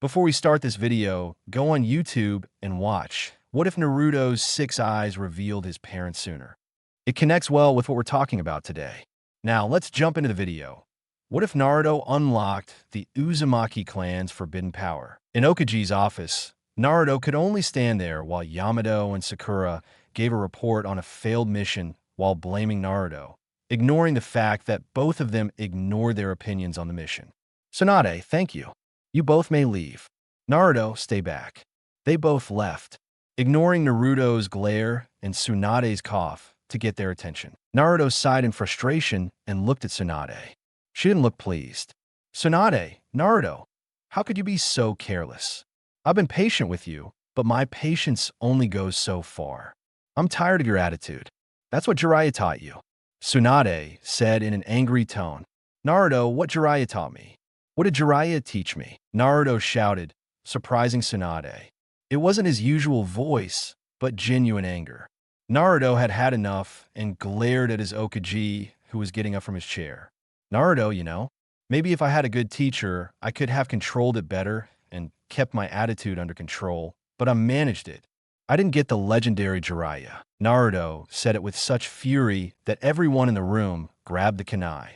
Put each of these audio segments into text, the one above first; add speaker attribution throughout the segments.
Speaker 1: Before we start this video, go on YouTube and watch What If Naruto's 6 Eyes Revealed His Parents Sooner? It connects well with what we're talking about today. Now, let's jump into the video. What if Naruto unlocked the Uzumaki clan's forbidden power? In Okaji's office, Naruto could only stand there while Yamato and Sakura gave a report on a failed mission while blaming Naruto, ignoring the fact that both of them ignored their opinions on the mission. Tsunade, thank you. You both may leave. Naruto, stay back. They both left, ignoring Naruto's glare and Tsunade's cough to get their attention. Naruto sighed in frustration and looked at Tsunade. She didn't look pleased. Tsunade, Naruto, how could you be so careless? I've been patient with you, but my patience only goes so far. I'm tired of your attitude. That's what Jiraiya taught you. Tsunade said in an angry tone. Naruto, what Jiraiya taught me? What did Jiraiya teach me? Naruto shouted, surprising Tsunade. It wasn't his usual voice, but genuine anger. Naruto had had enough and glared at his Okaji, who was getting up from his chair. Naruto, maybe if I had a good teacher, I could have controlled it better and kept my attitude under control, but I managed it. I didn't get the legendary Jiraiya. Naruto said it with such fury that everyone in the room grabbed the kunai.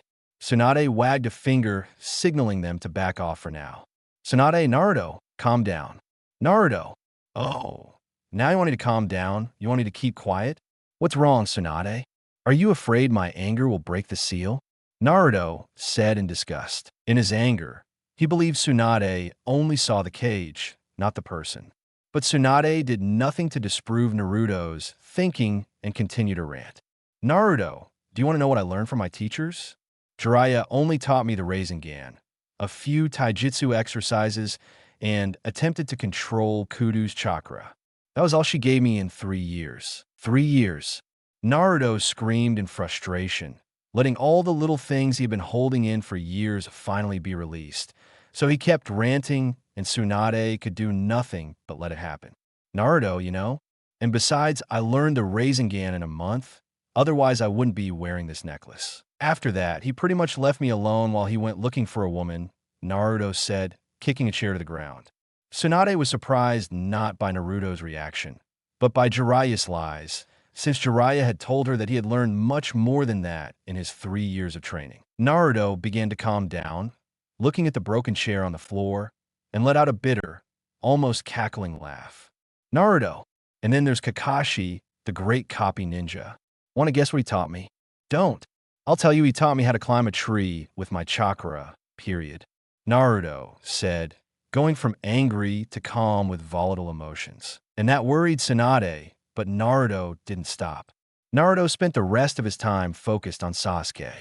Speaker 1: Tsunade wagged a finger, signaling them to back off for now. Tsunade, Naruto, calm down. Naruto, oh, now you want me to calm down? You want me to keep quiet? What's wrong, Tsunade? Are you afraid my anger will break the seal? Naruto said in disgust. In his anger, he believed Tsunade only saw the cage, not the person. But Tsunade did nothing to disprove Naruto's thinking and continued to rant. Naruto, do you want to know what I learned from my teachers? Jiraiya only taught me the Rasengan, a few taijutsu exercises, and attempted to control Kudo's chakra. That was all she gave me in 3 years. 3 years. Naruto screamed in frustration, letting all the little things he had been holding in for years finally be released. So he kept ranting, and Tsunade could do nothing but let it happen. Naruto, and besides, I learned the Rasengan in a month. Otherwise, I wouldn't be wearing this necklace. After that, he pretty much left me alone while he went looking for a woman, Naruto said, kicking a chair to the ground. Tsunade was surprised not by Naruto's reaction, but by Jiraiya's lies, since Jiraiya had told her that he had learned much more than that in his 3 years of training. Naruto began to calm down, looking at the broken chair on the floor, and let out a bitter, almost cackling laugh. Naruto, and then there's Kakashi, the great copy ninja. Want to guess what he taught me? Don't. I'll tell you, he taught me how to climb a tree with my chakra, period. Naruto said, going from angry to calm with volatile emotions. And that worried Tsunade, but Naruto didn't stop. Naruto spent the rest of his time focused on Sasuke.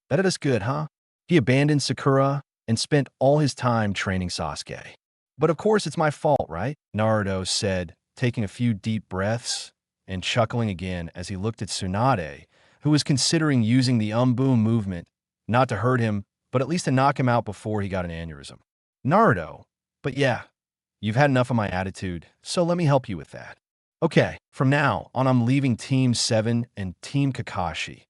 Speaker 1: That did us good, huh? He abandoned Sakura and spent all his time training Sasuke. But of course it's my fault, right? Naruto said, taking a few deep breaths and chuckling again as he looked at Tsunade, who was considering using the Umbu movement, not to hurt him, but at least to knock him out before he got an aneurysm. Naruto, but yeah, you've had enough of my attitude, so let me help you with that. Okay, from now on I'm leaving Team 7 and Team Kakashi,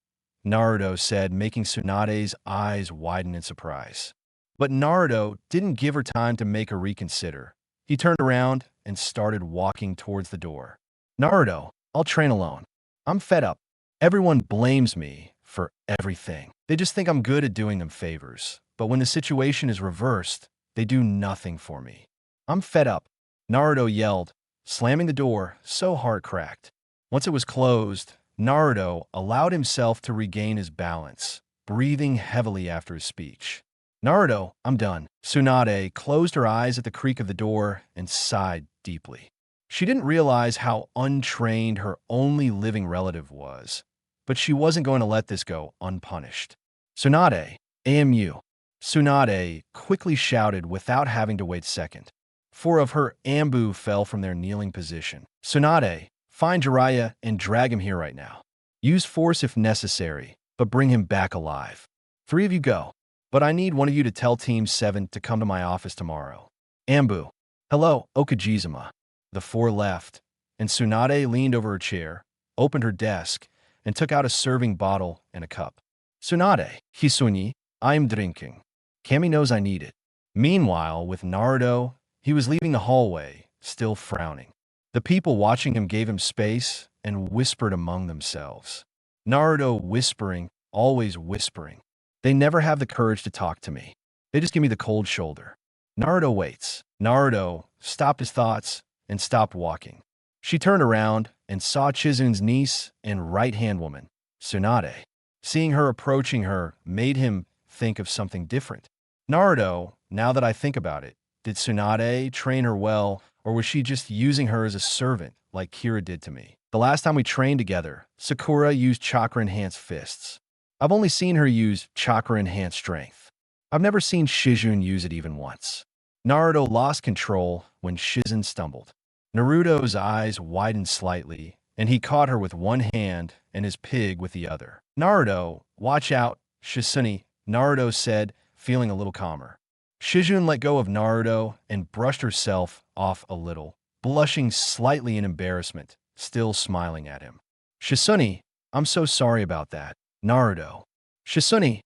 Speaker 1: Naruto said, making Tsunade's eyes widen in surprise. But Naruto didn't give her time to make her reconsider. He turned around and started walking towards the door. Naruto, I'll train alone. I'm fed up. Everyone blames me for everything. They just think I'm good at doing them favors. But when the situation is reversed, they do nothing for me. I'm fed up, Naruto yelled, slamming the door so hard it cracked. Once it was closed, Naruto allowed himself to regain his balance, breathing heavily after his speech. Naruto, I'm done. Tsunade closed her eyes at the creak of the door and sighed deeply. She didn't realize how untrained her only living relative was, but she wasn't going to let this go unpunished. Tsunade, AMU. Tsunade quickly shouted without having to wait a second. 4 of her Ambu fell from their kneeling position. Tsunade, find Jiraiya and drag him here right now. Use force if necessary, but bring him back alive. 3 of you go, but I need one of you to tell Team 7 to come to my office tomorrow. Ambu. Hello, Okajizuma. The 4 left, and Tsunade leaned over her chair, opened her desk, and took out a serving bottle and a cup. Tsunade, Hisuni, I am drinking. Kami knows I need it. Meanwhile, with Naruto, He was leaving the hallway, still frowning. The people watching him gave him space and whispered among themselves. Naruto whispering, always whispering. They never have the courage to talk to me. They just give me the cold shoulder. Naruto waits. Naruto stopped his thoughts and stopped walking. She turned around and saw Chizune's niece and right-hand woman, Tsunade. Seeing her approaching her made him think of something different. Naruto, now that I think about it, did Tsunade train her well, or was she just using her as a servant like Kira did to me? The last time we trained together, Sakura used chakra-enhanced fists. I've only seen her use chakra-enhanced strength. I've never seen Shizune use it even once. Naruto lost control when Shizune stumbled. Naruto's eyes widened slightly, and he caught her with one hand and his pig with the other. Naruto, watch out, Shizune, Naruto said, feeling a little calmer. Shizune let go of Naruto and brushed herself off a little, blushing slightly in embarrassment, still smiling at him. Shizune, I'm so sorry about that. Naruto. Shizune,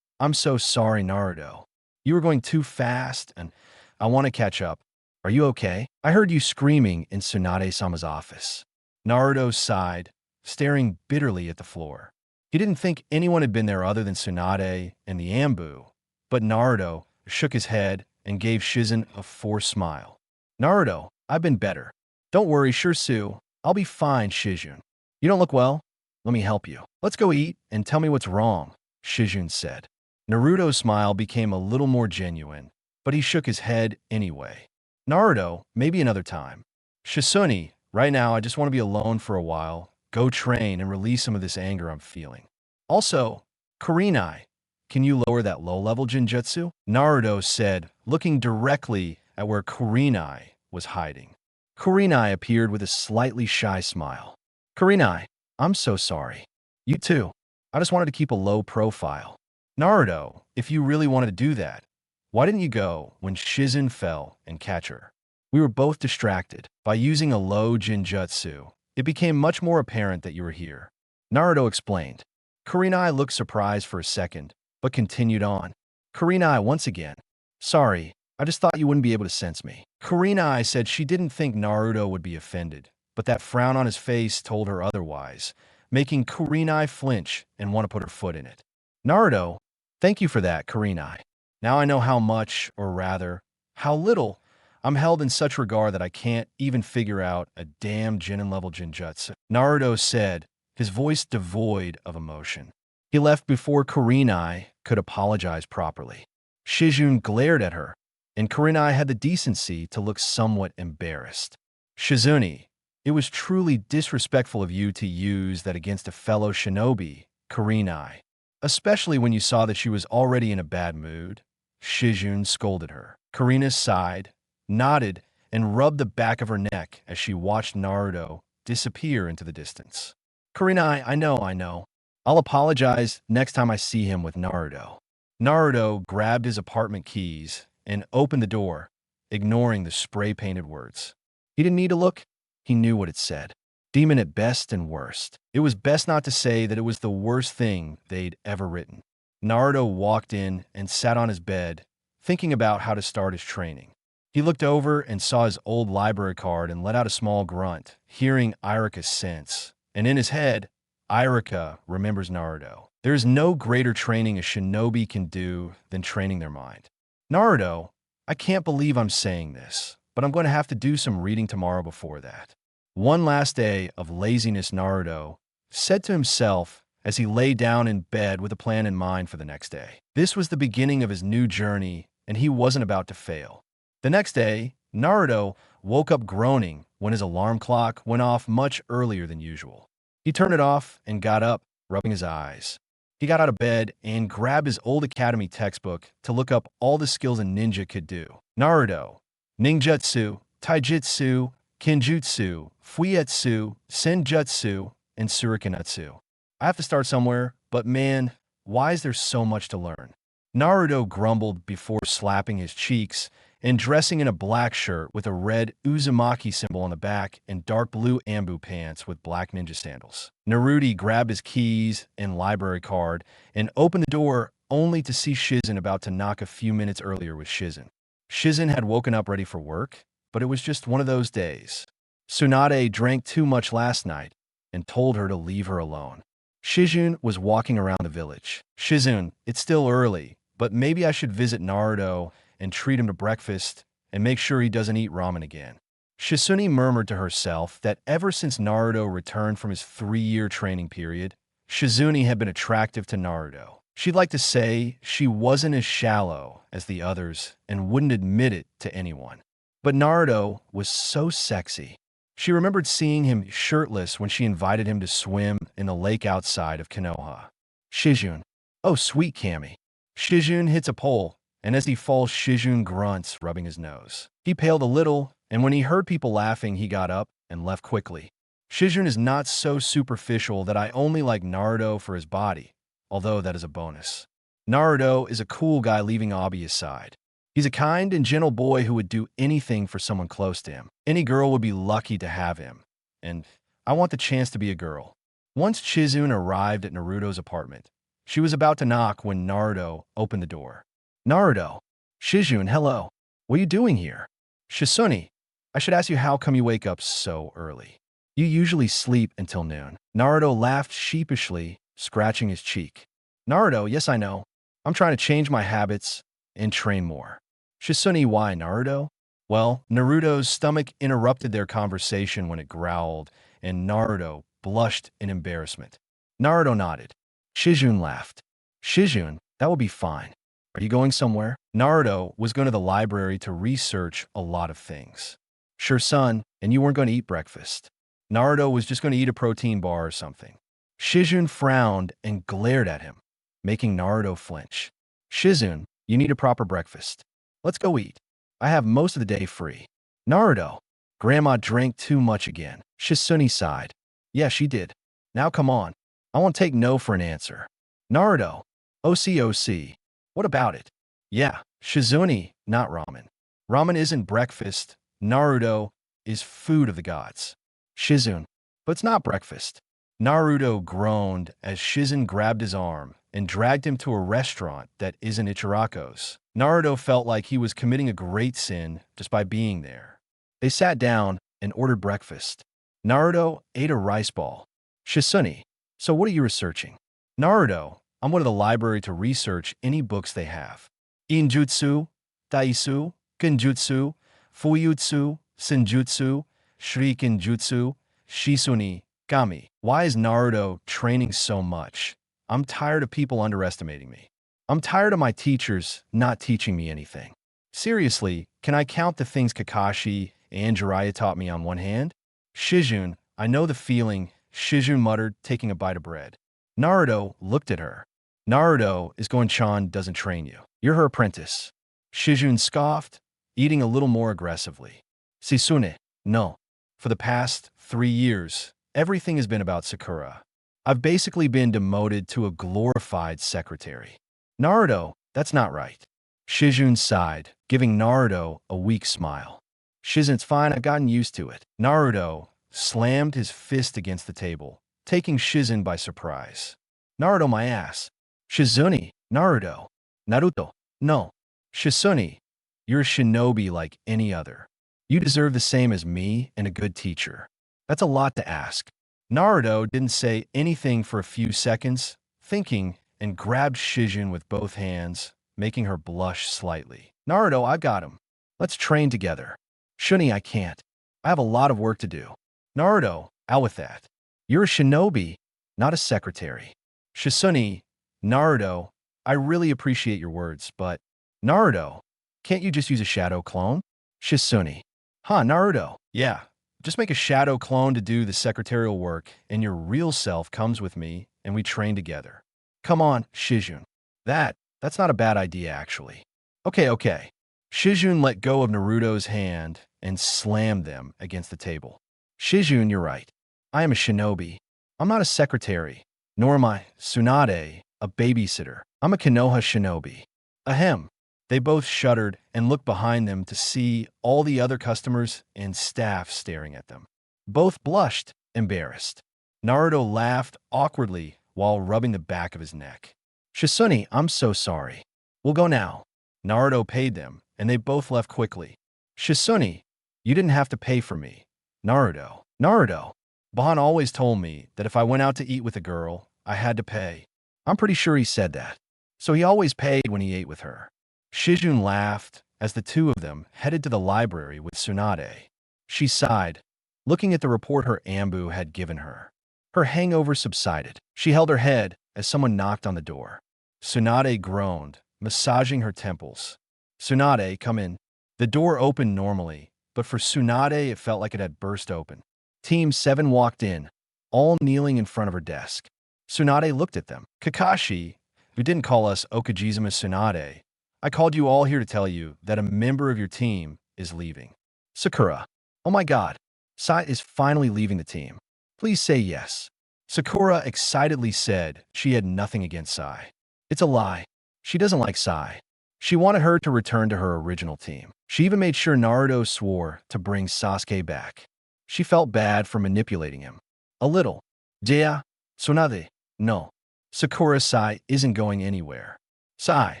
Speaker 1: I'm so sorry, Naruto. You were going too fast, and I want to catch up. Are you okay? I heard you screaming in Tsunade-sama's office. Naruto sighed, staring bitterly at the floor. He didn't think anyone had been there other than Tsunade and the Ambu, but Naruto shook his head and gave Shizune a forced smile. Naruto, I've been better. Don't worry, Shirsu. I'll be fine, Shizune. You don't look well? Let me help you. Let's go eat and tell me what's wrong, Shizune said. Naruto's smile became a little more genuine, but he shook his head anyway. Naruto, maybe another time. Shizune, right now I just want to be alone for a while, go train and release some of this anger I'm feeling. Also, Kurenai, can you lower that low-level genjutsu? Naruto said, looking directly at where Kurenai was hiding. Kurenai appeared with a slightly shy smile. Kurenai, I'm so sorry. You too. I just wanted to keep a low profile. Naruto, if you really wanted to do that, why didn't you go when Shizune fell and catch her? We were both distracted. By using a low genjutsu, it became much more apparent that you were here. Naruto explained. Kurenai looked surprised for a second, but continued on. Kurenai once again. Sorry, I just thought you wouldn't be able to sense me. Kurenai said she didn't think Naruto would be offended, but that frown on his face told her otherwise, making Kurenai flinch and want to put her foot in it. Naruto, thank you for that, Kurenai. Now I know how much, or rather, how little, I'm held in such regard that I can't even figure out a damn Genin-level genjutsu. Naruto said, his voice devoid of emotion. He left before Kurenai could apologize properly. Shizune glared at her, and Kurenai had the decency to look somewhat embarrassed. Shizune, it was truly disrespectful of you to use that against a fellow shinobi, Kurenai, especially when you saw that she was already in a bad mood. Shizune scolded her. Kurenai sighed, nodded, and rubbed the back of her neck as she watched Naruto disappear into the distance. Kurenai, I know. I'll apologize next time I see him with Naruto. Naruto grabbed his apartment keys and opened the door, ignoring the spray-painted words. He didn't need to look. He knew what it said. Demon at best and worst. It was best not to say that it was the worst thing they'd ever written. Naruto walked in and sat on his bed, thinking about how to start his training. He looked over and saw his old library card and let out a small grunt, hearing Irika's sense. And in his head, Irika remembers Naruto. There is no greater training a shinobi can do than training their mind. Naruto, I can't believe I'm saying this, but I'm going to have to do some reading tomorrow before that. One last day of laziness, Naruto said to himself as he lay down in bed with a plan in mind for the next day. This was the beginning of his new journey, and he wasn't about to fail. The next day, Naruto woke up groaning when his alarm clock went off much earlier than usual. He turned it off and got up, rubbing his eyes. He got out of bed and grabbed his old academy textbook to look up all the skills a ninja could do. Naruto, ninjutsu, taijutsu, kenjutsu, fuietsu, senjutsu, and surikenutsu. I have to start somewhere, but man, why is there so much to learn? Naruto grumbled before slapping his cheeks and dressing in a black shirt with a red Uzumaki symbol on the back and dark blue Ambu pants with black ninja sandals. Naruto grabbed his keys and library card and opened the door only to see Shizune about to knock a few minutes earlier with Shizune. Shizune had woken up ready for work, but it was just one of those days. Tsunade drank too much last night and told her to leave her alone. Shizune was walking around the village. Shizune, it's still early, but maybe I should visit Naruto and treat him to breakfast and make sure he doesn't eat ramen again. Shizune murmured to herself that ever since Naruto returned from his 3-year training period, Shizune had been attractive to Naruto. She'd like to say she wasn't as shallow as the others and wouldn't admit it to anyone. But Naruto was so sexy. She remembered seeing him shirtless when she invited him to swim in the lake outside of Konoha. Shizune. Oh, sweet Kami. Shizune hits a pole, and as he falls, Shizune grunts, rubbing his nose. He paled a little, and when he heard people laughing, he got up and left quickly. Shizune is not so superficial that I only like Naruto for his body, although that is a bonus. Naruto is a cool guy leaving Abi aside. He's a kind and gentle boy who would do anything for someone close to him. Any girl would be lucky to have him, and I want the chance to be a girl. Once Shizune arrived at Naruto's apartment, she was about to knock when Naruto opened the door. Naruto. Shizune, hello. What are you doing here? Shizune, I should ask you how come you wake up so early. You usually sleep until noon. Naruto laughed sheepishly, scratching his cheek. Naruto, yes I know. I'm trying to change my habits and train more. Shizune, why Naruto? Well, Naruto's stomach interrupted their conversation when it growled, and Naruto blushed in embarrassment. Naruto nodded. Shizune laughed. Shizune, that will be fine. Are you going somewhere? Naruto was going to the library to research a lot of things. Sure, son, and you weren't going to eat breakfast. Naruto was just going to eat a protein bar or something. Shizune frowned and glared at him, making Naruto flinch. Shizune, you need a proper breakfast. Let's go eat. I have most of the day free. Naruto, Grandma drank too much again. Shizune sighed. Yeah, she did. Now come on. I won't take no for an answer. Naruto, OCOC. What about it? Yeah, Shizune, not ramen. Ramen isn't breakfast. Naruto is food of the gods. Shizune, but it's not breakfast. Naruto groaned as Shizune grabbed his arm and dragged him to a restaurant that isn't Ichiraku's. Naruto felt like he was committing a great sin just by being there. They sat down and ordered breakfast. Naruto ate a rice ball. Shizune, so what are you researching? Naruto, I'm going to the library to research any books they have. Injutsu, Daisu, Genjutsu, Fuyutsu, Senjutsu, Shurikenjutsu, Shizune, Kami. Why is Naruto training so much? I'm tired of people underestimating me. I'm tired of my teachers not teaching me anything. Seriously, can I count the things Kakashi and Jiraiya taught me on one hand? Shizune, I know the feeling, Shizune muttered, taking a bite of bread. Naruto looked at her. Naruto is Gon-chan doesn't train you. You're her apprentice. Shizune scoffed, eating a little more aggressively. Shizune, no. For the past 3 years, everything has been about Sakura. I've basically been demoted to a glorified secretary. Naruto, that's not right. Shizune sighed, giving Naruto a weak smile. Shizune's fine, I've gotten used to it. Naruto slammed his fist against the table, taking Shizune by surprise. Naruto, my ass. Shizune, Naruto. Naruto, no. Shizune, you're a shinobi like any other. You deserve the same as me and a good teacher. That's a lot to ask. Naruto didn't say anything for a few seconds, thinking, and grabbed Shizune with both hands, making her blush slightly. Naruto, I've got him. Let's train together. Shuni, I can't. I have a lot of work to do. Naruto, out with that. You're a shinobi, not a secretary. Shizune, Naruto, I really appreciate your words, but Naruto, can't you just use a shadow clone? Shizune, huh, Naruto? Yeah, just make a shadow clone to do the secretarial work, and your real self comes with me, and we train together. Come on, Shizune. That's not a bad idea, actually. Okay. Shizune let go of Naruto's hand and slammed them against the table. Shizune, you're right. I am a shinobi. I'm not a secretary, nor am I, Tsunade, a babysitter. I'm a Konoha shinobi. Ahem. They both shuddered and looked behind them to see all the other customers and staff staring at them. Both blushed, embarrassed. Naruto laughed awkwardly while rubbing the back of his neck. Shizune, I'm so sorry. We'll go now. Naruto paid them, and they both left quickly. Shizune, you didn't have to pay for me. Naruto. Ban always told me that if I went out to eat with a girl, I had to pay. I'm pretty sure he said that. So he always paid when he ate with her. Shizune laughed as the two of them headed to the library with Tsunade. She sighed, looking at the report her Ambu had given her. Her hangover subsided. She held her head as someone knocked on the door. Tsunade groaned, massaging her temples. Tsunade, come in. The door opened normally, but for Tsunade it felt like it had burst open. Team 7 walked in, all kneeling in front of her desk. Tsunade looked at them. Kakashi, you didn't call us Okajizuma Tsunade. I called you all here to tell you that a member of your team is leaving. Sakura. Oh my god. Sai is finally leaving the team. Please say yes. Sakura excitedly said she had nothing against Sai. It's a lie. She doesn't like Sai. She wanted her to return to her original team. She even made sure Naruto swore to bring Sasuke back. She felt bad for manipulating him. A little. Yeah, Tsunade. No. Sakura Sai isn't going anywhere. Sai.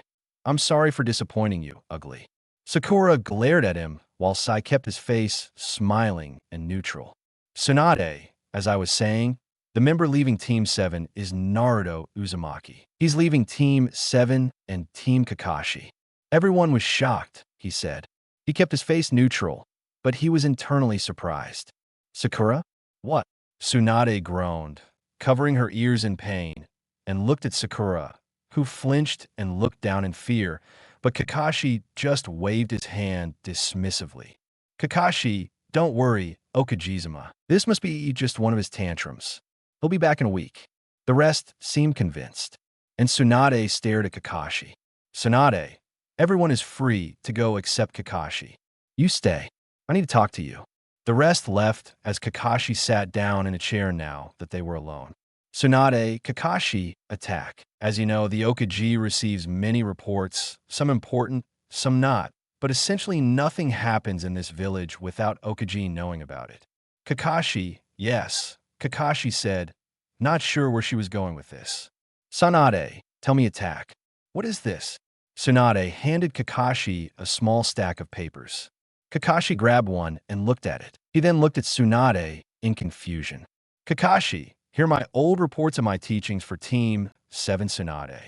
Speaker 1: I'm sorry for disappointing you, ugly. Sakura glared at him while Sai kept his face smiling and neutral. Tsunade, as I was saying, the member leaving Team 7 is Naruto Uzumaki. He's leaving Team 7 and Team Kakashi. Everyone was shocked, he said. He kept his face neutral, but he was internally surprised. Sakura? What? Tsunade groaned, covering her ears in pain, and looked at Sakura, who flinched and looked down in fear, but Kakashi just waved his hand dismissively. Kakashi, don't worry, Okajizuma. This must be just one of his tantrums. He'll be back in a week. The rest seemed convinced. And Tsunade stared at Kakashi. Tsunade, everyone is free to go except Kakashi. You stay. I need to talk to you. The rest left as Kakashi sat down in a chair now that they were alone. Tsunade, Kakashi, attack. As you know, the Okaji receives many reports, some important, some not, but essentially nothing happens in this village without Okaji knowing about it. Kakashi, yes, Kakashi said, not sure where she was going with this. Tsunade, tell me attack. What is this? Tsunade handed Kakashi a small stack of papers. Kakashi grabbed one and looked at it. He then looked at Tsunade in confusion. Kakashi, here are my old reports of my teachings for Team 7 Tsunade.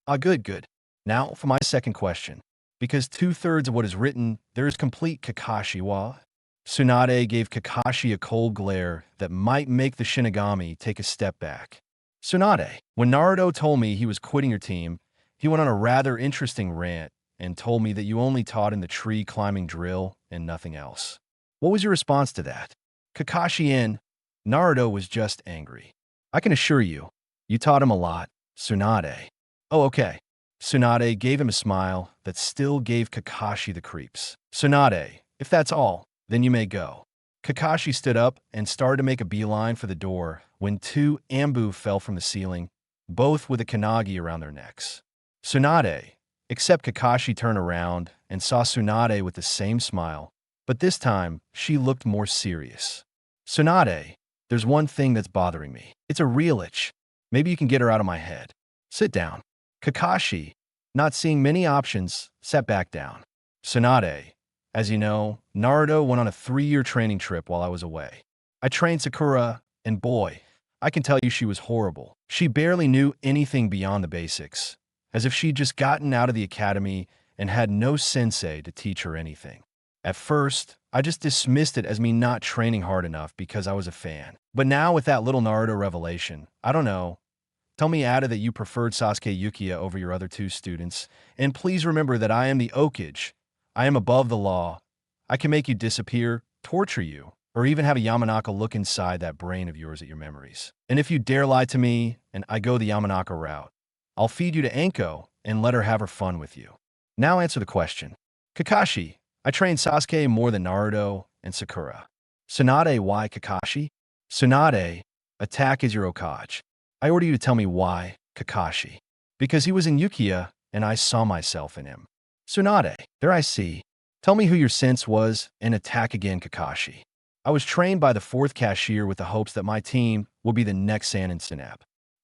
Speaker 1: Ah, good. Now for my second question. Because 2/3 of what is written, there is complete Kakashi wa. Tsunade gave Kakashi a cold glare that might make the Shinigami take a step back. Tsunade, when Naruto told me he was quitting your team, he went on a rather interesting rant and told me that you only taught in the tree climbing drill and nothing else. What was your response to that? Kakashi in. Naruto was just angry. I can assure you, you taught him a lot, Tsunade. Oh, okay. Tsunade gave him a smile that still gave Kakashi the creeps. Tsunade, if that's all, then you may go. Kakashi stood up and started to make a beeline for the door when two Ambu fell from the ceiling, both with a Kanagi around their necks. Tsunade, except Kakashi turned around and saw Tsunade with the same smile, but this time she looked more serious. Tsunade, there's one thing that's bothering me. It's a real itch. Maybe you can get her out of my head. Sit down. Kakashi, not seeing many options, sat back down. Tsunade, as you know, Naruto went on a 3-year training trip while I was away. I trained Sakura, and boy, I can tell you she was horrible. She barely knew anything beyond the basics, as if she'd just gotten out of the academy and had no sensei to teach her anything. At first, I just dismissed it as me not training hard enough because I was a fan. But now with that little Naruto revelation, I don't know. Tell me, Ada, that you preferred Sasuke Uchiha over your other 2 students. And please remember that I am the Okage. I am above the law. I can make you disappear, torture you, or even have a Yamanaka look inside that brain of yours at your memories. And if you dare lie to me and I go the Yamanaka route, I'll feed you to Anko and let her have her fun with you. Now answer the question. Kakashi, I trained Sasuke more than Naruto and Sakura. Tsunade, why Kakashi? Tsunade, attack is your Okage. I order you to tell me why Kakashi. Because he was in Uchiha and I saw myself in him. Tsunade, there I see. Tell me who your sense was and attack again Kakashi. I was trained by the 4th cashier with the hopes that my team will be the next Sanin Synap.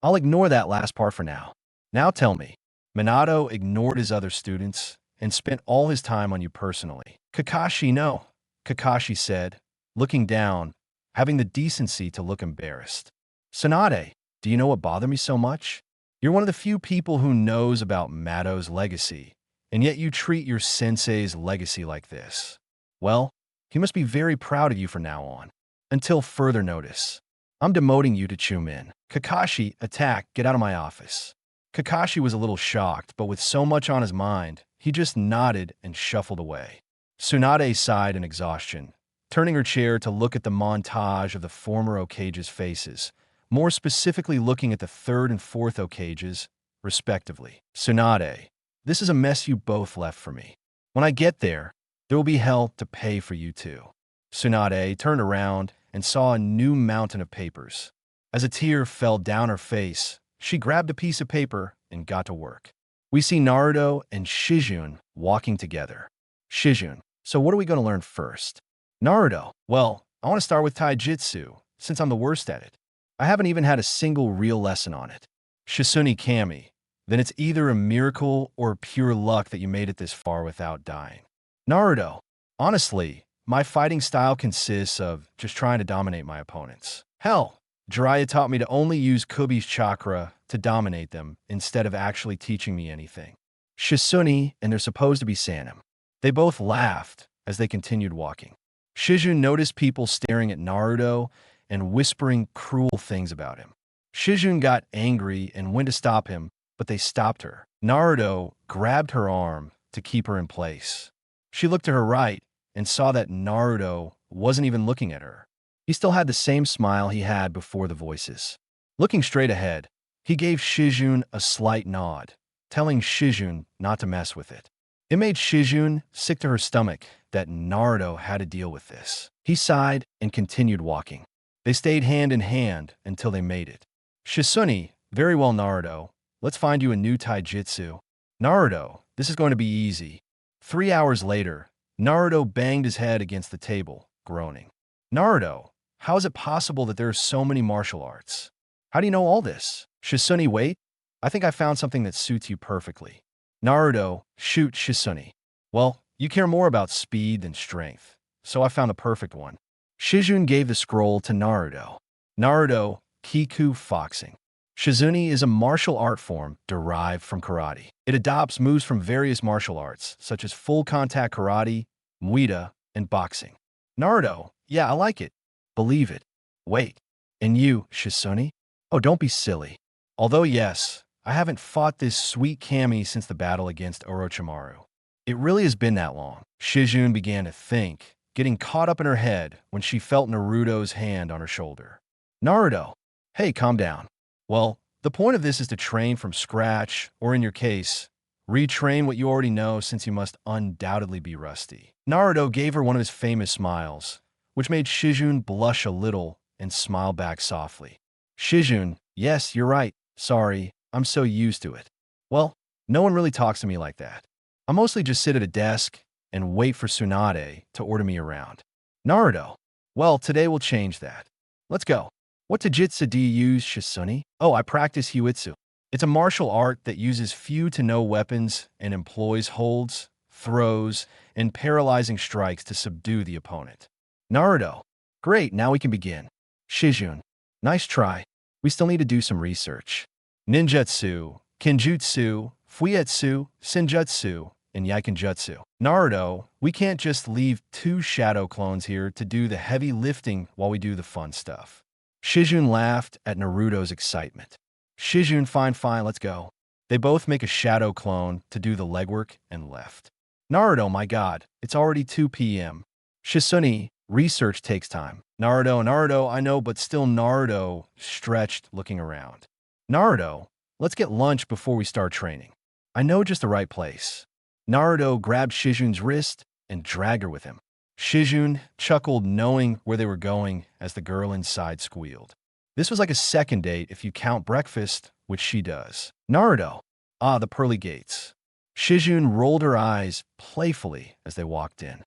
Speaker 1: I'll ignore that last part for now. Now tell me, Minato ignored his other students and spent all his time on you personally. Kakashi, no, Kakashi said, looking down, having the decency to look embarrassed. Tsunade, do you know what bothered me so much? You're one of the few people who knows about Mado's legacy, and yet you treat your sensei's legacy like this. Well, he must be very proud of you from now on. Until further notice. I'm demoting you to Chumin. Kakashi, attack, get out of my office. Kakashi was a little shocked, but with so much on his mind, he just nodded and shuffled away. Tsunade sighed in exhaustion, turning her chair to look at the montage of the former Hokage's faces, more specifically looking at the third and fourth Hokages, respectively. Tsunade, this is a mess you both left for me. When I get there will be hell to pay for you too. Tsunade turned around and saw a new mountain of papers. As a tear fell down her face, she grabbed a piece of paper and got to work. We see Naruto and Shizune walking together. Shizune, so what are we going to learn first? Naruto, well, I want to start with Taijutsu, since I'm the worst at it. I haven't even had a single real lesson on it. Shizune Kami, then it's either a miracle or pure luck that you made it this far without dying. Naruto, honestly, my fighting style consists of just trying to dominate my opponents. Hell, Jiraiya taught me to only use Kubi's chakra to dominate them instead of actually teaching me anything. Shizune and they're supposed to be Sanin. They both laughed as they continued walking. Shizune noticed people staring at Naruto and whispering cruel things about him. Shizune got angry and went to stop him, but they stopped her. Naruto grabbed her arm to keep her in place. She looked to her right and saw that Naruto wasn't even looking at her. He still had the same smile he had before the voices. Looking straight ahead, he gave Shizune a slight nod, telling Shizune not to mess with it. It made Shizune sick to her stomach that Naruto had to deal with this. He sighed and continued walking. They stayed hand in hand until they made it. Shizune, very well Naruto, let's find you a new taijutsu. Naruto, this is going to be easy. 3 hours later, Naruto banged his head against the table, groaning. Naruto, how is it possible that there are so many martial arts? How do you know all this? Shizune, wait, I think I found something that suits you perfectly. Naruto, shoot Shizune. Well, you care more about speed than strength, so I found the perfect one. Shizune gave the scroll to Naruto. Naruto, Kiku Foxing. Shizune is a martial art form derived from karate. It adopts moves from various martial arts, such as full-contact karate, Muay Thai, and boxing. Naruto, yeah, I like it. Believe it. Wait, and you, Shizune? Oh, don't be silly. Although yes, I haven't fought this sweet Kami since the battle against Orochimaru. It really has been that long. Shizune began to think, getting caught up in her head when she felt Naruto's hand on her shoulder. Naruto, hey, calm down. Well, the point of this is to train from scratch, or in your case, retrain what you already know since you must undoubtedly be rusty. Naruto gave her one of his famous smiles, which made Shizune blush a little and smile back softly. Shizune, yes, you're right. Sorry, I'm so used to it. Well, no one really talks to me like that. I mostly just sit at a desk and wait for Tsunade to order me around. Naruto, well, today we'll change that. Let's go. What taijutsu do you use, Shizune? Oh, I practice Huitsu. It's a martial art that uses few to no weapons and employs holds, throws, and paralyzing strikes to subdue the opponent. Naruto, great, now we can begin. Shizune, nice try. We still need to do some research. Ninjutsu, Kenjutsu, Fuietsu, Senjutsu, and Yaikenjutsu. Naruto, we can't just leave 2 shadow clones here to do the heavy lifting while we do the fun stuff. Shizune laughed at Naruto's excitement. Shizune, fine, let's go. They both make a shadow clone to do the legwork and left. Naruto, my god, it's already 2 p.m. Shizune, research takes time. Naruto, I know, but still Naruto stretched looking around. Naruto, let's get lunch before we start training. I know just the right place. Naruto grabbed Shizune's wrist and dragged her with him. Shizune chuckled knowing where they were going as the girl inside squealed. This was like a second date if you count breakfast, which she does. Naruto, the pearly gates. Shizune rolled her eyes playfully as they walked in.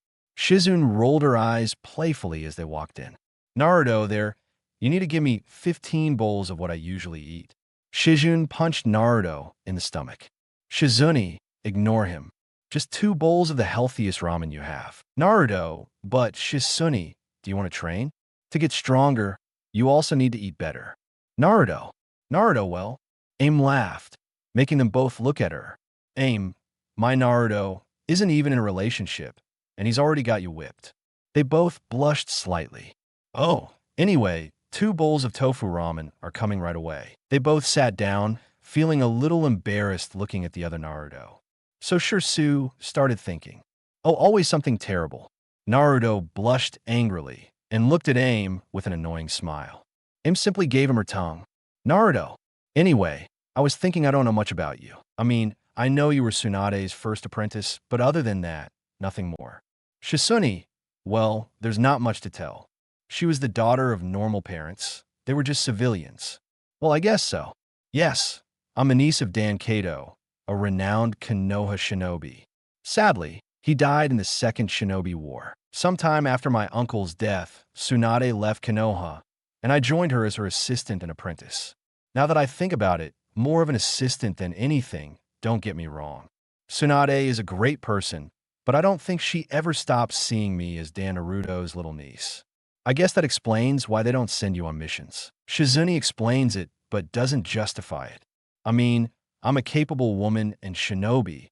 Speaker 1: Naruto, there, you need to give me 15 bowls of what I usually eat. Shizune punched Naruto in the stomach. Shizune, ignore him. Just 2 bowls of the healthiest ramen you have. Naruto, but Shizune, do you want to train? To get stronger, you also need to eat better. Naruto. Naruto, well. Aim laughed, making them both look at her. Aim, my Naruto, isn't even in a relationship, and he's already got you whipped. They both blushed slightly. Oh, anyway, 2 bowls of tofu ramen are coming right away. They both sat down, feeling a little embarrassed looking at the other Naruto. So Shirsu started thinking, oh, always something terrible. Naruto blushed angrily and looked at Aim with an annoying smile. Aim simply gave him her tongue. Naruto, anyway, I was thinking I don't know much about you. I mean, I know you were Tsunade's first apprentice, but other than that, nothing more. Shizune, well, there's not much to tell. She was the daughter of normal parents. They were just civilians. Well, I guess so. Yes, I'm a niece of Dan Kato, a renowned Konoha shinobi. Sadly, he died in the Second Shinobi War. Sometime after my uncle's death, Tsunade left Konoha, and I joined her as her assistant and apprentice. Now that I think about it, more of an assistant than anything, don't get me wrong. Tsunade is a great person, but I don't think she ever stopped seeing me as Dan Naruto's little niece. I guess that explains why they don't send you on missions. Shizune explains it, but doesn't justify it. I mean, I'm a capable woman and shinobi.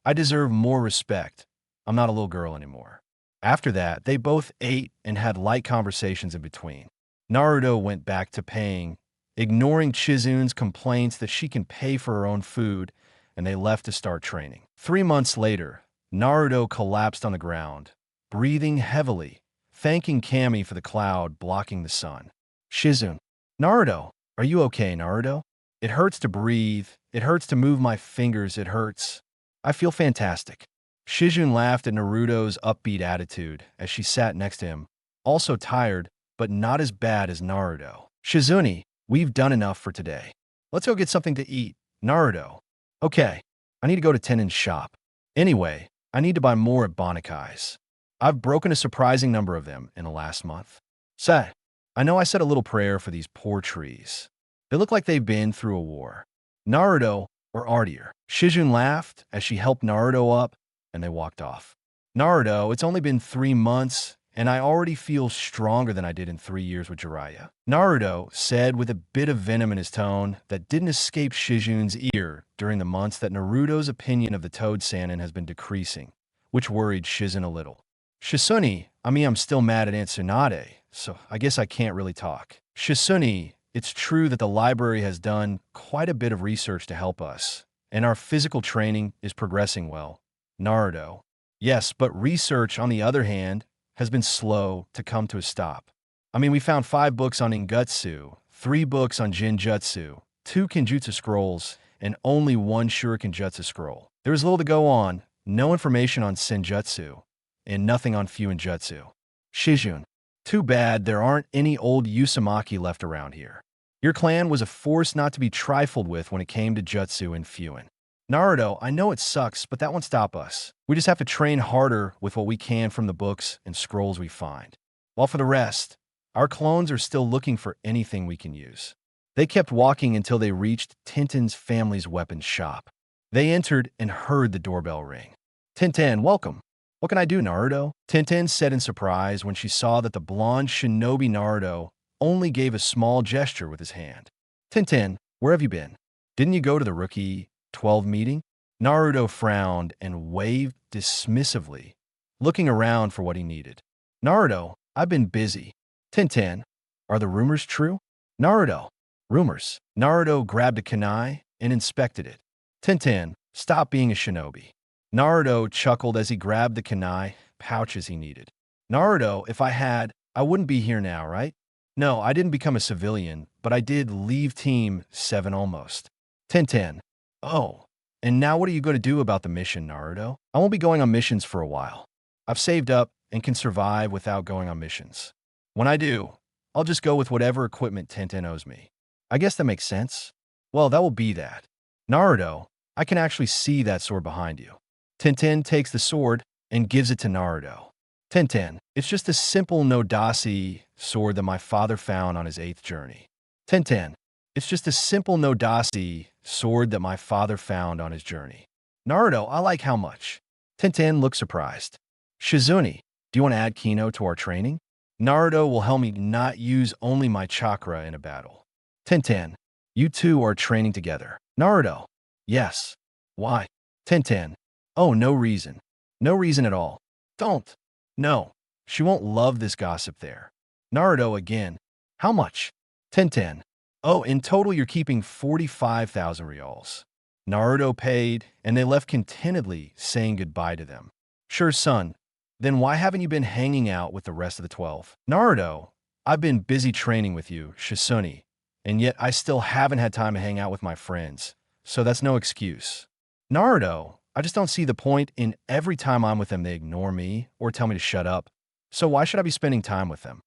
Speaker 1: I deserve more respect. I'm not a little girl anymore. After that, they both ate and had light conversations in between. Naruto went back to paying, ignoring Chizune's complaints that she can pay for her own food, and they left to start training. 3 months later, Naruto collapsed on the ground, breathing heavily, thanking Kami for the cloud blocking the sun. Shizune. Naruto, are you okay, Naruto? It hurts to breathe. It hurts to move my fingers. It hurts. I feel fantastic. Shizune laughed at Naruto's upbeat attitude as she sat next to him, also tired, but not as bad as Naruto. Shizune, we've done enough for today. Let's go get something to eat. Naruto. Okay, I need to go to Tenen's shop. Anyway, I need to buy more at Bonakai's. I've broken a surprising number of them in the last month. Say, I know I said a little prayer for these poor trees. They look like they've been through a war. Naruto, or artier. Shizune laughed as she helped Naruto up, and they walked off. Naruto, it's only been 3 months, and I already feel stronger than I did in 3 years with Jiraiya. Naruto said with a bit of venom in his tone that didn't escape Shizune's ear during the months that Naruto's opinion of the Toad Sannin has been decreasing, which worried Shizune a little. Shizune, I mean, I'm still mad at Aunt Tsunade, so I guess I can't really talk. Shizune, it's true that the library has done quite a bit of research to help us, and our physical training is progressing well. Naruto. Yes, but research, on the other hand, has been slow to come to a stop. I mean, we found 5 books on Ingetsu, 3 books on Jinjutsu, 2 Kenjutsu scrolls, and only 1 Shuriken Jutsu scroll. There is little to go on, no information on Senjutsu, and nothing on Fuinjutsu. Shizune. Too bad there aren't any old Uzumaki left around here. Your clan was a force not to be trifled with when it came to Jutsu and Fuin. Naruto, I know it sucks, but that won't stop us. We just have to train harder with what we can from the books and scrolls we find. While for the rest, our clones are still looking for anything we can use. They kept walking until they reached Tintin's family's weapons shop. They entered and heard the doorbell ring. Tintin, welcome. What can I do, Naruto? Tintin said in surprise when she saw that the blonde shinobi Naruto only gave a small gesture with his hand. Tintin, where have you been? Didn't you go to the Rookie 12 meeting? Naruto frowned and waved dismissively, looking around for what he needed. Naruto, I've been busy. Tintin, are the rumors true? Naruto, rumors. Naruto grabbed a kunai and inspected it. Tintin, stop being a shinobi. Naruto chuckled as he grabbed the kunai pouches he needed. Naruto, if I had, I wouldn't be here now, right? No, I didn't become a civilian, but I did leave Team 7 almost. Tintin, oh, and now what are you going to do about the mission, Naruto? I won't be going on missions for a while. I've saved up and can survive without going on missions. When I do, I'll just go with whatever equipment Tintin owes me. I guess that makes sense. Well, that will be that. Naruto, I can actually see that sword behind you. Tintin takes the sword and gives it to Naruto. Tintin, it's just a simple Nodasi sword that my father found on his 8th journey. Tintin, it's just a simple Nodasi sword that my father found on his journey. Naruto, I like how much. Tenten looked surprised. Shizune, do you want to add Kino to our training? Naruto will help me not use only my chakra in a battle. Tenten, you two are training together. Naruto, yes. Why? Tenten, oh, no reason. No reason at all. Don't. No. She won't love this gossip there. Naruto again. How much? Tenten. Oh, in total you're keeping 45,000 reals. Naruto paid, and they left contentedly, saying goodbye to them. Sure, son. Then why haven't you been hanging out with the rest of the 12? Naruto, I've been busy training with you, Shizune, and yet I still haven't had time to hang out with my friends, so that's no excuse. Naruto, I just don't see the point in every time I'm with them they ignore me or tell me to shut up. So why should I be spending time with them?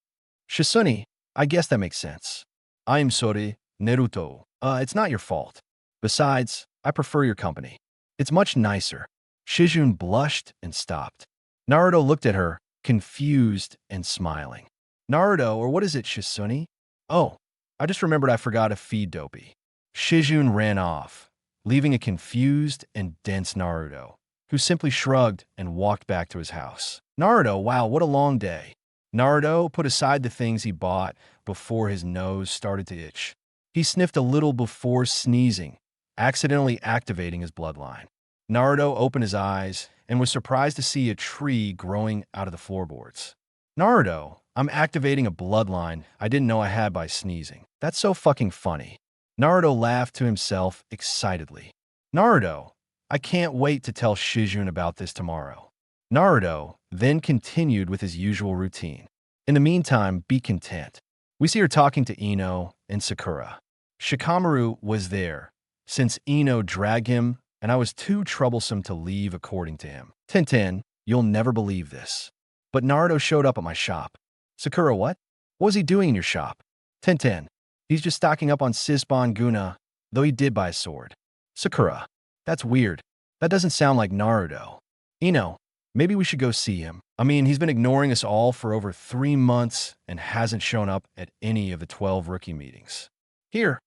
Speaker 1: Shizune, I guess that makes sense. I'm sorry, Naruto. It's not your fault. Besides, I prefer your company. It's much nicer. Shizune blushed and stopped. Naruto looked at her, confused and smiling. Naruto, or what is it, Shizune? Oh, I just remembered I forgot to feed Dopey. Shizune ran off, leaving a confused and dense Naruto, who simply shrugged and walked back to his house. Naruto, wow, what a long day. Naruto put aside the things he bought before his nose started to itch. He sniffed a little before sneezing, accidentally activating his bloodline. Naruto opened his eyes and was surprised to see a tree growing out of the floorboards. Naruto, I'm activating a bloodline I didn't know I had by sneezing. That's so fucking funny. Naruto laughed to himself excitedly. Naruto, I can't wait to tell Shizune about this tomorrow. Naruto then continued with his usual routine. In the meantime, be content. We see her talking to Ino and Sakura. Shikamaru was there, since Ino dragged him and I was too troublesome to leave according to him. Tenten, you'll never believe this. But Naruto showed up at my shop. Sakura, what? What was he doing in your shop? Tenten, he's just stocking up on Sisbon Guna, though he did buy a sword. Sakura, that's weird. That doesn't sound like Naruto. Ino, maybe we should go see him. I mean, he's been ignoring us all for over 3 months and hasn't shown up at any of the 12 rookie meetings. Here,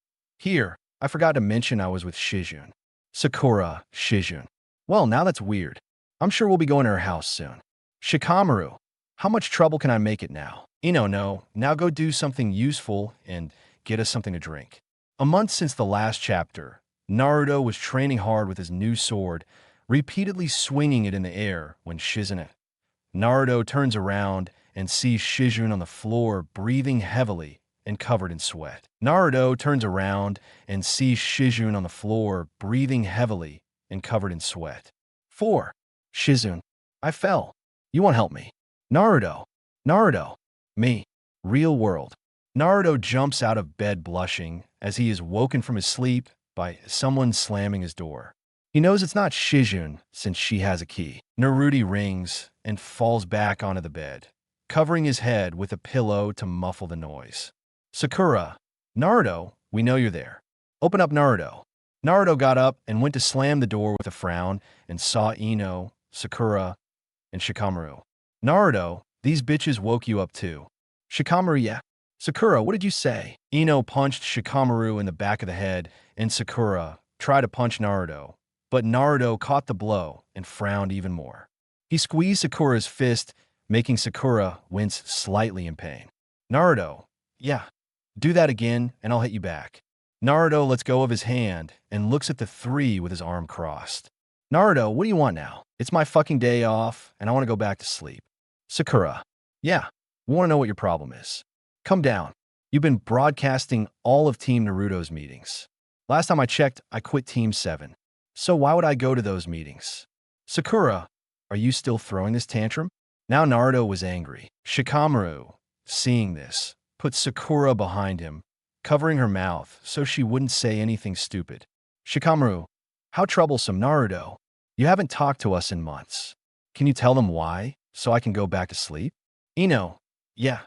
Speaker 1: I forgot to mention I was with Shizune. Sakura, Shizune. Well, now that's weird. I'm sure we'll be going to her house soon. Shikamaru, how much trouble can I make it now? Ino, no, now go do something useful and get us something to drink. A month since the last chapter, Naruto was training hard with his new sword, repeatedly swinging it in the air when Shizune. Naruto turns around and sees Shizune on the floor breathing heavily and covered in sweat. Naruto turns around and sees Shizune on the floor breathing heavily and covered in sweat. 4. Shizune, I fell. You won't help me. Naruto. Me. Real world. Naruto jumps out of bed blushing as he is woken from his sleep by someone slamming his door. He knows it's not Shizune since she has a key. Naruto rings and falls back onto the bed, covering his head with a pillow to muffle the noise. Sakura, Naruto, we know you're there. Open up, Naruto. Naruto got up and went to slam the door with a frown and saw Ino, Sakura, and Shikamaru. Naruto, these bitches woke you up too. Shikamaru, yeah. Sakura, what did you say? Ino punched Shikamaru in the back of the head, and Sakura tried to punch Naruto, but Naruto caught the blow and frowned even more. He squeezed Sakura's fist, making Sakura wince slightly in pain. Naruto, yeah, do that again and I'll hit you back. Naruto lets go of his hand and looks at the 3 with his arm crossed. Naruto, what do you want now? It's my fucking day off and I want to go back to sleep. Sakura, yeah, we want to know what your problem is. Come down. You've been broadcasting all of Team Naruto's meetings. Last time I checked, I quit Team 7. So why would I go to those meetings? Sakura, are you still throwing this tantrum? Now Naruto was angry. Shikamaru, seeing this, put Sakura behind him, covering her mouth so she wouldn't say anything stupid. Shikamaru, how troublesome, Naruto. You haven't talked to us in months. Can you tell them why, so I can go back to sleep? Ino, yeah,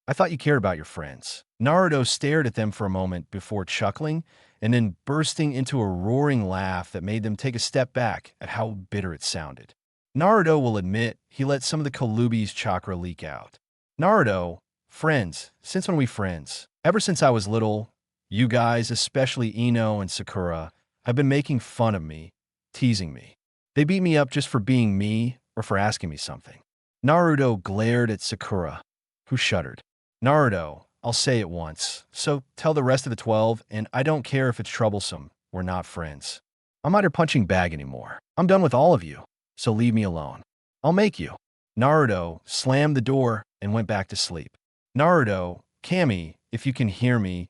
Speaker 1: I thought you cared about your friends. Naruto stared at them for a moment before chuckling and then bursting into a roaring laugh that made them take a step back at how bitter it sounded. Naruto will admit he let some of the Kalubi's chakra leak out. Naruto, friends, since when we friends? Ever since I was little, you guys, especially Ino and Sakura, have been making fun of me, teasing me. They beat me up just for being me or for asking me something. Naruto glared at Sakura, who shuddered. Naruto, I'll say it once, so tell the rest of the 12, and I don't care if it's troublesome. We're not friends. I'm not your punching bag anymore. I'm done with all of you, so leave me alone. I'll make you. Naruto slammed the door and went back to sleep. Naruto, Kami, if you can hear me,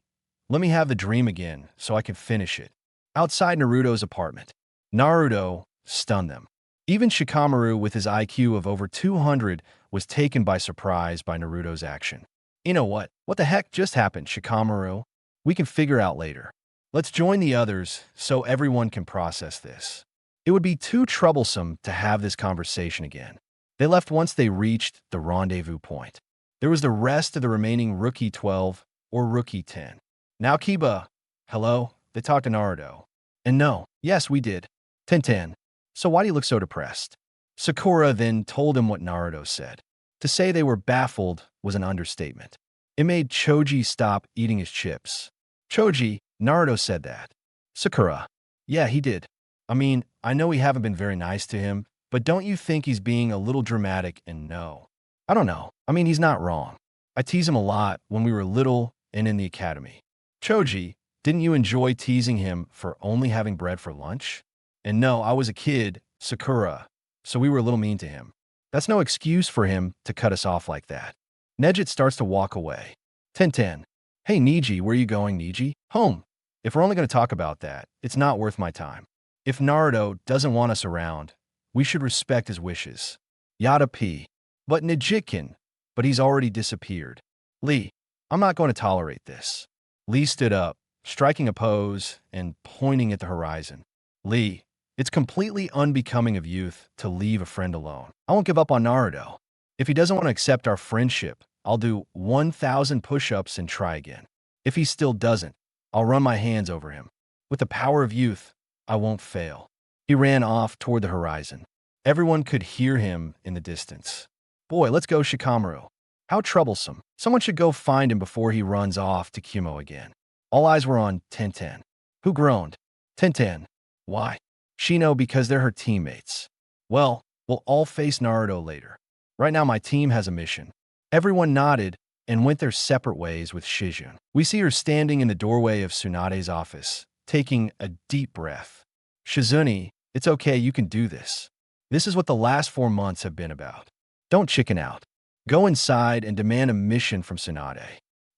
Speaker 1: let me have the dream again so I can finish it. Outside Naruto's apartment, Naruto stunned them. Even Shikamaru, with his IQ of over 200, was taken by surprise by Naruto's action. You know what? What the heck just happened, Shikamaru? We can figure out later. Let's join the others so everyone can process this. It would be too troublesome to have this conversation again. They left once they reached the rendezvous point. There was the rest of the remaining Rookie 12 or Rookie 10. Now Kiba, hello, they talked to Naruto. And no, yes, we did. 10-10. So why do you look so depressed? Sakura then told him what Naruto said. To say they were baffled was an understatement. It made Choji stop eating his chips. Choji, Naruto said that. Sakura, yeah, he did. I mean, I know we haven't been very nice to him, but don't you think he's being a little dramatic? And no, I don't know. I mean, he's not wrong. I tease him a lot when we were little and in the academy. Choji, didn't you enjoy teasing him for only having bread for lunch? And no, I was a kid, Sakura, so we were a little mean to him. That's no excuse for him to cut us off like that. Neji starts to walk away. 10-10. Hey, Neji, where are you going, Neji? Home. If we're only going to talk about that, it's not worth my time. If Naruto doesn't want us around, we should respect his wishes. Yada P. But Nejikin, but he's already disappeared. Lee, I'm not going to tolerate this. Lee stood up, striking a pose and pointing at the horizon. Lee, it's completely unbecoming of youth to leave a friend alone. I won't give up on Naruto. If he doesn't want to accept our friendship, I'll do 1,000 push-ups and try again. If he still doesn't, I'll run my hands over him. With the power of youth, I won't fail. He ran off toward the horizon. Everyone could hear him in the distance. Boy, let's go, Shikamaru. How troublesome. Someone should go find him before he runs off to Kumo again. All eyes were on 10-10. Who groaned? 10-10. Why? Shino, because they're her teammates. Well, we'll all face Naruto later. Right now my team has a mission. Everyone nodded and went their separate ways with Shizune. We see her standing in the doorway of Tsunade's office, taking a deep breath. Shizune, it's okay, you can do this. This is what the last 4 months have been about. Don't chicken out. Go inside and demand a mission from Tsunade.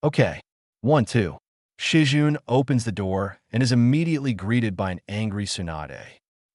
Speaker 1: Okay. 1-2. Shizune opens the door and is immediately greeted by an angry Tsunade.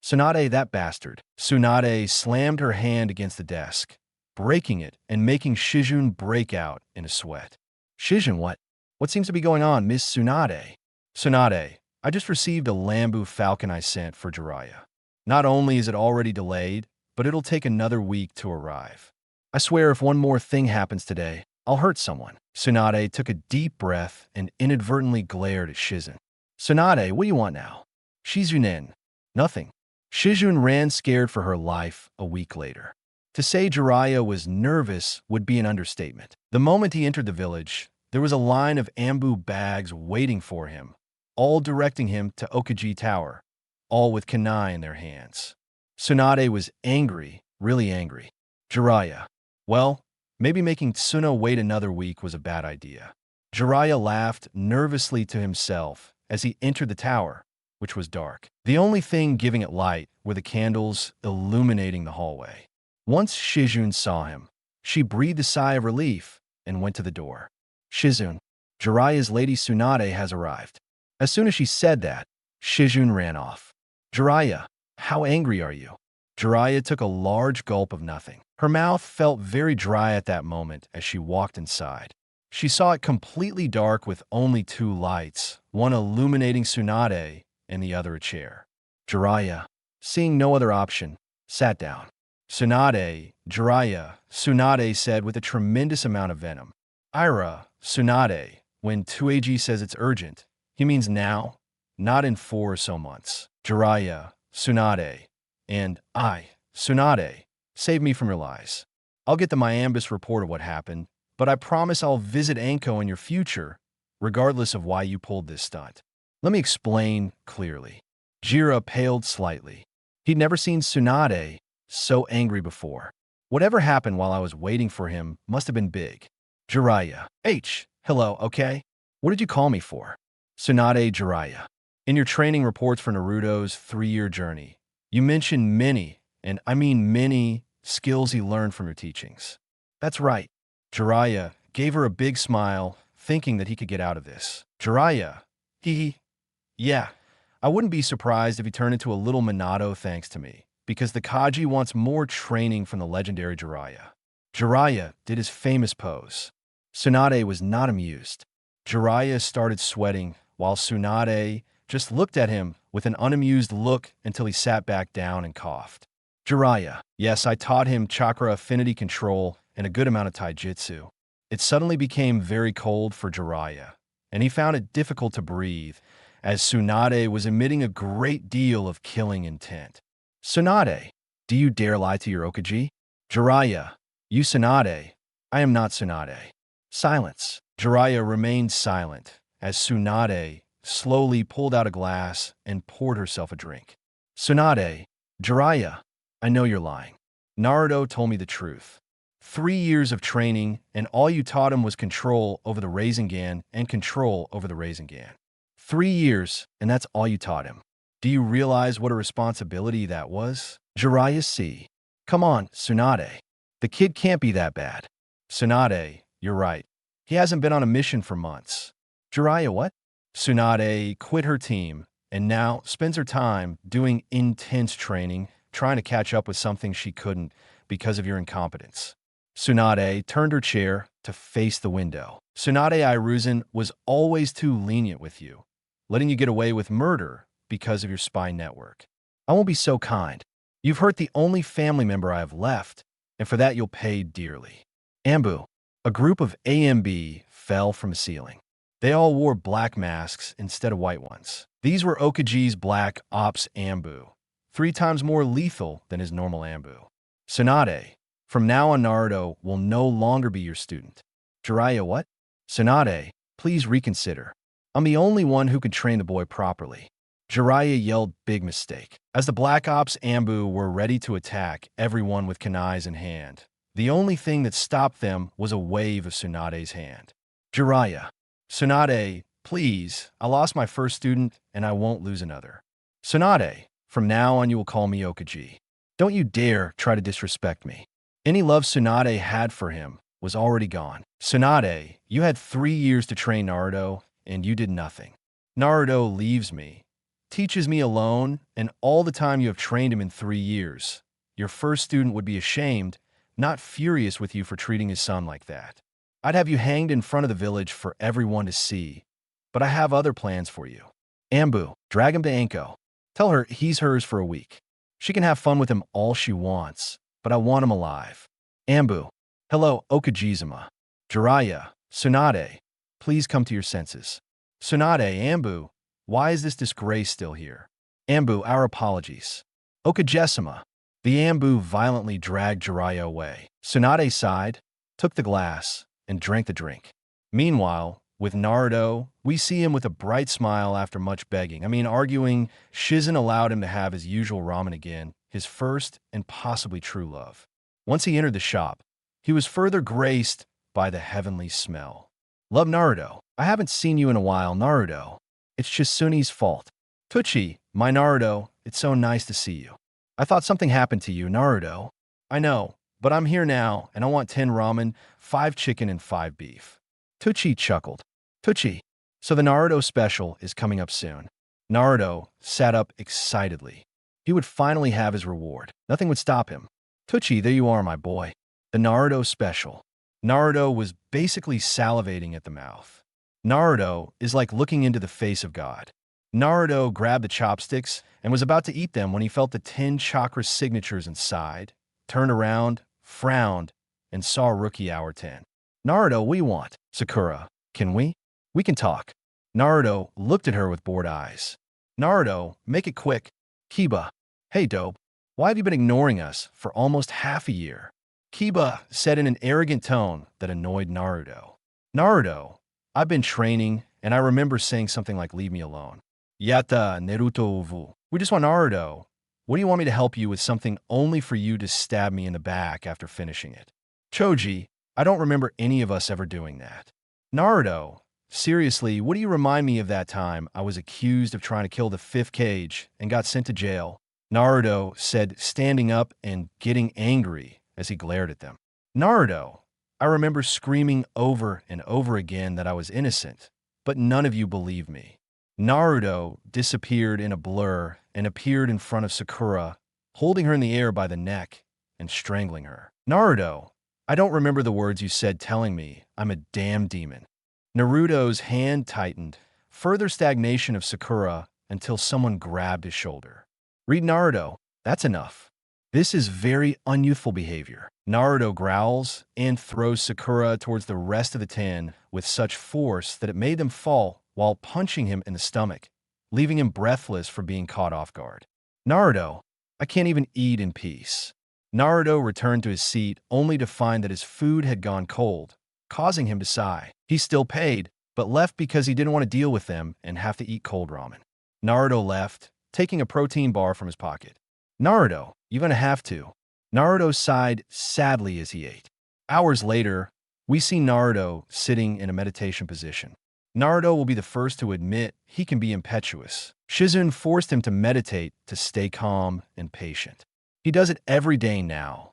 Speaker 1: Tsunade, that bastard. Tsunade slammed her hand against the desk, breaking it and making Shizune break out in a sweat. Shizune, what? What seems to be going on, Miss Tsunade? Tsunade, I just received a Lambu Falcon I sent for Jiraiya. Not only is it already delayed, but it'll take another week to arrive. I swear if one more thing happens today, I'll hurt someone. Tsunade took a deep breath and inadvertently glared at Shizune. Tsunade, what do you want now? Shizune, nothing. Shizune ran scared for her life a week later. To say Jiraiya was nervous would be an understatement. The moment he entered the village, there was a line of Ambu bags waiting for him, all directing him to Okaji Tower, all with kunai in their hands. Tsunade was angry, really angry. Jiraiya. Well, maybe making Tsuno wait another week was a bad idea. Jiraiya laughed nervously to himself as he entered the tower, which was dark. The only thing giving it light were the candles illuminating the hallway. Once Shizune saw him, she breathed a sigh of relief and went to the door. Shizune, Jiraiya's Lady Tsunade has arrived. As soon as she said that, Shizune ran off. Jiraiya, how angry are you? Jiraiya took a large gulp of nothing. Her mouth felt very dry at that moment as she walked inside. She saw it completely dark with only 2 lights, one illuminating Tsunade and the other a chair. Jiraiya, seeing no other option, sat down. Tsunade, Jiraiya, Tsunade said with a tremendous amount of venom. Ira, Tsunade, when 2AG says it's urgent, he means now, not in 4 or so months. Jiraiya, Tsunade, and I, Tsunade, save me from your lies. I'll get the Miambus report of what happened, but I promise I'll visit Anko in your future, regardless of why you pulled this stunt. Let me explain clearly. Jira paled slightly. He'd never seen Tsunade so angry before. Whatever happened while I was waiting for him must have been big. Jiraiya. Hello, okay? What did you call me for? Tsunade Jiraiya. In your training reports for Naruto's 3-year journey, you mentioned many, and I mean many, skills he learned from your teachings. That's right. Jiraiya gave her a big smile, thinking that he could get out of this. Jiraiya. Yeah, I wouldn't be surprised if he turned into a little Minato thanks to me, because the Kaji wants more training from the legendary Jiraiya. Jiraiya did his famous pose. Tsunade was not amused. Jiraiya started sweating, while Tsunade just looked at him with an unamused look until he sat back down and coughed. Jiraiya. Yes, I taught him chakra affinity control and a good amount of taijutsu. It suddenly became very cold for Jiraiya, and he found it difficult to breathe, as Tsunade was emitting a great deal of killing intent. Tsunade, do you dare lie to your Okaji? Jiraiya, you Tsunade. I am not Tsunade. Silence. Jiraiya remained silent, as Tsunade slowly pulled out a glass and poured herself a drink. Tsunade, Jiraiya, I know you're lying. Naruto told me the truth. 3 years of training, and all you taught him was control over the Rasengan and control over the Rasengan. 3 years, and that's all you taught him. Do you realize what a responsibility that was? Jiraiya C. Come on, Tsunade. The kid can't be that bad. Tsunade, you're right. He hasn't been on a mission for months. Jiraiya what? Tsunade quit her team, and now spends her time doing intense training, trying to catch up with something she couldn't because of your incompetence. Tsunade turned her chair to face the window. Tsunade Iruzen was always too lenient with you, letting you get away with murder because of your spy network. I won't be so kind. You've hurt the only family member I have left, and for that you'll pay dearly. Ambu. A group of AMB fell from a ceiling. They all wore black masks instead of white ones. These were Okaji's Black Ops Ambu, 3 times more lethal than his normal Ambu. Tsunade, from now on Naruto will no longer be your student. Jiraiya what? Tsunade, please reconsider. I'm the only one who could train the boy properly. Jiraiya yelled big mistake. As the Black Ops Ambu were ready to attack everyone with kunais in hand, the only thing that stopped them was a wave of Tsunade's hand. Jiraiya. Tsunade, please, I lost my first student and I won't lose another. Tsunade, from now on you will call me Okaji. Don't you dare try to disrespect me. Any love Tsunade had for him was already gone. Tsunade, you had 3 years to train Naruto and you did nothing. Naruto leaves me, teaches me alone, and all the time you have trained him in 3 years. Your first student would be ashamed, not furious with you for treating his son like that. I'd have you hanged in front of the village for everyone to see, but I have other plans for you. Ambu, drag him to Anko. Tell her he's hers for a week. She can have fun with him all she wants, but I want him alive. Ambu, hello, Okajizuma. Jiraiya, Tsunade, please come to your senses. Tsunade, Ambu, why is this disgrace still here? Ambu, our apologies. Okajisuma. The Ambu violently dragged Jiraiya away. Tsunade sighed, took the glass, and drank the drink. Meanwhile, with Naruto, we see him with a bright smile after much begging. Arguing, Shizune allowed him to have his usual ramen again, his first and possibly true love. Once he entered the shop, he was further graced by the heavenly smell. Love Naruto. I haven't seen you in a while, Naruto. It's Chisune's fault. Tuchi, my Naruto, it's so nice to see you. I thought something happened to you, Naruto. I know, but I'm here now, and I want 10 ramen, 5 chicken, and 5 beef. Tuchi chuckled. Tuchi, so the Naruto special is coming up soon. Naruto sat up excitedly. He would finally have his reward. Nothing would stop him. Tuchi, there you are, my boy. The Naruto special. Naruto was basically salivating at the mouth. Naruto is like looking into the face of God. Naruto grabbed the chopsticks and was about to eat them when he felt the 10 chakra signatures inside, turned around, frowned, and saw Rookie Hour 10. Naruto, we want. Sakura, can we? We can talk. Naruto looked at her with bored eyes. Naruto, make it quick. Kiba, hey dope, why have you been ignoring us for almost half a year? Kiba said in an arrogant tone that annoyed Naruto. Naruto, I've been training, and I remember saying something like leave me alone. Yatta Naruto uvu. We just want Naruto. What do you want me to help you with something only for you to stab me in the back after finishing it? Choji, I don't remember any of us ever doing that. Naruto, seriously, what do you remind me of that time I was accused of trying to kill the fifth Kage and got sent to jail? Naruto said, standing up and getting angry as he glared at them. Naruto, I remember screaming over and over again that I was innocent, but none of you believed me. Naruto disappeared in a blur and appeared in front of Sakura, holding her in the air by the neck and strangling her. Naruto, I don't remember the words you said telling me I'm a damn demon. Naruto's hand tightened, further stagnation of Sakura until someone grabbed his shoulder. Read Naruto, that's enough. This is very unyouthful behavior. Naruto growls and throws Sakura towards the rest of the 10 with such force that it made them fall while punching him in the stomach, leaving him breathless for being caught off guard. Naruto, I can't even eat in peace. Naruto returned to his seat only to find that his food had gone cold, causing him to sigh. He still paid, but left because he didn't want to deal with them and have to eat cold ramen. Naruto left, taking a protein bar from his pocket. Naruto, you're gonna have to. Naruto sighed sadly as he ate. Hours later, we see Naruto sitting in a meditation position. Naruto will be the first to admit he can be impetuous. Shizune forced him to meditate to stay calm and patient. He does it every day now,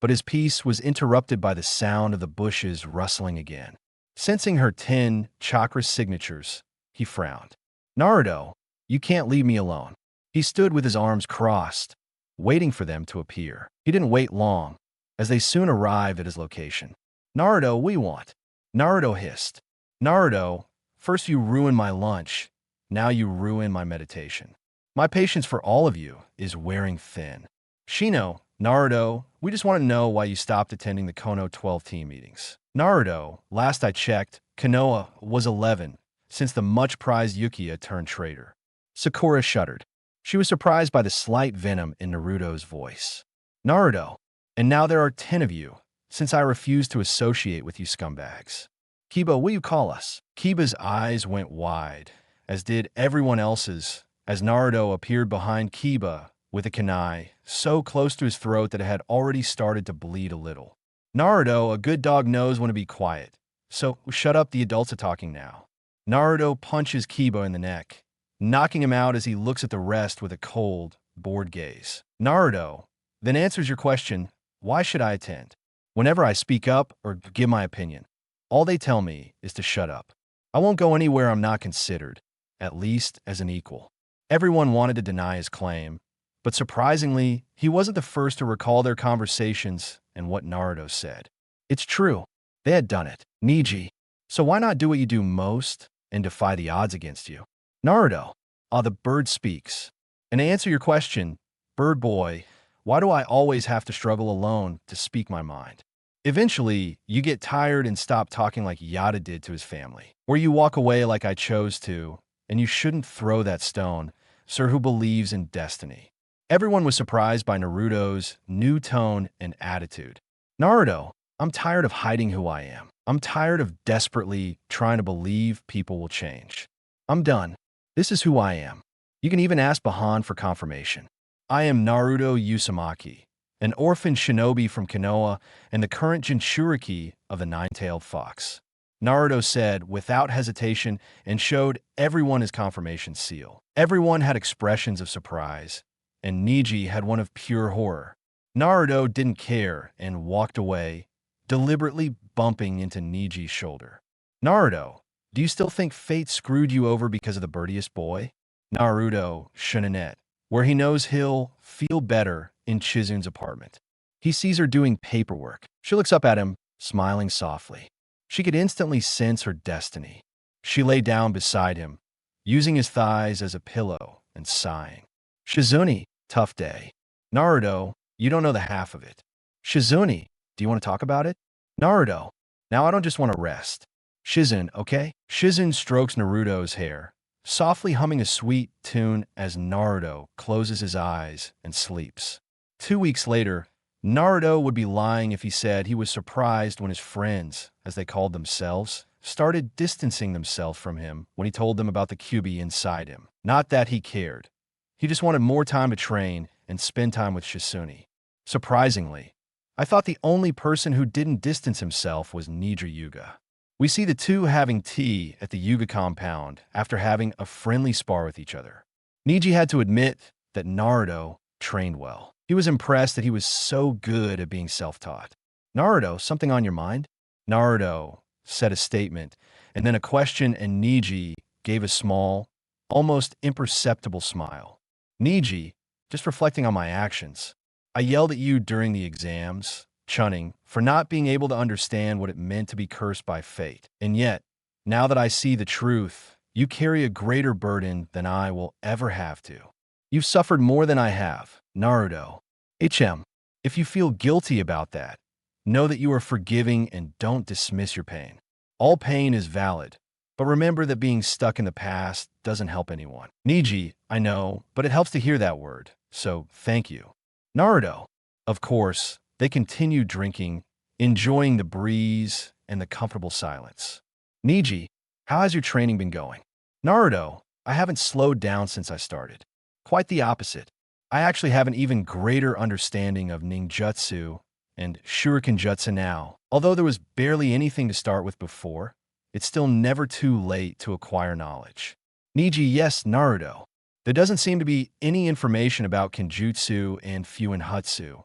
Speaker 1: but his peace was interrupted by the sound of the bushes rustling again. Sensing her 10 chakra signatures, he frowned. Naruto, you can't leave me alone. He stood with his arms crossed, waiting for them to appear. He didn't wait long, as they soon arrived at his location. Naruto, we want. Naruto hissed. Naruto, first you ruined my lunch, now you ruin my meditation. My patience for all of you is wearing thin. Shino, Naruto, we just want to know why you stopped attending the Konoha 12 team meetings. Naruto, last I checked, Konoha was 11, since the much-prized Uchiha turned traitor. Sakura shuddered. She was surprised by the slight venom in Naruto's voice. Naruto, and now there are 10 of you, since I refuse to associate with you scumbags. Kiba, what do you call us? Kiba's eyes went wide, as did everyone else's, as Naruto appeared behind Kiba with a kunai so close to his throat that it had already started to bleed a little. Naruto, a good dog knows when to be quiet, so shut up, the adults are talking now. Naruto punches Kiba in the neck, knocking him out as he looks at the rest with a cold, bored gaze. Naruto then answers your question, why should I attend? Whenever I speak up or give my opinion, all they tell me is to shut up. I won't go anywhere I'm not considered, at least as an equal. Everyone wanted to deny his claim, but surprisingly, he wasn't the first to recall their conversations and what Naruto said. It's true, they had done it. Niji, so why not do what you do most and defy the odds against you? Naruto, the bird speaks. And to answer your question, bird boy, why do I always have to struggle alone to speak my mind? Eventually, you get tired and stop talking like Yada did to his family, or you walk away like I chose to, and you shouldn't throw that stone, sir who believes in destiny. Everyone was surprised by Naruto's new tone and attitude. Naruto, I'm tired of hiding who I am. I'm tired of desperately trying to believe people will change. I'm done. This is who I am. You can even ask Bahan for confirmation. I am Naruto Uzumaki, an orphan shinobi from Konoha and the current Jinchuriki of the Nine-Tailed Fox. Naruto said without hesitation and showed everyone his confirmation seal. Everyone had expressions of surprise, and Niji had one of pure horror. Naruto didn't care and walked away, deliberately bumping into Niji's shoulder. Naruto, do you still think fate screwed you over because of the birdiest boy? Naruto, Shunanette, where he knows he'll feel better in Chizune's apartment. He sees her doing paperwork. She looks up at him, smiling softly. She could instantly sense her destiny. She lay down beside him, using his thighs as a pillow and sighing. Shizune, tough day. Naruto, you don't know the half of it. Shizune, do you want to talk about it? Naruto, now I don't just want to rest. Shizune, okay? Shizune strokes Naruto's hair, softly humming a sweet tune as Naruto closes his eyes and sleeps. 2 weeks later, Naruto would be lying if he said he was surprised when his friends, as they called themselves, started distancing themselves from him when he told them about the QB inside him. Not that he cared. He just wanted more time to train and spend time with Shizune. Surprisingly, I thought the only person who didn't distance himself was Nidra Yuga. We see the two having tea at the Yuga compound after having a friendly spar with each other. Niji had to admit that Naruto trained well. He was impressed that he was so good at being self-taught. "Naruto, something on your mind?" Naruto said a statement, and then a question, and Niji gave a small, almost imperceptible smile. "Niji, just reflecting on my actions. I yelled at you during the exams, chunning, for not being able to understand what it meant to be cursed by fate. And yet, now that I see the truth, you carry a greater burden than I will ever have to. You've suffered more than I have, Naruto. If you feel guilty about that, know that you are forgiving and don't dismiss your pain. All pain is valid, but remember that being stuck in the past doesn't help anyone. Niji, I know, but it helps to hear that word, so thank you." Naruto. Of course, they continued drinking, enjoying the breeze and the comfortable silence. "Niji, how has your training been going?" "Naruto, I haven't slowed down since I started. Quite the opposite. I actually have an even greater understanding of ninjutsu and shuriken jutsu now. Although there was barely anything to start with before, it's still never too late to acquire knowledge." Niji, yes, Naruto. There doesn't seem to be any information about Kenjutsu and Fuinhutsu,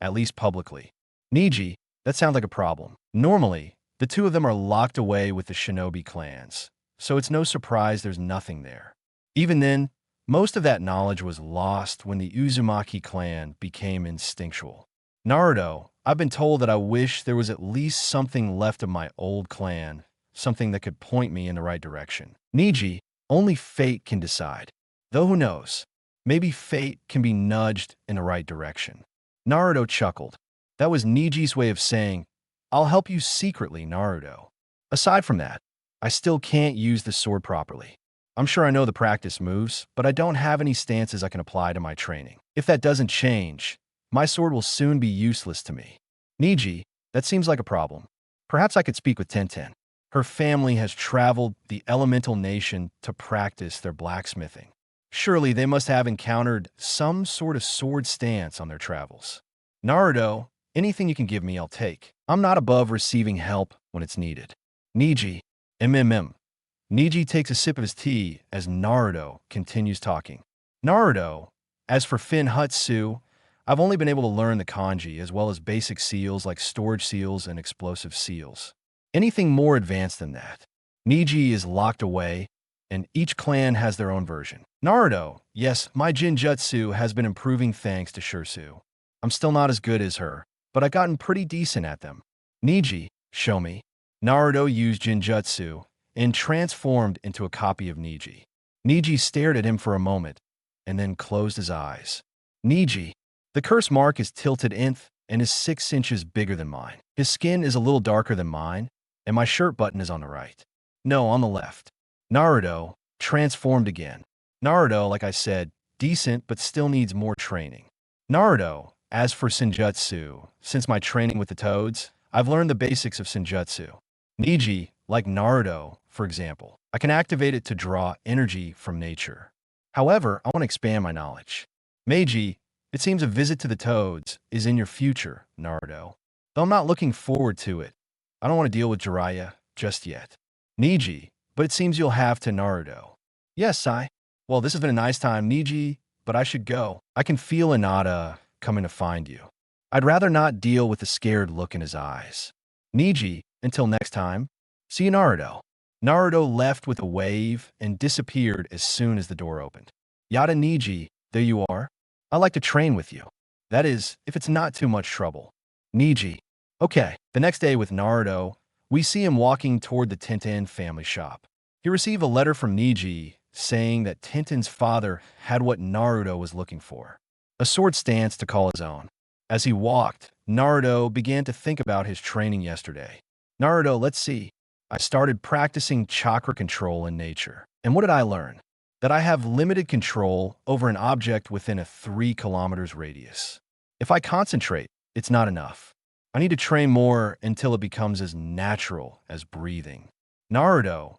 Speaker 1: at least publicly. Niji, that sounds like a problem. Normally, the two of them are locked away with the shinobi clans, so it's no surprise there's nothing there. Even then, most of that knowledge was lost when the Uzumaki clan became instinctual. Naruto, I've been told that I wish there was at least something left of my old clan, something that could point me in the right direction. Niji, only fate can decide. Though who knows, maybe fate can be nudged in the right direction. Naruto chuckled. That was Niji's way of saying, "I'll help you secretly, Naruto. Aside from that, I still can't use the sword properly. I'm sure I know the practice moves, but I don't have any stances I can apply to my training. If that doesn't change, my sword will soon be useless to me." Niji, that seems like a problem. Perhaps I could speak with Tenten. Her family has traveled the elemental nation to practice their blacksmithing. Surely they must have encountered some sort of sword stance on their travels. Naruto, anything you can give me, I'll take. I'm not above receiving help when it's needed. Niji, Niji takes a sip of his tea as Naruto continues talking. Naruto, as for Fuinhutsu, I've only been able to learn the kanji as well as basic seals like storage seals and explosive seals. Anything more advanced than that, Niji is locked away, and each clan has their own version. Naruto, yes, my Jinjutsu has been improving thanks to Shursu. I'm still not as good as her, but I've gotten pretty decent at them. Niji, show me. Naruto used Jinjutsu and transformed into a copy of Niji. Niji stared at him for a moment, and then closed his eyes. Niji, the curse mark is tilted nth and is 6 inches bigger than mine. His skin is a little darker than mine, and my shirt button is on the right. No, on the left. Naruto, transformed again. Naruto, like I said, decent but still needs more training. Naruto, as for Senjutsu, since my training with the toads, I've learned the basics of Senjutsu. Niji, like Naruto, for example, I can activate it to draw energy from nature. However, I want to expand my knowledge. Meiji, it seems a visit to the toads is in your future, Naruto. Though I'm not looking forward to it, I don't want to deal with Jiraiya just yet. Niji, but it seems you'll have to, Naruto. Yes, Sai. Well, this has been a nice time, Niji, but I should go. I can feel Hinata coming to find you. I'd rather not deal with the scared look in his eyes. Niji, until next time. See you, Naruto. Naruto left with a wave and disappeared as soon as the door opened. Yada Niji, there you are. I'd like to train with you. That is, if it's not too much trouble. Niji. Okay, the next day with Naruto, we see him walking toward the Tenten family shop. He received a letter from Niji saying that Tenten's father had what Naruto was looking for, a sword stance to call his own. As he walked, Naruto began to think about his training yesterday. Naruto, let's see. I started practicing chakra control in nature. And what did I learn? That I have limited control over an object within a 3 kilometers radius. If I concentrate, it's not enough. I need to train more until it becomes as natural as breathing. Naruto,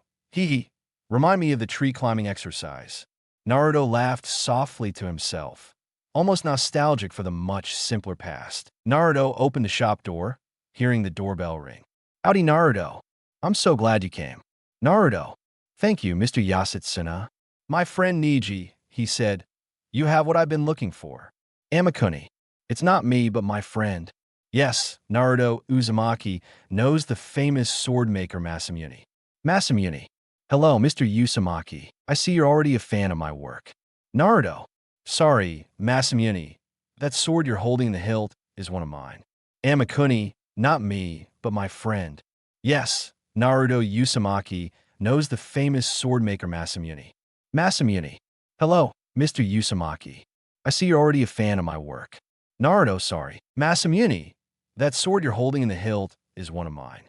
Speaker 1: remind me of the tree climbing exercise. Naruto laughed softly to himself, almost nostalgic for the much simpler past. Naruto opened the shop door, hearing the doorbell ring. Howdy, Naruto. I'm so glad you came. Naruto. Thank you, Mr. Yasutsuna. My friend Niji, he said. You have what I've been looking for. Amakuni. It's not me, but my friend. Yes, Naruto Uzumaki knows the famous sword maker Masamune. Masamune. Hello, Mr. Uzumaki. I see you're already a fan of my work. Naruto. Sorry, Masamune. That sword you're holding in the hilt is one of mine. Amakuni. Not me, but my friend. Yes, Naruto Uzumaki knows the famous sword maker Masamune. Masamune. Hello, Mr. Uzumaki. I see you're already a fan of my work. Naruto, sorry. Masamune. That sword you're holding in the hilt is one of mine.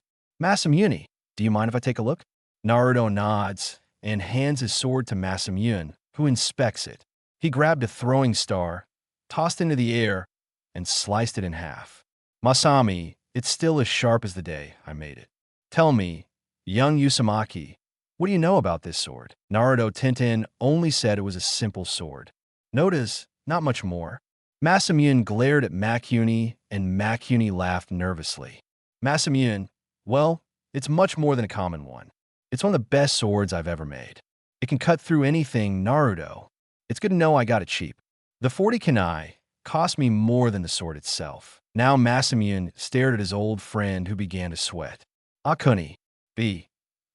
Speaker 1: Masamune. Do you mind if I take a look? Naruto nods and hands his sword to Masamune, who inspects it. He grabbed a throwing star, tossed it into the air, and sliced it in half. Masami, it's still as sharp as the day I made it. Tell me, young Uzumaki, what do you know about this sword? Naruto Tintin only said it was a simple sword. Notice, not much more. Masamune glared at Makuni, and Makuni laughed nervously. Masamune, well, it's much more than a common one. It's one of the best swords I've ever made. It can cut through anything, Naruto. It's good to know I got it cheap. The 40 kunai cost me more than the sword itself. Now Masamune stared at his old friend who began to sweat. Akuni. B.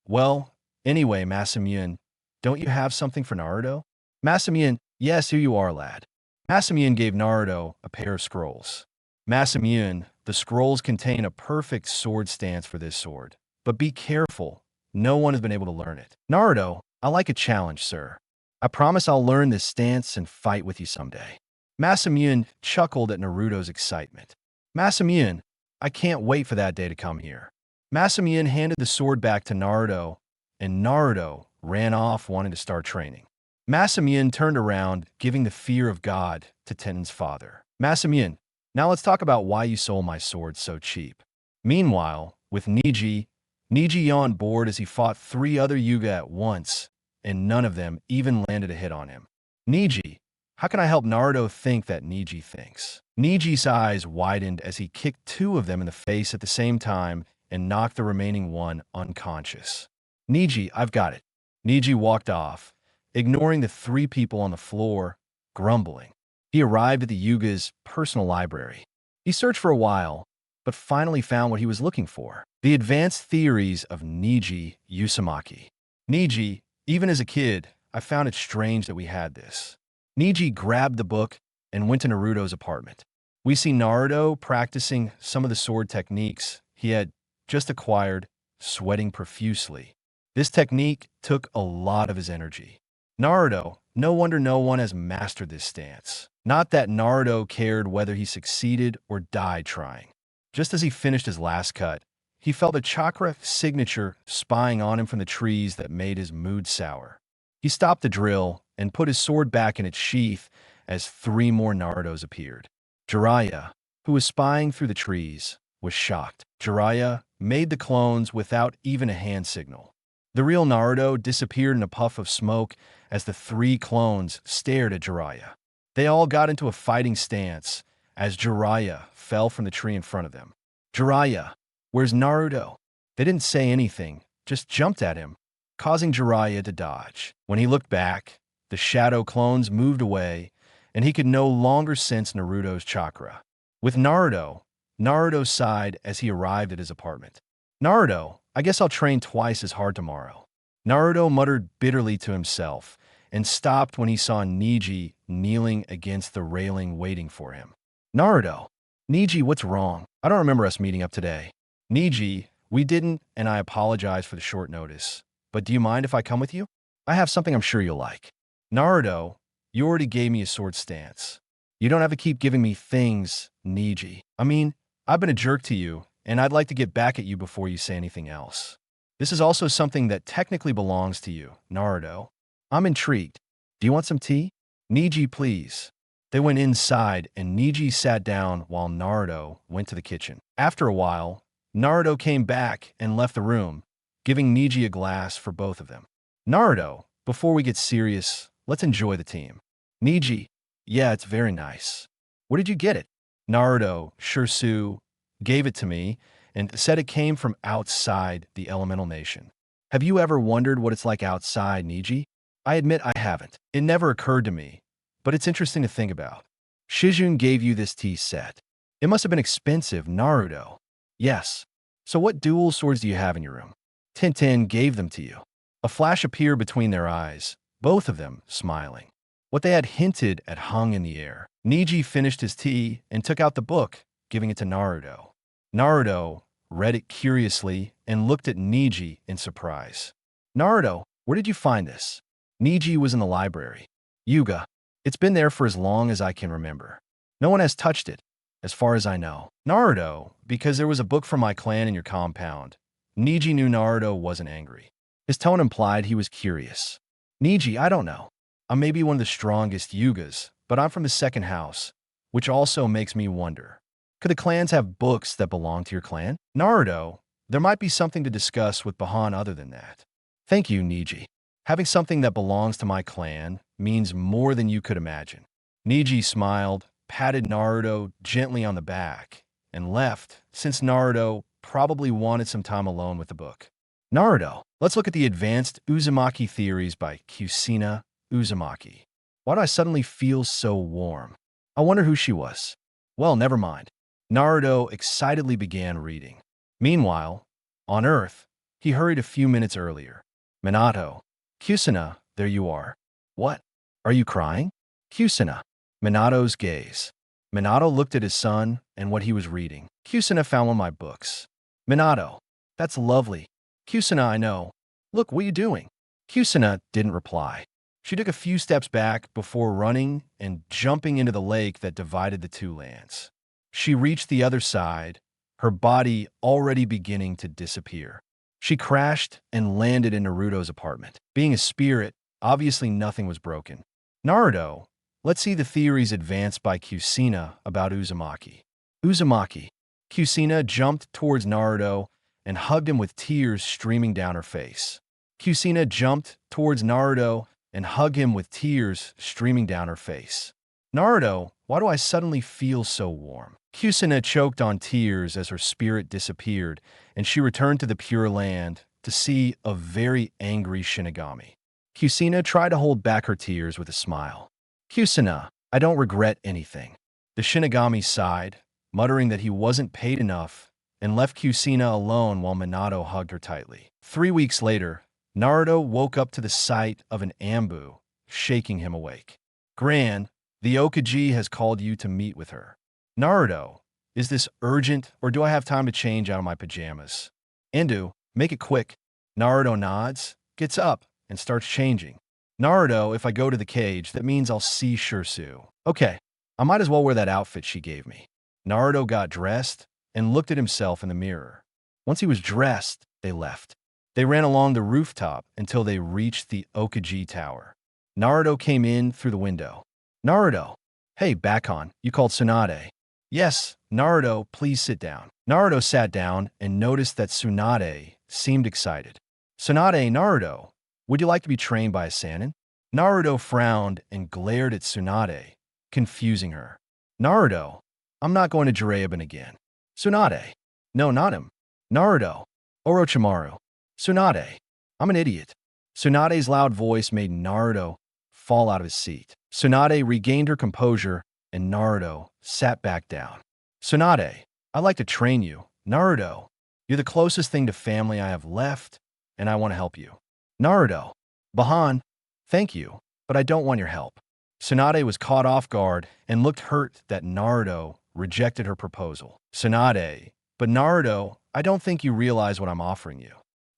Speaker 1: Well, anyway, Masamune, don't you have something for Naruto? Masamune, yes, here you are, lad. Masamune gave Naruto a pair of scrolls. Masamune, the scrolls contain a perfect sword stance for this sword. But be careful, no one has been able to learn it. Naruto, I like a challenge, sir. I promise I'll learn this stance and fight with you someday. Masamune chuckled at Naruto's excitement. Masamune, I can't wait for that day to come here. Masamune handed the sword back to Naruto, and Naruto ran off wanting to start training. Masamune turned around, giving the fear of God to Tenten's father. Masamune, now let's talk about why you sold my sword so cheap. Meanwhile, with Niji yawned bored as he fought 3 other Yuga at once, and none of them even landed a hit on him. Niji, how can I help Naruto think that Niji thinks? Niji's eyes widened as he kicked 2 of them in the face at the same time and knocked the remaining one unconscious. Niji, I've got it. Niji walked off, ignoring the 3 people on the floor, grumbling. He arrived at the Yuga's personal library. He searched for a while, but finally found what he was looking for: the advanced theories of Niji Uzumaki. Niji, even as a kid, I found it strange that we had this. Niji grabbed the book and went to Naruto's apartment. We see Naruto practicing some of the sword techniques he had just acquired, sweating profusely. This technique took a lot of his energy. Naruto, no wonder no one has mastered this stance. Not that Naruto cared whether he succeeded or died trying. Just as he finished his last cut, he felt a chakra signature spying on him from the trees that made his mood sour. He stopped the drill and put his sword back in its sheath as 3 more Narutos appeared. Jiraiya, who was spying through the trees, was shocked. Jiraiya made the clones without even a hand signal. The real Naruto disappeared in a puff of smoke as the 3 clones stared at Jiraiya. They all got into a fighting stance as Jiraiya fell from the tree in front of them. Jiraiya, where's Naruto? They didn't say anything, just jumped at him, causing Jiraiya to dodge. When he looked back, the shadow clones moved away, and he could no longer sense Naruto's chakra. With Naruto sighed as he arrived at his apartment. Naruto, I guess I'll train twice as hard tomorrow. Naruto muttered bitterly to himself and stopped when he saw Niji kneeling against the railing waiting for him. Naruto, Niji, what's wrong? I don't remember us meeting up today. Niji, we didn't, and I apologize for the short notice. But do you mind if I come with you? I have something I'm sure you'll like. Naruto, you already gave me a sword stance. You don't have to keep giving me things, Niji. I mean, I've been a jerk to you, and I'd like to get back at you before you say anything else. This is also something that technically belongs to you, Naruto. I'm intrigued. Do you want some tea? Niji, please. They went inside, and Niji sat down while Naruto went to the kitchen. After a while, Naruto came back and left the room, giving Niji a glass for both of them. Naruto, before we get serious, let's enjoy the team. Niji, Yeah, it's very nice. Where did you get it? Naruto, Shirsu, gave it to me and said it came from outside the elemental nation. Have you ever wondered what it's like outside Niji? I admit I haven't. It never occurred to me, but it's interesting to think about. Shizune gave you this tea set. It must have been expensive, Naruto. Yes. So what dual swords do you have in your room? Tintin gave them to you. A flash appeared between their eyes, both of them smiling. What they had hinted at hung in the air. Niji finished his tea and took out the book, giving it to Naruto. Naruto read it curiously and looked at Niji in surprise. Naruto, where did you find this? Niji was in the library. Yuga, it's been there for as long as I can remember. No one has touched it, as far as I know. Naruto, because there was a book from my clan in your compound. Niji knew Naruto wasn't angry. His tone implied he was curious. Niji, I don't know. I may be one of the strongest Yugas, but I'm from the second house, which also makes me wonder. Could the clans have books that belong to your clan? Naruto, there might be something to discuss with Bahan other than that. Thank you, Niji. Having something that belongs to my clan means more than you could imagine. Niji smiled, patted Naruto gently on the back, and left, since Naruto probably wanted some time alone with the book. Naruto, let's look at the advanced Uzumaki theories by Kusina Uzumaki. Why do I suddenly feel so warm? I wonder who she was. Well, never mind. Naruto excitedly began reading. Meanwhile, on Earth, he hurried a few minutes earlier. Minato. Kusina, there you are. What? Are you crying? Kusina. Minato's gaze. Minato looked at his son and what he was reading. Kusina found one of my books. Minato. That's lovely. Kusina, I know. Look, what are you doing? Kusina didn't reply. She took a few steps back before running and jumping into the lake that divided the two lands. She reached the other side, her body already beginning to disappear. She crashed and landed in Naruto's apartment. Being a spirit, obviously nothing was broken. Naruto, let's see the theories advanced by Kusina about Uzumaki. Uzumaki. Kusina jumped towards Naruto and hugged him with tears streaming down her face. Kusina jumped towards Naruto and hugged him with tears streaming down her face. Naruto, why do I suddenly feel so warm? Kusina choked on tears as her spirit disappeared, and she returned to the Pure Land to see a very angry Shinigami. Kusina tried to hold back her tears with a smile. Kusina, I don't regret anything. The Shinigami sighed, muttering that he wasn't paid enough, and left Kusina alone while Minato hugged her tightly. 3 weeks later, Naruto woke up to the sight of an Ambu, shaking him awake. Gran, the Okaji has called you to meet with her. Naruto, is this urgent or do I have time to change out of my pajamas? Endu, make it quick. Naruto nods, gets up, and starts changing. Naruto, if I go to the cage, that means I'll see Shirsu. Okay, I might as well wear that outfit she gave me. Naruto got dressed and looked at himself in the mirror. Once he was dressed, they left. They ran along the rooftop until they reached the Okaji Tower. Naruto came in through the window. Naruto. Hey, Bakon, you called Tsunade. Yes, Naruto, please sit down. Naruto sat down and noticed that Tsunade seemed excited. Tsunade, Naruto, would you like to be trained by a Sannin? Naruto frowned and glared at Tsunade, confusing her. Naruto, I'm not going to Jiraiya again. Tsunade. No, not him. Naruto. Orochimaru. Tsunade. I'm an idiot. Tsunade's loud voice made Naruto fall out of his seat. Tsunade regained her composure, and Naruto sat back down. Tsunade, I'd like to train you. Naruto, you're the closest thing to family I have left, and I want to help you. Naruto, Bahan, thank you, but I don't want your help. Tsunade was caught off guard and looked hurt that Naruto rejected her proposal. Tsunade, but Naruto, I don't think you realize what I'm offering you.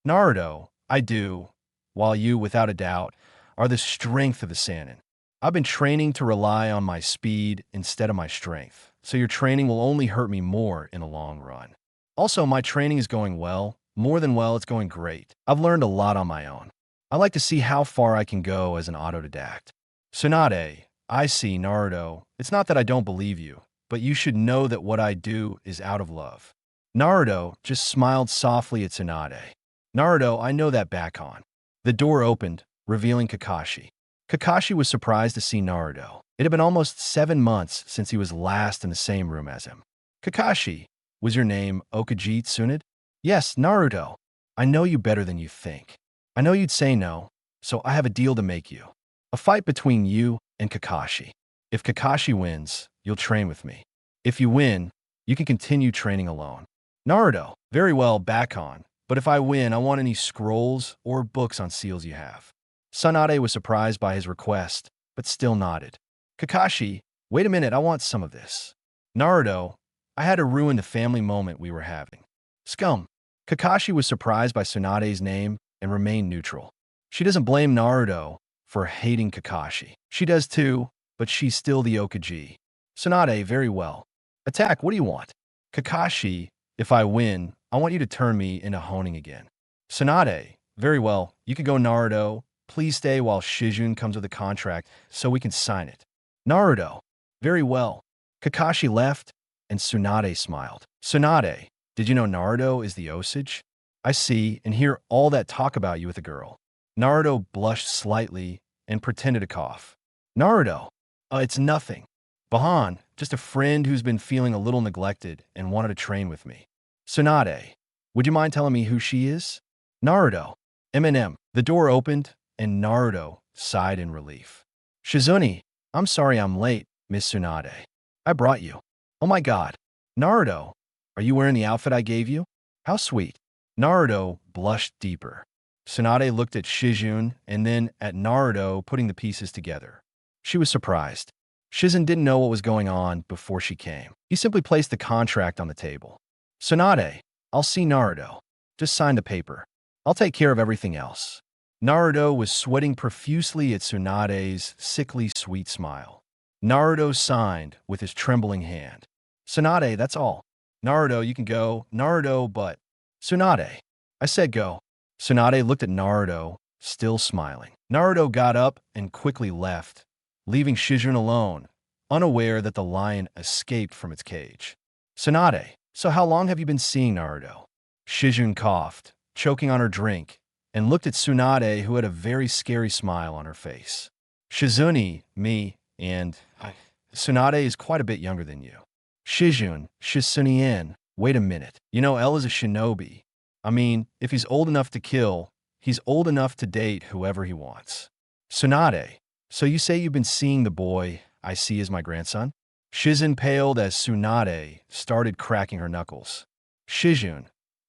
Speaker 1: Naruto, I do, while you, without a doubt, are the strength of the Sannin. I've been training to rely on my speed instead of my strength, so your training will only hurt me more in the long run. Also, my training is going well. More than well, it's going great. I've learned a lot on my own. I like to see how far I can go as an autodidact. Tsunade, I see, Naruto. It's not that I don't believe you, but you should know that what I do is out of love. Naruto just smiled softly at Tsunade. Naruto, I know that Bakon. The door opened, revealing Kakashi. Kakashi was surprised to see Naruto. It had been almost 7 months since he was last in the same room as him. Kakashi, was your name Okaji Tsunade? Yes, Naruto. I know you better than you think. I know you'd say no, so I have a deal to make you. A fight between you and Kakashi. If Kakashi wins, you'll train with me. If you win, you can continue training alone. Naruto, very well, back on. But if I win, I want any scrolls or books on seals you have. Tsunade was surprised by his request, but still nodded. Kakashi, wait a minute, I want some of this. Naruto, I had to ruin the family moment we were having. Scum. Kakashi was surprised by Tsunade's name and remained neutral. She doesn't blame Naruto for hating Kakashi. She does too, but she's still the Okaji. Tsunade, very well. Attack, what do you want? Kakashi, if I win, I want you to turn me into honing again. Tsunade, very well. You can go, Naruto. Please stay while Shizune comes with a contract so we can sign it. Naruto, very well. Kakashi left, and Tsunade smiled. Tsunade, did you know Naruto is the Osage? I see and hear all that talk about you with a girl. Naruto blushed slightly and pretended to cough. Naruto, it's nothing. Bahan, just a friend who's been feeling a little neglected and wanted to train with me. Tsunade, would you mind telling me who she is? Naruto, Eminem. The door opened, and Naruto sighed in relief. Shizune, I'm sorry I'm late, Miss Tsunade. I brought you. Oh my god. Naruto, are you wearing the outfit I gave you? How sweet. Naruto blushed deeper. Tsunade looked at Shizune and then at Naruto putting the pieces together. She was surprised. Shizune didn't know what was going on before she came. He simply placed the contract on the table. Tsunade, I'll see Naruto. Just sign the paper. I'll take care of everything else. Naruto was sweating profusely at Tsunade's sickly sweet smile. Naruto signed with his trembling hand. Tsunade, that's all. Naruto, you can go. Naruto, but... Tsunade, I said go. Tsunade looked at Naruto, still smiling. Naruto got up and quickly left, leaving Shizune alone, unaware that the lion escaped from its cage. Tsunade, so how long have you been seeing Naruto? Shizune coughed, choking on her drink, and looked at Tsunade, who had a very scary smile on her face. Shizune, me, and... Tsunade is quite a bit younger than you. Shizune, wait a minute. You know, L is a shinobi. I mean, if he's old enough to kill, he's old enough to date whoever he wants. Tsunade, so you say you've been seeing the boy I see as my grandson? Shizune paled as Tsunade started cracking her knuckles. Shizune,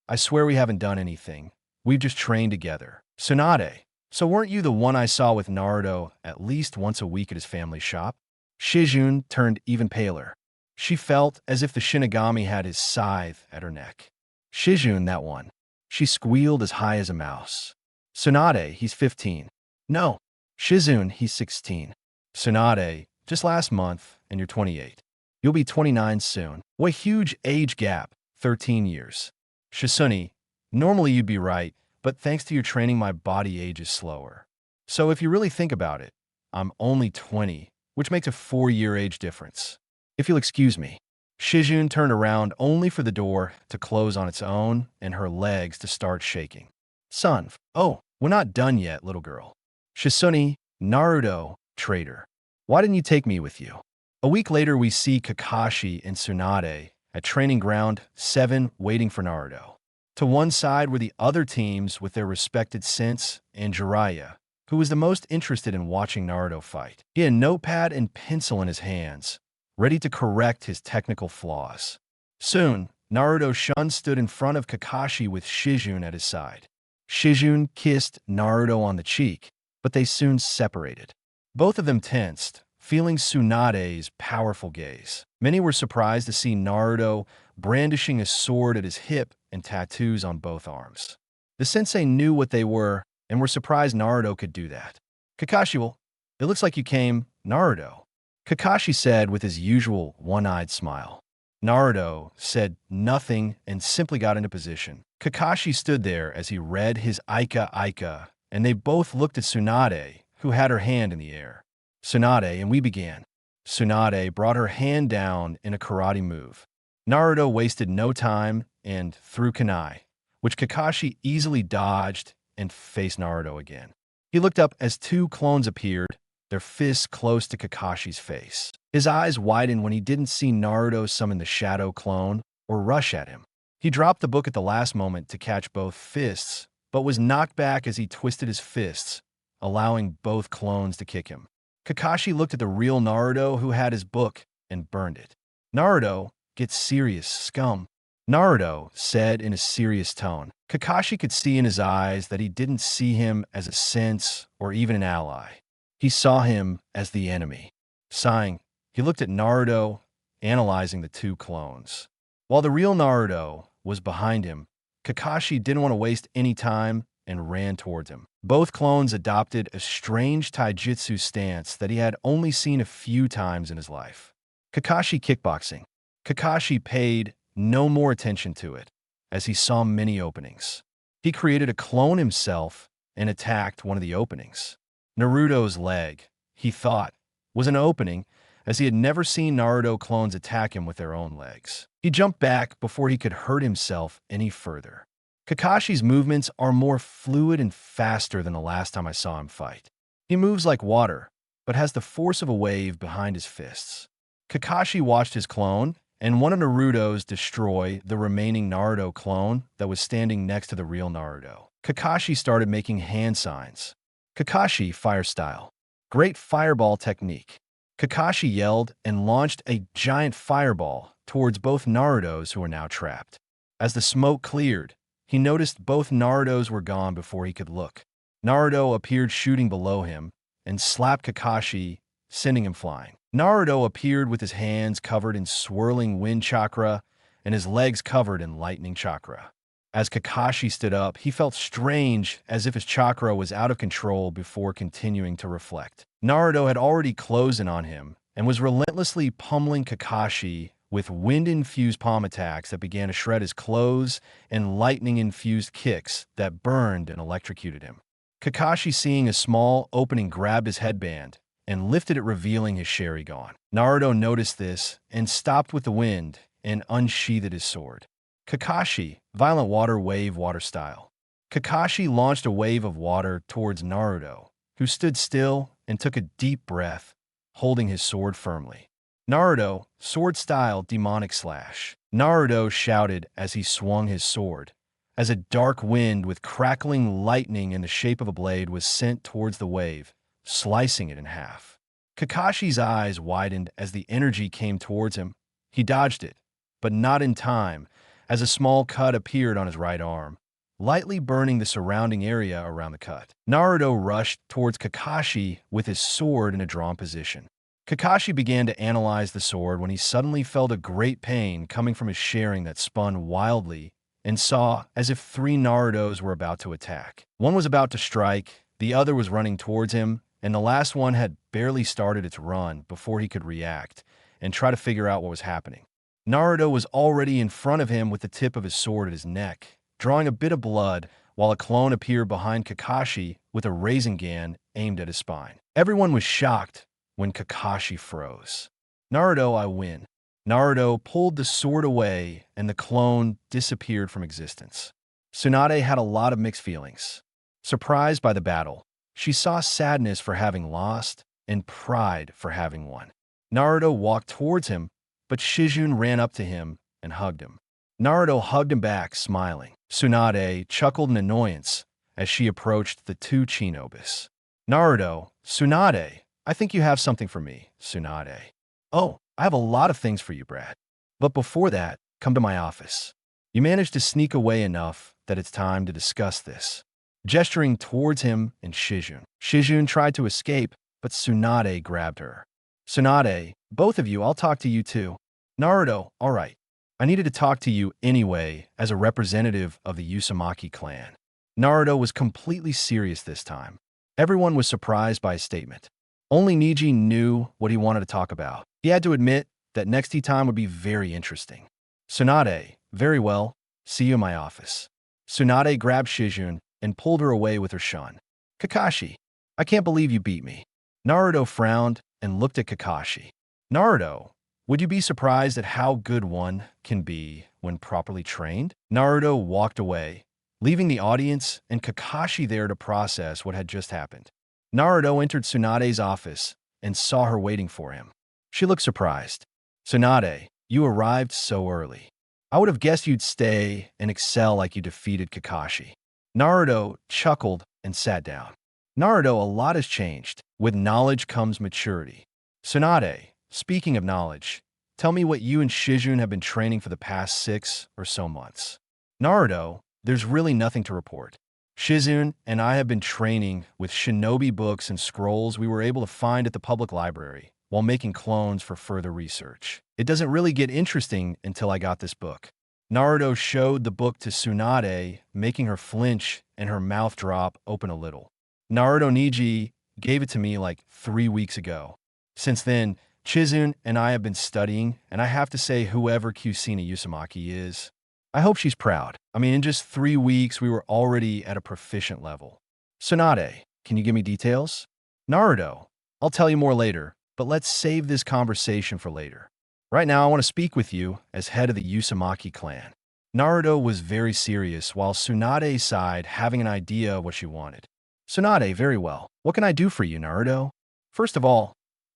Speaker 1: I swear we haven't done anything. We've just trained together. Tsunade, so weren't you the one I saw with Naruto at least once a week at his family shop? Shizune turned even paler. She felt as if the Shinigami had his scythe at her neck. Shizune, that one. She squealed as high as a mouse. Tsunade, he's 15. No. Shizune, he's 16. Tsunade, just last month, and you're 28. You'll be 29 soon. What a huge age gap, 13 years. Shizune, normally you'd be right, but thanks to your training, my body ages slower. So if you really think about it, I'm only 20, which makes a 4-year age difference. If you'll excuse me. Shizune turned around only for the door to close on its own and her legs to start shaking. Son, oh, we're not done yet, little girl. Shizune, Naruto, traitor. Why didn't you take me with you? A week later, we see Kakashi and Tsunade at Training Ground 7 waiting for Naruto. To one side were the other teams with their respected Sense and Jiraiya, who was the most interested in watching Naruto fight. He had a notepad and pencil in his hands, ready to correct his technical flaws. Soon, Naruto-shun stood in front of Kakashi with Shizune at his side. Shizune kissed Naruto on the cheek, but they soon separated. Both of them tensed, feeling Tsunade's powerful gaze. Many were surprised to see Naruto brandishing a sword at his hip and tattoos on both arms. The sensei knew what they were and were surprised Naruto could do that. Kakashi, well, it looks like you came, Naruto. Kakashi said with his usual one-eyed smile. Naruto said nothing and simply got into position. Kakashi stood there as he read his Aika, and they both looked at Tsunade, who had her hand in the air. Tsunade, and we began. Tsunade brought her hand down in a karate move. Naruto wasted no time and threw kunai, which Kakashi easily dodged and faced Naruto again. He looked up as two clones appeared, their fists close to Kakashi's face. His eyes widened when he didn't see Naruto summon the shadow clone or rush at him. He dropped the book at the last moment to catch both fists, but was knocked back as he twisted his fists, allowing both clones to kick him. Kakashi looked at the real Naruto who had his book and burned it. "Naruto, get serious, scum," Naruto said in a serious tone. Kakashi could see in his eyes that he didn't see him as a sense or even an ally. He saw him as the enemy. Sighing, he looked at Naruto, analyzing the two clones. While the real Naruto was behind him, Kakashi didn't want to waste any time and ran towards him. Both clones adopted a strange taijutsu stance that he had only seen a few times in his life. Kakashi kickboxing. Kakashi paid no more attention to it, as he saw many openings. He created a clone himself and attacked one of the openings. Naruto's leg, he thought, was an opening, as he had never seen Naruto clones attack him with their own legs. He jumped back before he could hurt himself any further. Kakashi's movements are more fluid and faster than the last time I saw him fight. He moves like water, but has the force of a wave behind his fists. Kakashi watched his clone and one of Naruto's destroy the remaining Naruto clone that was standing next to the real Naruto. Kakashi started making hand signs. Kakashi fire style. Great fireball technique. Kakashi yelled and launched a giant fireball towards both Narutos who were now trapped. As the smoke cleared, he noticed both Narutos were gone before he could look. Naruto appeared shooting below him and slapped Kakashi, sending him flying. Naruto appeared with his hands covered in swirling wind chakra and his legs covered in lightning chakra. As Kakashi stood up, he felt strange, as if his chakra was out of control before continuing to reflect. Naruto had already closed in on him and was relentlessly pummeling Kakashi with wind-infused palm attacks that began to shred his clothes and lightning-infused kicks that burned and electrocuted him. Kakashi, seeing a small opening, grabbed his headband and lifted it, revealing his Sharingan. Naruto noticed this and stopped with the wind and unsheathed his sword. Kakashi, violent water wave water style. Kakashi launched a wave of water towards Naruto, who stood still and took a deep breath, holding his sword firmly. Naruto, sword style demonic slash. Naruto shouted as he swung his sword, as a dark wind with crackling lightning in the shape of a blade was sent towards the wave, slicing it in half. Kakashi's eyes widened as the energy came towards him. He dodged it, but not in time, as a small cut appeared on his right arm, lightly burning the surrounding area around the cut. Naruto rushed towards Kakashi with his sword in a drawn position. Kakashi began to analyze the sword when he suddenly felt a great pain coming from his sharing that spun wildly and saw as if three Narutos were about to attack. One was about to strike, the other was running towards him, and the last one had barely started its run before he could react and try to figure out what was happening. Naruto was already in front of him with the tip of his sword at his neck, drawing a bit of blood, while a clone appeared behind Kakashi with a Rasengan aimed at his spine. Everyone was shocked when Kakashi froze. "Naruto, I win." Naruto pulled the sword away and the clone disappeared from existence. Tsunade had a lot of mixed feelings. Surprised by the battle, she saw sadness for having lost and pride for having won. Naruto walked towards him, but Shizune ran up to him and hugged him. Naruto hugged him back, smiling. Tsunade chuckled in annoyance as she approached the two Shinobis. "Naruto, Tsunade, I think you have something for me, Tsunade." "Oh, I have a lot of things for you, Brad. But before that, come to my office." "You managed to sneak away enough that it's time to discuss this." Gesturing towards him and Shizune. Shizune tried to escape, but Tsunade grabbed her. "Tsunade, both of you, I'll talk to you too." "Naruto, all right. I needed to talk to you anyway as a representative of the Uzumaki clan." Naruto was completely serious this time. Everyone was surprised by his statement. Only Neji knew what he wanted to talk about. He had to admit that next tea time would be very interesting. "Tsunade, very well. See you in my office." Tsunade grabbed Shizune and pulled her away with her shun. "Kakashi, I can't believe you beat me." Naruto frowned and looked at Kakashi. "Naruto, would you be surprised at how good one can be when properly trained?" Naruto walked away, leaving the audience and Kakashi there to process what had just happened. Naruto entered Tsunade's office and saw her waiting for him. She looked surprised. "Tsunade, you arrived so early. I would have guessed you'd stay and excel like you defeated Kakashi." Naruto chuckled and sat down. "Naruto, a lot has changed. With knowledge comes maturity." "Tsunade, speaking of knowledge, tell me what you and Shizune have been training for the past 6 or so months." "Naruto, there's really nothing to report. Shizune and I have been training with shinobi books and scrolls we were able to find at the public library while making clones for further research. It doesn't really get interesting until I got this book." Naruto showed the book to Tsunade, making her flinch and her mouth drop open a little. "Naruto Niji gave it to me like 3 weeks ago. Since then, Shizune and I have been studying, and I have to say whoever Kusina Uzumaki is, I hope she's proud. I mean, in just 3 weeks, we were already at a proficient level." "Tsunade, can you give me details?" "Naruto, I'll tell you more later, but let's save this conversation for later. Right now, I want to speak with you as head of the Uzumaki clan." Naruto was very serious, while Tsunade sighed, having an idea of what she wanted. "Tsunade, very well. What can I do for you, Naruto?" "First of all,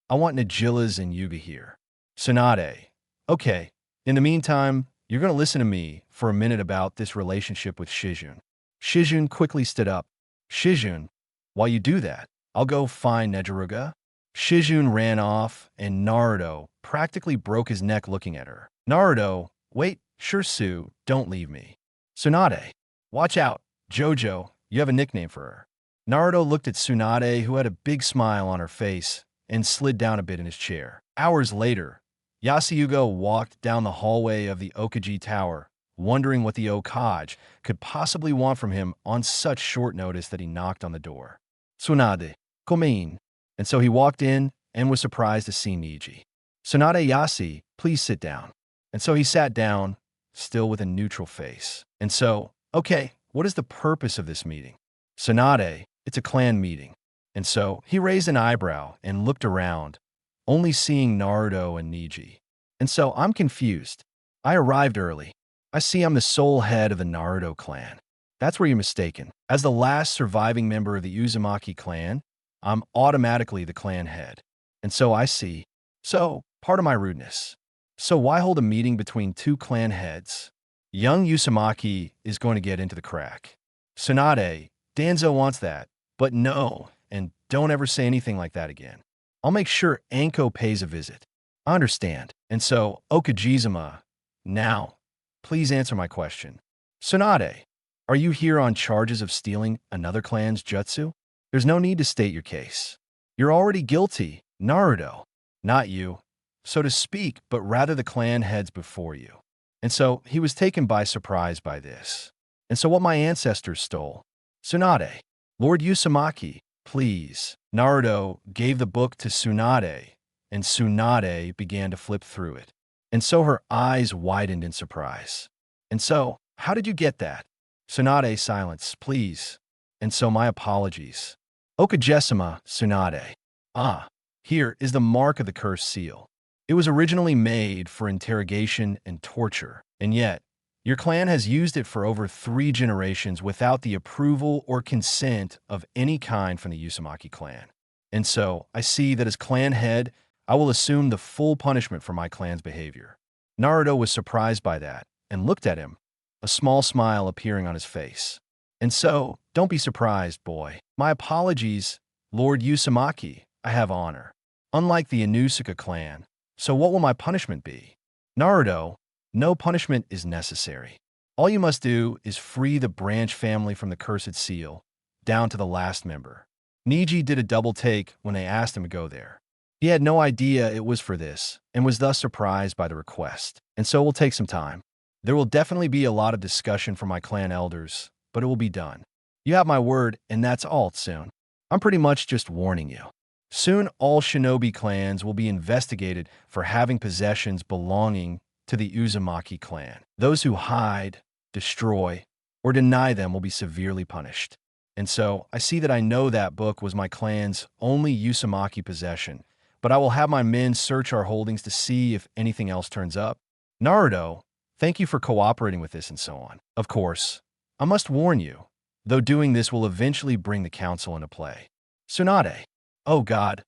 Speaker 1: I want Najila's and Yuga here." "Tsunade, okay. In the meantime, you're going to listen to me for a minute about this relationship with Shizune." Shizune quickly stood up. "Shizune, while you do that, I'll go find Nejiruga." Shizune ran off, and Naruto practically broke his neck looking at her. "Naruto, wait, Shirsu, don't leave me." "Tsunade, watch out. Jojo, you have a nickname for her." Naruto looked at Tsunade, who had a big smile on her face, and slid down a bit in his chair. Hours later, Yasuhiko walked down the hallway of the Okaji Tower, wondering what the Okage could possibly want from him on such short notice that he knocked on the door. "Tsunade, come in." And so he walked in and was surprised to see Niji. "Tsunade Yasi, please sit down." And so he sat down, still with a neutral face. And so, okay, what is the purpose of this meeting? "Tsunade, it's a clan meeting." And so he raised an eyebrow and looked around, only seeing Naruto and Niji. "And so I'm confused. I arrived early. I see I'm the sole head of the Naruto clan." "That's where you're mistaken. As the last surviving member of the Uzumaki clan, I'm automatically the clan head." "And so I see. So, pardon my rudeness. So why hold a meeting between two clan heads? Young Uzumaki is going to get into the crack." "Tsunade, Danzo wants that. But no, and don't ever say anything like that again. I'll make sure Anko pays a visit." "I understand. And so, Okajizuma, now, please answer my question. Tsunade, are you here on charges of stealing another clan's jutsu? There's no need to state your case. You're already guilty, Naruto. Not you, so to speak, but rather the clan heads before you." And so he was taken by surprise by this. "And so what my ancestors stole. Tsunade, Lord Uzumaki, please." Naruto gave the book to Tsunade, and Tsunade began to flip through it. And so her eyes widened in surprise. "And so, how did you get that?" "Tsunade, silence, please. And so my apologies." "Okajisama, Tsunade. Ah, here is the mark of the cursed seal. It was originally made for interrogation and torture, and yet, your clan has used it for over 3 generations without the approval or consent of any kind from the Uzumaki clan. And so, I see that as clan head, I will assume the full punishment for my clan's behavior." Naruto was surprised by that and looked at him, a small smile appearing on his face. "And so, don't be surprised, boy. My apologies, Lord Uzumaki. I have honor. Unlike the Inusuka clan. So what will my punishment be?" "Naruto, no punishment is necessary. All you must do is free the branch family from the cursed seal, down to the last member." Niji did a double take when they asked him to go there. He had no idea it was for this, and was thus surprised by the request. "And so it will take some time. There will definitely be a lot of discussion from my clan elders, but it will be done. You have my word, and that's all, Tsune. I'm pretty much just warning you. Soon all shinobi clans will be investigated for having possessions belonging to the Uzumaki clan. Those who hide, destroy, or deny them will be severely punished. And so, I see that I know that book was my clan's only Uzumaki possession, but I will have my men search our holdings to see if anything else turns up. Naruto, thank you for cooperating with this and so on. Of course, I must warn you, though doing this will eventually bring the council into play. Tsunade. Oh God,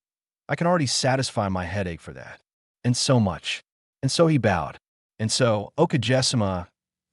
Speaker 1: I can already satisfy my headache for that. And so much. And so he bowed. And so, Okajesima,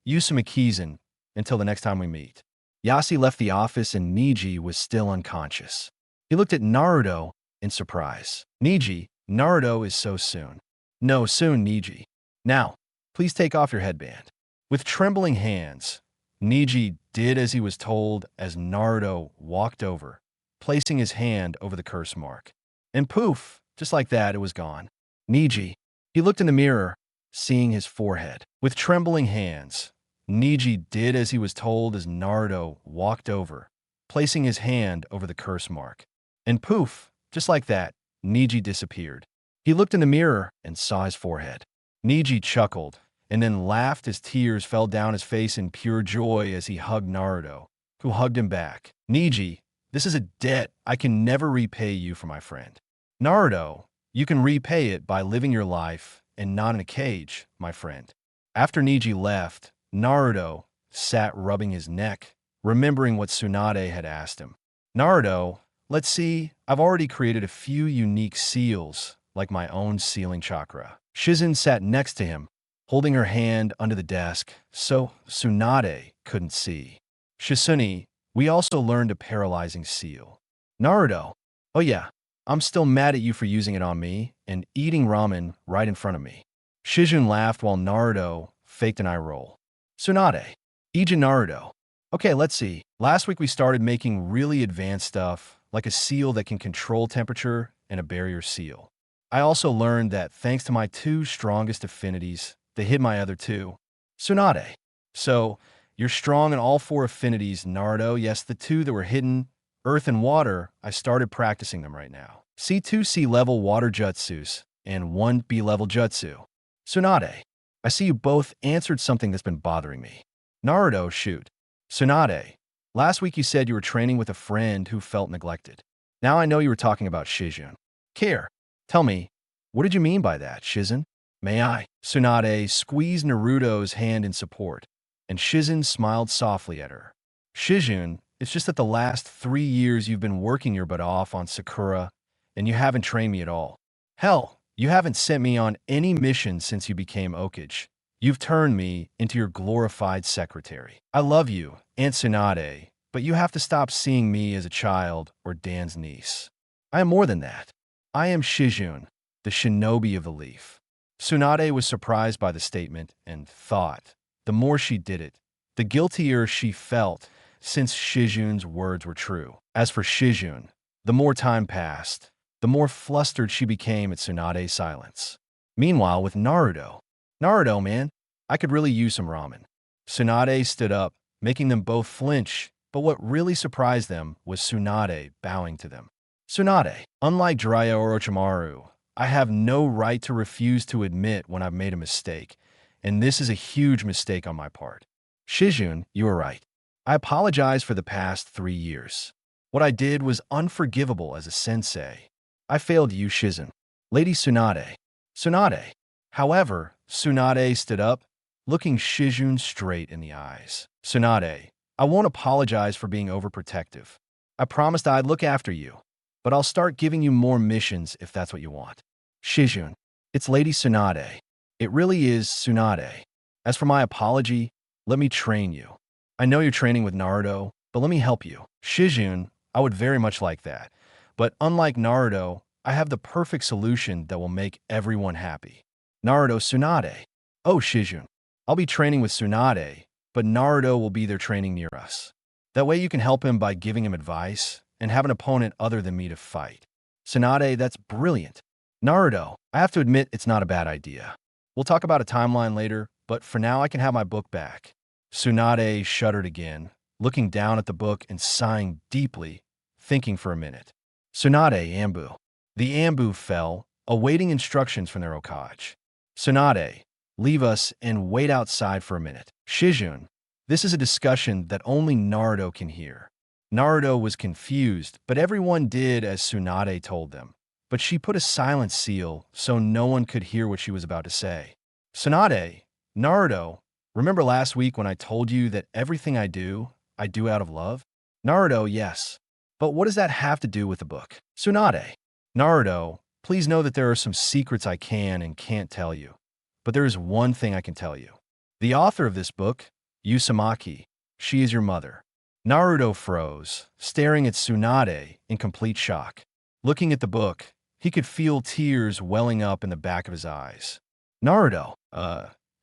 Speaker 1: Usumakizan, until the next time we meet. Yasi left the office and Niji was still unconscious. He looked at Naruto in surprise. Niji, Naruto is so soon. No, soon, Niji. Now, please take off your headband. With trembling hands, Niji did as he was told as Naruto walked over, placing his hand over the curse mark. And poof, just like that, it was gone. Niji. He looked in the mirror, seeing his forehead. With trembling hands, Niji did as he was told as Naruto walked over, placing his hand over the curse mark. And poof, just like that, Niji disappeared. He looked in the mirror and saw his forehead. Niji chuckled, and then laughed as tears fell down his face in pure joy as he hugged Naruto, who hugged him back. Niji, this is a debt I can never repay you for, my friend. Naruto, you can repay it by living your life and not in a cage, my friend. After Niji left, Naruto sat rubbing his neck, remembering what Tsunade had asked him. Naruto, let's see, I've already created a few unique seals, like my own sealing chakra. Shizune sat next to him, holding her hand under the desk, so Tsunade couldn't see. Shizune, we also learned a paralyzing seal. Naruto, oh yeah, I'm still mad at you for using it on me and eating ramen right in front of me. Shizune laughed while Naruto faked an eye roll. Tsunade, Ija Naruto. Okay, let's see. Last week we started making really advanced stuff, like a seal that can control temperature and a barrier seal. I also learned that thanks to my two strongest affinities, they hid my other two. Tsunade. So, you're strong in all four affinities, Naruto. Yes, the two that were hidden, earth and water, I started practicing them right now. C2 C-level water jutsus and 1 B-level jutsu. Tsunade. I see you both answered something that's been bothering me. Naruto, shoot. Tsunade. Last week you said you were training with a friend who felt neglected. Now I know you were talking about Shizune. Care. Tell me, what did you mean by that, Shizune? May I? Tsunade squeezed Naruto's hand in support, and Shizune smiled softly at her. Shizune, it's just that the last 3 years you've been working your butt off on Sakura, and you haven't trained me at all. Hell, you haven't sent me on any mission since you became Okage. You've turned me into your glorified secretary. I love you, Aunt Tsunade, but you have to stop seeing me as a child or Dan's niece. I am more than that. I am Shizune, the shinobi of the leaf. Tsunade was surprised by the statement and thought, the more she did it, the guiltier she felt since Shizune's words were true. As for Shizune, the more time passed, the more flustered she became at Tsunade's silence. Meanwhile, with Naruto, Naruto, man, I could really use some ramen. Tsunade stood up, making them both flinch, but what really surprised them was Tsunade bowing to them. Tsunade, unlike Jiraiya or Orochimaru, I have no right to refuse to admit when I've made a mistake, and this is a huge mistake on my part. Shizune, you are right. I apologize for the past 3 years. What I did was unforgivable as a sensei. I failed you, Shizune. Lady Tsunade. Tsunade. However, Tsunade stood up, looking Shizune straight in the eyes. Tsunade, I won't apologize for being overprotective. I promised I'd look after you, but I'll start giving you more missions if that's what you want. Shizune, it's Lady Tsunade. It really is Tsunade. As for my apology, let me train you. I know you're training with Naruto, but let me help you. Shizune, I would very much like that. But unlike Naruto, I have the perfect solution that will make everyone happy. Naruto, Tsunade. Oh, Shizune, I'll be training with Tsunade, but Naruto will be there training near us. That way you can help him by giving him advice and have an opponent other than me to fight. Tsunade, that's brilliant. Naruto, I have to admit it's not a bad idea. We'll talk about a timeline later, but for now I can have my book back. Tsunade shuddered again, looking down at the book and sighing deeply, thinking for a minute. Tsunade, Ambu. The Ambu fell, awaiting instructions from their Okage. Tsunade, leave us and wait outside for a minute. Shizune, this is a discussion that only Naruto can hear. Naruto was confused, but everyone did as Tsunade told them. But she put a silent seal so no one could hear what she was about to say. Tsunade, Naruto, remember last week when I told you that everything I do out of love? Naruto, yes. But what does that have to do with the book? Tsunade. Naruto, please know that there are some secrets I can and can't tell you. But there is one thing I can tell you. The author of this book, Uzumaki, she is your mother. Naruto froze, staring at Tsunade in complete shock. Looking at the book, he could feel tears welling up in the back of his eyes. Naruto,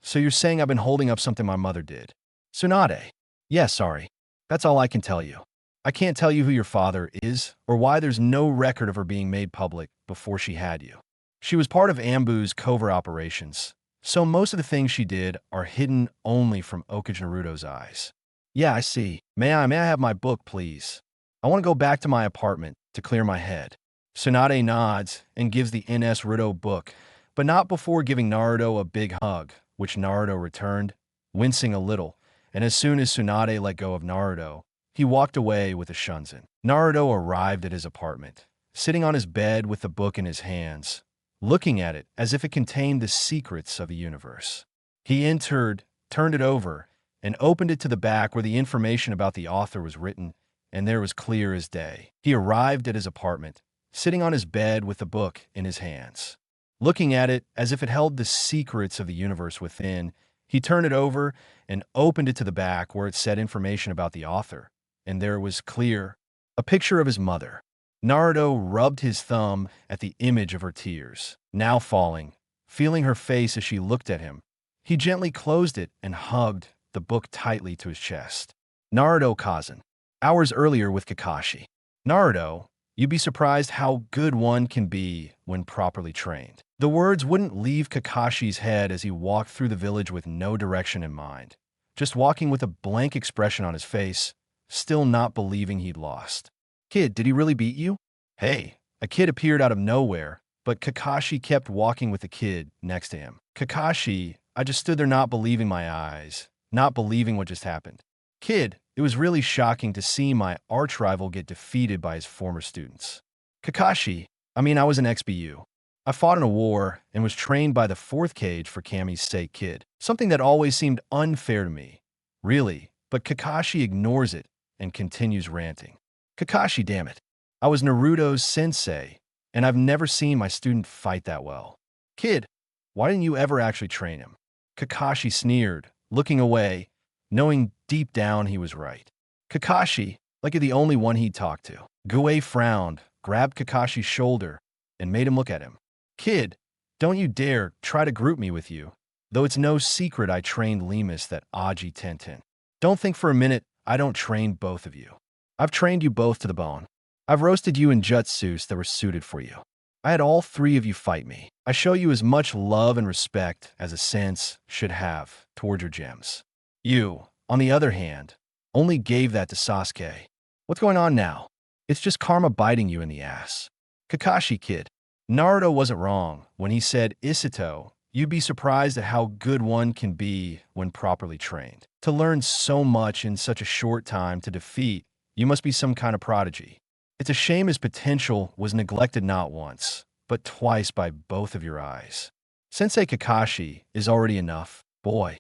Speaker 1: so you're saying I've been holding up something my mother did? Tsunade. Yeah, sorry. That's all I can tell you. I can't tell you who your father is or why there's no record of her being made public before she had you. She was part of Ambu's covert operations, so most of the things she did are hidden only from Okage Naruto's eyes. Yeah, I see. May I have my book, please? I want to go back to my apartment to clear my head. Tsunade nods and gives the NS Naruto book, but not before giving Naruto a big hug, which Naruto returned, wincing a little, and as soon as Tsunade let go of Naruto, he walked away with a shunzen. Naruto arrived at his apartment, sitting on his bed with the book in his hands, looking at it as if it contained the secrets of the universe. He entered, turned it over, and opened it to the back where the information about the author was written, and there was clear as day. He arrived at his apartment, sitting on his bed with the book in his hands. Looking at it as if it held the secrets of the universe within, he turned it over and opened it to the back where it said information about the author, and there was clear a picture of his mother. Naruto rubbed his thumb at the image of her tears, now falling, feeling her face as she looked at him. He gently closed it and hugged the book tightly to his chest. Naruto Kazan. Hours earlier with Kakashi. Naruto, you'd be surprised how good one can be when properly trained. The words wouldn't leave Kakashi's head as he walked through the village with no direction in mind, just walking with a blank expression on his face, still not believing he'd lost. Kid, did he really beat you? Hey, a kid appeared out of nowhere, but Kakashi kept walking with the kid next to him. Kakashi, I just stood there not believing my eyes, not believing what just happened. Kid, it was really shocking to see my arch-rival get defeated by his former students. Kakashi, I was an XBU. I fought in a war and was trained by the 4th Kage for Kami's sake, kid. Something that always seemed unfair to me. Really, but Kakashi ignores it and continues ranting. Kakashi, damn it. I was Naruto's sensei, and I've never seen my student fight that well. Kid, why didn't you ever actually train him? Kakashi sneered, looking away, knowing deep down he was right. Kakashi, like you're the only one he'd talk to. Gue frowned, grabbed Kakashi's shoulder, and made him look at him. Kid, don't you dare try to group me with you, though it's no secret I trained Lemus that Aji Tenten. Don't think for a minute I don't train both of you. I've trained you both to the bone. I've roasted you in jutsus that were suited for you. I had all 3 of you fight me. I show you as much love and respect as a sense should have toward your gems. You, on the other hand, only gave that to Sasuke. What's going on now? It's just karma biting you in the ass. Kakashi, kid. Naruto wasn't wrong when he said, Isato, you'd be surprised at how good one can be when properly trained. To learn so much in such a short time to defeat, you must be some kind of prodigy. It's a shame his potential was neglected not once, but twice by both of your eyes. Sensei Kakashi is already enough. Boy,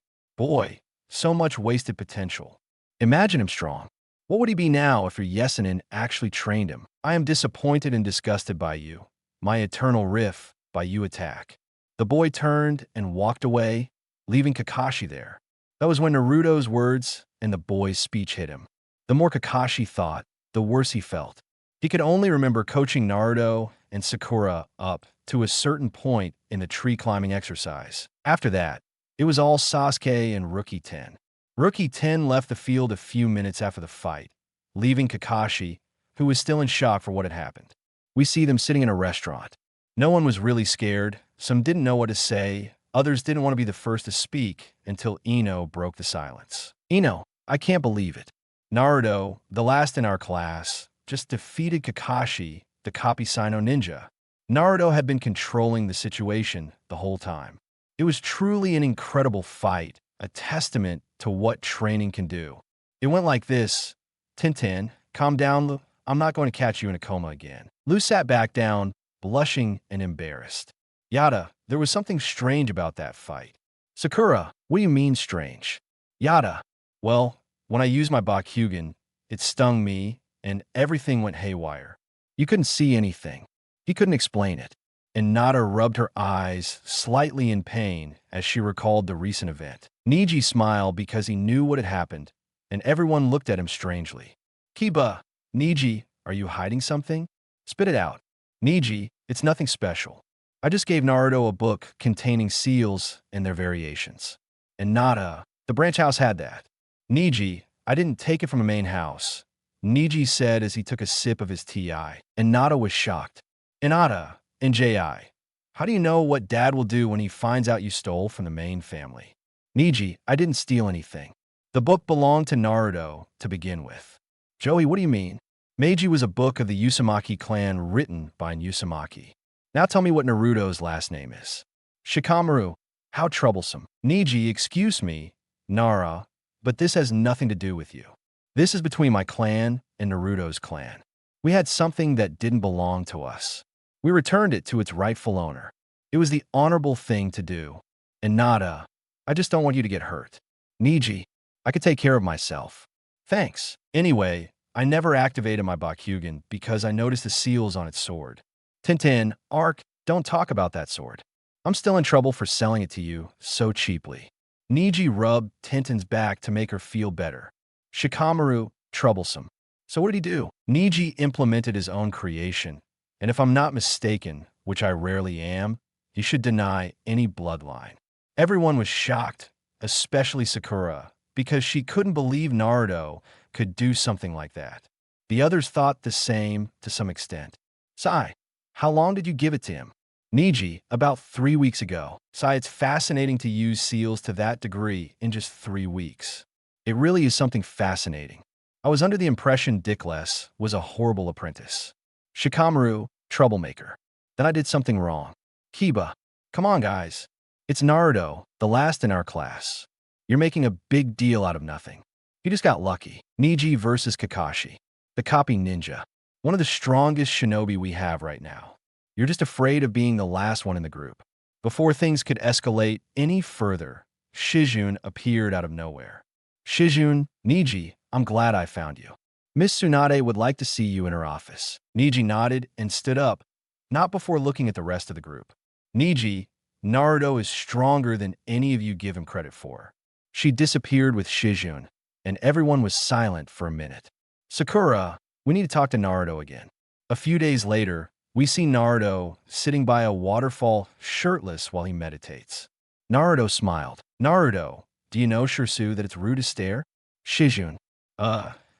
Speaker 1: so much wasted potential. Imagine him strong. What would he be now if your Yesunin actually trained him? I am disappointed and disgusted by you. My eternal riff by you attack. The boy turned and walked away, leaving Kakashi there. That was when Naruto's words and the boy's speech hit him. The more Kakashi thought, the worse he felt. He could only remember coaching Naruto and Sakura up to a certain point in the tree climbing exercise. After that, it was all Sasuke and Rookie 10. Rookie 10 left the field a few minutes after the fight, leaving Kakashi, who was still in shock for what had happened. We see them sitting in a restaurant. No one was really scared, some didn't know what to say, others didn't want to be the first to speak until Ino broke the silence. Ino, I can't believe it. Naruto, the last in our class, just defeated Kakashi, the copy Sino ninja. Naruto had been controlling the situation the whole time. It was truly an incredible fight, a testament to what training can do. It went like this. Tintin, calm down, Lu. I'm not going to catch you in a coma again. Lu sat back down, blushing and embarrassed. Yada, there was something strange about that fight. Sakura, what do you mean strange? Yada, well, when I used my Bakugan, it stung me, and everything went haywire. You couldn't see anything. He couldn't explain it. And Nada rubbed her eyes, slightly in pain, as she recalled the recent event. Niji smiled because he knew what had happened, and everyone looked at him strangely. Kiba, Niji, are you hiding something? Spit it out. Niji, it's nothing special. I just gave Naruto a book containing seals and their variations. And Nada, the branch house had that. Niji, I didn't take it from a main house. Niji said as he took a sip of his tea. And Nada was shocked. Inada, NJI, how do you know what Dad will do when he finds out you stole from the main family? Niji, I didn't steal anything. The book belonged to Naruto to begin with. Joey, what do you mean? Meiji was a book of the Uzumaki clan written by Uzumaki. Now tell me what Naruto's last name is. Shikamaru, how troublesome. Niji, excuse me, Nara, but this has nothing to do with you. This is between my clan and Naruto's clan. We had something that didn't belong to us. We returned it to its rightful owner. It was the honorable thing to do. And Nada, I just don't want you to get hurt. Niji, I could take care of myself. Thanks. Anyway, I never activated my Bakugan because I noticed the seals on its sword. Tintin, Ark, don't talk about that sword. I'm still in trouble for selling it to you so cheaply. Niji rubbed Tintin's back to make her feel better. Shikamaru, troublesome. So what did he do? Niji implemented his own creation, and if I'm not mistaken, which I rarely am, he should deny any bloodline. Everyone was shocked, especially Sakura, because she couldn't believe Naruto could do something like that. The others thought the same to some extent. Sai, how long did you give it to him? Niji, about 3 weeks ago. Sai, it's fascinating to use seals to that degree in just 3 weeks. It really is something fascinating. I was under the impression Dickless was a horrible apprentice. Shikamaru, troublemaker. Then I did something wrong. Kiba, come on guys. It's Naruto, the last in our class. You're making a big deal out of nothing. You just got lucky. Niji versus Kakashi. The copy ninja. One of the strongest shinobi we have right now. You're just afraid of being the last one in the group. Before things could escalate any further, Shizune appeared out of nowhere. Shizune, Niji, I'm glad I found you. Miss Tsunade would like to see you in her office. Niji nodded and stood up, not before looking at the rest of the group. Niji, Naruto is stronger than any of you give him credit for. She disappeared with Shizune, and everyone was silent for a minute. Sakura, we need to talk to Naruto again. A few days later, we see Naruto sitting by a waterfall shirtless while he meditates. Naruto smiled. Naruto, do you know, Shirsu, that it's rude to stare? Shizune.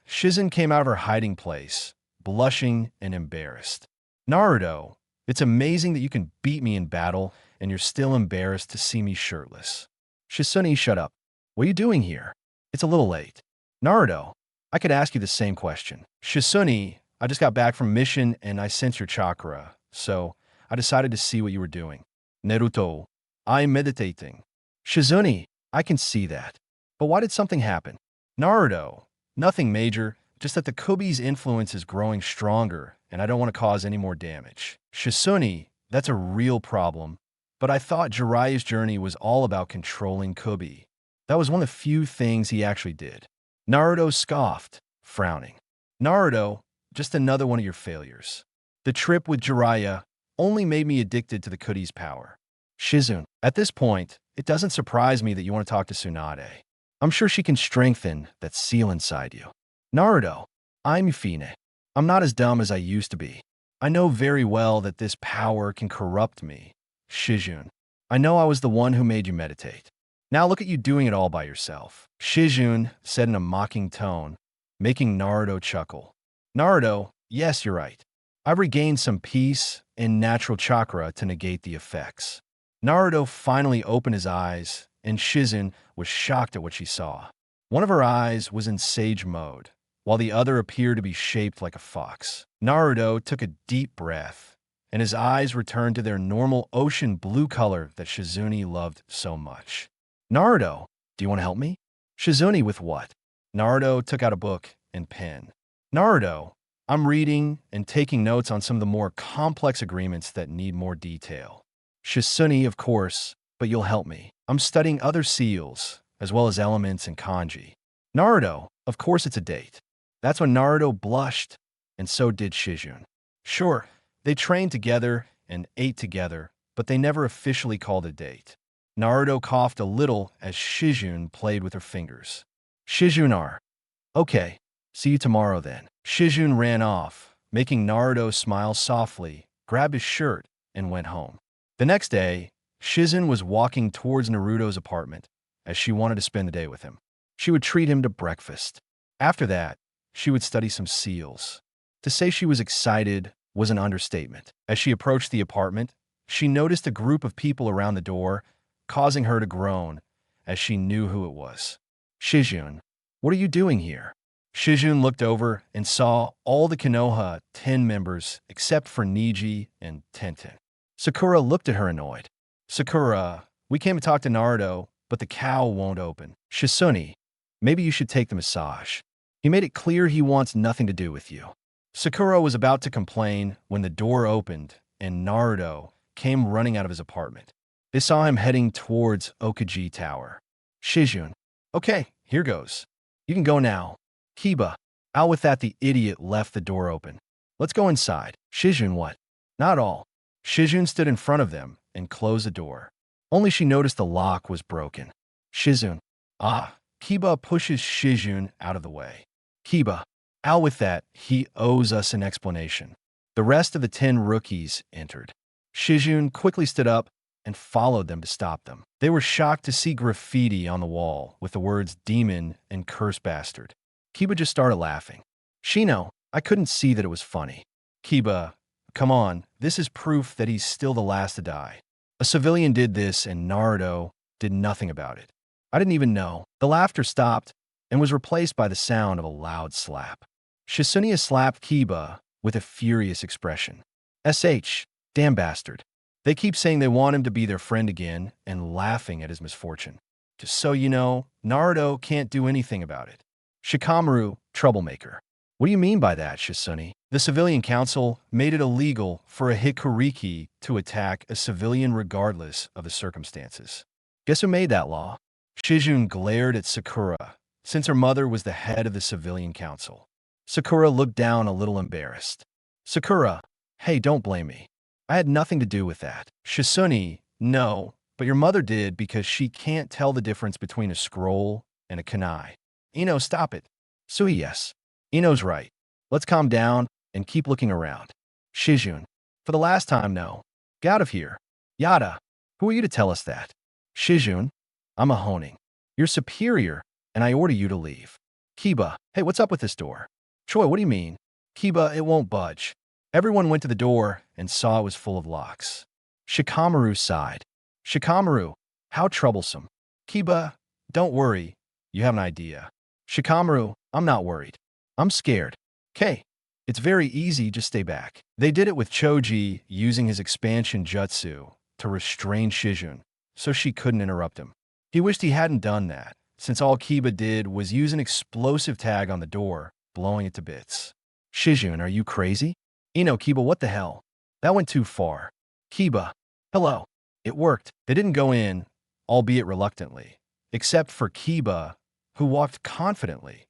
Speaker 1: Shizune came out of her hiding place, blushing and embarrassed. Naruto, it's amazing that you can beat me in battle and you're still embarrassed to see me shirtless. Shizune, shut up. What are you doing here? It's a little late. Naruto, I could ask you the same question. Shizune, I just got back from mission and I sense your chakra, so I decided to see what you were doing. Naruto, I'm meditating. Shizune, I can see that. But why did something happen? Naruto, nothing major, just that the Kubi's influence is growing stronger and I don't want to cause any more damage. Shizune, that's a real problem, but I thought Jiraiya's journey was all about controlling Kubi. That was one of the few things he actually did. Naruto scoffed, frowning. Naruto, just another one of your failures. The trip with Jiraiya only made me addicted to the Kubi's power. Shizune, at this point, it doesn't surprise me that you want to talk to Tsunade. I'm sure she can strengthen that seal inside you. Naruto, I'm Fine. I'm not as dumb as I used to be. I know very well that this power can corrupt me. Shizune, I know I was the one who made you meditate. Now look at you doing it all by yourself. Shizune said in a mocking tone, making Naruto chuckle. Naruto, yes, you're right. I've regained some peace and natural chakra to negate the effects. Naruto finally opened his eyes, and Shizune was shocked at what she saw. One of her eyes was in sage mode, while the other appeared to be shaped like a fox. Naruto took a deep breath, and his eyes returned to their normal ocean blue color that Shizune loved so much. Naruto, do you want to help me? Shizune, with what? Naruto took out a book and pen. Naruto, I'm reading and taking notes on some of the more complex agreements that need more detail. Shizune, of course, but you'll help me. I'm studying other seals, as well as elements and kanji. Naruto, of course it's a date. That's when Naruto blushed, and so did Shizune. Sure, they trained together and ate together, but they never officially called a date. Naruto coughed a little as Shizune played with her fingers. Shizune, okay, see you tomorrow then. Shizune ran off, making Naruto smile softly, grabbed his shirt, and went home. The next day, Shizune was walking towards Naruto's apartment, as she wanted to spend the day with him. She would treat him to breakfast. After that, she would study some seals. To say she was excited was an understatement. As she approached the apartment, she noticed a group of people around the door, causing her to groan, as she knew who it was. Shizune, what are you doing here? Shizune looked over and saw all the Konoha 10 members except for Niji and Tenten. Sakura looked at her annoyed. Sakura, we came to talk to Naruto, but the cow won't open. Shizune, maybe you should take the massage. He made it clear he wants nothing to do with you. Sakura was about to complain when the door opened and Naruto came running out of his apartment. They saw him heading towards Okaji Tower. Shizune, okay, here goes. You can go now. Kiba, out with that. The idiot left the door open. Let's go inside. Shizune, what? Not all. Shizune stood in front of them and closed the door. Only she noticed the lock was broken. Shizune, Kiba pushes Shizune out of the way. Kiba, out with that. He owes us an explanation. The rest of the 10 rookies entered. Shizune quickly stood up and followed them to stop them. They were shocked to see graffiti on the wall with the words demon and curse bastard. Kiba just started laughing. Shino, I couldn't see that it was funny. Kiba, come on, this is proof that he's still the last to die. A civilian did this and Naruto did nothing about it. I didn't even know. The laughter stopped and was replaced by the sound of a loud slap. Shizune slapped Kiba with a furious expression. Damn bastard. They keep saying they want him to be their friend again and laughing at his misfortune. Just so you know, Naruto can't do anything about it. Shikamaru, troublemaker. What do you mean by that, Shizune? The civilian council made it illegal for a Hikuriki to attack a civilian regardless of the circumstances. Guess who made that law? Shizune glared at Sakura, since her mother was the head of the civilian council. Sakura looked down a little embarrassed. Sakura, hey, don't blame me. I had nothing to do with that. Shizune, no, but your mother did because she can't tell the difference between a scroll and a kunai. Ino, stop it. Sui, yes. Ino's right. Let's calm down and keep looking around. Shizune, for the last time, no. Get out of here. Yada, who are you to tell us that? Shizune, I'm a honing. You're superior, and I order you to leave. Kiba, hey, what's up with this door? Choi, what do you mean? Kiba, it won't budge. Everyone went to the door and saw it was full of locks. Shikamaru sighed. Shikamaru, how troublesome. Kiba, don't worry. You have an idea. Shikamaru, I'm not worried. I'm scared. Okay, it's very easy, just stay back. They did it with Choji using his expansion jutsu to restrain Shizune, so she couldn't interrupt him. He wished he hadn't done that, since all Kiba did was use an explosive tag on the door, blowing it to bits. Shizune, are you crazy? Kiba, what the hell? That went too far. Kiba, hello. It worked. They didn't go in, albeit reluctantly, except for Kiba, who walked confidently,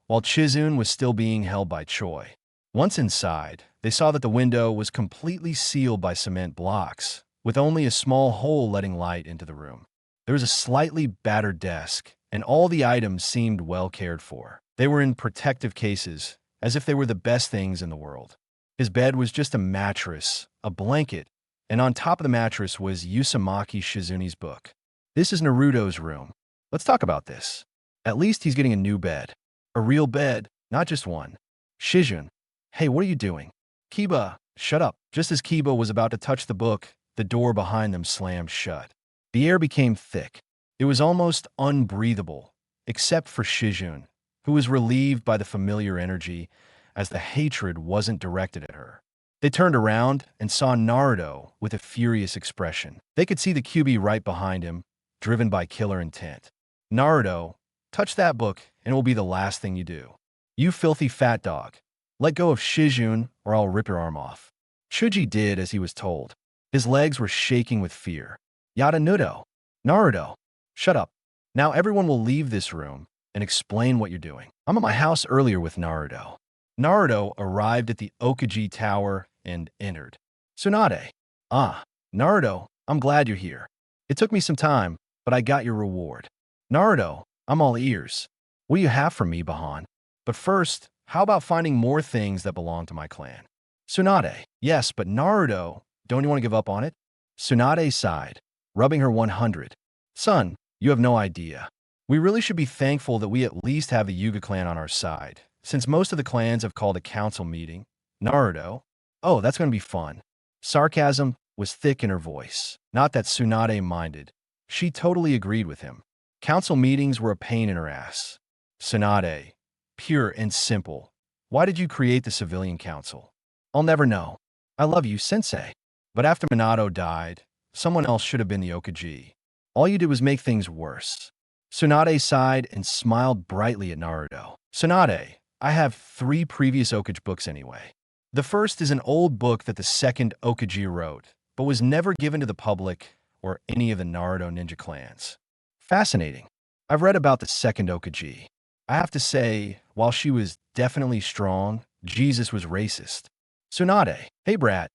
Speaker 1: while Shizune was still being held by Choi. Once inside, they saw that the window was completely sealed by cement blocks, with only a small hole letting light into the room. There was a slightly battered desk, and all the items seemed well cared for. They were in protective cases, as if they were the best things in the world. His bed was just a mattress, a blanket, and on top of the mattress was Uzumaki Shizune's book. This is Naruto's room. Let's talk about this. At least he's getting a new bed. A real bed, not just one. Shizune, hey, what are you doing? Kiba, shut up. Just as Kiba was about to touch the book, the door behind them slammed shut. The air became thick. It was almost unbreathable, except for Shizune, who was relieved by the familiar energy, as the hatred wasn't directed at her. They turned around and saw Naruto with a furious expression. They could see the QB right behind him, driven by killer intent. Naruto, touch that book and it will be the last thing you do. You filthy fat dog. Let go of Shizune or I'll rip your arm off. Chuji did as he was told. His legs were shaking with fear. Yada Nudo. Naruto, shut up. Now everyone will leave this room and explain what you're doing. I'm at my house earlier with Naruto. Naruto arrived at the Okaji Tower and entered. Tsunade. Ah, Naruto, I'm glad you're here. It took me some time, but I got your reward. Naruto, I'm all ears. What do you have for me, Bahan? But first, how about finding more things that belong to my clan? Tsunade. Yes, but Naruto, don't you want to give up on it? Tsunade sighed, rubbing her 100. Son, you have no idea. We really should be thankful that we at least have the Yuga clan on our side, since most of the clans have called a council meeting. Naruto. Oh, that's going to be fun. Sarcasm was thick in her voice. Not that Tsunade minded. She totally agreed with him. Council meetings were a pain in her ass. Tsunade. Pure and simple. Why did you create the civilian council? I'll never know. I love you, sensei. But after Minato died, someone else should have been the Okaji. All you did was make things worse. Tsunade sighed and smiled brightly at Naruto. Tsunade, I have 3 previous Okaji books anyway. The first is an old book that the second Okaji wrote, but was never given to the public or any of the Naruto ninja clans. Fascinating. I've read about the second Okaji. I have to say, while she was definitely strong, Jesus was racist. Tsunade, hey brat,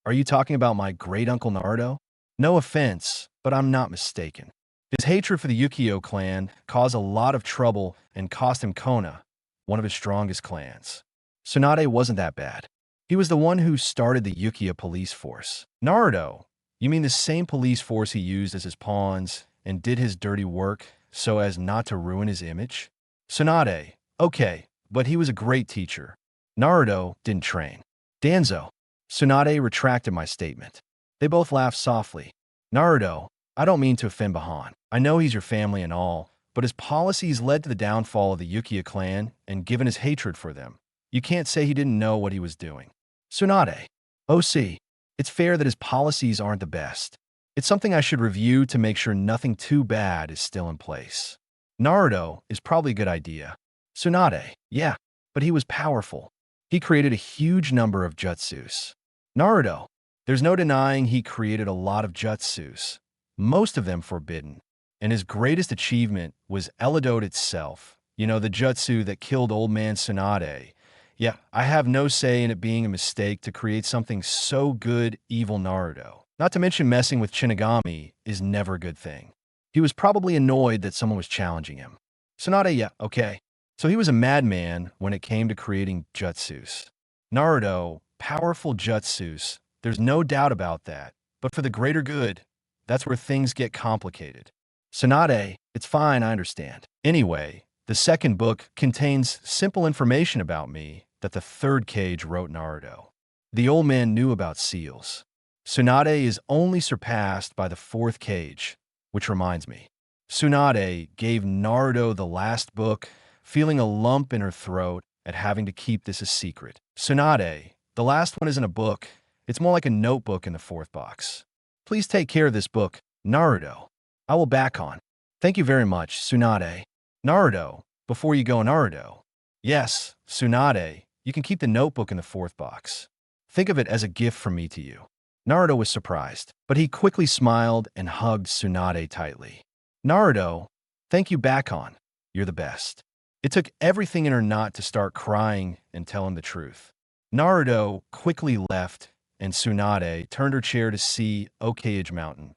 Speaker 1: are you talking about my great-uncle Naruto? No offense, but I'm not mistaken. His hatred for the Yukio clan caused a lot of trouble and cost him Konoha, one of his strongest clans. Tsunade wasn't that bad. He was the one who started the Yukio police force. Naruto, you mean the same police force he used as his pawns and did his dirty work so as not to ruin his image? Tsunade, okay, but he was a great teacher. Naruto didn't train. Danzo. Tsunade retracted my statement. They both laughed softly. Naruto, I don't mean to offend Bahan. I know he's your family and all, but his policies led to the downfall of the Yukio clan, and given his hatred for them, you can't say he didn't know what he was doing. Tsunade. OC, it's fair that his policies aren't the best. It's something I should review to make sure nothing too bad is still in place. Naruto is probably a good idea. Tsunade. Yeah, but he was powerful. He created a huge number of jutsus. Naruto. There's no denying he created a lot of jutsus, most of them forbidden. And his greatest achievement was Elidote itself. You know, the jutsu that killed old man Tsunade. Yeah, I have no say in it being a mistake to create something so good, evil Naruto. Not to mention messing with Shinigami is never a good thing. He was probably annoyed that someone was challenging him. Tsunade, yeah, okay. So he was a madman when it came to creating jutsus. Naruto, powerful jutsus, there's no doubt about that. But for the greater good, that's where things get complicated. Tsunade, it's fine, I understand. Anyway, the second book contains simple information about me that the third cage wrote Naruto. The old man knew about seals. Tsunade is only surpassed by the fourth cage, which reminds me. Tsunade gave Naruto the last book, feeling a lump in her throat at having to keep this a secret. Tsunade, the last one isn't a book, it's more like a notebook in the fourth box. Please take care of this book, Naruto. I will back on. Thank you very much, Tsunade. Naruto, before you go, Naruto. Yes, Tsunade, you can keep the notebook in the fourth box. Think of it as a gift from me to you. Naruto was surprised, but he quickly smiled and hugged Tsunade tightly. Naruto, thank you, Bakon. You're the best. It took everything in her not to start crying and tell him the truth. Naruto quickly left, and Tsunade turned her chair to see Okage Mountain,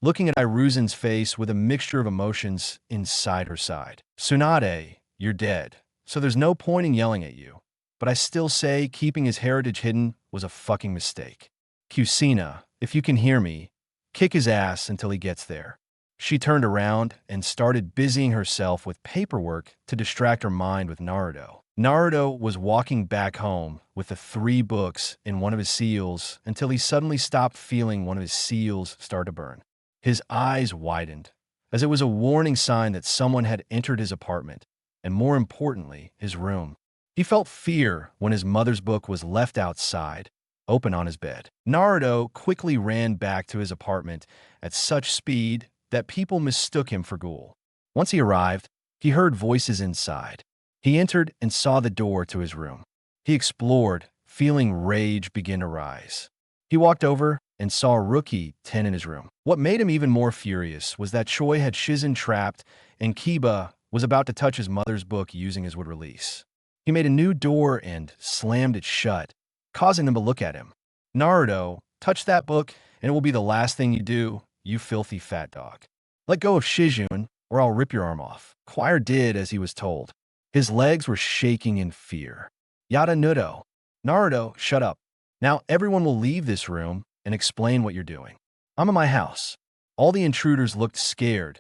Speaker 1: looking at Iruzen's face with a mixture of emotions inside her side. Tsunade, you're dead, so there's no point in yelling at you. But I still say keeping his heritage hidden was a fucking mistake. Kusina, if you can hear me, kick his ass until he gets there. She turned around and started busying herself with paperwork to distract her mind with Naruto. Naruto was walking back home with the 3 books in one of his seals until he suddenly stopped feeling one of his seals start to burn. His eyes widened, as it was a warning sign that someone had entered his apartment, and more importantly, his room. He felt fear when his mother's book was left outside, open on his bed. Naruto quickly ran back to his apartment at such speed that people mistook him for Ghoul. Once he arrived, he heard voices inside. He entered and saw the door to his room. He explored, feeling rage begin to rise. He walked over and saw Rookie 10 in his room. What made him even more furious was that Choi had Shizune trapped and Kiba was about to touch his mother's book using his wood release. He made a new door and slammed it shut, causing them to look at him. Naruto, touch that book, and it will be the last thing you do, you filthy fat dog. Let go of Shizune, or I'll rip your arm off. Choir did as he was told. His legs were shaking in fear. Yada Nudo. Naruto, shut up. Now everyone will leave this room and explain what you're doing. I'm in my house. All the intruders looked scared,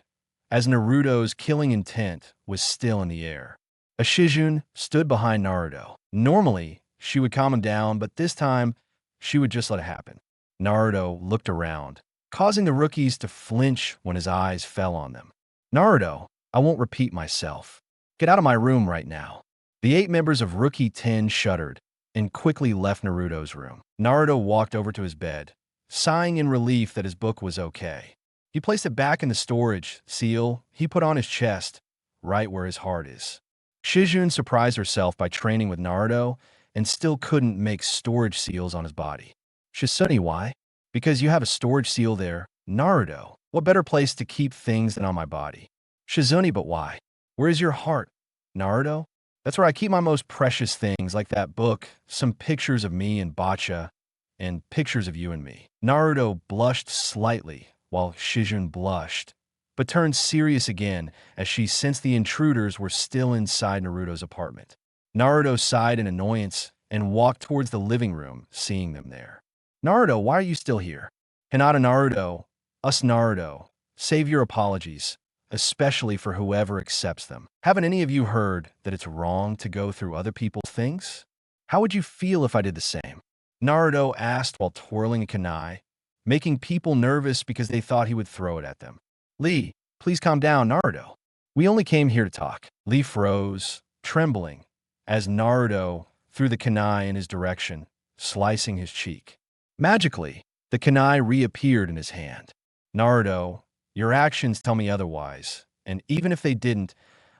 Speaker 1: as Naruto's killing intent was still in the air. A Shizune stood behind Naruto. Normally, she would calm him down, but this time, she would just let it happen. Naruto looked around, causing the rookies to flinch when his eyes fell on them. Naruto, I won't repeat myself. Get out of my room right now. The 8 members of Rookie 10 shuddered and quickly left Naruto's room. Naruto walked over to his bed, sighing in relief that his book was okay. He placed it back in the storage seal he put on his chest, right where his heart is. Shizune surprised herself by training with Naruto and still couldn't make storage seals on his body. Shizune, why? Because you have a storage seal there. Naruto, what better place to keep things than on my body? Shizune, but why? Where is your heart? Naruto? That's where I keep my most precious things, like that book, some pictures of me and Bacha, and pictures of you and me. Naruto blushed slightly, while Shizune blushed, but turned serious again as she sensed the intruders were still inside Naruto's apartment. Naruto sighed in annoyance and walked towards the living room, seeing them there. Naruto, why are you still here? Hinata Naruto, us Naruto, save your apologies, especially for whoever accepts them. Haven't any of you heard that it's wrong to go through other people's things? How would you feel if I did the same? Naruto asked while twirling a kunai, making people nervous because they thought he would throw it at them. Lee, please calm down, Naruto. We only came here to talk. Lee froze, trembling, as Naruto threw the kunai in his direction, slicing his cheek. Magically, the kunai reappeared in his hand. Naruto, your actions tell me otherwise, and even if they didn't,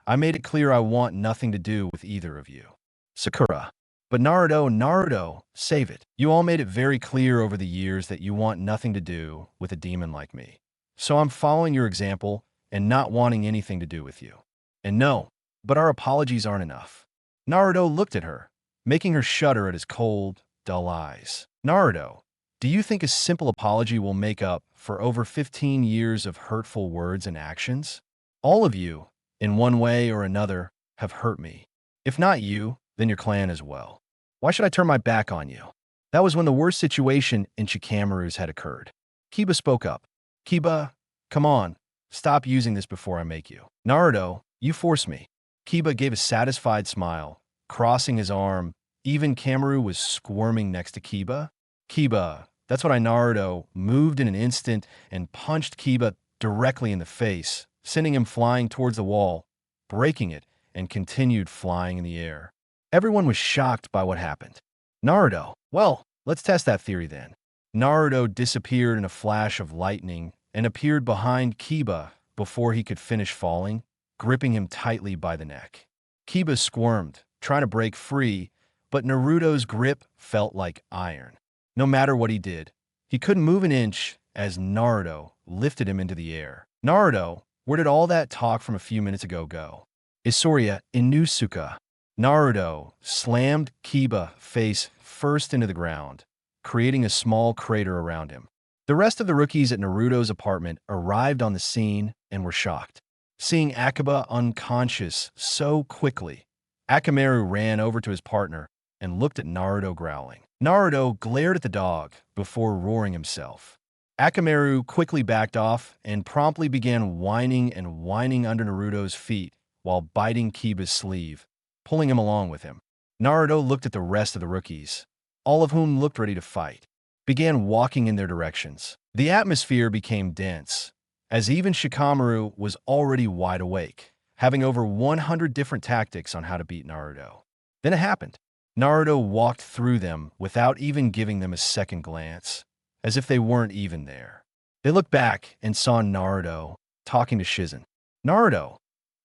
Speaker 1: I made it clear I want nothing to do with either of you. Sakura. But Naruto, save it. You all made it very clear over the years that you want nothing to do with a demon like me. So I'm following your example and not wanting anything to do with you. And no, but our apologies aren't enough. Naruto looked at her, making her shudder at his cold, dull eyes. Naruto, do you think a simple apology will make up for over 15 years of hurtful words and actions? All of you, in one way or another, have hurt me. If not you, then your clan as well. Why should I turn my back on you? That was when the worst situation in Shikamaru's had occurred. Kiba spoke up. Kiba, come on, stop using this before I make you. Naruto, you force me. Kiba gave a satisfied smile, crossing his arm. Even Kamaru was squirming next to Kiba. Kiba, that's what Naruto moved in an instant and punched Kiba directly in the face, sending him flying towards the wall, breaking it, and continued flying in the air. Everyone was shocked by what happened. Naruto, well, let's test that theory then. Naruto disappeared in a flash of lightning and appeared behind Kiba before he could finish falling, gripping him tightly by the neck. Kiba squirmed, trying to break free, but Naruto's grip felt like iron. No matter what he did, he couldn't move an inch as Naruto lifted him into the air. Naruto, where did all that talk from a few minutes ago go? Isoria Inusuka. Naruto slammed Kiba face first into the ground, creating a small crater around him. The rest of the rookies at Naruto's apartment arrived on the scene and were shocked. Seeing Akiba unconscious so quickly, Akamaru ran over to his partner and looked at Naruto growling. Naruto glared at the dog before roaring himself. Akamaru quickly backed off and promptly began whining under Naruto's feet while biting Kiba's sleeve, pulling him along with him. Naruto looked at the rest of the rookies, all of whom looked ready to fight, began walking in their directions. The atmosphere became dense, as even Shikamaru was already wide awake, having over 100 different tactics on how to beat Naruto. Then it happened. Naruto walked through them without even giving them a second glance, as if they weren't even there. They looked back and saw Naruto talking to Shizune. Naruto,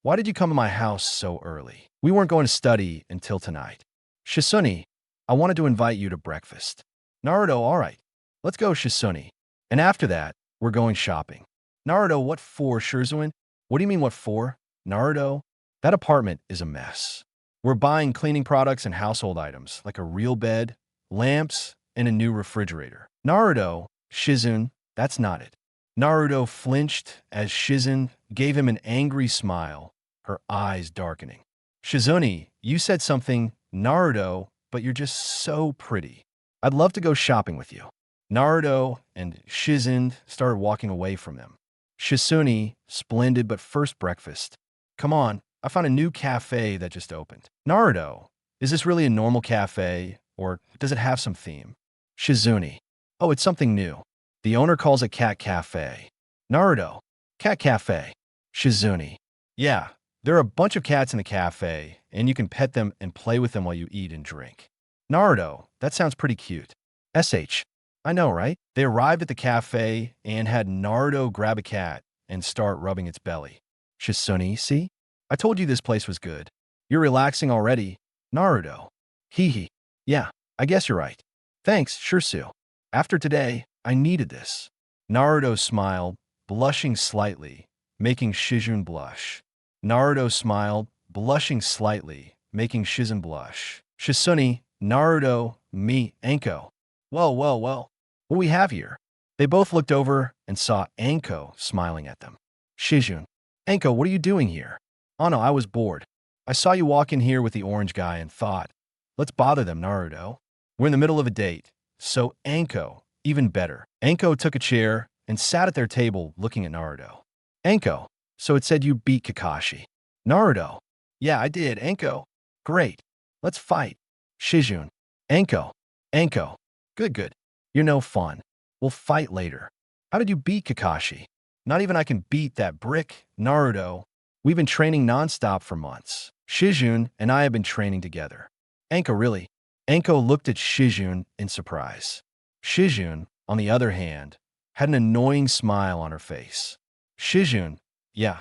Speaker 1: why did you come to my house so early? We weren't going to study until tonight. Shizune, I wanted to invite you to breakfast. Naruto, all right. Let's go, Shizune. And after that, we're going shopping. Naruto, what for, Shizune? What do you mean, what for? Naruto, That apartment is a mess. We're buying cleaning products and household items, like a real bed, lamps, and a new refrigerator. Naruto, Shizune, that's not it. Naruto flinched as Shizune gave him an angry smile, her eyes darkening. Shizune, you said something, Naruto, but you're just so pretty. I'd love to go shopping with you. Naruto and Shizune started walking away from them. Shizune, splendid but first breakfast. Come on, I found a new cafe that just opened. Naruto, is this really a normal cafe, or does it have some theme? Shizune, oh, it's something new. The owner calls it Cat Cafe. Naruto, Cat Cafe. Shizune, yeah, there are a bunch of cats in the cafe, and you can pet them and play with them while you eat and drink. Naruto, that sounds pretty cute. SH, I know, right? They arrived at the cafe and had Naruto grab a cat and start rubbing its belly. Shizune, see? I told you this place was good. You're relaxing already, Naruto. Hee hee. Yeah, I guess you're right. Thanks, Shirsu. After today, I needed this. Naruto smiled, blushing slightly, making Shizune blush. Naruto smiled, blushing slightly, making Shizune blush. Shizune, Naruto, me, Anko. Whoa, whoa, whoa. What we have here? They both looked over and saw Anko smiling at them. Shizune, Anko, what are you doing here? Oh no, I was bored. I saw you walk in here with the orange guy and thought, let's bother them, Naruto. We're in the middle of a date. So Anko, even better. Anko took a chair and sat at their table looking at Naruto. Anko, so it said you beat Kakashi. Naruto, yeah, I did, Anko. Great. Let's fight. Shizune, Anko, Anko. Good, good. You're no fun. We'll fight later. How did you beat Kakashi? Not even I can beat that brick, Naruto. We've been training nonstop for months. Shizune and I have been training together. Anko, really? Anko looked at Shizune in surprise. Shizune, on the other hand, had an annoying smile on her face. Shizune, yeah,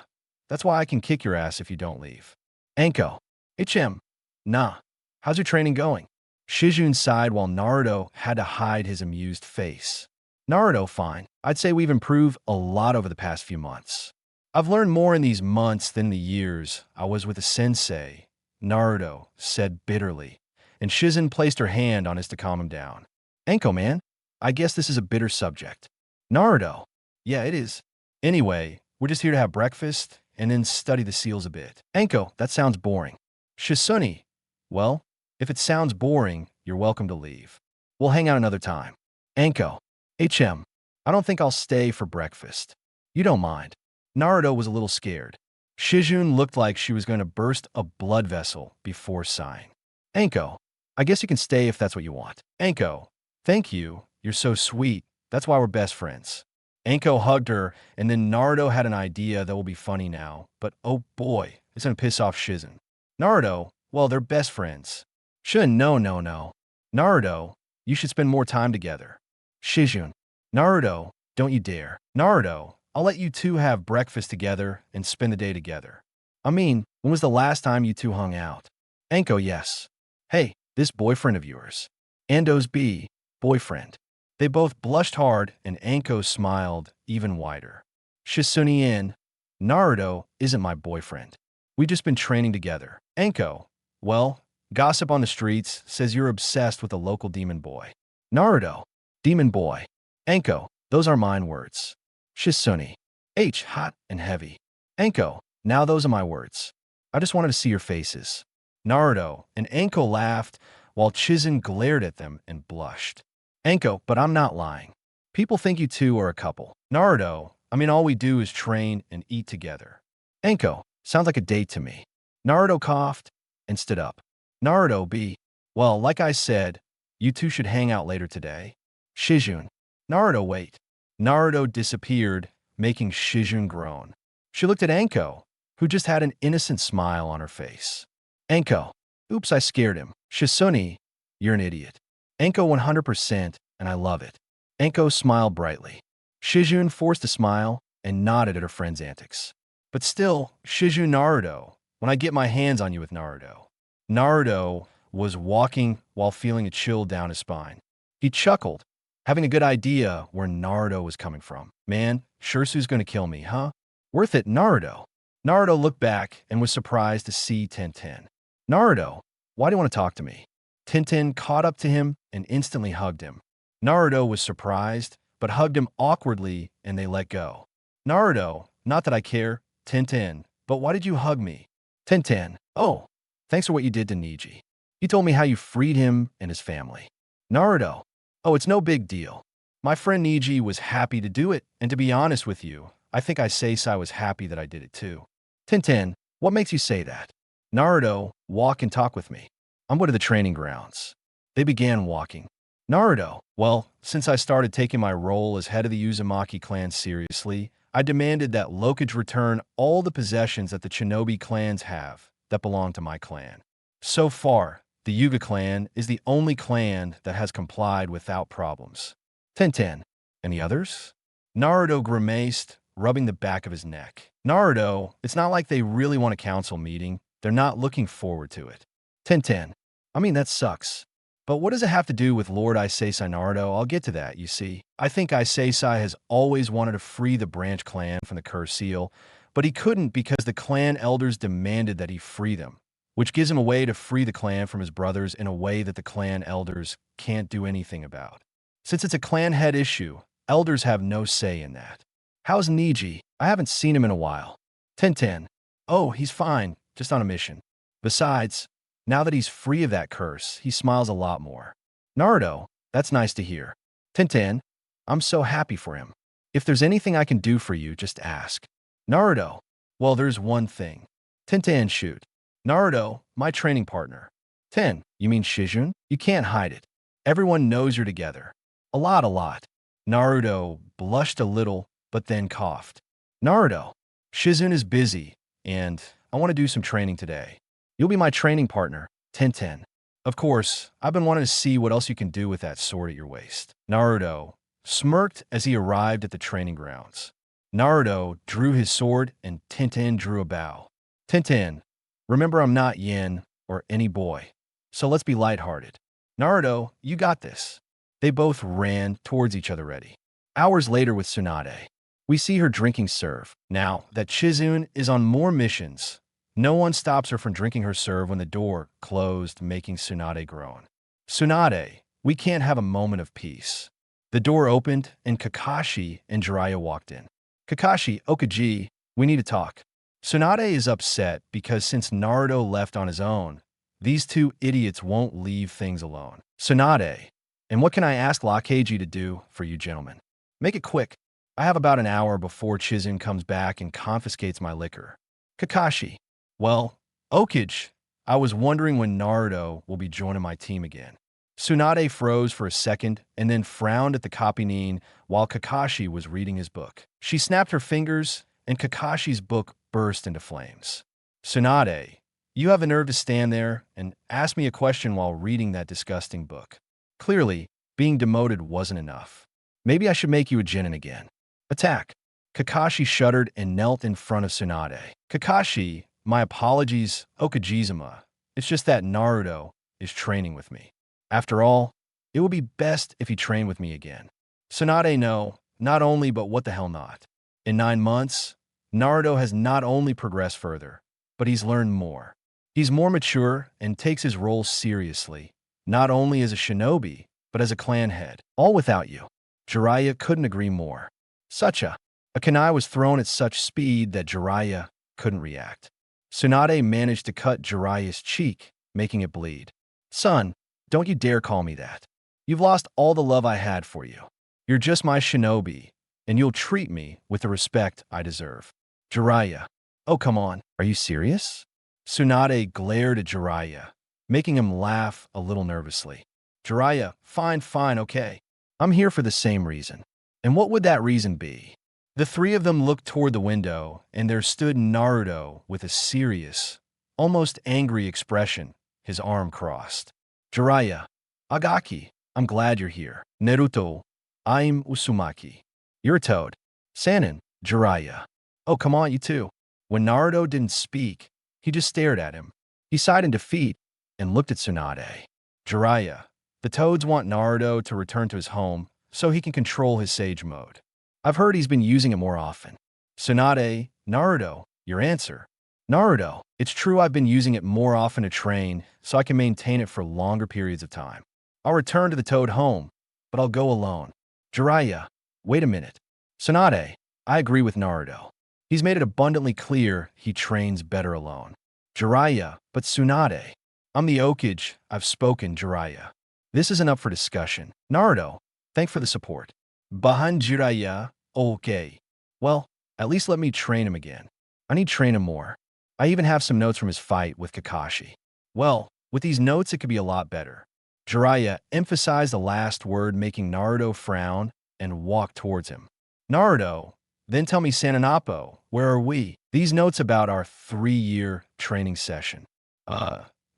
Speaker 1: that's why I can kick your ass if you don't leave. Anko, HM, nah, how's your training going? Shizune sighed while Naruto had to hide his amused face. Naruto, fine. I'd say we've improved a lot over the past few months. I've learned more in these months than the years I was with the sensei, Naruto said bitterly, and Shizune placed her hand on his to calm him down. Anko, man, I guess this is a bitter subject. Naruto, yeah, it is. Anyway, we're just here to have breakfast and then study the seals a bit. Anko, that sounds boring. Shizune, well, if it sounds boring, you're welcome to leave. We'll hang out another time. Anko, HM, I don't think I'll stay for breakfast. You don't mind. Naruto was a little scared. Shizune looked like she was going to burst a blood vessel before sighing. Anko, I guess you can stay if that's what you want. Anko, thank you. You're so sweet. That's why we're best friends. Anko hugged her, and then Naruto had an idea that will be funny now, but oh boy, it's going to piss off Shizune. Naruto, well, they're best friends. Shun, no, no, no. Naruto, you should spend more time together. Shizune, Naruto, don't you dare. Naruto, I'll let you two have breakfast together and spend the day together. I mean, when was the last time you two hung out? Anko, yes. Hey, this boyfriend of yours. Ando's boyfriend. They both blushed hard and Anko smiled even wider. Shizune, Naruto isn't my boyfriend. We've just been training together. Anko, well, gossip on the streets says you're obsessed with a local demon boy. Naruto, demon boy. Anko, those are mine words. Shizune, hot and heavy. Anko, now those are my words. I just wanted to see your faces. Naruto and Anko laughed while Shizune glared at them and blushed. Anko, but I'm not lying. People think you two are a couple. Naruto, I mean all we do is train and eat together. Anko, sounds like a date to me. Naruto coughed and stood up. Naruto, well, like I said, you two should hang out later today. Shizune, Naruto, wait. Naruto disappeared, making Shizune groan. She looked at Anko, who just had an innocent smile on her face. Anko, oops, I scared him. Shizune, you're an idiot. Anko 100%, and I love it. Anko smiled brightly. Shizune forced a smile and nodded at her friend's antics. But still, Shizune, Naruto, when I get my hands on you with Naruto. Naruto was walking while feeling a chill down his spine. He chuckled, having a good idea where Naruto was coming from. Man, Shirsu's gonna kill me, huh? Worth it, Naruto. Naruto looked back and was surprised to see Tenten. Naruto, why do you want to talk to me? Tenten caught up to him and instantly hugged him. Naruto was surprised, but hugged him awkwardly and they let go. Naruto, not that I care, Tenten, but why did you hug me? Tenten, oh, thanks for what you did to Niji. You told me how you freed him and his family. Naruto, oh, it's no big deal. My friend Niji was happy to do it, and to be honest with you, I think Issei was happy that I did it too. Tenten, what makes you say that? Naruto, walk and talk with me. I'm going to the training grounds. They began walking. Naruto, well, since I started taking my role as head of the Uzumaki clan seriously, I demanded that Lokage return all the possessions that the Shinobi clans have that belong to my clan. So far, the Yuga clan is the only clan that has complied without problems. Tenten, any others? Naruto grimaced, rubbing the back of his neck. Naruto, it's not like they really want a council meeting. They're not looking forward to it. Tenten, I mean, that sucks. But what does it have to do with Lord Issei Naruto? I'll get to that, you see. I think Issei has always wanted to free the branch clan from the Curse Seal, but he couldn't because the clan elders demanded that he free them, which gives him a way to free the clan from his brothers in a way that the clan elders can't do anything about. Since it's a clan head issue, elders have no say in that. How's Niji? I haven't seen him in a while. Tenten, oh, he's fine, just on a mission. Besides, now that he's free of that curse, he smiles a lot more. Naruto, that's nice to hear. Tenten, I'm so happy for him. If there's anything I can do for you, just ask. Naruto, well, there's one thing. Tenten, shoot. Naruto, my training partner. You mean Shizune? You can't hide it. Everyone knows you're together. A lot. Naruto blushed a little, but then coughed. Naruto, Shizune is busy, and I want to do some training today. You'll be my training partner, Tenten. Of course, I've been wanting to see what else you can do with that sword at your waist. Naruto smirked as he arrived at the training grounds. Naruto drew his sword and Tenten drew a bow. Tenten, remember I'm not Yin or any boy, so let's be lighthearted. Naruto, you got this. They both ran towards each other ready. Hours later with Tsunade, we see her drinking serve. Now that Shizune is on more missions, no one stops her from drinking her serve when the door closed, making Tsunade groan. Tsunade, we can't have a moment of peace. The door opened, and Kakashi and Jiraiya walked in. Kakashi, Okaji, we need to talk. Tsunade is upset because since Naruto left on his own, these two idiots won't leave things alone. Tsunade, and what can I ask Lokage to do for you gentlemen? Make it quick. I have about an hour before Shizune comes back and confiscates my liquor. Kakashi, well, Okage, I was wondering when Naruto will be joining my team again. Tsunade froze for a second and then frowned at the copying while Kakashi was reading his book. She snapped her fingers and Kakashi's book burst into flames. Tsunade, you have the nerve to stand there and ask me a question while reading that disgusting book. Clearly, being demoted wasn't enough. Maybe I should make you a genin again. Attack. Kakashi shuddered and knelt in front of Tsunade. Kakashi, my apologies, Okajizuma. It's just that Naruto is training with me. After all, it would be best if he trained with me again. Tsunade, no, not only, but what the hell not. In 9 months, Naruto has not only progressed further, but he's learned more. He's more mature and takes his role seriously, not only as a shinobi, but as a clan head. All without you. Jiraiya couldn't agree more. A kunai was thrown at such speed that Jiraiya couldn't react. Tsunade managed to cut Jiraiya's cheek, making it bleed. Son, don't you dare call me that. You've lost all the love I had for you. You're just my shinobi, and you'll treat me with the respect I deserve. Jiraiya, oh come on, are you serious? Tsunade glared at Jiraiya, making him laugh a little nervously. Jiraiya, fine, okay. I'm here for the same reason. And what would that reason be? The three of them looked toward the window, and there stood Naruto with a serious, almost angry expression, his arm crossed. Jiraiya, Agaki, I'm glad you're here. Naruto, I'm Uzumaki. You're a toad. Sanin, Jiraiya. Oh, come on, you two. When Naruto didn't speak, he just stared at him. He sighed in defeat and looked at Tsunade. Jiraiya, the toads want Naruto to return to his home so he can control his sage mode. I've heard he's been using it more often. Tsunade, Naruto, Your answer? Naruto. It's true I've been using it more often to train, so I can maintain it for longer periods of time. I'll return to the Toad home, but I'll go alone. Jiraiya. Wait a minute. Tsunade. I agree with Naruto. He's made it abundantly clear he trains better alone. Jiraiya. But Tsunade. I'm the Okage. I've spoken, Jiraiya. This isn't up for discussion. Naruto. Thanks for the support. Bahan Jiraiya. Okay. Well, at least let me train him again. I need to train him more. I even have some notes from his fight with Kakashi. Well, with these notes it could be a lot better. Jiraiya emphasized the last word, making Naruto frown and walk towards him. Naruto, then tell me, Sananapo, where are we? These notes about our 3-year training session.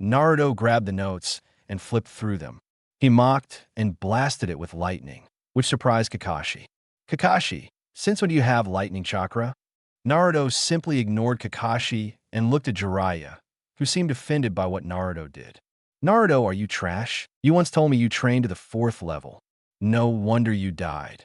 Speaker 1: Naruto grabbed the notes and flipped through them. He mocked and blasted it with lightning, which surprised Kakashi. Kakashi, since when do you have lightning chakra? Naruto simply ignored Kakashi and looked at Jiraiya, who seemed offended by what Naruto did. Naruto, are you trash? You once told me you trained to the 4th level. No wonder you died.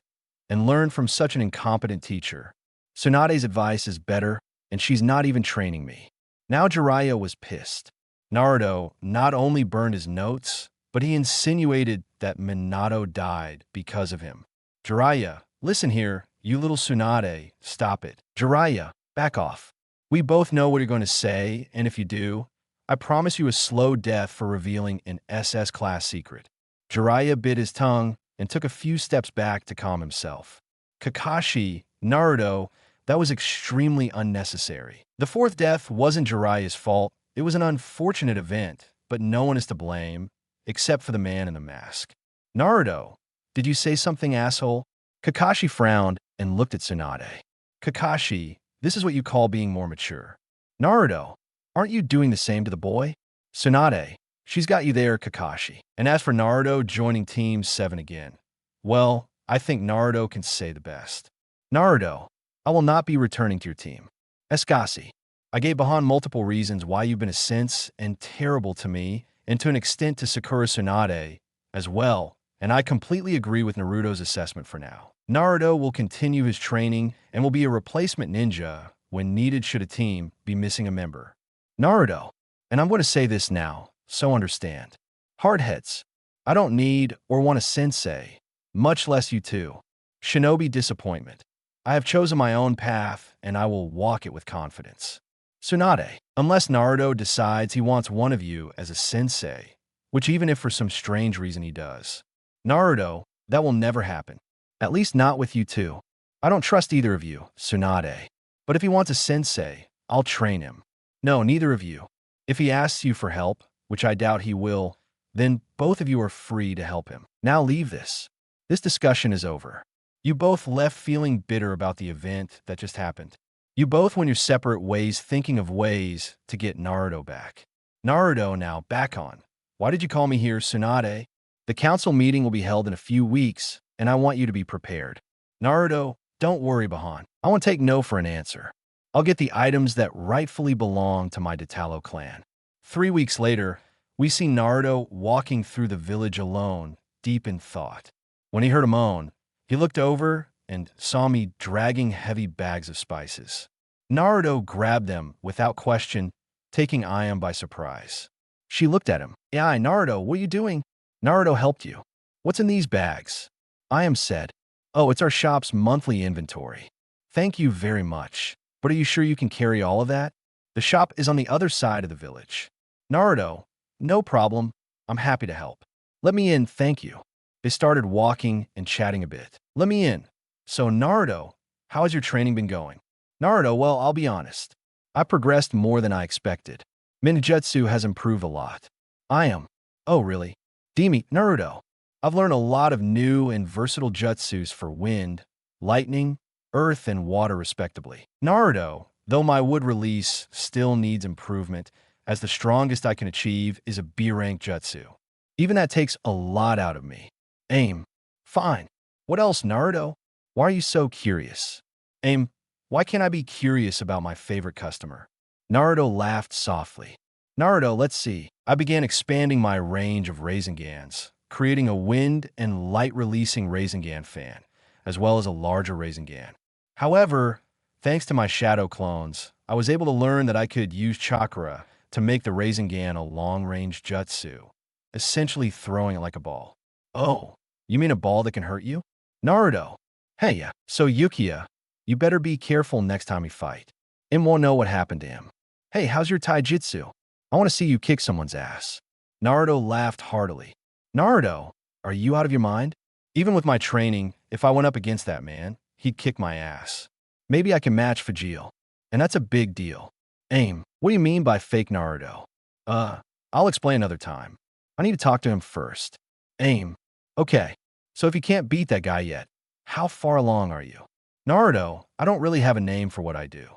Speaker 1: And learned from such an incompetent teacher. Tsunade's advice is better, and she's not even training me. Now Jiraiya was pissed. Naruto not only burned his notes, but he insinuated that Minato died because of him. Jiraiya, listen here, you little Tsunade, stop it. Jiraiya, back off. We both know what you're going to say, and if you do, I promise you a slow death for revealing an SS class secret. Jiraiya bit his tongue and took a few steps back to calm himself. Kakashi, Naruto, that was extremely unnecessary. The 4th death wasn't Jiraiya's fault. It was an unfortunate event, but no one is to blame, except for the man in the mask. Naruto, did you say something, asshole? Kakashi frowned and looked at Tsunade. Kakashi, this is what you call being more mature. Naruto, aren't you doing the same to the boy? Tsunade, she's got you there, Kakashi. And as for Naruto joining Team 7 again, well, I think Naruto can say the best. Naruto, I will not be returning to your team. Escasi, I gave Bahan multiple reasons why you've been a sense and terrible to me, and to an extent to Sakura Tsunade as well, and I completely agree with Naruto's assessment for now. Naruto will continue his training and will be a replacement ninja when needed should a team be missing a member. Naruto, and I'm going to say this now, so understand. Hardheads, I don't need or want a sensei, much less you two. Shinobi disappointment. I have chosen my own path, and I will walk it with confidence. Tsunade, unless Naruto decides he wants one of you as a sensei, which even if for some strange reason he does. Naruto, that will never happen. At least not with you two. I don't trust either of you, Tsunade. But if he wants a sensei, I'll train him. No, neither of you. If he asks you for help, which I doubt he will, then both of you are free to help him. Now leave this. This discussion is over. You both left feeling bitter about the event that just happened. You both went your separate ways thinking of ways to get Naruto back. Naruto, now back on. Why did you call me here, Tsunade? The council meeting will be held in a few weeks, and I want you to be prepared. Naruto, don't worry, Bahan. I won't take no for an answer. I'll get the items that rightfully belong to my Detalo clan. 3 weeks later, we see Naruto walking through the village alone, deep in thought. When he heard a moan, he looked over and saw me dragging heavy bags of spices. Naruto grabbed them without question, taking Ayam by surprise. She looked at him. "Hey, Naruto, what are you doing?" Naruto helped you. "What's in these bags?" Ayam said, "Oh, it's our shop's monthly inventory." "Thank you very much. But are you sure you can carry all of that? The shop is on the other side of the village." Naruto, "No problem. I'm happy to help." "Let me in, thank you." They started walking and chatting a bit. "Let me in." "So, Naruto, how has your training been going?" Naruto, "Well, I'll be honest. I progressed more than I expected. Ninjutsu has improved a lot." "I am." "Oh, really?" "Demi, Naruto, I've learned a lot of new and versatile jutsus for wind, lightning, earth, and water respectively." Naruto, though my wood release still needs improvement, as the strongest I can achieve is a B-rank jutsu. Even that takes a lot out of me. Aim. Fine. What else, Naruto? Why are you so curious? Aim. Why can't I be curious about my favorite customer? Naruto laughed softly. Naruto, let's see. I began expanding my range of Raisengans, creating a wind and light-releasing Raisengan fan, as well as a larger Raisengan. However, Thanks to my shadow clones, I was able to learn that I could use chakra to make the Rasengan a long-range jutsu, essentially throwing it like a ball. Oh, you mean a ball that can hurt you? Naruto. Hey, yeah. So Uchiha, you better be careful next time we fight. Im won't know what happened to him. Hey, how's your taijutsu? I want to see you kick someone's ass. Naruto laughed heartily. Naruto, are you out of your mind? Even with my training, if I went up against that man, he'd kick my ass. Maybe I can match Fajil. And that's a big deal. Aim, what do you mean by fake Naruto? I'll explain another time. I need to talk to him first. Aim. Okay, so if you can't beat that guy yet, how far along are you? Naruto, I don't really have a name for what I do.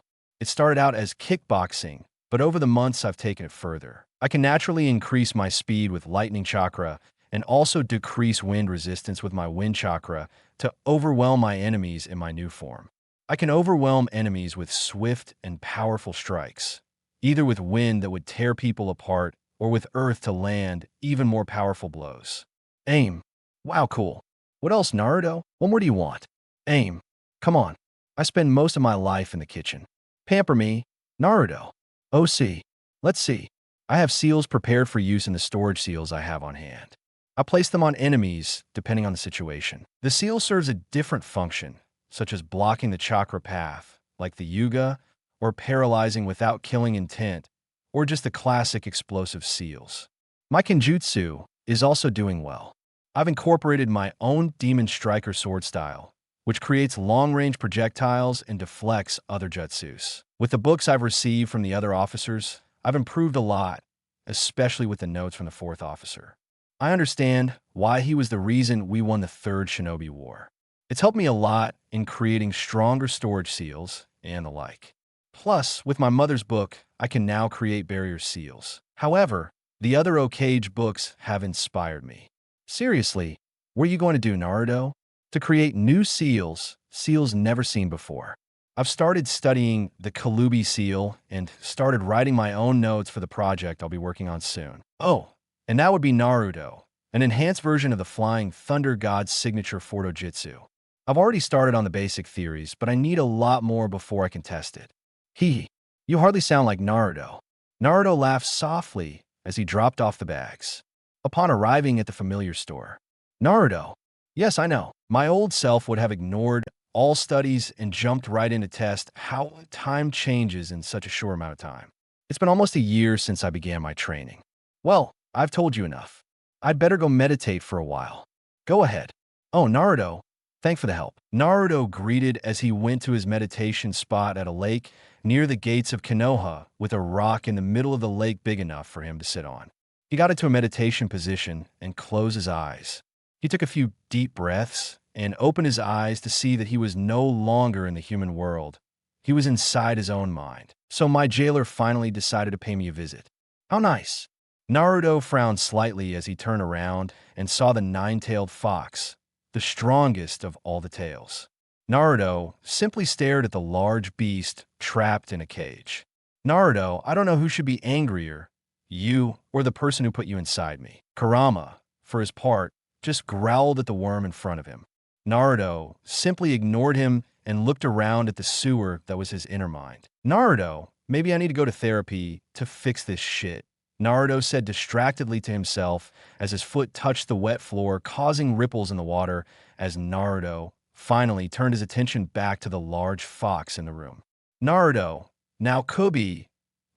Speaker 1: It started out as kickboxing, but over the months I've taken it further. I can naturally increase my speed with lightning chakra and also decrease wind resistance with my wind chakra to overwhelm my enemies in my new form. I can overwhelm enemies with swift and powerful strikes, either with wind that would tear people apart or with earth to land even more powerful blows. Aim. Wow, cool. What else, Naruto? What more do you want? Aim. Come on. I spend most of my life in the kitchen. Pamper me. Naruto. OC. Let's see. I have seals prepared for use in the storage seals I have on hand. I place them on enemies, depending on the situation. The seal serves a different function, such as blocking the chakra path, like the Yuga, or paralyzing without killing intent, or just the classic explosive seals. My Kenjutsu is also doing well. I've incorporated my own Demon Striker sword style, which creates long-range projectiles and deflects other jutsus. With the books I've received from the other officers, I've improved a lot, especially with the notes from the fourth officer. I understand why he was the reason we won the third Shinobi War. It's helped me a lot in creating stronger storage seals and the like. Plus, with my mother's book, I can now create barrier seals. However, the other Okage books have inspired me. Seriously, what are you going to do, Naruto? To create new seals, seals never seen before. I've started studying the Kalubi seal and started writing my own notes for the project I'll be working on soon. Oh, and that would be Naruto, an enhanced version of the Flying Thunder God's signature Fortojitsu. I've already started on the basic theories, but I need a lot more before I can test it. Hee, you hardly sound like Naruto. Naruto laughed softly as he dropped off the bags. Upon arriving at the familiar store, Naruto, yes, I know, my old self would have ignored all studies and jumped right into test how time changes in such a short amount of time. It's been almost a year since I began my training. Well, I've told you enough. I'd better go meditate for a while. Go ahead. Oh, Naruto, thanks for the help. Naruto greeted as he went to his meditation spot at a lake near the gates of Konoha with a rock in the middle of the lake big enough for him to sit on. He got into a meditation position and closed his eyes. He took a few deep breaths and opened his eyes to see that he was no longer in the human world. He was inside his own mind. So my jailer finally decided to pay me a visit. How nice. Naruto frowned slightly as he turned around and saw the nine-tailed fox, the strongest of all the tails. Naruto simply stared at the large beast trapped in a cage. Naruto, I don't know who should be angrier, you or the person who put you inside me. Kurama, for his part, just growled at the worm in front of him. Naruto simply ignored him and looked around at the sewer that was his inner mind. Naruto, maybe I need to go to therapy to fix this shit, Naruto said distractedly to himself as his foot touched the wet floor, causing ripples in the water as Naruto finally turned his attention back to the large fox in the room. Naruto, now Kobe,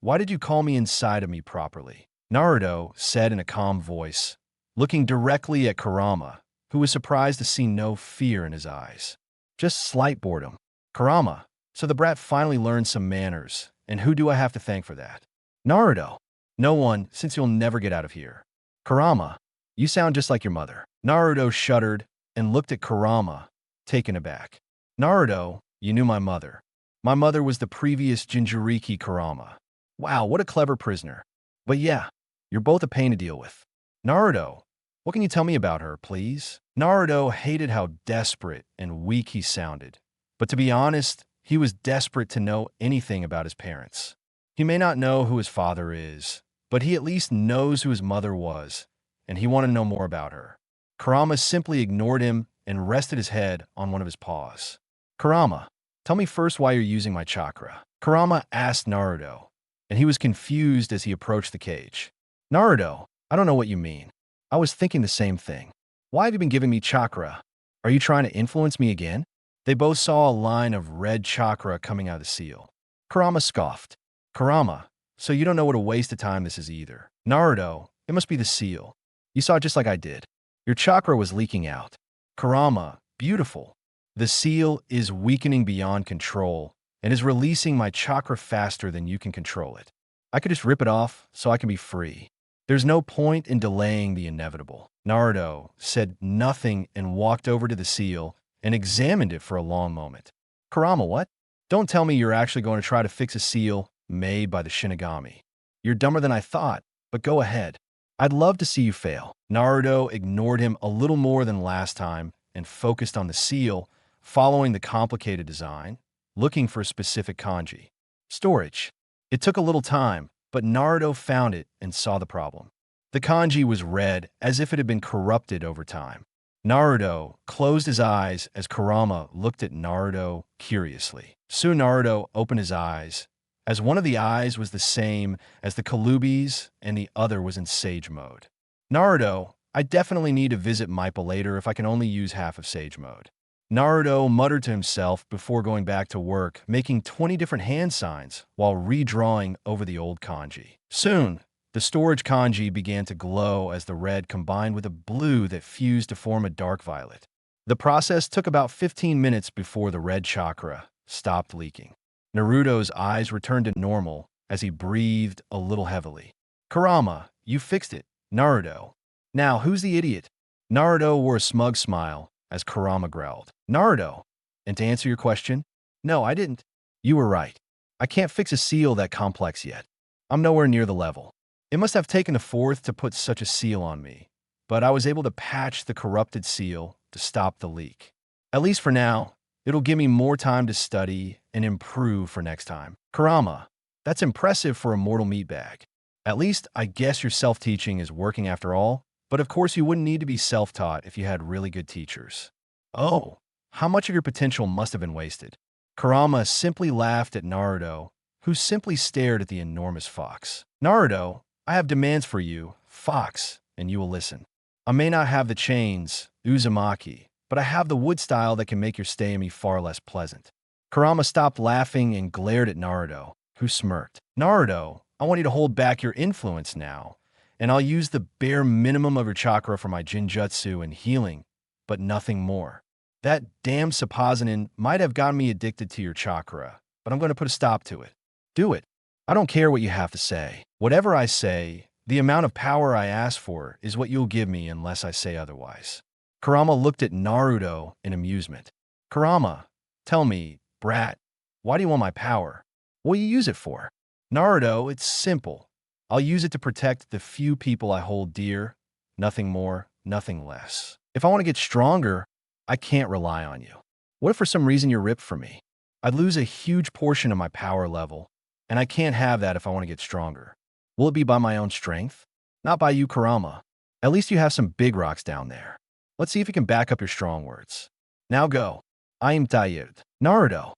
Speaker 1: why did you call me inside of me properly? Naruto said in a calm voice, looking directly at Kurama, who was surprised to see no fear in his eyes. Just slight boredom. Kurama, so the brat finally learned some manners, and who do I have to thank for that? Naruto. No one, since you'll never get out of here. Kurama, you sound just like your mother. Naruto shuddered and looked at Kurama, taken aback. Naruto, you knew my mother. My mother was the previous Jinchuriki Kurama. Wow, what a clever prisoner. But yeah, you're both a pain to deal with. Naruto, what can you tell me about her, please? Naruto hated how desperate and weak he sounded. But to be honest, he was desperate to know anything about his parents. He may not know who his father is, but he at least knows who his mother was, and he wanted to know more about her. Kurama simply ignored him and rested his head on one of his paws. Kurama, Tell me first why you're using my chakra. Kurama asked Naruto, and he was confused as he approached the cage. Naruto, I don't know what you mean. I was thinking the same thing. Why have you been giving me chakra? Are you trying to influence me again? They both saw a line of red chakra coming out of the seal. Kurama scoffed. Kurama, so you don't know what a waste of time this is either. Naruto, it must be the seal. You saw it just like I did. Your chakra was leaking out. Kurama, beautiful. The seal is weakening beyond control and is releasing my chakra faster than you can control it. I could just rip it off so I can be free. There's no point in delaying the inevitable. Naruto said nothing and walked over to the seal and examined it for a long moment. Kurama, what? Don't tell me you're actually going to try to fix a seal made by the Shinigami. You're dumber than I thought, but go ahead. I'd love to see you fail. Naruto ignored him a little more than last time and focused on the seal, following the complicated design, looking for a specific kanji. Storage. It took a little time, but Naruto found it and saw the problem. The kanji was red, as if it had been corrupted over time. Naruto closed his eyes as Kurama looked at Naruto curiously. Soon Naruto opened his eyes, as one of the eyes was the same as the Kalubi's and the other was in Sage mode. Naruto, I definitely need to visit Maipa later if I can only use half of Sage mode. Naruto muttered to himself before going back to work, making 20 different hand signs while redrawing over the old kanji. Soon, the storage kanji began to glow as the red combined with a blue that fused to form a dark violet. The process took about 15 minutes before the red chakra stopped leaking. Naruto's eyes returned to normal as he breathed a little heavily. Kurama, you fixed it. Naruto. Now, who's the idiot? Naruto wore a smug smile as Kurama growled. Naruto. And to answer your question, no, I didn't. You were right. I can't fix a seal that complex yet. I'm nowhere near the level. It must have taken a fourth to put such a seal on me, but I was able to patch the corrupted seal to stop the leak. At least for now, it'll give me more time to study and improve for next time. Kurama, that's impressive for a mortal meatbag. At least I guess your self-teaching is working after all, but of course you wouldn't need to be self-taught if you had really good teachers. Oh, how much of your potential must have been wasted? Kurama simply laughed at Naruto, who simply stared at the enormous fox. Naruto, I have demands for you, fox, and you will listen. I may not have the chains, Uzumaki, but I have the wood style that can make your stay in me far less pleasant. Kurama stopped laughing and glared at Naruto, who smirked. Naruto, I want you to hold back your influence now, and I'll use the bare minimum of your chakra for my Jinjutsu and healing, but nothing more. That damn Sapazanin might have gotten me addicted to your chakra, but I'm going to put a stop to it. Do it. I don't care what you have to say. Whatever I say, the amount of power I ask for is what you'll give me unless I say otherwise. Kurama looked at Naruto in amusement. Kurama, tell me, brat, why do you want my power? What will you use it for? Naruto, it's simple. I'll use it to protect the few people I hold dear. Nothing more, nothing less. If I want to get stronger, I can't rely on you. What if for some reason you're ripped from me? I'd lose a huge portion of my power level, and I can't have that if I want to get stronger. Will it be by my own strength? Not by you, Kurama. At least you have some big rocks down there. Let's see if you can back up your strong words. Now go. I am tired. Naruto.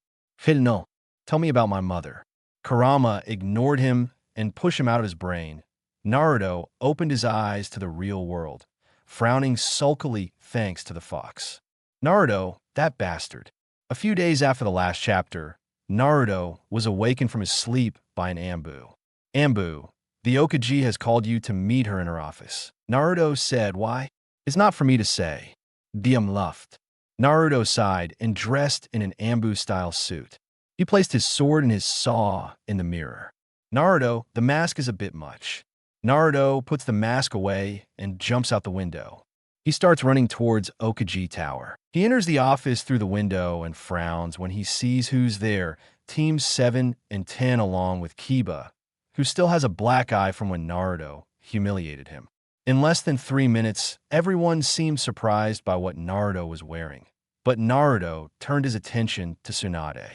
Speaker 1: No. Tell me about my mother. Kurama ignored him and pushed him out of his brain. Naruto opened his eyes to the real world, frowning sulkily thanks to the fox. Naruto, that bastard. A few days after the last chapter, Naruto was awakened from his sleep by an Ambu. Ambu, the Okaji has called you to meet her in her office. Naruto said, why? It's not for me to say. Diem Luft. Naruto sighed and dressed in an Ambu-style suit. He placed his sword and his saw in the mirror. Naruto, the mask is a bit much. Naruto puts the mask away and jumps out the window. He starts running towards Okaji Tower. He enters the office through the window and frowns when he sees who's there, Teams 7 and 10 along with Kiba, who still has a black eye from when Naruto humiliated him. In less than 3 minutes, everyone seemed surprised by what Naruto was wearing. But Naruto turned his attention to Tsunade.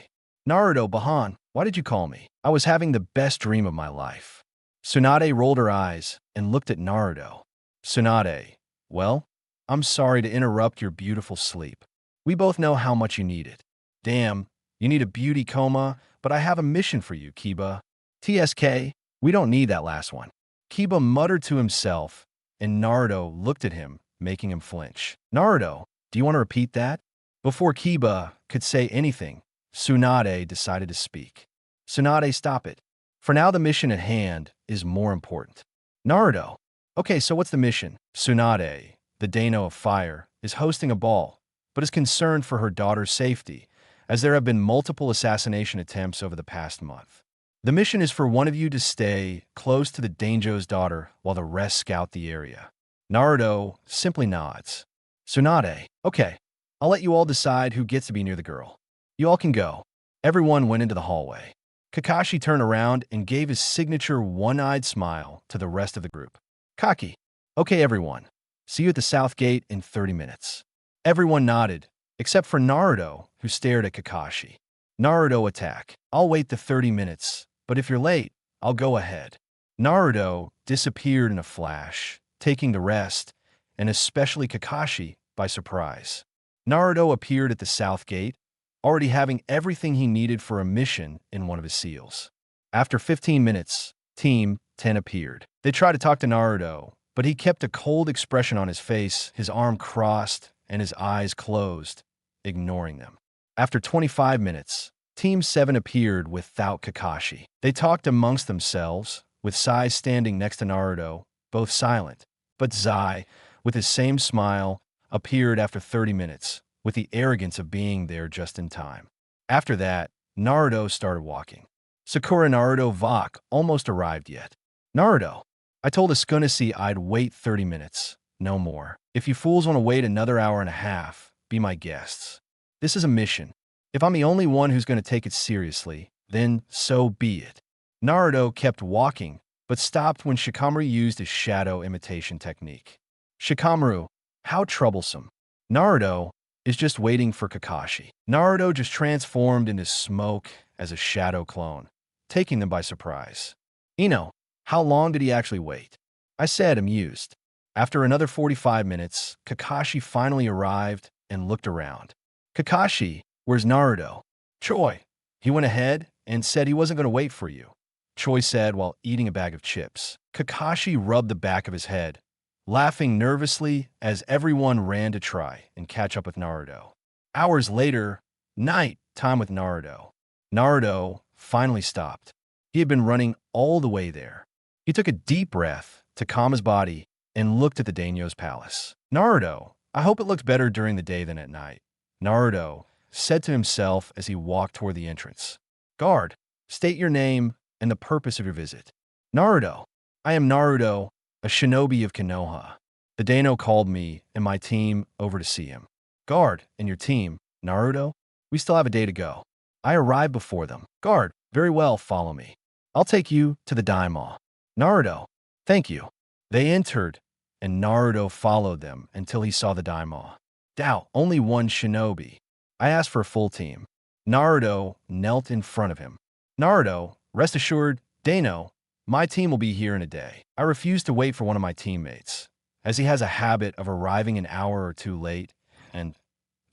Speaker 1: Naruto, Bahan, why did you call me? I was having the best dream of my life. Tsunade rolled her eyes and looked at Naruto. Tsunade, well, I'm sorry to interrupt your beautiful sleep. We both know how much you need it. Damn, You need a beauty coma, but I have a mission for you, Kiba. TSK, we don't need that last one. Kiba muttered to himself, and Naruto looked at him, making him flinch. Naruto, do you want to repeat that? Before Kiba could say anything, Tsunade decided to speak. Tsunade, stop it. For now, the mission at hand is more important. Naruto, okay, so what's the mission? Tsunade, the Daimyo of Fire, is hosting a ball, but is concerned for her daughter's safety, as there have been multiple assassination attempts over the past month. The mission is for one of you to stay close to the Daimyo's daughter while the rest scout the area. Naruto simply nods. Tsunade, okay, I'll let you all decide who gets to be near the girl. You all can go. Everyone went into the hallway. Kakashi turned around and gave his signature one-eyed smile to the rest of the group. Kaki, okay everyone, see you at the south gate in 30 minutes. Everyone nodded, except for Naruto, who stared at Kakashi. Naruto, attack. I'll wait the 30 minutes, but if you're late, I'll go ahead. Naruto disappeared in a flash, taking the rest, and especially Kakashi, by surprise. Naruto appeared at the south gate, already having everything he needed for a mission in one of his seals. After 15 minutes, Team 10 appeared. They tried to talk to Naruto, but he kept a cold expression on his face, his arm crossed, and his eyes closed, ignoring them. After 25 minutes, Team 7 appeared without Kakashi. They talked amongst themselves, with Sai standing next to Naruto, both silent. But Zai, with his same smile, appeared after 30 minutes, with the arrogance of being there just in time. After that, Naruto started walking. Sakura Naruto Vok almost arrived yet. Naruto, I told Askunasi I'd wait 30 minutes, no more. If you fools want to wait another hour and a half, be my guests. This is a mission. If I'm the only one who's going to take it seriously, then so be it. Naruto kept walking, but stopped when Shikamaru used his shadow imitation technique. Shikamaru, how troublesome. Naruto is just waiting for Kakashi. Naruto just transformed into smoke as a shadow clone, taking them by surprise. Ino, how long did he actually wait? I said, amused. After another 45 minutes, Kakashi finally arrived and looked around. Kakashi, where's Naruto? Choi. He went ahead and said he wasn't going to wait for you, Choi said while eating a bag of chips. Kakashi rubbed the back of his head, laughing nervously as everyone ran to try and catch up with Naruto. Hours later, night time with Naruto. Naruto finally stopped. He had been running all the way there. He took a deep breath to calm his body and looked at the Daimyo's palace. Naruto, I hope it looked better during the day than at night, Naruto said to himself as he walked toward the entrance. Guard, state your name and the purpose of your visit. Naruto, I am Naruto, a shinobi of Konoha. The Daimyo called me and my team over to see him. Guard, and your team, Naruto? We still have a day to go. I arrived before them. Guard, very well, follow me. I'll take you to the Daimyo. Naruto, thank you. They entered, and Naruto followed them until he saw the Daimyo. Doubt, only one shinobi. I asked for a full team. Naruto knelt in front of him. Naruto, rest assured, Daimyo, my team will be here in a day. I refused to wait for one of my teammates, as he has a habit of arriving an hour or two late, and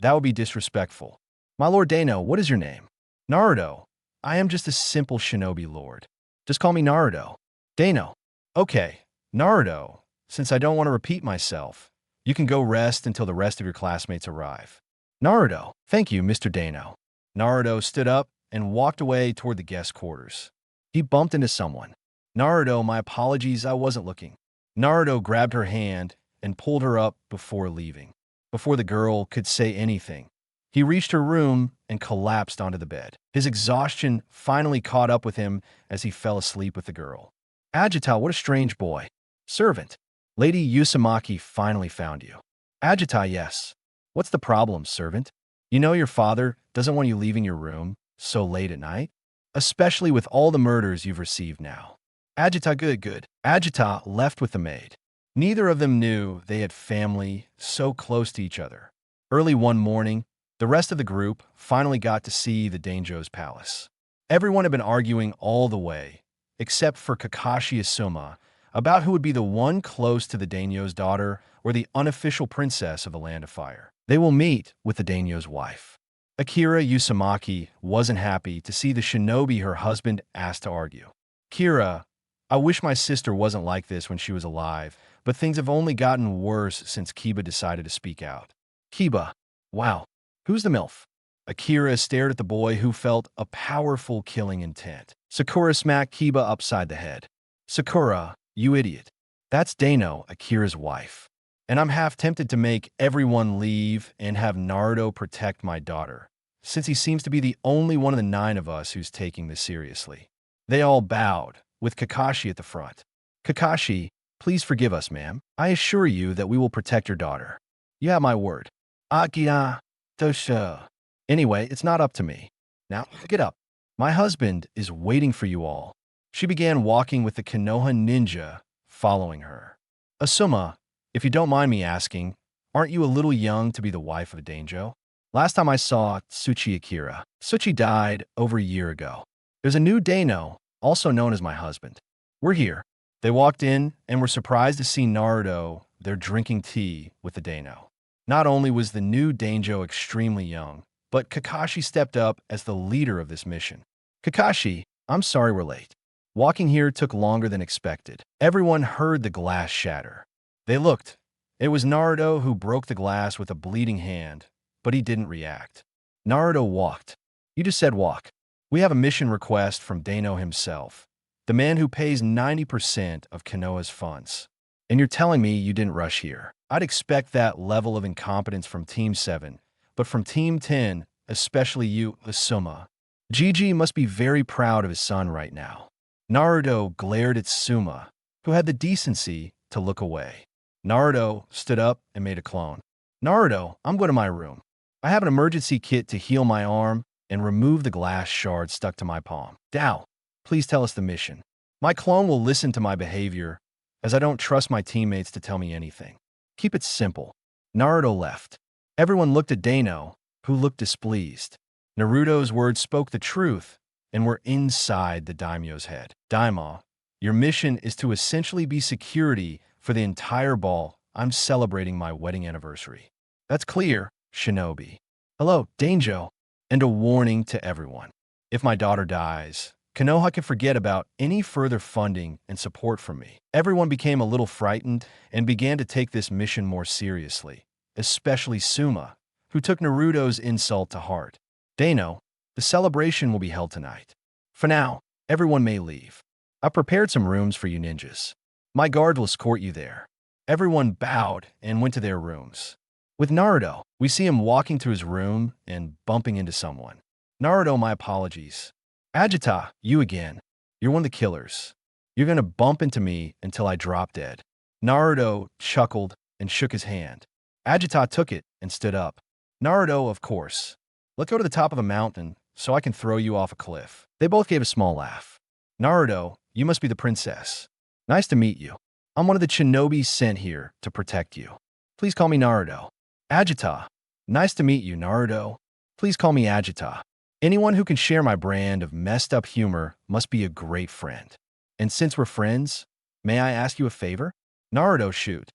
Speaker 1: that would be disrespectful. My lord Daimyo, what is your name? Naruto, I am just a simple shinobi lord. Just call me Naruto. Daimyo, okay, Naruto, since I don't want to repeat myself, you can go rest until the rest of your classmates arrive. Naruto, thank you, Mr. Daimyo. Naruto stood up and walked away toward the guest quarters. He bumped into someone. Naruto, my apologies, I wasn't looking. Naruto grabbed her hand and pulled her up before leaving. Before the girl could say anything, he reached her room and collapsed onto the bed. His exhaustion finally caught up with him as he fell asleep with the girl. Agita, what a strange boy. Servant. Lady Uzumaki finally found you. Agita, yes. What's the problem, servant? You know your father doesn't want you leaving your room so late at night, especially with all the murders you've received now. Agita, good. Agita left with the maid. Neither of them knew they had family so close to each other. Early one morning, the rest of the group finally got to see the Daimyo's palace. Everyone had been arguing all the way, except for Kakashi Asuma, about who would be the one close to the Daimyo's daughter or the unofficial princess of the Land of Fire. They will meet with the Daimyo's wife. Akira Uzumaki wasn't happy to see the shinobi her husband asked to argue. Kira, I wish my sister wasn't like this when she was alive, but things have only gotten worse since Kiba decided to speak out. Kiba, wow, who's the MILF? Akira stared at the boy who felt a powerful killing intent. Sakura smacked Kiba upside the head. Sakura, you idiot. That's Daimyo, Akira's wife. And I'm half tempted to make everyone leave and have Naruto protect my daughter, since he seems to be the only one of the 9 of us who's taking this seriously. They all bowed, with Kakashi at the front. Kakashi, please forgive us, ma'am. I assure you that we will protect your daughter. You have my word. Akira, Tosha. Anyway, it's not up to me. Now, get up. My husband is waiting for you all. She began walking with the Konoha ninja following her. Asuma, if you don't mind me asking, aren't you a little young to be the wife of a Daimyo? Last time I saw Tsuchi Akira, Tsuchi died over a year ago. There's a new Daimyo, also known as my husband. We're here. They walked in and were surprised to see Naruto there drinking tea with the Daimyo. Not only was the new Daimyo extremely young, but Kakashi stepped up as the leader of this mission. Kakashi, I'm sorry we're late. Walking here took longer than expected. Everyone heard the glass shatter. They looked. It was Naruto who broke the glass with a bleeding hand, but he didn't react. Naruto walked. You just said walk. We have a mission request from Daimyo himself, the man who pays 90% of Konoha's funds. And you're telling me you didn't rush here. I'd expect that level of incompetence from Team 7, but from Team 10, especially you, Asuma. Gigi must be very proud of his son right now. Naruto glared at Suma, who had the decency to look away. Naruto stood up and made a clone. Naruto, I'm going to my room. I have an emergency kit to heal my arm and remove the glass shard stuck to my palm. Dao, please tell us the mission. My clone will listen to my behavior, as I don't trust my teammates to tell me anything. Keep it simple. Naruto left. Everyone looked at Daimyo, who looked displeased. Naruto's words spoke the truth and were inside the Daimyo's head. Daimyo, your mission is to essentially be security for the entire ball. I'm celebrating my wedding anniversary. That's clear, Shinobi. Hello, Daimyo. And a warning to everyone. If my daughter dies, Konoha can forget about any further funding and support from me. Everyone became a little frightened and began to take this mission more seriously, especially Suma, who took Naruto's insult to heart. Daimyo, the celebration will be held tonight. For now, everyone may leave. I've prepared some rooms for you ninjas. My guard will escort you there. Everyone bowed and went to their rooms. With Naruto, we see him walking to his room and bumping into someone. Naruto, my apologies. Agita, you again. You're one of the killers. You're going to bump into me until I drop dead. Naruto chuckled and shook his hand. Agita took it and stood up. Naruto, of course. Let's go to the top of a mountain so I can throw you off a cliff. They both gave a small laugh. Naruto, you must be the princess. Nice to meet you. I'm one of the shinobi sent here to protect you. Please call me Naruto. Agita. Nice to meet you, Naruto. Please call me Agita. Anyone who can share my brand of messed up humor must be a great friend. And since we're friends, may I ask you a favor? Naruto, shoot.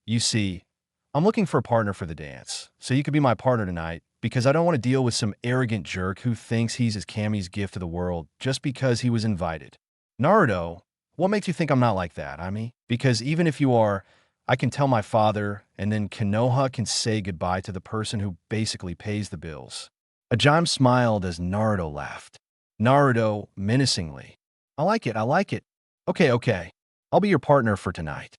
Speaker 1: You see, I'm looking for a partner for the dance, so you could be my partner tonight, because I don't want to deal with some arrogant jerk who thinks he's his Kami's gift to the world just because he was invited. Naruto, what makes you think I'm not like that, Because even if you are, I can tell my father, and then Konoha can say goodbye to the person who basically pays the bills. Ajime smiled as Naruto laughed. Naruto, menacingly. I like it. Okay. I'll be your partner for tonight.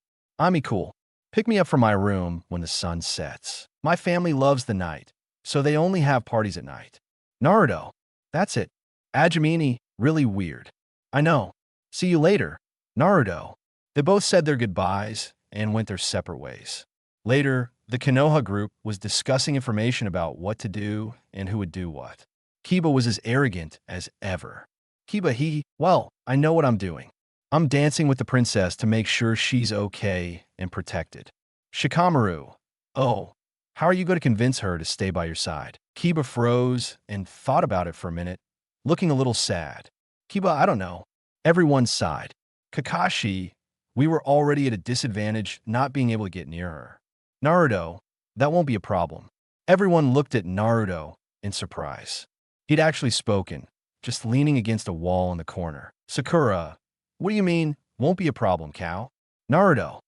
Speaker 1: Cool. Pick me up from my room when the sun sets. My family loves the night, so they only have parties at night. Naruto, that's it. Ajimini, really weird. I know. See you later, Naruto. They both said their goodbyes and went their separate ways. Later, the Konoha group was discussing information about what to do and who would do what. Kiba was as arrogant as ever. Kiba, well, I know what I'm doing. I'm dancing with the princess to make sure she's okay and protected. Shikamaru, oh, how are you going to convince her to stay by your side? Kiba froze and thought about it for a minute, looking a little sad. Kiba, I don't know. Everyone sighed. Kakashi, we were already at a disadvantage not being able to get near her. Naruto, that won't be a problem. Everyone looked at Naruto in surprise. He'd actually spoken, just leaning against a wall in the corner. Sakura, what do you mean, won't be a problem, cow? Naruto,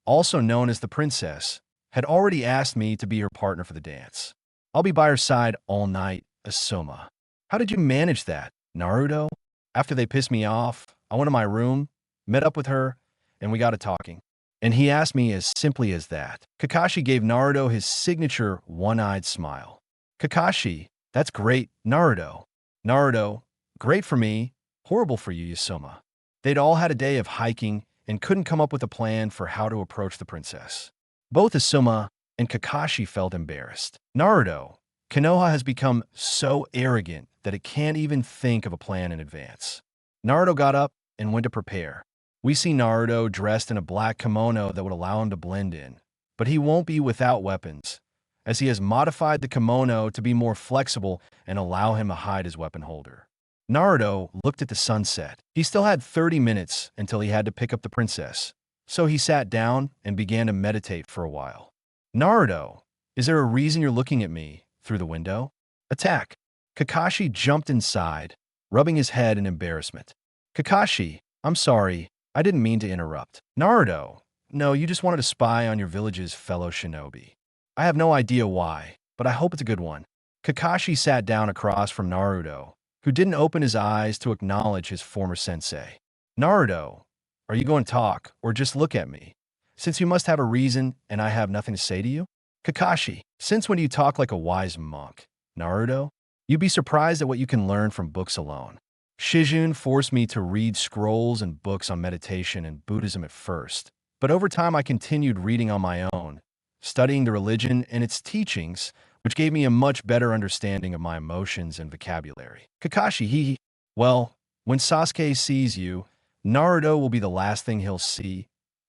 Speaker 1: also known as the princess, had already asked me to be her partner for the dance. I'll be by her side all night, Asuma. How did you manage that, Naruto? After they pissed me off, I went to my room, met up with her, and we got to talking. And he asked me as simply as that. Kakashi gave Naruto his signature one-eyed smile. Kakashi, that's great, Naruto. Naruto, great for me, horrible for you, Yasuma. They'd all had a day of hiking and couldn't come up with a plan for how to approach the princess. Both Asuma and Kakashi felt embarrassed. Naruto, Konoha has become so arrogant that it can't even think of a plan in advance. Naruto got up and went to prepare. We see Naruto dressed in a black kimono that would allow him to blend in, but he won't be without weapons, as he has modified the kimono to be more flexible and allow him to hide his weapon holder. Naruto looked at the sunset. He still had 30 minutes until he had to pick up the princess, so he sat down and began to meditate for a while. Naruto, is there a reason you're looking at me through the window? Attack! Kakashi jumped inside, rubbing his head in embarrassment. Kakashi, I'm sorry, I didn't mean to interrupt. Naruto, no, you just wanted to spy on your village's fellow shinobi. I have no idea why, but I hope it's a good one. Kakashi sat down across from Naruto, who didn't open his eyes to acknowledge his former sensei. Naruto, are you going to talk or just look at me? Since you must have a reason and I have nothing to say to you? Kakashi, since when do you talk like a wise monk? Naruto, you'd be surprised at what you can learn from books alone. Shizune forced me to read scrolls and books on meditation and Buddhism at first, but over time I continued reading on my own, studying the religion and its teachings, which gave me a much better understanding of my emotions and vocabulary. Kakashi, well, when Sasuke sees you, Naruto will be the last thing he'll see,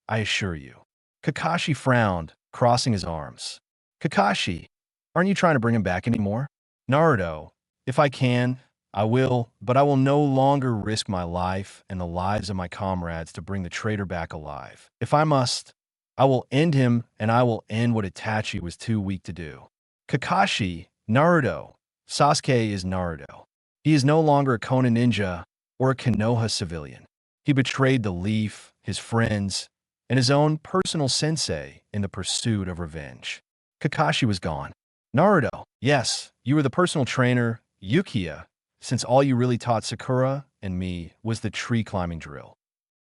Speaker 1: I assure you. Kakashi frowned, crossing his arms. Kakashi, aren't you trying to bring him back anymore? Naruto, if I can, I will, but I will no longer risk my life and the lives of my comrades to bring the traitor back alive. If I must, I will end him and I will end what Itachi was too weak to do. Kakashi, Naruto, Sasuke is Naruto. He is no longer a Konin ninja or a Konoha civilian. He betrayed the Leaf, his friends, and his own personal sensei in the pursuit of revenge. Kakashi was gone. Naruto, yes, you were the personal trainer, Uchiha, since all you really taught Sakura and me was the tree climbing drill.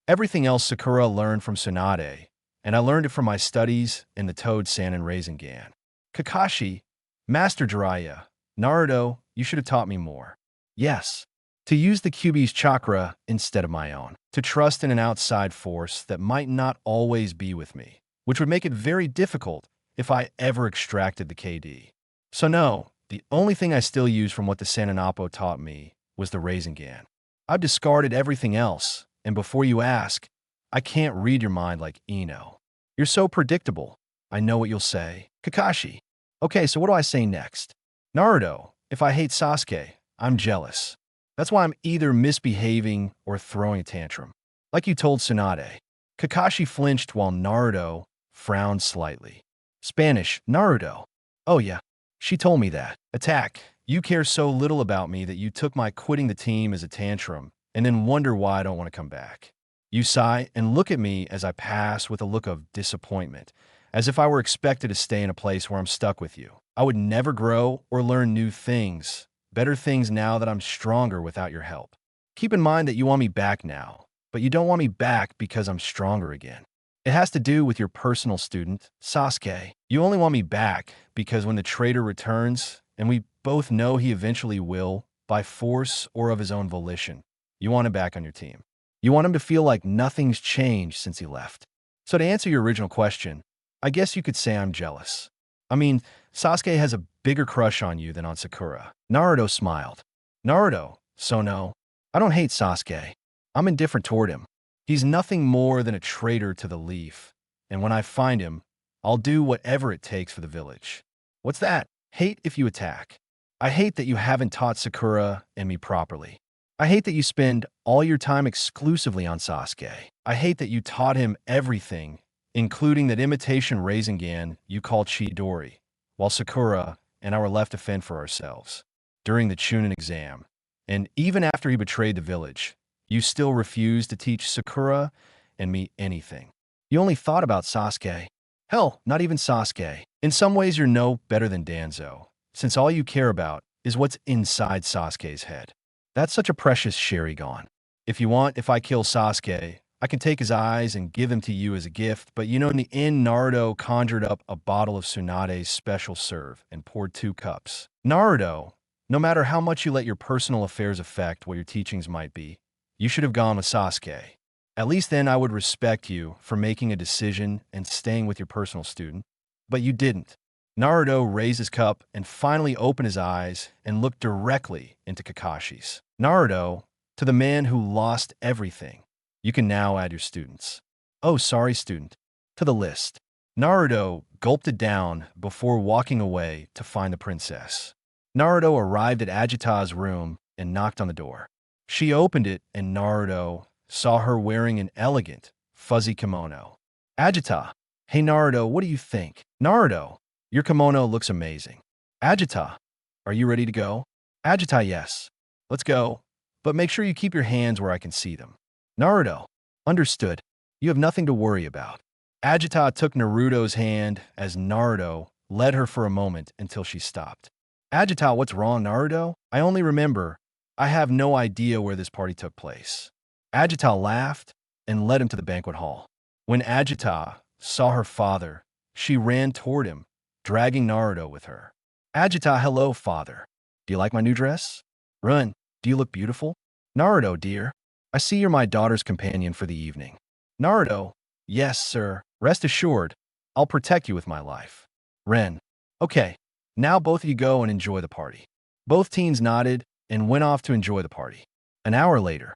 Speaker 1: Everything else Sakura learned from Tsunade, and I learned it from my studies in the Toad Sannin Rasengan. Kakashi, Master Jiraiya, Naruto, you should have taught me more. Yes, to use the Kyuubi's chakra instead of my own, to trust in an outside force that might not always be with me, which would make it very difficult if I ever extracted the KD. So no, the only thing I still use from what the Sannin taught me was the Rasengan. I've discarded everything else, and before you ask, I can't read your mind like Ino. You're so predictable. I know what you'll say. Kakashi. Okay, so what do I say next? Naruto, if I hate Sasuke, I'm jealous. That's why I'm either misbehaving or throwing a tantrum. Like you told Tsunade. Kakashi flinched while Naruto frowned slightly. Spanish, Naruto. Oh yeah, she told me that. Attack, you care so little about me that you took my quitting the team as a tantrum and then wonder why I don't want to come back. You sigh and look at me as I pass with a look of disappointment, as if I were expected to stay in a place where I'm stuck with you. I would never grow or learn new things, better things now that I'm stronger without your help. Keep in mind that you want me back now, but you don't want me back because I'm stronger again. It has to do with your personal student, Sasuke. You only want me back because when the traitor returns, and we both know he eventually will, by force or of his own volition, you want him back on your team. You want him to feel like nothing's changed since he left. So to answer your original question, I guess you could say I'm jealous. I mean, Sasuke has a bigger crush on you than on Sakura. Naruto smiled. Naruto, so no, I don't hate Sasuke. I'm indifferent toward him. He's nothing more than a traitor to the Leaf, and when I find him, I'll do whatever it takes for the village. What's that? Hate if you attack. I hate that you haven't taught Sakura and me properly. I hate that you spend all your time exclusively on Sasuke. I hate that you taught him everything, including that imitation Rasengan you call Chidori, while Sakura and I were left to fend for ourselves during the Chunin exam. And even after he betrayed the village, you still refused to teach Sakura and me anything. You only thought about Sasuke. Hell, not even Sasuke. In some ways, you're no better than Danzo, since all you care about is what's inside Sasuke's head. That's such a precious Sharingan. If I kill Sasuke, I can take his eyes and give them to you as a gift, but in the end, Naruto conjured up a bottle of Tsunade's special serve and poured 2 cups. Naruto, no matter how much you let your personal affairs affect what your teachings might be, you should have gone with Sasuke. At least then I would respect you for making a decision and staying with your personal student. But you didn't. Naruto raised his cup and finally opened his eyes and looked directly into Kakashi's. Naruto, to the man who lost everything, you can now add your students. Oh, sorry, student. To the list. Naruto gulped it down before walking away to find the princess. Naruto arrived at Ajita's room and knocked on the door. She opened it and Naruto saw her wearing an elegant, fuzzy kimono. Ajita, hey Naruto, what do you think? Naruto, your kimono looks amazing. Ajita, are you ready to go? Ajita, yes. Let's go. But make sure you keep your hands where I can see them. Naruto, understood. You have nothing to worry about. Ajita took Naruto's hand as Naruto led her for a moment until she stopped. Ajita, what's wrong, Naruto? I only remember. I have no idea where this party took place. Ajita laughed and led him to the banquet hall. When Ajita saw her father, she ran toward him, dragging Naruto with her. Ajita, hello, father. Do you like my new dress? Run, do you look beautiful? Naruto, dear, I see you're my daughter's companion for the evening. Naruto, yes, sir. Rest assured, I'll protect you with my life. Ren, okay, now both of you go and enjoy the party. Both teens nodded and went off to enjoy the party. An hour later,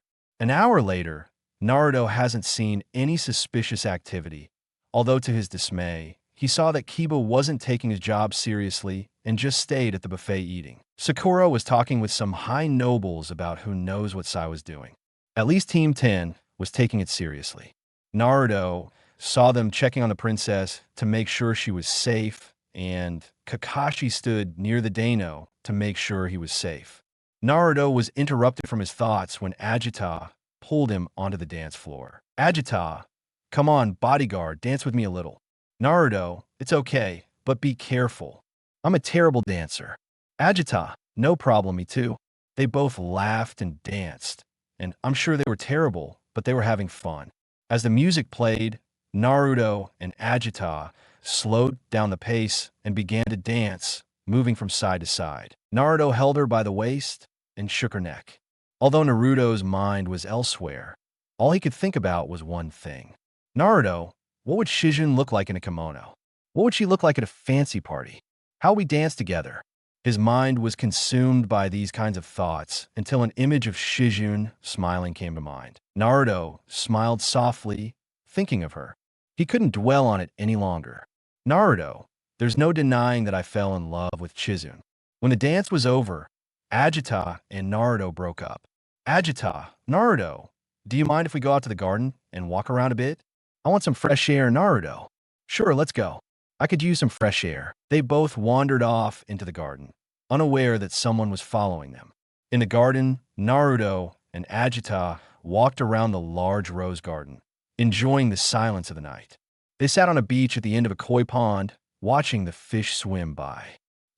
Speaker 1: Naruto hasn't seen any suspicious activity, although to his dismay, he saw that Kiba wasn't taking his job seriously and just stayed at the buffet eating. Sakura was talking with some high nobles about who knows what Sai was doing. At least Team 10 was taking it seriously. Naruto saw them checking on the princess to make sure she was safe, and Kakashi stood near the Daimyo to make sure he was safe. Naruto was interrupted from his thoughts when Ajita pulled him onto the dance floor. Ajita, come on, bodyguard, dance with me a little. Naruto, it's okay, but be careful. I'm a terrible dancer. Ajita, no problem, me too. They both laughed and danced, and I'm sure they were terrible, but they were having fun. As the music played, Naruto and Ajita slowed down the pace and began to dance, moving from side to side. Naruto held her by the waist and shook her neck. Although Naruto's mind was elsewhere, all he could think about was one thing. Naruto, what would Shizune look like in a kimono? What would she look like at a fancy party? How would we dance together? His mind was consumed by these kinds of thoughts until an image of Shizune smiling came to mind. Naruto smiled softly, thinking of her. He couldn't dwell on it any longer. Naruto, there's no denying that I fell in love with Shizune. When the dance was over, Ajita and Naruto broke up. Ajita, Naruto, do you mind if we go out to the garden and walk around a bit? I want some fresh air, Naruto. Sure, let's go. I could use some fresh air. They both wandered off into the garden, unaware that someone was following them. In the garden, Naruto and Ajita walked around the large rose garden, enjoying the silence of the night. They sat on a beach at the end of a koi pond, watching the fish swim by.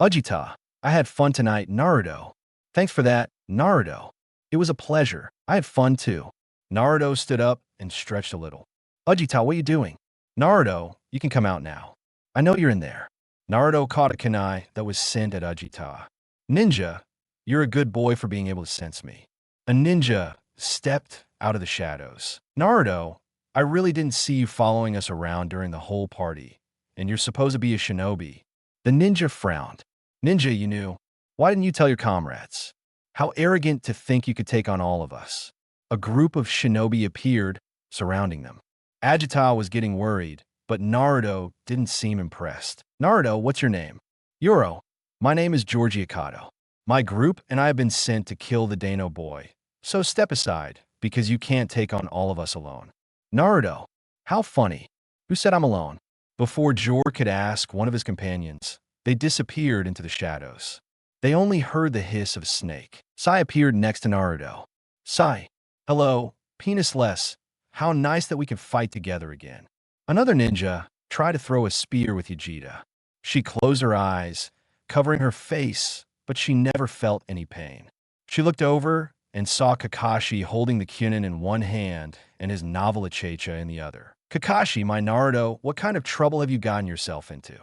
Speaker 1: Ajita, I had fun tonight, Naruto. Thanks for that, Naruto. It was a pleasure. I had fun too. Naruto stood up and stretched a little. Ajita, what are you doing? Naruto, you can come out now. I know you're in there. Naruto caught a kunai that was sent at Ajita. Ninja, you're a good boy for being able to sense me. A ninja stepped out of the shadows. Naruto, I really didn't see you following us around during the whole party, and you're supposed to be a shinobi. The ninja frowned. Ninja, you knew. Why didn't you tell your comrades? How arrogant to think you could take on all of us. A group of shinobi appeared, surrounding them. Ajita was getting worried, but Naruto didn't seem impressed. Naruto, what's your name? Yoro. My name is Georgiakato. My group and I have been sent to kill the Daimyo boy, so step aside, because you can't take on all of us alone. Naruto, how funny. Who said I'm alone? Before Jor could ask one of his companions, They disappeared into the shadows. They only heard the hiss of a snake. Sai appeared next to Naruto. Sai. Hello, penisless. How nice that we can fight together again. Another ninja tried to throw a spear with Vegeta. She closed her eyes, covering her face, but she never felt any pain. She looked over and saw Kakashi holding the Chunin in one hand and his novel Achecha in the other. Kakashi, my Naruto, what kind of trouble have you gotten yourself into?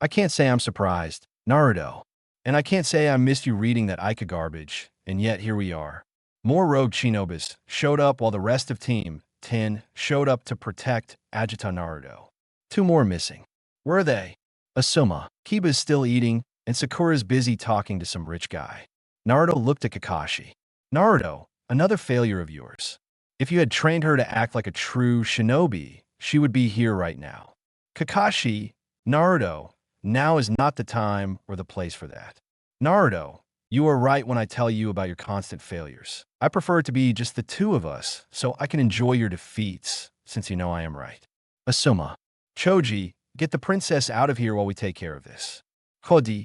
Speaker 1: I can't say I'm surprised, Naruto. And I can't say I missed you reading that Ika garbage, and yet here we are. More rogue shinobis showed up while the rest of Team 10 showed up to protect Agita Naruto. 2 more missing. Where are they? Asuma. Kiba's still eating, and Sakura's busy talking to some rich guy. Naruto looked at Kakashi. Naruto, another failure of yours. If you had trained her to act like a true shinobi, she would be here right now. Kakashi, Naruto, now is not the time or the place for that. Naruto, you are right when I tell you about your constant failures. I prefer it to be just the 2 of us, so I can enjoy your defeats, since you know I am right. Asuma. Choji, get the princess out of here while we take care of this. Kodi,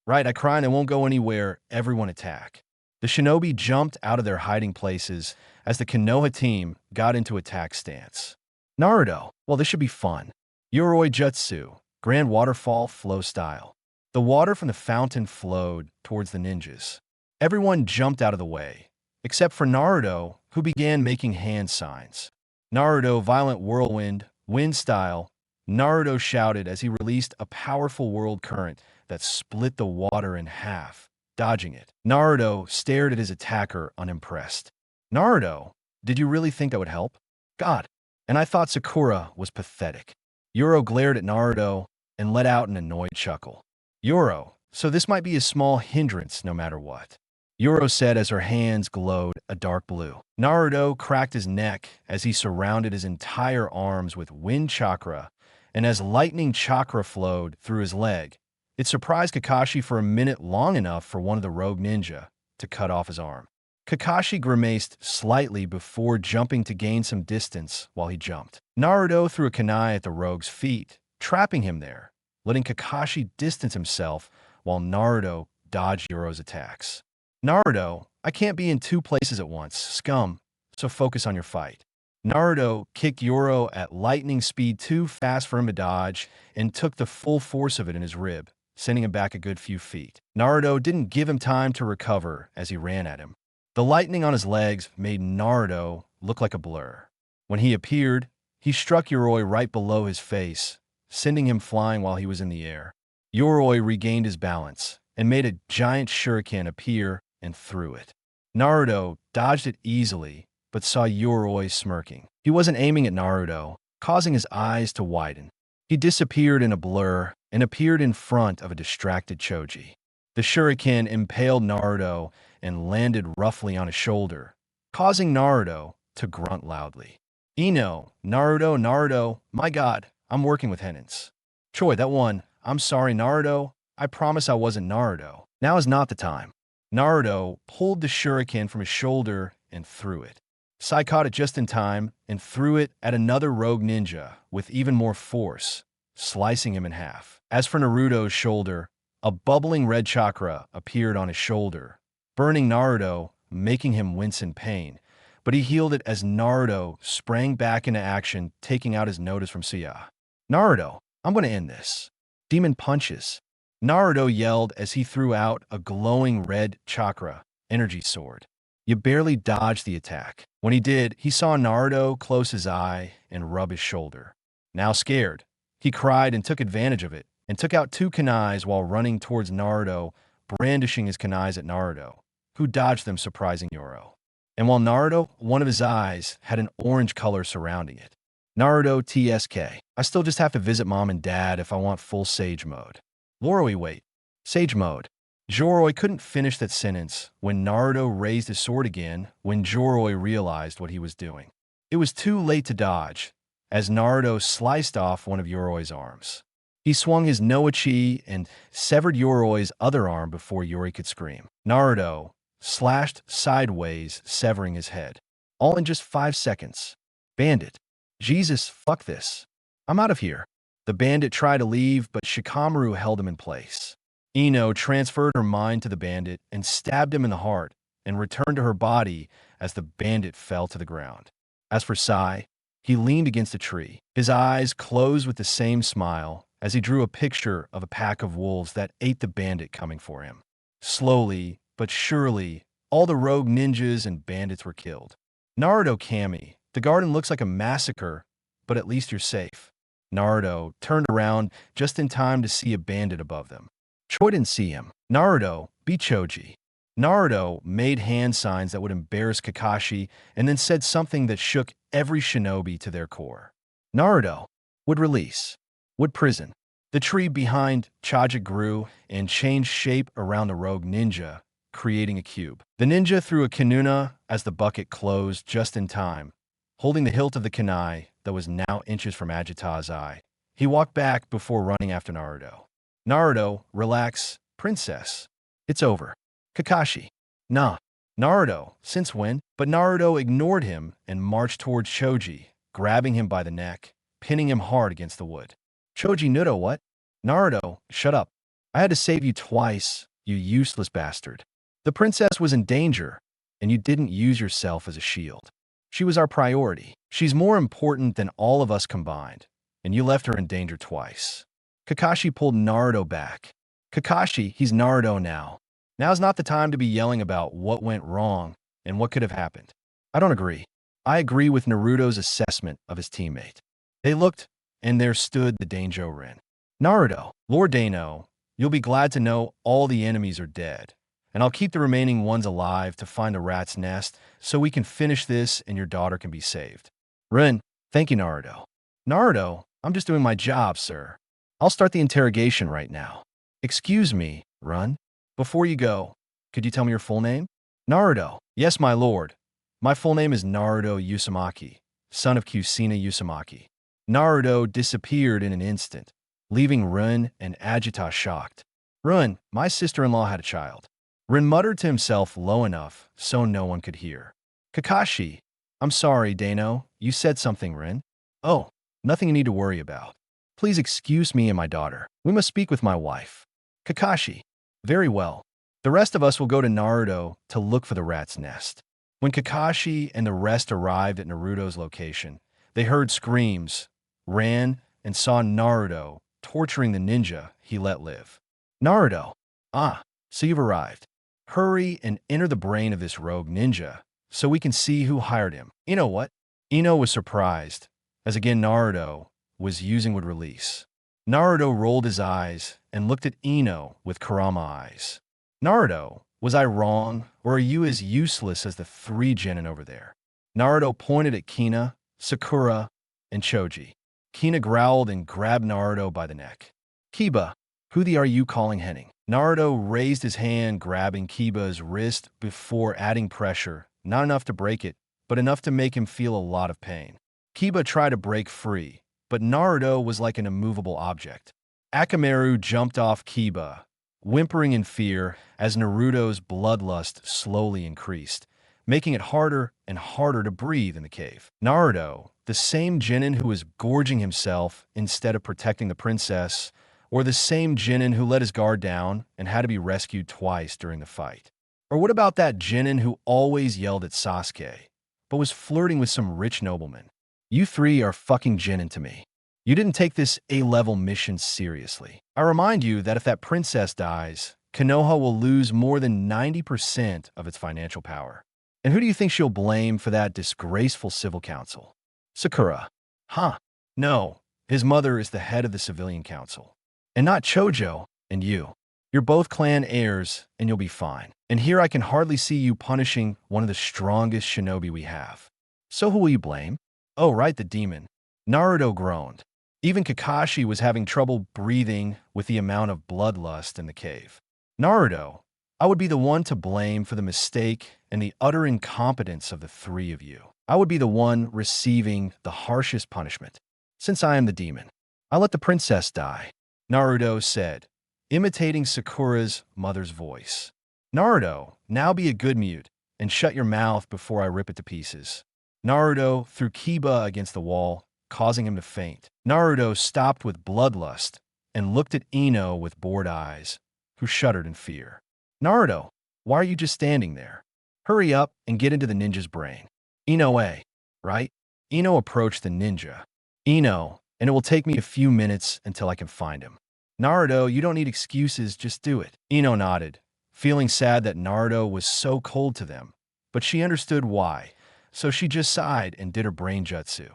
Speaker 1: Right, I cry and I won't go anywhere. Everyone attack. The shinobi jumped out of their hiding places as the Konoha team got into attack stance. Naruto, well, this should be fun. Yoroi Jutsu, Grand Waterfall Flow Style. The water from the fountain flowed towards the ninjas. Everyone jumped out of the way, except for Naruto, who began making hand signs. Naruto, Violent Whirlwind, Wind Style. Naruto shouted as he released a powerful world current that split the water in half, dodging it. Naruto stared at his attacker unimpressed. Naruto, did you really think that would help? God, and I thought Sakura was pathetic. Yoro glared at Naruto and let out an annoyed chuckle. Yoro, so this might be a small hindrance no matter what. Yoro said as her hands glowed a dark blue. Naruto cracked his neck as he surrounded his entire arms with wind chakra, and as lightning chakra flowed through his leg, it surprised Kakashi for a minute long enough for one of the rogue ninja to cut off his arm. Kakashi grimaced slightly before jumping to gain some distance while he jumped. Naruto threw a kunai at the rogue's feet, trapping him there, letting Kakashi distance himself while Naruto dodged Yoro's attacks. Naruto, I can't be in 2 places at once, scum, so focus on your fight. Naruto kicked Yoro at lightning speed too fast for him to dodge and took the full force of it in his rib, sending him back a good few feet. Naruto didn't give him time to recover as he ran at him. The lightning on his legs made Naruto look like a blur. When he appeared, he struck Yoroi right below his face, sending him flying while he was in the air. Yoroi regained his balance and made a giant shuriken appear and threw it. Naruto dodged it easily, but saw Yoroi smirking. He wasn't aiming at Naruto, causing his eyes to widen. He disappeared in a blur and appeared in front of a distracted Choji. The shuriken impaled Naruto and landed roughly on his shoulder, causing Naruto to grunt loudly. Ino, Naruto, my god, I'm working with Henins. Choi, that one, I'm sorry, Naruto. I promise I wasn't Naruto. Now is not the time. Naruto pulled the shuriken from his shoulder and threw it. Sai caught it just in time and threw it at another rogue ninja with even more force, slicing him in half. As for Naruto's shoulder, a bubbling red chakra appeared on his shoulder, burning Naruto, making him wince in pain, but he healed it as Naruto sprang back into action, taking out his notice from Suya. Naruto, I'm going to end this. Demon punches. Naruto yelled as he threw out a glowing red chakra energy sword. You barely dodged the attack. When he did, he saw Naruto close his eye and rub his shoulder. Now scared, he cried and took advantage of it, and took out 2 kunais while running towards Naruto, brandishing his kunais at Naruto, who dodged them, surprising Yoro. And while Naruto, one of his eyes had an orange color surrounding it. Naruto TSK. I still just have to visit mom and dad if I want full sage mode. Loroi, wait. Sage mode. Joroi couldn't finish that sentence when Naruto raised his sword again when Joroi realized what he was doing. It was too late to dodge, as Naruto sliced off one of Yoroi's arms. He swung his no-ichi and severed Yoroi's other arm before Yori could scream. Naruto slashed sideways, severing his head. All in just 5 seconds. Bandit. Jesus, fuck this. I'm out of here. The bandit tried to leave, but Shikamaru held him in place. Ino transferred her mind to the bandit and stabbed him in the heart and returned to her body as the bandit fell to the ground. As for Sai, he leaned against a tree, his eyes closed with the same smile as he drew a picture of a pack of wolves that ate the bandit coming for him. Slowly, but surely, all the rogue ninjas and bandits were killed. Naruto Kami, the garden looks like a massacre, but at least you're safe. Naruto turned around just in time to see a bandit above them. Choi didn't see him. Naruto, beat Choji. Naruto made hand signs that would embarrass Kakashi and then said something that shook every shinobi to their core. Naruto would release, would prison. The tree behind Chaja grew and changed shape around the rogue ninja, creating a cube. The ninja threw a kanuna as the bucket closed just in time, holding the hilt of the kunai that was now inches from Ajita's eye. He walked back before running after Naruto. Naruto, relax, princess. It's over. Kakashi. Nah. Naruto, since when? But Naruto ignored him and marched towards Choji, grabbing him by the neck, pinning him hard against the wood. Choji Nudo, what? Naruto, shut up. I had to save you twice, you useless bastard. The princess was in danger, and you didn't use yourself as a shield. She was our priority. She's more important than all of us combined, and you left her in danger twice. Kakashi pulled Naruto back. Kakashi, he's Naruto now. Now's not the time to be yelling about what went wrong and what could have happened. I don't agree. I agree with Naruto's assessment of his teammate. They looked, and there stood the Daimyo Rin. Naruto, Lord Daimyo, you'll be glad to know all the enemies are dead, and I'll keep the remaining ones alive to find the rat's nest so we can finish this and your daughter can be saved. Rin, thank you, Naruto. Naruto, I'm just doing my job, sir. I'll start the interrogation right now. Excuse me, Run. Before you go, could you tell me your full name? Naruto. Yes, my lord. My full name is Naruto Uzumaki, son of Kusina Uzumaki. Naruto disappeared in an instant, leaving Rin and Agita shocked. Rin, my sister-in-law had a child. Rin muttered to himself low enough so no one could hear. Kakashi. I'm sorry, Daimyo. You said something, Rin. Oh, nothing you need to worry about. Please excuse me and my daughter. We must speak with my wife. Kakashi. Very well. The rest of us will go to Naruto to look for the rat's nest. When Kakashi and the rest arrived at Naruto's location, they heard screams, ran, and saw Naruto torturing the ninja he let live. Naruto. Ah, so you've arrived. Hurry and enter the brain of this rogue ninja so we can see who hired him. You know what? Ino was surprised, as again Naruto was using would release. Naruto rolled his eyes and looked at Ino with Kurama eyes. Naruto, was I wrong, or are you as useless as the three genin over there? Naruto pointed at Kina, Sakura, and Choji. Kina growled and grabbed Naruto by the neck. Kiba, who the are you calling Henning? Naruto raised his hand, grabbing Kiba's wrist before adding pressure, not enough to break it, but enough to make him feel a lot of pain. Kiba tried to break free, but Naruto was like an immovable object. Akamaru jumped off Kiba, whimpering in fear as Naruto's bloodlust slowly increased, making it harder and harder to breathe in the cave. Naruto, the same genin who was gorging himself instead of protecting the princess, or the same genin who let his guard down and had to be rescued twice during the fight? Or what about that genin who always yelled at Sasuke, but was flirting with some rich nobleman? You three are fucking genin to me. You didn't take this A-level mission seriously. I remind you that if that princess dies, Konoha will lose more than 90% of its financial power. And who do you think she'll blame for that disgraceful civil council? Sakura. Huh. No, his mother is the head of the civilian council. And not Chojo and you. You're both clan heirs, and you'll be fine. And here I can hardly see you punishing one of the strongest shinobi we have. So who will you blame? Oh, right, the demon. Naruto groaned. Even Kakashi was having trouble breathing with the amount of bloodlust in the cave. Naruto, I would be the one to blame for the mistake and the utter incompetence of the three of you. I would be the one receiving the harshest punishment. Since I am the demon, I'll let the princess die, Naruto said, imitating Sakura's mother's voice. Naruto, now be a good mute and shut your mouth before I rip it to pieces. Naruto threw Kiba against the wall, causing him to faint. Naruto stopped with bloodlust and looked at Ino with bored eyes, who shuddered in fear. Naruto, why are you just standing there? Hurry up and get into the ninja's brain. Inoue, right? Ino approached the ninja. Ino, and it will take me a few minutes until I can find him. Naruto, you don't need excuses, just do it. Ino nodded, feeling sad that Naruto was so cold to them, but she understood why, so she just sighed and did her brain jutsu.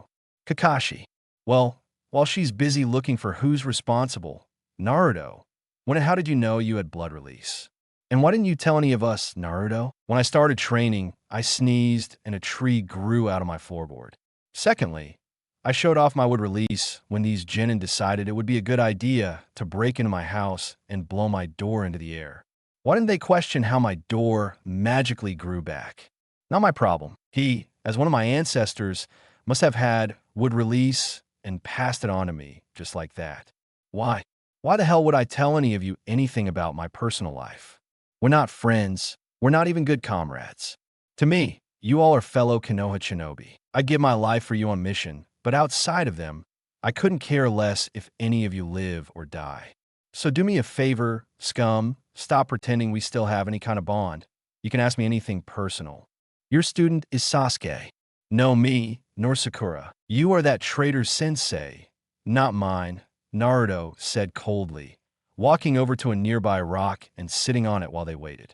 Speaker 1: Kakashi. Well, while she's busy looking for who's responsible, Naruto, how did you know you had blood release? And why didn't you tell any of us, Naruto? When I started training, I sneezed and a tree grew out of my floorboard. Secondly, I showed off my wood release when these genin decided it would be a good idea to break into my house and blow my door into the air. Why didn't they question how my door magically grew back? Not my problem. He, as one of my ancestors, must have had wood release and passed it on to me, just like that. Why? Why the hell would I tell any of you anything about my personal life? We're not friends. We're not even good comrades. To me, you all are fellow Konoha shinobi. I'd give my life for you on mission, but outside of them, I couldn't care less if any of you live or die. So do me a favor, scum, stop pretending we still have any kind of bond. You can ask me anything personal. Your student is Sasuke. No me, nor Sakura. You are that traitor sensei, not mine, Naruto said coldly, walking over to a nearby rock and sitting on it while they waited.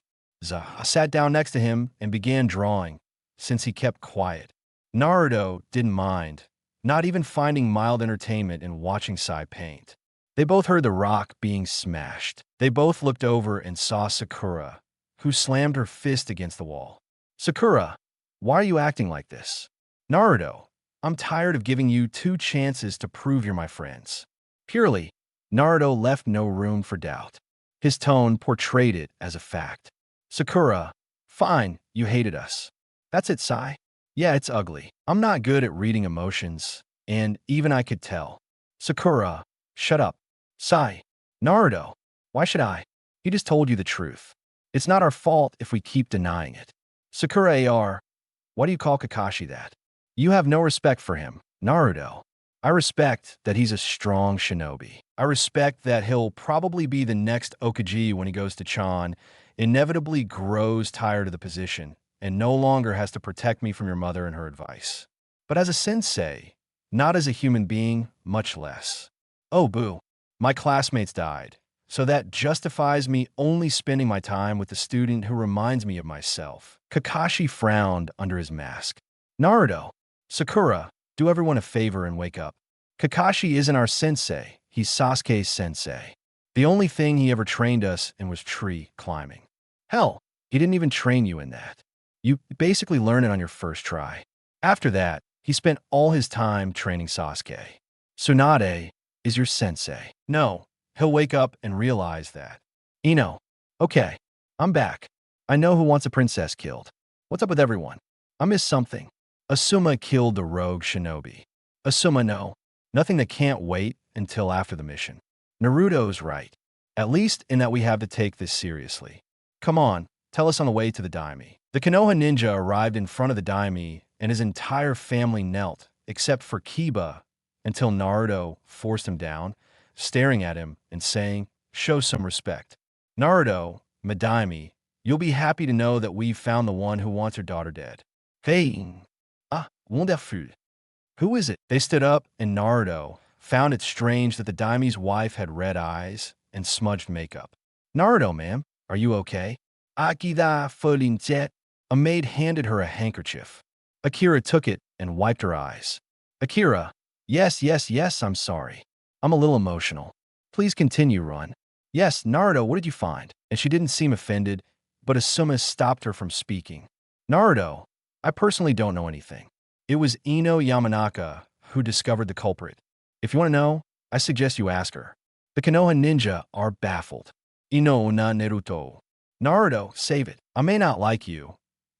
Speaker 1: I sat down next to him and began drawing, since he kept quiet. Naruto didn't mind, not even finding mild entertainment in watching Sai paint. They both heard the rock being smashed. They both looked over and saw Sakura, who slammed her fist against the wall. Sakura, why are you acting like this? Naruto, I'm tired of giving you 2 chances to prove you're my friends. Purely, Naruto left no room for doubt. His tone portrayed it as a fact. Sakura, fine, you hated us. That's it, Sai. Yeah, it's ugly. I'm not good at reading emotions, and even I could tell. Sakura, shut up. Sai, Naruto, why should I? He just told you the truth. It's not our fault if we keep denying it. Sakura AR, why do you call Kakashi that? You have no respect for him, Naruto. I respect that he's a strong shinobi. I respect that he'll probably be the next Okage when he goes to Chan, inevitably grows tired of the position, and no longer has to protect me from your mother and her advice. But as a sensei, not as a human being, much less. Oh, boo. My classmates died, so that justifies me only spending my time with the student who reminds me of myself. Kakashi frowned under his mask. Naruto, Sakura, do everyone a favor and wake up. Kakashi isn't our sensei, he's Sasuke's sensei. The only thing he ever trained us in was tree climbing. Hell, he didn't even train you in that. You basically learn it on your first try. After that, he spent all his time training Sasuke. Tsunade is your sensei. No, he'll wake up and realize that. Ino, okay, I'm back. I know who wants a princess killed. What's up with everyone? I missed something. Asuma killed the rogue shinobi. Asuma no. Nothing that can't wait until after the mission. Naruto's right. At least in that we have to take this seriously. Come on, tell us on the way to the Daimyo. The Konoha ninja arrived in front of the Daimyo and his entire family knelt, except for Kiba, until Naruto forced him down, staring at him and saying, show some respect. Naruto, Madaimi, you'll be happy to know that we've found the one who wants her daughter dead. Hey. Wonderful. Who is it? They stood up, and Naruto found it strange that the Daimyo's wife had red eyes and smudged makeup. Naruto, ma'am, are you okay? Akira Folinjet. A maid handed her a handkerchief. Akira took it and wiped her eyes. Akira, yes, I'm sorry. I'm a little emotional. Please continue, Run. Yes, Naruto, what did you find? And she didn't seem offended, but Asuma stopped her from speaking. Naruto, I personally don't know anything. It was Ino Yamanaka who discovered the culprit. If you want to know, I suggest you ask her. The Konoha ninja are baffled. Ino na Naruto. Naruto, save it. I may not like you,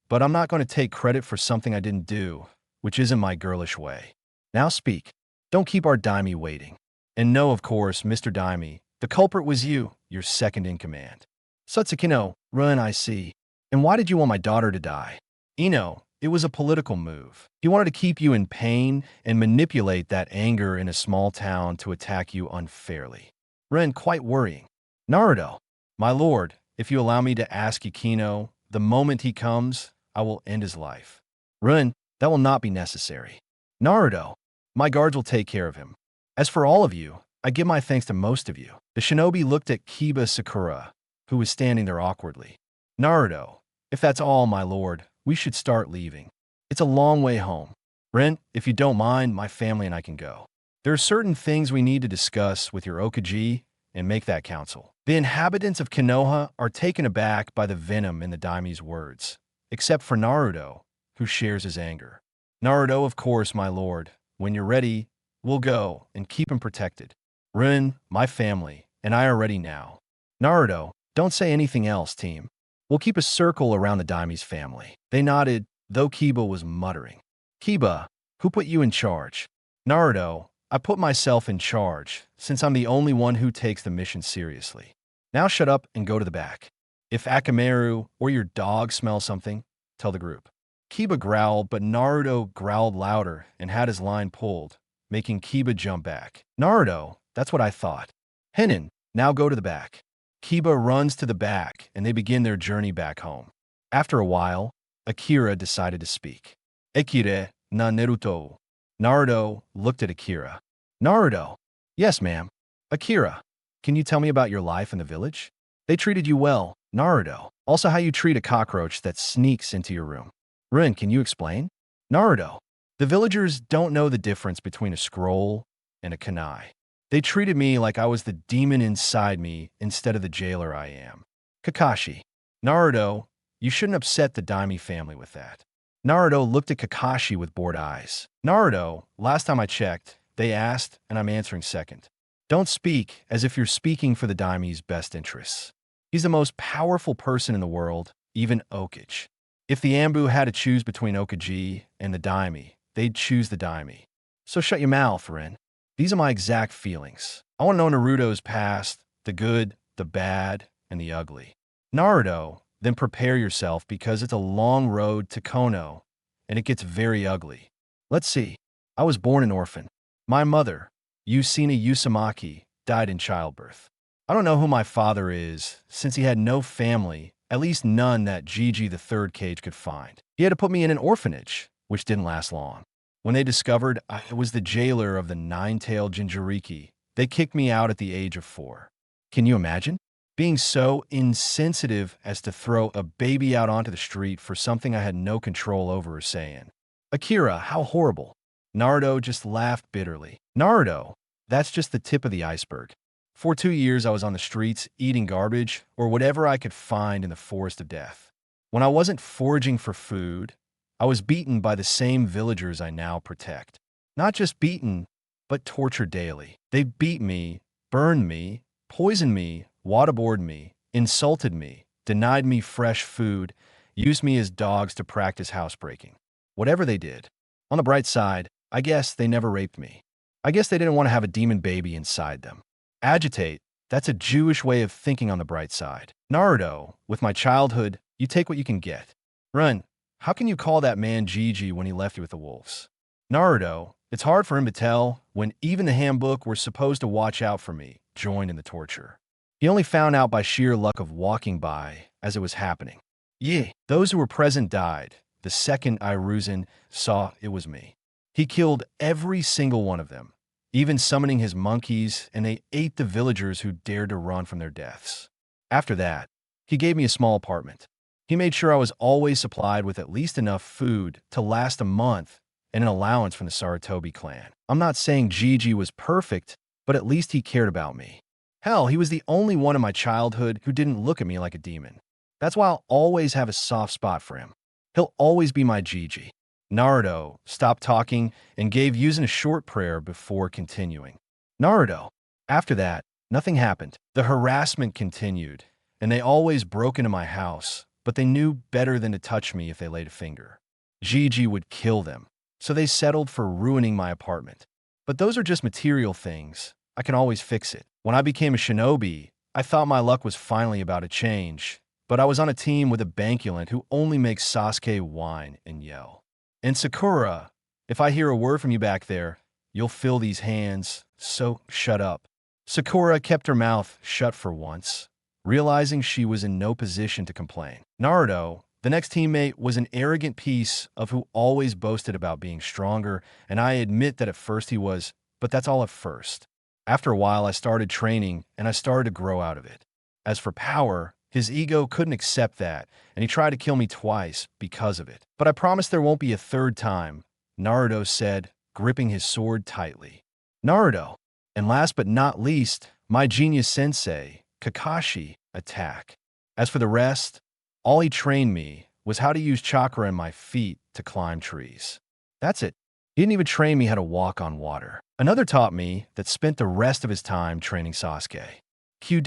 Speaker 1: but I'm not going to take credit for something I didn't do, which isn't my girlish way. Now speak. Don't keep our Daimyo waiting. And no, of course, Mr. Daimyo, the culprit was you, your second in command. Satsuki no, Run, I see. And why did you want my daughter to die? Ino, It was a political move. He wanted to keep you in pain and manipulate that anger in a small town to attack you unfairly. Ren, quite worrying. Naruto, my lord, if you allow me to ask Yukino, the moment he comes, I will end his life. Ren, that will not be necessary. Naruto, my guards will take care of him. As for all of you, I give my thanks to most of you. The shinobi looked at Kiba Sakura, who was standing there awkwardly. Naruto, if that's all, my lord, we should start leaving. It's a long way home. Ren, if you don't mind, my family and I can go. There are certain things we need to discuss with your Okaji and make that council. The inhabitants of Konoha are taken aback by the venom in the Daimyo's words, except for Naruto, who shares his anger. Naruto, of course, my lord. When you're ready, we'll go and keep him protected. Rin, my family, and I are ready now. Naruto, don't say anything else, team. We'll keep a circle around the Daimyo's family. They nodded, though Kiba was muttering. Kiba, who put you in charge? Naruto, I put myself in charge, since I'm the only one who takes the mission seriously. Now shut up and go to the back. If Akamaru or your dog smell something, tell the group. Kiba growled, but Naruto growled louder and had his line pulled, making Kiba jump back. Naruto, that's what I thought. Henin, now go to the back. Kiba runs to the back, and they begin their journey back home. After a while, Akira decided to speak. Ekire na Naruto. Naruto looked at Akira. Naruto. Yes, ma'am. Akira, can you tell me about your life in the village? They treated you well, Naruto. Also how you treat a cockroach that sneaks into your room. Rin, can you explain? Naruto. The villagers don't know the difference between a scroll and a kunai. They treated me like I was the demon inside me instead of the jailer I am. Kakashi. Naruto, you shouldn't upset the Daimyo family with that. Naruto looked at Kakashi with bored eyes. Naruto, last time I checked, they asked, and I'm answering second. Don't speak as if you're speaking for the Daimyo's best interests. He's the most powerful person in the world, even Okage. If the Anbu had to choose between Okaji and the Daimyo, they'd choose the Daimyo. So shut your mouth, Rin. These are my exact feelings. I want to know Naruto's past, the good, the bad, and the ugly. Naruto, then prepare yourself because it's a long road to Kono, and it gets very ugly. Let's see. I was born an orphan. My mother, Uzumaki, died in childbirth. I don't know who my father is, since he had no family, at least none that Gigi the third cage could find. He had to put me in an orphanage, which didn't last long. When they discovered I was the jailer of the nine-tailed Jinchuriki, they kicked me out at the age of 4. Can you imagine? Being so insensitive as to throw a baby out onto the street for something I had no control over or say in. Akira, how horrible. Naruto just laughed bitterly. Naruto, that's just the tip of the iceberg. For 2 years, I was on the streets eating garbage or whatever I could find in the forest of death. When I wasn't foraging for food, I was beaten by the same villagers I now protect. Not just beaten, but tortured daily. They beat me, burned me, poisoned me, waterboarded me, insulted me, denied me fresh food, used me as dogs to practice housebreaking. Whatever they did. On the bright side, I guess they never raped me. I guess they didn't want to have a demon baby inside them. Agitate, that's a Jewish way of thinking on the bright side. Naruto, with my childhood, you take what you can get. Run. How can you call that man Gigi when he left you with the wolves? Naruto, it's hard for him to tell when even the handbook we're supposed to watch out for me joined in the torture. He only found out by sheer luck of walking by as it was happening. Yeah, those who were present died. The second Iruzen saw it was me. He killed every single one of them, even summoning his monkeys, and they ate the villagers who dared to run from their deaths. After that, he gave me a small apartment. He made sure I was always supplied with at least enough food to last a month and an allowance from the Sarutobi clan. I'm not saying Gigi was perfect, but at least he cared about me. Hell, he was the only one in my childhood who didn't look at me like a demon. That's why I'll always have a soft spot for him. He'll always be my Gigi. Naruto stopped talking and gave Yuzin a short prayer before continuing. Naruto. After that, nothing happened. The harassment continued, and they always broke into my house, but they knew better than to touch me if they laid a finger. Gigi would kill them, so they settled for ruining my apartment. But those are just material things. I can always fix it. When I became a shinobi, I thought my luck was finally about to change, but I was on a team with a bankulant who only makes Sasuke whine and yell. And Sakura, if I hear a word from you back there, you'll fill these hands, so shut up. Sakura kept her mouth shut for once, realizing she was in no position to complain. Naruto, the next teammate, was an arrogant piece of who always boasted about being stronger, and I admit that at first he was, but that's all at first. After a while, I started training, and I started to grow out of it. As for power, his ego couldn't accept that, and he tried to kill me twice because of it. But I promise there won't be a third time, Naruto said, gripping his sword tightly. Naruto, and last but not least, my genius sensei, Kakashi, attack. As for the rest, all he trained me was how to use chakra in my feet to climb trees. That's it. He didn't even train me how to walk on water. Another taught me that spent the rest of his time training Sasuke. Q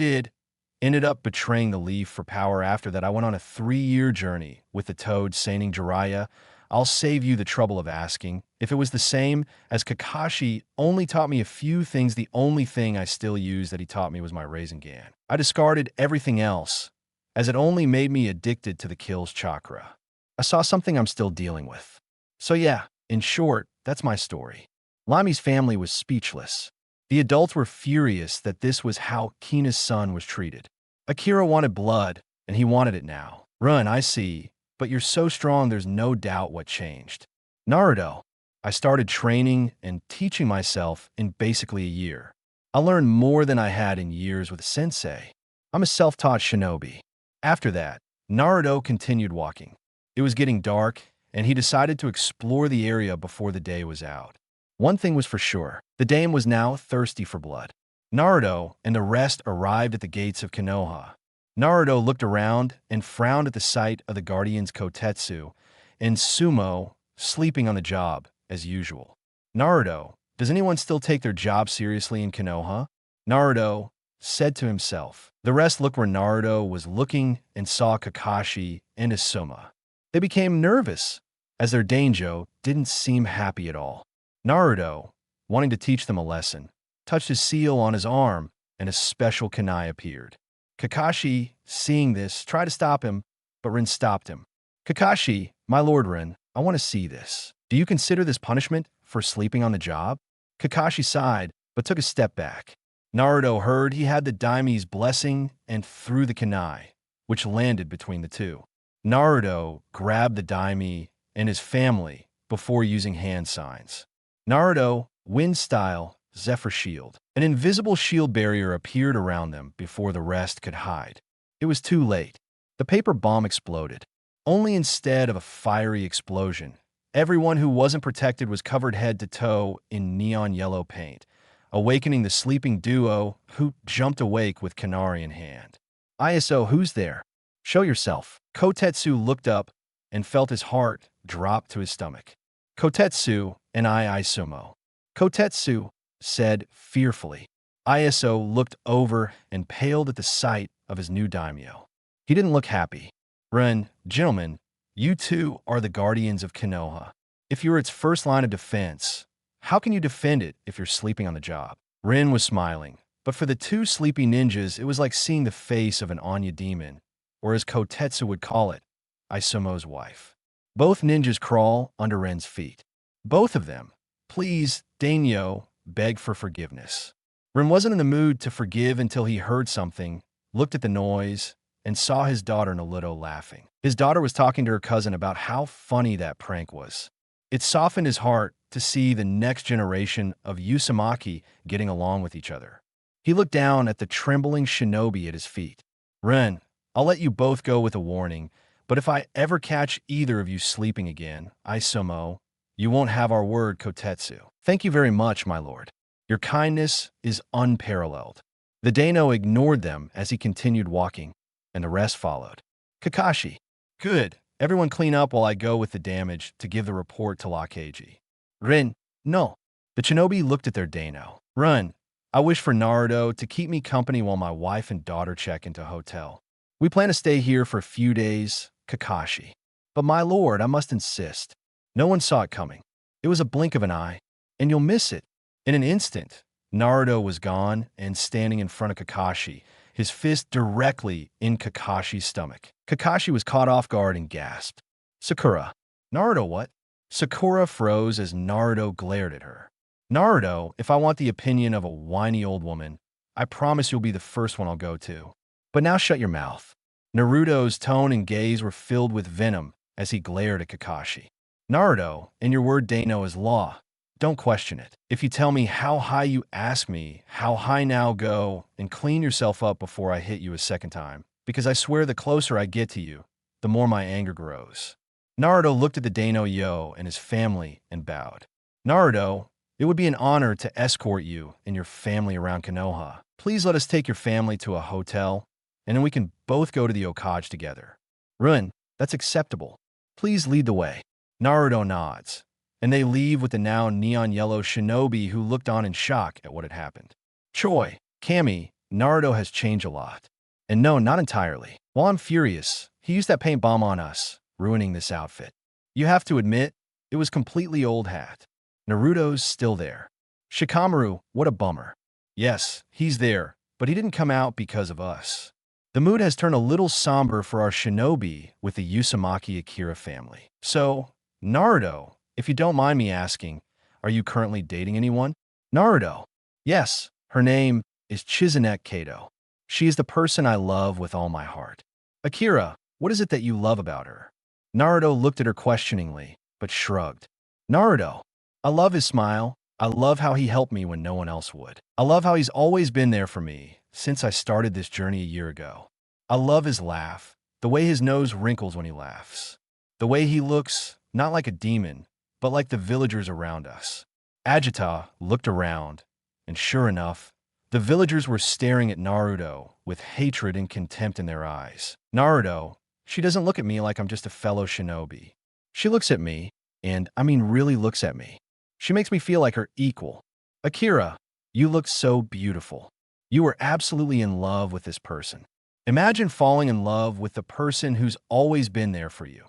Speaker 1: ended up betraying the leaf for power. After that, I went on a 3-year journey with the toad saying Jiraiya, I'll save you the trouble of asking. If it was the same, as Kakashi only taught me a few things, the only thing I still use that he taught me was my Rasengan. I discarded everything else, as it only made me addicted to the kills chakra. I saw something I'm still dealing with. So yeah, in short, that's my story. Lami's family was speechless. The adults were furious that this was how Kina's son was treated. Akira wanted blood, and he wanted it now. Run, I see, but you're so strong there's no doubt what changed. Naruto, I started training and teaching myself in basically a year. I learned more than I had in years with a sensei. I'm a self-taught shinobi. After that, Naruto continued walking. It was getting dark, and he decided to explore the area before the day was out. One thing was for sure, the Dame was now thirsty for blood. Naruto and the rest arrived at the gates of Konoha. Naruto looked around and frowned at the sight of the guardians Kotetsu and Sumo sleeping on the job, as usual. Naruto, does anyone still take their job seriously in Konoha? Naruto said to himself. The rest looked where Naruto was looking and saw Kakashi and Asuma. They became nervous, as their Daimyo didn't seem happy at all. Naruto, wanting to teach them a lesson, touched his seal on his arm, and a special kunai appeared. Kakashi, seeing this, tried to stop him, but Rin stopped him. Kakashi, my lord Rin, I want to see this. Do you consider this punishment for sleeping on the job? Kakashi sighed, but took a step back. Naruto heard he had the Daimyo's blessing and threw the kunai, which landed between the two. Naruto grabbed the Daimyo and his family before using hand signs. Naruto, wind style, Zephyr Shield. An invisible shield barrier appeared around them before the rest could hide. It was too late. The paper bomb exploded. Only instead of a fiery explosion, everyone who wasn't protected was covered head to toe in neon yellow paint, awakening the sleeping duo who jumped awake with kunai in hand. ISO, who's there? Show yourself. Kotetsu looked up and felt his heart drop to his stomach. Kotetsu and Sumo. Kotetsu said fearfully. ISO looked over and paled at the sight of his new daimyo. He didn't look happy. Ren, gentlemen, you two are the guardians of Konoha. If you're its first line of defense, how can you defend it if you're sleeping on the job? Rin was smiling, but for the two sleepy ninjas, it was like seeing the face of an Anya demon, or as Kotetsu would call it, Isumo's wife. Both ninjas crawl under Ren's feet. Both of them. Please, Daimyo, beg for forgiveness. Ren wasn't in the mood to forgive until he heard something, looked at the noise, and saw his daughter Naruto laughing. His daughter was talking to her cousin about how funny that prank was. It softened his heart to see the next generation of Uzumaki getting along with each other. He looked down at the trembling shinobi at his feet. Ren, I'll let you both go with a warning, but if I ever catch either of you sleeping again, Isumo, you won't have our word, Kotetsu. Thank you very much, my lord. Your kindness is unparalleled. The Daimyo ignored them as he continued walking, and the rest followed. Kakashi. Good. Everyone clean up while I go with the damage to give the report to Lakaji. Rin. No. The shinobi looked at their Daimyo. Run. I wish for Naruto to keep me company while my wife and daughter check into hotel. We plan to stay here for a few days, Kakashi. But my lord, I must insist. No one saw it coming. It was a blink of an eye, and you'll miss it. In an instant, Naruto was gone and standing in front of Kakashi, his fist directly in Kakashi's stomach. Kakashi was caught off guard and gasped. Sakura. Naruto, what? Sakura froze as Naruto glared at her. Naruto, if I want the opinion of a whiny old woman, I promise you'll be the first one I'll go to. But now shut your mouth. Naruto's tone and gaze were filled with venom as he glared at Kakashi. Naruto, and your word Daimyo is law. Don't question it. If you tell me how high you ask me, how high now go, and clean yourself up before I hit you a second time, because I swear the closer I get to you, the more my anger grows. Naruto looked at the Daimyo and his family and bowed. Naruto, it would be an honor to escort you and your family around Konoha. Please let us take your family to a hotel, and then we can both go to the Okage together. Run, that's acceptable. Please lead the way. Naruto nods, and they leave with the now neon yellow shinobi who looked on in shock at what had happened. Choi, Kami, Naruto has changed a lot. And no, not entirely. While I'm furious, he used that paint bomb on us, ruining this outfit. You have to admit, it was completely old hat. Naruto's still there. Shikamaru, what a bummer. Yes, he's there, but he didn't come out because of us. The mood has turned a little somber for our shinobi with the Uzumaki Akira family. So, Naruto, if you don't mind me asking, are you currently dating anyone? Naruto. Yes, her name is Shizune Kato. She is the person I love with all my heart. Akira, what is it that you love about her? Naruto looked at her questioningly, but shrugged. Naruto. I love his smile. I love how he helped me when no one else would. I love how he's always been there for me since I started this journey a year ago. I love his laugh, the way his nose wrinkles when he laughs, the way he looks, not like a demon, but like the villagers around us. Agita looked around, and sure enough, the villagers were staring at Naruto with hatred and contempt in their eyes. Naruto, she doesn't look at me like I'm just a fellow shinobi. She looks at me, and I mean really looks at me. She makes me feel like her equal. Akira, you look so beautiful. You are absolutely in love with this person. Imagine falling in love with the person who's always been there for you.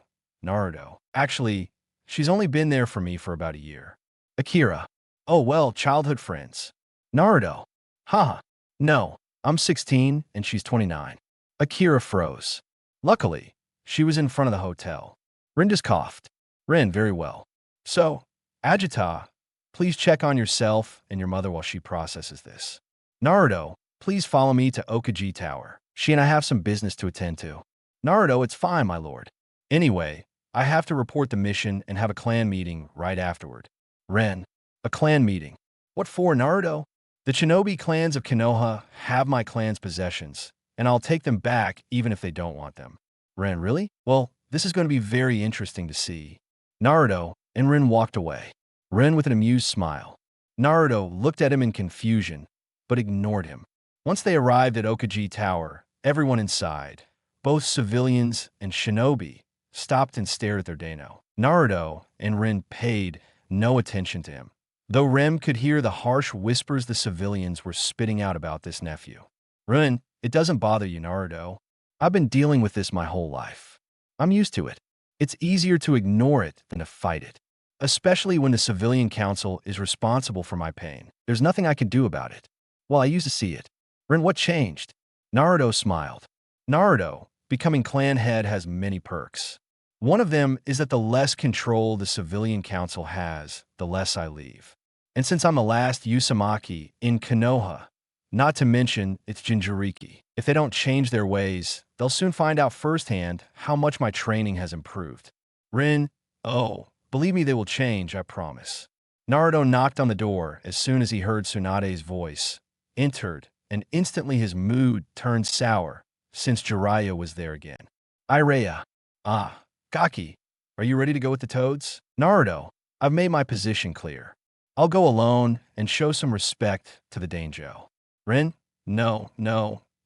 Speaker 1: Naruto. Actually, she's only been there for me for about a year. Akira. Oh well, childhood friends. Naruto. Haha. No, I'm 16 and she's 29. Akira froze. Luckily, she was in front of the hotel. Rin just coughed. Rin, very well. So, Agita, please check on yourself and your mother while she processes this. Naruto, please follow me to Okage Tower. She and I have some business to attend to. Naruto, it's fine, my lord. Anyway, I have to report the mission and have a clan meeting right afterward. Ren, a clan meeting. What for, Naruto? The shinobi clans of Konoha have my clan's possessions, and I'll take them back even if they don't want them. Ren, really? Well, this is going to be very interesting to see. Naruto, and Rin walked away. Rin with an amused smile. Naruto looked at him in confusion, but ignored him. Once they arrived at Okage Tower, everyone inside, both civilians and shinobi, stopped and stared at their Daimyo. Naruto and Rin paid no attention to him, though Rin could hear the harsh whispers the civilians were spitting out about this nephew. Rin, it doesn't bother you, Naruto. I've been dealing with this my whole life. I'm used to it. It's easier to ignore it than to fight it, especially when the civilian council is responsible for my pain. There's nothing I can do about it. Well, I used to see it. Rin, what changed? Naruto smiled. Naruto, becoming clan head has many perks. One of them is that the less control the civilian council has, the less I leave. And since I'm the last Uzumaki in Konoha, not to mention its Jinchuriki, if they don't change their ways, they'll soon find out firsthand how much my training has improved. Rin, oh, believe me, they will change, I promise. Naruto knocked on the door as soon as he heard Tsunade's voice, entered, and instantly his mood turned sour since Jiraiya was there again. Jiraiya. Ah, Gaki, are you ready to go with the toads? Naruto, I've made my position clear. I'll go alone and show some respect to the Daimyo. Rin? No,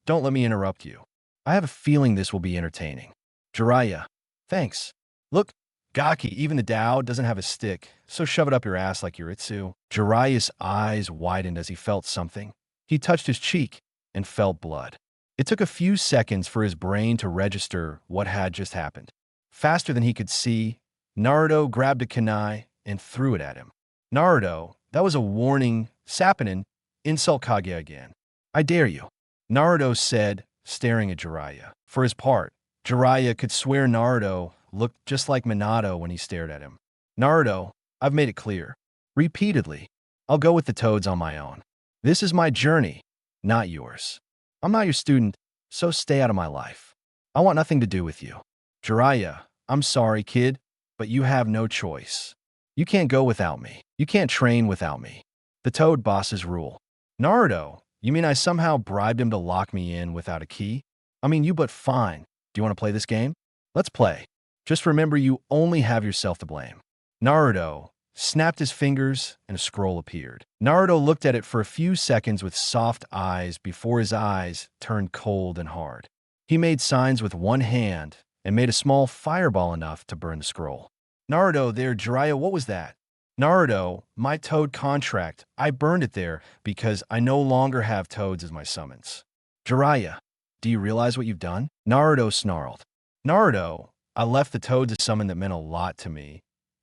Speaker 1: don't let me interrupt you. I have a feeling this will be entertaining. Jiraiya. Thanks. Look, Gaki, even the Dao doesn't have a stick, so shove it up your ass like your Itsu. Jiraiya's eyes widened as he felt something. He touched his cheek and felt blood. It took a few seconds for his brain to register what had just happened. Faster than he could see, Naruto grabbed a kunai and threw it at him. Naruto, that was a warning. Sappinen, insult Kage again. I dare you. Naruto said, staring at Jiraiya. For his part, Jiraiya could swear Naruto looked just like Minato when he stared at him. Naruto, I've made it clear. Repeatedly. I'll go with the toads on my own. This is my journey, not yours. I'm not your student, so stay out of my life. I want nothing to do with you. Jiraiya, I'm sorry, kid, but you have no choice. You can't go without me. You can't train without me. The Toad Boss's rule. Naruto, you mean I somehow bribed him to lock me in without a key? I mean, but fine. Do you want to play this game? Let's play. Just remember you only have yourself to blame. Naruto snapped his fingers and a scroll appeared. Naruto looked at it for a few seconds with soft eyes before his eyes turned cold and hard. He made signs with one hand and made a small fireball enough to burn the scroll. Naruto, there, Jiraiya, what was that? Naruto, my toad contract, I burned it there because I no longer have toads as my summons. Jiraiya, do you realize what you've done? Naruto snarled. Naruto, I left the toads a summon that meant a lot to me.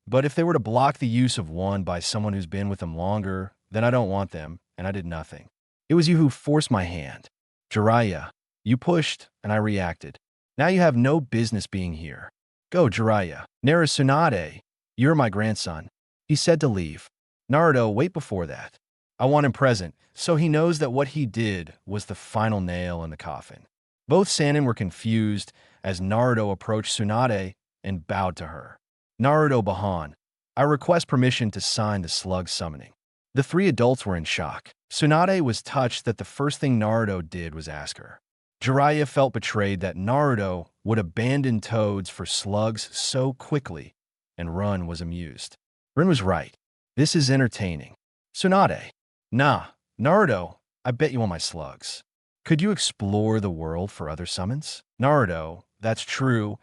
Speaker 1: But if they were to block the use of one by someone who's been with them longer, then I don't want them, and I did nothing. It was you who forced my hand. Jiraiya, you pushed, and I reacted. Now you have no business being here. Go, Jiraiya. Tsunade, you're my grandson. He said to leave. Naruto, wait before that. I want him present, so he knows that what he did was the final nail in the coffin. Both Sannin were confused as Naruto approached Tsunade and bowed to her. Naruto Bahan, I request permission to sign the slug summoning. The three adults were in shock. Tsunade was touched that the first thing Naruto did was ask her. Jiraiya felt betrayed that Naruto would abandon toads for slugs so quickly, and Run was amused. Rin was right. This is entertaining. Tsunade. Nah, Naruto, I bet you want my slugs. Could you explore the world for other summons? Naruto, that's true,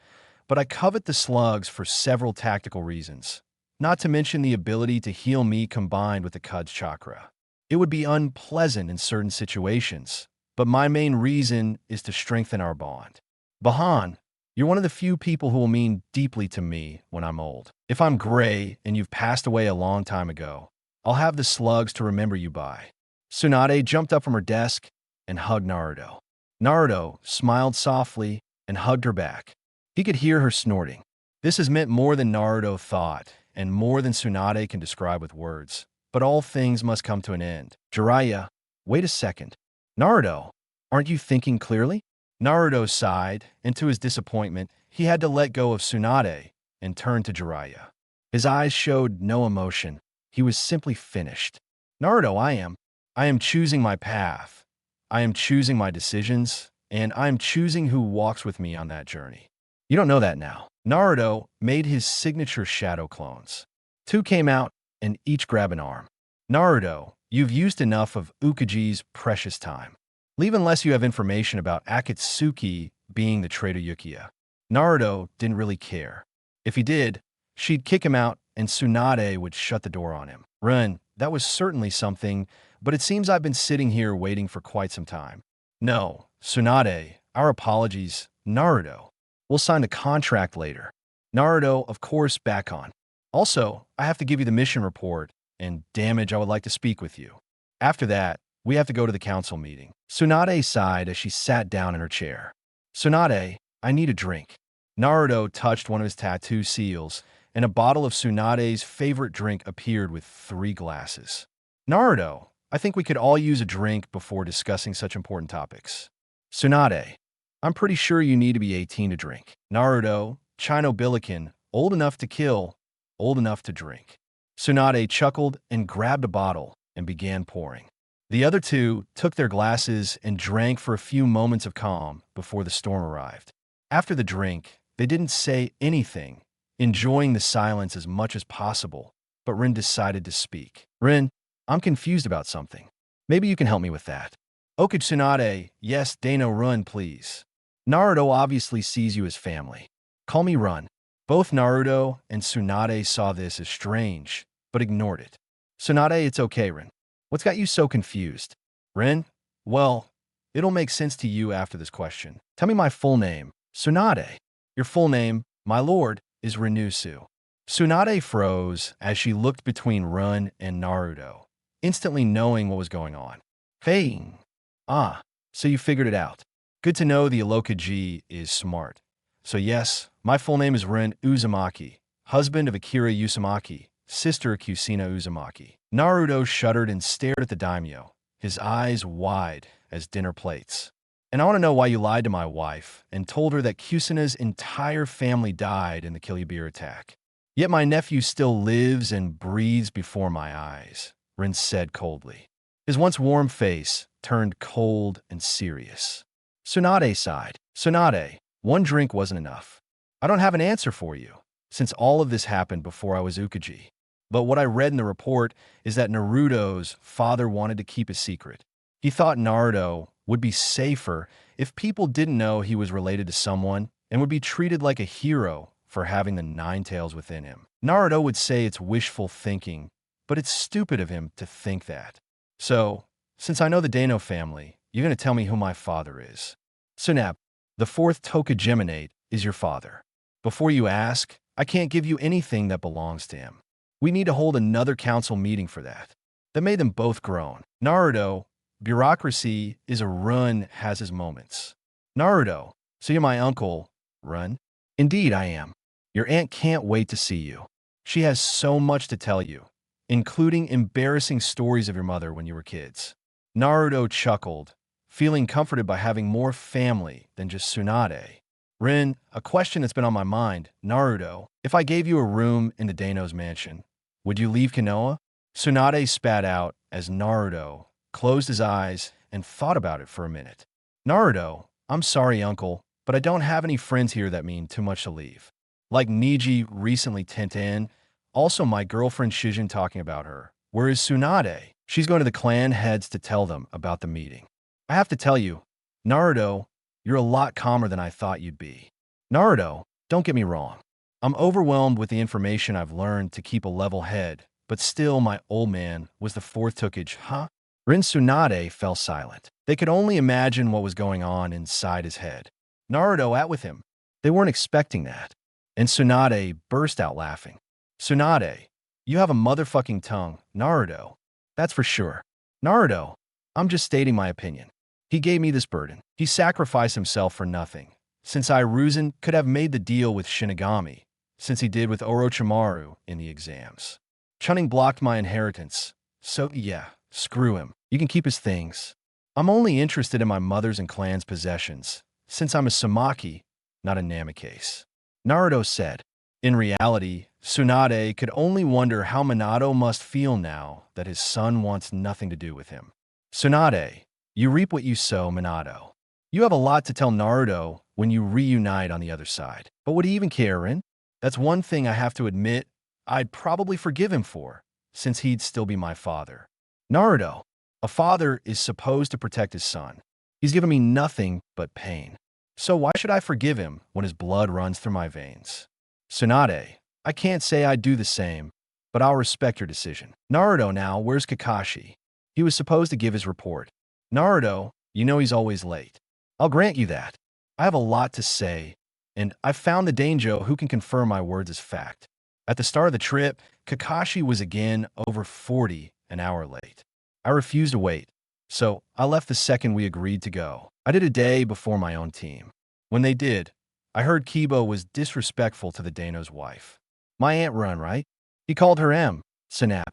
Speaker 1: but I covet the slugs for several tactical reasons, not to mention the ability to heal me combined with the Cud's chakra. It would be unpleasant in certain situations, but my main reason is to strengthen our bond. Bahan, you're one of the few people who will mean deeply to me when I'm old. If I'm gray and you've passed away a long time ago, I'll have the slugs to remember you by. Tsunade jumped up from her desk and hugged Naruto. Naruto smiled softly and hugged her back. He could hear her snorting. This has meant more than Naruto thought, and more than Tsunade can describe with words. But all things must come to an end. Jiraiya, wait a second. Naruto, aren't you thinking clearly? Naruto sighed, and to his disappointment, he had to let go of Tsunade and turn to Jiraiya. His eyes showed no emotion. He was simply finished. Naruto, I am choosing my path. I am choosing my decisions, and I am choosing who walks with me on that journey. You don't know that now. Naruto made his signature shadow clones. Two came out, and each grabbed an arm. Naruto, you've used enough of Ukaji's precious time. Leave unless you have information about Akatsuki being the traitor Uchiha. Naruto didn't really care. If he did, she'd kick him out and Tsunade would shut the door on him. Run, that was certainly something, but it seems I've been sitting here waiting for quite some time. No, Tsunade, our apologies. Naruto, we'll sign the contract later. Naruto, of course, back on. Also, I have to give you the mission report, and damage, I would like to speak with you. After that, we have to go to the council meeting. Tsunade sighed as she sat down in her chair. Tsunade, I need a drink. Naruto touched one of his tattoo seals, and a bottle of Tsunade's favorite drink appeared with 3 glasses. Naruto, I think we could all use a drink before discussing such important topics. Tsunade, I'm pretty sure you need to be 18 to drink. Naruto, Chino Billiken, old enough to kill, old enough to drink. Tsunade chuckled and grabbed a bottle and began pouring. The other two took their glasses and drank for a few moments of calm before the storm arrived. After the drink, they didn't say anything, enjoying the silence as much as possible, but Rin decided to speak. Rin, I'm confused about something. Maybe you can help me with that. Okay, Tsunade, yes, Dano, Run, please. Naruto obviously sees you as family. Call me Run. Both Naruto and Tsunade saw this as strange, but ignored it. Tsunade, it's okay, Rin. What's got you so confused? Rin? Well, it'll make sense to you after this question. Tell me my full name. Tsunade. Your full name, my lord, is Renusu. Tsunade froze as she looked between Run and Naruto, instantly knowing what was going on. Faying. Ah, So you figured it out. Good to know the Alokaji is smart. So yes, my full name is Rin Uzumaki, husband of Akira Uzumaki, sister of Kusina Uzumaki. Naruto shuddered and stared at the daimyo, his eyes wide as dinner plates. And I want to know why you lied to my wife and told her that Kusina's entire family died in the Killubeer attack. Yet my nephew still lives and breathes before my eyes, Rin said coldly. His once warm face turned cold and serious. Tsunade sighed. Tsunade, one drink wasn't enough. I don't have an answer for you, since all of this happened before I was Ukagi. But what I read in the report is that Naruto's father wanted to keep a secret. He thought Naruto would be safer if people didn't know he was related to someone and would be treated like a hero for having the nine tails within him. Naruto would say it's wishful thinking, but it's stupid of him to think that. So, since I know the Daimyo family, you're going to tell me who my father is. Tsunade, the fourth Tokugaminate, is your father. Before you ask, I can't give you anything that belongs to him. We need to hold another council meeting for that. That made them both groan. Naruto, bureaucracy is a run has his moments. Naruto, so you're my uncle, Run? Indeed I am. Your aunt can't wait to see you. She has so much to tell you, including embarrassing stories of your mother when you were kids. Naruto chuckled, feeling comforted by having more family than just Tsunade. Rin, a question that's been on my mind. Naruto, if I gave you a room in the Daimyo's mansion, would you leave Konoha? Tsunade spat out as Naruto closed his eyes and thought about it for a minute. Naruto, I'm sorry, uncle, but I don't have any friends here that mean too much to leave. Like Niji recently tint in, also my girlfriend Shizune talking about her. Whereas Tsunade, she's going to the clan heads to tell them about the meeting. I have to tell you, Naruto, you're a lot calmer than I thought you'd be. Naruto, don't get me wrong. I'm overwhelmed with the information I've learned to keep a level head, but still my old man was the fourth Tokage, huh? Rin Tsunade fell silent. They could only imagine what was going on inside his head. Naruto out with him. They weren't expecting that. And Tsunade burst out laughing. Tsunade, you have a motherfucking tongue, Naruto. That's for sure. Naruto, I'm just stating my opinion. He gave me this burden. He sacrificed himself for nothing, since Hiruzen could have made the deal with Shinigami, since he did with Orochimaru in the exams. Chunin blocked my inheritance, so yeah, screw him. You can keep his things. I'm only interested in my mother's and clan's possessions, since I'm a Uzumaki, not a Namikaze. Naruto said. In reality, Tsunade could only wonder how Minato must feel now that his son wants nothing to do with him. Tsunade, you reap what you sow, Minato. You have a lot to tell Naruto when you reunite on the other side. But would he even care, Rin? That's one thing I have to admit I'd probably forgive him for, since he'd still be my father. Naruto, a father is supposed to protect his son. He's given me nothing but pain. So why should I forgive him when his blood runs through my veins? Tsunade, I can't say I'd do the same, but I'll respect your decision. Naruto now, where's Kakashi? He was supposed to give his report. Naruto, you know he's always late. I'll grant you that. I have a lot to say, and I've found the Daimyo who can confirm my words as fact. At the start of the trip, Kakashi was again over 40 an hour late. I refused to wait, so I left the second we agreed to go. I did a day before my own team. When they did, I heard Kiba was disrespectful to the Daimyo's wife. My aunt Run, right? He called her M. Tsunade.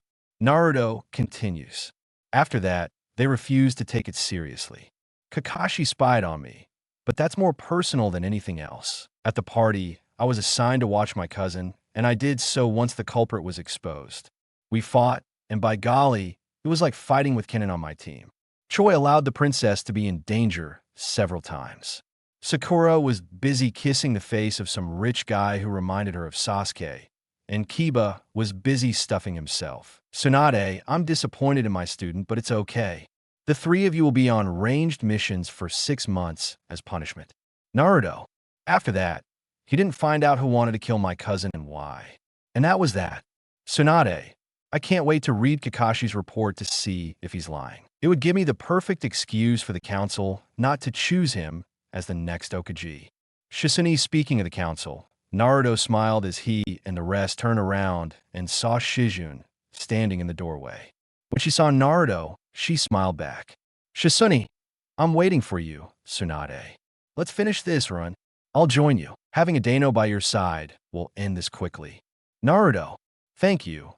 Speaker 1: Naruto continues. After that, they refused to take it seriously. Kakashi spied on me, but that's more personal than anything else. At the party, I was assigned to watch my cousin, and I did so once the culprit was exposed. We fought, and by golly, it was like fighting with Kennen on my team. Choi allowed the princess to be in danger several times. Sakura was busy kissing the face of some rich guy who reminded her of Sasuke, and Kiba was busy stuffing himself. Tsunade, I'm disappointed in my student, but it's okay. The three of you will be on ranged missions for 6 months as punishment. Naruto, after that, he didn't find out who wanted to kill my cousin and why. And that was that. Tsunade, I can't wait to read Kakashi's report to see if he's lying. It would give me the perfect excuse for the council not to choose him as the next Hokage. Shizune speaking of the council, Naruto smiled as he and the rest turned around and saw Shizune standing in the doorway. When she saw Naruto, she smiled back. Shizune, I'm waiting for you, Tsunade. Let's finish this run. I'll join you. Having a Dano by your side will end this quickly. Naruto, thank you,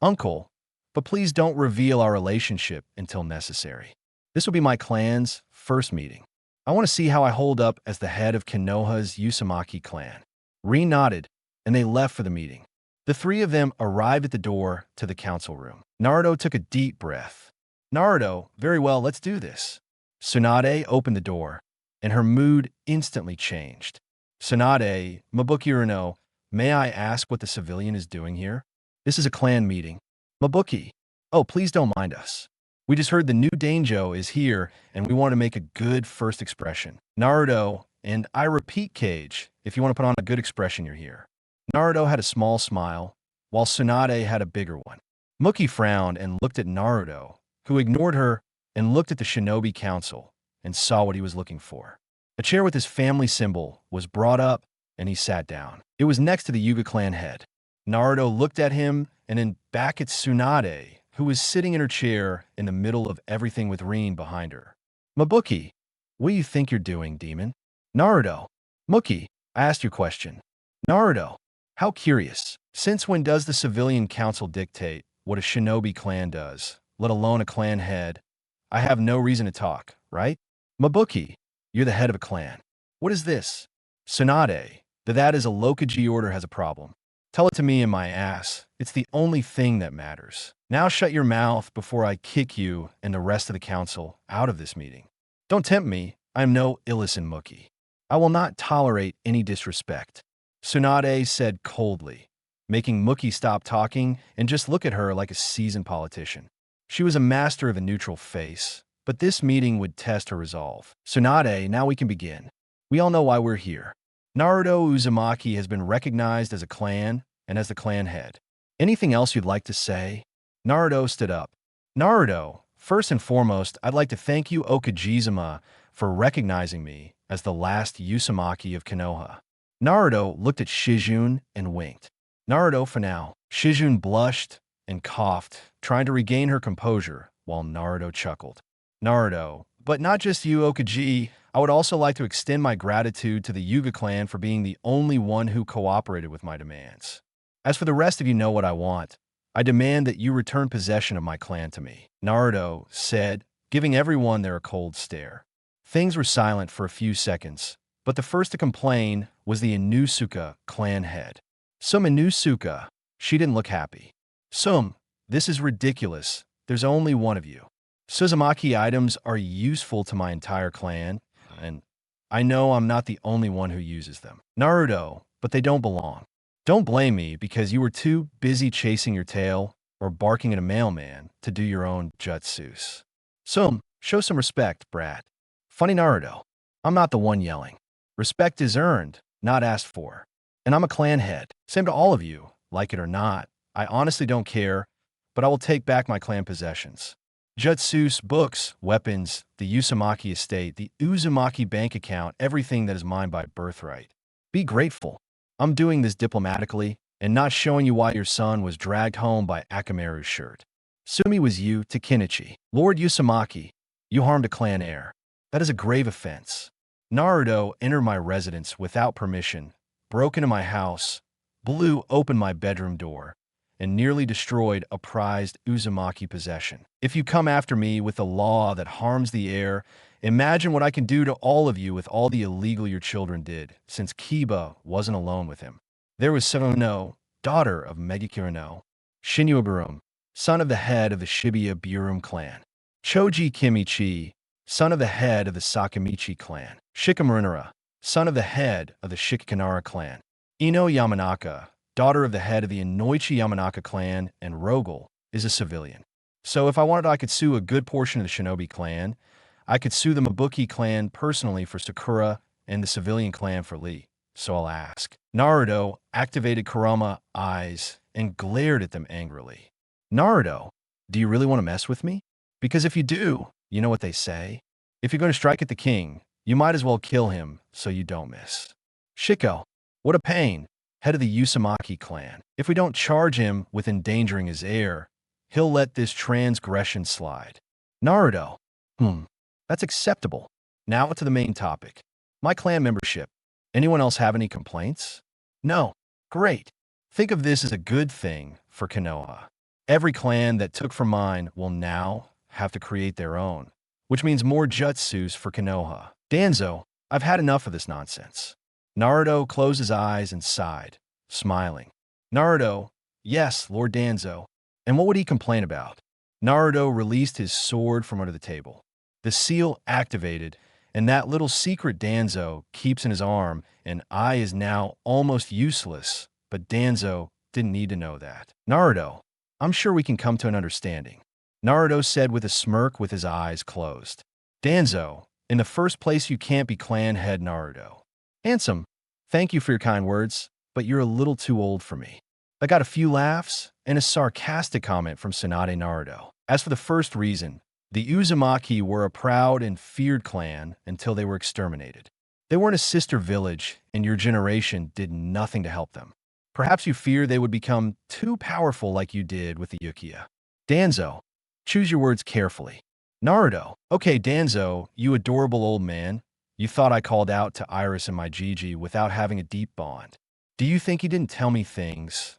Speaker 1: uncle, but please don't reveal our relationship until necessary. This will be my clan's first meeting. I want to see how I hold up as the head of Konoha's Uzumaki clan. Rin nodded, and they left for the meeting. The three of them arrived at the door to the council room. Naruto took a deep breath. Naruto, very well, let's do this. Tsunade opened the door, and her mood instantly changed. Tsunade, Mabuki Urano, may I ask what the civilian is doing here? This is a clan meeting. Mabuki, oh, please don't mind us. We just heard the new Daimyo is here, and we want to make a good first expression. Naruto, and I repeat, Cage, if you want to put on a good expression, you're here. Naruto had a small smile, while Tsunade had a bigger one. Muki frowned and looked at Naruto, who ignored her and looked at the shinobi council and saw what he was looking for. A chair with his family symbol was brought up, and he sat down. It was next to the Yuga clan head. Naruto looked at him and then back at Tsunade, who was sitting in her chair in the middle of everything with Rin behind her. Mabuki, what do you think you're doing, demon? Naruto, Muki, I asked your question. Naruto, how curious. Since when does the civilian council dictate what a shinobi clan does, let alone a clan head? I have no reason to talk, right? Mabuki, you're the head of a clan. What is this? Tsunade, that is a Lokaji order has a problem. Tell it to me in my ass. It's the only thing that matters. Now shut your mouth before I kick you and the rest of the council out of this meeting. Don't tempt me. I am no Illison Muki. I will not tolerate any disrespect. Tsunade said coldly, making Muki stop talking and just look at her like a seasoned politician. She was a master of a neutral face, but this meeting would test her resolve. Tsunade, now we can begin. We all know why we're here. Naruto Uzumaki has been recognized as a clan and as the clan head. Anything else you'd like to say? Naruto stood up. Naruto, first and foremost, I'd like to thank you, Okajizuma, for recognizing me as the last Uzumaki of Konoha. Naruto looked at Shizune and winked. Naruto for now. Shizune blushed and coughed, trying to regain her composure, while Naruto chuckled. Naruto, but not just you, Okaji. I would also like to extend my gratitude to the Yuga clan for being the only one who cooperated with my demands. As for the rest of you know what I want. I demand that you return possession of my clan to me, Naruto said, giving everyone there a cold stare. Things were silent for a few seconds, but the first to complain was the Inosuke clan head. Inosuke, she didn't look happy. This is ridiculous. There's only one of you. Suzumaki items are useful to my entire clan, and I know I'm not the only one who uses them. Naruto, but they don't belong. Don't blame me because you were too busy chasing your tail or barking at a mailman to do your own jutsus. Show some respect, brat. Funny Naruto, I'm not the one yelling. Respect is earned, not asked for. And I'm a clan head. Same to all of you, like it or not. I honestly don't care, but I will take back my clan possessions. Jutsus, books, weapons, the Uzumaki estate, the Uzumaki bank account, everything that is mine by birthright. Be grateful. I'm doing this diplomatically and not showing you why your son was dragged home by Akamaru's shirt. Sumi was you to Kenichi. Lord Uzumaki, you harmed a clan heir. That is a grave offense. Naruto entered my residence without permission, broke into my house, blew open my bedroom door, and nearly destroyed a prized Uzumaki possession. If you come after me with a law that harms the heir, imagine what I can do to all of you with all the illegal your children did, since Kiba wasn't alone with him. There was Serono, daughter of Megakirino, Shinuaburum, son of the head of the Shibuya Burum clan, Choji Kimichi, son of the head of the Sakamichi clan, Shikamarinara, son of the head of the Shikanara clan, Ino Yamanaka, daughter of the head of the Inoichi Yamanaka clan, and Rogel is a civilian. So if I wanted, I could sue a good portion of the Shinobi clan. I could sue the Mabuki clan personally for Sakura and the civilian clan for Lee. So I'll ask. Naruto activated Kurama eyes and glared at them angrily. Naruto, do you really want to mess with me? Because if you do, you know what they say? If you're going to strike at the king, you might as well kill him so you don't miss. Shiko, what a pain. Head of the Uzumaki clan. If we don't charge him with endangering his heir, he'll let this transgression slide. Naruto, That's acceptable. Now to the main topic. My clan membership. Anyone else have any complaints? No. Great. Think of this as a good thing for Konoha. Every clan that took from mine will now have to create their own, which means more jutsus for Konoha. Danzo, I've had enough of this nonsense. Naruto closed his eyes and sighed, smiling. Naruto, yes, Lord Danzo. And what would he complain about? Naruto released his sword from under the table. The seal activated, and that little secret Danzo keeps in his arm, and eye is now almost useless, but Danzo didn't need to know that. Naruto, I'm sure we can come to an understanding. Naruto said with a smirk with his eyes closed. Danzo, in the first place you can't be clan head Naruto. Handsome, thank you for your kind words, but you're a little too old for me. I got a few laughs and a sarcastic comment from Tsunade Naruto. As for the first reason, the Uzumaki were a proud and feared clan until they were exterminated. They weren't a sister village, and your generation did nothing to help them. Perhaps you fear they would become too powerful like you did with the Uchiha. Danzo, choose your words carefully. Naruto, okay Danzo, you adorable old man. You thought I called out to Iris and my Gigi without having a deep bond. Do you think he didn't tell me things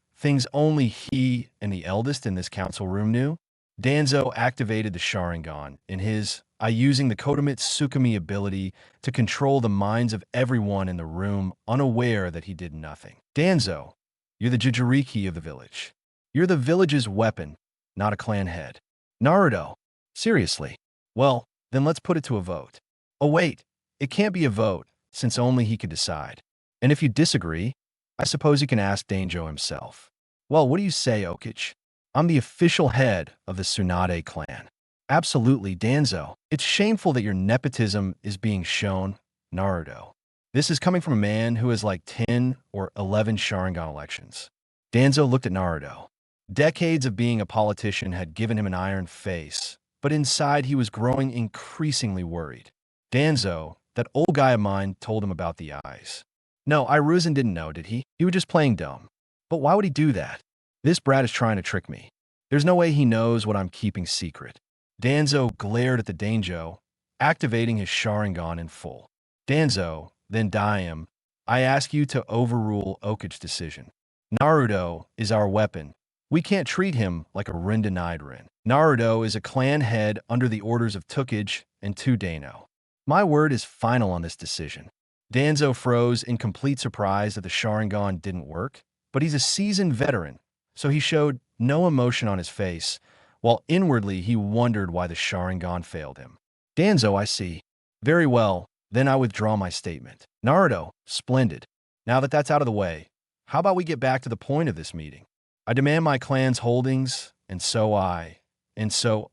Speaker 1: only he and the eldest in this council room knew? Danzo activated the Sharingan in his using the Kodomitsu Tsukumi ability to control the minds of everyone in the room, unaware that he did nothing. Danzo, you're the Jinchuriki of the village. You're the village's weapon, not a clan head. Naruto, seriously? Well, then let's put it to a vote. Oh wait, it can't be a vote, since only he could decide. And if you disagree, I suppose you can ask Daimyo himself. Well, what do you say, Okage? I'm the official head of the Tsunade clan. Absolutely, Danzo. It's shameful that your nepotism is being shown, Naruto. This is coming from a man who has like 10 or 11 Sharingan elections. Danzo looked at Naruto. Decades of being a politician had given him an iron face, but inside he was growing increasingly worried. Danzo, that old guy of mine, told him about the eyes. No, Iruzen didn't know, did he? He was just playing dumb. But why would he do that? This brat is trying to trick me. There's no way he knows what I'm keeping secret. Danzo glared at the Daimyo, activating his Sharingan in full. Danzo, then Daimyo, I ask you to overrule Okage's decision. Naruto is our weapon. We can't treat him like a Rin-denied Rin. Naruto is a clan head under the orders of Tukage and two Dano. My word is final on this decision. Danzo froze in complete surprise that the Sharingan didn't work, but he's a seasoned veteran, so he showed no emotion on his face, while inwardly he wondered why the Sharingan failed him. Danzo, I see. Very well, then I withdraw my statement. Naruto, splendid. Now that that's out of the way, how about we get back to the point of this meeting? I demand my clan's holdings, and so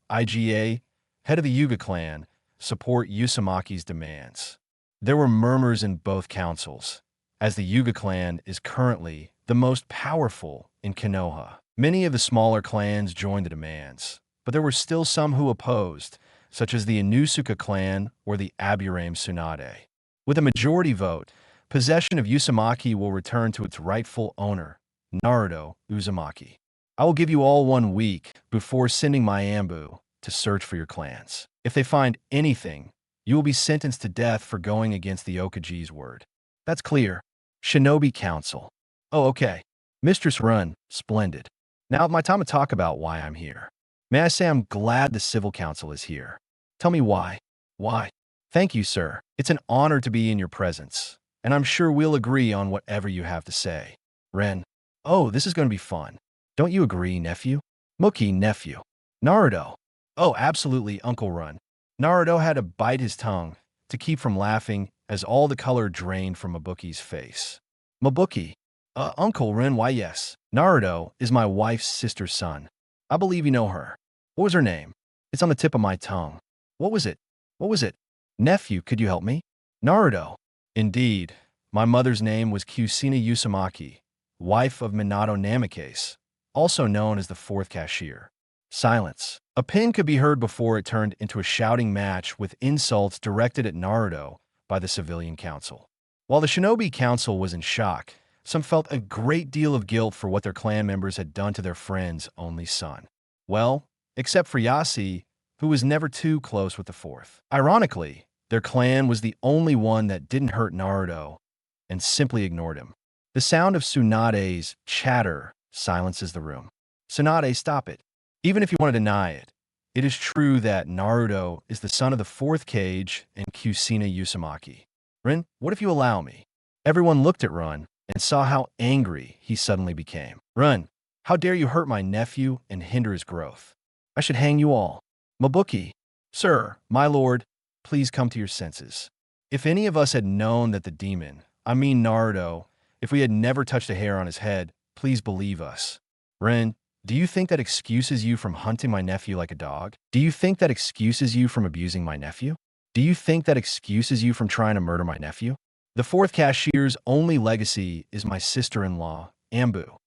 Speaker 1: IGA, head of the Yuga clan, support Uzumaki's demands. There were murmurs in both councils, as the Yuga clan is currently the most powerful in Konoha. Many of the smaller clans joined the demands, but there were still some who opposed, such as the Inosuke clan or the Aburame Tsunade. With a majority vote, possession of Uzumaki will return to its rightful owner, Naruto Uzumaki. I will give you all 1 week before sending my Ambu to search for your clans. If they find anything, you will be sentenced to death for going against the Okage's word. That's clear. Shinobi Council. Oh, okay. Mistress Run, splendid. Now, my time to talk about why I'm here. May I say I'm glad the Civil Council is here. Tell me why. Why? Thank you, sir. It's an honor to be in your presence, and I'm sure we'll agree on whatever you have to say. Ren. Oh, this is going to be fun. Don't you agree, nephew? Mookie, nephew. Naruto. Oh, absolutely, Uncle Run. Naruto had to bite his tongue to keep from laughing as all the color drained from Mabuki's face. Mabuki. Uncle Ren, why yes. Naruto is my wife's sister's son. I believe you know her. What was her name? It's on the tip of my tongue. What was it? What was it? Nephew, could you help me? Naruto. Indeed, my mother's name was Kusina Uzumaki, wife of Minato Namikaze, also known as the fourth cashier. Silence. A pin could be heard before it turned into a shouting match with insults directed at Naruto by the civilian council. While the Shinobi Council was in shock, some felt a great deal of guilt for what their clan members had done to their friend's only son. Well, except for Yasi, who was never too close with the fourth. Ironically, their clan was the only one that didn't hurt Naruto and simply ignored him. The sound of Tsunade's chatter silences the room. Tsunade, stop it. Even if you want to deny it, it is true that Naruto is the son of the fourth Kage and Kusina Uzumaki. Rin, what if you allow me? Everyone looked at Run and saw how angry he suddenly became. Run, how dare you hurt my nephew and hinder his growth? I should hang you all. Mabuki, sir, my lord, please come to your senses. If any of us had known that the demon, I mean Naruto, if we had never touched a hair on his head, please believe us. Ren, do you think that excuses you from hunting my nephew like a dog? Do you think that excuses you from abusing my nephew? Do you think that excuses you from trying to murder my nephew? The fourth cashier's only legacy is my sister-in-law, Ambu.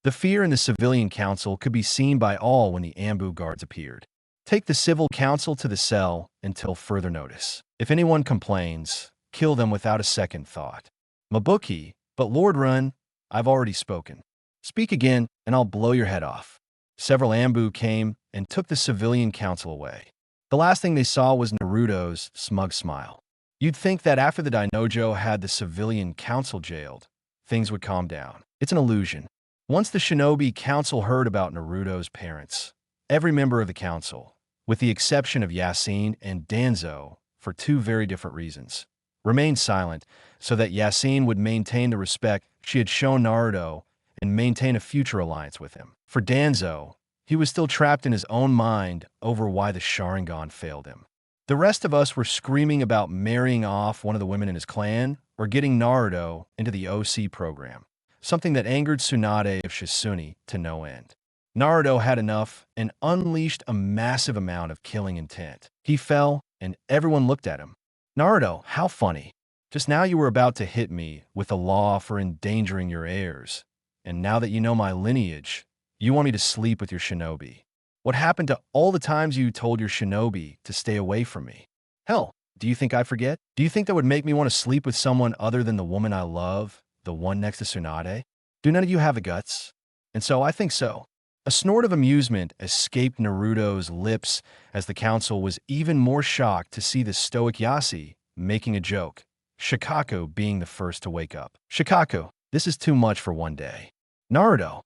Speaker 1: The fear in the civilian council could be seen by all when the Ambu guards appeared. Take the civil council to the cell until further notice. If anyone complains, kill them without a second thought. Mabuki, but Lord Run, I've already spoken. Speak again, and I'll blow your head off. Several Ambu came and took the civilian council away. The last thing they saw was Naruto's smug smile. You'd think that after the Dainojo had the civilian council jailed, things would calm down. It's an illusion. Once the shinobi council heard about Naruto's parents, every member of the council, with the exception of Yasin and Danzo, for two very different reasons, remained silent so that Yasin would maintain the respect she had shown Naruto and maintain a future alliance with him. For Danzo, he was still trapped in his own mind over why the Sharingan failed him. The rest of us were screaming about marrying off one of the women in his clan or getting Naruto into the OC program, something that angered Tsunade of Shizune to no end. Naruto had enough and unleashed a massive amount of killing intent. He fell, and everyone looked at him. Naruto, how funny. Just now you were about to hit me with the law for endangering your heirs, and now that you know my lineage, you want me to sleep with your shinobi. What happened to all the times you told your shinobi to stay away from me? Hell, do you think I forget? Do you think that would make me want to sleep with someone other than the woman I love, the one next to Tsunade? Do none of you have the guts? And so I think so. A snort of amusement escaped Naruto's lips as the council was even more shocked to see the stoic Yasi making a joke, Shikaku being the first to wake up. Shikaku, this is too much for one day. Naruto.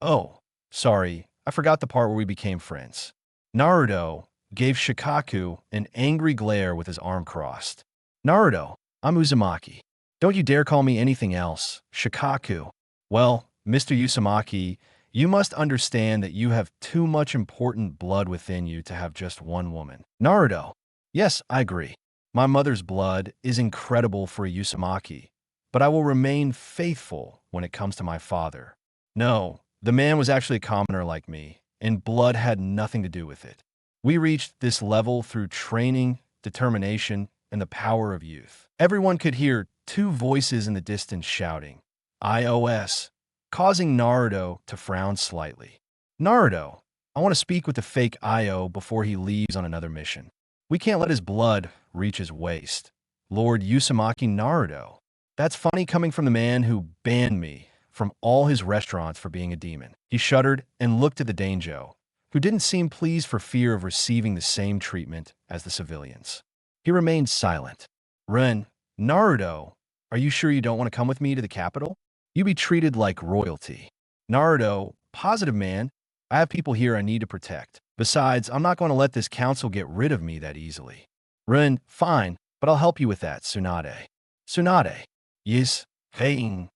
Speaker 1: Oh, sorry, I forgot the part where we became friends. Naruto gave Shikaku an angry glare with his arm crossed. Naruto, I'm Uzumaki. Don't you dare call me anything else, Shikaku. Well, Mr. Uzumaki, you must understand that you have too much important blood within you to have just one woman. Naruto, yes, I agree. My mother's blood is incredible for a Uzumaki, but I will remain faithful when it comes to my father. No, the man was actually a commoner like me, and blood had nothing to do with it. We reached this level through training, determination, and the power of youth. Everyone could hear two voices in the distance shouting, iOS, causing Naruto to frown slightly. Naruto, I want to speak with the fake Io before he leaves on another mission. We can't let his blood reach his waist. Lord Uzumaki Naruto. That's funny coming from the man who banned me from all his restaurants for being a demon. He shuddered and looked at the Daimyo, who didn't seem pleased for fear of receiving the same treatment as the civilians. He remained silent. Ren, Naruto, are you sure you don't want to come with me to the capital? You be treated like royalty. Naruto, positive man, I have people here I need to protect. Besides, I'm not going to let this council get rid of me that easily. Ren, fine, but I'll help you with that, Tsunade. Tsunade. Yes, Fein.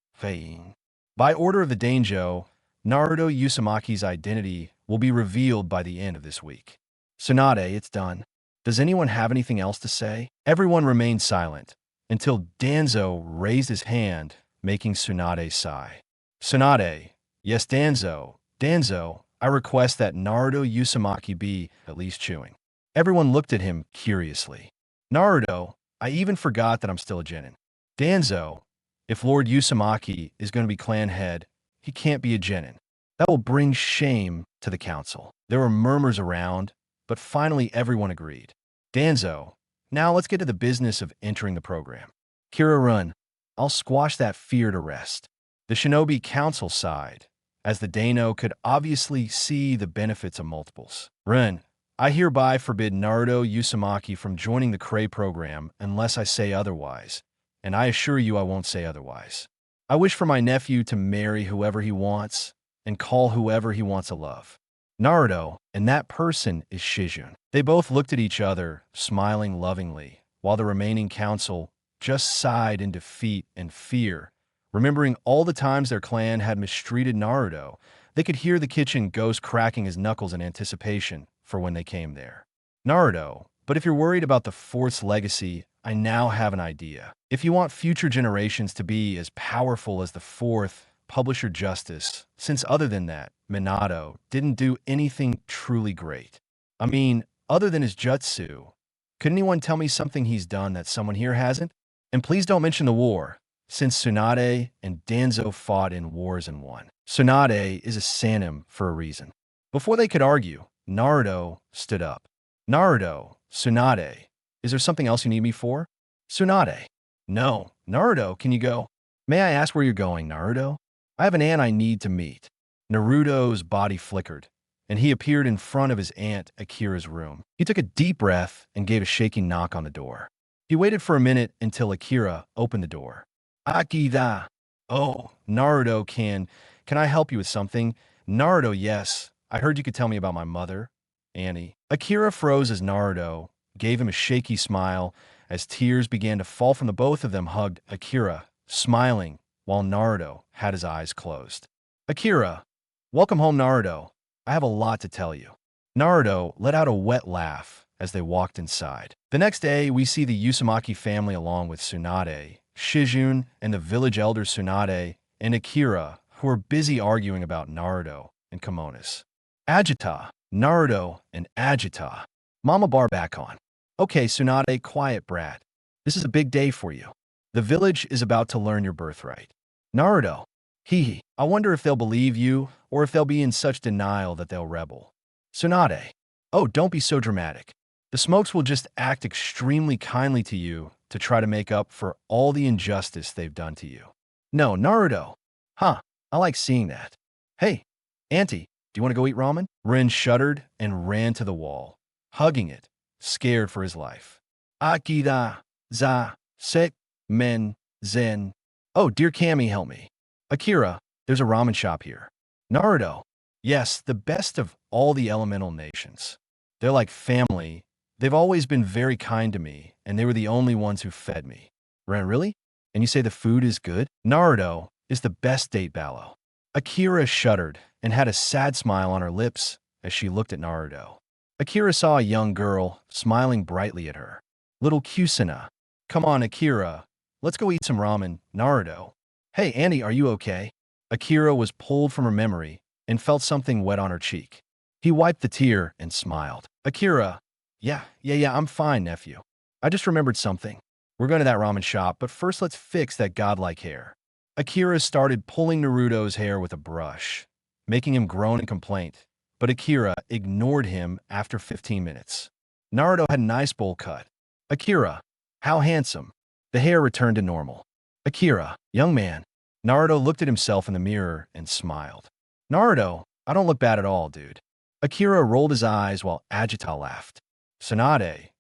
Speaker 1: By order of the Daimyo, Naruto Uzumaki's identity will be revealed by the end of this week. Tsunade, it's done. Does anyone have anything else to say? Everyone remained silent until Danzo raised his hand, making Tsunade sigh. Tsunade, yes, Danzo. Danzo, I request that Naruto Uzumaki be at least chewing. Everyone looked at him curiously. Naruto, I even forgot that I'm still a genin. Danzo, if Lord Uzumaki is going to be clan head, he can't be a genin. That will bring shame to the council. There were murmurs around, but finally everyone agreed. Danzo, now let's get to the business of entering the program. Kira Run, I'll squash that fear to rest. The shinobi council sighed, as the Daino could obviously see the benefits of multiples. Run, I hereby forbid Naruto Uzumaki from joining the Krei program unless I say otherwise, and I assure you I won't say otherwise. I wish for my nephew to marry whoever he wants and call whoever he wants a love. Naruto, and that person is Shizune. They both looked at each other, smiling lovingly, while the remaining council just sighed in defeat and fear. Remembering all the times their clan had mistreated Naruto, they could hear the kitchen ghost cracking his knuckles in anticipation for when they came there. Naruto, but if you're worried about the Fourth's legacy, I now have an idea. If you want future generations to be as powerful as the Fourth, publish your justice, since other than that, Minato didn't do anything truly great. I mean, other than his jutsu, could anyone tell me something he's done that someone here hasn't? And please don't mention the war, since Tsunade and Danzo fought in wars and won. Tsunade is a Sanin for a reason. Before they could argue, Naruto stood up. Naruto, Tsunade, is there something else you need me for? Tsunade. No. Naruto, can you go? May I ask where you're going, Naruto? I have an aunt I need to meet. Naruto's body flickered, and he appeared in front of his aunt Akira's room. He took a deep breath and gave a shaky knock on the door. He waited for a minute until Akira opened the door. Akira. Oh, Naruto, can I help you with something? Naruto, yes. I heard you could tell me about my mother, Annie. Akira froze as Naruto gave him a shaky smile as tears began to fall from the both of them hugged Akira, smiling while Naruto had his eyes closed. Akira, welcome home, Naruto. I have a lot to tell you. Naruto let out a wet laugh as they walked inside. The next day, we see the Uzumaki family along with Tsunade, Shizune, and the village elder Tsunade and Akira, who are busy arguing about Naruto and Kimonos. Agita, Naruto, and Agita. Mama bar back on. Okay, Tsunade, quiet, brat. This is a big day for you. The village is about to learn your birthright. Naruto. Hee. I wonder if they'll believe you, or if they'll be in such denial that they'll rebel. Tsunade. Oh, don't be so dramatic. The Smokes will just act extremely kindly to you to try to make up for all the injustice they've done to you. No, Naruto. Huh, I like seeing that. Hey, Auntie, do you want to go eat ramen? Rin shuddered and ran to the wall, hugging it, scared for his life. Akira, za, sek, men, zen. Oh, dear Kami, help me. Akira, there's a ramen shop here. Naruto. Yes, the best of all the elemental nations. They're like family. They've always been very kind to me, and they were the only ones who fed me. Ren, really? And you say the food is good? Naruto is the best date ballo. Akira shuddered and had a sad smile on her lips as she looked at Naruto. Akira saw a young girl smiling brightly at her. Little Kusina. Come on, Akira. Let's go eat some ramen, Naruto. Hey, Annie, are you okay? Akira was pulled from her memory and felt something wet on her cheek. He wiped the tear and smiled. Akira, yeah, I'm fine, nephew. I just remembered something. We're going to that ramen shop, but first let's fix that godlike hair. Akira started pulling Naruto's hair with a brush, making him groan in complaint, but Akira ignored him after 15 minutes. Naruto had a nice bowl cut. Akira, how handsome. The hair returned to normal. Akira, young man. Naruto looked at himself in the mirror and smiled. Naruto, I don't look bad at all, dude. Akira rolled his eyes while Agita laughed. Tsunade,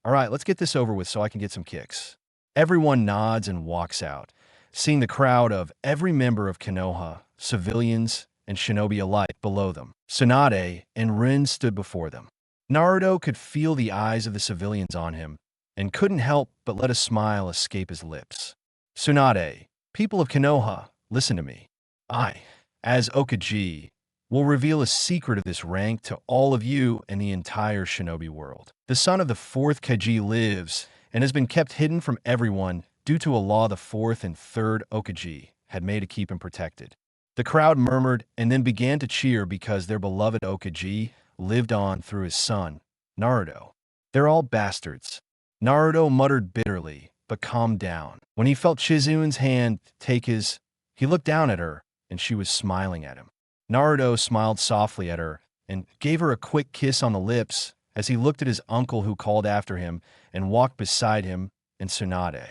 Speaker 1: all right, let's get this over with so I can get some kicks. Everyone nods and walks out, seeing the crowd of every member of Konoha, civilians, and shinobi alike below them. Tsunade and Rin stood before them. Naruto could feel the eyes of the civilians on him and couldn't help but let a smile escape his lips. Tsunade, people of Konoha, listen to me. I, as Okaji, will reveal a secret of this rank to all of you and the entire shinobi world. The son of the fourth Kaji lives and has been kept hidden from everyone due to a law the fourth and third Okaji had made to keep him protected. The crowd murmured and then began to cheer because their beloved Okaji lived on through his son, Naruto. They're all bastards. Naruto muttered bitterly, but calmed down. When he felt Shizune's hand take his, he looked down at her, and she was smiling at him. Naruto smiled softly at her and gave her a quick kiss on the lips as he looked at his uncle who called after him and walked beside him and Tsunade.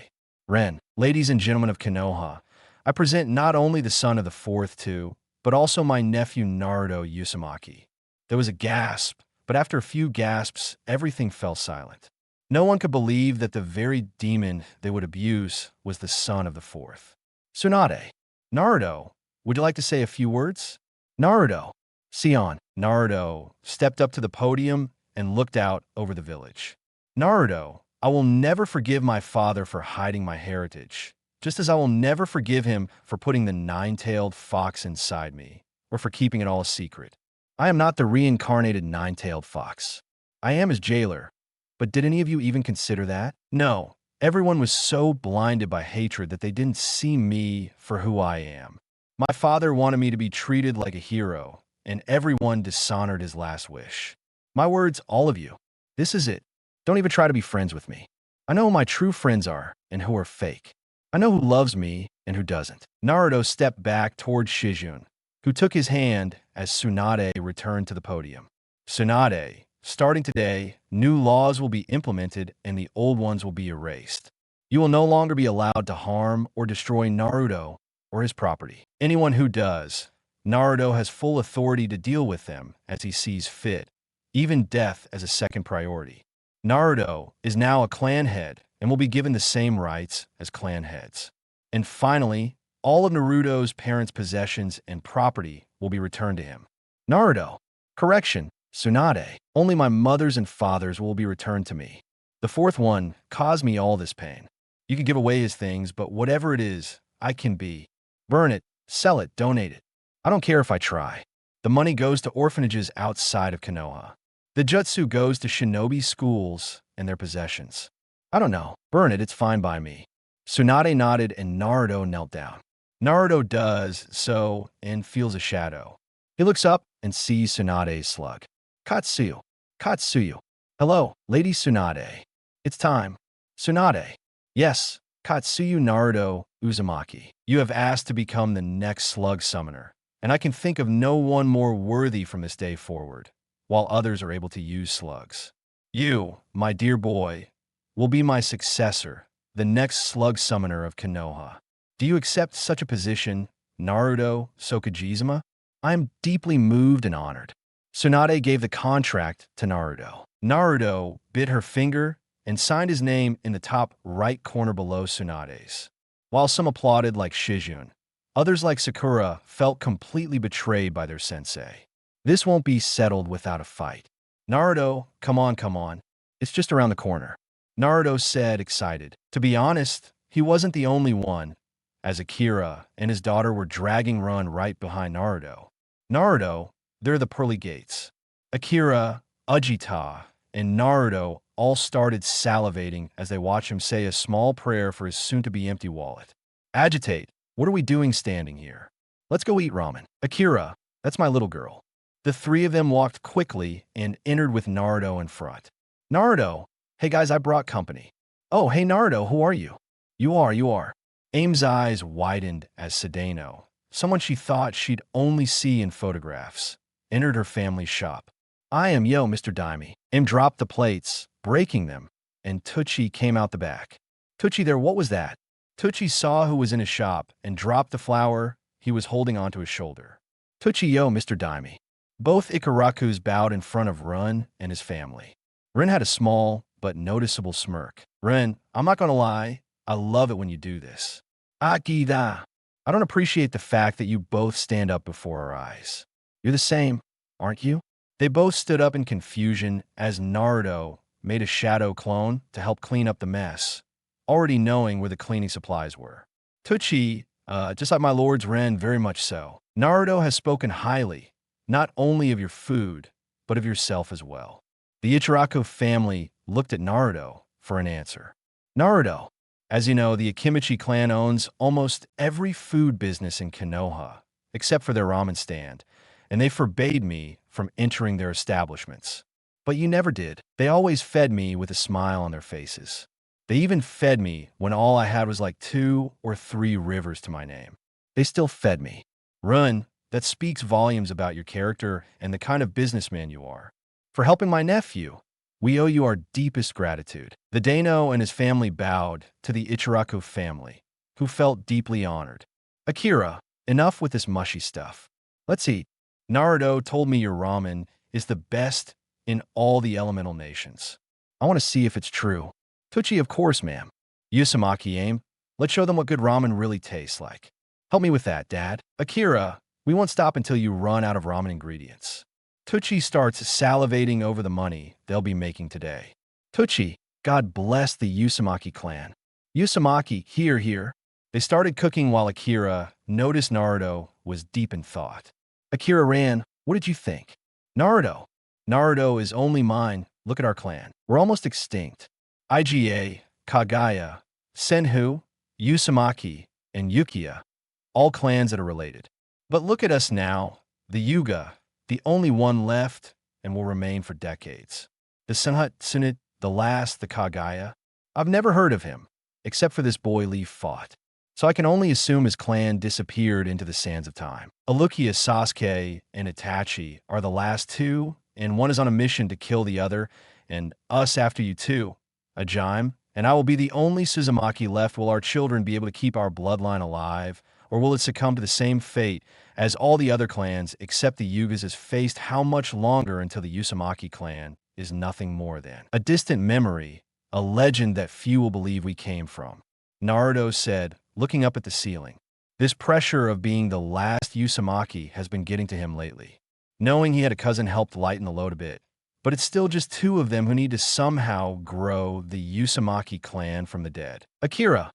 Speaker 1: Ren, ladies and gentlemen of Konoha, I present not only the son of the fourth two, but also my nephew Naruto Uzumaki. There was a gasp But after a few gasps, everything fell silent. No one could believe that the very demon they would abuse was the son of the fourth. Tsunade. Naruto, would you like to say a few words? Naruto. Sion. Naruto stepped up to the podium and looked out over the village. Naruto, I will never forgive my father for hiding my heritage, just as I will never forgive him for putting the nine-tailed fox inside me, or for keeping it all a secret. I am not the reincarnated nine-tailed fox. I am his jailer. But did any of you even consider that? No. Everyone was so blinded by hatred that they didn't see me for who I am. My father wanted me to be treated like a hero, and everyone dishonored his last wish. My words, all of you. This is it. Don't even try to be friends with me. I know who my true friends are and who are fake. I know who loves me and who doesn't. Naruto stepped back toward Shizune, who took his hand as Tsunade returned to the podium. Tsunade, starting today, new laws will be implemented and the old ones will be erased. You will no longer be allowed to harm or destroy Naruto or his property. Anyone who does, Naruto has full authority to deal with them as he sees fit, even death as a second priority. Naruto is now a clan head and will be given the same rights as clan heads. And finally, all of Naruto's parents' possessions and property will be returned to him. Naruto. Correction. Tsunade. Only my mother's and father's will be returned to me. The fourth one caused me all this pain. You can give away his things, but whatever it is, I can be. Burn it, sell it, donate it. I don't care if I try. The money goes to orphanages outside of Konoha. The jutsu goes to shinobi schools and their possessions. I don't know. Burn it, it's fine by me. Tsunade nodded and Naruto knelt down. Naruto does so and feels a shadow. He looks up and sees Tsunade's slug. Katsuyu. Katsuyu. Hello, Lady Tsunade. It's time. Tsunade. Yes, Katsuyu Naruto Uzumaki. You have asked to become the next slug summoner, and I can think of no one more worthy from this day forward, while others are able to use slugs. You, my dear boy, will be my successor, the next slug summoner of Konoha. Do you accept such a position, Naruto Sokujizuma? I am deeply moved and honored. Tsunade gave the contract to Naruto. Naruto bit her finger and signed his name in the top right corner below Tsunade's. While some applauded like Shizune, others like Sakura felt completely betrayed by their sensei. This won't be settled without a fight. Naruto, come on, come on. It's just around the corner. Naruto said, excited. To be honest, he wasn't the only one, as Akira and his daughter were dragging Run right behind Naruto. Naruto, they're the pearly gates. Akira, Ujita, and Naruto all started salivating as they watched him say a small prayer for his soon-to-be empty wallet. Agitate, what are we doing standing here? Let's go eat ramen. Akira, that's my little girl. The three of them walked quickly and entered with Naruto in front. Naruto, hey guys, I brought company. Oh, hey Naruto, who are you? You are. Aim's eyes widened as Sedano, someone she thought she'd only see in photographs, entered her family's shop. I am Mr. Daimyo. Aim dropped the plates, breaking them, and Tucci came out the back. Tucci there, what was that? Tucci saw who was in his shop and dropped the flower he was holding onto his shoulder. Tucci, Mr. Daimyo. Both Ikarakus bowed in front of Run and his family. Ren had a small but noticeable smirk. Ren, I'm not gonna lie, I love it when you do this. Akida. I don't appreciate the fact that you both stand up before our eyes. You're the same, aren't you? They both stood up in confusion as Naruto made a shadow clone to help clean up the mess, already knowing where the cleaning supplies were. Tucci, just like my lord's Ren, very much so. Naruto has spoken highly, not only of your food, but of yourself as well. The Ichiraku family looked at Naruto for an answer. Naruto, as you know, the Akimichi clan owns almost every food business in Konoha, except for their ramen stand, and they forbade me from entering their establishments. But you never did. They always fed me with a smile on their faces. They even fed me when all I had was like 2 or 3 rivers to my name. They still fed me. Run, that speaks volumes about your character and the kind of businessman you are. For helping my nephew, we owe you our deepest gratitude. The Daimyo and his family bowed to the Ichiraku family, who felt deeply honored. Akira, enough with this mushy stuff. Let's eat. Naruto told me your ramen is the best in all the elemental nations. I want to see if it's true. Tucci, of course, ma'am. Uzumaki, aim. Let's show them what good ramen really tastes like. Help me with that, Dad. Akira, we won't stop until you run out of ramen ingredients. Tucci starts salivating over the money they'll be making today. Tucci, God bless the Uzumaki clan. Uzumaki, here. They started cooking while Akira noticed Naruto was deep in thought. Akira ran. What did you think? Naruto. Naruto is only mine. Look at our clan. We're almost extinct. Iga, Kagaya, Senhu, Uzumaki, and Yukiya. All clans that are related. But look at us now. The Yuga, the only one left, and will remain for decades. The Tsunade, the last, the Kagaya. I've never heard of him, except for this boy Leaf fought. So I can only assume his clan disappeared into the sands of time. Alukia, Sasuke, and Itachi are the last two, and one is on a mission to kill the other, and us after you too. Ajime, and I will be the only Uzumaki left. Will our children be able to keep our bloodline alive, or will it succumb to the same fate as all the other clans except the Yugas has faced? How much longer until the Uzumaki clan is nothing more than a distant memory, a legend that few will believe we came from? Naruto said, looking up at the ceiling. This pressure of being the last Uzumaki has been getting to him lately. Knowing he had a cousin helped lighten the load a bit, but it's still just two of them who need to somehow grow the Uzumaki clan from the dead. Akira,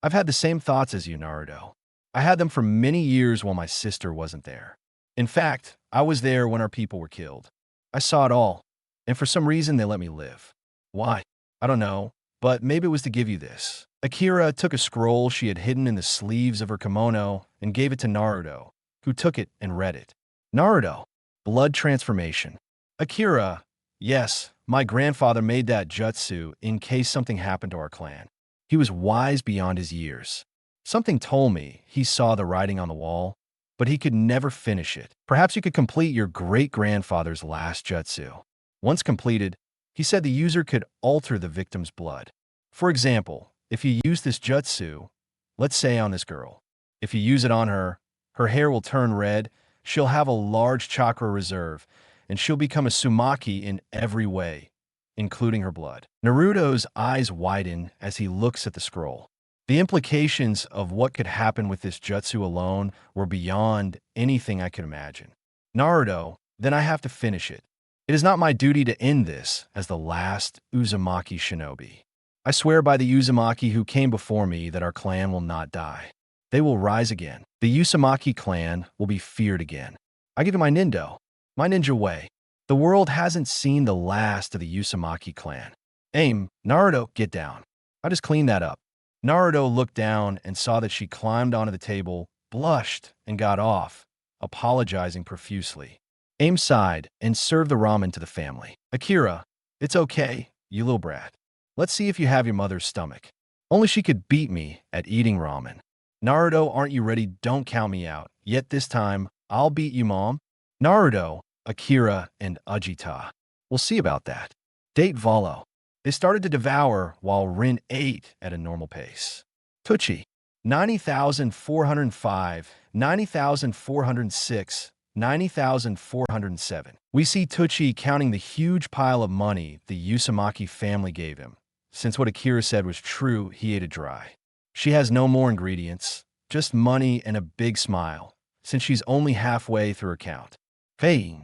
Speaker 1: I've had the same thoughts as you, Naruto. I had them for many years while my sister wasn't there. In fact, I was there when our people were killed. I saw it all, and for some reason they let me live. Why? I don't know, but maybe it was to give you this. Akira took a scroll she had hidden in the sleeves of her kimono and gave it to Naruto, who took it and read it. Naruto, blood transformation. Akira, yes, my grandfather made that jutsu in case something happened to our clan. He was wise beyond his years. Something told me he saw the writing on the wall, but he could never finish it. Perhaps you could complete your great-grandfather's last jutsu. Once completed, he said the user could alter the victim's blood. For example, if you use this jutsu, let's say on this girl, if you use it on her, her hair will turn red, she'll have a large chakra reserve, and she'll become a Uzumaki in every way, including her blood. Naruto's eyes widen as he looks at the scroll. The implications of what could happen with this jutsu alone were beyond anything I could imagine. Naruto, then I have to finish it. It is not my duty to end this as the last Uzumaki shinobi. I swear by the Uzumaki who came before me that our clan will not die. They will rise again. The Uzumaki clan will be feared again. I give you my ninja way. The world hasn't seen the last of the Uzumaki clan. Aim, Naruto, get down. I just cleaned that up. Naruto looked down and saw that she climbed onto the table, blushed, and got off, apologizing profusely. Aim sighed and served the ramen to the family. Akira, it's okay, you little brat. Let's see if you have your mother's stomach. Only she could beat me at eating ramen. Naruto, aren't you ready? Don't count me out. Yet this time, I'll beat you, Mom. Naruto, Akira, and Ajita. We'll see about that. Date Valo. They started to devour while Rin ate at a normal pace. Tucci, 90,405, 90,406, 90,407. We see Tucci counting the huge pile of money the Uzumaki family gave him. Since what Akira said was true, he ate it dry. She has no more ingredients, just money and a big smile, since she's only halfway through her count. Hey,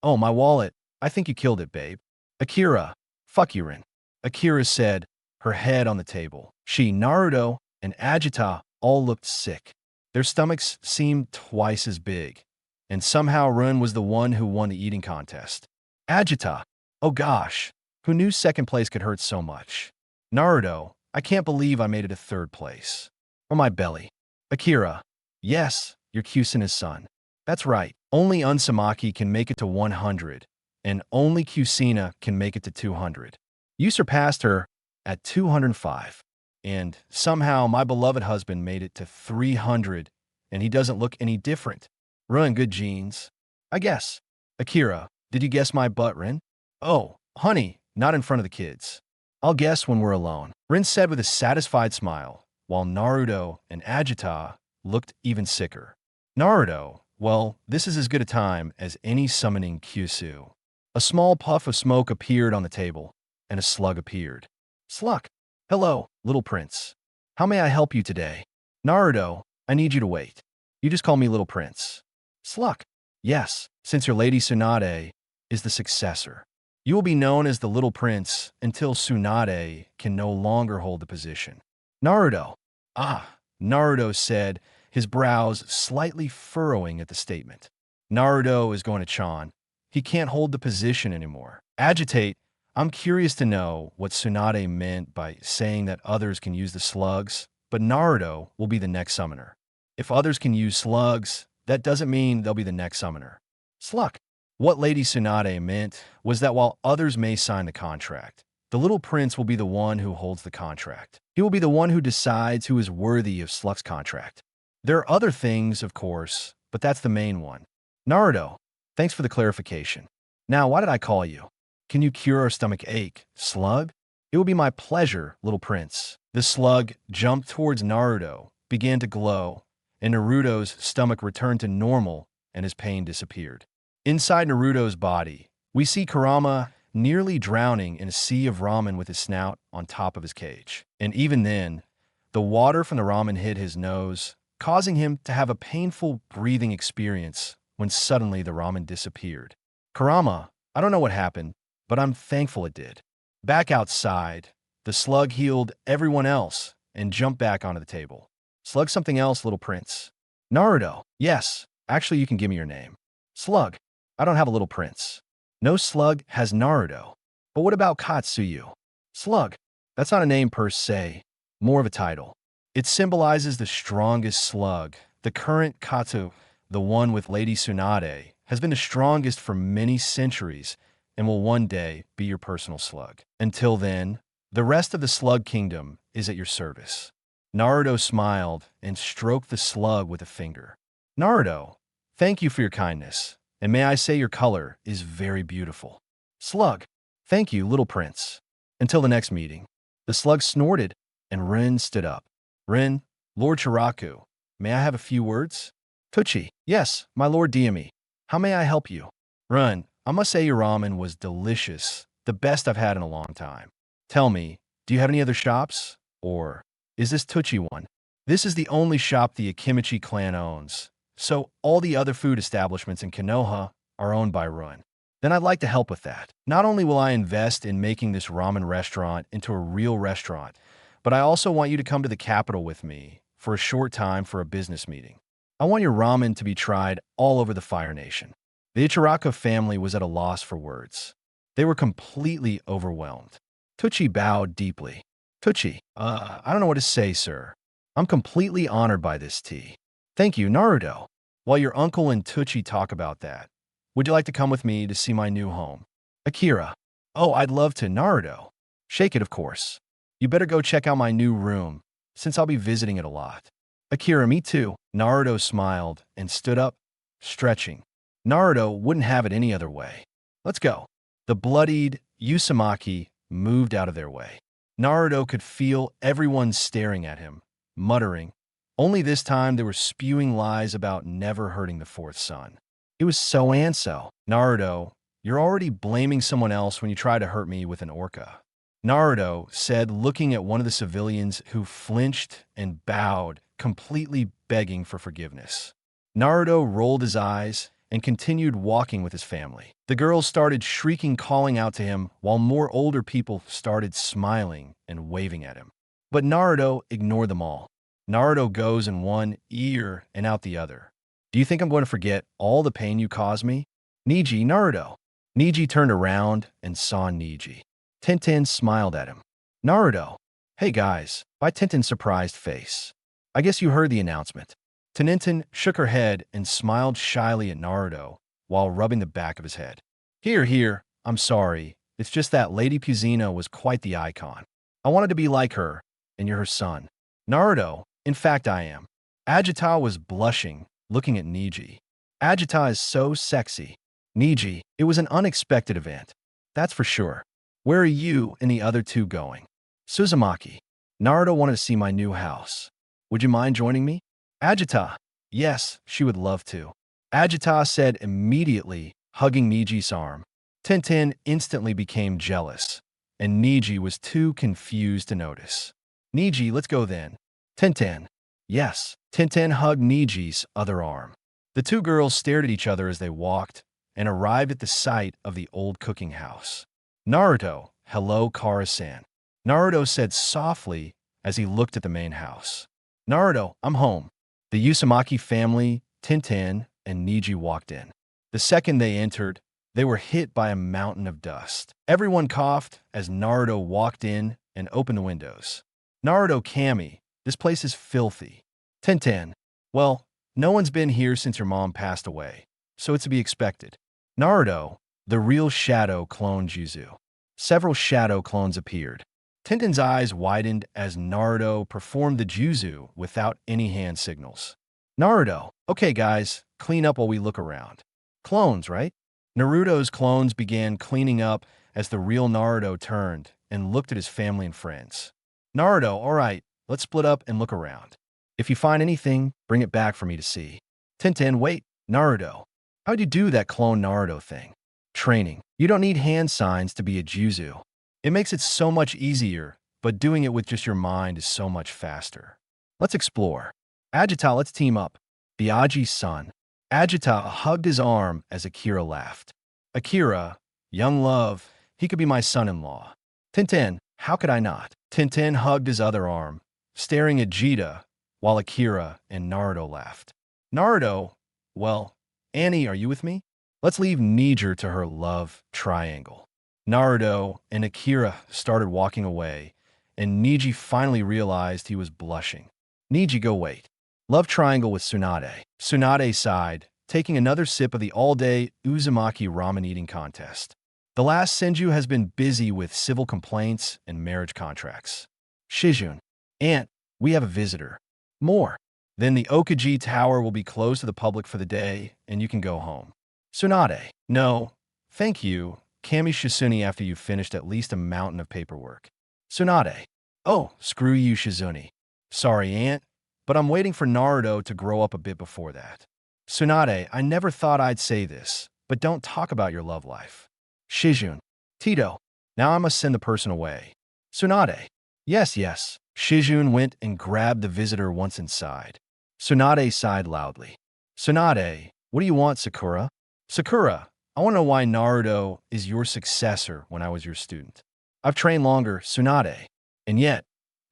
Speaker 1: oh, my wallet. I think you killed it, babe. Akira, fuck you, Rin. Akira said, her head on the table. She, Naruto, and Ajita all looked sick. Their stomachs seemed twice as big, and somehow Rin was the one who won the eating contest. Ajita, oh gosh, who knew second place could hurt so much? Naruto, I can't believe I made it to third place. Or my belly. Akira, yes, you're Kusuna's son. That's right, only Uzumaki can make it to 100, and only Kusina can make it to 200. You surpassed her at 205, and somehow my beloved husband made it to 300, and he doesn't look any different. Rin, good genes. I guess. Akira, did you guess my butt, Rin? Oh, honey, not in front of the kids. I'll guess when we're alone, Rin said with a satisfied smile, while Naruto and Ajita looked even sicker. Naruto, well, this is as good a time as any summoning Kyusu. A small puff of smoke appeared on the table, and a slug appeared. Slug. Hello, little prince. How may I help you today? Naruto, I need you to wait. You just call me little prince. Slug. Yes, since your lady Tsunade is the successor. You will be known as the little prince until Tsunade can no longer hold the position. Naruto. Ah, Naruto said, his brows slightly furrowing at the statement. Naruto is going to Chan. He can't hold the position anymore. Agitate. I'm curious to know what Tsunade meant by saying that others can use the slugs, but Naruto will be the next summoner. If others can use slugs, that doesn't mean they'll be the next summoner. Slug. What Lady Tsunade meant was that while others may sign the contract, the little prince will be the one who holds the contract. He will be the one who decides who is worthy of Slug's contract. There are other things, of course, but that's the main one. Naruto, thanks for the clarification. Now, why did I call you? Can you cure our stomach ache, Slug? It will be my pleasure, little prince. The slug jumped towards Naruto, began to glow, and Naruto's stomach returned to normal and his pain disappeared. Inside Naruto's body, we see Kurama nearly drowning in a sea of ramen with his snout on top of his cage. And even then, the water from the ramen hit his nose, causing him to have a painful breathing experience when suddenly the ramen disappeared. Kurama, I don't know what happened, but I'm thankful it did. Back outside, the slug healed everyone else and jumped back onto the table. Slug something else, little prince. Naruto, yes, actually you can give me your name. Slug, I don't have a little prince. No slug has Naruto. But what about Katsuyu? Slug, that's not a name per se, more of a title. It symbolizes the strongest slug. The current Katsu, the one with Lady Tsunade, has been the strongest for many centuries and will one day be your personal slug. Until then, the rest of the slug kingdom is at your service. Naruto smiled and stroked the slug with a finger. Naruto, thank you for your kindness. And may I say your color is very beautiful. Slug, thank you, little prince. Until the next meeting. The slug snorted, and Rin stood up. Rin, Lord Chiraku, may I have a few words? Tucci, yes, my Lord Diami. How may I help you? Rin, I must say your ramen was delicious, the best I've had in a long time. Tell me, do you have any other shops? Or is this Tucci one? This is the only shop the Akimichi clan owns. So all the other food establishments in Konoha are owned by Ruin. Then I'd like to help with that. Not only will I invest in making this ramen restaurant into a real restaurant, but I also want you to come to the capital with me for a short time for a business meeting. I want your ramen to be tried all over the Fire Nation. The Ichiraka family was at a loss for words. They were completely overwhelmed. Tucci bowed deeply. Tucci, I don't know what to say, sir. I'm completely honored by this tea. Thank you, Naruto. While your uncle and Tucci talk about that, would you like to come with me to see my new home? Akira. Oh, I'd love to, Naruto. Shake it, of course. You better go check out my new room, since I'll be visiting it a lot. Akira, me too. Naruto smiled and stood up, stretching. Naruto wouldn't have it any other way. Let's go. The bloodied Uzumaki moved out of their way. Naruto could feel everyone staring at him, muttering. Only this time they were spewing lies about never hurting the fourth son. It was so and so. Naruto, you're already blaming someone else when you try to hurt me with an orca. Naruto said, looking at one of the civilians who flinched and bowed, completely begging for forgiveness. Naruto rolled his eyes and continued walking with his family. The girls started shrieking, calling out to him, while more older people started smiling and waving at him. But Naruto ignored them all. Naruto goes in one ear and out the other. Do you think I'm going to forget all the pain you caused me? Niji, Naruto. Niji turned around and saw Niji. Tintin smiled at him. Naruto. Hey guys, by Tintin's surprised face. I guess you heard the announcement. Tintin shook her head and smiled shyly at Naruto while rubbing the back of his head. Here, I'm sorry. It's just that Lady Puzina was quite the icon. I wanted to be like her, and you're her son. Naruto, in fact I am. Agita was blushing, looking at Niji. Agita is so sexy. Niji, it was an unexpected event. That's for sure. Where are you and the other two going? Uzumaki. Naruto wanted to see my new house. Would you mind joining me? Agita. Yes, she would love to. Agita said immediately, hugging Niji's arm. Tenten instantly became jealous, and Niji was too confused to notice. Niji, let's go then. Tenten. Yes. Tenten hugged Niji's other arm. The two girls stared at each other as they walked and arrived at the site of the old cooking house. Naruto, hello, Kara-san. Naruto said softly as he looked at the main house. Naruto, I'm home. The Uzumaki family, Tenten, and Niji walked in. The second they entered, they were hit by a mountain of dust. Everyone coughed as Naruto walked in and opened the windows. Naruto, Kami, this place is filthy. Tenten, well, no one's been here since your mom passed away, so it's to be expected. Naruto, the real shadow clone Juzu. Several shadow clones appeared. Tenten's eyes widened as Naruto performed the Juzu without any hand signals. Naruto, okay guys, clean up while we look around. Clones, right? Naruto's clones began cleaning up as the real Naruto turned and looked at his family and friends. Naruto, all right, let's split up and look around. If you find anything, bring it back for me to see. Tenten, wait, Naruto. How'd you do that clone Naruto thing? Training. You don't need hand signs to be a Juzu. It makes it so much easier, but doing it with just your mind is so much faster. Let's explore. Agita, let's team up. Biagi's son. Agita hugged his arm as Akira laughed. Akira, young love, he could be my son-in-law. Tenten, how could I not? Tenten hugged his other arm, staring at Jita, while Akira and Naruto laughed. Naruto, well, Annie, are you with me? Let's leave Niger to her love triangle. Naruto and Akira started walking away, and Niji finally realized he was blushing. Niji, go wait. Love triangle with Tsunade. Tsunade sighed, taking another sip of the all-day Uzumaki ramen eating contest. The last Senju has been busy with civil complaints and marriage contracts. Shizune. Aunt, we have a visitor. More. Then the Okaji Tower will be closed to the public for the day, and you can go home. Tsunade. No. Thank you. Kami Shizune after you've finished at least a mountain of paperwork. Tsunade. Oh, screw you, Shizune. Sorry, Aunt, but I'm waiting for Naruto to grow up a bit before that. Tsunade, I never thought I'd say this, but don't talk about your love life. Shizune. Tito. Now I must send the person away. Tsunade. Yes, yes. Shizune went and grabbed the visitor once inside. Tsunade sighed loudly. Tsunade, what do you want, Sakura? Sakura, I want to know why Naruto is your successor when I was your student. I've trained longer, Tsunade. And yet,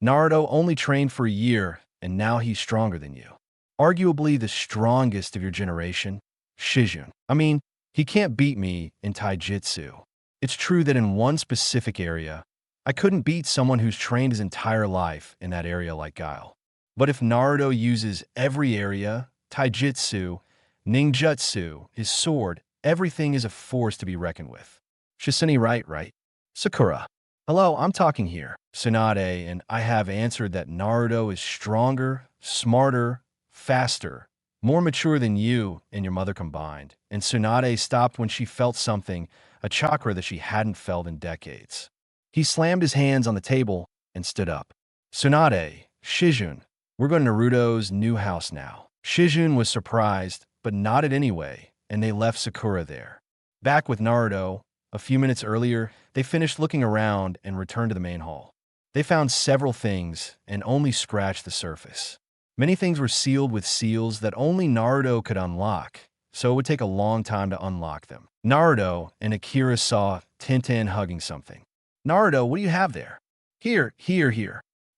Speaker 1: Naruto only trained for a year, and now he's stronger than you. Arguably the strongest of your generation, Shizune. I mean, he can't beat me in taijutsu. It's true that in one specific area, I couldn't beat someone who's trained his entire life in that area like Guile. But if Naruto uses every area, taijutsu, ninjutsu, his sword, everything is a force to be reckoned with. Shizune, right? Sakura. Hello, I'm talking here. Tsunade, and I have answered that Naruto is stronger, smarter, faster, more mature than you and your mother combined. And Tsunade stopped when she felt something, a chakra that she hadn't felt in decades. He slammed his hands on the table and stood up. Tsunade, Shizune, we're going to Naruto's new house now. Shizune was surprised, but nodded anyway, and they left Sakura there. Back with Naruto, a few minutes earlier, they finished looking around and returned to the main hall. They found several things and only scratched the surface. Many things were sealed with seals that only Naruto could unlock, so it would take a long time to unlock them. Naruto and Akira saw Tenten hugging something. Naruto, what do you have there? Here.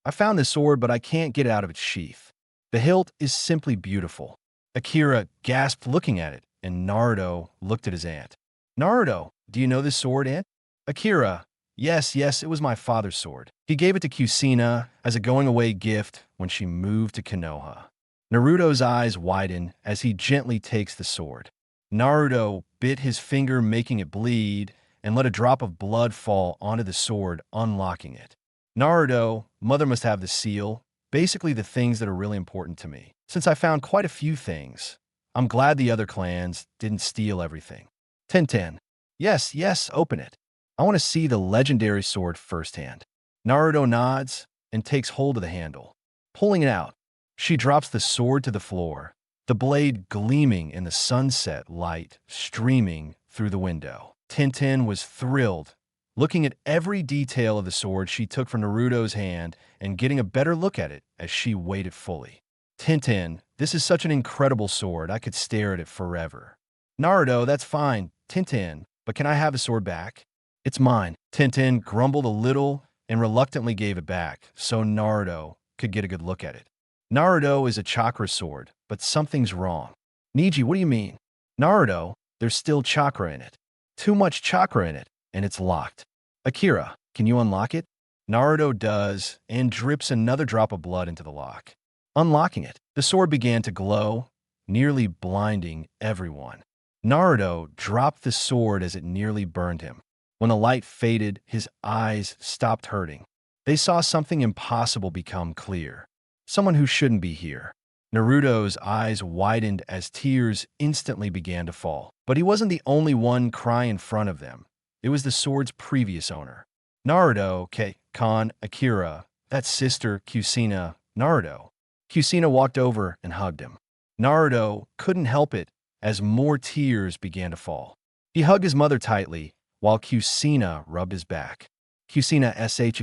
Speaker 1: I found this sword, but I can't get it out of its sheath. The hilt is simply beautiful. Akira gasped looking at it, and Naruto looked at his aunt. Naruto, do you know this sword, Aunt? Akira, yes, it was my father's sword. He gave it to Kusina as a going-away gift when she moved to Konoha. Naruto's eyes widen as he gently takes the sword. Naruto bit his finger, making it bleed, and let a drop of blood fall onto the sword, unlocking it. Naruto, mother must have the seal, basically the things that are really important to me. Since I found quite a few things, I'm glad the other clans didn't steal everything. Tenten. Yes, open it. I want to see the legendary sword firsthand. Naruto nods and takes hold of the handle. Pulling it out, she drops the sword to the floor, the blade gleaming in the sunset light streaming through the window. Tintin was thrilled, looking at every detail of the sword she took from Naruto's hand and getting a better look at it as she weighed it fully. Tintin, this is such an incredible sword, I could stare at it forever. Naruto, that's fine, Tintin, but can I have the sword back? It's mine. Tintin grumbled a little and reluctantly gave it back so Naruto could get a good look at it. Naruto is a chakra sword, but something's wrong. Niji, what do you mean? Naruto, there's still chakra in it. Too much chakra in it, and it's locked. Akira, can you unlock it? Naruto does, and drips another drop of blood into the lock. Unlocking it, the sword began to glow, nearly blinding everyone. Naruto dropped the sword as it nearly burned him. When the light faded, his eyes stopped hurting. They saw something impossible become clear. Someone who shouldn't be here. Naruto's eyes widened as tears instantly began to fall. But he wasn't the only one crying in front of them. It was the sword's previous owner. Naruto, Kon, Akira, that sister, Kusina, Naruto. Kusina walked over and hugged him. Naruto couldn't help it as more tears began to fall. He hugged his mother tightly while Kusina rubbed his back. Kusina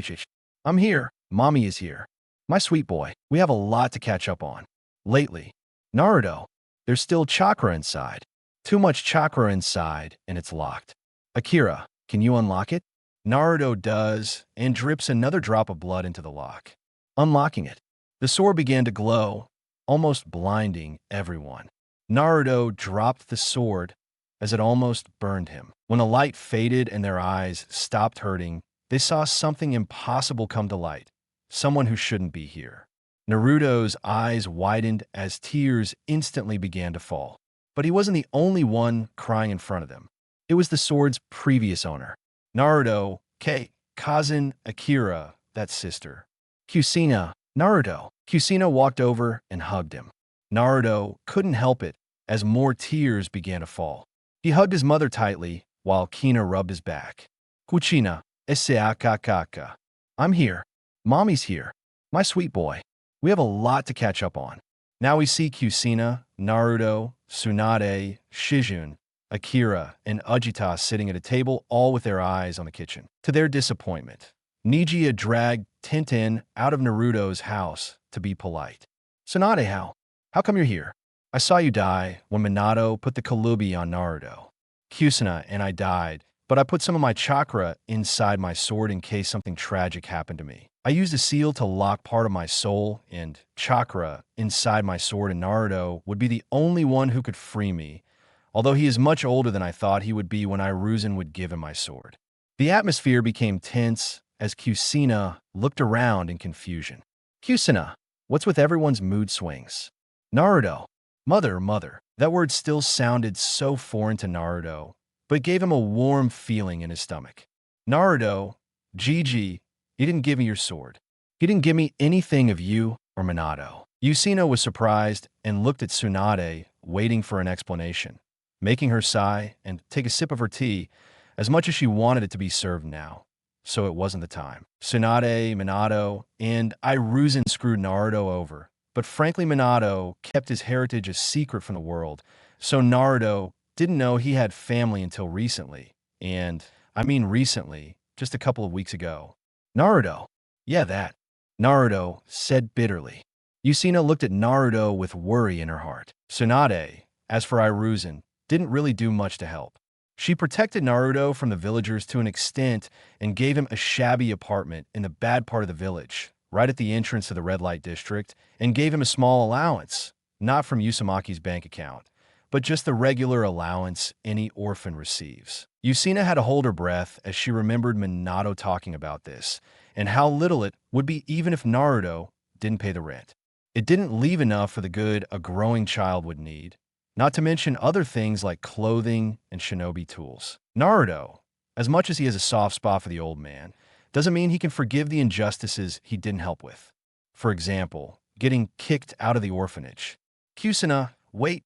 Speaker 1: shh. I'm here. Mommy is here. My sweet boy, we have a lot to catch up on. Lately. Naruto, there's still chakra inside. Too much chakra inside, and it's locked. Akira, can you unlock it? Naruto does, and drips another drop of blood into the lock. Unlocking it. The sword began to glow, almost blinding everyone. Naruto dropped the sword as it almost burned him. When the light faded and their eyes stopped hurting, they saw something impossible come to light. Someone who shouldn't be here. Naruto's eyes widened as tears instantly began to fall. But he wasn't the only one crying in front of them. It was the sword's previous owner. Naruto, Kazan, Akira, that sister. Kusina, Naruto. Kusina walked over and hugged him. Naruto couldn't help it as more tears began to fall. He hugged his mother tightly while Kina rubbed his back. Kuchina, Kakaka. I'm here. Mommy's here. My sweet boy. We have a lot to catch up on. Now we see Kusina, Naruto, Tsunade, Shizune, Akira, and Ujita sitting at a table, all with their eyes on the kitchen. To their disappointment, Niji had dragged Tintin out of Naruto's house to be polite. Tsunade, how come you're here? I saw you die when Minato put the kalubi on Naruto. Kusina and I died, but I put some of my chakra inside my sword in case something tragic happened to me. I used a seal to lock part of my soul and chakra inside my sword, and Naruto would be the only one who could free me, although he is much older than I thought he would be when Hiruzen would give him my sword. The atmosphere became tense as Kusina looked around in confusion. Kusina, what's with everyone's mood swings? Naruto, mother. That word still sounded so foreign to Naruto, but gave him a warm feeling in his stomach. Naruto, Gigi, he didn't give me your sword. He didn't give me anything of you or Minato. Kusina was surprised and looked at Tsunade, waiting for an explanation, making her sigh and take a sip of her tea as much as she wanted it to be served now. So it wasn't the time. Tsunade, Minato, and Hiruzen screwed Naruto over. But frankly, Minato kept his heritage a secret from the world, so Naruto didn't know he had family until recently. And I mean recently, just a couple of weeks ago. Naruto. Yeah, that. Naruto said bitterly. Kusina looked at Naruto with worry in her heart. Tsunade, as for Hiruzen, didn't really do much to help. She protected Naruto from the villagers to an extent and gave him a shabby apartment in the bad part of the village, right at the entrance to the red light district, and gave him a small allowance, not from Uzumaki's bank account, but just the regular allowance any orphan receives. Kusina had to hold her breath as she remembered Minato talking about this, and how little it would be even if Naruto didn't pay the rent. It didn't leave enough for the good a growing child would need, not to mention other things like clothing and shinobi tools. Naruto, as much as he has a soft spot for the old man, doesn't mean he can forgive the injustices he didn't help with. For example, getting kicked out of the orphanage. Kusina, wait,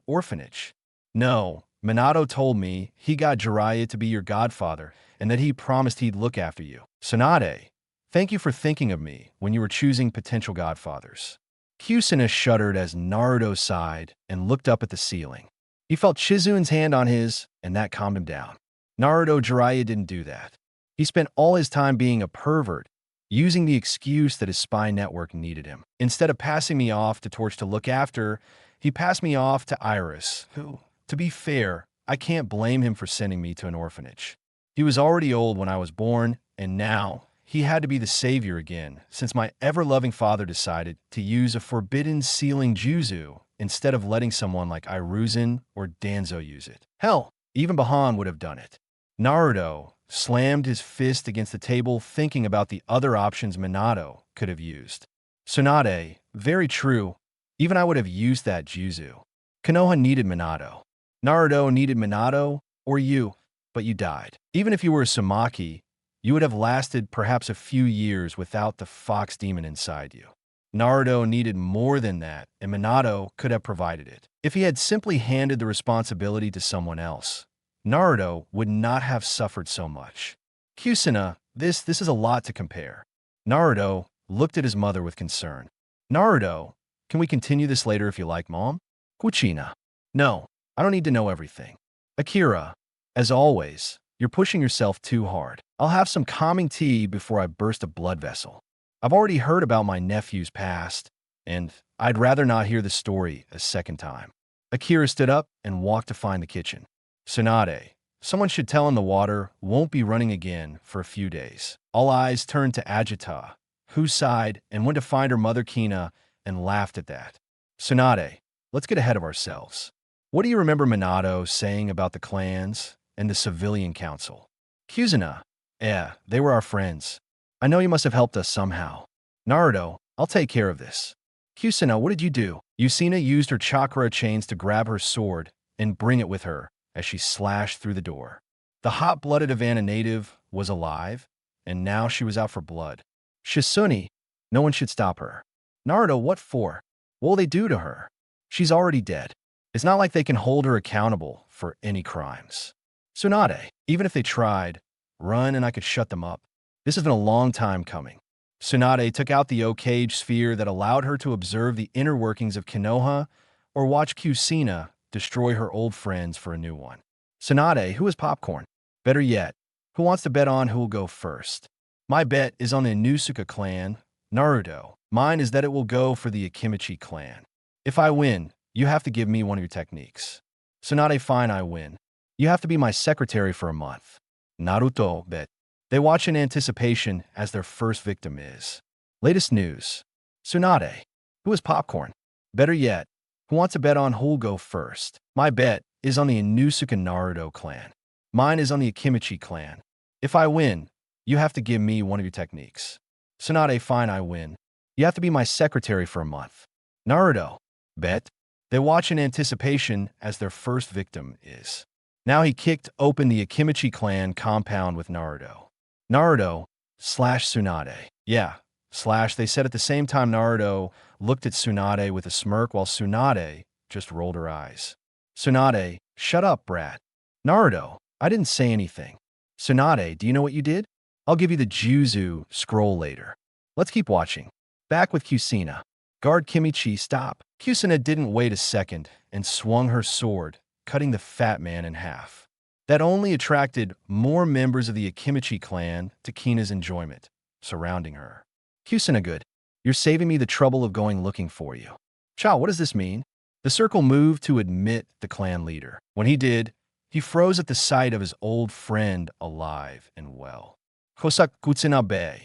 Speaker 1: orphanage. No, Minato told me he got Jiraiya to be your godfather and that he promised he'd look after you. Tsunade, thank you for thinking of me when you were choosing potential godfathers. Kusina shuddered as Naruto sighed and looked up at the ceiling. He felt Shizune's hand on his, and that calmed him down. Naruto Jiraiya didn't do that. He spent all his time being a pervert, using the excuse that his spy network needed him. Instead of passing me off to Torch to look after, he passed me off to Iris, who, to be fair, I can't blame him for sending me to an orphanage. He was already old when I was born, and now he had to be the savior again, since my ever-loving father decided to use a forbidden sealing jutsu instead of letting someone like Iruzan or Danzo use it. Hell, even Bahan would have done it. Naruto slammed his fist against the table, thinking about the other options Minato could have used. Tsunade, very true. Even I would have used that jutsu. Konoha needed Minato. Naruto needed Minato, or you, but you died. Even if you were a Uzumaki, you would have lasted perhaps a few years without the fox demon inside you. Naruto needed more than that, and Minato could have provided it. If he had simply handed the responsibility to someone else, Naruto would not have suffered so much. Kusunoha, this is a lot to compare. Naruto looked at his mother with concern. Naruto, can we continue this later if you like, Mom? Kuchina, no, I don't need to know everything. Akira, as always, you're pushing yourself too hard. I'll have some calming tea before I burst a blood vessel. I've already heard about my nephew's past, and I'd rather not hear the story a second time. Akira stood up and walked to find the kitchen. Tsunade, someone should tell him the water won't be running again for a few days. All eyes turned to Agita, who sighed and went to find her mother Kina and laughed at that. Tsunade, let's get ahead of ourselves. What do you remember Minato saying about the clans and the civilian council? Kusunoha, they were our friends. I know you must have helped us somehow. Naruto, I'll take care of this. Kusunoha, what did you do? Usina used her chakra chains to grab her sword and bring it with her as she slashed through the door. The hot-blooded Havana native was alive, and now she was out for blood. Shizune, no one should stop her. Naruto, what for? What will they do to her? She's already dead. It's not like they can hold her accountable for any crimes. Tsunade, even if they tried, run and I could shut them up. This has been a long time coming. Tsunade took out the O-Cage sphere that allowed her to observe the inner workings of Konoha or watch Kusunoha destroy her old friends for a new one. Tsunade, who is popcorn? Better yet, who wants to bet on who will go first? My bet is on the Inosuke clan, Naruto. Mine is that it will go for the Akimichi clan. If I win, you have to give me one of your techniques. Tsunade, fine, I win. You have to be my secretary for a month. Naruto, bet. They watch in anticipation as their first victim is. Latest news. Tsunade, who is popcorn? Better yet, who wants to bet on who'll go first? My bet is on the Inosuke Naruto clan. Mine is on the Akimichi clan. If I win, you have to give me one of your techniques. Tsunade, fine, I win. You have to be my secretary for a month. Naruto, bet. They watch in anticipation as their first victim is. Now he kicked open the Akimichi clan compound with Naruto. Naruto / Tsunade. Yeah, / they said at the same time. Naruto looked at Tsunade with a smirk while Tsunade just rolled her eyes. Tsunade, shut up, brat. Naruto, I didn't say anything. Tsunade, do you know what you did? I'll give you the Jutsu scroll later. Let's keep watching. Back with Kusunoha. Guard Kimichi, stop. Kusunoha didn't wait a second and swung her sword, cutting the fat man in half. That only attracted more members of the Akimichi clan to Kina's enjoyment, surrounding her. Kusunoha, good. You're saving me the trouble of going looking for you. Cha, what does this mean? The circle moved to admit the clan leader. When he did, he froze at the sight of his old friend alive and well. Kutsunabe.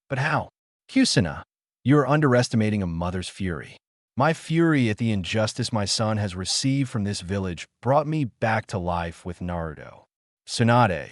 Speaker 1: But how? Kusunoha, you are underestimating a mother's fury. My fury at the injustice my son has received from this village brought me back to life with Naruto. Tsunade.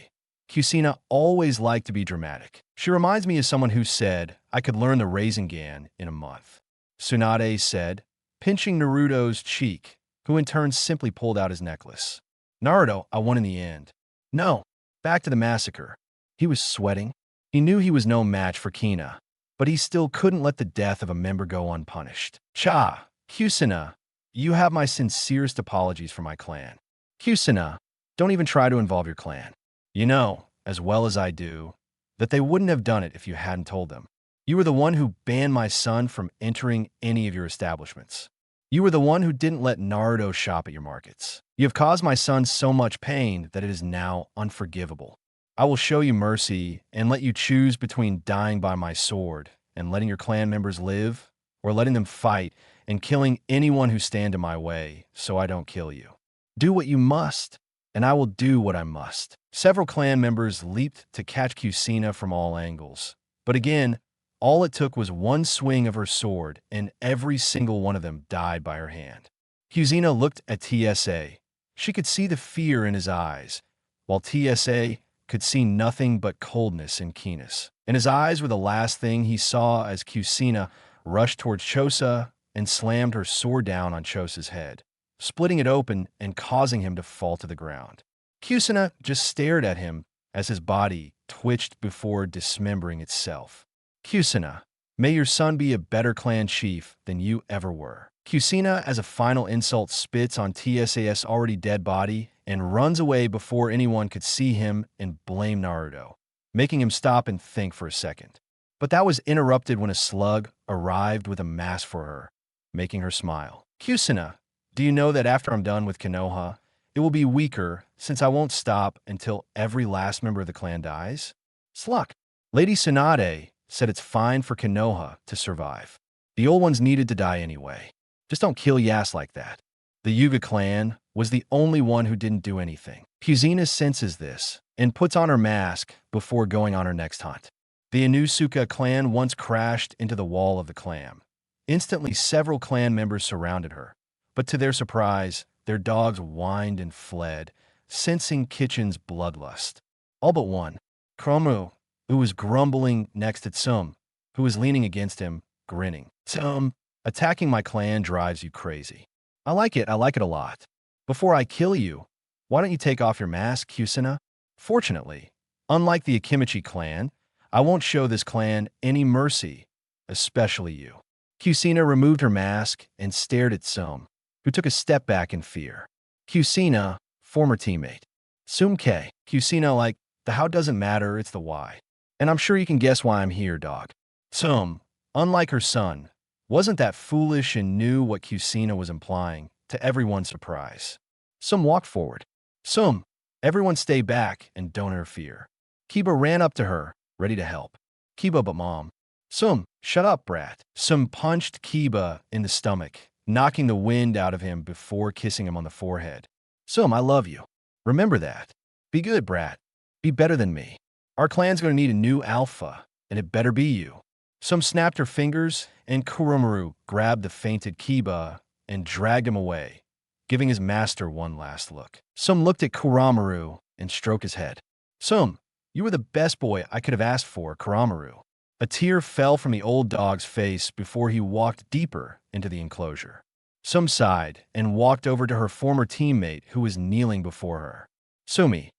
Speaker 1: Kusunoha always liked to be dramatic. She reminds me of someone who said, I could learn the Rasengan in a month. Tsunade said, pinching Naruto's cheek, who in turn simply pulled out his necklace. Naruto, I won in the end. No. Back to the massacre. He was sweating. He knew he was no match for Kina, but he still couldn't let the death of a member go unpunished. Cha, Kusunoha, you have my sincerest apologies for my clan. Kusunoha, don't even try to involve your clan. You know, as well as I do, that they wouldn't have done it if you hadn't told them. You were the one who banned my son from entering any of your establishments. You were the one who didn't let Naruto shop at your markets. You have caused my son so much pain that it is now unforgivable. I will show you mercy and let you choose between dying by my sword and letting your clan members live, or letting them fight and killing anyone who stand in my way so I don't kill you. Do what you must, and I will do what I must. Several clan members leaped to catch Kusina from all angles. But again, all it took was one swing of her sword, and every single one of them died by her hand. Kusina looked at TSA. She could see the fear in his eyes, while TSA could see nothing but coldness and keenness. And his eyes were the last thing he saw as Kusina rushed towards Chosa and slammed her sword down on Chosa's head, splitting it open and causing him to fall to the ground. Kusina just stared at him as his body twitched before dismembering itself. Kusina, may your son be a better clan chief than you ever were. Kusina, as a final insult, spits on TSA's already dead body and runs away before anyone could see him and blame Naruto, making him stop and think for a second. But that was interrupted when a slug arrived with a mask for her, making her smile. Kusina, do you know that after I'm done with Konoha, it will be weaker since I won't stop until every last member of the clan dies? Sluck. Lady Tsunade said it's fine for Konoha to survive. The old ones needed to die anyway. Just don't kill Yas like that. The Yuga clan was the only one who didn't do anything. Kusina senses this and puts on her mask before going on her next hunt. The Inusuka clan once crashed into the wall of the clan. Instantly, several clan members surrounded her, but to their surprise, their dogs whined and fled, sensing Kitchen's bloodlust. All but one, Kromu, who was grumbling next to Tsum, who was leaning against him, grinning. Tsum, attacking my clan drives you crazy. I like it a lot. Before I kill you, why don't you take off your mask, Kusina? Fortunately, unlike the Akimichi clan, I won't show this clan any mercy, especially you. Kusina removed her mask and stared at Tsum, who took a step back in fear. Kusina, former teammate. Sumke, Kusina like, the how doesn't matter, it's the why. And I'm sure you can guess why I'm here, dog. Tsum, unlike her son, wasn't that foolish and knew what Kusina was implying, to everyone's surprise. Tsum walked forward. Tsum, everyone stay back and don't interfere. Kiba ran up to her, ready to help. Kiba, but mom. Tsum, shut up, brat. Tsum punched Kiba in the stomach, knocking the wind out of him before kissing him on the forehead. Tsum, I love you. Remember that. Be good, brat. Be better than me. Our clan's gonna need a new alpha, and it better be you. Tsum snapped her fingers, and Kuromaru grabbed the fainted Kiba and dragged him away, giving his master one last look. Tsum looked at Kuromaru and stroked his head. Tsum, you were the best boy I could have asked for, Kuromaru. A tear fell from the old dog's face before he walked deeper into the enclosure. Tsum sighed and walked over to her former teammate who was kneeling before her. Sumi,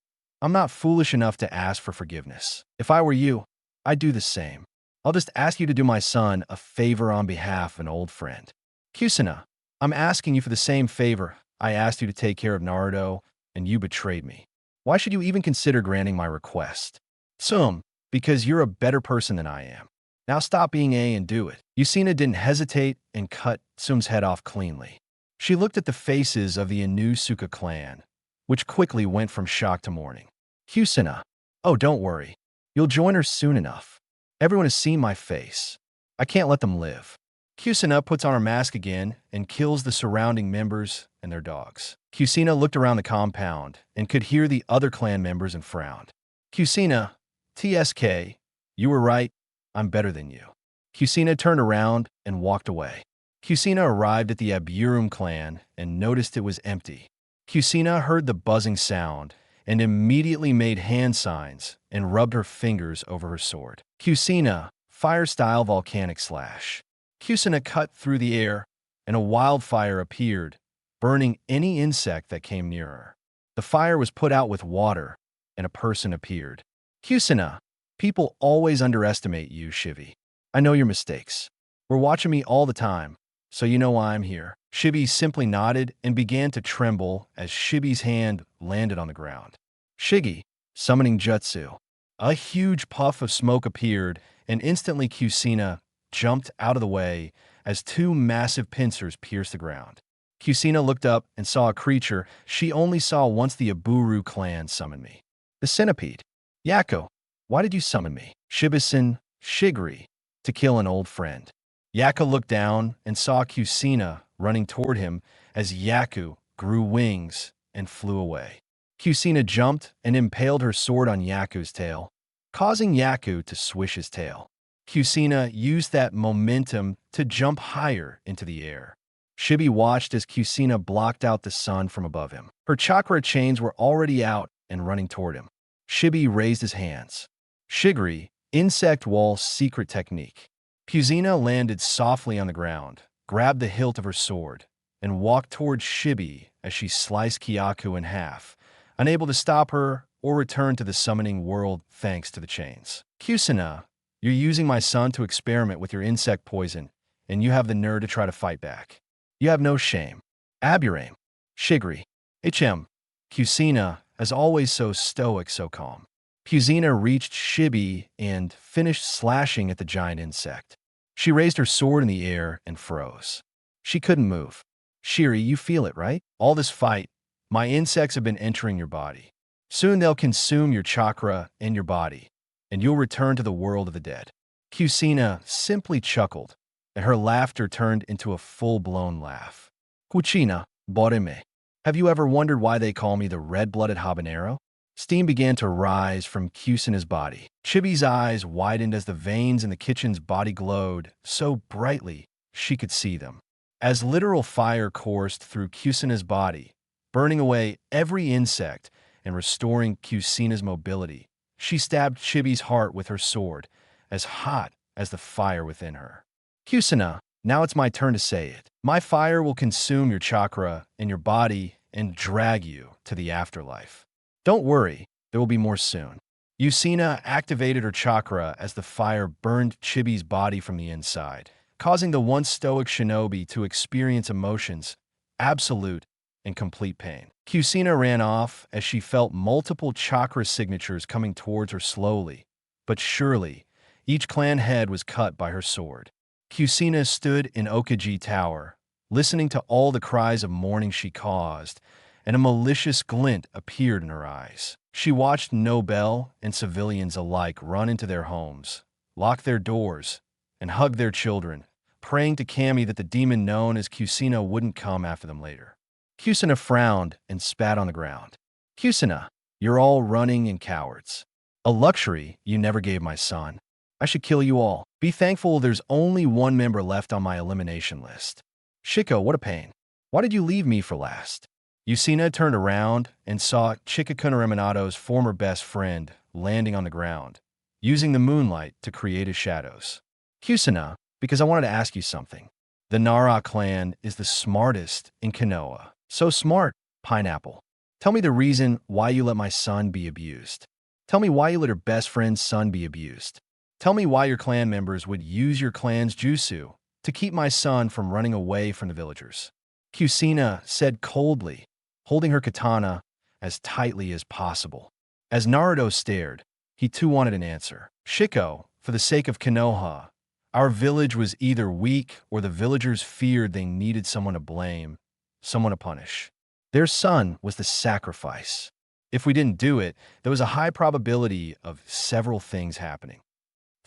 Speaker 1: I'm not foolish enough to ask for forgiveness. If I were you, I'd do the same. I'll just ask you to do my son a favor on behalf of an old friend. Kusina, I'm asking you for the same favor I asked you to take care of Naruto, and you betrayed me. Why should you even consider granting my request? Tsum, because you're a better person than I am. Now stop being A and do it. Kusina didn't hesitate and cut Tsum's head off cleanly. She looked at the faces of the Inusuka clan, which quickly went from shock to mourning. Kusina, oh, don't worry. You'll join her soon enough. Everyone has seen my face. I can't let them live. Kusina puts on her mask again and kills the surrounding members and their dogs. Kusina looked around the compound and could hear the other clan members and frowned. Kusina, TSK, you were right. I'm better than you. Kusina turned around and walked away. Kusina arrived at the Aburum clan and noticed it was empty. Kusina heard the buzzing sound and immediately made hand signs and rubbed her fingers over her sword. Kusina, fire-style volcanic slash. Kusina cut through the air, and a wildfire appeared, burning any insect that came near her. The fire was put out with water, and a person appeared. Kusina, people always underestimate you, Shivi. I know your mistakes. We're watching me all the time, so you know why I'm here. Shivi simply nodded and began to tremble as Shibi's hand landed on the ground. Shigi, summoning jutsu. A huge puff of smoke appeared, and instantly Kusina jumped out of the way as two massive pincers pierced the ground. Kusina looked up and saw a creature she only saw once the Aburu clan summoned me. The centipede. Yako, why did you summon me? Shibusen, Shigri, to kill an old friend. Yako looked down and saw Kusina running toward him as Yaku grew wings and flew away. Kusina jumped and impaled her sword on Yaku's tail, causing Yaku to swish his tail. Kusina used that momentum to jump higher into the air. Shibi watched as Kusina blocked out the sun from above him. Her chakra chains were already out and running toward him. Shibi raised his hands. Shigri, insect wall secret technique. Kusina landed softly on the ground, grabbed the hilt of her sword, and walked towards Shibi as she sliced Kyaku in half, unable to stop her or return to the summoning world thanks to the chains. Kusina, you're using my son to experiment with your insect poison, and you have the nerve to try to fight back. You have no shame. Aburaim. Shigri. HM. Kusina, as always so stoic, so calm. Kusina reached Shibi and finished slashing at the giant insect. She raised her sword in the air and froze. She couldn't move. Shiri, you feel it, right? All this fight, my insects have been entering your body. Soon they'll consume your chakra and your body, and you'll return to the world of the dead. Kusina simply chuckled, and her laughter turned into a full-blown laugh. Kuchina, Boreme. Have you ever wondered why they call me the red-blooded habanero? Steam began to rise from Kusina's body. Chibi's eyes widened as the veins in the kitchen's body glowed so brightly she could see them. As literal fire coursed through Kusina's body, burning away every insect and restoring Kusina's mobility, she stabbed Chibi's heart with her sword, as hot as the fire within her. Kusina, now it's my turn to say it. My fire will consume your chakra and your body and drag you to the afterlife. Don't worry, there will be more soon. Kusina activated her chakra as the fire burned Chibi's body from the inside, causing the once stoic shinobi to experience emotions, absolute and complete pain. Kusina ran off as she felt multiple chakra signatures coming towards her slowly, but surely. Each clan head was cut by her sword. Kusina stood in Okaji Tower, listening to all the cries of mourning she caused, and a malicious glint appeared in her eyes. She watched Nobel and civilians alike run into their homes, lock their doors, and hug their children, praying to Kami that the demon known as Kusina wouldn't come after them later. Kusina frowned and spat on the ground. Kusina, you're all running and cowards. A luxury you never gave my son. I should kill you all. Be thankful there's only one member left on my elimination list. Shiko, what a pain. Why did you leave me for last? Kusina turned around and saw Chikakuna Reminato's former best friend landing on the ground, using the moonlight to create his shadows. Kusina, because I wanted to ask you something. The Nara clan is the smartest in Konoha. So smart, Pineapple. Tell me the reason why you let my son be abused. Tell me why you let your best friend's son be abused. Tell me why your clan members would use your clan's jutsu to keep my son from running away from the villagers. Kusina said coldly, holding her katana as tightly as possible. As Naruto stared, he too wanted an answer. Shiko, for the sake of Konoha, our village was either weak or the villagers feared they needed someone to blame, someone to punish. Their son was the sacrifice. If we didn't do it, there was a high probability of several things happening.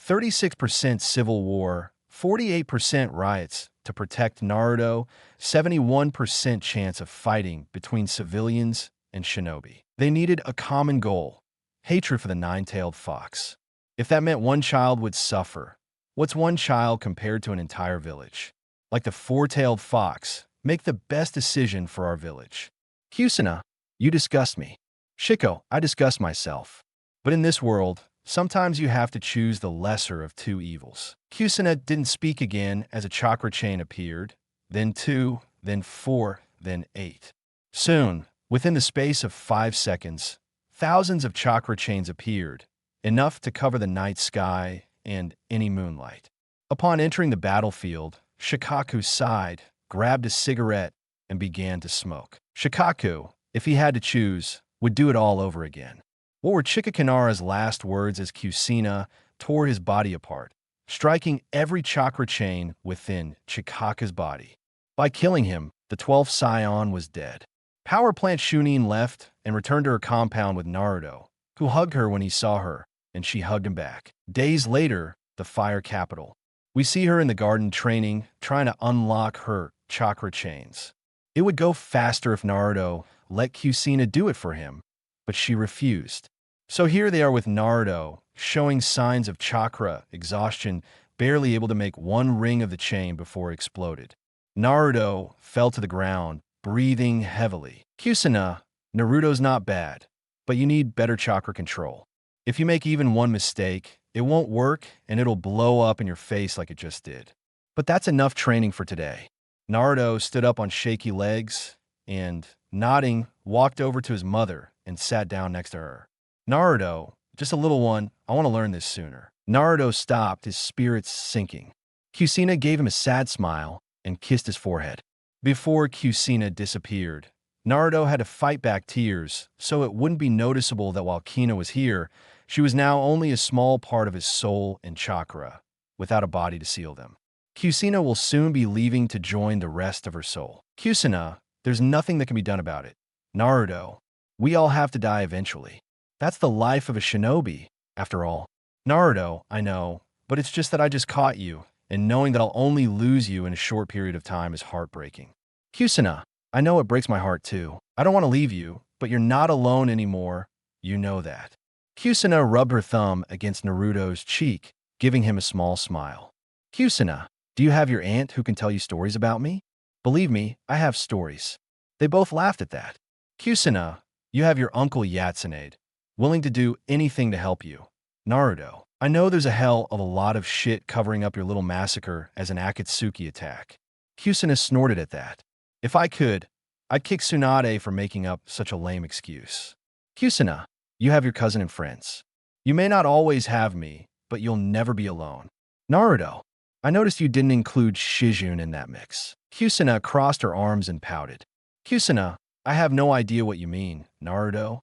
Speaker 1: 36% civil war, 48% riots to protect Naruto, 71% chance of fighting between civilians and shinobi. They needed a common goal, hatred for the nine-tailed fox. If that meant one child would suffer, what's one child compared to an entire village? Like the four-tailed fox, make the best decision for our village. Kusina, you disgust me. Shiko, I disgust myself. But in this world, sometimes you have to choose the lesser of two evils. Kusina didn't speak again as a chakra chain appeared, then 2, then 4, then 8. Soon, within the space of 5 seconds, thousands of chakra chains appeared, enough to cover the night sky and any moonlight. Upon entering the battlefield, Shikaku sighed, grabbed a cigarette, and began to smoke. Shikaku, if he had to choose, would do it all over again. What were Chikakanara's last words as Kusina tore his body apart, striking every chakra chain within Chikaka's body? By killing him, the 12th scion was dead. Power Plant Shunin left and returned to her compound with Naruto, who hugged her when he saw her, and she hugged him back. Days later, the Fire Capital. We see her in the garden training, trying to unlock her chakra chains. It would go faster if Naruto let Kushina do it for him, but she refused. So here they are with Naruto, showing signs of chakra exhaustion, barely able to make one ring of the chain before it exploded. Naruto fell to the ground, breathing heavily. Kushina, Naruto's not bad, but you need better chakra control. If you make even one mistake, it won't work and it'll blow up in your face like it just did. But that's enough training for today. Naruto stood up on shaky legs and, nodding, walked over to his mother and sat down next to her. Naruto, just a little one, I want to learn this sooner. Naruto stopped, his spirits sinking. Kushina gave him a sad smile and kissed his forehead. Before Kushina disappeared, Naruto had to fight back tears so it wouldn't be noticeable that while Kina was here, she was now only a small part of his soul and chakra, without a body to seal them. Kushina will soon be leaving to join the rest of her soul. Kushina, there's nothing that can be done about it. Naruto, we all have to die eventually. That's the life of a shinobi, after all. Naruto, I know, but it's just that I just caught you, and knowing that I'll only lose you in a short period of time is heartbreaking. Kushina, I know it breaks my heart too. I don't want to leave you, but you're not alone anymore. You know that. Kushina rubbed her thumb against Naruto's cheek, giving him a small smile. Kushina, do you have your aunt who can tell you stories about me? Believe me, I have stories. They both laughed at that. Kushina, you have your uncle Tsunade, willing to do anything to help you. Naruto, I know there's a hell of a lot of shit covering up your little massacre as an Akatsuki attack. Kushina snorted at that. If I could, I'd kick Tsunade for making up such a lame excuse. Kushina, you have your cousin and friends. You may not always have me, but you'll never be alone. Naruto, I noticed you didn't include Shizune in that mix. Kushina crossed her arms and pouted. Kushina, I have no idea what you mean, Naruto.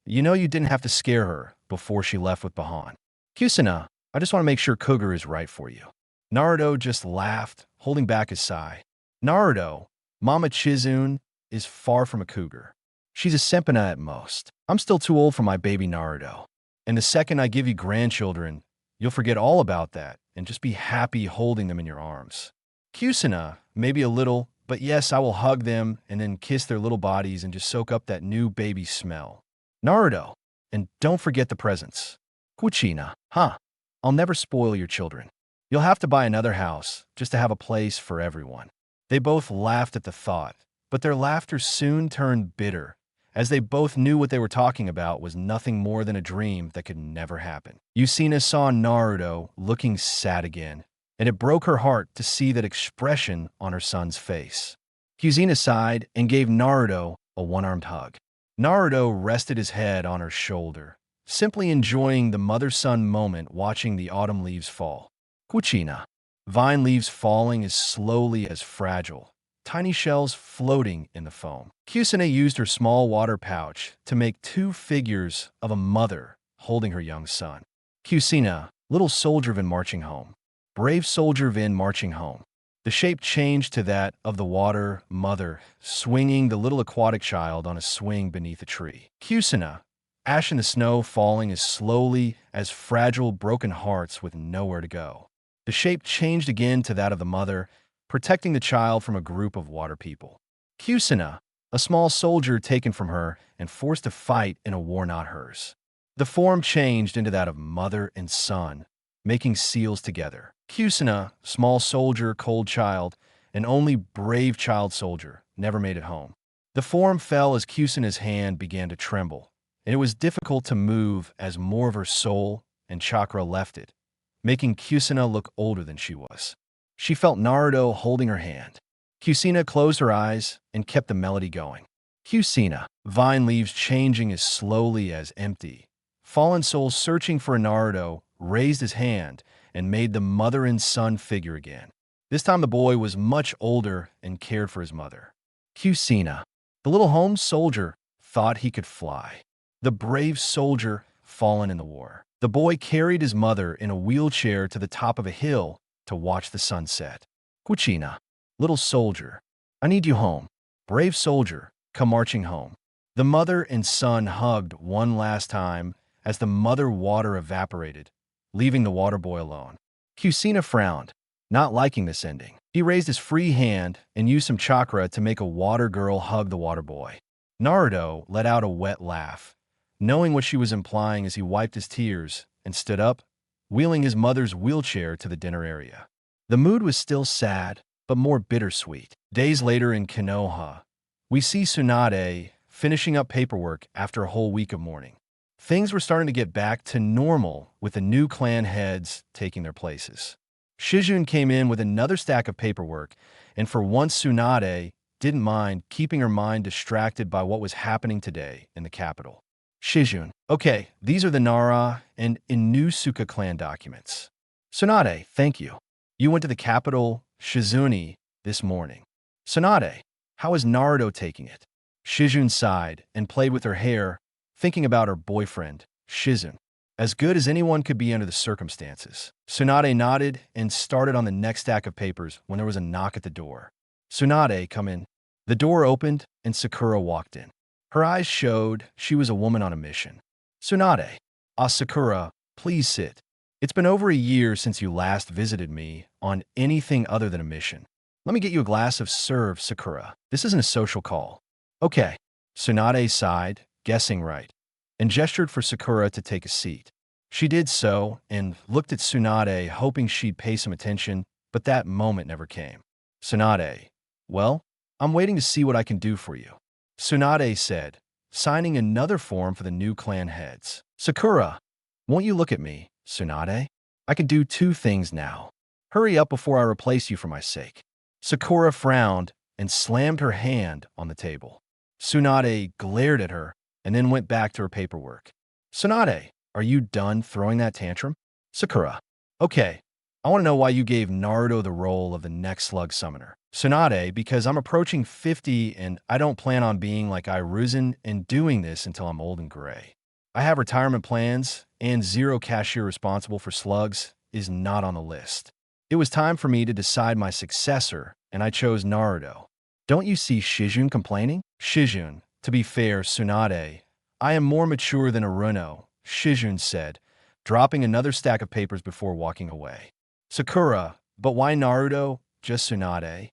Speaker 1: You know you didn't have to scare her before she left with Bahan. Kushina, I just want to make sure Cougar is right for you. Naruto just laughed, holding back his sigh. Naruto, Mama Chizune is far from a cougar. She's a Senpuna at most. I'm still too old for my baby Naruto. And the second I give you grandchildren, you'll forget all about that and just be happy holding them in your arms. Kushina, maybe a little, but yes, I will hug them and then kiss their little bodies and just soak up that new baby smell. Naruto, and don't forget the presents. Kuchina, I'll never spoil your children. You'll have to buy another house just to have a place for everyone. They both laughed at the thought, but their laughter soon turned bitter, as they both knew what they were talking about was nothing more than a dream that could never happen. Kushina saw Naruto looking sad again, and it broke her heart to see that expression on her son's face. Kushina sighed and gave Naruto a one-armed hug. Naruto rested his head on her shoulder, simply enjoying the mother-son moment watching the autumn leaves fall. Kuchina, vine leaves falling as slowly as fragile, tiny shells floating in the foam. Kushina used her small water pouch to make two figures of a mother holding her young son. Kushina, little soldier Vin marching home. Brave soldier Vin marching home. The shape changed to that of the water mother, swinging the little aquatic child on a swing beneath a tree. Kushina, ash in the snow falling as slowly as fragile broken hearts with nowhere to go. The shape changed again to that of the mother, protecting the child from a group of water people. Kushina, a small soldier taken from her and forced to fight in a war not hers. The form changed into that of mother and son, making seals together. Kushina, small soldier, cold child, and only brave child soldier, never made it home. The form fell as Kushina's hand began to tremble, and it was difficult to move as more of her soul and chakra left it, making Kushina look older than she was. She felt Naruto holding her hand. Kushina closed her eyes and kept the melody going. Kushina, vine leaves changing as slowly as empty. Fallen soul searching for Naruto raised his hand and made the mother and son figure again. This time the boy was much older and cared for his mother. Kushina, the little home soldier, thought he could fly. The brave soldier fallen in the war. The boy carried his mother in a wheelchair to the top of a hill to watch the sunset. Kuchina, Little soldier, I need you home. Brave soldier, come marching home. The mother and son hugged one last time as the mother water evaporated, leaving the water boy alone. Kusina frowned, not liking this ending. He raised his free hand and used some chakra to make a water girl hug the water boy. Naruto let out a wet laugh, knowing what she was implying as he wiped his tears and stood up, wheeling his mother's wheelchair to the dinner area. The mood was still sad, but more bittersweet. Days later in Konoha, we see Tsunade finishing up paperwork after a whole week of mourning. Things were starting to get back to normal with the new clan heads taking their places. Shizune came in with another stack of paperwork, and for once Tsunade didn't mind keeping her mind distracted by what was happening today in the capital. Shizune, okay, these are the Nara and Inusuka clan documents. Tsunade, thank you. You went to the capital, Shizune, this morning. Tsunade, how is Naruto taking it? Shizune sighed and played with her hair, thinking about her boyfriend, Shizune. As good as anyone could be under the circumstances. Tsunade nodded and started on the next stack of papers when there was a knock at the door. Tsunade, come in. The door opened and Sakura walked in. Her eyes showed she was a woman on a mission. Tsunade, Sakura, please sit. It's been over a year since you last visited me on anything other than a mission. Let me get you a glass of serve, Sakura. This isn't a social call. Okay. Tsunade sighed, guessing right, and gestured for Sakura to take a seat. She did so and looked at Tsunade, hoping she'd pay some attention, but that moment never came. Tsunade, well, I'm waiting to see what I can do for you. Tsunade said, signing another form for the new clan heads. Sakura, won't you look at me, Tsunade? I can do two things now. Hurry up before I replace you for my sake. Sakura frowned and slammed her hand on the table. Tsunade glared at her and then went back to her paperwork. Tsunade, are you done throwing that tantrum? Sakura, okay, I want to know why you gave Naruto the role of the next slug summoner. Tsunade, because I'm approaching 50 and I don't plan on being like Iruzan and doing this until I'm old and gray. I have retirement plans, and zero cashier responsible for slugs is not on the list. It was time for me to decide my successor, and I chose Naruto. Don't you see Shizune complaining? Shizune, to be fair, Tsunade, I am more mature than Aruno, Shizune said, dropping another stack of papers before walking away. Sakura, but why Naruto, just Tsunade?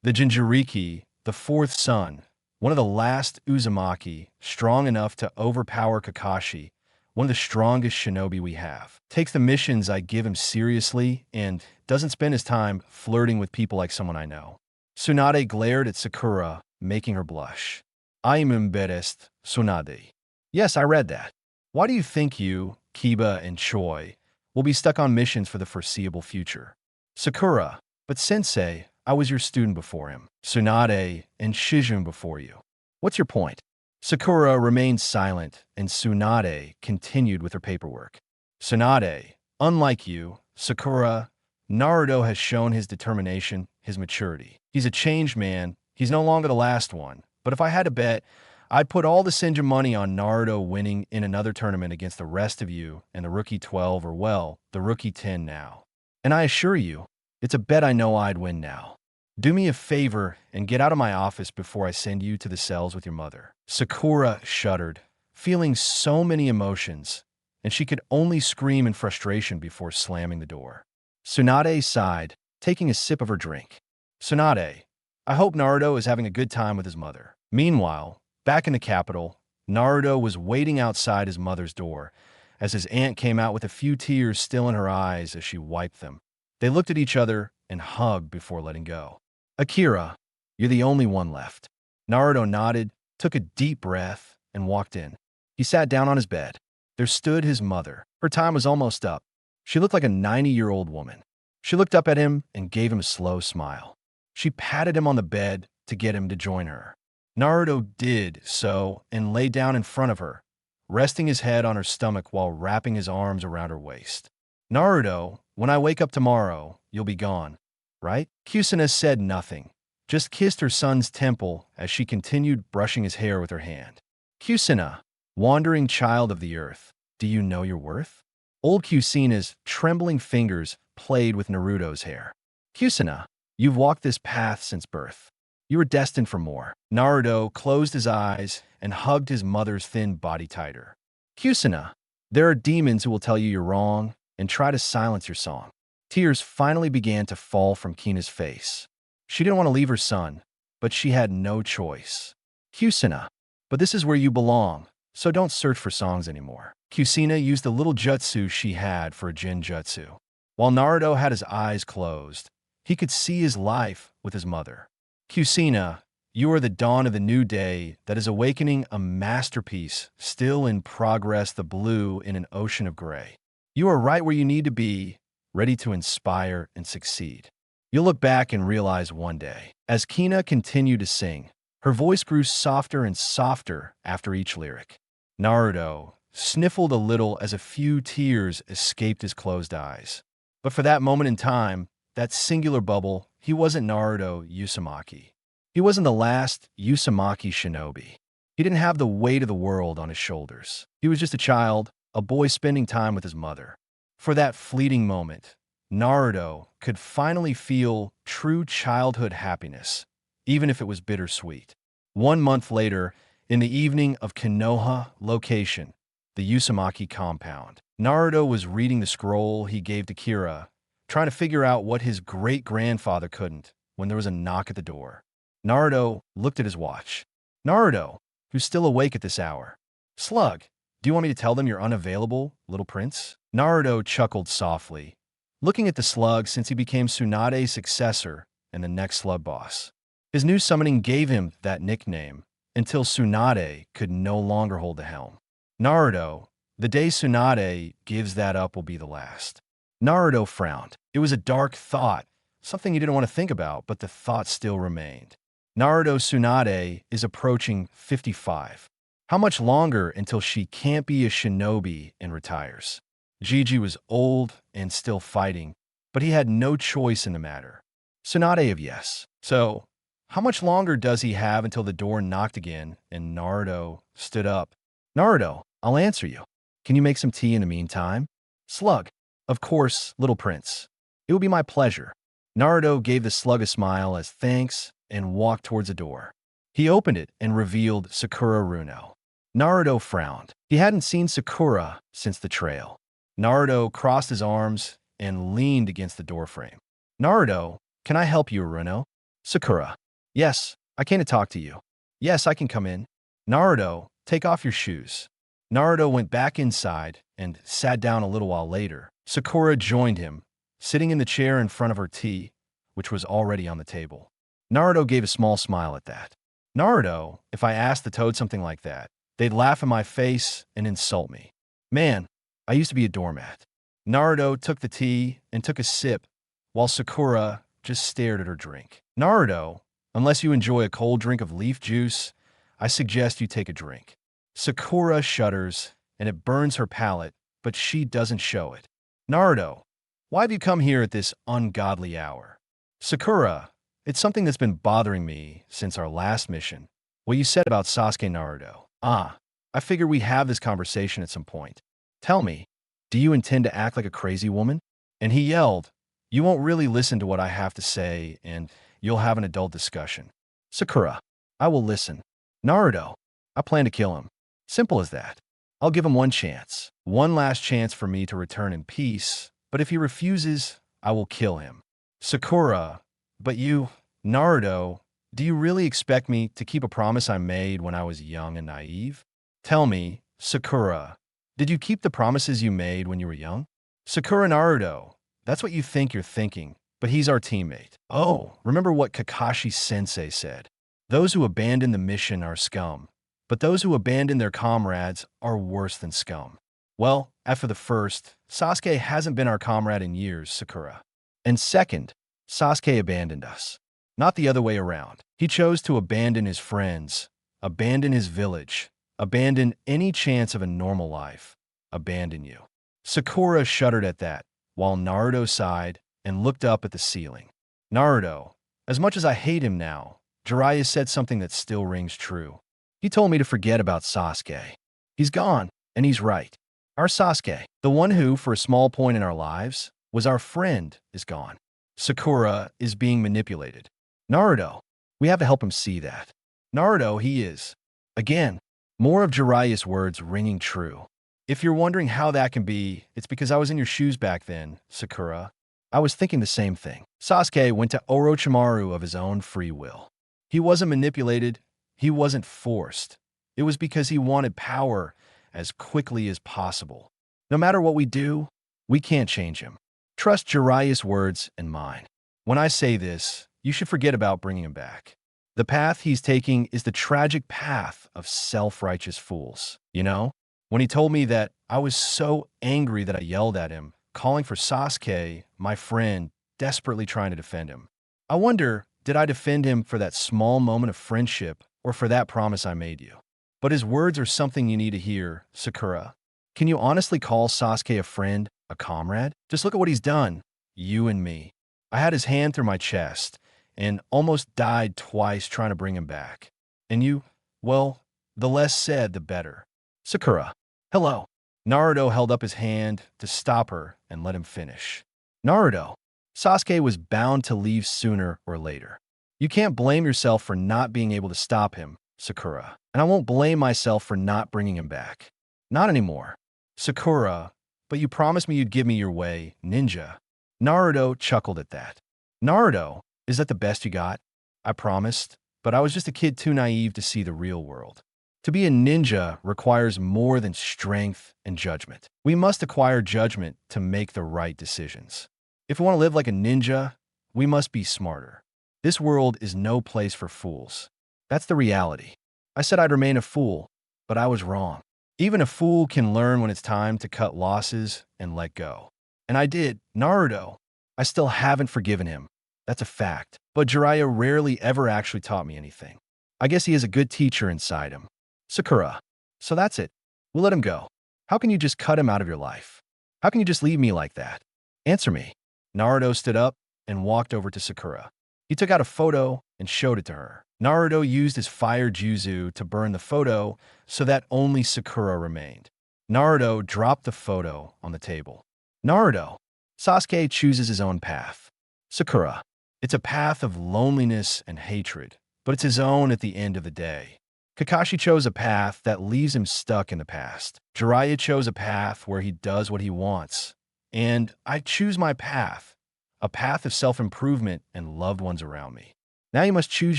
Speaker 1: The Jinchuriki, the fourth son, one of the last Uzumaki, strong enough to overpower Kakashi, one of the strongest shinobi we have, takes the missions I give him seriously and doesn't spend his time flirting with people like someone I know. Tsunade glared at Sakura, making her blush. I am embarrassed, Tsunade. Yes, I read that. Why do you think you, Kiba, and Choi will be stuck on missions for the foreseeable future? Sakura, but Sensei, I was your student before him. Tsunade and Shizune before you. What's your point? Sakura remained silent, and Tsunade continued with her paperwork. Tsunade, unlike you, Sakura, Naruto has shown his determination, his maturity. He's a changed man. He's no longer the last one. But if I had to bet, I'd put all the Senja money on Naruto winning in another tournament against the rest of you and the Rookie 12 or, well, the Rookie 10 now. And I assure you, it's a bet I know I'd win now. Do me a favor and get out of my office before I send you to the cells with your mother. Sakura shuddered, feeling so many emotions, and she could only scream in frustration before slamming the door. Tsunade sighed, taking a sip of her drink. Tsunade, I hope Naruto is having a good time with his mother. Meanwhile, back in the capital, Naruto was waiting outside his mother's door as his aunt came out with a few tears still in her eyes as she wiped them. They looked at each other and hugged before letting go. Akira, you're the only one left. Naruto nodded, took a deep breath, and walked in. He sat down on his bed. There stood his mother. Her time was almost up. She looked like a 90-year-old woman. She looked up at him and gave him a slow smile. She patted him on the bed to get him to join her. Naruto did so and lay down in front of her, resting his head on her stomach while wrapping his arms around her waist. Naruto, when I wake up tomorrow, you'll be gone, right? Kusina said nothing, just kissed her son's temple as she continued brushing his hair with her hand. Kusina, wandering child of the earth, do you know your worth? Old Kusina's trembling fingers played with Naruto's hair. Kusina, You've walked this path since birth. You were destined for more. Naruto closed his eyes and hugged his mother's thin body tighter. Kusina, there are demons who will tell you you're wrong and try to silence your song. Tears finally began to fall from Kina's face. She didn't want to leave her son, but she had no choice. Kusina, but this is where you belong, so don't search for songs anymore. Kusina used the little jutsu she had for a genjutsu. While Naruto had his eyes closed, he could see his life with his mother. Kusina, you are the dawn of the new day that is awakening a masterpiece still in progress, the blue in an ocean of gray. You are right where you need to be, ready to inspire and succeed. You'll look back and realize one day. As Kina continued to sing, her voice grew softer and softer after each lyric. Naruto sniffled a little as a few tears escaped his closed eyes. But for that moment in time, that singular bubble, he wasn't Naruto Uzumaki. He wasn't the last Uzumaki shinobi. He didn't have the weight of the world on his shoulders. He was just a child, a boy spending time with his mother. For that fleeting moment, Naruto could finally feel true childhood happiness, even if it was bittersweet. 1 month later, in the evening of Konoha location, the Uzumaki compound, Naruto was reading the scroll he gave to Kira, trying to figure out what his great-grandfather couldn't, when there was a knock at the door. Naruto looked at his watch. Naruto, who's still awake at this hour. Slug, do you want me to tell them you're unavailable, little prince? Naruto chuckled softly, looking at the slug since he became Tsunade's successor and the next slug boss. His new summoning gave him that nickname until Tsunade could no longer hold the helm. Naruto, the day Tsunade gives that up will be the last. Naruto frowned. It was a dark thought, something he didn't want to think about, but the thought still remained. Naruto Tsunade is approaching 55. How much longer until she can't be a shinobi and retires? Gigi was old and still fighting, but he had no choice in the matter. Tsunade of yes. So, how much longer does he have until the door knocked again and Naruto stood up? Naruto, I'll answer you. Can you make some tea in the meantime? Slug, of course, little prince. It will be my pleasure. Naruto gave the slug a smile as thanks and walked towards the door. He opened it and revealed Sakura Runo. Naruto frowned. He hadn't seen Sakura since the trail. Naruto crossed his arms and leaned against the doorframe. Naruto, can I help you, Runo? Sakura. Yes, I came to talk to you. Yes, I can come in. Naruto, take off your shoes. Naruto went back inside and sat down a little while later. Sakura joined him, sitting in the chair in front of her tea, which was already on the table. Naruto gave a small smile at that. Naruto, if I asked the toad something like that, they'd laugh in my face and insult me. Man, I used to be a doormat. Naruto took the tea and took a sip, while Sakura just stared at her drink. Naruto, unless you enjoy a cold drink of leaf juice, I suggest you take a drink. Sakura shudders, and it burns her palate, but she doesn't show it. Naruto, why have you come here at this ungodly hour? Sakura, it's something that's been bothering me since our last mission. What you said about Sasuke Naruto. I figure we have this conversation at some point. Tell me, do you intend to act like a crazy woman? And he yelled, you won't really listen to what I have to say, and you'll have an adult discussion. Sakura, I will listen. Naruto, I plan to kill him. Simple as that. I'll give him one chance. One last chance for me to return in peace, but if he refuses, I will kill him. Sakura, but you, Naruto, do you really expect me to keep a promise I made when I was young and naive? Tell me, Sakura, did you keep the promises you made when you were young? Sakura Naruto, that's what you think you're thinking, but he's our teammate. Oh, remember what Kakashi-sensei said. Those who abandon the mission are scum, but those who abandon their comrades are worse than scum. Well, after the first, Sasuke hasn't been our comrade in years, Sakura. And second, Sasuke abandoned us. Not the other way around. He chose to abandon his friends, abandon his village, abandon any chance of a normal life, abandon you. Sakura shuddered at that, while Naruto sighed and looked up at the ceiling. Naruto, as much as I hate him now, Jiraiya said something that still rings true. He told me to forget about Sasuke. He's gone, and he's right. Our Sasuke, the one who, for a small point in our lives, was our friend, is gone. Sakura is being manipulated. Naruto, we have to help him see that. Naruto, he is. Again, more of Jiraiya's words ringing true. If you're wondering how that can be, it's because I was in your shoes back then, Sakura. I was thinking the same thing. Sasuke went to Orochimaru of his own free will. He wasn't manipulated. He wasn't forced. It was because he wanted power as quickly as possible. No matter what we do, we can't change him. Trust Jiraiya's words and mine. When I say this, you should forget about bringing him back. The path he's taking is the tragic path of self-righteous fools. You know? When he told me that, I was so angry that I yelled at him, calling for Sasuke, my friend, desperately trying to defend him. I wonder, did I defend him for that small moment of friendship or for that promise I made you? But his words are something you need to hear, Sakura. Can you honestly call Sasuke a friend, a comrade? Just look at what he's done. You and me. I had his hand through my chest and almost died twice trying to bring him back. And you, well, the less said, the better. Sakura. Hello. Naruto held up his hand to stop her and let him finish. Naruto. Sasuke was bound to leave sooner or later. You can't blame yourself for not being able to stop him, Sakura. And I won't blame myself for not bringing him back. Not anymore. Sakura, but you promised me you'd give me your way, ninja. Naruto chuckled at that. Naruto, is that the best you got? I promised, but I was just a kid too naive to see the real world. To be a ninja requires more than strength and judgment. We must acquire judgment to make the right decisions. If we want to live like a ninja, we must be smarter. This world is no place for fools. That's the reality. I said I'd remain a fool, but I was wrong. Even a fool can learn when it's time to cut losses and let go. And I did. Naruto. I still haven't forgiven him. That's a fact. But Jiraiya rarely ever actually taught me anything. I guess he has a good teacher inside him. Sakura. So that's it. We'll let him go. How can you just cut him out of your life? How can you just leave me like that? Answer me. Naruto stood up and walked over to Sakura. He took out a photo and showed it to her. Naruto used his fire jutsu to burn the photo so that only Sakura remained. Naruto dropped the photo on the table. Naruto. Sasuke chooses his own path. Sakura. It's a path of loneliness and hatred, but it's his own at the end of the day. Kakashi chose a path that leaves him stuck in the past. Jiraiya chose a path where he does what he wants. And I choose my path, a path of self-improvement and loved ones around me. Now you must choose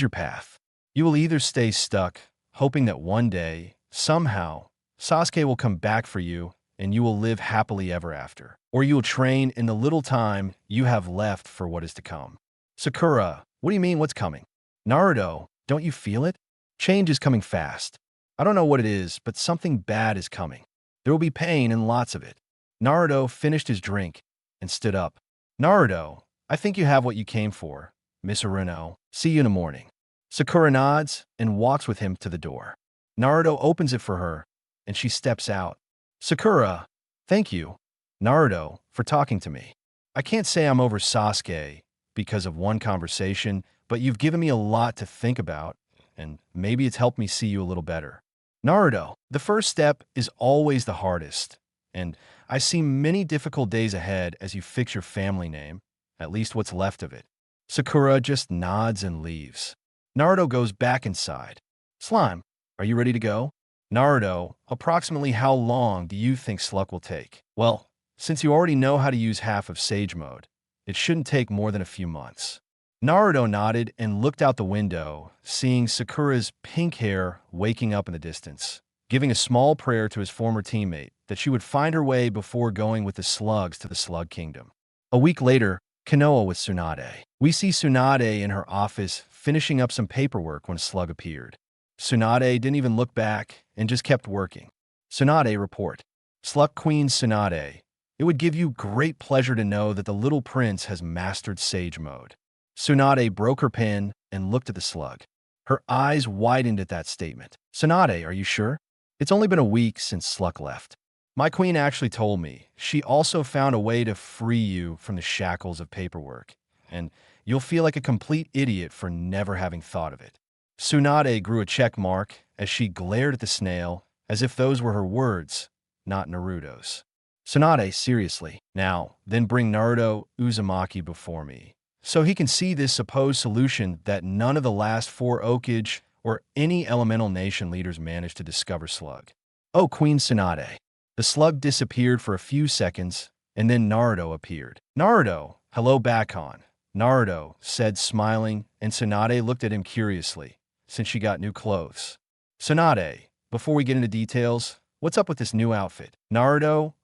Speaker 1: your path. You will either stay stuck, hoping that one day, somehow, Sasuke will come back for you and you will live happily ever after, or you will train in the little time you have left for what is to come. Sakura, what do you mean what's coming? Naruto, don't you feel it? Change is coming fast. I don't know what it is, but something bad is coming. There will be pain and lots of it. Naruto finished his drink and stood up. Naruto, I think you have what you came for. Miss Aruno, see you in the morning. Sakura nods and walks with him to the door. Naruto opens it for her, and she steps out. Sakura, thank you, Naruto, for talking to me. I can't say I'm over Sasuke because of one conversation, but you've given me a lot to think about, and maybe it's helped me see you a little better. Naruto, the first step is always the hardest, and I see many difficult days ahead as you fix your family name, at least what's left of it. Sakura just nods and leaves. Naruto goes back inside. Slime, are you ready to go? Naruto, approximately how long do you think Slug will take? Well, since you already know how to use half of Sage Mode, it shouldn't take more than a few months. Naruto nodded and looked out the window, seeing Sakura's pink hair waking up in the distance, giving a small prayer to his former teammate that she would find her way before going with the slugs to the Slug Kingdom. A week later, Konoha with Tsunade. We see Tsunade in her office finishing up some paperwork when a slug appeared. Tsunade didn't even look back and just kept working. Tsunade report. Slug Queen Tsunade. It would give you great pleasure to know that the little prince has mastered Sage Mode. Tsunade broke her pen and looked at the slug. Her eyes widened at that statement. Tsunade, are you sure? It's only been a week since Slug left. My queen actually told me she also found a way to free you from the shackles of paperwork, and you'll feel like a complete idiot for never having thought of it. Tsunade grew a check mark as she glared at the snail as if those were her words, not Naruto's. Tsunade, seriously. Now, then bring Naruto Uzumaki before me. so he can see this supposed solution that none of the last four Okage or any elemental nation leaders managed to discover slug. Oh, Queen Tsunade. The slug disappeared for a few seconds, and then Naruto appeared. Naruto, hello Bakon. Naruto said, smiling, and Tsunade looked at him curiously, since she got new clothes. Tsunade, before we get into details, what's up with this new outfit? Naruto,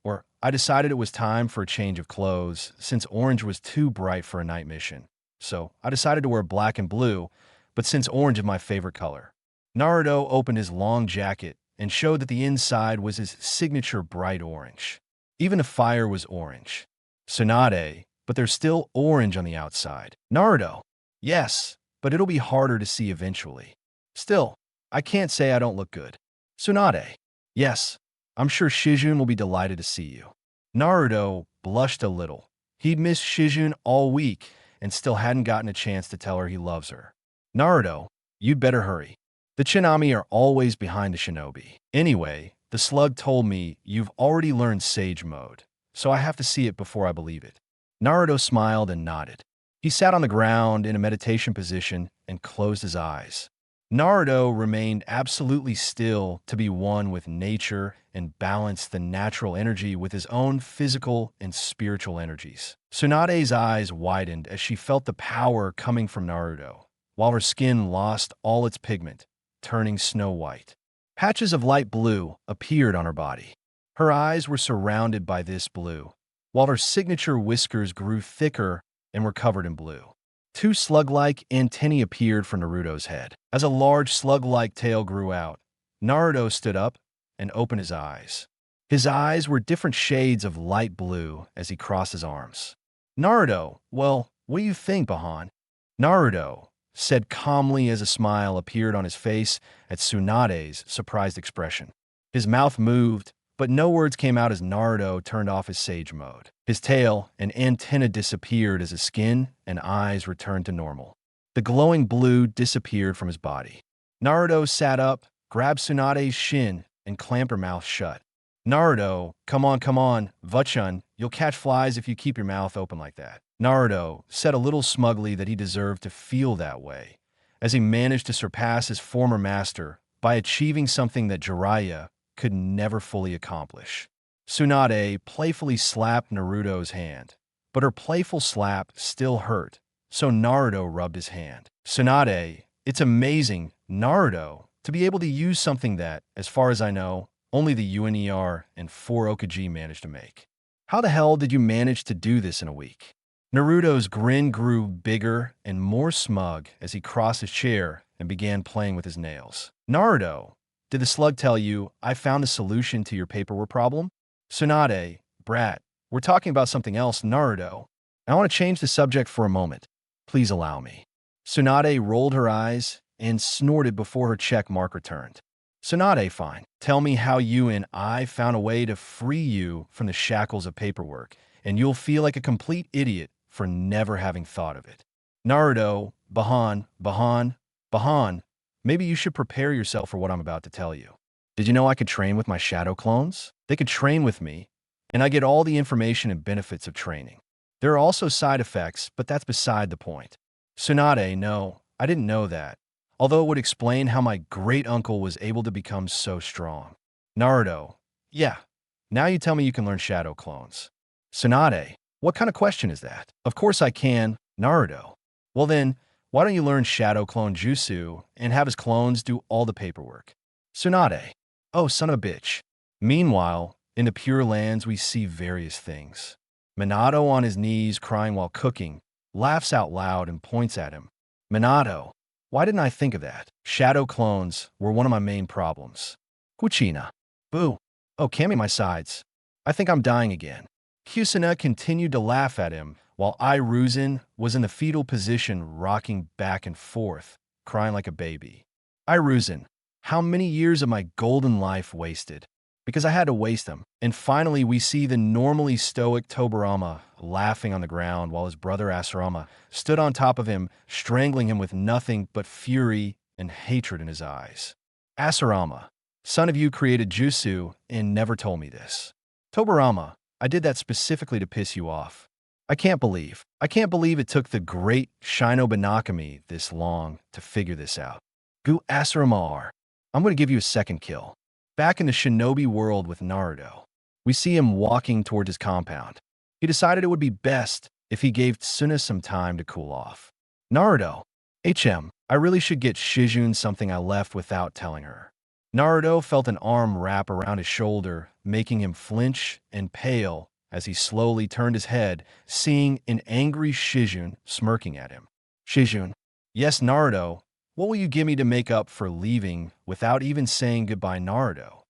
Speaker 1: I decided it was time for a change of clothes, since orange was too bright for a night mission. So I decided to wear black and blue, but since orange is my favorite color. Naruto opened his long jacket and showed that the inside was his signature bright orange. Even the fire was orange. Tsunade, but there's still orange on the outside. Naruto, yes, but it'll be harder to see eventually. Still, I can't say I don't look good. Tsunade, yes, I'm sure Shizune will be delighted to see you. Naruto blushed a little. He'd missed Shizune all week and still hadn't gotten a chance to tell her he loves her. Naruto, you'd better hurry. The Tsunami are always behind the shinobi. Anyway, the slug told me you've already learned Sage Mode, so I have to see it before I believe it. Naruto smiled and nodded. He sat on the ground in a meditation position and closed his eyes. Naruto remained absolutely still to be one with nature and balanced the natural energy with his own physical and spiritual energies. Tsunade's eyes widened as she felt the power coming from Naruto, while her skin lost all its pigment, turning snow white. Patches of light blue appeared on her body. Her eyes were surrounded by this blue, while her signature whiskers grew thicker and were covered in blue. Two slug-like antennae appeared for Naruto's head. As a large slug-like tail grew out, Naruto stood up and opened his eyes. His eyes were different shades of light blue as he crossed his arms. Naruto, well, what do you think, Bahan? Naruto said calmly as a smile appeared on his face at Tsunade's surprised expression. His mouth moved, but no words came out as Naruto turned off his Sage Mode. His tail and antenna disappeared as his skin and eyes returned to normal. The glowing blue disappeared from his body. Naruto sat up, grabbed Tsunade's shin, and clamped her mouth shut. Naruto, come on, Vuchun, you'll catch flies if you keep your mouth open like that. Naruto said a little smugly that he deserved to feel that way, as he managed to surpass his former master by achieving something that Jiraiya could never fully accomplish. Tsunade playfully slapped Naruto's hand, but her playful slap still hurt, so Naruto rubbed his hand. Tsunade, it's amazing, Naruto, to be able to use something that, as far as I know, only the UNER and 4 Okage managed to make. How the hell did you manage to do this in a week? Naruto's grin grew bigger and more smug as he crossed his chair and began playing with his nails. Naruto, did the slug tell you, I found the solution to your paperwork problem? Tsunade, brat, we're talking about something else, Naruto. I want to change the subject for a moment. Please allow me. Tsunade rolled her eyes and snorted before her check mark returned. Tsunade, fine. Tell me how you and I found a way to free you from the shackles of paperwork, and you'll feel like a complete idiot for never having thought of it. Naruto, Bahan, maybe you should prepare yourself for what I'm about to tell you. Did you know I could train with my shadow clones? They could train with me, and I get all the information and benefits of training. There are also side effects, but that's beside the point. Tsunade, no, I didn't know that, although it would explain how my great-uncle was able to become so strong. Naruto, yeah, now you tell me you can learn shadow clones. Tsunade, what kind of question is that? Of course I can, Naruto. Well then, why don't you learn shadow clone jutsu and have his clones do all the paperwork? Tsunade, oh son of a bitch. Meanwhile, in the Pure Lands we see various things. Minato on his knees crying while cooking, laughs out loud and points at him. Minato, why didn't I think of that? Shadow clones were one of my main problems. Kuchina, boo. Oh, Kami my sides. I think I'm dying again. Kusina continued to laugh at him, while Iruzan was in the fetal position rocking back and forth, crying like a baby. Iruzan, how many years of my golden life wasted? Because I had to waste them. And finally we see the normally stoic Tobirama laughing on the ground while his brother Asarama stood on top of him, strangling him with nothing but fury and hatred in his eyes. Asarama, son of you created jutsu and never told me this. Tobirama, I did that specifically to piss you off. I can't believe it took the great Shinobanakami this long to figure this out. Gu Asaramar. I'm going to give you a second kill. Back in the shinobi world with Naruto, we see him walking toward his compound. He decided it would be best if he gave Tsuna some time to cool off. Naruto. I really should get Shizune something I left without telling her. Naruto felt an arm wrap around his shoulder, making him flinch and pale as he slowly turned his head, seeing an angry Shizune smirking at him. Shizune. Yes, Naruto. What will you give me to make up for leaving without even saying goodbye, Naruto?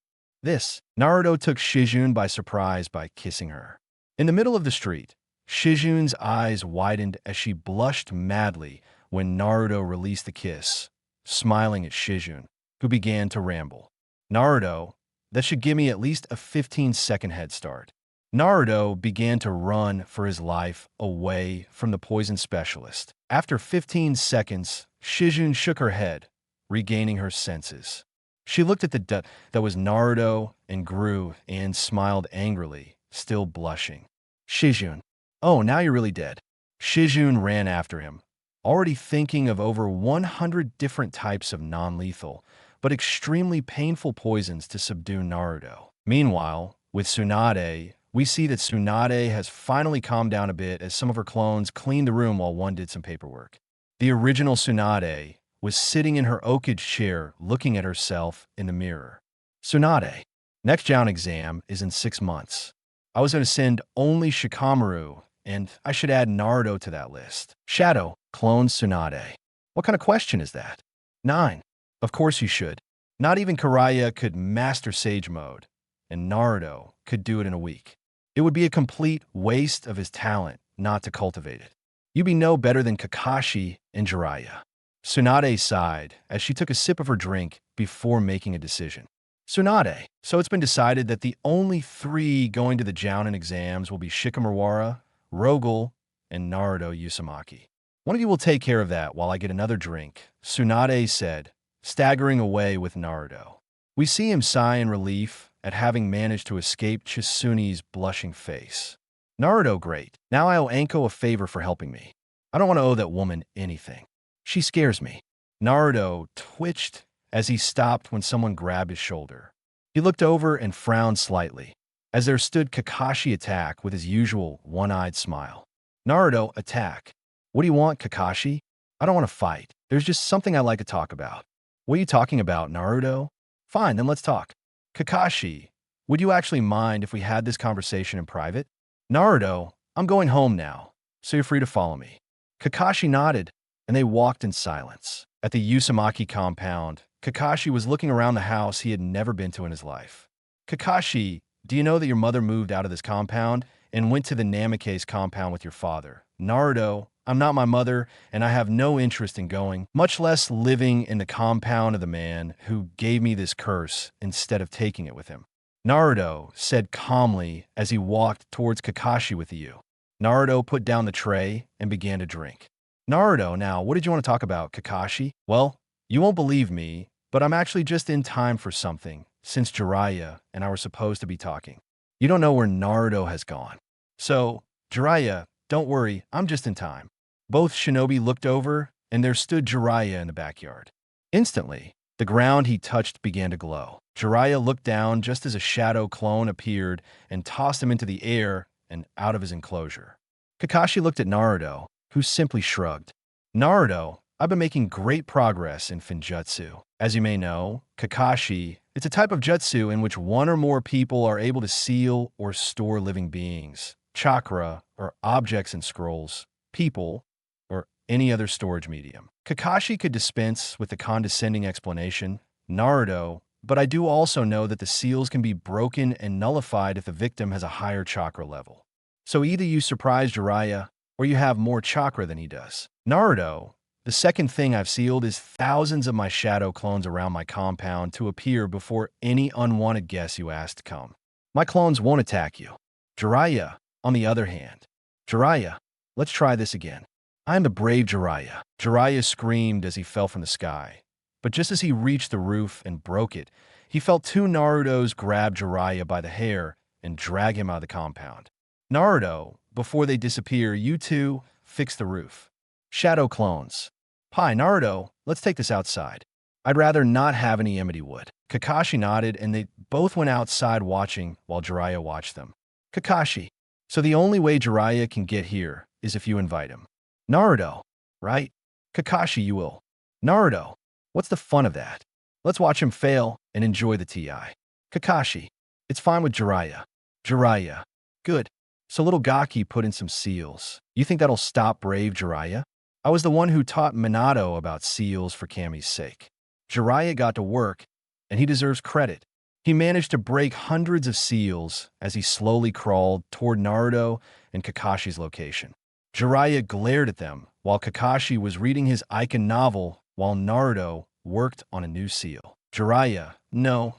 Speaker 1: Naruto took Shizune by surprise by kissing her. In the middle of the street, Shizune's eyes widened as she blushed madly when Naruto released the kiss, smiling at Shizune, who began to ramble. Naruto, that should give me at least a 15-second head start. Naruto began to run for his life away from the poison specialist. After 15 seconds, Shizune shook her head, regaining her senses. She looked at the that was Naruto and grew and smiled angrily, still blushing. Shizune. Oh, now you're really dead. Shizune ran after him, already thinking of over 100 different types of non-lethal, but extremely painful poisons to subdue Naruto. Meanwhile, with Tsunade, we see that Tsunade has finally calmed down a bit as some of her clones cleaned the room while one did some paperwork. The original Tsunade was sitting in her oakage chair looking at herself in the mirror. Tsunade. Next Jown exam is in 6 months. I was going to send only Shikamaru, and I should add Naruto to that list. Shadow, clone Tsunade. What kind of question is that? 9. Of course you should. Not even Jiraiya could master Sage Mode, and Naruto could do it in a week. It would be a complete waste of his talent not to cultivate it. You'd be no better than Kakashi and Jiraiya. Tsunade sighed as she took a sip of her drink before making a decision. Tsunade. So it's been decided that the only 3 going to the Jounin exams will be Shikamaru, Rogel, and Naruto Uzumaki. One of you will take care of that while I get another drink, Tsunade said, staggering away with Naruto. We see him sigh in relief at having managed to escape Chisune's blushing face. Naruto, great. Now I owe Anko a favor for helping me. I don't want to owe that woman anything. She scares me. Naruto twitched as he stopped when someone grabbed his shoulder. He looked over and frowned slightly, as there stood Kakashi Attack with his usual one-eyed smile. Naruto, attack. What do you want, Kakashi? I don't want to fight. There's just something I'd like to talk about. What are you talking about, Naruto? Fine, then let's talk. Kakashi, would you actually mind if we had this conversation in private? Naruto, I'm going home now, so you're free to follow me. Kakashi nodded, and they walked in silence. At the Uzumaki compound, Kakashi was looking around the house he had never been to in his life. Kakashi, do you know that your mother moved out of this compound and went to the Namikaze compound with your father? Naruto, I'm not my mother, and I have no interest in going, much less living in the compound of the man who gave me this curse instead of taking it with him. Naruto said calmly as he walked towards Kakashi with you. Naruto put down the tray and began to drink. Naruto, now, what did you want to talk about, Kakashi? Well, you won't believe me, but I'm actually just in time for something, since Jiraiya and I were supposed to be talking. You don't know where Naruto has gone. So, Jiraiya, don't worry, I'm just in time. Both shinobi looked over, and there stood Jiraiya in the backyard. Instantly, the ground he touched began to glow. Jiraiya looked down just as a shadow clone appeared and tossed him into the air and out of his enclosure. Kakashi looked at Naruto, who simply shrugged. Naruto, I've been making great progress in Finjutsu. As you may know, Kakashi, it's a type of jutsu in which one or more people are able to seal or store living beings, chakra, or objects and scrolls, people, or any other storage medium. Kakashi could dispense with the condescending explanation, Naruto, but I do also know that the seals can be broken and nullified if the victim has a higher chakra level. So either you surprise Jiraiya, or you have more chakra than he does. Naruto, the second thing I've sealed is thousands of my shadow clones around my compound to appear before any unwanted guest you ask to come. My clones won't attack you. Jiraiya, on the other hand. Jiraiya, let's try this again. I am the brave Jiraiya. Jiraiya screamed as he fell from the sky. But just as he reached the roof and broke it, he felt 2 Narutos grab Jiraiya by the hair and drag him out of the compound. Naruto, before they disappear, you two fix the roof. Shadow clones. Pi, Naruto, let's take this outside. I'd rather not have any Amity wood. Kakashi nodded, and they both went outside watching while Jiraiya watched them. Kakashi. So the only way Jiraiya can get here is if you invite him. Naruto. Right? Kakashi, you will. Naruto. What's the fun of that? Let's watch him fail and enjoy the TI. Kakashi. It's fine with Jiraiya. Jiraiya. Good. So little Gaki put in some seals. You think that'll stop brave Jiraiya? I was the one who taught Minato about seals for Kami's sake. Jiraiya got to work, and he deserves credit. He managed to break hundreds of seals as he slowly crawled toward Naruto and Kakashi's location. Jiraiya glared at them while Kakashi was reading his Icon novel while Naruto worked on a new seal. Jiraiya, no,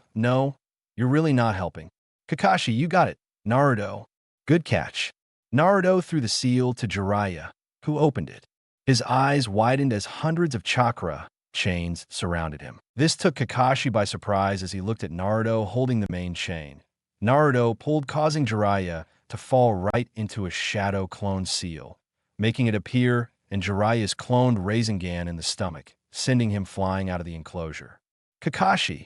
Speaker 1: you're really not helping. Kakashi, you got it. Naruto, good catch. Naruto threw the seal to Jiraiya, who opened it. His eyes widened as hundreds of chakra chains surrounded him. This took Kakashi by surprise as he looked at Naruto holding the main chain. Naruto pulled, causing Jiraiya to fall right into a shadow clone seal, making it appear in Jiraiya's cloned Rasengan in the stomach, sending him flying out of the enclosure. Kakashi,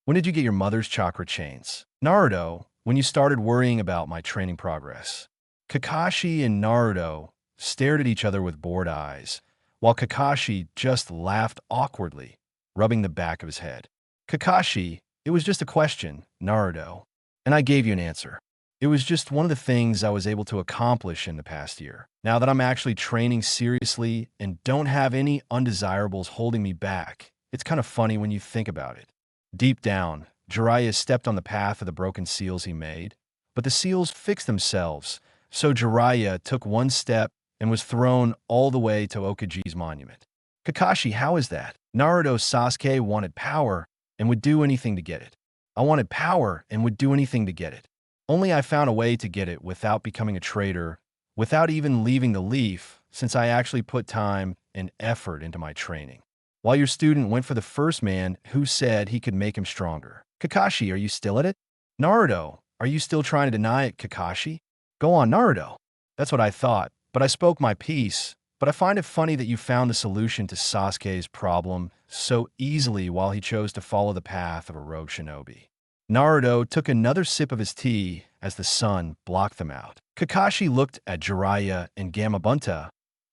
Speaker 1: when did you get your mother's chakra chains? Naruto, when you started worrying about my training progress. Kakashi and Naruto stared at each other with bored eyes, while Kakashi just laughed awkwardly, rubbing the back of his head. Kakashi, it was just a question, Naruto, and I gave you an answer. It was just one of the things I was able to accomplish in the past year. Now that I'm actually training seriously and don't have any undesirables holding me back, it's kind of funny when you think about it. Deep down, Jiraiya stepped on the path of the broken seals he made, but the seals fixed themselves, so Jiraiya took one step and was thrown all the way to Okaji's monument. Kakashi, how is that? Naruto Sasuke wanted power and would do anything to get it. I wanted power and would do anything to get it. Only I found a way to get it without becoming a traitor, without even leaving the leaf, since I actually put time and effort into my training. While your student went for the first man who said he could make him stronger. Kakashi, are you still at it? Naruto, are you still trying to deny it, Kakashi? Go on, Naruto. That's what I thought, but I spoke my piece. But I find it funny that you found the solution to Sasuke's problem so easily while he chose to follow the path of a rogue shinobi. Naruto took another sip of his tea as the sun blocked them out. Kakashi looked at Jiraiya and Gamabunta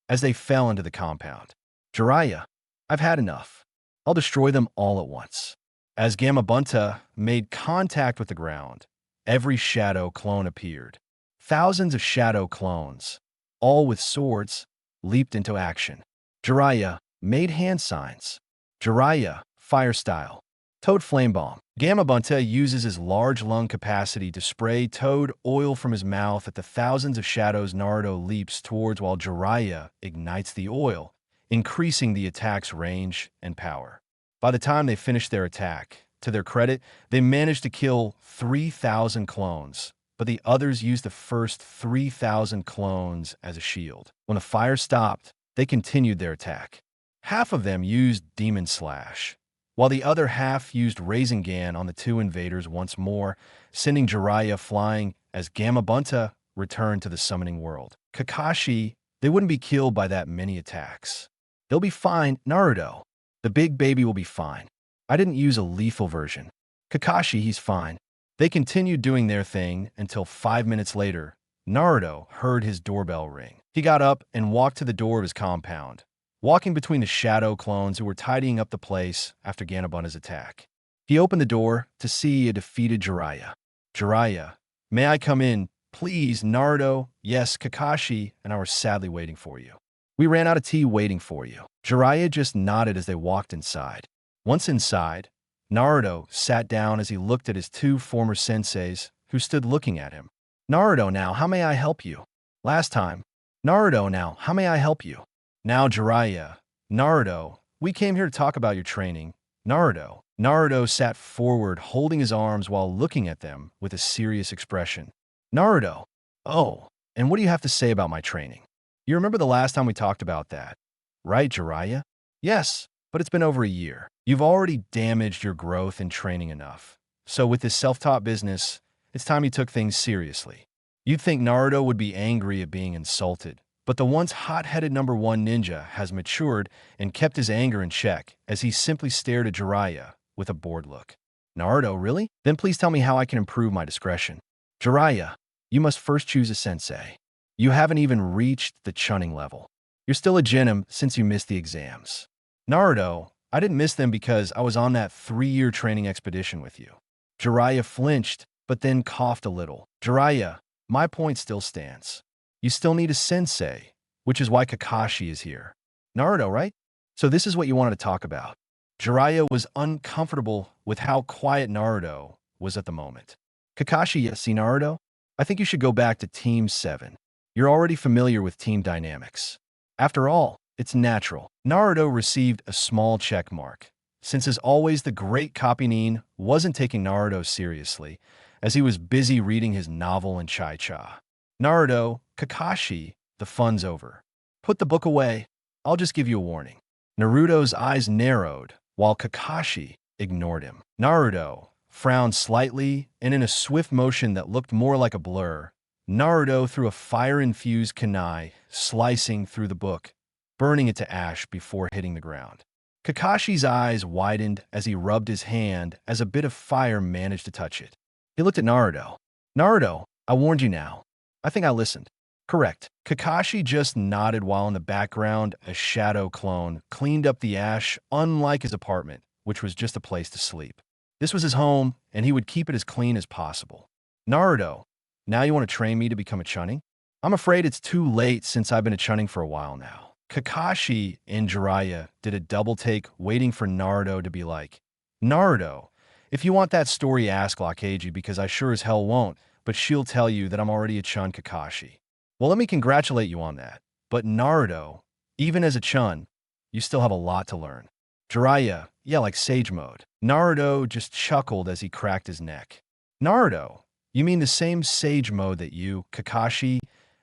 Speaker 1: as they fell into the compound. Jiraiya, I've had enough. I'll destroy them all at once. As Gamabunta made contact with the ground, every shadow clone appeared. Thousands of shadow clones, all with swords, leaped into action. Jiraiya made hand signs. Jiraiya, fire style. Toad flame bomb. Gamabunta uses his large lung capacity to spray toad oil from his mouth at the thousands of shadows Naruto leaps towards while Jiraiya ignites the oil, increasing the attack's range and power. By the time they finished their attack, to their credit, they managed to kill 3,000 clones, but the others used the first 3,000 clones as a shield. When the fire stopped, they continued their attack. Half of them used Demon Slash, while the other half used Rasengan on the two invaders once more, sending Jiraiya flying as Gamabunta returned to the summoning world. Kakashi, they wouldn't be killed by that many attacks. They'll be fine, Naruto. The big baby will be fine. I didn't use a lethal version. Kakashi, he's fine. They continued doing their thing until 5 minutes later, Naruto heard his doorbell ring. He got up and walked to the door of his compound, walking between the shadow clones who were tidying up the place after Gamabunta's attack. He opened the door to see a defeated Jiraiya. Jiraiya, may I come in? Please, Naruto. Yes, Kakashi and I were sadly waiting for you. We ran out of tea waiting for you. Jiraiya just nodded as they walked inside. Once inside, Naruto sat down as he looked at his two former senseis who stood looking at him. Naruto, now, how may I help you? Last time. Naruto, now, how may I help you? Now, Jiraiya. Naruto, we came here to talk about your training. Naruto. Naruto sat forward, holding his arms while looking at them with a serious expression. Naruto. Oh, and what do you have to say about my training? You remember the last time we talked about that, right, Jiraiya? Yes, but it's been over a year. You've already damaged your growth in training enough. So with this self-taught business, it's time you took things seriously. You'd think Naruto would be angry at being insulted, but the once hot-headed number one ninja has matured and kept his anger in check as he simply stared at Jiraiya with a bored look. Naruto, really? Then please tell me how I can improve my discretion. Jiraiya, you must first choose a sensei. You haven't even reached the chunning level. You're still a genin since you missed the exams. Naruto, I didn't miss them because I was on that 3-year training expedition with you. Jiraiya flinched, but then coughed a little. Jiraiya, my point still stands. You still need a sensei, which is why Kakashi is here. Naruto, right? So this is what you wanted to talk about. Jiraiya was uncomfortable with how quiet Naruto was at the moment. Kakashi, yes, see Naruto? I think you should go back to Team 7. You're already familiar with team dynamics. After all, it's natural. Naruto received a small check mark, since as always the great Kapinin wasn't taking Naruto seriously, as he was busy reading his novel in Chai-Cha. Naruto, Kakashi, the fun's over. Put the book away. I'll just give you a warning. Naruto's eyes narrowed, while Kakashi ignored him. Naruto frowned slightly, and in a swift motion that looked more like a blur, Naruto threw a fire-infused kunai, slicing through the book, burning it to ash before hitting the ground. Kakashi's eyes widened as he rubbed his hand as a bit of fire managed to touch it. He looked at Naruto. Naruto, I warned you now. I think I listened. Correct. Kakashi just nodded while in the background, a shadow clone cleaned up the ash, unlike his apartment, which was just a place to sleep. This was his home, and he would keep it as clean as possible. Naruto, now you want to train me to become a Chunin? I'm afraid it's too late since I've been a Chunin for a while now. Kakashi and Jiraiya did a double take, waiting for Naruto to be like, Naruto, if you want that story, ask Lakaji because I sure as hell won't, but she'll tell you that I'm already a Chun Kakashi. Well, let me congratulate you on that. But Naruto, even as a Chun, you still have a lot to learn. Jiraiya, yeah, like Sage Mode. Naruto just chuckled as he cracked his neck. Naruto, you mean the same Sage Mode that you, Kakashi,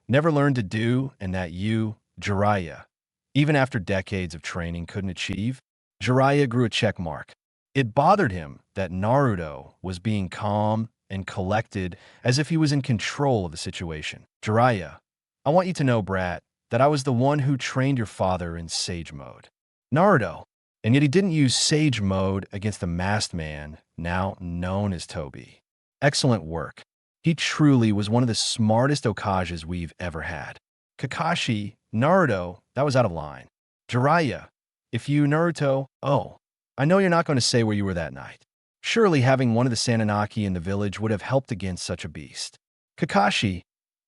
Speaker 1: never learned to do and that you, Jiraiya, even after decades of training couldn't achieve? Jiraiya grew a check mark. It bothered him that Naruto was being calm and collected as if he was in control of the situation. Jiraiya, I want you to know, brat, that I was the one who trained your father in Sage Mode. Naruto, and yet he didn't use Sage Mode against the masked man, now known as Tobi. Excellent work. He truly was one of the smartest Hokages we've ever had. Kakashi, Naruto, that was out of line. Jiraiya, if you, Naruto, oh, I know you're not going to say where you were that night. Surely having one of the Sananaki in the village would have helped against such a beast. Kakashi,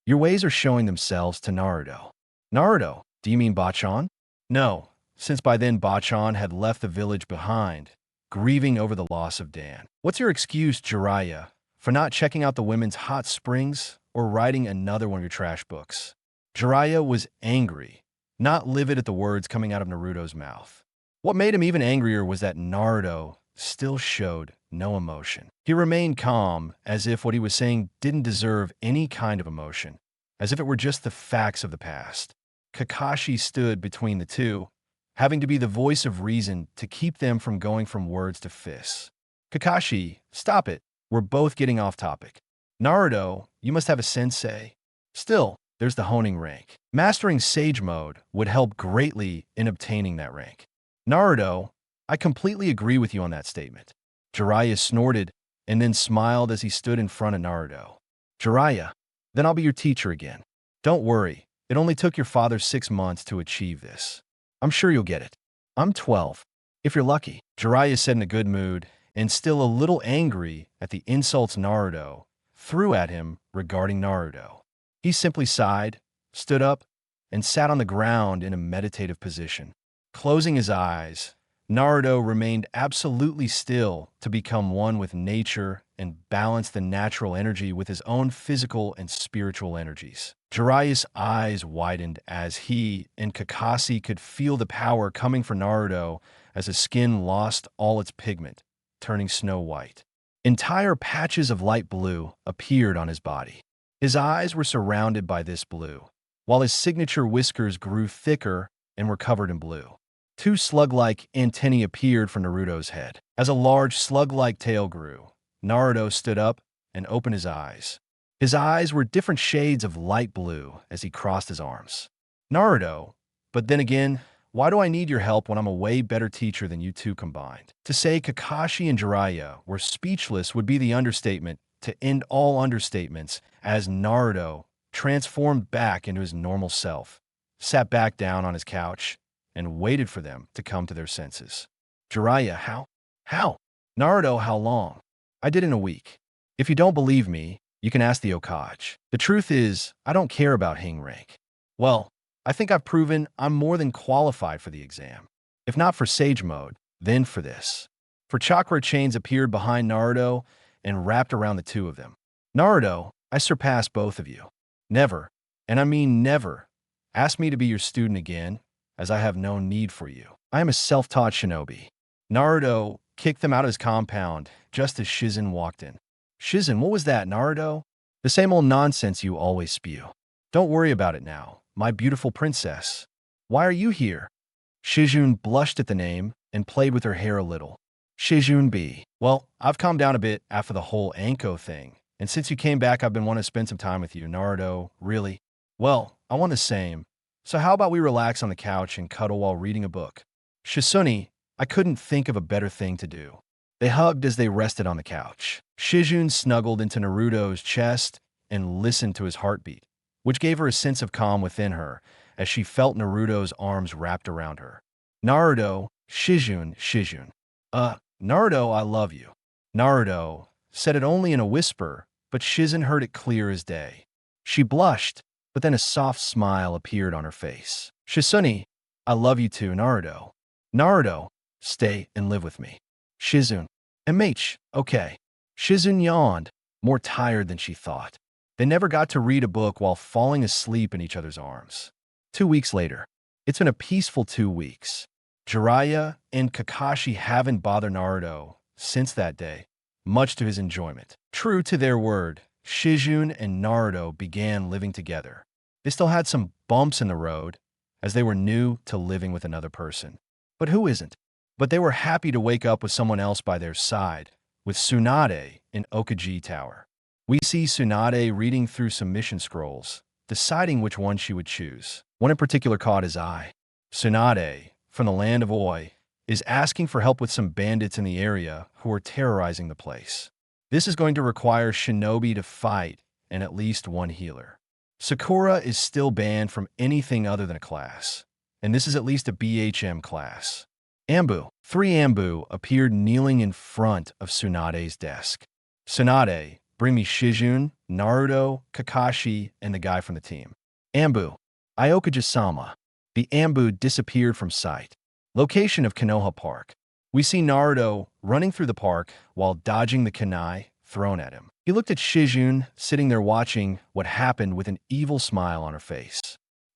Speaker 1: your ways are showing themselves to Naruto. Naruto, do you mean Bachan? No, since by then Bachan had left the village behind, grieving over the loss of Dan. What's your excuse, Jiraiya, for not checking out the women's hot springs or writing another one of your trash books? Jiraiya was angry, not livid at the words coming out of Naruto's mouth. What made him even angrier was that Naruto still showed no emotion. He remained calm, as if what he was saying didn't deserve any kind of emotion, as if it were just the facts of the past. Kakashi stood between the two, having to be the voice of reason to keep them from going from words to fists. Kakashi, stop it. We're both getting off topic. Naruto, you must have a sensei. Still, there's the honing rank. Mastering Sage Mode would help greatly in obtaining that rank. Naruto, I completely agree with you on that statement. Jiraiya snorted and then smiled as he stood in front of Naruto. Jiraiya, then I'll be your teacher again. Don't worry, it only took your father 6 months to achieve this. I'm sure you'll get it. I'm 12. If you're lucky. Jiraiya said in a good mood, and still a little angry at the insults Naruto threw at him regarding Naruto. He simply sighed, stood up, and sat on the ground in a meditative position. Closing his eyes, Naruto remained absolutely still to become one with nature and balance the natural energy with his own physical and spiritual energies. Jiraiya's eyes widened as he and Kakashi could feel the power coming from Naruto as his skin lost all its pigment, turning snow white. Entire patches of light blue appeared on his body. His eyes were surrounded by this blue, while his signature whiskers grew thicker and were covered in blue. 2 slug-like antennae appeared from Naruto's head. As a large slug-like tail grew, Naruto stood up and opened his eyes. His eyes were different shades of light blue as he crossed his arms. Naruto, but then again, why do I need your help when I'm a way better teacher than you two combined? To say Kakashi and Jiraiya were speechless would be the understatement to end all understatements, as Naruto transformed back into his normal self, sat back down on his couch, and waited for them to come to their senses. Jiraiya, how? How? Naruto, how long? I did in a week. If you don't believe me, you can ask the Okage. The truth is, I don't care about Hing rank. Well, I think I've proven I'm more than qualified for the exam. If not for Sage Mode, then for this. For chakra chains appeared behind Naruto and wrapped around the two of them. Naruto, I surpass both of you. Never, and I mean never, ask me to be your student again, as I have no need for you. I am a self-taught shinobi. Naruto kicked them out of his compound just as Shizune walked in. Shizune, what was that, Naruto? The same old nonsense you always spew. Don't worry about it now, my beautiful princess. Why are you here? Shizune blushed at the name and played with her hair a little. Shizune B. Well, I've calmed down a bit after the whole Anko thing, and since you came back, I've been wanting to spend some time with you, Naruto. Really? Well, I want the same. So how about we relax on the couch and cuddle while reading a book? Shizune, I couldn't think of a better thing to do. They hugged as they rested on the couch. Shizune snuggled into Naruto's chest and listened to his heartbeat, which gave her a sense of calm within her as she felt Naruto's arms wrapped around her. Naruto, Shizune. Naruto, I love you. Naruto said it only in a whisper, but Shizune heard it clear as day. She blushed, but then a soft smile appeared on her face. Shizune, I love you too, Naruto. Naruto, stay and live with me. Shizune, MH, okay. Shizune yawned, more tired than she thought. They never got to read a book while falling asleep in each other's arms. 2 weeks later. It's been a peaceful 2 weeks. Jiraiya and Kakashi haven't bothered Naruto since that day, much to his enjoyment. True to their word, Shizune and Naruto began living together. They still had some bumps in the road, as they were new to living with another person. But who isn't? But they were happy to wake up with someone else by their side, with Tsunade in Okaji Tower. We see Tsunade reading through some mission scrolls, deciding which one she would choose. One in particular caught his eye. Tsunade, from the land of Oi, is asking for help with some bandits in the area who are terrorizing the place. This is going to require shinobi to fight and at least one healer. Sakura is still banned from anything other than a class, and this is at least a BHM class. Ambu. 3 Ambu appeared kneeling in front of Tsunade's desk. Tsunade, bring me Shizune, Naruto, Kakashi, and the guy from the team. Ambu. Iokaji-sama. The Ambu disappeared from sight. Location of Konoha Park. We see Naruto running through the park while dodging the kunai thrown at him. He looked at Shizune, sitting there watching what happened with an evil smile on her face.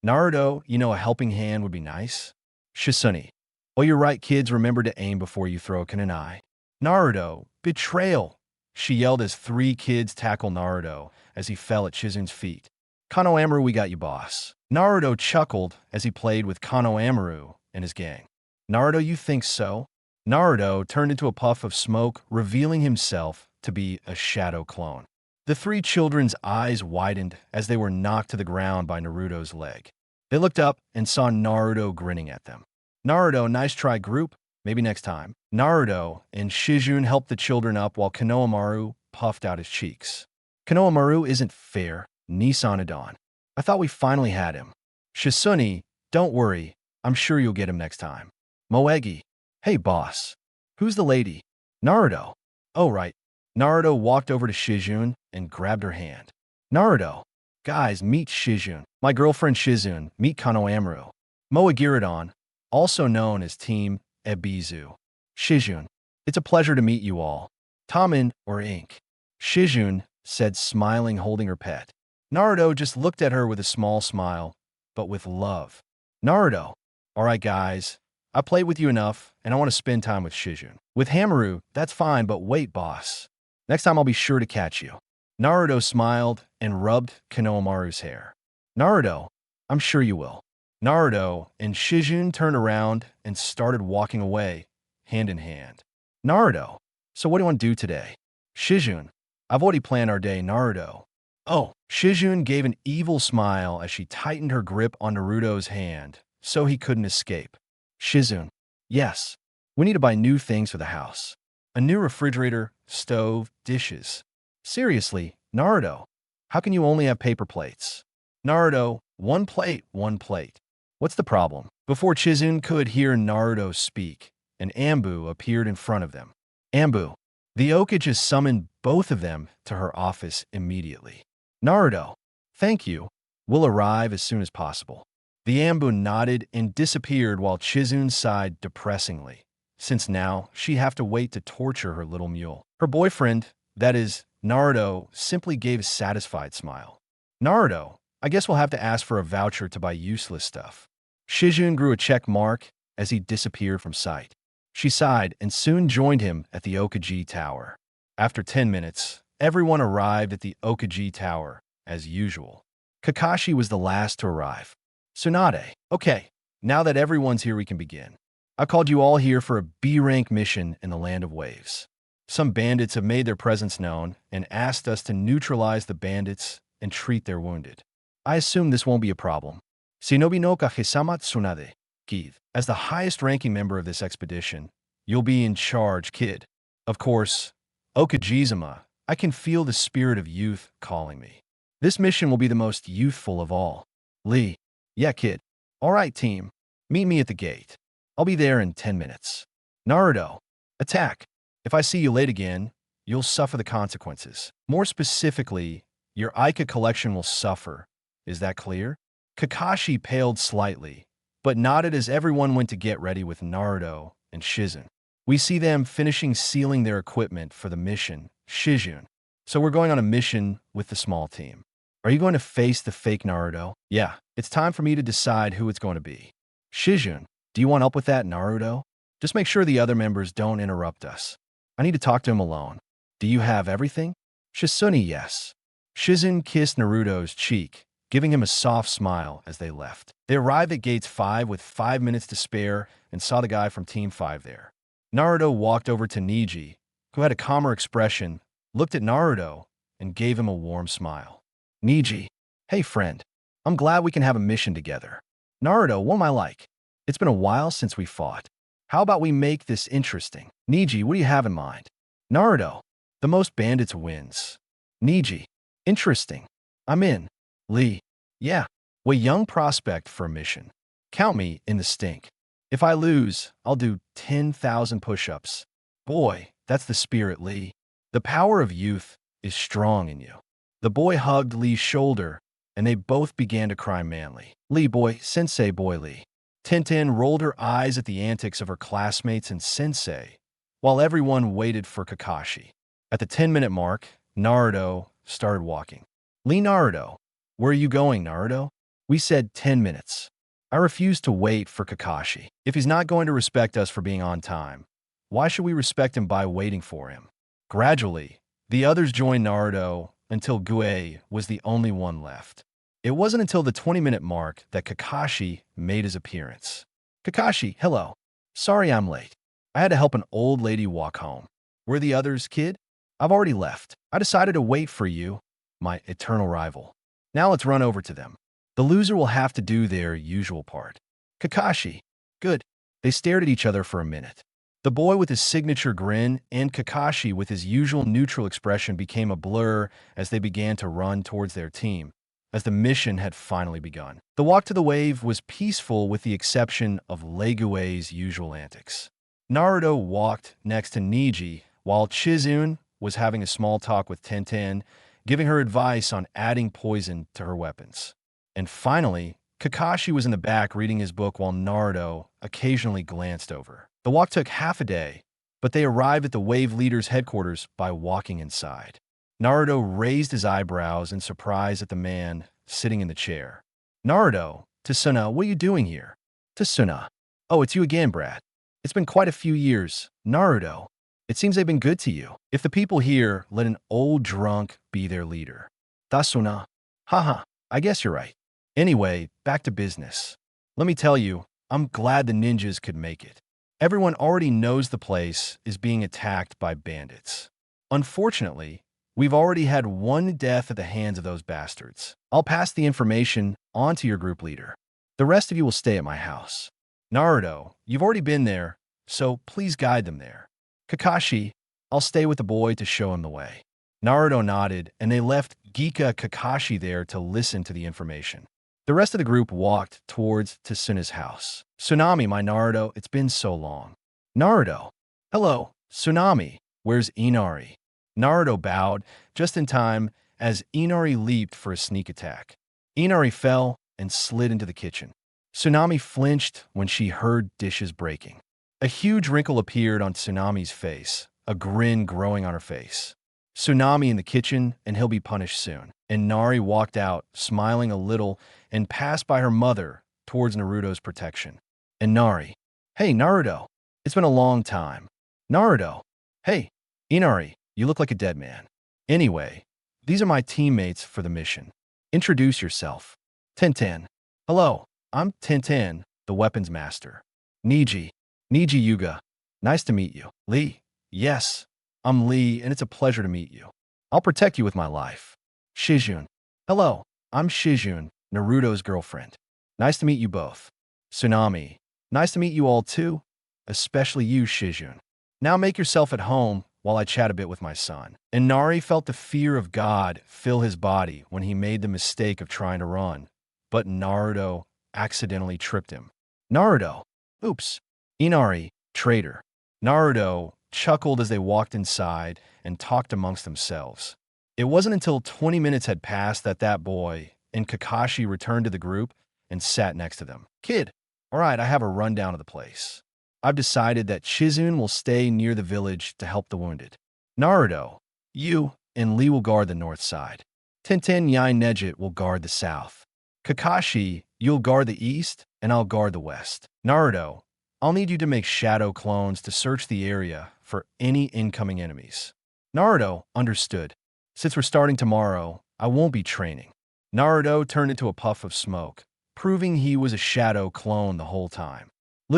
Speaker 1: Naruto, a helping hand would be nice. Shizune. Oh, you're right, kids, remember to aim before you throw a kunai. Naruto, betrayal. She yelled as 3 kids tackle Naruto as he fell at Shizune's feet. Konohamaru, we got you, boss. Naruto chuckled as he played with Konohamaru and his gang. Naruto, you think so? Naruto turned into a puff of smoke, revealing himself to be a shadow clone. The 3 children's eyes widened as they were knocked to the ground by Naruto's leg. They looked up and saw Naruto grinning at them. Naruto, nice try, group. Maybe next time. Naruto and Shizune helped the children up while Konohamaru puffed out his cheeks. Konohamaru isn't fair, Nisanadon. I thought we finally had him. Shizune, don't worry. I'm sure you'll get him next time. Moegi. Hey, boss. Who's the lady? Naruto. Oh, right. Naruto walked over to Shizune and grabbed her hand. Naruto. Guys, meet Shizune. My girlfriend Shizune, meet Konohamaru. Moegiradon, also known as Team Ebizu. Shizune. It's a pleasure to meet you all. Tamen, or Ink. Shizune said, smiling, holding her pet. Naruto just looked at her with a small smile, but with love. Naruto. All right, guys. I played with you enough, and I want to spend time with Shizune. With Hamaru, that's fine, but wait, boss. Next time I'll be sure to catch you. Naruto smiled and rubbed Konohamaru's hair. Naruto, I'm sure you will. Naruto and Shizune turned around and started walking away, hand in hand. Naruto, so what do you want to do today? Shizune, I've already planned our day, Naruto. Oh, Shizune gave an evil smile as she tightened her grip on Naruto's hand so he couldn't escape. Shizune, yes, we need to buy new things for the house. A new refrigerator, stove, dishes. Seriously, Naruto, how can you only have paper plates? Naruto, one plate, one plate. What's the problem? Before Chizune could hear Naruto speak, an Ambu appeared in front of them. Ambu, the Okage summoned both of them to her office immediately. Naruto, thank you. We'll arrive as soon as possible. The Ambu nodded and disappeared while Chizune sighed depressingly, since now she'd have to wait to torture her little mule. Her boyfriend, that is, Naruto, simply gave a satisfied smile. Naruto, I guess we'll have to ask for a voucher to buy useless stuff. Shizune grew a check mark as he disappeared from sight. She sighed and soon joined him at the Okage Tower. After 10 minutes, everyone arrived at the Okage Tower, as usual. Kakashi was the last to arrive. Tsunade, okay, now that everyone's here we can begin. I called you all here for a B-rank mission in the Land of Waves. Some bandits have made their presence known and asked us to neutralize the bandits and treat their wounded. I assume this won't be a problem. Shinobi no Kage-sama Tsunade, Kid. As the highest-ranking member of this expedition, you'll be in charge, kid. Of course, Okajizuma, I can feel the spirit of youth calling me. This mission will be the most youthful of all. Lee, yeah, kid. All right, team. Meet me at the gate. I'll be there in 10 minutes. Naruto, attack. If I see you late again, you'll suffer the consequences. More specifically, your Aika collection will suffer. Is that clear? Kakashi paled slightly, but nodded as everyone went to get ready with Naruto and Shizune. We see them finishing sealing their equipment for the mission, Shizune. So we're going on a mission with the small team. Are you going to face the fake Naruto? Yeah, it's time for me to decide who it's going to be. Shizune, do you want help with that, Naruto? Just make sure the other members don't interrupt us. I need to talk to him alone. Do you have everything? Shizune, yes. Shizune kissed Naruto's cheek, giving him a soft smile as they left. They arrived at Gates 5 with 5 minutes to spare and saw the guy from Team 5 there. Naruto walked over to Neji, who had a calmer expression, looked at Naruto, and gave him a warm smile. Neji, hey friend, I'm glad we can have a mission together. Naruto, what am I like? It's been a while since we fought. How about we make this interesting? Neji, what do you have in mind? Naruto, the most bandits wins. Neji, interesting. I'm in. Lee, yeah, what young prospect for a mission. Count me in the stink. If I lose, I'll do 10,000 push-ups. Boy, that's the spirit, Lee. The power of youth is strong in you. The boy hugged Lee's shoulder, and they both began to cry manly. Lee boy, sensei boy Lee. Tintin rolled her eyes at the antics of her classmates and sensei, while everyone waited for Kakashi. At the 10-minute mark, Naruto started walking. Lee Naruto, where are you going, Naruto? We said 10 minutes. I refuse to wait for Kakashi. If he's not going to respect us for being on time, why should we respect him by waiting for him? Gradually, the others joined Naruto until Gue was the only one left. It wasn't until the 20-minute mark that Kakashi made his appearance. Kakashi, hello. Sorry I'm late. I had to help an old lady walk home. Where are the others, kid? I've already left. I decided to wait for you, my eternal rival. Now let's run over to them. The loser will have to do their usual part. Kakashi. Good. They stared at each other for a minute. The boy with his signature grin and Kakashi with his usual neutral expression became a blur as they began to run towards their team, as the mission had finally begun. The walk to the wave was peaceful with the exception of Legue's usual antics. Naruto walked next to Neji, while Chizune was having a small talk with Tenten, giving her advice on adding poison to her weapons. And finally, Kakashi was in the back reading his book while Naruto occasionally glanced over. The walk took half a day, but they arrived at the wave leader's headquarters by walking inside. Naruto raised his eyebrows in surprise at the man sitting in the chair. Naruto, Tsuna, what are you doing here? Tsuna. Oh, it's you again, Brad. It's been quite a few years. Naruto. It seems they've been good to you. If the people here let an old drunk be their leader. Tsuna. Haha, I guess you're right. Anyway, back to business. Let me tell you, I'm glad the ninjas could make it. Everyone already knows the place is being attacked by bandits. Unfortunately, We've already had one death at the hands of those bastards. I'll pass the information on to your group leader. The rest of you will stay at my house. Naruto, you've already been there, so please guide them there. Kakashi, I'll stay with the boy to show him the way. Naruto nodded, and they left Geeka Kakashi there to listen to the information. The rest of the group walked towards Tsunade's house. Tsunami, my Naruto, it's been so long. Naruto, hello, Tsunami, where's Inari? Naruto bowed just in time as Inari leaped for a sneak attack. Inari fell and slid into the kitchen. Tsunami flinched when she heard dishes breaking. A huge wrinkle appeared on Tsunami's face, a grin growing on her face. Tsunami in the kitchen, and he'll be punished soon. And Nari walked out, smiling a little, and passed by her mother towards Naruto's protection. And Nari, hey, Naruto, it's been a long time. Naruto, hey, Inari, you look like a dead man. Anyway, these are my teammates for the mission. Introduce yourself. Tenten. Hello, I'm Tenten, the weapons master. Niji. Niji Yuga. Nice to meet you. Lee. Yes, I'm Lee, and it's a pleasure to meet you. I'll protect you with my life. Shizune. Hello, I'm Shizune, Naruto's girlfriend. Nice to meet you both. Tsunami. Nice to meet you all too, especially you, Shizune. Now make yourself at home while I chat a bit with my son. And Nari felt the fear of God fill his body when he made the mistake of trying to run, but Naruto accidentally tripped him. Naruto. Oops. Inari, traitor. Naruto chuckled as they walked inside and talked amongst themselves. It wasn't until 20 minutes had passed that boy and Kakashi returned to the group and sat next to them. Kid, all right, I have a rundown of the place. I've decided that Shizune will stay near the village to help the wounded. Naruto, you and Lee will guard the north side. Tenten Yai Nejet will guard the south. Kakashi, you'll guard the east, and I'll guard the west. Naruto, I'll need you to make shadow clones to search the area for any incoming enemies. Naruto, understood. Since we're starting tomorrow, I won't be training. Naruto turned into a puff of smoke, proving he was a shadow clone the whole time.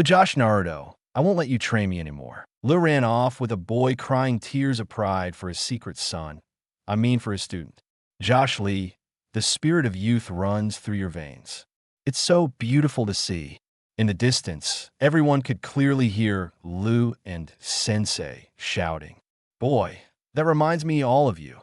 Speaker 1: Josh Naruto, I won't let you train me anymore. Lu ran off with a boy crying tears of pride for his secret son. I mean for his student. Josh Lee, the spirit of youth runs through your veins. It's so beautiful to see. In the distance, everyone could clearly hear Lu and Sensei shouting. Boy, that reminds me of all of you.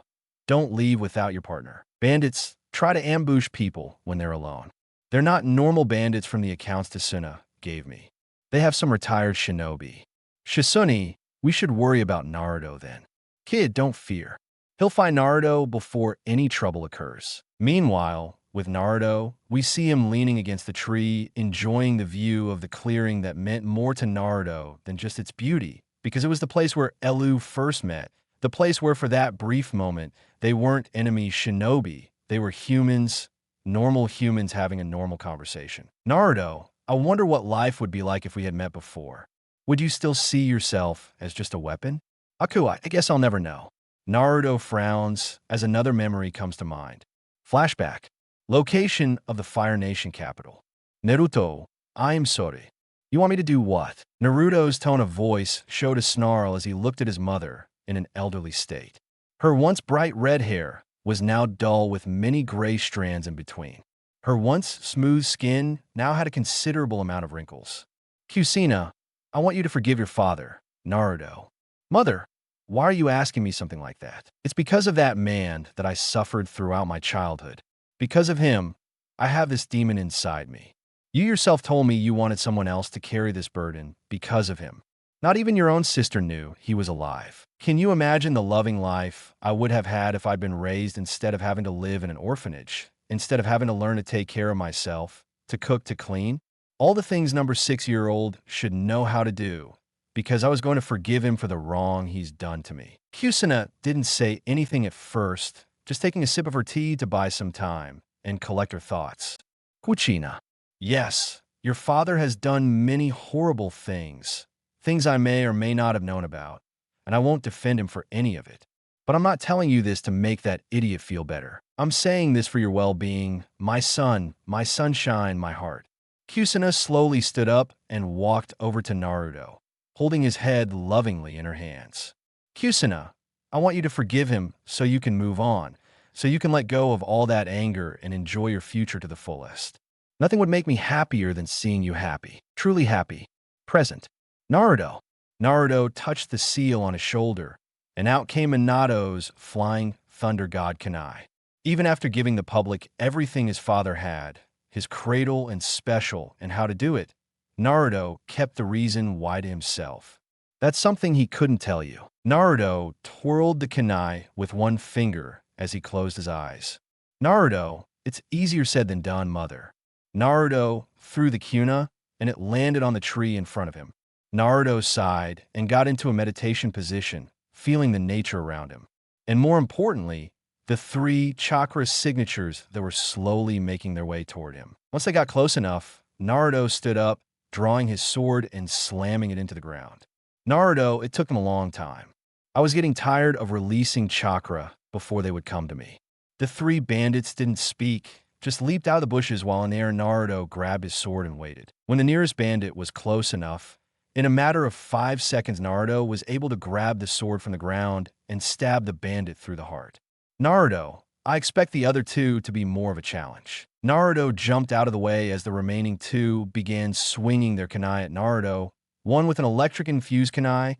Speaker 1: Don't leave without your partner. Bandits try to ambush people when they're alone. They're not normal bandits from the accounts Tsuna gave me. They have some retired shinobi. Shizune, we should worry about Naruto then. Kid, don't fear. He'll find Naruto before any trouble occurs. Meanwhile, with Naruto, we see him leaning against the tree, enjoying the view of the clearing that meant more to Naruto than just its beauty, because it was the place where Elu first met, the place where for that brief moment, they weren't enemy shinobi, they were humans, normal humans having a normal conversation. Naruto, I wonder what life would be like if we had met before. Would you still see yourself as just a weapon? Aku, I guess I'll never know. Naruto frowns as another memory comes to mind. Flashback. Location of the Fire Nation capital. Naruto, I'm sorry. You want me to do what? Naruto's tone of voice showed a snarl as he looked at his mother in an elderly state. Her once bright red hair was now dull with many gray strands in between. Her once smooth skin now had a considerable amount of wrinkles. Kusina, I want you to forgive your father, Naruto. Mother, why are you asking me something like that? It's because of that man that I suffered throughout my childhood. Because of him, I have this demon inside me. You yourself told me you wanted someone else to carry this burden because of him. Not even your own sister knew he was alive. Can you imagine the loving life I would have had if I'd been raised instead of having to live in an orphanage, instead of having to learn to take care of myself, to cook, to clean? All the things number 6-year-old should know how to do, because I was going to forgive him for the wrong he's done to me. Kusina didn't say anything at first, just taking a sip of her tea to buy some time and collect her thoughts. Kuchina. Yes, your father has done many horrible things, things I may or may not have known about, and I won't defend him for any of it. But I'm not telling you this to make that idiot feel better. I'm saying this for your well-being, my son, my sunshine, my heart. Kusina slowly stood up and walked over to Naruto, holding his head lovingly in her hands. Kusina, I want you to forgive him so you can move on, so you can let go of all that anger and enjoy your future to the fullest. Nothing would make me happier than seeing you happy, truly happy. Present. Naruto. Naruto touched the seal on his shoulder, and out came Minato's flying thunder god kunai. Even after giving the public everything his father had, his cradle and special and how to do it, Naruto kept the reason why to himself. That's something he couldn't tell you. Naruto twirled the kunai with one finger as he closed his eyes. Naruto, it's easier said than done, mother. Naruto threw the kuna, and it landed on the tree in front of him. Naruto sighed and got into a meditation position, feeling the nature around him. And more importantly, the three chakra signatures that were slowly making their way toward him. Once they got close enough, Naruto stood up, drawing his sword and slamming it into the ground. Naruto, it took him a long time. I was getting tired of releasing chakra before they would come to me. The three bandits didn't speak, just leaped out of the bushes while in the air Naruto grabbed his sword and waited. When the nearest bandit was close enough, in a matter of 5 seconds Naruto was able to grab the sword from the ground and stab the bandit through the heart. Naruto, I expect the other two to be more of a challenge. Naruto jumped out of the way as the remaining two began swinging their kunai at Naruto, one with an electric-infused kunai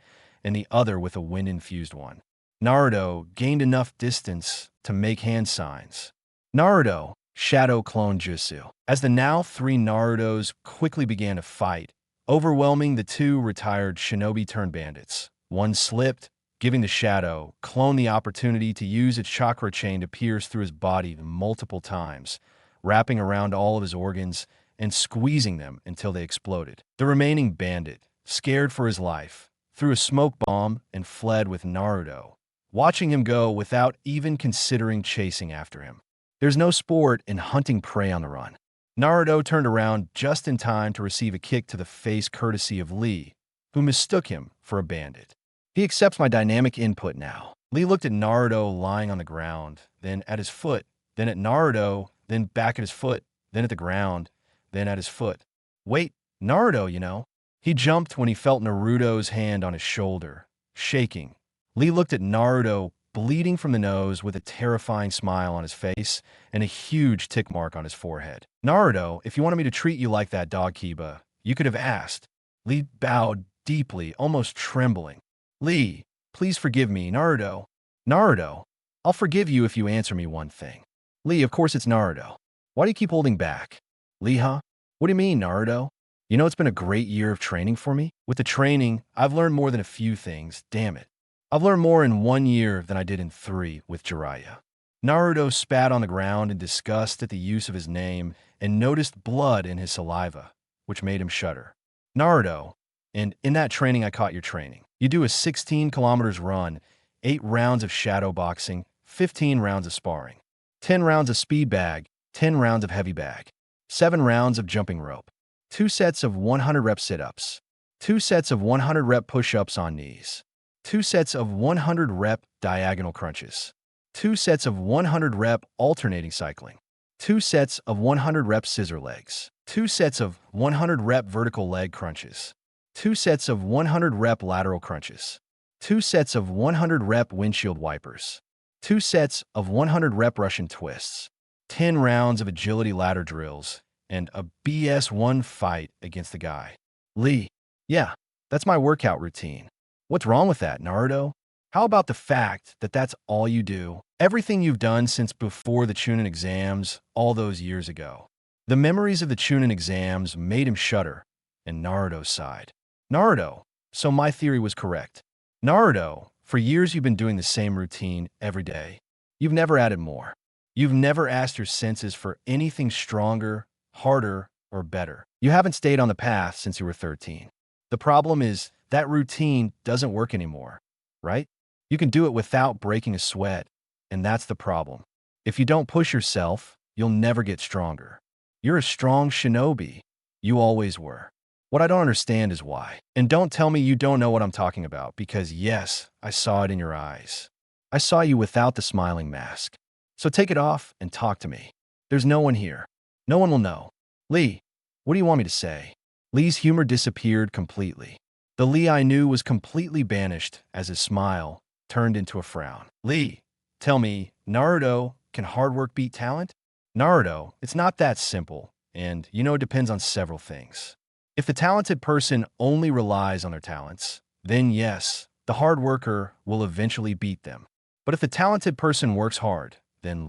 Speaker 1: and the other with a wind-infused one. Naruto gained enough distance to make hand signs. Naruto, Shadow Clone Jutsu. As the now 3 Narutos quickly began to fight, overwhelming the 2 retired shinobi-turned-bandits. One slipped, giving the Shadow Clone the opportunity to use its chakra chain to pierce through his body multiple times, wrapping around all of his organs and squeezing them until they exploded. The remaining bandit, scared for his life, threw a smoke bomb and fled with Naruto, watching him go without even considering chasing after him. There's no sport in hunting prey on the run. Naruto turned around just in time to receive a kick to the face courtesy of Lee, who mistook him for a bandit. He accepts my dynamic input now. Lee looked at Naruto lying on the ground, then at his foot, then at Naruto, then back at his foot, then at the ground, then at his foot. Wait, Naruto, you know. He jumped when he felt Naruto's hand on his shoulder, shaking. Lee looked at Naruto, bleeding from the nose with a terrifying smile on his face and a huge tick mark on his forehead. Naruto, if you wanted me to treat you like that, dog Kiba, you could have asked. Lee bowed deeply, almost trembling. Lee, please forgive me, Naruto. Naruto, I'll forgive you if you answer me one thing. Lee, of course it's Naruto. Why do you keep holding back? Lee, huh? What do you mean, Naruto? You know it's been a great year of training for me? With the training, I've learned more than a few things, damn it. I've learned more in 1 year than I did in 3 with Jiraiya. Naruto spat on the ground in disgust at the use of his name and noticed blood in his saliva, which made him shudder. Naruto, and in that training I caught your training. You do a 16 kilometers run, 8 rounds of shadow boxing, 15 rounds of sparring, 10 rounds of speed bag, 10 rounds of heavy bag, 7 rounds of jumping rope, 2 sets of 100 rep sit-ups, 2 sets of 100 rep push-ups on knees, 2 sets of 100 rep diagonal crunches, 2 sets of 100 rep alternating cycling, 2 sets of 100 rep scissor legs, 2 sets of 100 rep vertical leg crunches, 2 sets of 100 rep lateral crunches, 2 sets of 100 rep windshield wipers, 2 sets of 100 rep Russian twists, 10 rounds of agility ladder drills, and a BS1 fight against the guy. Lee, yeah, that's my workout routine. What's wrong with that, Naruto? How about the fact that that's all you do? Everything you've done since before the Chunin exams all those years ago. The memories of the Chunin exams made him shudder, and Naruto sighed. Naruto, so my theory was correct. Naruto, for years you've been doing the same routine every day. You've never added more. You've never asked your senses for anything stronger, harder, or better. You haven't stayed on the path since you were 13. The problem is that routine doesn't work anymore, right? You can do it without breaking a sweat, and that's the problem. If you don't push yourself, you'll never get stronger. You're a strong shinobi. You always were. What I don't understand is why. And don't tell me you don't know what I'm talking about, because yes, I saw it in your eyes. I saw you without the smiling mask. So take it off and talk to me. There's no one here. No one will know. Lee, what do you want me to say? Lee's humor disappeared completely. The Lee I knew was completely banished as his smile turned into a frown. Lee, tell me, Naruto, can hard work beat talent? Naruto, it's not that simple, and it depends on several things. If the talented person only relies on their talents, then yes, the hard worker will eventually beat them. But if the talented person works hard, then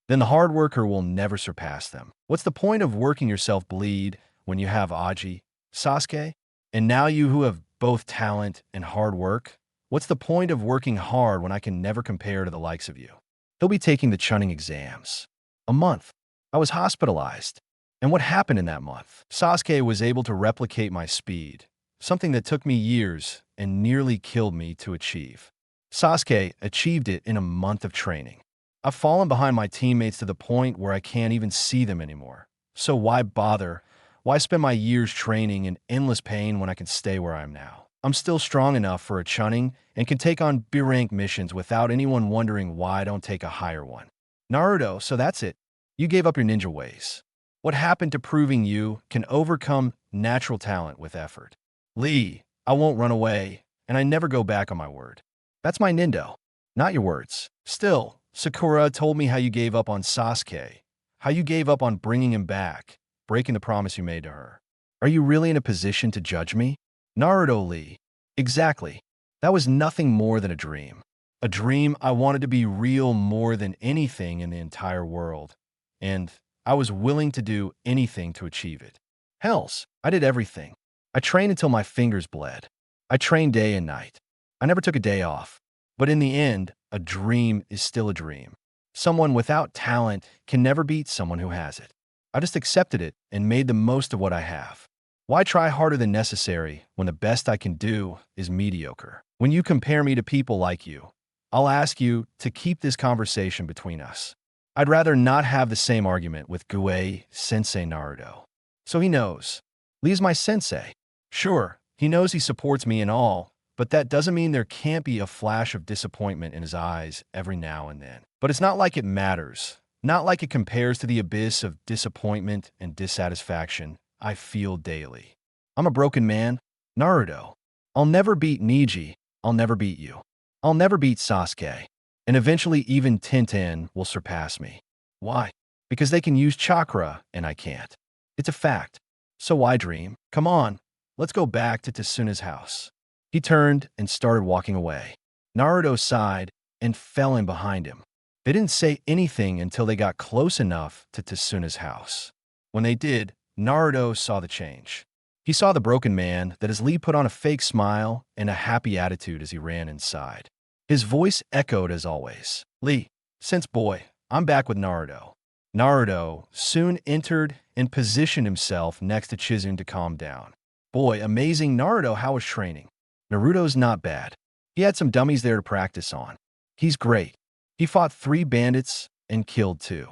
Speaker 1: the hard worker will never surpass them. What's the point of working yourself bleed when you have Aji, Sasuke? And now you who have both talent and hard work? What's the point of working hard when I can never compare to the likes of you? He'll be taking the Chunin exams. A month. I was hospitalized. And what happened in that month? Sasuke was able to replicate my speed, something that took me years and nearly killed me to achieve. Sasuke achieved it in a month of training. I've fallen behind my teammates to the point where I can't even see them anymore. So why bother? Why spend my years training in endless pain when I can stay where I am now? I'm still strong enough for a Chunin and can take on B-rank missions without anyone wondering why I don't take a higher one. Naruto, so that's it. You gave up your ninja ways. What happened to proving you can overcome natural talent with effort? Lee, I won't run away, and I never go back on my word. That's my Nindo, not your words. Still, Sakura told me how you gave up on Sasuke, how you gave up on bringing him back, breaking the promise you made to her. Are you really in a position to judge me? Naruto Lee. Exactly. That was nothing more than a dream. A dream I wanted to be real more than anything in the entire world. And I was willing to do anything to achieve it. Hells, I did everything. I trained until my fingers bled. I trained day and night. I never took a day off. But in the end, a dream is still a dream. Someone without talent can never beat someone who has it. I just accepted it and made the most of what I have. Why try harder than necessary when the best I can do is mediocre? When you compare me to people like you, I'll ask you to keep this conversation between us. I'd rather not have the same argument with Gue Sensei Naruto. So he knows. Lee's my sensei. Sure, he knows he supports me and all, but that doesn't mean there can't be a flash of disappointment in his eyes every now and then. But it's not like it matters. Not like it compares to the abyss of disappointment and dissatisfaction I feel daily. I'm a broken man. Naruto. I'll never beat Neji. I'll never beat you. I'll never beat Sasuke. And eventually even Tintin will surpass me. Why? Because they can use chakra and I can't. It's a fact. So why dream? Come on, let's go back to Tsunade's house. He turned and started walking away. Naruto sighed and fell in behind him. They didn't say anything until they got close enough to Tsunade's house. When they did, Naruto saw the change. He saw the broken man that as Lee put on a fake smile and a happy attitude as he ran inside. His voice echoed as always. Lee, since boy, I'm back with Naruto. Naruto soon entered and positioned himself next to Shizune to calm down. Boy, amazing Naruto, how was training? Naruto's not bad. He had some dummies there to practice on. He's great. He fought 3 bandits and killed 2.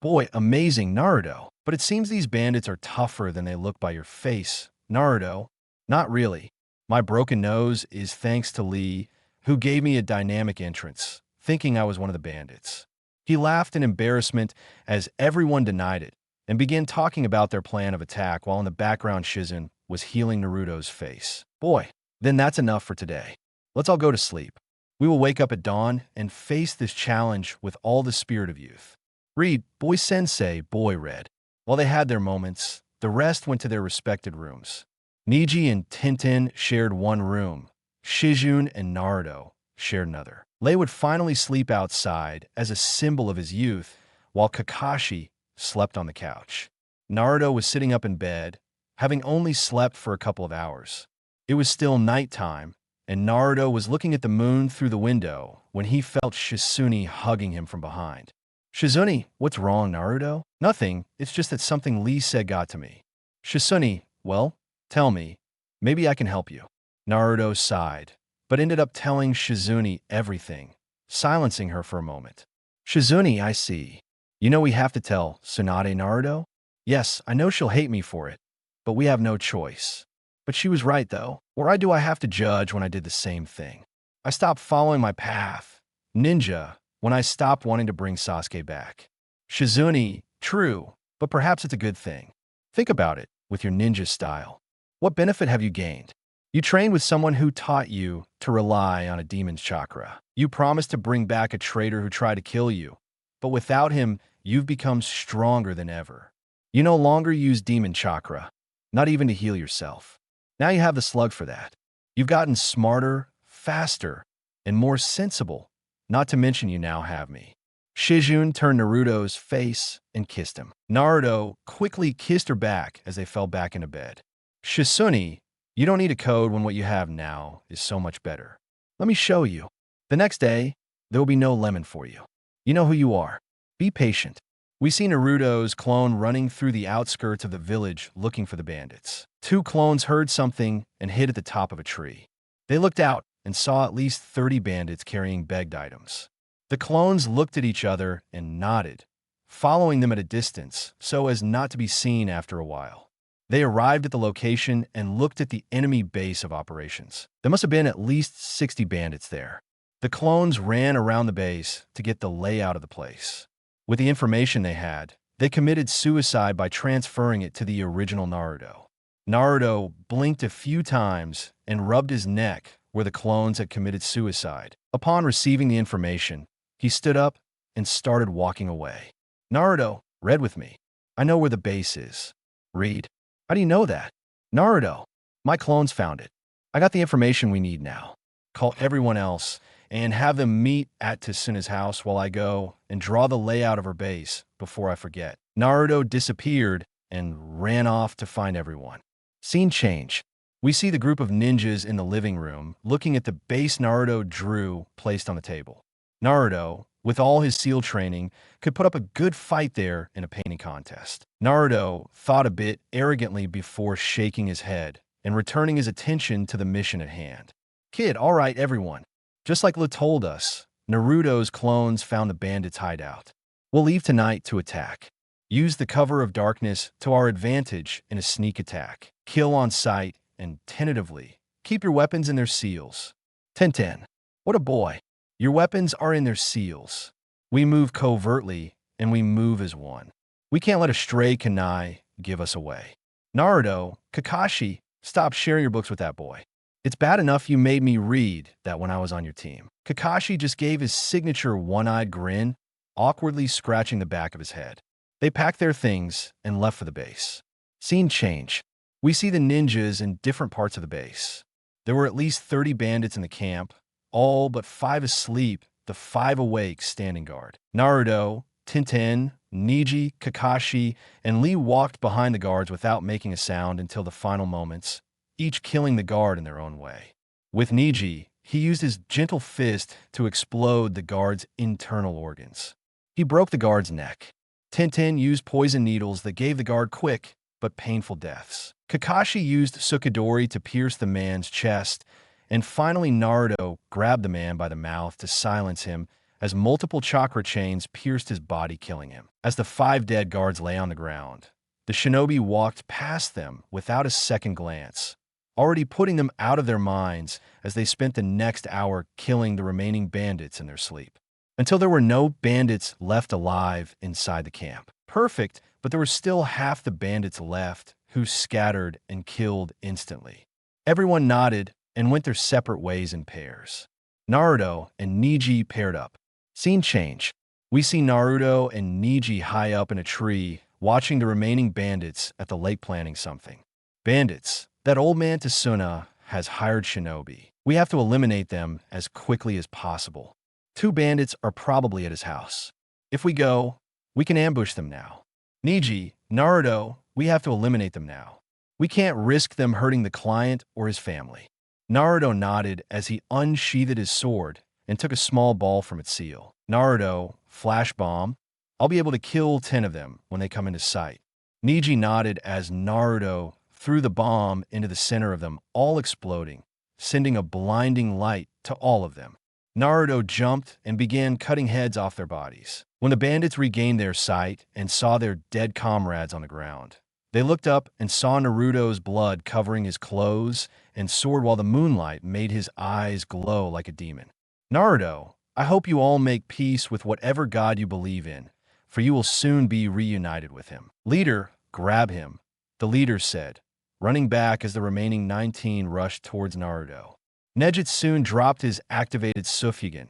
Speaker 1: Boy, amazing Naruto. But it seems these bandits are tougher than they look by your face. Naruto, not really. My broken nose is thanks to Lee, who gave me a dynamic entrance, thinking I was one of the bandits. He laughed in embarrassment as everyone denied it, and began talking about their plan of attack while in the background Shizune was healing Naruto's face. Boy, then that's enough for today. Let's all go to sleep. We will wake up at dawn and face this challenge with all the spirit of youth. Read, boy sensei, boy read. While they had their moments, the rest went to their respected rooms. Neji and Tintin shared one room. Shizune and Naruto shared another. Lei would finally sleep outside as a symbol of his youth, while Kakashi slept on the couch. Naruto was sitting up in bed, having only slept for a couple of hours. It was still nighttime, and Naruto was looking at the moon through the window when he felt Shizune hugging him from behind. Shizune, what's wrong, Naruto? Nothing, it's just that something Lee said got to me. Shizune, well, tell me. Maybe I can help you. Naruto sighed, but ended up telling Shizune everything, silencing her for a moment. Shizune, I see. You know we have to tell Tsunade, Naruto? Yes, I know she'll hate me for it, but we have no choice. But she was right, though. Why do I have to judge when I did the same thing? I stopped following my path. Ninja, when I stopped wanting to bring Sasuke back. Shizune, true, but perhaps it's a good thing. Think about it, with your ninja style. What benefit have you gained? You trained with someone who taught you to rely on a demon's chakra. You promised to bring back a traitor who tried to kill you, but without him, you've become stronger than ever. You no longer use demon chakra, not even to heal yourself. Now you have the slug for that. You've gotten smarter, faster, and more sensible, not to mention you now have me. Shizune turned Naruto's face and kissed him. Naruto quickly kissed her back as they fell back into bed. Shizune, you don't need a code when what you have now is so much better. Let me show you. The next day, there will be no lemon for you. You know who you are. Be patient. We see Naruto's clone running through the outskirts of the village looking for the bandits. Two clones heard something and hid at the top of a tree. They looked out and saw at least 30 bandits carrying begged items. The clones looked at each other and nodded, following them at a distance so as not to be seen after a while. They arrived at the location and looked at the enemy base of operations. There must have been at least 60 bandits there. The clones ran around the base to get the layout of the place. With the information they had, they committed suicide by transferring it to the original Naruto. Naruto blinked a few times and rubbed his neck where the clones had committed suicide. Upon receiving the information, he stood up and started walking away. Naruto, read with me. I know where the base is. Read. How do you know that? Naruto, my clones found it. I got the information we need now. Call everyone else and have them meet at Tsunade's house while I go and draw the layout of her base before I forget. Naruto disappeared and ran off to find everyone. Scene change. We see the group of ninjas in the living room looking at the base Naruto drew placed on the table. Naruto, with all his SEAL training, could put up a good fight there in a painting contest. Naruto thought a bit arrogantly before shaking his head and returning his attention to the mission at hand. Kid, all right, everyone. Just like Lu told us, Naruto's clones found the bandits' hideout. We'll leave tonight to attack. Use the cover of darkness to our advantage in a sneak attack. Kill on sight and tentatively. Keep your weapons in their seals. 10-10. What a boy. Your weapons are in their seals. We move covertly, and we move as one. We can't let a stray kunai give us away. Naruto, Kakashi, stop sharing your books with that boy. It's bad enough you made me read that when I was on your team. Kakashi just gave his signature one-eyed grin, awkwardly scratching the back of his head. They packed their things and left for the base. Scene change. We see the ninjas in different parts of the base. There were at least 30 bandits in the camp, all but 5 asleep, the 5 awake standing guard. Naruto, Tintin, Neji, Kakashi, and Lee walked behind the guards without making a sound until the final moments, each killing the guard in their own way. With Neji, he used his gentle fist to explode the guard's internal organs. He broke the guard's neck. Tintin used poison needles that gave the guard quick but painful deaths. Kakashi used Sukadori to pierce the man's chest, and finally Naruto grabbed the man by the mouth to silence him as multiple chakra chains pierced his body, killing him. As the 5 dead guards lay on the ground, the shinobi walked past them without a second glance, already putting them out of their minds as they spent the next hour killing the remaining bandits in their sleep. Until there were no bandits left alive inside the camp. Perfect, but there were still half the bandits left, who scattered and killed instantly. Everyone nodded and went their separate ways in pairs. Naruto and Neji paired up. Scene change. We see Naruto and Neji high up in a tree, watching the remaining bandits at the lake planning something. Bandits. That old man Tsunade has hired shinobi. We have to eliminate them as quickly as possible. 2 bandits are probably at his house. If we go, we can ambush them now. Neji, Naruto, we have to eliminate them now. We can't risk them hurting the client or his family. Naruto nodded as he unsheathed his sword and took a small ball from its seal. Naruto, flash bomb. I'll be able to kill 10 of them when they come into sight. Neji nodded as Naruto threw the bomb into the center of them, all exploding, sending a blinding light to all of them. Naruto jumped and began cutting heads off their bodies. When the bandits regained their sight and saw their dead comrades on the ground, they looked up and saw Naruto's blood covering his clothes and sword while the moonlight made his eyes glow like a demon. Naruto, I hope you all make peace with whatever god you believe in, for you will soon be reunited with him. Leader, grab him, the leader said, running back as the remaining 19 rushed towards Naruto. Neji soon dropped his activated Sufugen,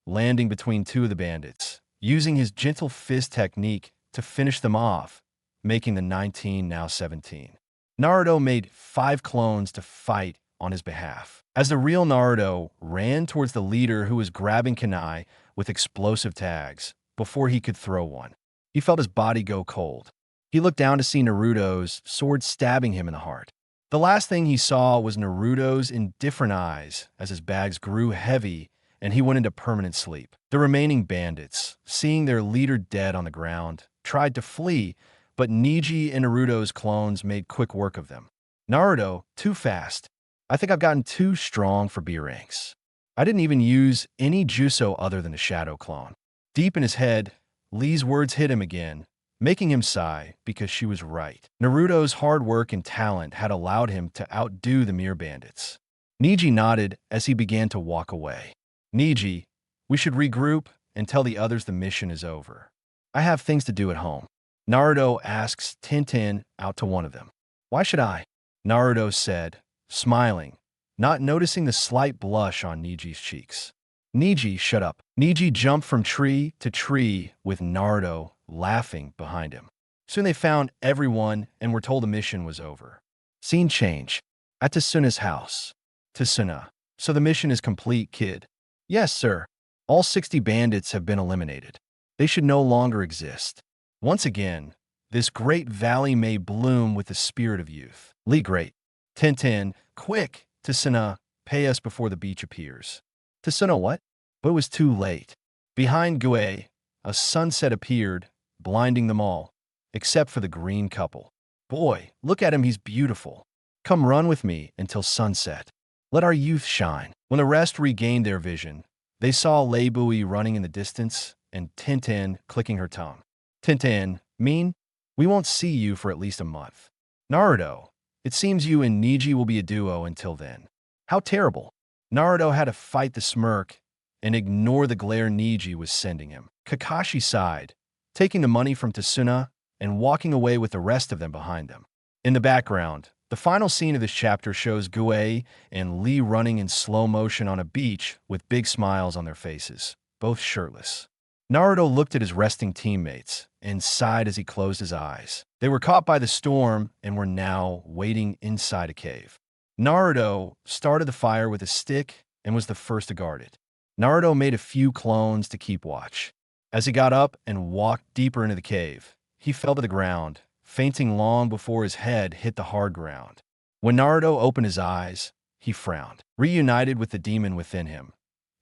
Speaker 1: landing between two of the bandits, using his gentle fist technique to finish them off, making the 19 now 17. Naruto made 5 clones to fight on his behalf. As the real Naruto ran towards the leader who was grabbing kunai with explosive tags before he could throw one, he felt his body go cold. He looked down to see Naruto's sword stabbing him in the heart. The last thing he saw was Naruto's indifferent eyes as his bags grew heavy and he went into permanent sleep. The remaining bandits, seeing their leader dead on the ground, tried to flee, but Neji and Naruto's clones made quick work of them. Naruto, too fast. I think I've gotten too strong for B ranks. I didn't even use any jutsu other than a shadow clone. Deep in his head, Lee's words hit him again, making him sigh because she was right. Naruto's hard work and talent had allowed him to outdo the mere bandits. Neji nodded as he began to walk away. Neji, we should regroup and tell the others the mission is over. I have things to do at home. Naruto asks Tenten out to one of them. Why should I? Naruto said, smiling, not noticing the slight blush on Neji's cheeks. Neji, shut up. Neji jumped from tree to tree with Naruto laughing behind him. Soon they found everyone and were told the mission was over. Scene change. At Tsunade's house. Tsuna. So the mission is complete, kid. Yes, sir. All 60 bandits have been eliminated. They should no longer exist. Once again, this great valley may bloom with the spirit of youth. Lee, great. Tenten, quick, Tsuna, pay us before the beach appears. Tsuna, what? But it was too late. Behind Gue, a sunset appeared, blinding them all, except for the green couple. Boy, look at him, he's beautiful. Come run with me until sunset. Let our youth shine. When the rest regained their vision, they saw Leibui running in the distance and Tenten clicking her tongue. Tenten, mean? We won't see you for at least a month. Naruto, it seems you and Neji will be a duo until then. How terrible. Naruto had to fight the smirk and ignore the glare Neji was sending him. Kakashi sighed, taking the money from Tsuna and walking away with the rest of them behind them. In the background, the final scene of this chapter shows Gue and Lee running in slow motion on a beach with big smiles on their faces, both shirtless. Naruto looked at his resting teammates and sighed as he closed his eyes. They were caught by the storm and were now waiting inside a cave. Naruto started the fire with a stick and was the first to guard it. Naruto made a few clones to keep watch. As he got up and walked deeper into the cave, he fell to the ground, fainting long before his head hit the hard ground. When Naruto opened his eyes, he frowned. Reunited with the demon within him,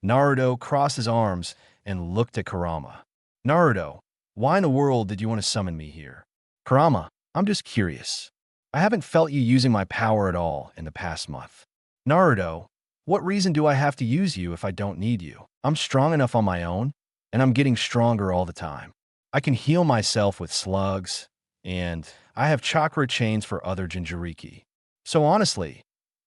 Speaker 1: Naruto crossed his arms and looked at Kurama. Naruto, why in the world did you want to summon me here? Kurama, I'm just curious. I haven't felt you using my power at all in the past month. Naruto, what reason do I have to use you if I don't need you? I'm strong enough on my own, and I'm getting stronger all the time. I can heal myself with slugs, and I have chakra chains for other Jinchuriki. So honestly,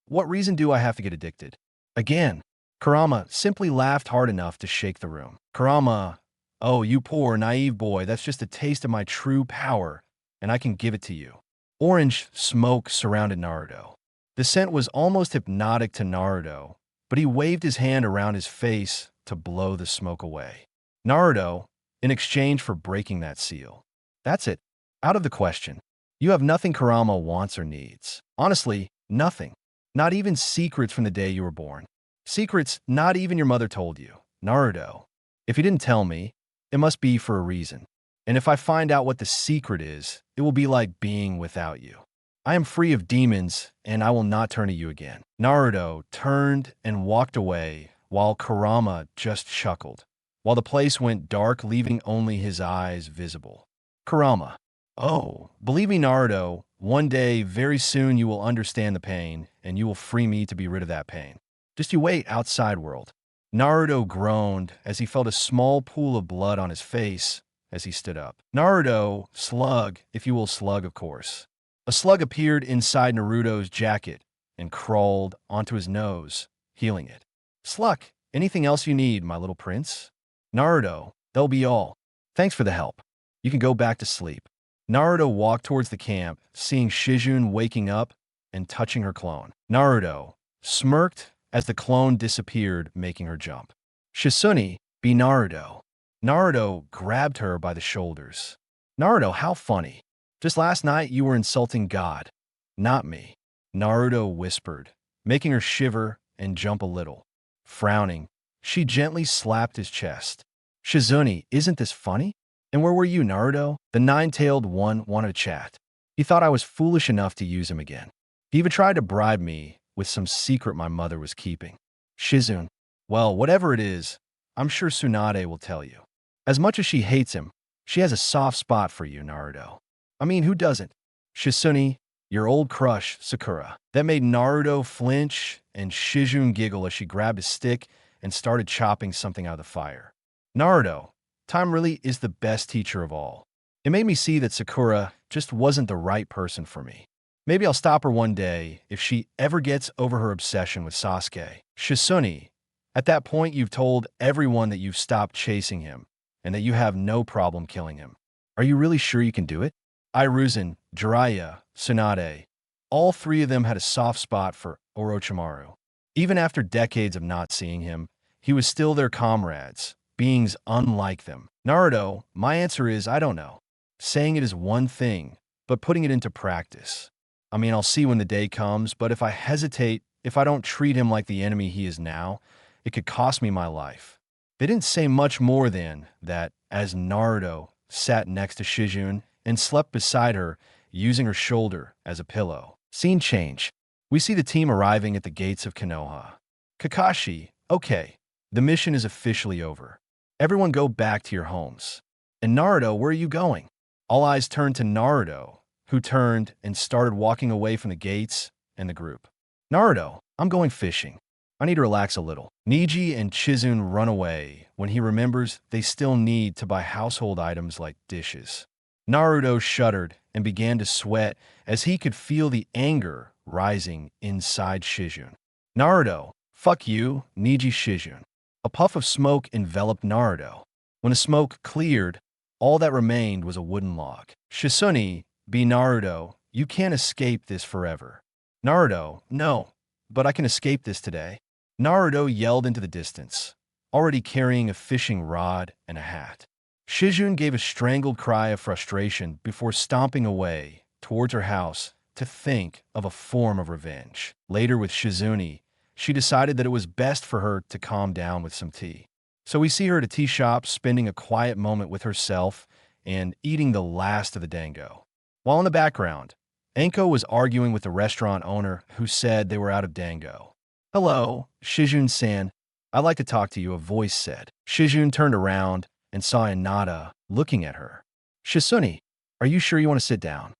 Speaker 1: what reason do I have to get addicted? Again, Kurama simply laughed hard enough to shake the room. Kurama, oh, you poor, naive boy, that's just a taste of my true power, and I can give it to you. Orange smoke surrounded Naruto. The scent was almost hypnotic to Naruto, but he waved his hand around his face to blow the smoke away. Naruto, in exchange for breaking that seal. That's it. Out of the question. You have nothing Kurama wants or needs. Honestly, nothing. Not even secrets from the day you were born. Secrets not even your mother told you. Naruto, if you didn't tell me, it must be for a reason. And if I find out what the secret is, it will be like being without you. I am free of demons, and I will not turn to you again. Naruto turned and walked away, while Kurama just chuckled, while the place went dark, leaving only his eyes visible. Kurama, oh, believe me, Naruto, one day, very soon, you will understand the pain, and you will free me to be rid of that pain. Just you wait, outside world. Naruto groaned as he felt a small pool of blood on his face as he stood up. Naruto, slug, if you will slug, of course. A slug appeared inside Naruto's jacket and crawled onto his nose, healing it. Slug, anything else you need, my little prince? Naruto, that'll be all. Thanks for the help. You can go back to sleep. Naruto walked towards the camp, seeing Shizune waking up and touching her clone. Naruto smirked as the clone disappeared, making her jump. Shizune, be Naruto. Naruto grabbed her by the shoulders. Naruto, how funny. Just last night you were insulting God, not me. Naruto whispered, making her shiver and jump a little. Frowning, she gently slapped his chest. Shizune, isn't this funny? And where were you, Naruto? The nine-tailed one wanted to chat. He thought I was foolish enough to use him again. He even tried to bribe me with some secret my mother was keeping. Shizune, well, whatever it is, I'm sure Tsunade will tell you. As much as she hates him, she has a soft spot for you, Naruto. I mean, who doesn't? Shizune, your old crush, Sakura. That made Naruto flinch and Shizune giggle as she grabbed a stick and started chopping something out of the fire. Naruto, time really is the best teacher of all. It made me see that Sakura just wasn't the right person for me. Maybe I'll stop her one day if she ever gets over her obsession with Sasuke. Shizune, at that point you've told everyone that you've stopped chasing him and that you have no problem killing him. Are you really sure you can do it? Iruzan, Jiraiya, Tsunade, all three of them had a soft spot for Orochimaru. Even after decades of not seeing him, he was still their comrades, beings unlike them. Naruto, my answer is I don't know. Saying it is one thing, but putting it into practice. I mean, I'll see when the day comes, but if I hesitate, if I don't treat him like the enemy he is now, it could cost me my life. They didn't say much more than that as Naruto sat next to Shizune and slept beside her, using her shoulder as a pillow. Scene change. We see the team arriving at the gates of Konoha. Kakashi, okay, the mission is officially over. Everyone go back to your homes. And Naruto, where are you going? All eyes turned to Naruto, who turned and started walking away from the gates and the group. Naruto, I'm going fishing. I need to relax a little. Neji and Shizune run away when he remembers they still need to buy household items like dishes. Naruto shuddered and began to sweat as he could feel the anger rising inside Shizune. Naruto, fuck you, Neji Shizune. A puff of smoke enveloped Naruto. When the smoke cleared, all that remained was a wooden log. Shizune, be Naruto, you can't escape this forever. Naruto, no, but I can escape this today. Naruto yelled into the distance, already carrying a fishing rod and a hat. Shizune gave a strangled cry of frustration before stomping away towards her house to think of a form of revenge. Later with Shizune, she decided that it was best for her to calm down with some tea. So we see her at a tea shop spending a quiet moment with herself and eating the last of the dango. While in the background, Anko was arguing with the restaurant owner who said they were out of dango. Hello, Shizune-san. I'd like to talk to you, a voice said. Shizune turned around and saw Hinata looking at her. Shizune, are you sure you want to sit down?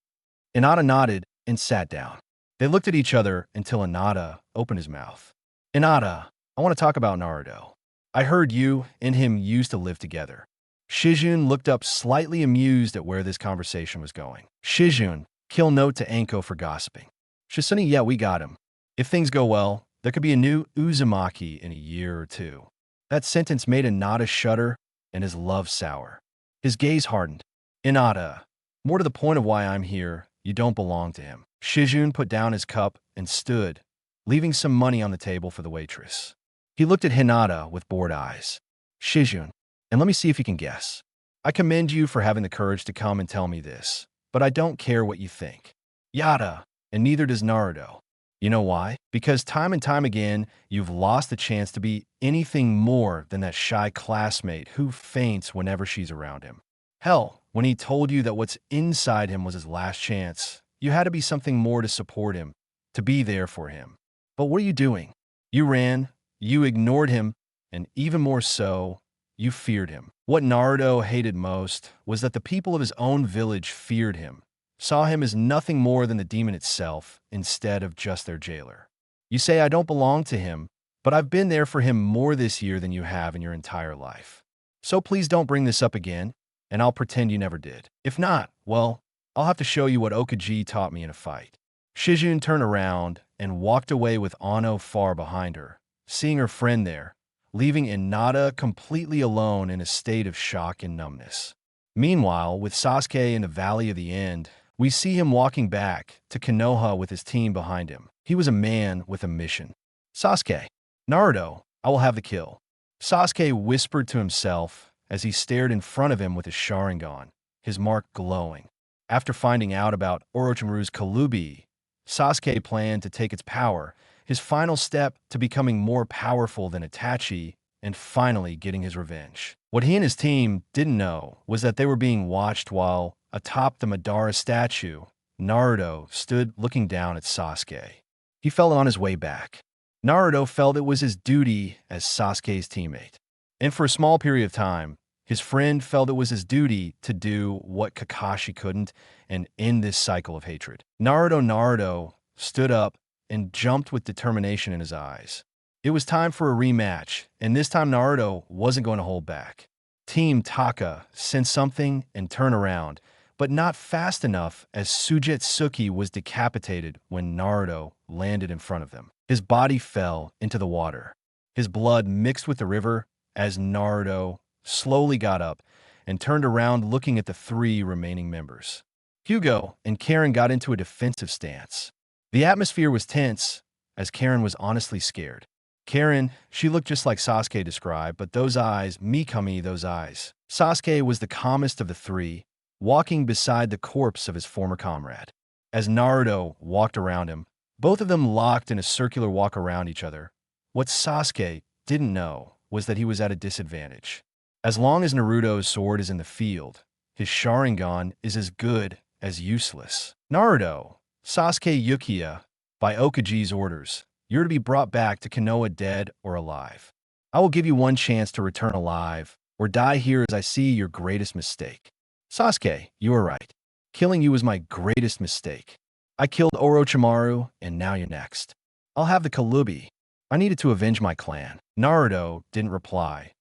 Speaker 1: Hinata nodded and sat down. They looked at each other until Hinata opened his mouth. Hinata, I want to talk about Naruto. I heard you and him used to live together. Shizune looked up slightly amused at where this conversation was going. Shizune, kill note to Anko for gossiping. Shizune, yeah, we got him. If things go well, there could be a new Uzumaki in a year or two. That sentence made Hinata shudder and his love sour. His gaze hardened. Hinata, more to the point of why I'm here, you don't belong to him. Shizune put down his cup and stood, leaving some money on the table for the waitress. He looked at Hinata with bored eyes. Shizune, and let me see if you can guess. I commend you for having the courage to come and tell me this, but I don't care what you think. Yada, and neither does Naruto. You know why? Because time and time again, you've lost the chance to be anything more than that shy classmate who faints whenever she's around him. Hell, when he told you that what's inside him was his last chance, you had to be something more to support him, to be there for him. But what are you doing? You ran, you ignored him, and even more so, you feared him. What Naruto hated most was that the people of his own village feared him, saw him as nothing more than the demon itself instead of just their jailer. You say I don't belong to him, but I've been there for him more this year than you have in your entire life. So please don't bring this up again, and I'll pretend you never did. If not, well, I'll have to show you what Okaji taught me in a fight. Shizune turned around and walked away with Ano far behind her, seeing her friend there, leaving Hinata completely alone in a state of shock and numbness. Meanwhile, with Sasuke in the Valley of the End, We see him walking back to Konoha with his team behind him. He was a man with a mission. Sasuke. Naruto, I will have the kill. Sasuke whispered to himself as he stared in front of him with his Sharingan, his mark glowing. After finding out about Orochimaru's Kalubi, Sasuke planned to take its power, his final step to becoming more powerful than Itachi, and finally getting his revenge. What he and his team didn't know was that they were being watched while, atop the Madara statue, Naruto stood looking down at Sasuke. He felt on his way back. Naruto felt it was his duty as Sasuke's teammate. And for a small period of time, his friend felt it was his duty to do what Kakashi couldn't and end this cycle of hatred. Naruto stood up and jumped with determination in his eyes. It was time for a rematch, and this time Naruto wasn't going to hold back. Team Taka sensed something and turned around, but not fast enough as Sujetsuki was decapitated when Naruto landed in front of them. His body fell into the water. His blood mixed with the river as Naruto slowly got up and turned around looking at the three remaining members. Hugo and Karen got into a defensive stance. The atmosphere was tense as Karen was honestly scared. Karen, she looked just like Sasuke described, but those eyes, Mikami, those eyes. Sasuke was the calmest of the three, walking beside the corpse of his former comrade. As Naruto walked around him, both of them locked in a circular walk around each other. What Sasuke didn't know was that he was at a disadvantage. As long as Naruto's sword is in the field, his Sharingan is as good as useless. Naruto, Sasuke Uchiha, by Okaji's orders, you're to be brought back to Konoha dead or alive. I will give you one chance to return alive, or die here as I see your greatest mistake. Sasuke, you are right. Killing you was my greatest mistake. I killed Orochimaru, and now you're next. I'll have the Kalubi. I needed to avenge my clan. Naruto didn't reply,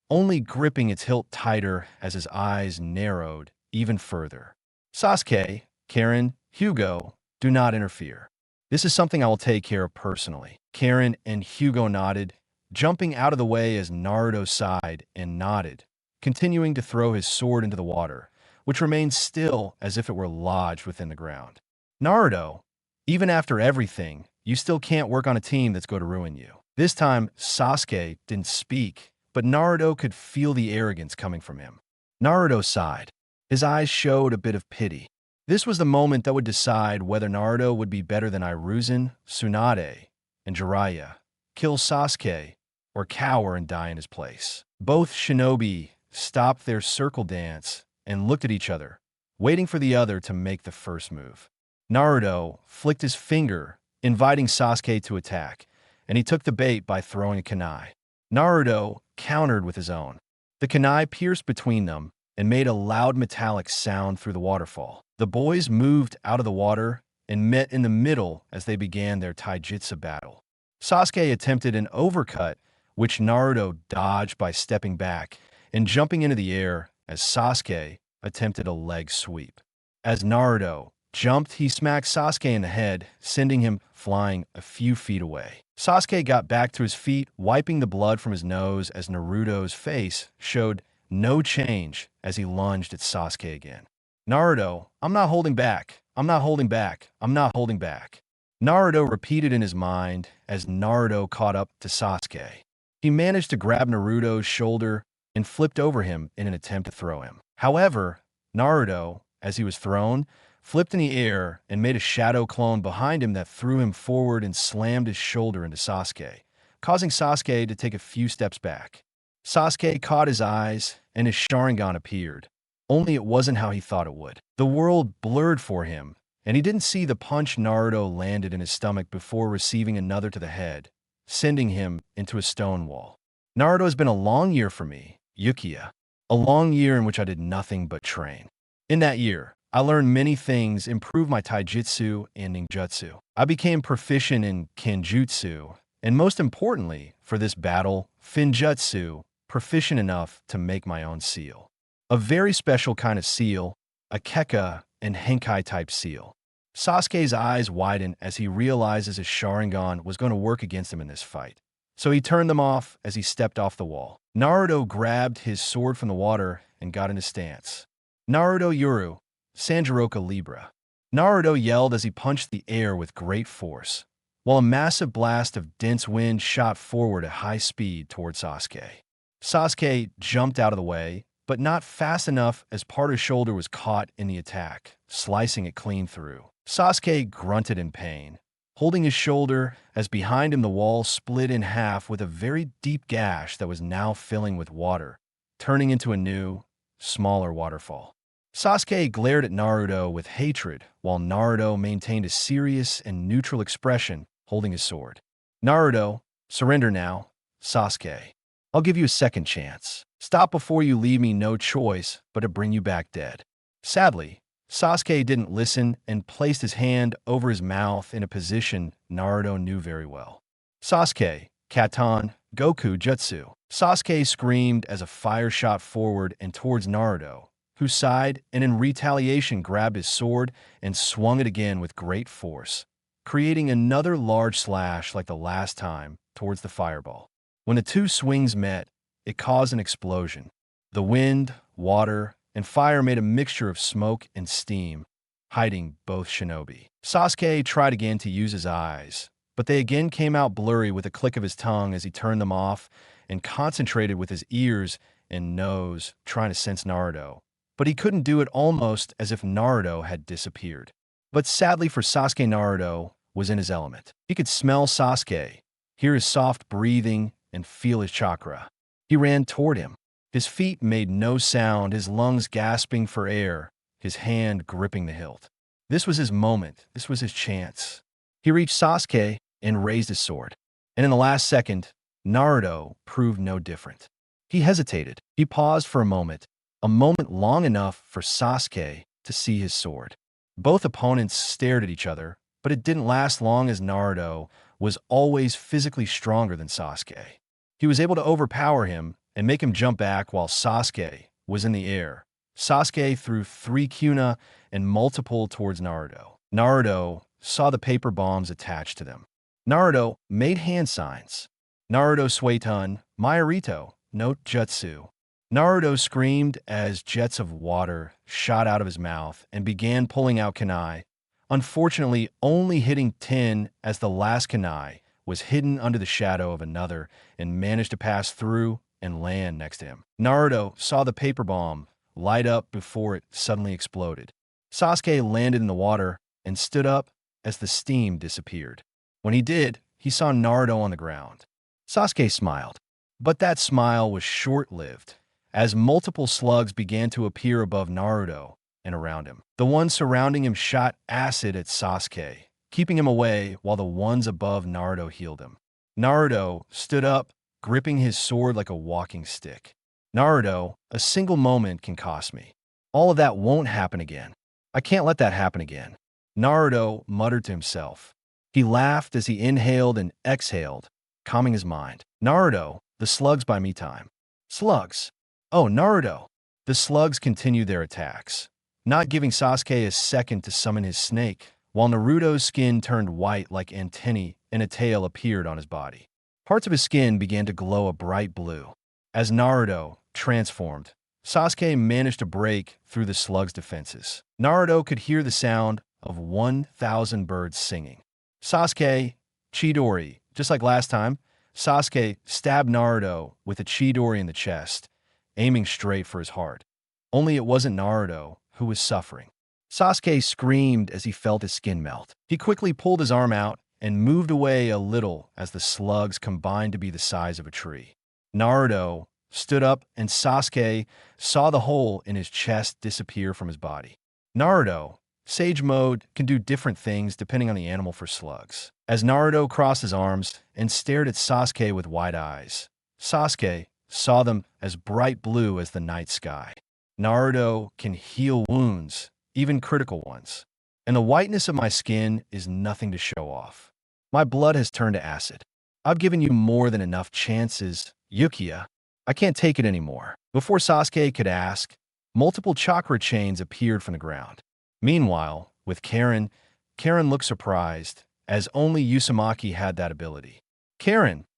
Speaker 1: only gripping its hilt tighter as his eyes narrowed even further. Sasuke, Karen, Hugo, do not interfere. This is something I will take care of personally. Karen and Hugo nodded, jumping out of the way as Naruto sighed and nodded, continuing to throw his sword into the water, which remained still as if it were lodged within the ground. Naruto, even after everything, you still can't work on a team that's going to ruin you. This time, Sasuke didn't speak, but Naruto could feel the arrogance coming from him. Naruto sighed. His eyes showed a bit of pity. This was the moment that would decide whether Naruto would be better than Hiruzen, Tsunade, and Jiraiya, kill Sasuke, or cower and die in his place. Both shinobi stopped their circle dance and looked at each other, waiting for the other to make the first move. Naruto flicked his finger, inviting Sasuke to attack, and he took the bait by throwing a kunai. Naruto countered with his own. The kunai pierced between them and made a loud metallic sound through the waterfall. The boys moved out of the water and met in the middle as they began their taijutsu battle. Sasuke attempted an overcut, which Naruto dodged by stepping back and jumping into the air as Sasuke attempted a leg sweep. As Naruto jumped, he smacked Sasuke in the head, sending him flying a few feet away. Sasuke got back to his feet, wiping the blood from his nose as Naruto's face showed no change as he lunged at Sasuke again. Naruto, I'm not holding back. I'm not holding back. I'm not holding back. Naruto repeated in his mind as Naruto caught up to Sasuke. He managed to grab Naruto's shoulder and flipped over him in an attempt to throw him. However, Naruto, as he was thrown, flipped in the air and made a shadow clone behind him that threw him forward and slammed his shoulder into Sasuke, causing Sasuke to take a few steps back. Sasuke caught his eyes and his Sharingan appeared, only it wasn't how he thought it would. The world blurred for him, and he didn't see the punch Naruto landed in his stomach before receiving another to the head, sending him into a stone wall. Naruto has been a long year for me, Uchiha, a long year in which I did nothing but train. In that year, I learned many things, improved my taijutsu and ninjutsu. I became proficient in kenjutsu, and most importantly, for this battle, finjutsu, proficient enough to make my own seal. A very special kind of seal, a Keka and Henkai type seal. Sasuke's eyes widened as he realizes his Sharingan was going to work against him in this fight. So he turned them off as he stepped off the wall. Naruto grabbed his sword from the water and got into stance. Naruto Yuru, Sanjiroka Libra. Naruto yelled as he punched the air with great force, while a massive blast of dense wind shot forward at high speed toward Sasuke. Sasuke jumped out of the way, but not fast enough as part of his shoulder was caught in the attack, slicing it clean through. Sasuke grunted in pain, holding his shoulder as behind him the wall split in half with a very deep gash that was now filling with water, turning into a new, smaller waterfall. Sasuke glared at Naruto with hatred, while Naruto maintained a serious and neutral expression, holding his sword. Naruto, surrender now. Sasuke, I'll give you a second chance. Stop before you leave me no choice but to bring you back dead. Sadly, Sasuke didn't listen and placed his hand over his mouth in a position Naruto knew very well. Sasuke, Katan, Goku Jutsu. Sasuke screamed as a fire shot forward and towards Naruto, who sighed and in retaliation grabbed his sword and swung it again with great force, creating another large slash like the last time towards the fireball. When the two swings met, it caused an explosion. The wind, water, and fire made a mixture of smoke and steam, hiding both shinobi. Sasuke tried again to use his eyes, but they again came out blurry with a click of his tongue as he turned them off and concentrated with his ears and nose, trying to sense Naruto. But he couldn't do it, almost as if Naruto had disappeared. But sadly for Sasuke, Naruto was in his element. He could smell Sasuke, hear his soft breathing, and feel his chakra. He ran toward him. His feet made no sound, his lungs gasping for air, his hand gripping the hilt. This was his moment. This was his chance. He reached Sasuke and raised his sword. And in the last second, Naruto proved no different. He hesitated. He paused for a moment long enough for Sasuke to see his sword. Both opponents stared at each other, but it didn't last long as Naruto was always physically stronger than Sasuke. He was able to overpower him and make him jump back while Sasuke was in the air. Sasuke threw 3 Kuna and multiple towards Naruto. Naruto saw the paper bombs attached to them. Naruto made hand signs. Naruto Suiton, Mayarito, no Jutsu. Naruto screamed as jets of water shot out of his mouth and began pulling out kunai, unfortunately only hitting 10 as the last kunai was hidden under the shadow of another and managed to pass through and land next to him. Naruto saw the paper bomb light up before it suddenly exploded. Sasuke landed in the water and stood up as the steam disappeared. When he did, he saw Naruto on the ground. Sasuke smiled, but that smile was short-lived, as multiple slugs began to appear above Naruto and around him. The ones surrounding him shot acid at Sasuke, keeping him away while the ones above Naruto healed him. Naruto stood up, gripping his sword like a walking stick. Naruto, a single moment can cost me. All of that won't happen again. I can't let that happen again. Naruto muttered to himself. He laughed as he inhaled and exhaled, calming his mind. Naruto, the slugs by me time. Slugs. Oh, Naruto. The slugs continued their attacks, not giving Sasuke a second to summon his snake, while Naruto's skin turned white like antennae and a tail appeared on his body. Parts of his skin began to glow a bright blue. As Naruto transformed, Sasuke managed to break through the slug's defenses. Naruto could hear the sound of 1,000 birds singing. Sasuke, Chidori. Just like last time, Sasuke stabbed Naruto with a Chidori in the chest, aiming straight for his heart. Only it wasn't Naruto who was suffering. Sasuke screamed as he felt his skin melt. He quickly pulled his arm out and moved away a little as the slugs combined to be the size of a tree. Naruto stood up and Sasuke saw the hole in his chest disappear from his body. Naruto, Sage Mode, can do different things depending on the animal for slugs. As Naruto crossed his arms and stared at Sasuke with wide eyes, Sasuke saw them as bright blue as the night sky. Naruto can heal wounds, even critical ones. And the whiteness of my skin is nothing to show off. My blood has turned to acid. I've given you more than enough chances, Uchiha. I can't take it anymore. Before Sasuke could ask, multiple chakra chains appeared from the ground. Meanwhile, with Karen looked surprised, as only Uzumaki had that ability.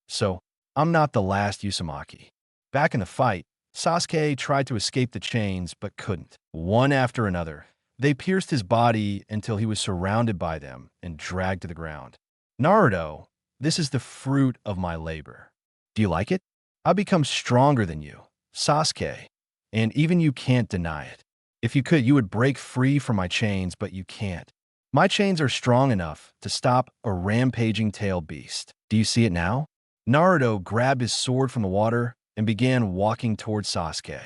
Speaker 1: So I'm not the last Uzumaki. Back in the fight, Sasuke tried to escape the chains but couldn't. One after another, They pierced his body until he was surrounded by them and dragged to the ground. Naruto, this is the fruit of my labor. Do you like it? I become stronger than you, Sasuke, and even you can't deny it. If you could, you would break free from my chains, but you can't. My chains are strong enough to stop a rampaging tail beast. Do you see it now? Naruto grabbed his sword from the water and began walking towards Sasuke.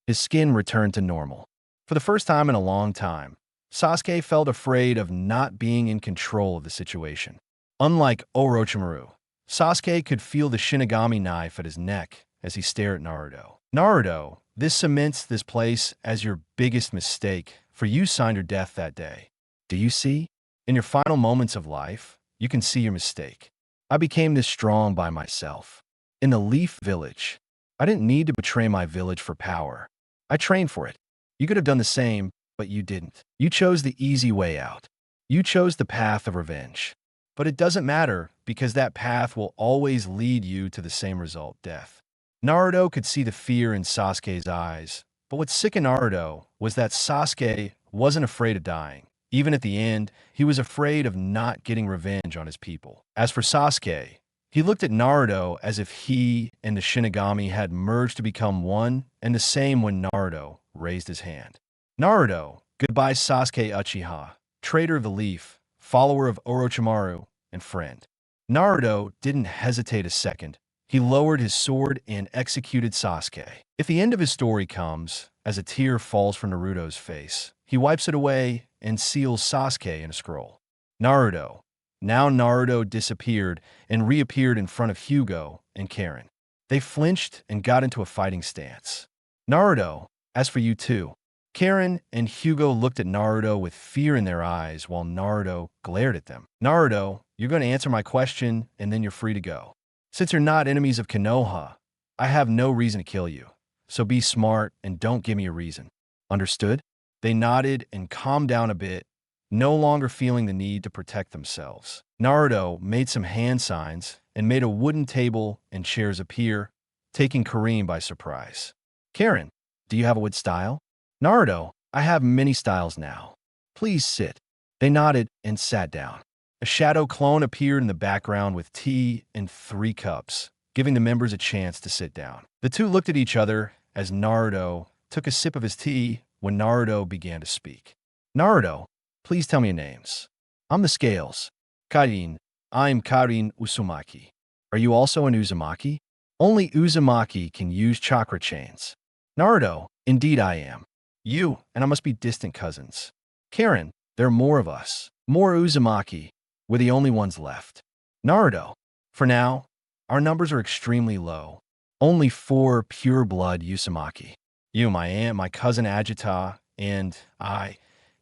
Speaker 1: His skin returned to normal. For the first time in a long time, Sasuke felt afraid of not being in control of the situation. Unlike Orochimaru, Sasuke could feel the Shinigami knife at his neck as he stared at Naruto. Naruto, this cements this place as your biggest mistake, for you signed your death that day. Do you see? In your final moments of life, you can see your mistake. I became this strong by myself. In the Leaf Village, I didn't need to betray my village for power. I trained for it. You could have done the same, but you didn't. You chose the easy way out. You chose the path of revenge. But it doesn't matter, because that path will always lead you to the same result, death. Naruto could see the fear in Sasuke's eyes, but what sickened Naruto was that Sasuke wasn't afraid of dying. Even at the end, he was afraid of not getting revenge on his people. As for Sasuke, he looked at Naruto as if he and the Shinigami had merged to become one, and the same when Naruto raised his hand. Naruto, goodbye Sasuke Uchiha, traitor of the Leaf, follower of Orochimaru, and friend. Naruto didn't hesitate a second. He lowered his sword and executed Sasuke. If the end of his story comes as a tear falls from Naruto's face, he wipes it away and seals Sasuke in a scroll. Naruto. Now Naruto disappeared and reappeared in front of Hugo and Karen. They flinched and got into a fighting stance. Naruto, as for you too. Karen and Hugo looked at Naruto with fear in their eyes while Naruto glared at them. Naruto, you're going to answer my question and then you're free to go. Since you're not enemies of Konoha, I have no reason to kill you. So be smart and don't give me a reason. Understood? They nodded and calmed down a bit, no longer feeling the need to protect themselves. Naruto made some hand signs and made a wooden table and chairs appear, taking Kareem by surprise. Karen, do you have a wood style? Naruto, I have many styles now. Please sit. They nodded and sat down. A shadow clone appeared in the background with tea and 3 cups, giving the members a chance to sit down. The two looked at each other as Naruto took a sip of his tea when Naruto began to speak. Naruto, please tell me your names. I'm the Scales. Karin, I'm Karin Uzumaki. Are you also an Uzumaki? Only Uzumaki can use chakra chains. Naruto, indeed I am. You and I must be distant cousins. Karen, there are more of us. More Uzumaki. We're the only ones left. Naruto, for now, our numbers are extremely low. Only 4 pure-blood Uzumaki. You, my aunt, my cousin Agita, and I.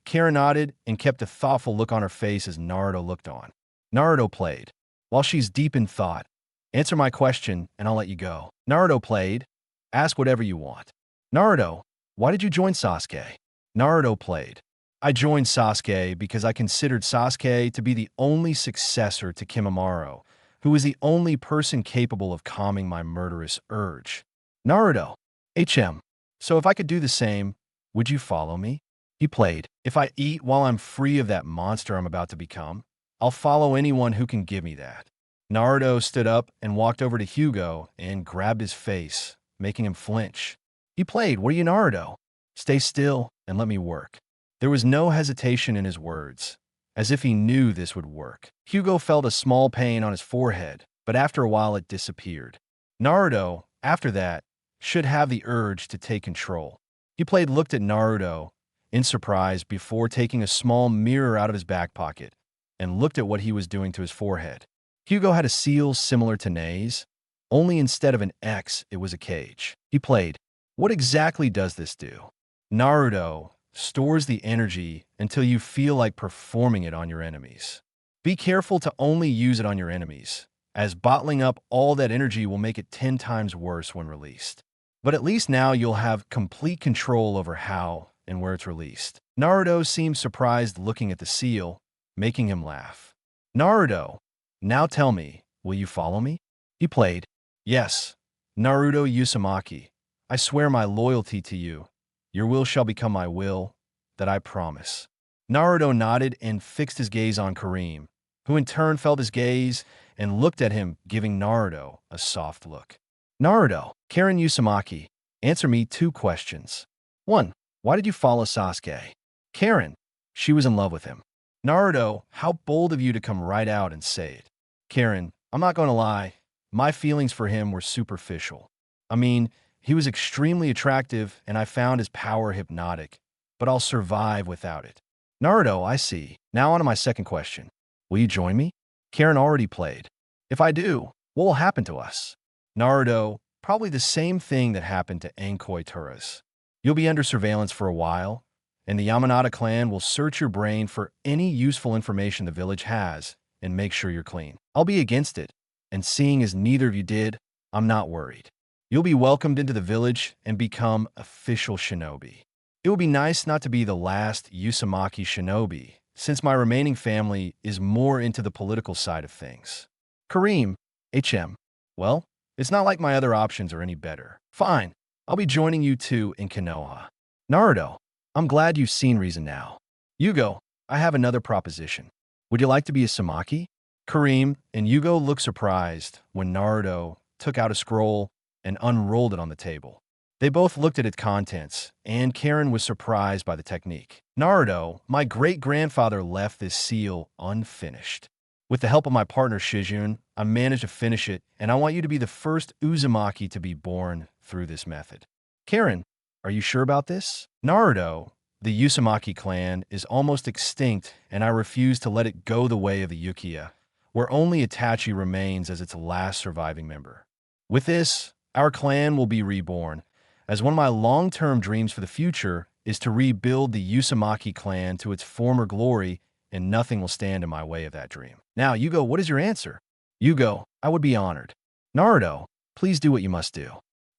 Speaker 1: Karen nodded and kept a thoughtful look on her face as Naruto looked on. Naruto played. While she's deep in thought, answer my question and I'll let you go. Naruto played. Ask whatever you want. Naruto, why did you join Sasuke? Naruto played. I joined Sasuke because I considered Sasuke to be the only successor to Kimimaro, who is the only person capable of calming my murderous urge. Naruto, HM. So if I could do the same, would you follow me? He played. If I eat while I'm free of that monster I'm about to become, I'll follow anyone who can give me that. Naruto stood up and walked over to Hugo and grabbed his face, making him flinch. He played. What are you, Naruto? Stay still and let me work. There was no hesitation in his words, as if he knew this would work. Hugo felt a small pain on his forehead, but after a while it disappeared. Naruto, after that, should have the urge to take control. He played looked at Naruto in surprise before taking a small mirror out of his back pocket and looked at what he was doing to his forehead. Hugo had a seal similar to Nei's, only instead of an X, it was a cage. He played. What exactly does this do? Naruto stores the energy until you feel like performing it on your enemies. Be careful to only use it on your enemies, as bottling up all that energy will make it 10 times worse when released. But at least now you'll have complete control over how and where it's released. Naruto seemed surprised looking at the seal, making him laugh. Naruto, now tell me, will you follow me? He played. Yes, Naruto Uzumaki, I swear my loyalty to you. Your will shall become my will, that I promise. Naruto nodded and fixed his gaze on Kareem, who in turn felt his gaze and looked at him, giving Naruto a soft look. Naruto, Karen Uzumaki, answer me 2 questions. 1. Why did you follow Sasuke? Karen, she was in love with him. Naruto, how bold of you to come right out and say it. Karen, I'm not going to lie, my feelings for him were superficial. I mean, he was extremely attractive and I found his power hypnotic, but I'll survive without it. Naruto, I see. Now on to my second question. Will you join me? Karen already played. If I do, what will happen to us? Naruto, probably the same thing that happened to Ankoi Turas. You'll be under surveillance for a while, and the Yamanata clan will search your brain for any useful information the village has and make sure you're clean. I'll be against it, and seeing as neither of you did, I'm not worried. You'll be welcomed into the village and become official shinobi. It will be nice not to be the last Uzumaki shinobi, since my remaining family is more into the political side of things. Kareem, HM, well, it's not like my other options are any better. Fine, I'll be joining you two in Konoha. Naruto, I'm glad you've seen reason now. Yugo, I have another proposition. Would you like to be a Uzumaki? Kareem and Yugo looked surprised when Naruto took out a scroll and unrolled it on the table. They both looked at its contents, and Karen was surprised by the technique. Naruto, my great-grandfather left this seal unfinished. With the help of my partner Shizune, I managed to finish it, and I want you to be the first Uzumaki to be born through this method. Karen, are you sure about this? Naruto, the Uzumaki clan is almost extinct, and I refuse to let it go the way of the Uchiha, where only Itachi remains as its last surviving member. With this, our clan will be reborn, as one of my long-term dreams for the future is to rebuild the Uzumaki clan to its former glory, and nothing will stand in my way of that dream. Now, Yugo, what is your answer? Yugo, I would be honored. Naruto, please do what you must do.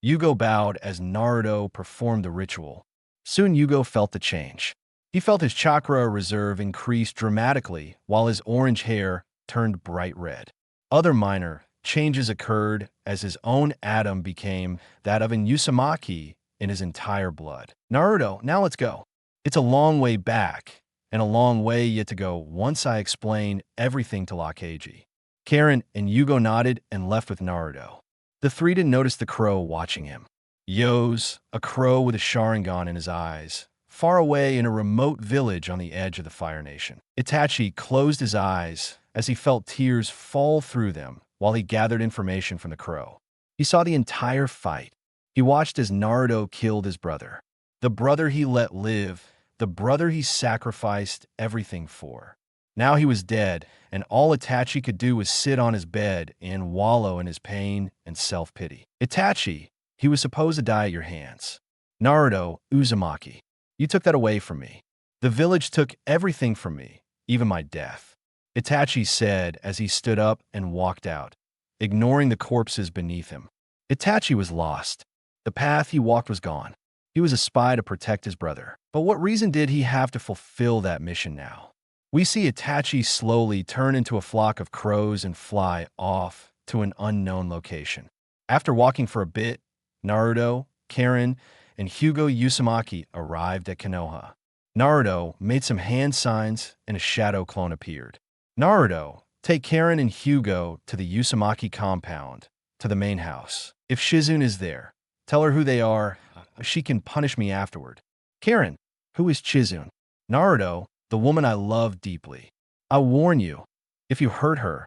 Speaker 1: Yugo bowed as Naruto performed the ritual. Soon Yugo felt the change. He felt his chakra reserve increase dramatically, while his orange hair turned bright red. Other minor changes occurred as his own atom became that of an Uzumaki in his entire blood. Naruto, now let's go. It's a long way back, and a long way yet to go once I explain everything to Lakaji. Karen and Yugo nodded and left with Naruto. The three didn't notice the crow watching him. Yo's, a crow with a Sharingan in his eyes, far away in a remote village on the edge of the Fire Nation. Itachi closed his eyes as he felt tears fall through them while he gathered information from the crow. He saw the entire fight. He watched as Naruto killed his brother. The brother he let live, the brother he sacrificed everything for. Now he was dead, and all Itachi could do was sit on his bed and wallow in his pain and self-pity. Itachi, he was supposed to die at your hands. Naruto, Uzumaki, you took that away from me. The village took everything from me, even my death. Itachi said as he stood up and walked out, ignoring the corpses beneath him. Itachi was lost. The path he walked was gone. He was a spy to protect his brother. But what reason did he have to fulfill that mission now? We see Itachi slowly turn into a flock of crows and fly off to an unknown location. After walking for a bit, Naruto, Karen, and Hugo Uzumaki arrived at Konoha. Naruto made some hand signs and a shadow clone appeared. Naruto, take Karen and Hugo to the Uzumaki compound, to the main house. If Shizune is there, tell her who they are. She can punish me afterward. Karen, who is Shizune? Naruto, the woman I love deeply. I warn you, if you hurt her,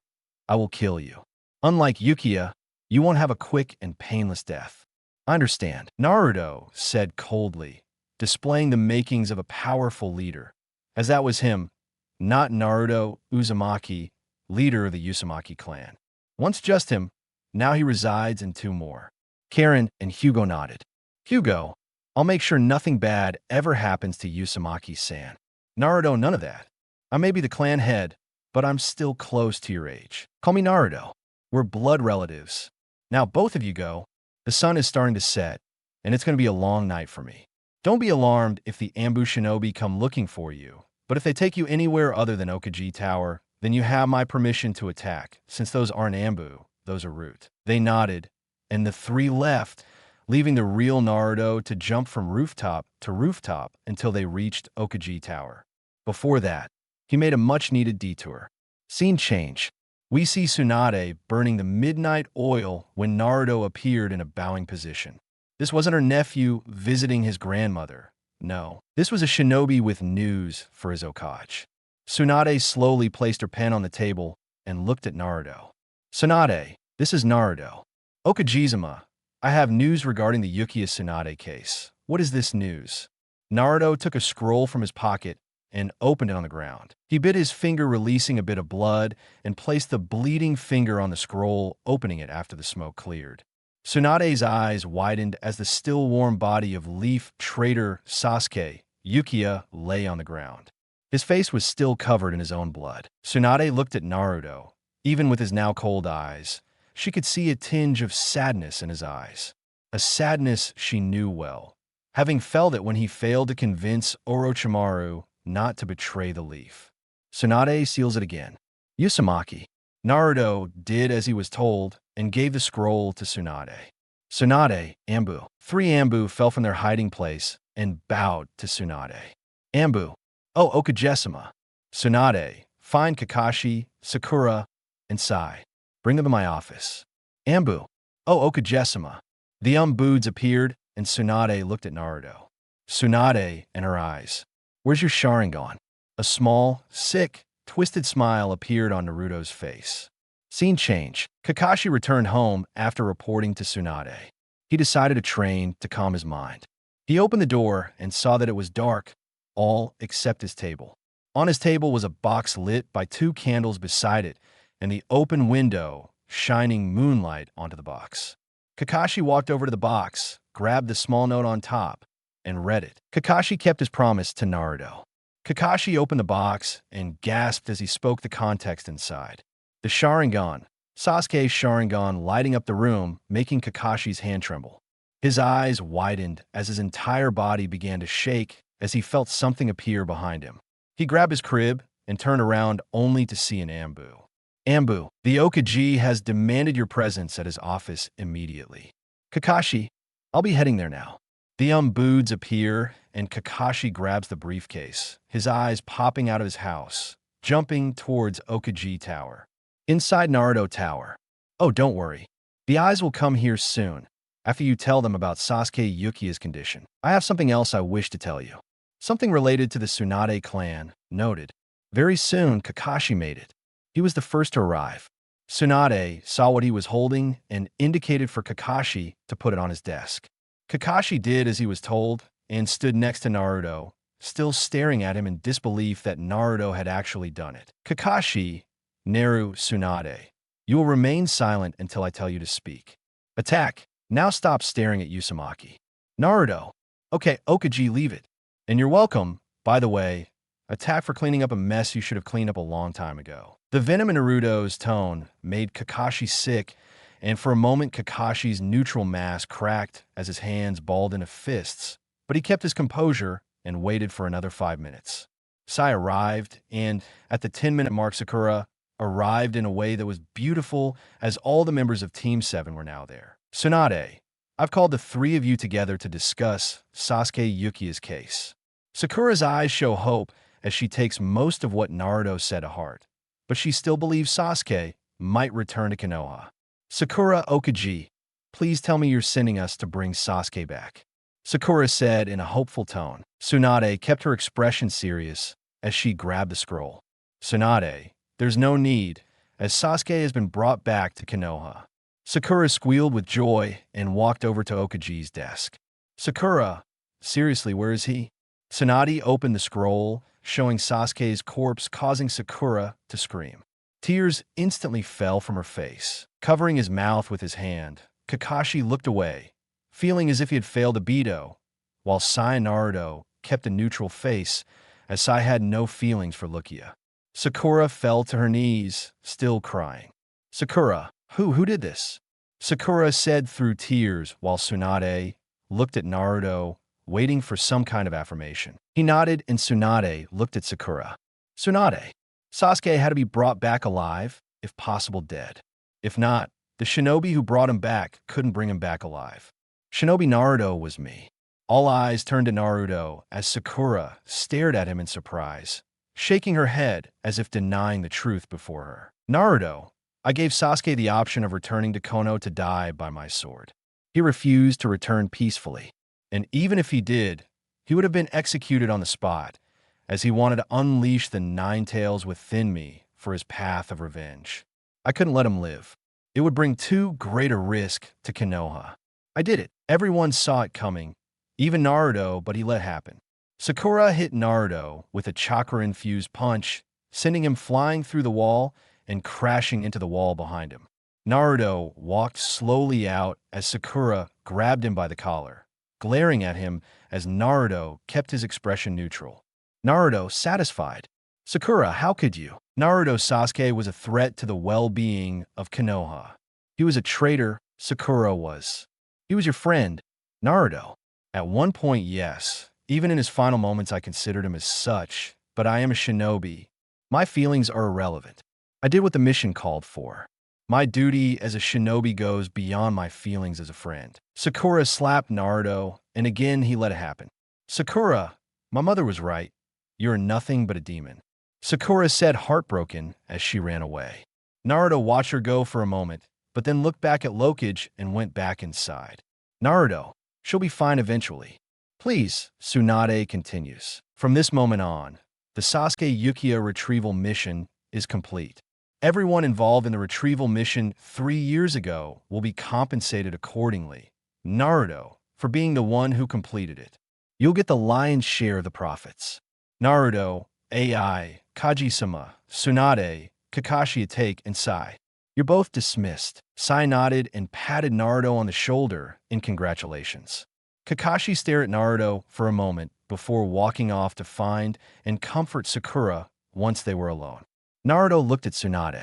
Speaker 1: I will kill you. Unlike Uchiha, you won't have a quick and painless death. I understand, Naruto said coldly, displaying the makings of a powerful leader, as that was him, not Naruto Uzumaki, leader of the Uzumaki clan. Once just him, now he resides in 2 more. Karen and Hugo nodded. Hugo, I'll make sure nothing bad ever happens to Uzumaki-san. Naruto, none of that. I may be the clan head, but I'm still close to your age. Call me Naruto. We're blood relatives. Now both of you go. The sun is starting to set, and it's going to be a long night for me. Don't be alarmed if the ambush shinobi come looking for you, but if they take you anywhere other than Okaji Tower, then you have my permission to attack, since those aren't ambu, those are root. They nodded, and the 3 left, leaving the real Naruto to jump from rooftop to rooftop until they reached Okaji Tower. Before that, he made a much-needed detour. Scene change. We see Tsunade burning the midnight oil when Naruto appeared in a bowing position. This wasn't her nephew visiting his grandmother. No, this was a shinobi with news for his Okage. Tsunade slowly placed her pen on the table and looked at Naruto. Tsunade, this is Naruto. Okajizuma, I have news regarding the Uchiha Tsunade case. What is this news? Naruto took a scroll from his pocket and opened it on the ground. He bit his finger, releasing a bit of blood, and placed the bleeding finger on the scroll, opening it after the smoke cleared. Tsunade's eyes widened as the still warm body of Leaf traitor Sasuke Uchiha lay on the ground. His face was still covered in his own blood. Tsunade looked at Naruto. Even with his now cold eyes, she could see a tinge of sadness in his eyes. A sadness she knew well, having felt it when he failed to convince Orochimaru not to betray the Leaf. Tsunade seals it again. Uzumaki. Naruto did as he was told and gave the scroll to Tsunade. Tsunade, Ambu. 3 Ambu fell from their hiding place and bowed to Tsunade. Ambu. Oh, Okajisama. Tsunade, find Kakashi, Sakura, and Sai. Bring them to my office. Ambu. Oh, Okajisama. The Umbuds appeared, and Tsunade looked at Naruto. Tsunade and her eyes. Where's your Sharingan? A small, sick, twisted smile appeared on Naruto's face. Scene change. Kakashi returned home after reporting to Tsunade. He decided to train to calm his mind. He opened the door and saw that it was dark, all except his table. On his table was a box lit by 2 candles beside it, and the open window shining moonlight onto the box. Kakashi walked over to the box, grabbed the small note on top, and read it. Kakashi kept his promise to Naruto. Kakashi opened the box and gasped as he spoke the context inside. The Sharingan, Sasuke's Sharingan, lighting up the room, making Kakashi's hand tremble. His eyes widened as his entire body began to shake as he felt something appear behind him. He grabbed his crib and turned around only to see an Ambu. Ambu, the Okaji has demanded your presence at his office immediately. Kakashi, I'll be heading there now. The Umbuds appear, and Kakashi grabs the briefcase, his eyes popping out of his house, jumping towards Okaji Tower. Inside Naruto Tower. Oh, don't worry. The eyes will come here soon, after you tell them about Sasuke Uchiha's condition. I have something else I wish to tell you. Something related to the Tsunade clan, noted. Very soon, Kakashi made it. He was the first to arrive. Tsunade saw what he was holding and indicated for Kakashi to put it on his desk. Kakashi did as he was told and stood next to Naruto, still staring at him in disbelief that Naruto had actually done it. Kakashi, Naru, Tsunade, you will remain silent until I tell you to speak. Attack. Now stop staring at Uzumaki. Naruto. Okay, Okaji, leave it. And you're welcome, by the way. Attack for cleaning up a mess you should have cleaned up a long time ago. The venom in Naruto's tone made Kakashi sick, and for a moment Kakashi's neutral mask cracked as his hands balled into fists, but he kept his composure and waited for another 5 minutes. Sai arrived, and at the 10-minute mark Sakura arrived in a way that was beautiful as all the members of Team 7 were now there. Tsunade, I've called the 3 of you together to discuss Sasuke Uchiha's case. Sakura's eyes show hope as she takes most of what Naruto said to heart, but she still believes Sasuke might return to Konoha. Sakura Okaji, please tell me you're sending us to bring Sasuke back. Sakura said in a hopeful tone. Tsunade kept her expression serious as she grabbed the scroll. Tsunade, there's no need, as Sasuke has been brought back to Konoha. Sakura squealed with joy and walked over to Okaji's desk. Sakura, seriously, where is he? Tsunade opened the scroll, showing Sasuke's corpse, causing Sakura to scream. Tears instantly fell from her face. Covering his mouth with his hand, Kakashi looked away, feeling as if he had failed a Beto, while Sai and Naruto kept a neutral face, as Sai had no feelings for Uchiha. Sakura fell to her knees, still crying. Sakura, who did this? Sakura said through tears while Tsunade looked at Naruto, waiting for some kind of affirmation. He nodded and Tsunade looked at Sakura. Tsunade, Sasuke had to be brought back alive, if possible dead. If not, the shinobi who brought him back couldn't bring him back alive. Shinobi Naruto was me. All eyes turned to Naruto as Sakura stared at him in surprise, shaking her head as if denying the truth before her. Naruto, I gave Sasuke the option of returning to Konoha to die by my sword. He refused to return peacefully, and even if he did, he would have been executed on the spot, as he wanted to unleash the nine tails within me for his path of revenge. I couldn't let him live. It would bring too great a risk to Konoha. I did it. Everyone saw it coming, even Naruto, but he let it happen. Sakura hit Naruto with a chakra-infused punch, sending him flying through the wall and crashing into the wall behind him. Naruto walked slowly out as Sakura grabbed him by the collar, glaring at him as Naruto kept his expression neutral. Naruto, satisfied. Sakura, how could you? Naruto Sasuke was a threat to the well-being of Konoha. He was a traitor, Sakura was. He was your friend, Naruto. At one point, yes. Even in his final moments, I considered him as such, but I am a shinobi. My feelings are irrelevant. I did what the mission called for. My duty as a shinobi goes beyond my feelings as a friend. Sakura slapped Naruto, and again he let it happen. Sakura, my mother was right. You're nothing but a demon. Sakura said, heartbroken, as she ran away. Naruto watched her go for a moment, but then looked back at Lokage and went back inside. Naruto, she'll be fine eventually. Please, Tsunade continues. From this moment on, the Sasuke Uchiha retrieval mission is complete. Everyone involved in the retrieval mission 3 years ago will be compensated accordingly. Naruto, for being the one who completed it. You'll get the lion's share of the profits. Naruto, AI, Kaji-sama, Tsunade, Kakashi take, and Sai. You're both dismissed. Sai nodded and patted Naruto on the shoulder in congratulations. Kakashi stared at Naruto for a moment before walking off to find and comfort Sakura once they were alone. Naruto looked at Tsunade.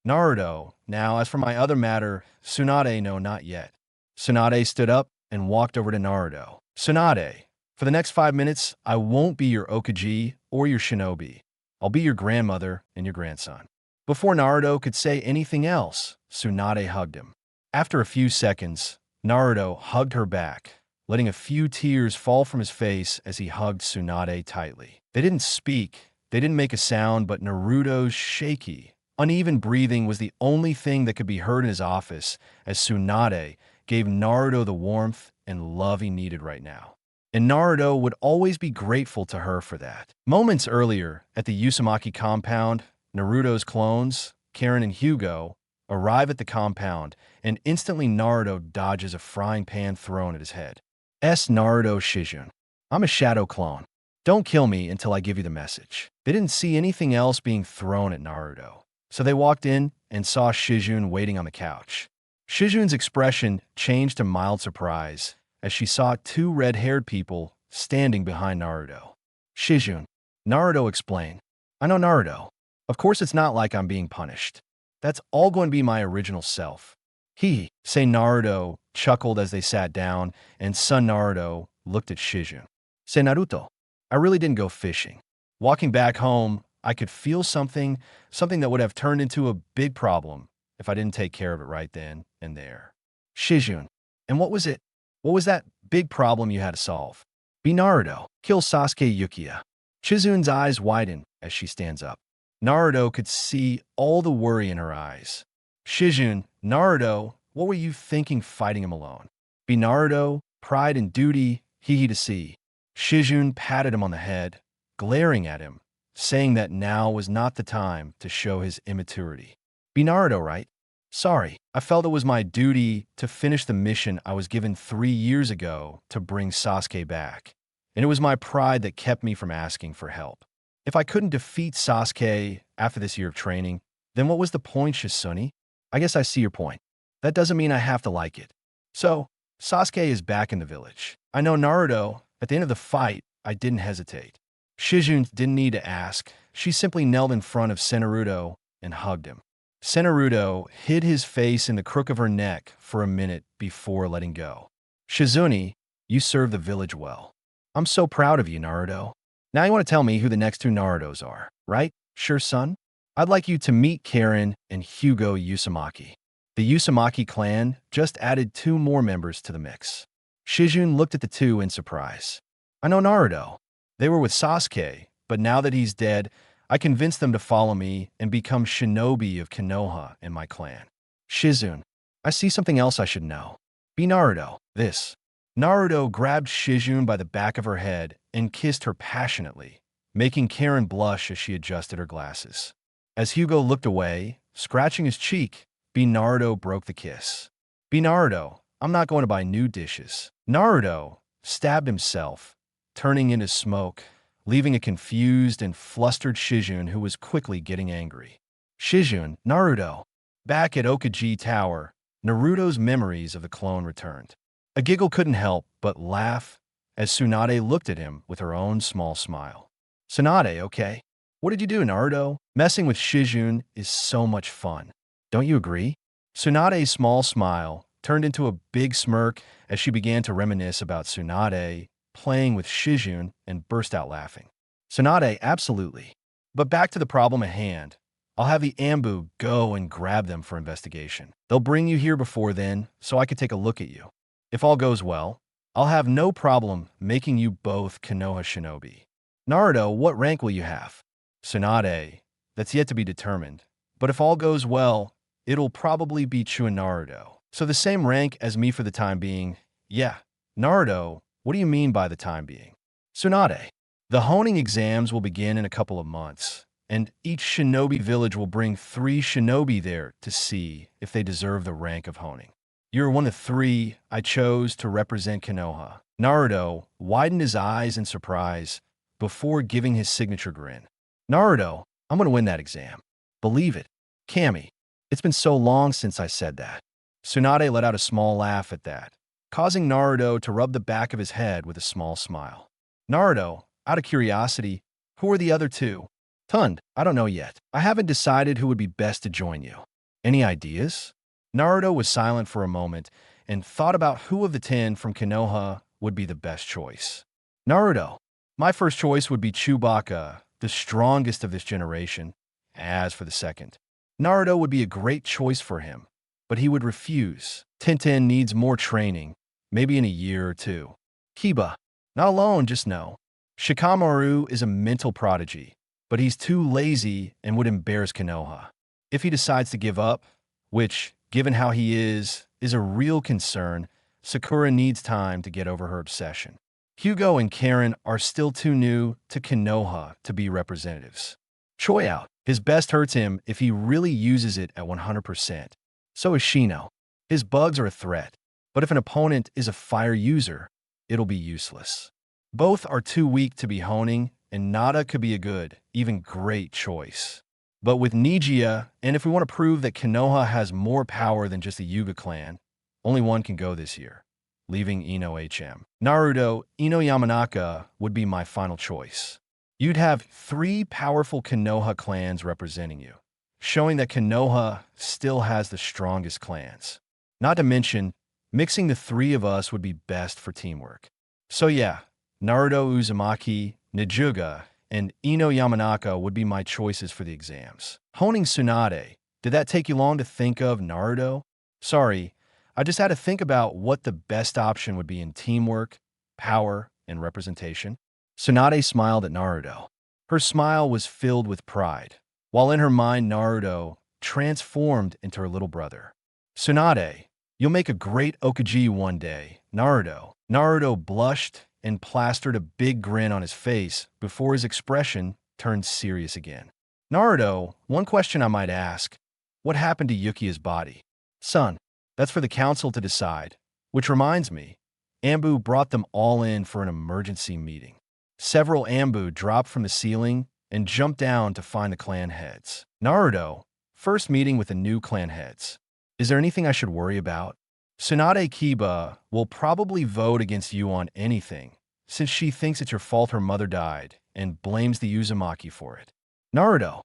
Speaker 1: Naruto, now as for my other matter, Tsunade, no, not yet. Tsunade stood up and walked over to Naruto. Tsunade, for the next 5 minutes, I won't be your Okage or your shinobi. I'll be your grandmother and your grandson. Before Naruto could say anything else, Tsunade hugged him. After a few seconds, Naruto hugged her back, letting a few tears fall from his face as he hugged Tsunade tightly. They didn't speak, they didn't make a sound, but Naruto's shaky, uneven breathing was the only thing that could be heard in his office as Tsunade gave Naruto the warmth and love he needed right now. And Naruto would always be grateful to her for that. Moments earlier, at the Uzumaki compound, Naruto's clones, Karen and Hugo, arrive at the compound, and instantly Naruto dodges a frying pan thrown at his head. Naruto Shizune. I'm a shadow clone. Don't kill me until I give you the message. They didn't see anything else being thrown at Naruto, so they walked in and saw Shizune waiting on the couch. Shizune's expression changed to mild surprise as she saw 2 red-haired people standing behind Naruto. Shizune, Naruto explained. I know Naruto. Of course it's not like I'm being punished. That's all going to be my original self. Say Naruto chuckled as they sat down, and son Naruto looked at Shizune. Say Naruto, I really didn't go fishing. Walking back home, I could feel something that would have turned into a big problem if I didn't take care of it right then and there. Shizune, and what was it? What was that big problem you had to solve? Be Naruto. Kill Sasuke Uchiha. Shizune's eyes widen as she stands up. Naruto could see all the worry in her eyes. Shizune, Naruto, what were you thinking fighting him alone? Be Naruto, pride and duty, he to see. Shizune patted him on the head, glaring at him, saying that now was not the time to show his immaturity. Be Naruto, right? Sorry, I felt it was my duty to finish the mission I was given 3 years ago to bring Sasuke back. And it was my pride that kept me from asking for help. If I couldn't defeat Sasuke after this year of training, then what was the point, Shizune? I guess I see your point. That doesn't mean I have to like it. So, Sasuke is back in the village. I know Naruto, at the end of the fight, I didn't hesitate. Shizune didn't need to ask. She simply knelt in front of Naruto and hugged him. Naruto hid his face in the crook of her neck for a minute before letting go. Shizune, you serve the village well. I'm so proud of you, Naruto. Now you want to tell me who the next 2 Narutos are, right? Sure, son? I'd like you to meet Karen and Hugo Uzumaki. The Uzumaki clan just added 2 more members to the mix. Shizune looked at the two in surprise. I know Naruto. They were with Sasuke, but now that he's dead, I convinced them to follow me and become shinobi of Konoha in my clan. Shizune, I see something else I should know. Be Naruto. This. Naruto grabbed Shizune by the back of her head and kissed her passionately, making Karen blush as she adjusted her glasses. As Hugo looked away, scratching his cheek, Be Naruto broke the kiss. Be Naruto, I'm not going to buy new dishes. Naruto stabbed himself, turning into smoke, leaving a confused and flustered Shizune who was quickly getting angry. Shizune, Naruto. Back at Okaji Tower, Naruto's memories of the clone returned. A giggle couldn't help but laugh as Tsunade looked at him with her own small smile. Tsunade, okay? What did you do, Naruto? Messing with Shizune is so much fun. Don't you agree? Tsunade's small smile turned into a big smirk as she began to reminisce about Tsunade playing with Shizune and burst out laughing. Tsunade, absolutely. But back to the problem at hand. I'll have the Ambu go and grab them for investigation. They'll bring you here before then, so I could take a look at you. If all goes well, I'll have no problem making you both Konoha shinobi. Naruto, what rank will you have? Tsunade, that's yet to be determined. But if all goes well, it'll probably be Chua Naruto. So the same rank as me for the time being. Yeah, Naruto, what do you mean by the time being? Tsunade, the honing exams will begin in a couple of months, and each shinobi village will bring 3 shinobi there to see if they deserve the rank of honing. You're one of 3 I chose to represent Konoha. Naruto widened his eyes in surprise before giving his signature grin. Naruto, I'm going to win that exam. Believe it. Kami, it's been so long since I said that. Tsunade let out a small laugh at that, causing Naruto to rub the back of his head with a small smile. Naruto, out of curiosity, who are the other 2? Tund, I don't know yet. I haven't decided who would be best to join you. Any ideas? Naruto was silent for a moment and thought about who of the 10 from Konoha would be the best choice. Naruto, my first choice would be Chewbacca, the strongest of this generation. As for the second, Naruto would be a great choice for him, but he would refuse. Tenten needs more training, maybe in a year or 2. Kiba, not alone, just know. Shikamaru is a mental prodigy, but he's too lazy and would embarrass Konoha. If he decides to give up, which, given how he is a real concern, Sakura needs time to get over her obsession. Hugo and Karen are still too new to Konoha to be representatives. Choi out. His best hurts him if he really uses it at 100%. So is Shino. His bugs are a threat, but if an opponent is a fire user, it'll be useless. Both are too weak to be honing, and Nada could be a good, even great choice. But with Nijia, and if we want to prove that Konoha has more power than just the Yuga clan, only one can go this year, leaving Ino HM. Naruto, Ino Yamanaka would be my final choice. You'd have 3 powerful Konoha clans representing you, showing that Konoha still has the strongest clans. Not to mention, mixing the 3 of us would be best for teamwork. So yeah, Naruto Uzumaki, Nijuga, and Ino Yamanaka would be my choices for the exams. Honing Tsunade, did that take you long to think of, Naruto? Sorry, I just had to think about what the best option would be in teamwork, power, and representation. Tsunade smiled at Naruto. Her smile was filled with pride, while in her mind Naruto transformed into her little brother. Tsunade, you'll make a great Okaji one day, Naruto. Naruto blushed and plastered a big grin on his face before his expression turned serious again. Naruto, one question I might ask. What happened to Yuki's body? Son, that's for the council to decide. Which reminds me, Ambu brought them all in for an emergency meeting. Several Ambu dropped from the ceiling and jumped down to find the clan heads. Naruto, first meeting with the new clan heads. Is there anything I should worry about? Tsunade Kiba will probably vote against you on anything, since she thinks it's your fault her mother died and blames the Uzumaki for it. Naruto,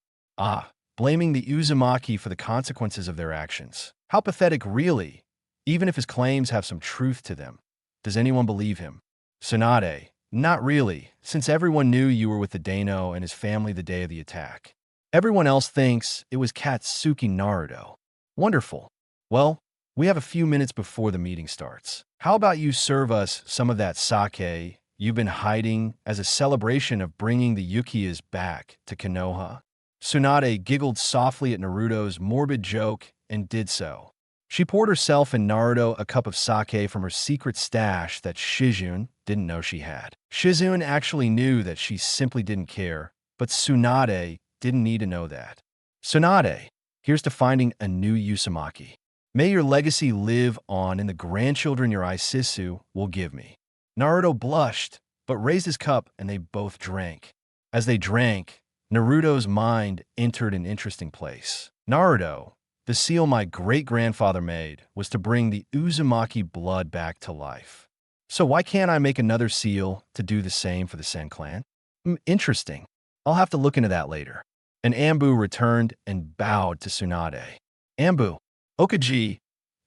Speaker 1: blaming the Uzumaki for the consequences of their actions. How pathetic, really. Even if his claims have some truth to them, does anyone believe him? Tsunade, not really, since everyone knew you were with the Daimyo and his family the day of the attack. Everyone else thinks it was Katsuki Naruto. Wonderful. Well, We have a few minutes before the meeting starts. How about you serve us some of that sake you've been hiding as a celebration of bringing the Uchihas back to Konoha?" Tsunade giggled softly at Naruto's morbid joke and did so. She poured herself and Naruto a cup of sake from her secret stash that Shizune didn't know she had. Shizune actually knew that she simply didn't care, but Tsunade didn't need to know that. "Tsunade, here's to finding a new Uzumaki. May your legacy live on in the grandchildren your Isisu will give me." Naruto blushed, but raised his cup and they both drank. As they drank, Naruto's mind entered an interesting place. "Naruto, the seal my great-grandfather made was to bring the Uzumaki blood back to life. So why can't I make another seal to do the same for the Sen clan?" Interesting. I'll have to look into that later." And Anbu returned and bowed to Tsunade. "Anbu, Okaji,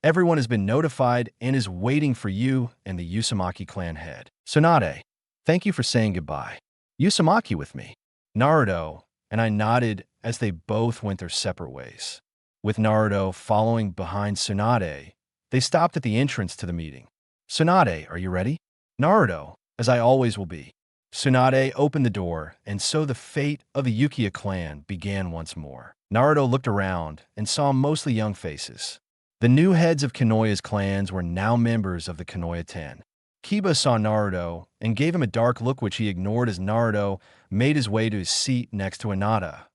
Speaker 1: everyone has been notified and is waiting for you and the Uzumaki clan head." "Tsunade, thank you for saying goodbye. Uzumaki with me." Naruto and I nodded as they both went their separate ways. With Naruto following behind Tsunade, they stopped at the entrance to the meeting. "Tsunade, are you ready?" "Naruto, as I always will be." Tsunade opened the door, and so the fate of the Uchiha clan began once more. Naruto looked around and saw mostly young faces. The new heads of Konoha's clans were now members of the Konoha 10. Kiba saw Naruto and gave him a dark look which he ignored as Naruto made his way to his seat next to Hinata.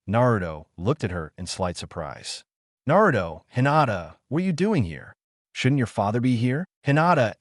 Speaker 1: Naruto looked at her in slight surprise. "Naruto, Hinata, what are you doing here? Shouldn't your father be here?" Hinata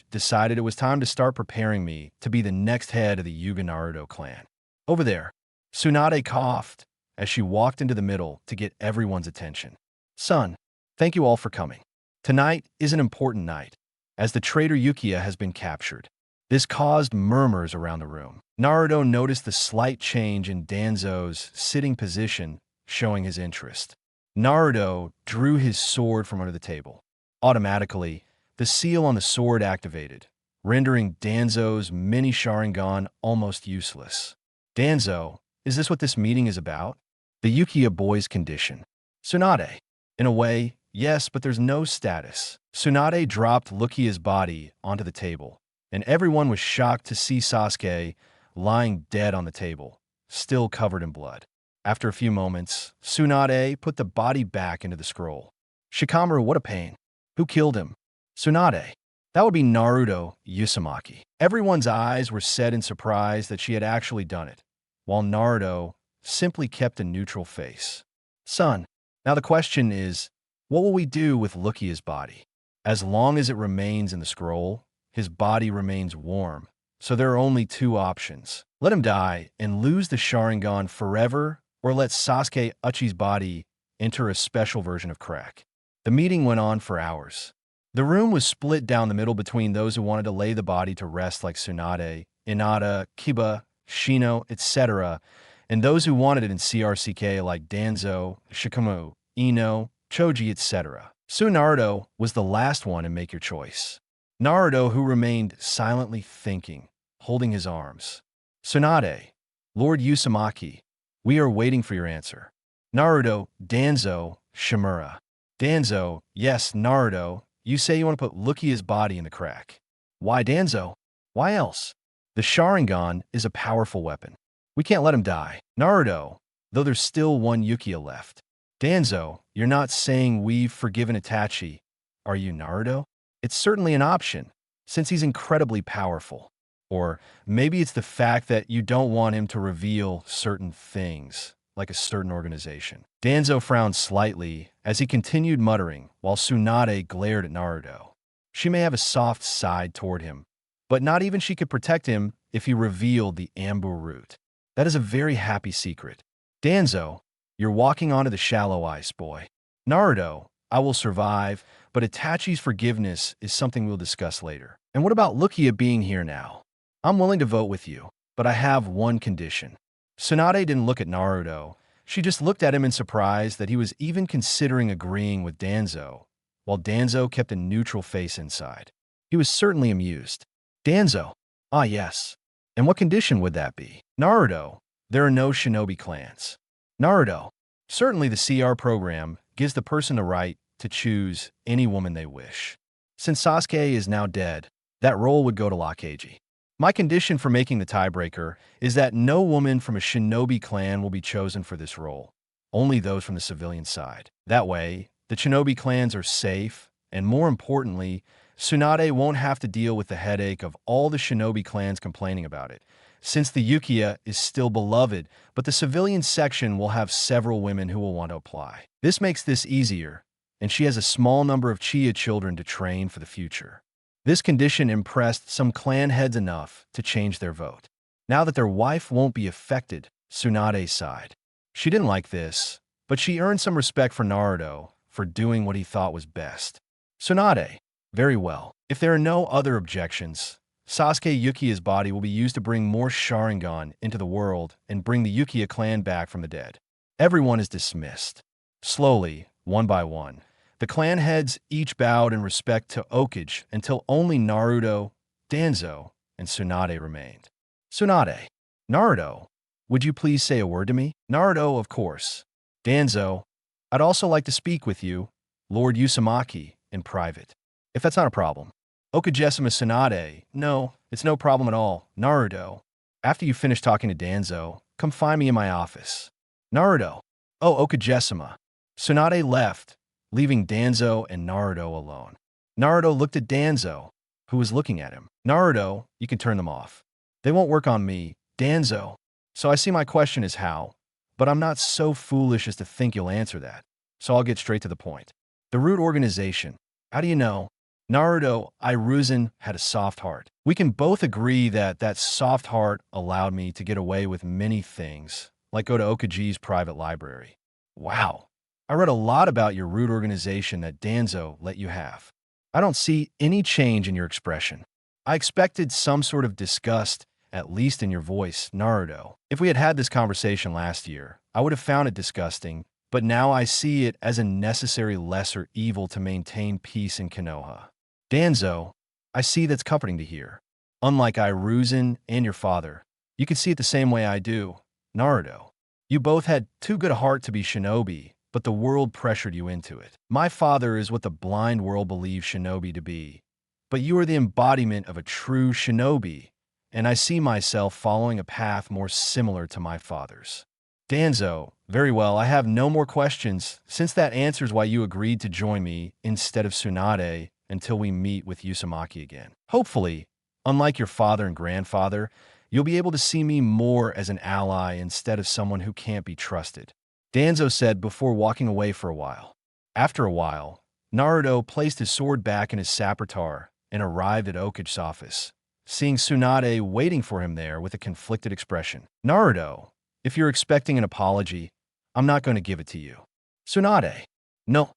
Speaker 1: decided it was time to start preparing me to be the next head of the Yuga Naruto clan. "Over there." Tsunade coughed as she walked into the middle to get everyone's attention. "Son, thank you all for coming. Tonight is an important night, as the traitor Uchiha has been captured." This caused murmurs around the room. Naruto noticed the slight change in Danzo's sitting position, showing his interest. Naruto drew his sword from under the table. Automatically, the seal on the sword activated, rendering Danzo's mini Sharingan almost useless. "Danzo, is this what this meeting is about? The Uchiha boy's condition." "Tsunade, in a way, yes, but there's no status." Tsunade dropped Uchiha's body onto the table, and everyone was shocked to see Sasuke lying dead on the table, still covered in blood. After a few moments, Tsunade put the body back into the scroll. "Shikamaru, what a pain. Who killed him?" "Tsunade, that would be Naruto Uzumaki." Everyone's eyes were set in surprise that she had actually done it, while Naruto simply kept a neutral face. "Son, now the question is, what will we do with Uchiha's body? As long as it remains in the scroll, his body remains warm, so there are only two options. Let him die and lose the Sharingan forever, or let Sasuke Uchiha's body enter a special version of crack." The meeting went on for hours. The room was split down the middle between those who wanted to lay the body to rest like Tsunade, Hinata, Kiba, Shino, etc., and those who wanted it in CRCK like Danzo, Shikamaru, Ino, Choji, etc. Soon Naruto was the last one, and make your choice. Naruto, who remained silently thinking, holding his arms. "Tsunade, Lord Uzumaki, we are waiting for your answer." Naruto, Danzo, Shimura. Danzo, "Yes, Naruto, you say you want to put Uchiha's body in the crack." "Why Danzo? Why else? The Sharingan is a powerful weapon. We can't let him die." Naruto, "Though there's still one Uchiha left." Danzo, "You're not saying we've forgiven Itachi, are you, Naruto? It's certainly an option, since he's incredibly powerful. Or maybe it's the fact that you don't want him to reveal certain things, like a certain organization." Danzo frowned slightly as he continued muttering, while Tsunade glared at Naruto. She may have a soft side toward him, but not even she could protect him if he revealed the Anbu root. That is a very happy secret. Danzo, "You're walking onto the shallow ice, boy." Naruto, "I will survive, but Itachi's forgiveness is something we'll discuss later." "And what about Uchiha being here now? I'm willing to vote with you, but I have one condition." Tsunade didn't look at Naruto. She just looked at him in surprise that he was even considering agreeing with Danzo, while Danzo kept a neutral face inside. He was certainly amused. Danzo, "Ah yes. And what condition would that be?" Naruto, "There are no shinobi clans." Naruto, "Certainly the CR program gives the person the right to to choose any woman they wish. Since Sasuke is now dead, that role would go to Kakashi. My condition for making the tiebreaker is that no woman from a shinobi clan will be chosen for this role, only those from the civilian side. That way, the shinobi clans are safe, and more importantly, Tsunade won't have to deal with the headache of all the shinobi clans complaining about it, since the Uchiha is still beloved, but the civilian section will have several women who will want to apply. This makes this easier, and she has a small number of Uchiha children to train for the future. This condition impressed some clan heads enough to change their vote. Now that their wife won't be affected, Tsunade's side. She didn't like this, but she earned some respect for Naruto for doing what he thought was best. Tsunade. Very well. If there are no other objections, Sasuke Uchiha's body will be used to bring more Sharingan into the world and bring the Uchiha clan back from the dead. Everyone is dismissed. Slowly, one by one, the clan heads each bowed in respect to Okage until only Naruto, Danzo, and Tsunade remained. Tsunade. Naruto, would you please say a word to me? Naruto, of course. Danzo, I'd also like to speak with you, Lord Uzumaki, in private. If that's not a problem. Okage-sama Tsunade, no, it's no problem at all. Naruto, after you finish talking to Danzo, come find me in my office. Naruto, oh, Okage-sama. Tsunade left, leaving Danzo and Naruto alone. Naruto looked at Danzo, who was looking at him. Naruto, you can turn them off. They won't work on me, Danzo. So I see my question is how, but I'm not so foolish as to think you'll answer that. So I'll get straight to the point. The root organization. How do you know? Naruto, Iruzan had a soft heart. We can both agree that that soft heart allowed me to get away with many things, like go to Okage's private library. Wow. I read a lot about your root organization that Danzo let you have. I don't see any change in your expression. I expected some sort of disgust, at least in your voice, Naruto. If we had had this conversation last year, I would have found it disgusting, but now I see it as a necessary lesser evil to maintain peace in Konoha. Danzo, I see that's comforting to hear. Unlike Iruzan and your father, you can see it the same way I do. Naruto, you both had too good a heart to be shinobi, but the world pressured you into it. My father is what the blind world believes shinobi to be, but you are the embodiment of a true shinobi, and I see myself following a path more similar to my father's. Danzo, very well, I have no more questions, since that answers why you agreed to join me instead of Tsunade until we meet with Uzumaki again. Hopefully, unlike your father and grandfather, you'll be able to see me more as an ally instead of someone who can't be trusted. Danzo said before walking away for a while. After a while, Naruto placed his sword back in his sapotar and arrived at Okage's office, seeing Tsunade waiting for him there with a conflicted expression. Naruto, if you're expecting an apology, I'm not going to give it to you. Tsunade, no.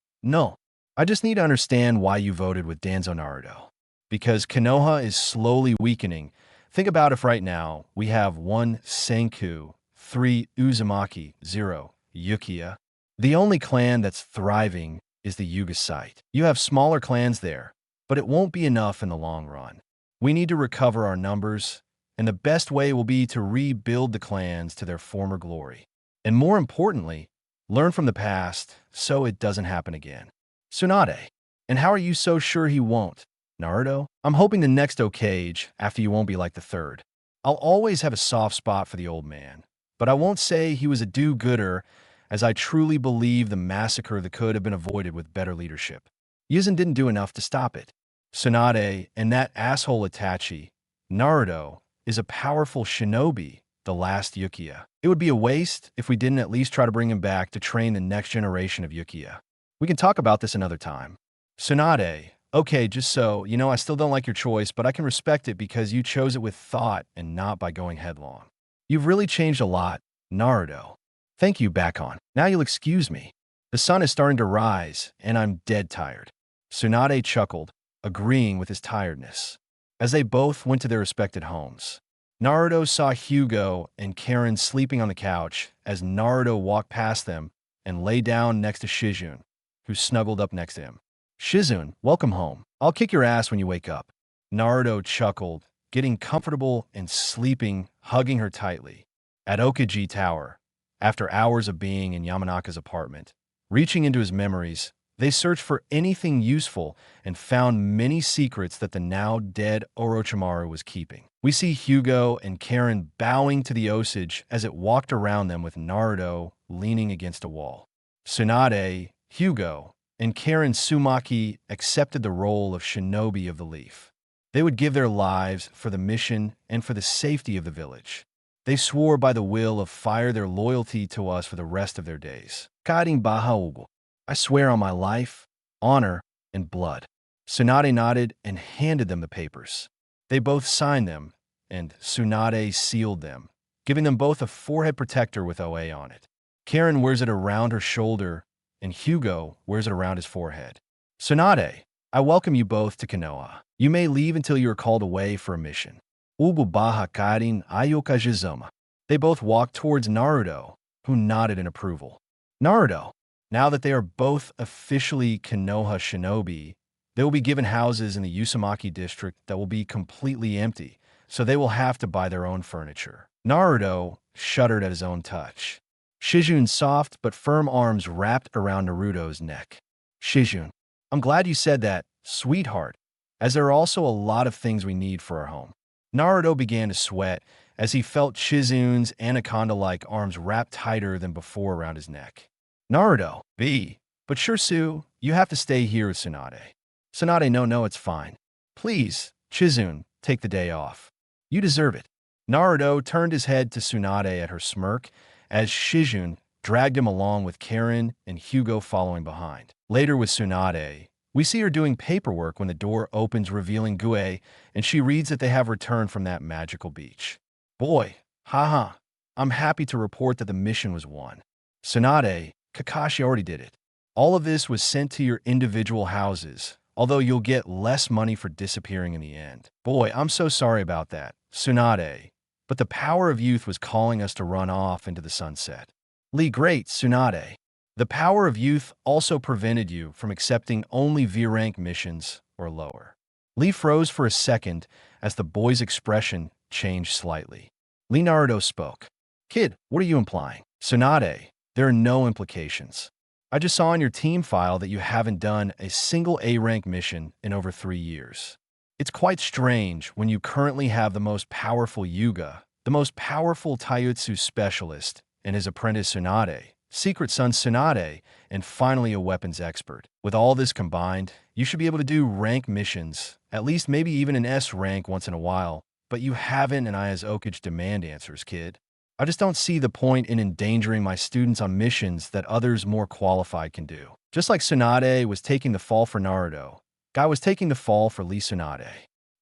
Speaker 1: I just need to understand why you voted with Danzo Naruto. Because Konoha is slowly weakening. Think about if right now we have 1 Senku, 3 Uzumaki, 0 Uchiha. The only clan that's thriving is the Yuga site. You have smaller clans there, but it won't be enough in the long run. We need to recover our numbers, and the best way will be to rebuild the clans to their former glory. And more importantly, learn from the past so it doesn't happen again. Tsunade, and how are you so sure he won't? Naruto, I'm hoping the next Okage, after you won't be like the third. I'll always have a soft spot for the old man, but I won't say he was a do-gooder, as I truly believe the massacre that could have been avoided with better leadership. Yuzin didn't do enough to stop it. Tsunade and that asshole Itachi, Naruto, is a powerful shinobi, the last Uchiha. It would be a waste if we didn't at least try to bring him back to train the next generation of Uchiha. We can talk about this another time. Tsunade, okay, just so, I still don't like your choice, but I can respect it because you chose it with thought and not by going headlong. You've really changed a lot, Naruto. Thank you, Bakon. Now you'll excuse me. The sun is starting to rise, and I'm dead tired. Tsunade chuckled, agreeing with his tiredness. As they both went to their respected homes, Naruto saw Hugo and Karen sleeping on the couch as Naruto walked past them and lay down next to Shizune, who snuggled up next to him. Shizune, welcome home. I'll kick your ass when you wake up. Naruto chuckled, getting comfortable and sleeping, hugging her tightly. At Okage Tower, after hours of being in Yamanaka's apartment, reaching into his memories, They searched for anything useful and found many secrets that the now dead Orochimaru was keeping. We see Hugo and Karen bowing to the Osage as it walked around them with Naruto leaning against a wall. Tsunade, Hugo, and Karen Uzumaki accepted the role of shinobi of the leaf. They would give their lives for the mission and for the safety of the village. They swore by the will of fire their loyalty to us for the rest of their days. Karin Bahaugu. I swear on my life, honor, and blood. Tsunade nodded and handed them the papers. They both signed them, and Tsunade sealed them, giving them both a forehead protector with OA on it. Karen wears it around her shoulder, and Hugo wears it around his forehead. Tsunade, I welcome you both to Konoha. You may leave until you are called away for a mission. Ubu baha karin ayoka jizuma. They both walked towards Naruto, who nodded in approval. Naruto, now that they are both officially Konoha shinobi, they will be given houses in the Uzumaki district that will be completely empty, so they will have to buy their own furniture. Naruto shuddered at his own touch. Shizune's soft but firm arms wrapped around Naruto's neck. Shizune, I'm glad you said that, sweetheart, as there are also a lot of things we need for our home. Naruto began to sweat as he felt Shizune's anaconda-like arms wrapped tighter than before around his neck. Naruto, but sure, Sue, you have to stay here with Tsunade. Tsunade, no, it's fine. Please, Shizune, take the day off. You deserve it. Naruto turned his head to Tsunade at her smirk as Shizune dragged him along with Karen and Hugo following behind. Later with Tsunade, we see her doing paperwork when the door opens revealing Gue, and she reads that they have returned from that magical beach. Boy, I'm happy to report that the mission was won. Tsunade, Kakashi already did it. All of this was sent to your individual houses, although you'll get less money for disappearing in the end. Boy, I'm so sorry about that, Tsunade, but the power of youth was calling us to run off into the sunset. Lee, great, Tsunade. The power of youth also prevented you from accepting only V-rank missions or lower. Lee froze for a second as the boy's expression changed slightly. Lee Naruto spoke. Kid, what are you implying? Tsunade, there are no implications. I just saw in your team file that you haven't done a single A-rank mission in over 3 years. It's quite strange when you currently have the most powerful Yuga, the most powerful Taijutsu specialist, and his apprentice Tsunade, secret son Tsunade, and finally a weapons expert. With all this combined, you should be able to do rank missions, at least maybe even an S rank once in a while, but you haven't, and I as Okage demand answers, kid. I just don't see the point in endangering my students on missions that others more qualified can do. Just like Tsunade was taking the fall for Naruto, Guy was taking the fall for Lee Tsunade.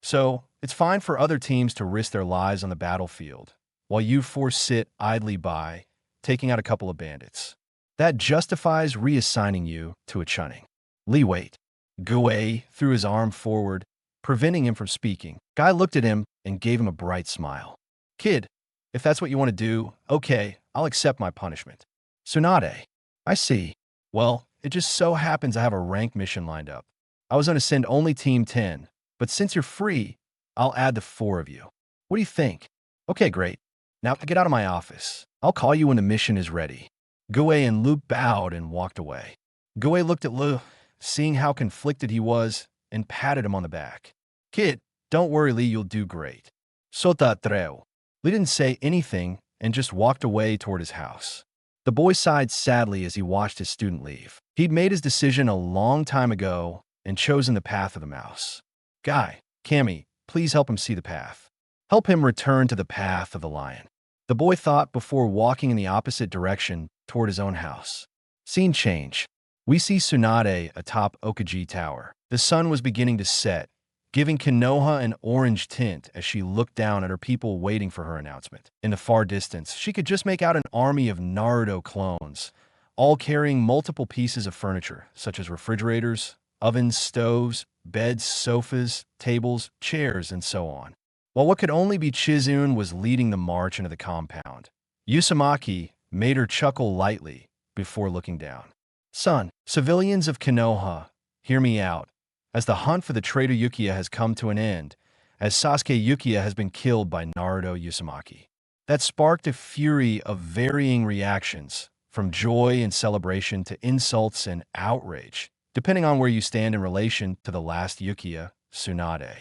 Speaker 1: So, it's fine for other teams to risk their lives on the battlefield, while you four sit idly by, taking out a couple of bandits. That justifies reassigning you to a chunning. Lee, wait. Gue threw his arm forward, preventing him from speaking. Guy looked at him and gave him a bright smile. Kid, if that's what you want to do, okay, I'll accept my punishment. Tsunade, I see. Well, it just so happens I have a rank mission lined up. I was going to send only Team 10, but since you're free, I'll add the 4 of you. What do you think? Okay, great. Now get out of my office. I'll call you when the mission is ready. Gue and Lu bowed and walked away. Gue looked at Lu, seeing how conflicted he was, and patted him on the back. Kid, don't worry, Lee, you'll do great. Sota treu. Lee didn't say anything and just walked away toward his house. The boy sighed sadly as he watched his student leave. He'd made his decision a long time ago and chosen the path of the mouse. Guy, Cammy, please help him see the path. Help him return to the path of the lion. The boy thought before walking in the opposite direction toward his own house. Scene change. We see Tsunade atop Okage Tower. The sun was beginning to set, giving Konoha an orange tint as she looked down at her people waiting for her announcement. In the far distance, she could just make out an army of Naruto clones, all carrying multiple pieces of furniture, such as refrigerators, ovens, stoves, beds, sofas, tables, chairs, and so on. While what could only be Shizune was leading the march into the compound, Uzumaki made her chuckle lightly before looking down. Son, civilians of Konoha, hear me out, as the hunt for the traitor Uchiha has come to an end, as Sasuke Uchiha has been killed by Naruto Uzumaki. That sparked a fury of varying reactions, from joy and celebration to insults and outrage, depending on where you stand in relation to the last Uchiha, Tsunade.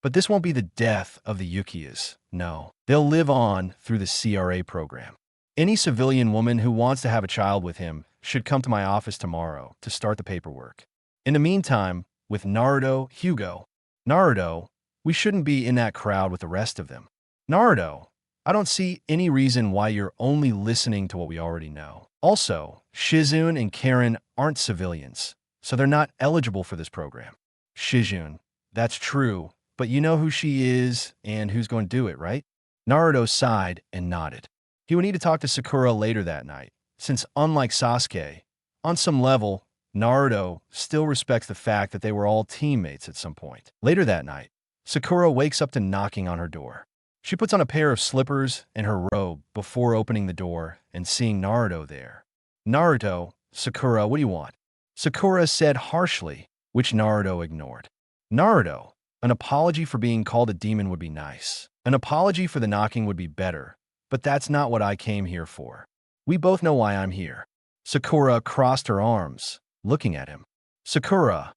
Speaker 1: But this won't be the death of the Uchihas, no. They'll live on through the CRA program. Any civilian woman who wants to have a child with him should come to my office tomorrow to start the paperwork. In the meantime, with Naruto, we shouldn't be in that crowd with the rest of them. Naruto, I don't see any reason why you're only listening to what we already know. Also, Shizune and Karen aren't civilians, so they're not eligible for this program. Shizune, that's true, but you know who she is and who's going to do it, right? Naruto sighed and nodded. He would need to talk to Sakura later that night, since unlike Sasuke, on some level, Naruto still respects the fact that they were all teammates at some point. Later that night, Sakura wakes up to knocking on her door. She puts on a pair of slippers and her robe before opening the door and seeing Naruto there. Naruto, Sakura, what do you want? Sakura said harshly, which Naruto ignored. Naruto, an apology for being called a demon would be nice. An apology for the knocking would be better, but that's not what I came here for. We both know why I'm here. Sakura crossed her arms, looking at him. Sakura,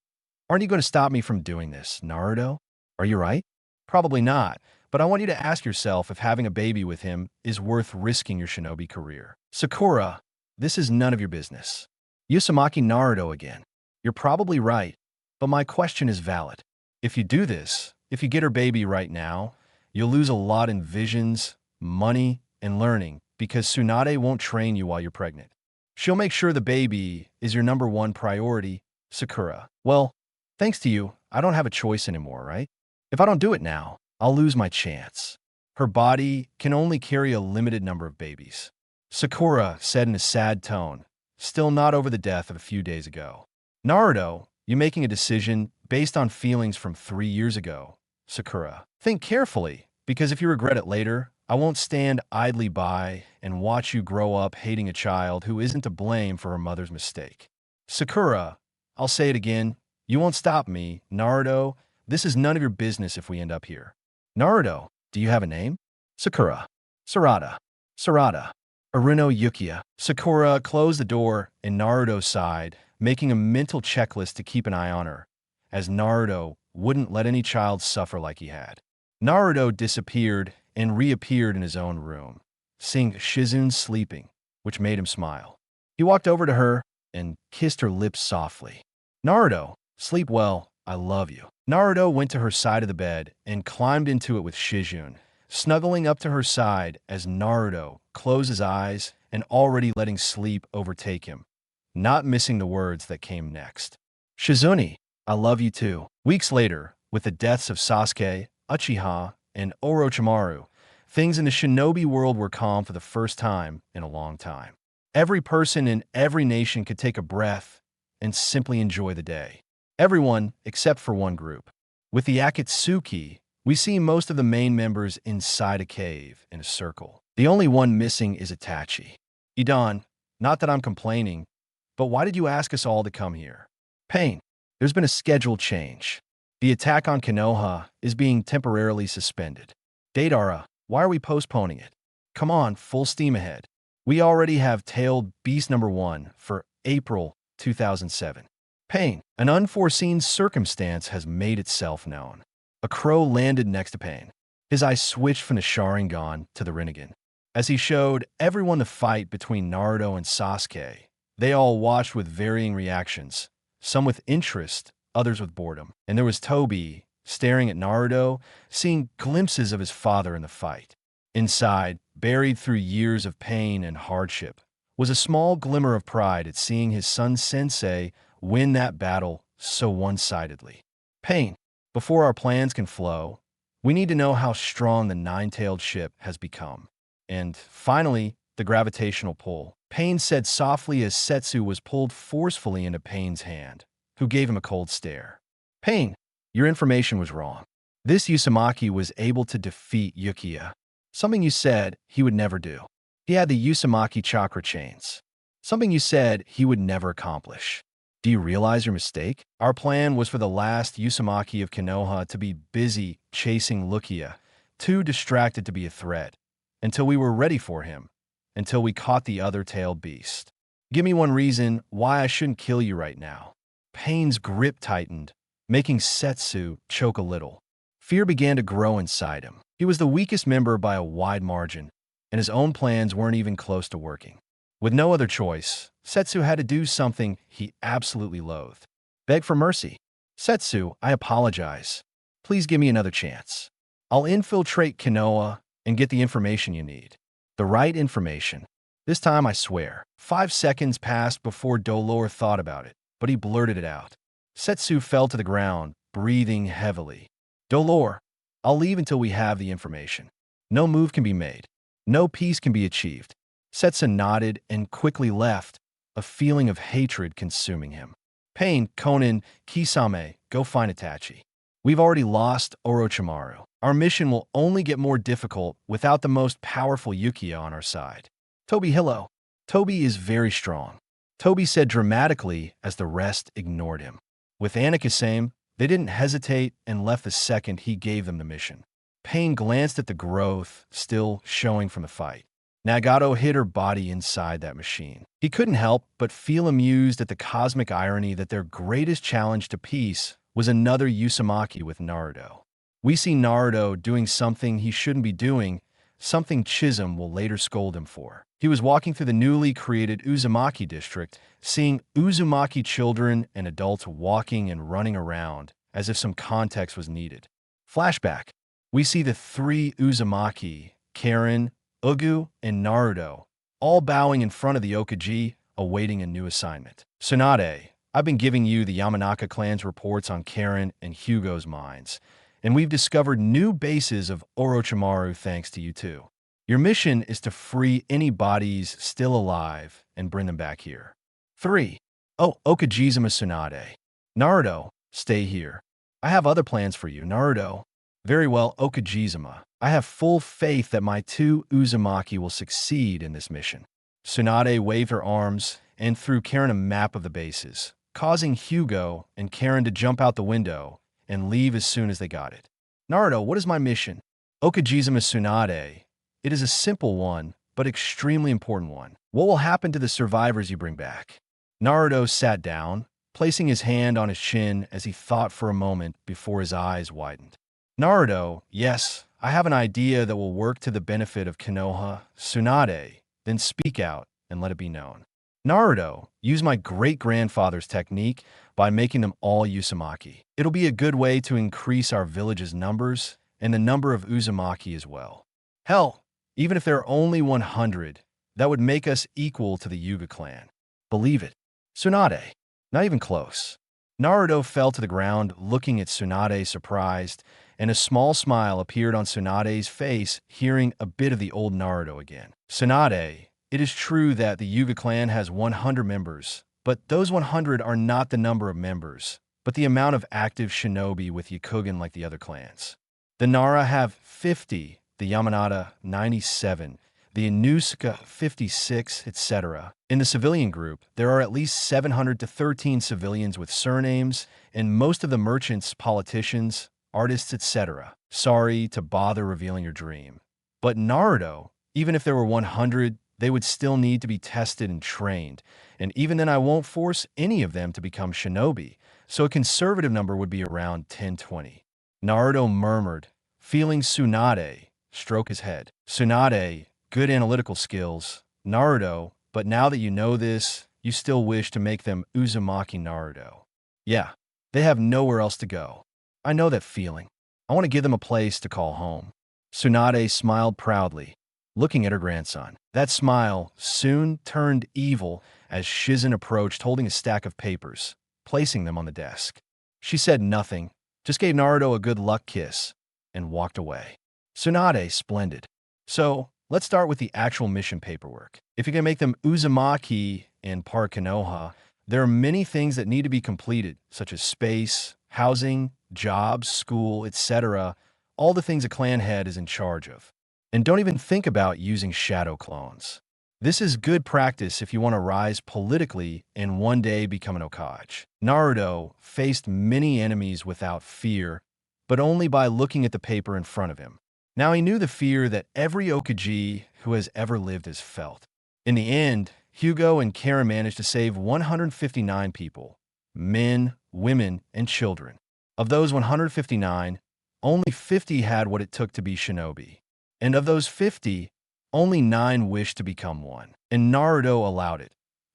Speaker 1: aren't you going to stop me from doing this, Naruto? Are you right? Probably not, but I want you to ask yourself if having a baby with him is worth risking your shinobi career. Sakura, this is none of your business. Uzumaki Naruto again. You're probably right, but my question is valid. If you do this, if you get her baby right now, you'll lose a lot in visions, money, and learning because Tsunade won't train you while you're pregnant. She'll make sure the baby is your #1 priority, Sakura. Well, thanks to you, I don't have a choice anymore, right? If I don't do it now, I'll lose my chance. Her body can only carry a limited number of babies. Sakura said in a sad tone, still not over the death of a few days ago. Naruto, you making a decision based on feelings from 3 years ago, Sakura. Think carefully, because if you regret it later, I won't stand idly by and watch you grow up hating a child who isn't to blame for her mother's mistake. Sakura, I'll say it again, you won't stop me, Naruto. This is none of your business if we end up here. Naruto, do you have a name? Sakura. Sarada. Aruno Uchiha. Sakura closed the door and Naruto sighed, making a mental checklist to keep an eye on her, as Naruto wouldn't let any child suffer like he had. Naruto disappeared and reappeared in his own room, seeing Shizune sleeping, which made him smile. He walked over to her and kissed her lips softly. Naruto, sleep well, I love you. Naruto went to her side of the bed and climbed into it with Shizune, snuggling up to her side as Naruto closed his eyes and already letting sleep overtake him, not missing the words that came next. Shizune, I love you too. Weeks later, with the deaths of Sasuke, Uchiha, and Orochimaru, things in the shinobi world were calm for the first time in a long time. Every person in every nation could take a breath and simply enjoy the day. Everyone except for one group. With the Akatsuki, we see most of the main members inside a cave in a circle. The only one missing is Itachi. Idan, not that I'm complaining, but why did you ask us all to come here? Pain, there's been a schedule change. The attack on Konoha is being temporarily suspended. Deidara, why are we postponing it? Come on, full steam ahead. We already have tailed Beast #1 for April 2007. Pain, an unforeseen circumstance has made itself known. A crow landed next to Pain. His eyes switched from the Sharingan to the Rinnegan. As he showed everyone the fight between Naruto and Sasuke, they all watched with varying reactions, some with interest, others with boredom. And there was Tobi, staring at Naruto, seeing glimpses of his father in the fight. Inside, buried through years of pain and hardship, was a small glimmer of pride at seeing his son Sensei win that battle so one-sidedly. Pain, before our plans can flow, we need to know how strong the nine-tailed ship has become. And finally, the gravitational pull. Pain said softly as Setsu was pulled forcefully into Pain's hand, who gave him a cold stare. Pain, your information was wrong. This Uzumaki was able to defeat Uchiha, something you said he would never do. He had the Uzumaki chakra chains, something you said he would never accomplish. Do you realize your mistake? Our plan was for the last Uzumaki of Konoha to be busy chasing Uchiha, too distracted to be a threat, until we were ready for him, until we caught the other tailed beast. Give me one reason why I shouldn't kill you right now. Pain's grip tightened, making Setsu choke a little. Fear began to grow inside him. He was the weakest member by a wide margin, and his own plans weren't even close to working. With no other choice, Setsu had to do something he absolutely loathed. Beg for mercy. Setsu, I apologize. Please give me another chance. I'll infiltrate Konoha and get the information you need. The right information. This time, I swear. 5 seconds passed before Dolor thought about it, but he blurted it out. Setsu fell to the ground, breathing heavily. Dolor, I'll leave until we have the information. No move can be made. No peace can be achieved. Setsu nodded and quickly left, a feeling of hatred consuming him. Pain, Konan, Kisame, go find Itachi. We've already lost Orochimaru. Our mission will only get more difficult without the most powerful Uchiha on our side. Toby Hillo. Toby is very strong. Toby said dramatically as the rest ignored him. With Anakasame, they didn't hesitate and left the second he gave them the mission. Pain glanced at the growth still showing from the fight. Nagato hid her body inside that machine. He couldn't help but feel amused at the cosmic irony that their greatest challenge to peace was another Uzumaki with Naruto. We see Naruto doing something he shouldn't be doing, something Chisholm will later scold him for. He was walking through the newly created Uzumaki district, seeing Uzumaki children and adults walking and running around as if some context was needed. Flashback. We see the 3 Uzumaki, Karen, Ugu, and Naruto, all bowing in front of the Okaji, awaiting a new assignment. Tsunade, I've been giving you the Yamanaka clan's reports on Karen and Hugo's mines, and we've discovered new bases of Orochimaru thanks to you too. Your mission is to free any bodies still alive and bring them back here. 3. Oh, Okajizuma Tsunade. Naruto, stay here. I have other plans for you, Naruto. Very well, Okajizuma. I have full faith that my 2 Uzumaki will succeed in this mission. Tsunade waved her arms and threw Karen a map of the bases, causing Hugo and Karen to jump out the window and leave as soon as they got it. Naruto, what is my mission? Okajizuma Tsunade. It is a simple one, but extremely important one. What will happen to the survivors you bring back? Naruto sat down, placing his hand on his chin as he thought for a moment before his eyes widened. Naruto, yes, I have an idea that will work to the benefit of Konoha. Tsunade, then speak out and let it be known. Naruto, use my great-grandfather's technique by making them all Uzumaki. It'll be a good way to increase our village's numbers and the number of Uzumaki as well. Hell, even if there are only 100, that would make us equal to the Yuga clan. Believe it. Tsunade, not even close. Naruto fell to the ground, looking at Tsunade surprised, and a small smile appeared on Tsunade's face, hearing a bit of the old Naruto again. Tsunade, it is true that the Yuga clan has 100 members, but those 100 are not the number of members, but the amount of active shinobi with Yakugan like the other clans. The Nara have 50, the Yamanata 97, the Inusuka 56, etc. In the civilian group, there are at least 700 to 13 civilians with surnames, and most of the merchants, politicians, artists, etc. Sorry to bother revealing your dream. But Naruto, even if there were 100, they would still need to be tested and trained, and even then I won't force any of them to become shinobi, so a conservative number would be around 10-20. Naruto murmured, feeling Tsunade stroke his head. Tsunade, good analytical skills. Naruto, but now that you know this, you still wish to make them Uzumaki Naruto. Yeah, they have nowhere else to go. I know that feeling. I want to give them a place to call home. Tsunade smiled proudly, looking at her grandson. That smile soon turned evil as Shizune approached holding a stack of papers, placing them on the desk. She said nothing, just gave Naruto a good luck kiss, and walked away. Tsunade, splendid. So, let's start with the actual mission paperwork. If you can make them Uzumaki in Park Konoha, there are many things that need to be completed, such as space, housing, jobs, school, etc., all the things a clan head is in charge of. And don't even think about using shadow clones. This is good practice if you want to rise politically and one day become an Hokage. Naruto faced many enemies without fear, but only by looking at the paper in front of him. Now he knew the fear that every Hokage who has ever lived has felt. In the end, Hugo and Karen managed to save 159 people, men, women, and children. Of those 159, only 50 had what it took to be shinobi. And of those 50, only 9 wished to become one. And Naruto allowed it,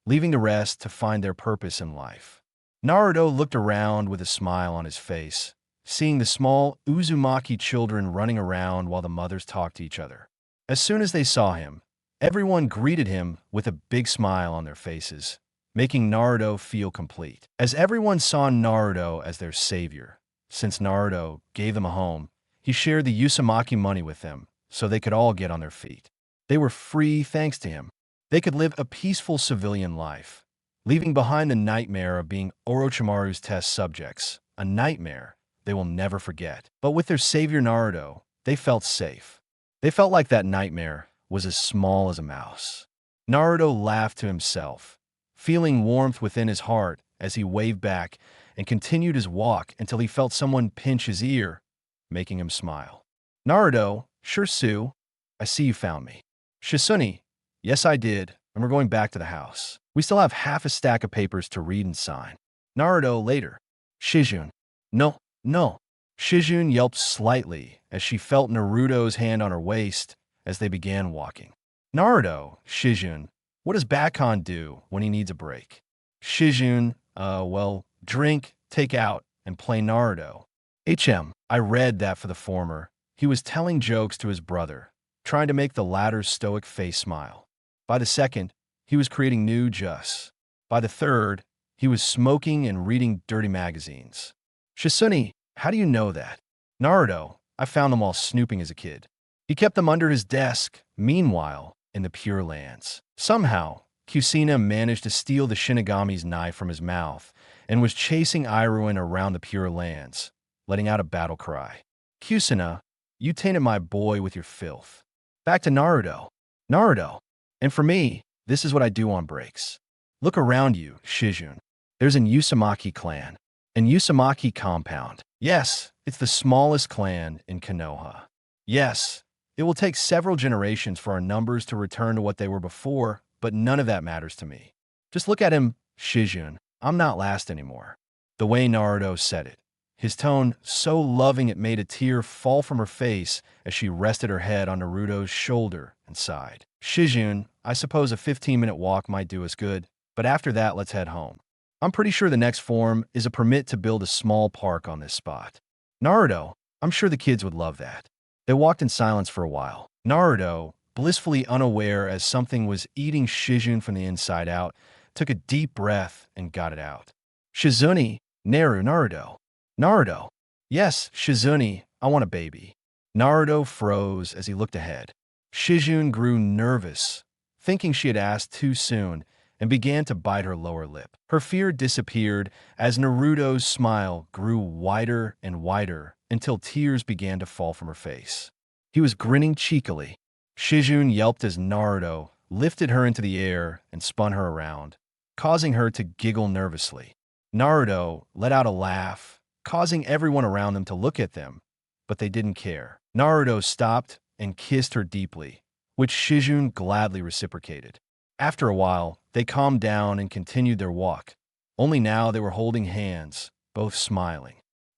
Speaker 1: leaving the rest to find their purpose in life. Naruto looked around with a smile on his face, seeing the small Uzumaki children running around while the mothers talked to each other. As soon as they saw him, everyone greeted him with a big smile on their faces, making Naruto feel complete. As everyone saw Naruto as their savior, since Naruto gave them a home, he shared the Uzumaki money with them so they could all get on their feet. They were free thanks to him. They could live a peaceful civilian life, leaving behind the nightmare of being Orochimaru's test subjects, a nightmare they will never forget. But with their savior Naruto, they felt safe. They felt like that nightmare was as small as a mouse. Naruto laughed to himself, feeling warmth within his heart as he waved back and continued his walk until he felt someone pinch his ear, making him smile. Naruto, sure Sue, I see you found me. Shizune, yes I did, and we're going back to the house. We still have half a stack of papers to read and sign. Naruto later. Shizune, no, no. Shizune yelped slightly as she felt Naruto's hand on her waist as they began walking. Naruto, Shizune, what does Bakon do when he needs a break? Shizune, well, drink, take out, and play Naruto. I read that for the former. He was telling jokes to his brother, trying to make the latter's stoic face smile. By the second, he was creating new justs. By the third, he was smoking and reading dirty magazines. Shizune, how do you know that? Naruto, I found them while snooping as a kid. He kept them under his desk, meanwhile, in the Pure Lands. Somehow, Kusina managed to steal the Shinigami's knife from his mouth and was chasing Iruin around the Pure Lands, letting out a battle cry. Kusina, you tainted my boy with your filth. Back to Naruto. Naruto. And for me, this is what I do on breaks. Look around you, Shizune. There's an Uzumaki clan. An Uzumaki compound. Yes, it's the smallest clan in Konoha. Yes, it will take several generations for our numbers to return to what they were before, but none of that matters to me. Just look at him, Shizune. I'm not last anymore. The way Naruto said it, his tone so loving it made a tear fall from her face as she rested her head on Naruto's shoulder and sighed. Shizune, I suppose a 15-minute walk might do us good, but after that, let's head home. I'm pretty sure the next form is a permit to build a small park on this spot. Naruto, I'm sure the kids would love that. They walked in silence for a while. Naruto, blissfully unaware as something was eating Shizune from the inside out, took a deep breath and got it out. Shizune, Naruto. Naruto. Yes, Shizune, I want a baby. Naruto froze as he looked ahead. Shizune grew nervous, thinking she had asked too soon, and began to bite her lower lip. Her fear disappeared as Naruto's smile grew wider and wider until tears began to fall from her face. He was grinning cheekily. Shizune yelped as Naruto lifted her into the air and spun her around, causing her to giggle nervously. Naruto let out a laugh, causing everyone around them to look at them, but they didn't care. Naruto stopped and kissed her deeply, which Shizune gladly reciprocated. After a while, they calmed down and continued their walk. Only now they were holding hands, both smiling.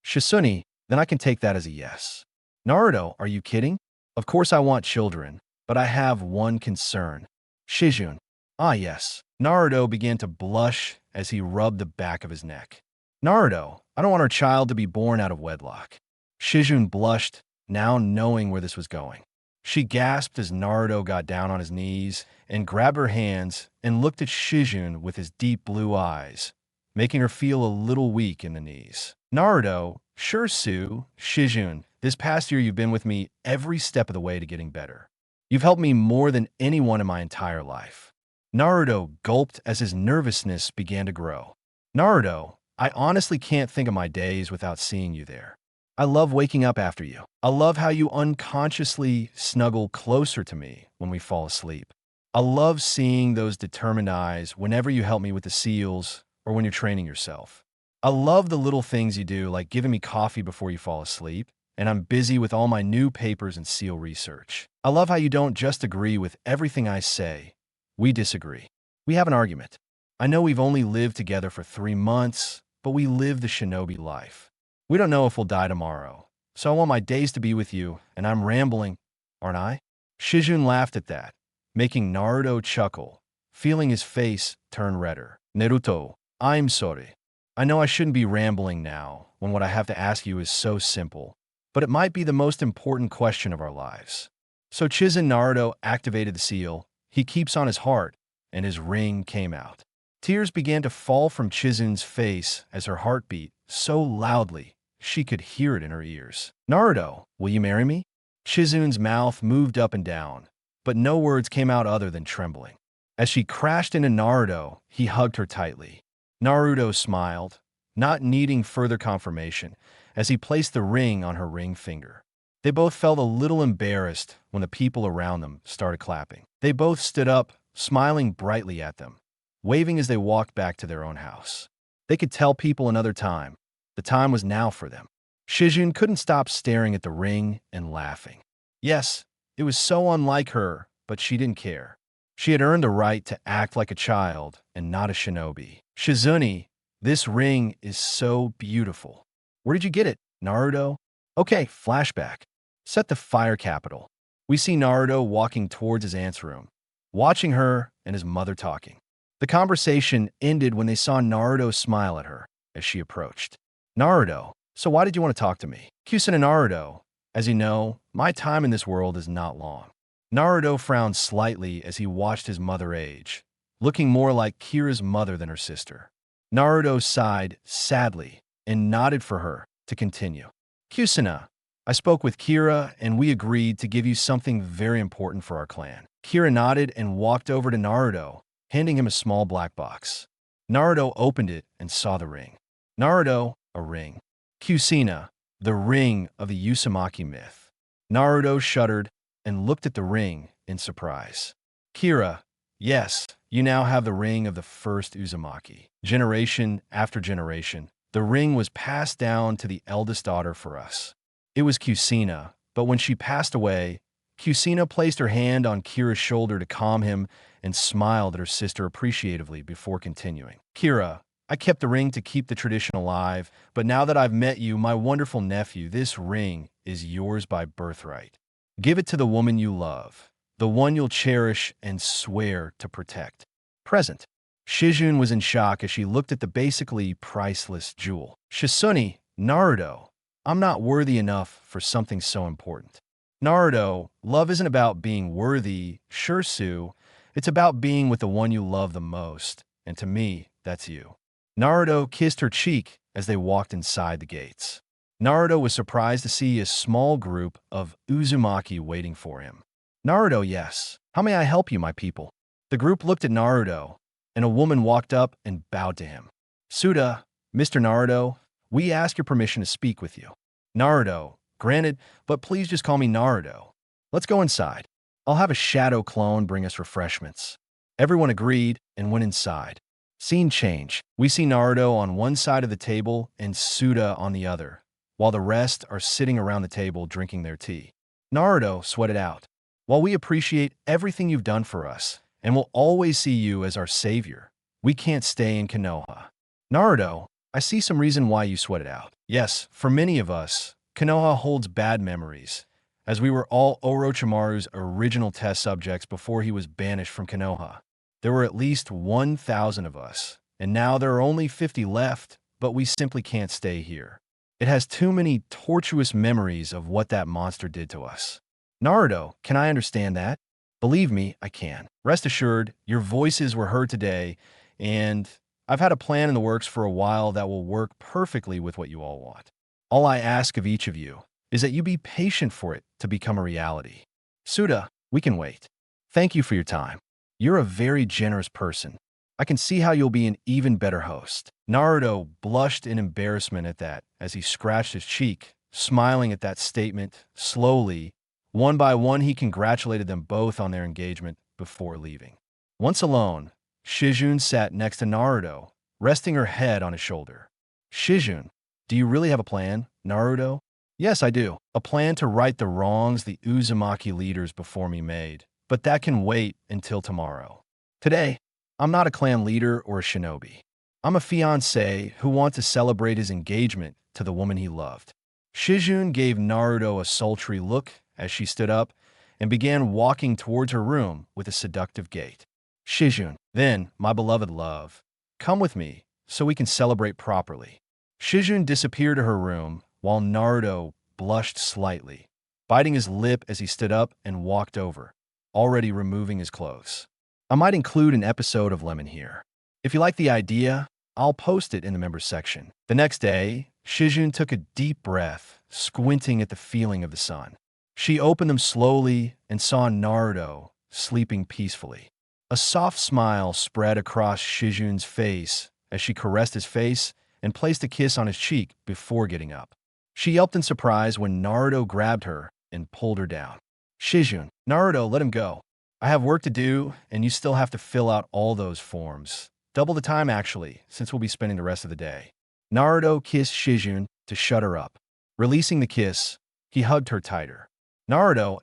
Speaker 1: Shizune, then I can take that as a yes. Naruto, are you kidding? Of course I want children, but I have one concern. Shizune, ah yes. Naruto began to blush as he rubbed the back of his neck. Naruto, I don't want our child to be born out of wedlock. Shizune blushed, now knowing where this was going. She gasped as Naruto got down on his knees and grabbed her hands and looked at Shizune with his deep blue eyes, making her feel a little weak in the knees. Naruto, sure Sue, Shizune, this past year you've been with me every step of the way to getting better. You've helped me more than anyone in my entire life. Naruto gulped as his nervousness began to grow. Naruto, I honestly can't think of my days without seeing you there. I love waking up after you. I love how you unconsciously snuggle closer to me when we fall asleep. I love seeing those determined eyes whenever you help me with the seals or when you're training yourself. I love the little things you do, like giving me coffee before you fall asleep, and I'm busy with all my new papers and seal research. I love how you don't just agree with everything I say. We disagree. We have an argument. I know we've only lived together for 3 months, but we live the shinobi life. We don't know if we'll die tomorrow, so I want my days to be with you, and I'm rambling, aren't I? Shizune laughed at that, making Naruto chuckle, feeling his face turn redder. Naruto, I'm sorry. I know I shouldn't be rambling now, when what I have to ask you is so simple, but it might be the most important question of our lives. So Chizen Naruto activated the seal, he keeps on his heart, and his ring came out. Tears began to fall from Chizen's face as her heart beat so loudly she could hear it in her ears. Naruto, will you marry me? Chizune's mouth moved up and down, but no words came out other than trembling. As she crashed into Naruto, he hugged her tightly. Naruto smiled, not needing further confirmation, as he placed the ring on her ring finger. They both felt a little embarrassed when the people around them started clapping. They both stood up, smiling brightly at them, waving as they walked back to their own house. They could tell people another time. The time was now for them. Shizune couldn't stop staring at the ring and laughing. Yes, it was so unlike her, but she didn't care. She had earned the right to act like a child and not a shinobi. Shizune, this ring is so beautiful. Where did you get it, Naruto? Okay, flashback. Set the fire capital. We see Naruto walking towards his aunt's room, watching her and his mother talking. The conversation ended when they saw Naruto smile at her as she approached. Naruto, so why did you want to talk to me? Kusina Naruto, as you know, my time in this world is not long. Naruto frowned slightly as he watched his mother age, looking more like Kira's mother than her sister. Naruto sighed sadly and nodded for her to continue. Kusina, I spoke with Kira and we agreed to give you something very important for our clan. Kira nodded and walked over to Naruto, handing him a small black box. Naruto opened it and saw the ring. Naruto, a ring. Kusina, the ring of the Uzumaki myth. Naruto shuddered and looked at the ring in surprise. Kira, yes, you now have the ring of the first Uzumaki. Generation after generation, the ring was passed down to the eldest daughter for us. It was Kusina, but when she passed away, Kusina placed her hand on Kira's shoulder to calm him and smiled at her sister appreciatively before continuing. Kira, I kept the ring to keep the tradition alive, but now that I've met you, my wonderful nephew, this ring is yours by birthright. Give it to the woman you love, the one you'll cherish and swear to protect. Present. Shizune was in shock as she looked at the basically priceless jewel. Shizune, Naruto, I'm not worthy enough for something so important. Naruto, love isn't about being worthy, Shirsu. It's about being with the one you love the most, and to me, that's you. Naruto kissed her cheek as they walked inside the gates. Naruto was surprised to see a small group of Uzumaki waiting for him. Naruto, yes. How may I help you, my people? The group looked at Naruto, and a woman walked up and bowed to him. Suda, Mr. Naruto, we ask your permission to speak with you. Naruto, granted, but please just call me Naruto. Let's go inside. I'll have a shadow clone bring us refreshments. Everyone agreed and went inside. Scene change. We see Naruto on one side of the table and Suda on the other, while the rest are sitting around the table drinking their tea. Naruto sweated out. While we appreciate everything you've done for us, and will always see you as our savior, we can't stay in Konoha. Naruto, I see some reason why you sweated out. Yes, for many of us, Konoha holds bad memories, as we were all Orochimaru's original test subjects before he was banished from Konoha. There were at least 1,000 of us, and now there are only 50 left, but we simply can't stay here. It has too many tortuous memories of what that monster did to us. Naruto, can I understand that? Believe me, I can. Rest assured, your voices were heard today, and I've had a plan in the works for a while that will work perfectly with what you all want. All I ask of each of you is that you be patient for it to become a reality. Suda, we can wait. Thank you for your time. You're a very generous person. I can see how you'll be an even better host. Naruto blushed in embarrassment at that as he scratched his cheek, smiling at that statement. Slowly, one by one, he congratulated them both on their engagement before leaving. Once alone, Shizune sat next to Naruto, resting her head on his shoulder. Shizune, do you really have a plan, Naruto? Yes, I do. A plan to right the wrongs the Uzumaki leaders before me made, but that can wait until tomorrow. Today, I'm not a clan leader or a shinobi. I'm a fiancé who wants to celebrate his engagement to the woman he loved. Shizune gave Naruto a sultry look as she stood up and began walking towards her room with a seductive gait. Shizune, then, my beloved love, come with me so we can celebrate properly. Shizune disappeared to her room while Naruto blushed slightly, biting his lip as he stood up and walked over, already removing his clothes. I might include an episode of Lemon here. If you like the idea, I'll post it in the members section. The next day, Shizune took a deep breath, squinting at the feeling of the sun. She opened them slowly and saw Naruto sleeping peacefully. A soft smile spread across Shizune's face as she caressed his face and placed a kiss on his cheek before getting up. She yelped in surprise when Naruto grabbed her and pulled her down. Shizune, Naruto, let him go. I have work to do, and you still have to fill out all those forms. Double the time, actually, since we'll be spending the rest of the day. Naruto kissed Shizune to shut her up. Releasing the kiss, he hugged her tighter. Naruto,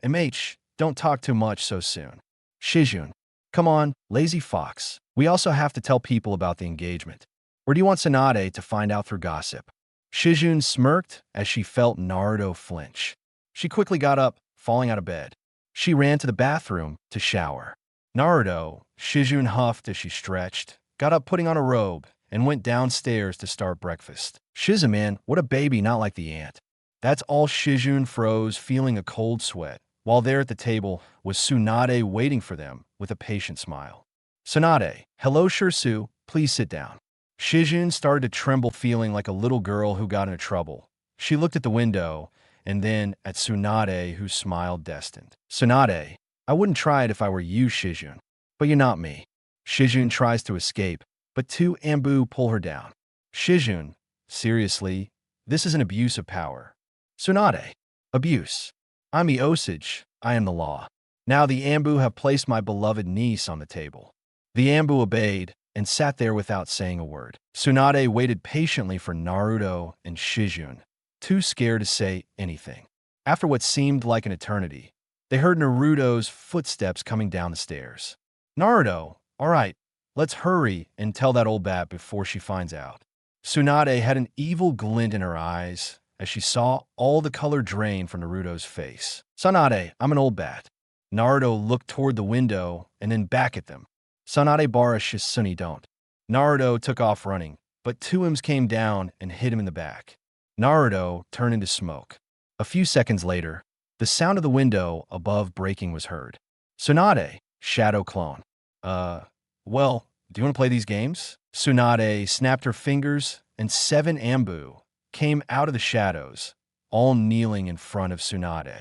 Speaker 1: don't talk too much so soon. Shizune, come on, lazy fox. We also have to tell people about the engagement. Or do you want Tsunade to find out through gossip? Shizune smirked as she felt Naruto flinch. She quickly got up, falling out of bed. She ran to the bathroom to shower. Naruto, Shizune huffed as she stretched, got up putting on a robe, and went downstairs to start breakfast. Shizune, what a baby, not like the ant. That's all. Shizune froze, feeling a cold sweat, while there at the table was Tsunade waiting for them with a patient smile. Tsunade, hello Shirsu, please sit down. Shizune started to tremble, feeling like a little girl who got into trouble. She looked at the window, and then at Tsunade, who smiled destined. Tsunade, I wouldn't try it if I were you, Shizune. But you're not me. Shizune tries to escape, but two Ambu pull her down. Shizune, seriously, this is an abuse of power. Tsunade, abuse. I'm the Osage, I am the law. Now the Ambu have placed my beloved niece on the table. The Ambu obeyed and sat there without saying a word. Tsunade waited patiently for Naruto and Shizune, too scared to say anything. After what seemed like an eternity, they heard Naruto's footsteps coming down the stairs. Naruto, all right, let's hurry and tell that old bat before she finds out. Tsunade had an evil glint in her eyes as she saw all the color drain from Naruto's face. Tsunade, I'm an old bat. Naruto looked toward the window and then back at them. Tsunade bara Shizune don't. Naruto took off running, but two M's came down and hit him in the back. Naruto turned into smoke. A few seconds later, the sound of the window above breaking was heard. Tsunade, shadow clone. Well, do you want to play these games? Tsunade snapped her fingers, and 7 Ambu came out of the shadows, all kneeling in front of Tsunade.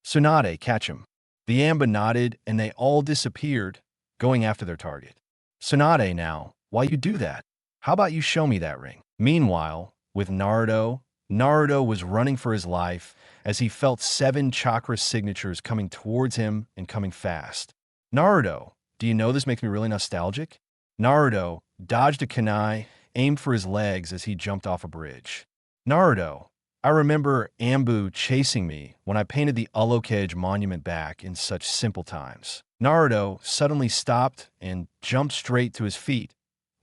Speaker 1: Tsunade, catch him. The Ambu nodded, and they all disappeared, going after their target. Tsunade, now, why you do that? How about you show me that ring? Meanwhile, with Naruto, Naruto was running for his life as he felt 7 chakra signatures coming towards him and coming fast. Naruto, do you know this makes me really nostalgic? Naruto dodged a kunai, aimed for his legs as he jumped off a bridge. Naruto, I remember Ambu chasing me when I painted the Ulokage monument back in such simple times. Naruto suddenly stopped and jumped straight to his feet,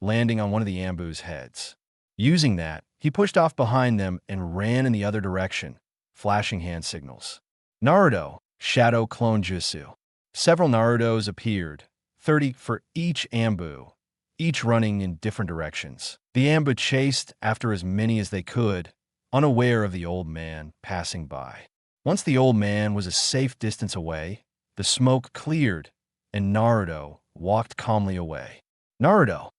Speaker 1: landing on one of the Ambu's heads. Using that, he pushed off behind them and ran in the other direction, flashing hand signals. Naruto, Shadow Clone Jutsu. Several Narutos appeared, 30 for each Ambu, each running in different directions. The Ambu chased after as many as they could, unaware of the old man passing by. Once the old man was a safe distance away, the smoke cleared, and Naruto walked calmly away. Naruto,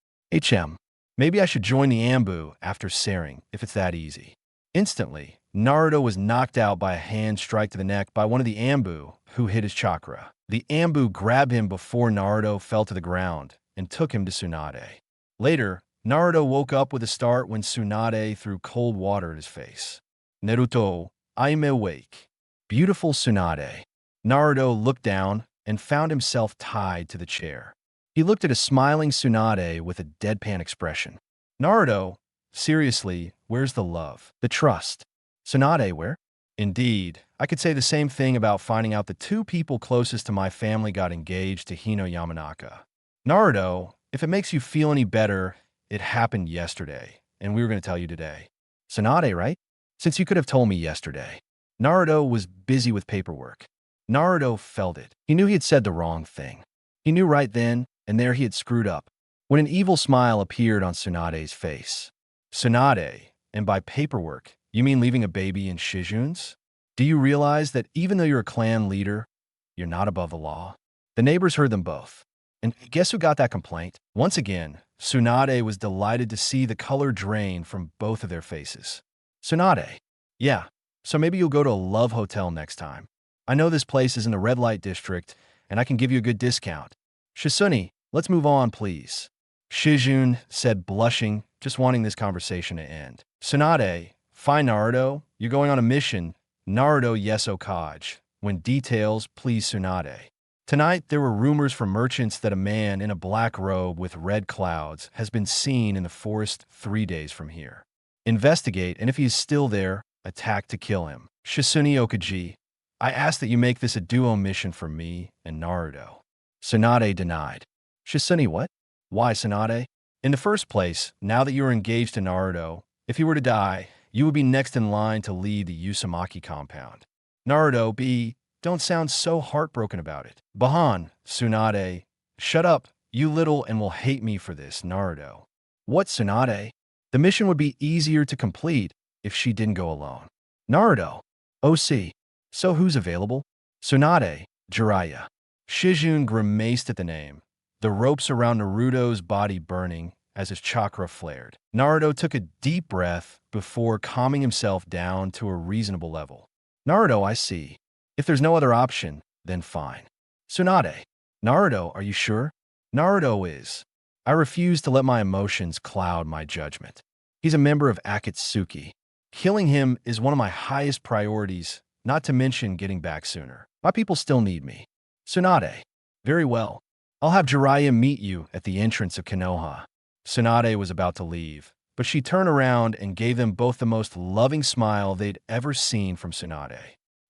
Speaker 1: maybe I should join the Ambu after Sering, if it's that easy. Instantly, Naruto was knocked out by a hand strike to the neck by one of the Ambu, who hit his chakra. The Ambu grabbed him before Naruto fell to the ground and took him to Tsunade. Later, Naruto woke up with a start when Tsunade threw cold water at his face. Naruto, I'm awake. Beautiful Tsunade. Naruto looked down and found himself tied to the chair. He looked at a smiling Tsunade with a deadpan expression. Naruto, seriously, where's the love, the trust? Tsunade, where? Indeed, I could say the same thing about finding out the 2 people closest to my family got engaged to Hino Yamanaka. Naruto, if it makes you feel any better, it happened yesterday, and we were going to tell you today. Tsunade, right? Since you could have told me yesterday. Naruto was busy with paperwork. Naruto felt it. He knew he had said the wrong thing. He knew right then and there he had screwed up, when an evil smile appeared on Tsunade's face. Tsunade, and by paperwork, you mean leaving a baby in Shizune's? Do you realize that even though you're a clan leader, you're not above the law? The neighbors heard them both. And guess who got that complaint? Once again, Tsunade was delighted to see the color drain from both of their faces. Tsunade, yeah, so maybe you'll go to a love hotel next time. I know this place is in the red light district, and I can give you a good discount. Shizune, let's move on, please. Shizune said, blushing, just wanting this conversation to end. Tsunade, fine Naruto, you're going on a mission. Naruto, yes, Okage. When details, please, Tsunade. Tonight, there were rumors from merchants that a man in a black robe with red clouds has been seen in the forest 3 days from here. Investigate, and if he is still there, attack to kill him. Shizune Okaji, I ask that you make this a duo mission for me and Naruto. Tsunade denied. Shizune, what? Why, Tsunade? In the first place, now that you are engaged to Naruto, if he were to die, you would be next in line to lead the Uzumaki compound. Naruto, don't sound so heartbroken about it. Bahan, Tsunade, shut up, you little, and will hate me for this, Naruto. What, Tsunade? The mission would be easier to complete if she didn't go alone. Naruto, OC, so who's available? Tsunade, Jiraiya. Shizune grimaced at the name, the ropes around Naruto's body burning as his chakra flared. Naruto took a deep breath before calming himself down to a reasonable level. Naruto, I see. If there's no other option, then fine. Tsunade, Naruto, are you sure? Naruto is. I refuse to let my emotions cloud my judgment. He's a member of Akatsuki. Killing him is one of my highest priorities, not to mention getting back sooner. My people still need me. Tsunade, very well. I'll have Jiraiya meet you at the entrance of Konoha. Tsunade was about to leave, but she turned around and gave them both the most loving smile they'd ever seen from Tsunade.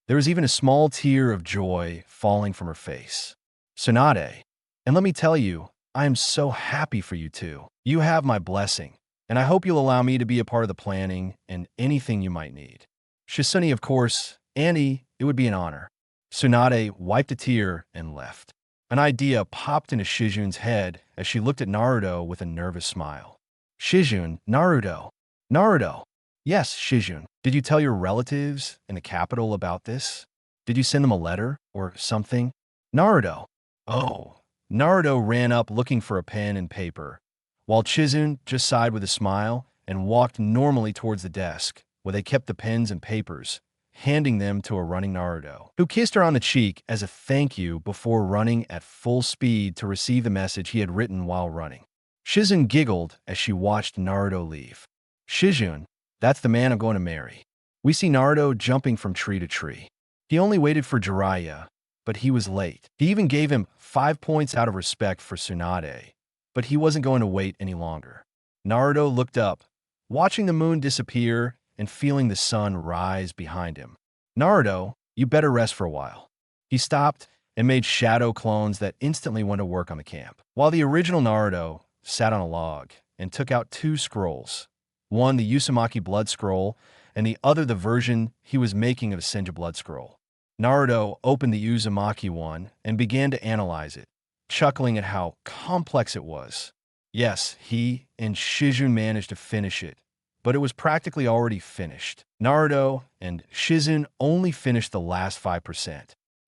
Speaker 1: There was even a small tear of joy falling from her face. Tsunade, and let me tell you, I am so happy for you two. You have my blessing, and I hope you'll allow me to be a part of the planning and anything you might need. Shizune, of course, Annie, it would be an honor. Tsunade wiped a tear and left. An idea popped into Shizune's head as she looked at Naruto with a nervous smile. Shizune, Naruto. Naruto. Yes, Shizune. Did you tell your relatives in the capital about this? Did you send them a letter or something? Naruto. Oh. Naruto ran up looking for a pen and paper, while Shizune just sighed with a smile and walked normally towards the desk, where they kept the pens and papers, handing them to a running Naruto, who kissed her on the cheek as a thank you before running at full speed to receive the message he had written while running. Shizune giggled as she watched Naruto leave. Shizune, that's the man I'm going to marry. We see Naruto jumping from tree to tree. He only waited for Jiraiya, but he was late. He even gave him 5 points out of respect for Tsunade, but he wasn't going to wait any longer. Naruto looked up, watching the moon disappear and feeling the sun rise behind him. Naruto, you better rest for a while. He stopped and made shadow clones that instantly went to work on the camp, while the original Naruto sat on a log and took out 2 scrolls, one the Uzumaki blood scroll and the other the version he was making of a Senju blood scroll. Naruto opened the Uzumaki one and began to analyze it, chuckling at how complex it was. Yes, he and Shizune managed to finish it, but it was practically already finished. Naruto and Shizune only finished the last 5%.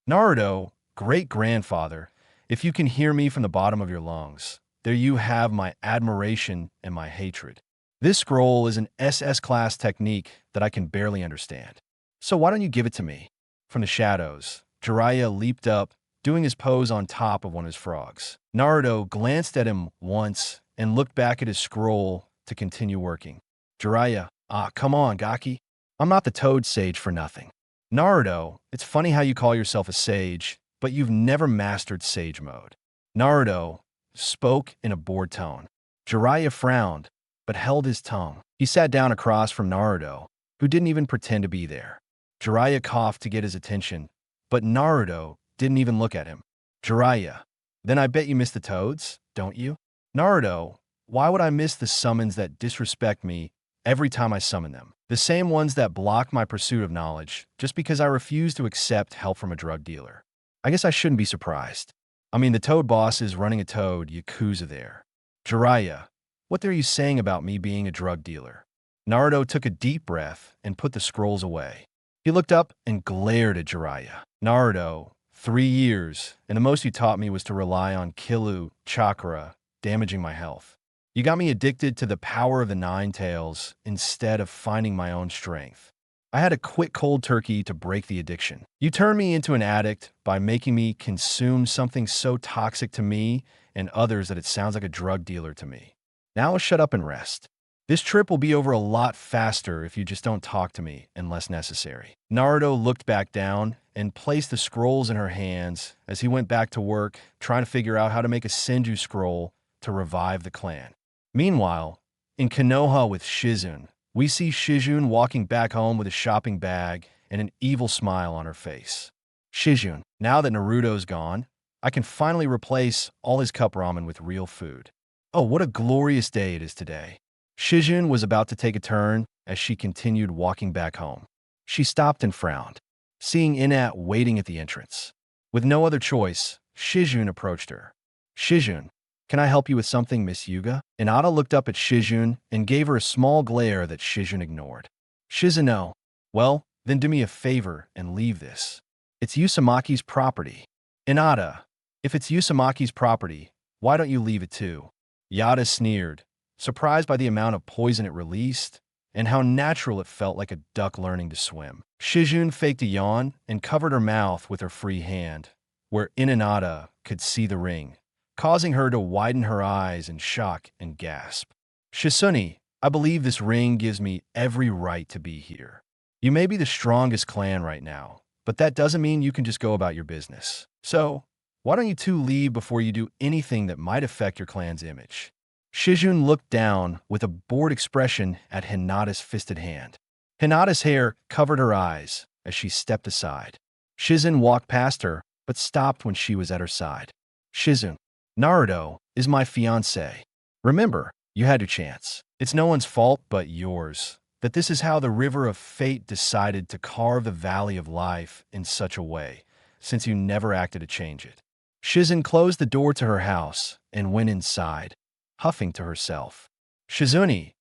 Speaker 1: Naruto, great-grandfather, if you can hear me from the bottom of your lungs, there you have my admiration and my hatred. This scroll is an SS-class technique that I can barely understand. So why don't you give it to me? From the shadows, Jiraiya leaped up, doing his pose on top of one of his frogs. Naruto glanced at him once and looked back at his scroll to continue working. Jiraiya, come on, Gaki. I'm not the Toad Sage for nothing. Naruto, it's funny how you call yourself a sage, but you've never mastered sage mode. Naruto spoke in a bored tone. Jiraiya frowned, but held his tongue. He sat down across from Naruto, who didn't even pretend to be there. Jiraiya coughed to get his attention, but Naruto didn't even look at him. Jiraiya, then I bet you miss the toads, don't you? Naruto, Why would I miss the summons that disrespect me every time I summon them? The same ones that block my pursuit of knowledge just because I refuse to accept help from a drug dealer. I guess I shouldn't be surprised. I mean, the Toad boss is running a Toad Yakuza there. Jiraiya, what are you saying about me being a drug dealer? Naruto took a deep breath and put the scrolls away. He looked up and glared at Jiraiya. Naruto, 3 years, and the most you taught me was to rely on Killu, chakra, damaging my health. You got me addicted to the power of the Nine Tails instead of finding my own strength. I had to quit cold turkey to break the addiction. You turned me into an addict by making me consume something so toxic to me and others that it sounds like a drug dealer to me. Now shut up and rest. This trip will be over a lot faster if you just don't talk to me unless necessary. Naruto looked back down and placed the scrolls in her hands as he went back to work trying to figure out how to make a Senju scroll to revive the clan. Meanwhile, in Konoha with Shizune, we see Shizune walking back home with a shopping bag and an evil smile on her face. Shizune, now that Naruto's gone, I can finally replace all his cup ramen with real food. Oh, what a glorious day it is today. Shizune was about to take a turn as she continued walking back home. She stopped and frowned, seeing Inat waiting at the entrance. With no other choice, Shizune approached her. Shizune, can I help you with something, Miss Yuga? Hinata looked up at Shizune and gave her a small glare that Shizune ignored. Shizune, well, then do me a favor and leave this. It's Uzumaki's property. Hinata, if it's Uzumaki's property, why don't you leave it too? Yada sneered, surprised by the amount of poison it released and how natural it felt like a duck learning to swim. Shizune faked a yawn and covered her mouth with her free hand, where Hinata could see the ring, causing her to widen her eyes in shock and gasp. Shizune, I believe this ring gives me every right to be here. You may be the strongest clan right now, but that doesn't mean you can just go about your business. So, why don't you two leave before you do anything that might affect your clan's image? Shizune looked down with a bored expression at Hinata's fisted hand. Hinata's hair covered her eyes as she stepped aside. Shizune walked past her, but stopped when she was at her side. Shizune, Naruto is my fiancé. Remember, you had your chance. It's no one's fault but yours that this is how the River of Fate decided to carve the Valley of Life in such a way, since you never acted to change it. Shizune closed the door to her house and went inside, huffing to herself. Shizune,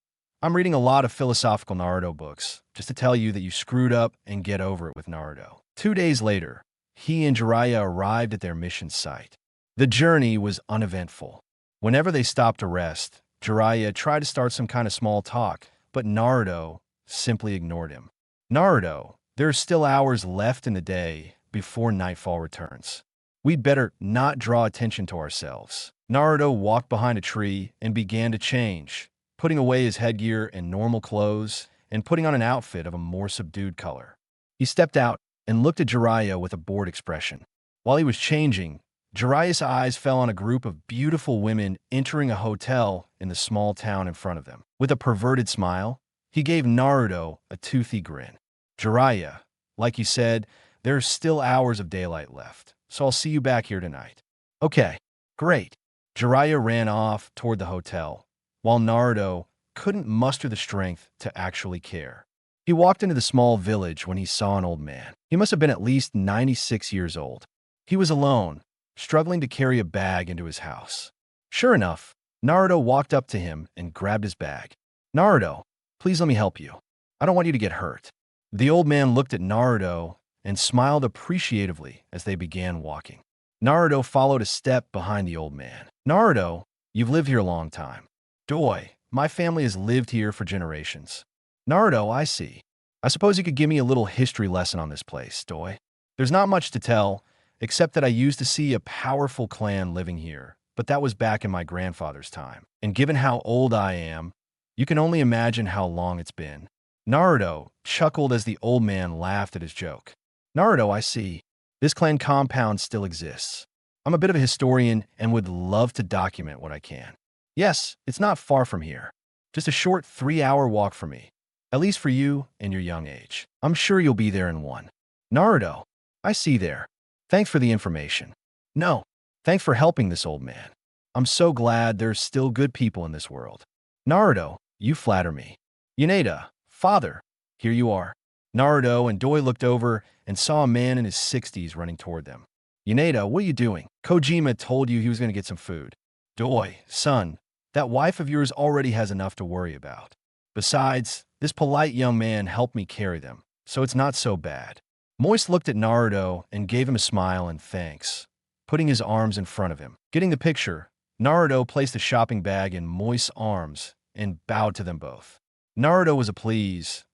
Speaker 1: I'm reading a lot of philosophical Naruto books, just to tell you that you screwed up and get over it with Naruto. 2 days later, he and Jiraiya arrived at their mission site. The journey was uneventful. Whenever they stopped to rest, Jiraiya tried to start some kind of small talk, but Naruto simply ignored him. Naruto, there are still hours left in the day before nightfall returns. We'd better not draw attention to ourselves. Naruto walked behind a tree and began to change, putting away his headgear and normal clothes and putting on an outfit of a more subdued color. He stepped out and looked at Jiraiya with a bored expression. While he was changing, Jiraiya's eyes fell on a group of beautiful women entering a hotel in the small town in front of them. With a perverted smile, he gave Naruto a toothy grin. Jiraiya, like you said, there are still hours of daylight left, so I'll see you back here tonight. Okay, great. Jiraiya ran off toward the hotel, while Naruto couldn't muster the strength to actually care. He walked into the small village when he saw an old man. He must have been at least 96 years old. He was alone, struggling to carry a bag into his house. Sure enough, Naruto walked up to him and grabbed his bag. Naruto, please let me help you. I don't want you to get hurt. The old man looked at Naruto and smiled appreciatively as they began walking. Naruto followed a step behind the old man. Naruto, you've lived here a long time. Doi, my family has lived here for generations. Naruto, I see. I suppose you could give me a little history lesson on this place, Doi. There's not much to tell, except that I used to see a powerful clan living here, but that was back in my grandfather's time. And given how old I am, you can only imagine how long it's been. Naruto chuckled as the old man laughed at his joke. Naruto, I see. This clan compound still exists. I'm a bit of a historian and would love to document what I can. Yes, it's not far from here. Just a short 3-hour walk for me. At least for you and your young age. I'm sure you'll be there in one. Naruto, I see there. Thanks for the information. No, thanks for helping this old man. I'm so glad there's still good people in this world. Naruto, you flatter me. Hinata, father, here you are. Naruto and Doi looked over and saw a man in his 60s running toward them. Hinata, what are you doing? Kojima told you he was going to get some food. Doi, son, that wife of yours already has enough to worry about. Besides, this polite young man helped me carry them, so it's not so bad. Moist looked at Naruto and gave him a smile and thanks, putting his arms in front of him. Getting the picture, Naruto placed a shopping bag in Moist's arms and bowed to them both. Naruto was a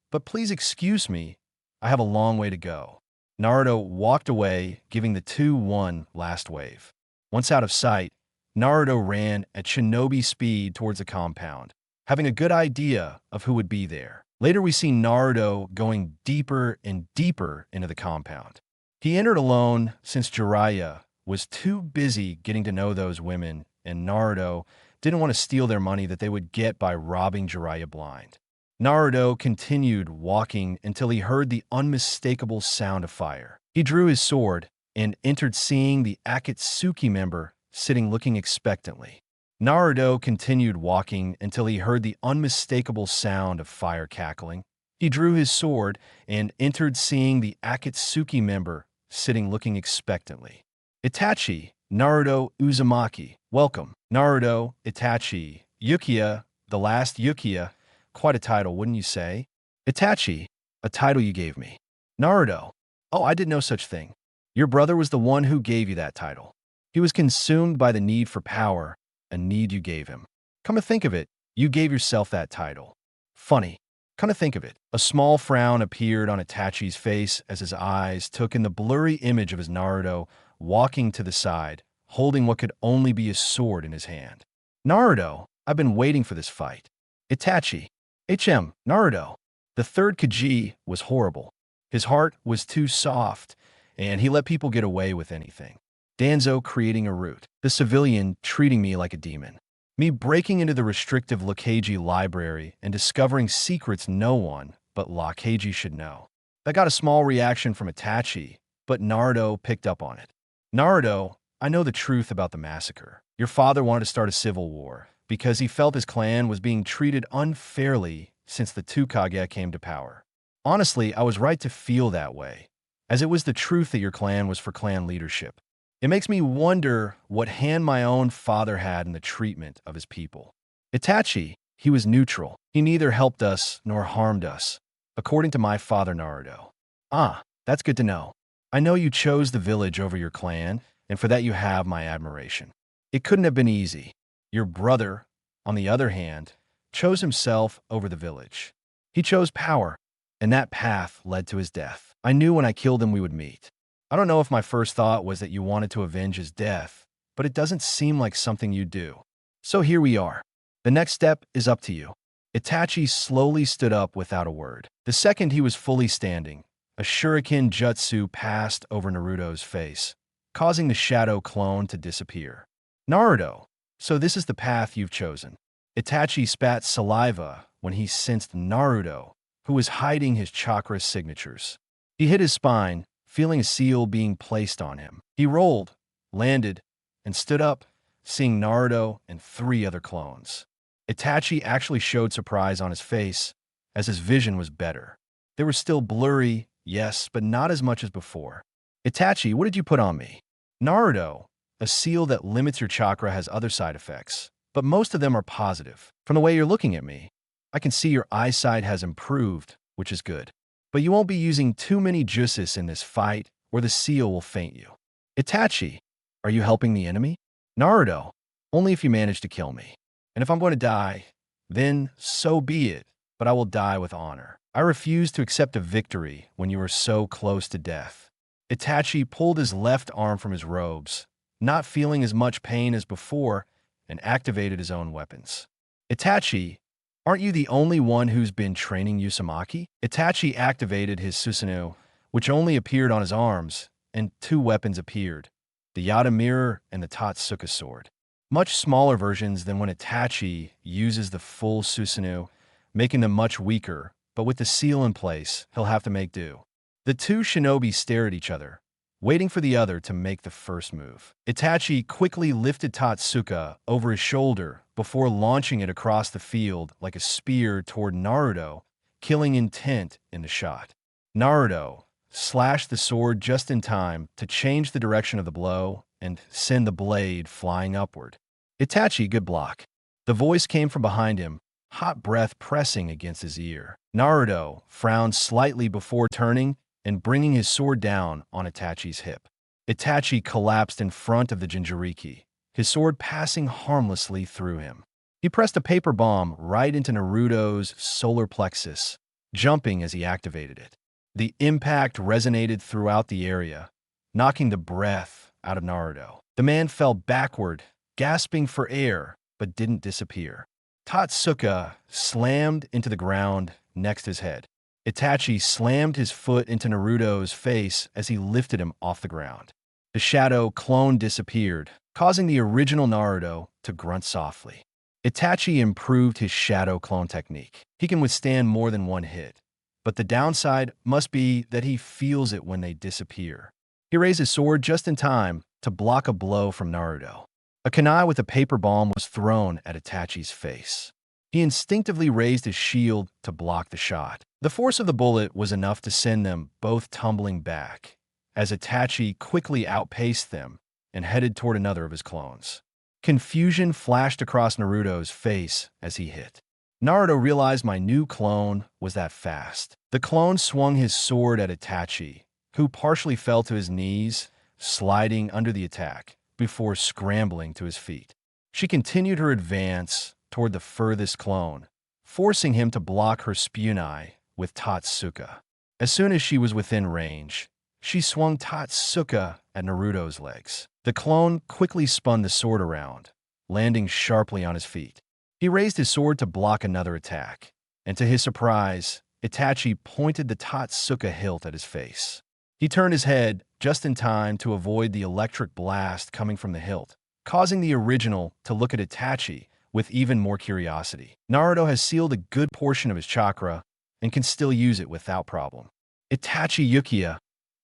Speaker 1: but please excuse me, I have a long way to go. Naruto walked away, giving the two one last wave. Once out of sight, Naruto ran at shinobi speed towards the compound, having a good idea of who would be there. Later we see Naruto going deeper and deeper into the compound. He entered alone since Jiraiya was too busy getting to know those women, and Naruto didn't want to steal their money that they would get by robbing Jiraiya blind. Naruto continued walking until he heard the unmistakable sound of fire. He drew his sword and entered, seeing the Akatsuki member sitting looking expectantly. Naruto continued walking until he heard the unmistakable sound of fire cackling. He drew his sword and entered, seeing the Akatsuki member sitting looking expectantly. Itachi, Naruto Uzumaki, welcome. Naruto, Itachi, Uchiha, the last Uchiha. Quite a title, wouldn't you say? Itachi, a title you gave me. Naruto, oh, I did no such thing. Your brother was the one who gave you that title. He was consumed by the need for power, a need you gave him. Come to think of it, you gave yourself that title. Funny. Come to think of it. A small frown appeared on Itachi's face as his eyes took in the blurry image of his Naruto walking to the side, holding what could only be a sword in his hand. Naruto, I've been waiting for this fight. Itachi, Naruto. The third Kaji was horrible. His heart was too soft, and he let people get away with anything. Danzo creating a route. The civilian treating me like a demon. Me breaking into the restrictive Lineage library and discovering secrets no one but Lineage should know. That got a small reaction from Itachi, but Naruto picked up on it. Naruto, I know the truth about the massacre. Your father wanted to start a civil war because he felt his clan was being treated unfairly since the Tsukage came to power. Honestly, I was right to feel that way, as it was the truth that your clan was for clan leadership. It makes me wonder what hand my own father had in the treatment of his people. Itachi, he was neutral. He neither helped us nor harmed us, according to my father Naruto. Ah, that's good to know. I know you chose the village over your clan, and for that you have my admiration. It couldn't have been easy. Your brother, on the other hand, chose himself over the village. He chose power, and that path led to his death. I knew when I killed him we would meet. I don't know if my first thought was that you wanted to avenge his death, but it doesn't seem like something you do. So here we are. The next step is up to you. Itachi slowly stood up without a word. The second he was fully standing, a shuriken jutsu passed over Naruto's face, causing the shadow clone to disappear. Naruto, so this is the path you've chosen. Itachi spat saliva when he sensed Naruto, who was hiding his chakra signatures. He hit his spine, feeling a seal being placed on him. He rolled, landed, and stood up, seeing Naruto and 3 other clones. Itachi actually showed surprise on his face, as his vision was better. They were still blurry, yes, but not as much as before. Itachi, what did you put on me? Naruto, a seal that limits your chakra has other side effects, but most of them are positive. From the way you're looking at me, I can see your eyesight has improved, which is good. But you won't be using too many jutsus in this fight, or the seal will faint you. Itachi, are you helping the enemy? Naruto, only if you manage to kill me. And if I'm going to die, then so be it, but I will die with honor. I refuse to accept a victory when you are so close to death. Itachi pulled his left arm from his robes, not feeling as much pain as before, and activated his own weapons. Itachi, aren't you the only one who's been training Uzumaki? Itachi activated his Susanoo, which only appeared on his arms, and 2 weapons appeared, the Yata mirror and the Tatsuka sword. Much smaller versions than when Itachi uses the full Susanoo, making them much weaker, but with the seal in place, he'll have to make do. The 2 shinobi stare at each other, waiting for the other to make the first move. Itachi quickly lifted Tatsuka over his shoulder before launching it across the field like a spear toward Naruto, killing intent in the shot. Naruto slashed the sword just in time to change the direction of the blow and send the blade flying upward. Itachi, good block. The voice came from behind him, hot breath pressing against his ear. Naruto frowned slightly before turning and bringing his sword down on Itachi's hip. Itachi collapsed in front of the Jinchuriki, his sword passing harmlessly through him. He pressed a paper bomb right into Naruto's solar plexus, jumping as he activated it. The impact resonated throughout the area, knocking the breath out of Naruto. The man fell backward, gasping for air, but didn't disappear. Tatsuka slammed into the ground next his head. Itachi slammed his foot into Naruto's face as he lifted him off the ground. The shadow clone disappeared, causing the original Naruto to grunt softly. Itachi improved his shadow clone technique. He can withstand more than one hit, but the downside must be that he feels it when they disappear. He raised his sword just in time to block a blow from Naruto. A kunai with a paper bomb was thrown at Itachi's face. He instinctively raised his shield to block the shot. The force of the bullet was enough to send them both tumbling back, as Itachi quickly outpaced them and headed toward another of his clones. Confusion flashed across Naruto's face as he hit. Naruto realized my new clone was that fast. The clone swung his sword at Itachi, who partially fell to his knees, sliding under the attack, before scrambling to his feet. She continued her advance toward the furthest clone, forcing him to block her spunai with Tatsuka. As soon as she was within range, she swung Tatsuka at Naruto's legs. The clone quickly spun the sword around, landing sharply on his feet. He raised his sword to block another attack, and to his surprise, Itachi pointed the Tatsuka hilt at his face. He turned his head just in time to avoid the electric blast coming from the hilt, causing the original to look at Itachi with even more curiosity. Naruto has sealed a good portion of his chakra and can still use it without problem. Itachi Uchiha,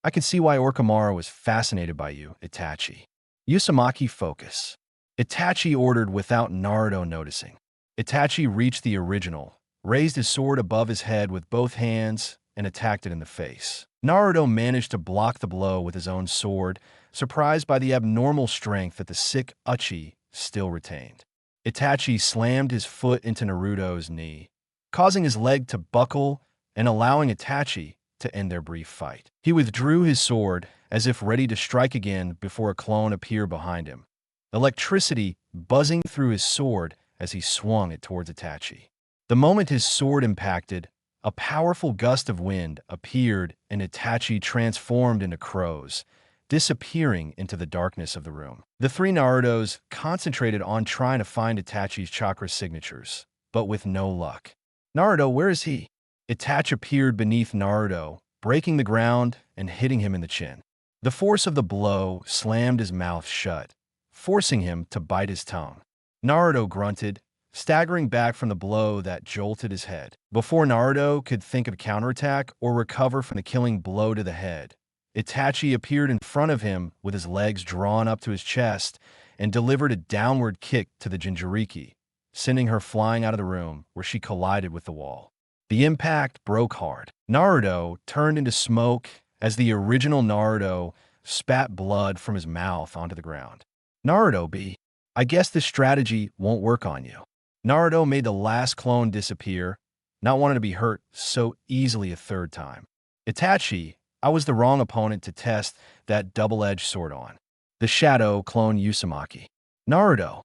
Speaker 1: I can see why Orochimaru was fascinated by you, Itachi. Uzumaki focus. Itachi ordered without Naruto noticing. Itachi reached the original, raised his sword above his head with both hands, and attacked it in the face. Naruto managed to block the blow with his own sword, surprised by the abnormal strength that the sick Uchi still retained. Itachi slammed his foot into Naruto's knee, causing his leg to buckle and allowing Itachi to end their brief fight. He withdrew his sword as if ready to strike again before a clone appeared behind him, electricity buzzing through his sword as he swung it towards Itachi. The moment his sword impacted, a powerful gust of wind appeared and Itachi transformed into crows, disappearing into the darkness of the room. The three Narutos concentrated on trying to find Itachi's chakra signatures, but with no luck. Naruto, where is he? Itachi appeared beneath Naruto, breaking the ground and hitting him in the chin. The force of the blow slammed his mouth shut, forcing him to bite his tongue. Naruto grunted, staggering back from the blow that jolted his head. Before Naruto could think of counterattack or recover from the killing blow to the head, Itachi appeared in front of him with his legs drawn up to his chest and delivered a downward kick to the Jinchuriki, sending her flying out of the room where she collided with the wall. The impact broke hard. Naruto turned into smoke as the original Naruto spat blood from his mouth onto the ground. Naruto B, I guess this strategy won't work on you. Naruto made the last clone disappear, not wanting to be hurt so easily a third time. Itachi, I was the wrong opponent to test that double-edged sword on. The shadow clone Uzumaki. Naruto,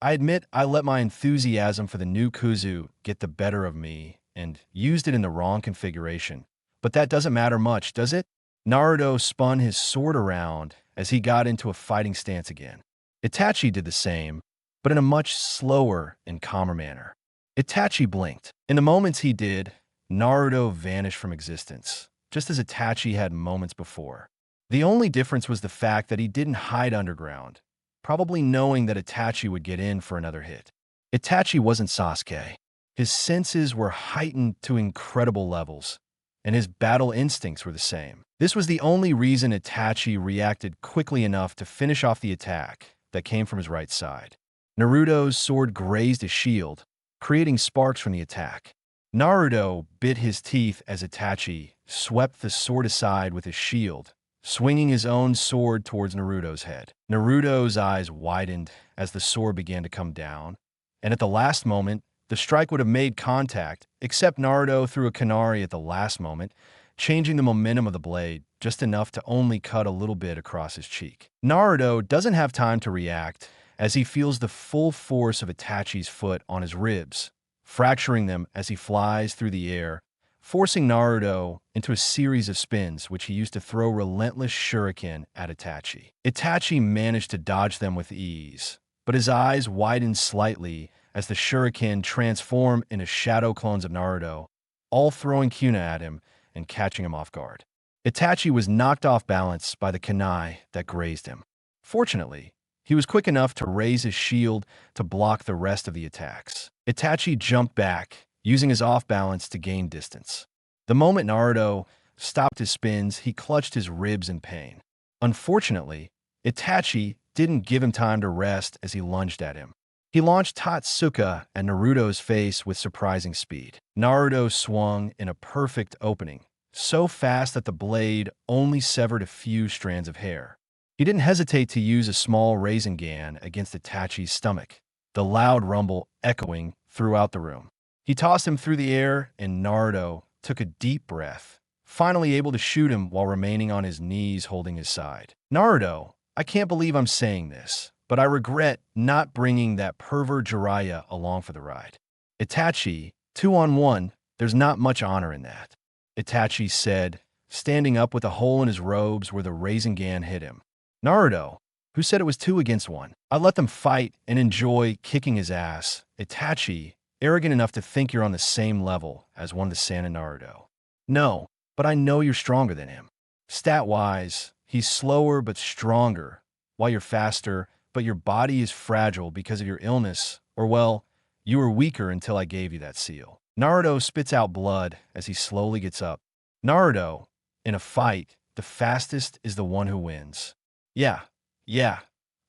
Speaker 1: I admit I let my enthusiasm for the new Kuzu get the better of me and used it in the wrong configuration. But that doesn't matter much, does it? Naruto spun his sword around as he got into a fighting stance again. Itachi did the same, but in a much slower and calmer manner. Itachi blinked. In the moments he did, Naruto vanished from existence, just as Itachi had moments before. The only difference was the fact that he didn't hide underground, probably knowing that Itachi would get in for another hit. Itachi wasn't Sasuke. His senses were heightened to incredible levels, and his battle instincts were the same. This was the only reason Itachi reacted quickly enough to finish off the attack that came from his right side. Naruto's sword grazed his shield, creating sparks from the attack. Naruto bit his teeth as Itachi swept the sword aside with his shield, swinging his own sword towards Naruto's head. Naruto's eyes widened as the sword began to come down, and at the last moment, the strike would have made contact, except Naruto threw a Kanari at the last moment, changing the momentum of the blade just enough to only cut a little bit across his cheek. Naruto doesn't have time to react as he feels the full force of Itachi's foot on his ribs, fracturing them as he flies through the air, forcing Naruto into a series of spins which he used to throw relentless shuriken at Itachi. Itachi managed to dodge them with ease, but his eyes widened slightly as the shuriken transformed into shadow clones of Naruto, all throwing Kuna at him and catching him off guard. Itachi was knocked off balance by the kunai that grazed him. Fortunately, he was quick enough to raise his shield to block the rest of the attacks. Itachi jumped back, using his off-balance to gain distance. The moment Naruto stopped his spins, he clutched his ribs in pain. Unfortunately, Itachi didn't give him time to rest as he lunged at him. He launched Totsuka at Naruto's face with surprising speed. Naruto swung in a perfect opening, so fast that the blade only severed a few strands of hair. He didn't hesitate to use a small Rasengan against Itachi's stomach, the loud rumble echoing throughout the room. He tossed him through the air, and Naruto took a deep breath, finally able to shoot him while remaining on his knees holding his side. Naruto, I can't believe I'm saying this, but I regret not bringing that pervert Jiraiya along for the ride. Itachi, 2-on-1, there's not much honor in that, Itachi said, standing up with a hole in his robes where the Rasengan hit him. Naruto, who said it was 2-against-1? I let them fight and enjoy kicking his ass. Itachi, arrogant enough to think you're on the same level as one of the Saiyan Naruto. No, but I know you're stronger than him. Stat-wise, he's slower but stronger, while you're faster, but your body is fragile because of your illness, or well, you were weaker until I gave you that seal. Naruto spits out blood as he slowly gets up. Naruto, in a fight, the fastest is the one who wins. Yeah,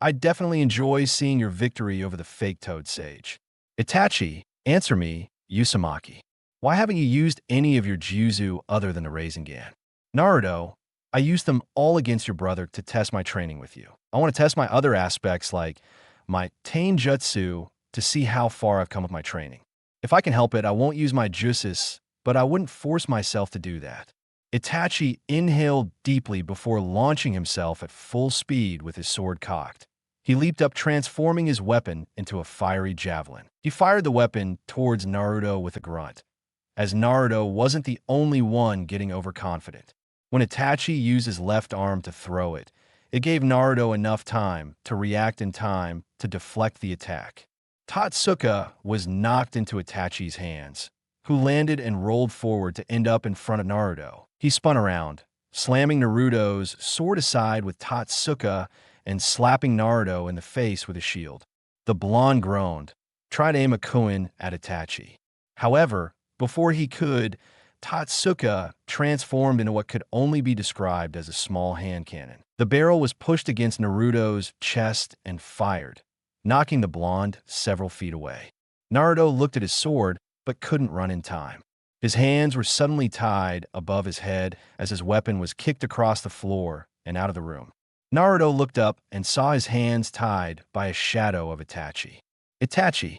Speaker 1: I definitely enjoy seeing your victory over the fake Toad Sage. Itachi, answer me, Uzumaki. Why haven't you used any of your jutsu other than the Rasengan? Naruto, I used them all against your brother to test my training with you. I want to test my other aspects like my Tainjutsu to see how far I've come with my training. If I can help it, I won't use my jutsus, but I wouldn't force myself to do that. Itachi inhaled deeply before launching himself at full speed with his sword cocked. He leaped up, transforming his weapon into a fiery javelin. He fired the weapon towards Naruto with a grunt, as Naruto wasn't the only one getting overconfident. When Itachi used his left arm to throw it, it gave Naruto enough time to react in time to deflect the attack. Totsuka was knocked into Itachi's hands, who landed and rolled forward to end up in front of Naruto. He spun around, slamming Naruto's sword aside with Totsuka and slapping Naruto in the face with a shield. The blonde groaned, tried to aim a koin at Itachi. However, before he could, Totsuka transformed into what could only be described as a small hand cannon. The barrel was pushed against Naruto's chest and fired, knocking the blonde several feet away. Naruto looked at his sword, but couldn't run in time. His hands were suddenly tied above his head as his weapon was kicked across the floor and out of the room. Naruto looked up and saw his hands tied by a shadow of Itachi. Itachi,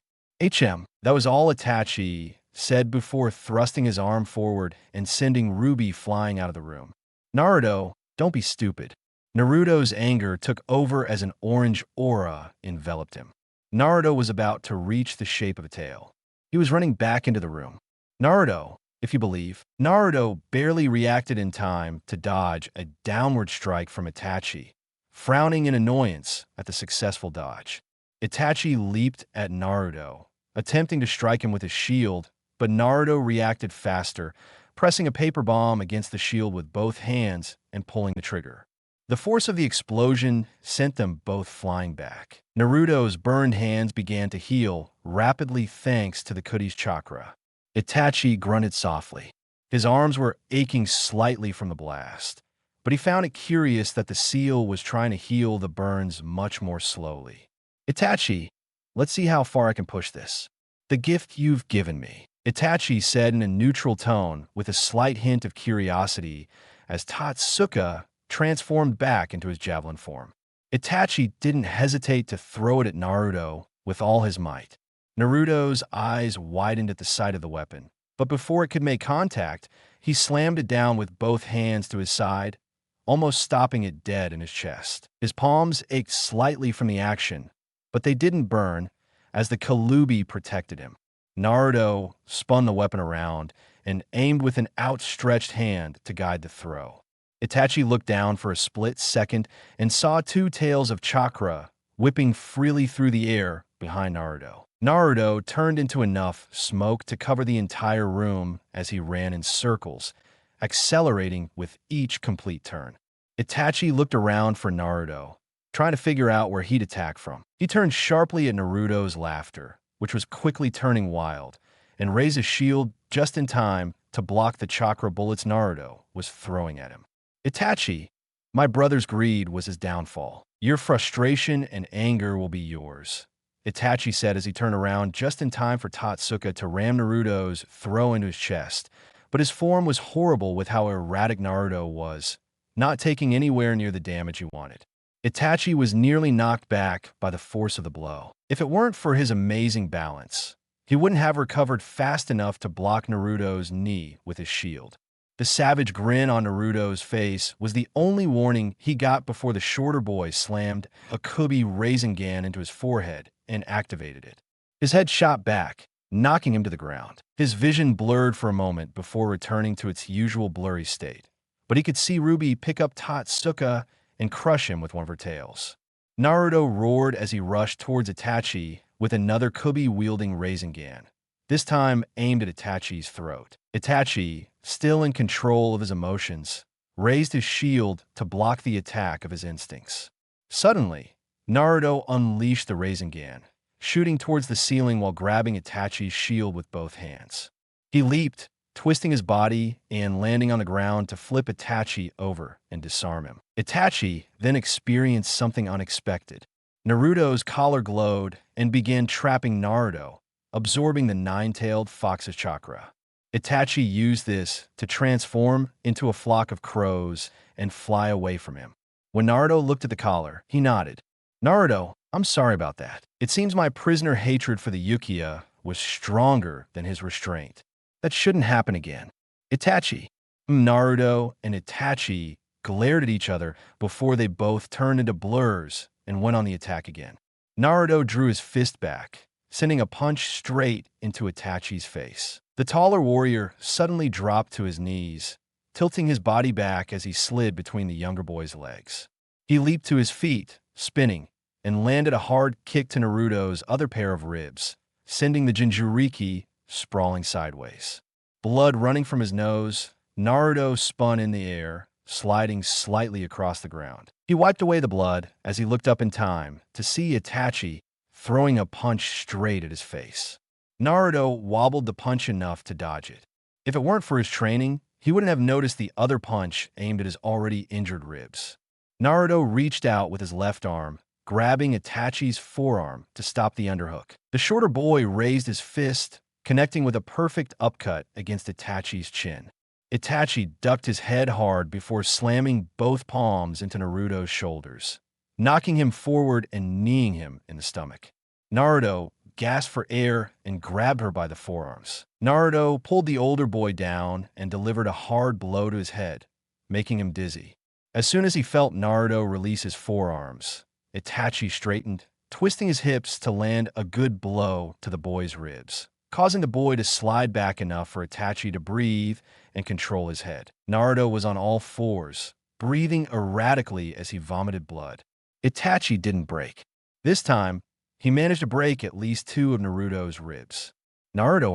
Speaker 1: that was all Itachi said before thrusting his arm forward and sending Ruby flying out of the room. Naruto, don't be stupid. Naruto's anger took over as an orange aura enveloped him. Naruto was about to reach the shape of a tail. He was running back into the room. Naruto, if you believe. Naruto barely reacted in time to dodge a downward strike from Itachi, frowning in annoyance at the successful dodge. Itachi leaped at Naruto, attempting to strike him with his shield, but Naruto reacted faster, pressing a paper bomb against the shield with both hands and pulling the trigger. The force of the explosion sent them both flying back. Naruto's burned hands began to heal rapidly thanks to the Cuddy's chakra. Itachi grunted softly. His arms were aching slightly from the blast, but he found it curious that the seal was trying to heal the burns much more slowly. Itachi, let's see how far I can push this. The gift you've given me, Itachi said in a neutral tone with a slight hint of curiosity as Tatsuka transformed back into his javelin form. Itachi didn't hesitate to throw it at Naruto with all his might. Naruto's eyes widened at the sight of the weapon, but before it could make contact, he slammed it down with both hands to his side, almost stopping it dead in his chest. His palms ached slightly from the action, but they didn't burn, as the Kalubi protected him. Naruto spun the weapon around and aimed with an outstretched hand to guide the throw. Itachi looked down for a split second and saw two tails of chakra whipping freely through the air behind Naruto. Naruto turned into enough smoke to cover the entire room as he ran in circles, accelerating with each complete turn. Itachi looked around for Naruto, trying to figure out where he'd attack from. He turned sharply at Naruto's laughter, which was quickly turning wild, and raised his shield just in time to block the chakra bullets Naruto was throwing at him. Itachi, my brother's greed was his downfall. Your frustration and anger will be yours, Itachi said as he turned around just in time for Tatsuka to ram Naruto's throw into his chest, but his form was horrible with how erratic Naruto was, not taking anywhere near the damage he wanted. Itachi was nearly knocked back by the force of the blow. If it weren't for his amazing balance, he wouldn't have recovered fast enough to block Naruto's knee with his shield. The savage grin on Naruto's face was the only warning he got before the shorter boy slammed a Kubi Rasengan into his forehead and activated it. His head shot back, knocking him to the ground. His vision blurred for a moment before returning to its usual blurry state, but he could see Ruby pick up Tatsuka and crush him with one of her tails. Naruto roared as he rushed towards Itachi with another Kubi-wielding Rasengan, this time aimed at Itachi's throat. Itachi, still in control of his emotions, raised his shield to block the attack of his instincts. Suddenly, Naruto unleashed the Rasengan, shooting towards the ceiling while grabbing Itachi's shield with both hands. He leaped, twisting his body and landing on the ground to flip Itachi over and disarm him. Itachi then experienced something unexpected. Naruto's collar glowed and began trapping Naruto, absorbing the nine-tailed fox's chakra. Itachi used this to transform into a flock of crows and fly away from him. When Naruto looked at the collar, he nodded. Naruto, I'm sorry about that. It seems my prisoner hatred for the Uchiha was stronger than his restraint. That shouldn't happen again. Itachi. Naruto and Itachi glared at each other before they both turned into blurs and went on the attack again. Naruto drew his fist back, sending a punch straight into Itachi's face. The taller warrior suddenly dropped to his knees, tilting his body back as he slid between the younger boy's legs. He leaped to his feet, spinning, and landed a hard kick to Naruto's other pair of ribs, sending the Jinchuriki sprawling sideways. Blood running from his nose, Naruto spun in the air, sliding slightly across the ground. He wiped away the blood as he looked up in time to see Itachi throwing a punch straight at his face. Naruto wobbled the punch enough to dodge it. If it weren't for his training, he wouldn't have noticed the other punch aimed at his already injured ribs. Naruto reached out with his left arm, grabbing Itachi's forearm to stop the underhook. The shorter boy raised his fist, connecting with a perfect upcut against Itachi's chin. Itachi ducked his head hard before slamming both palms into Naruto's shoulders, knocking him forward and kneeing him in the stomach. Naruto gasped for air and grabbed her by the forearms. Naruto pulled the older boy down and delivered a hard blow to his head, making him dizzy. As soon as he felt Naruto release his forearms, Itachi straightened, twisting his hips to land a good blow to the boy's ribs, causing the boy to slide back enough for Itachi to breathe and control his head. Naruto was on all fours, breathing erratically as he vomited blood. Itachi didn't break. This time, he managed to break at least two of Naruto's ribs. Naruto,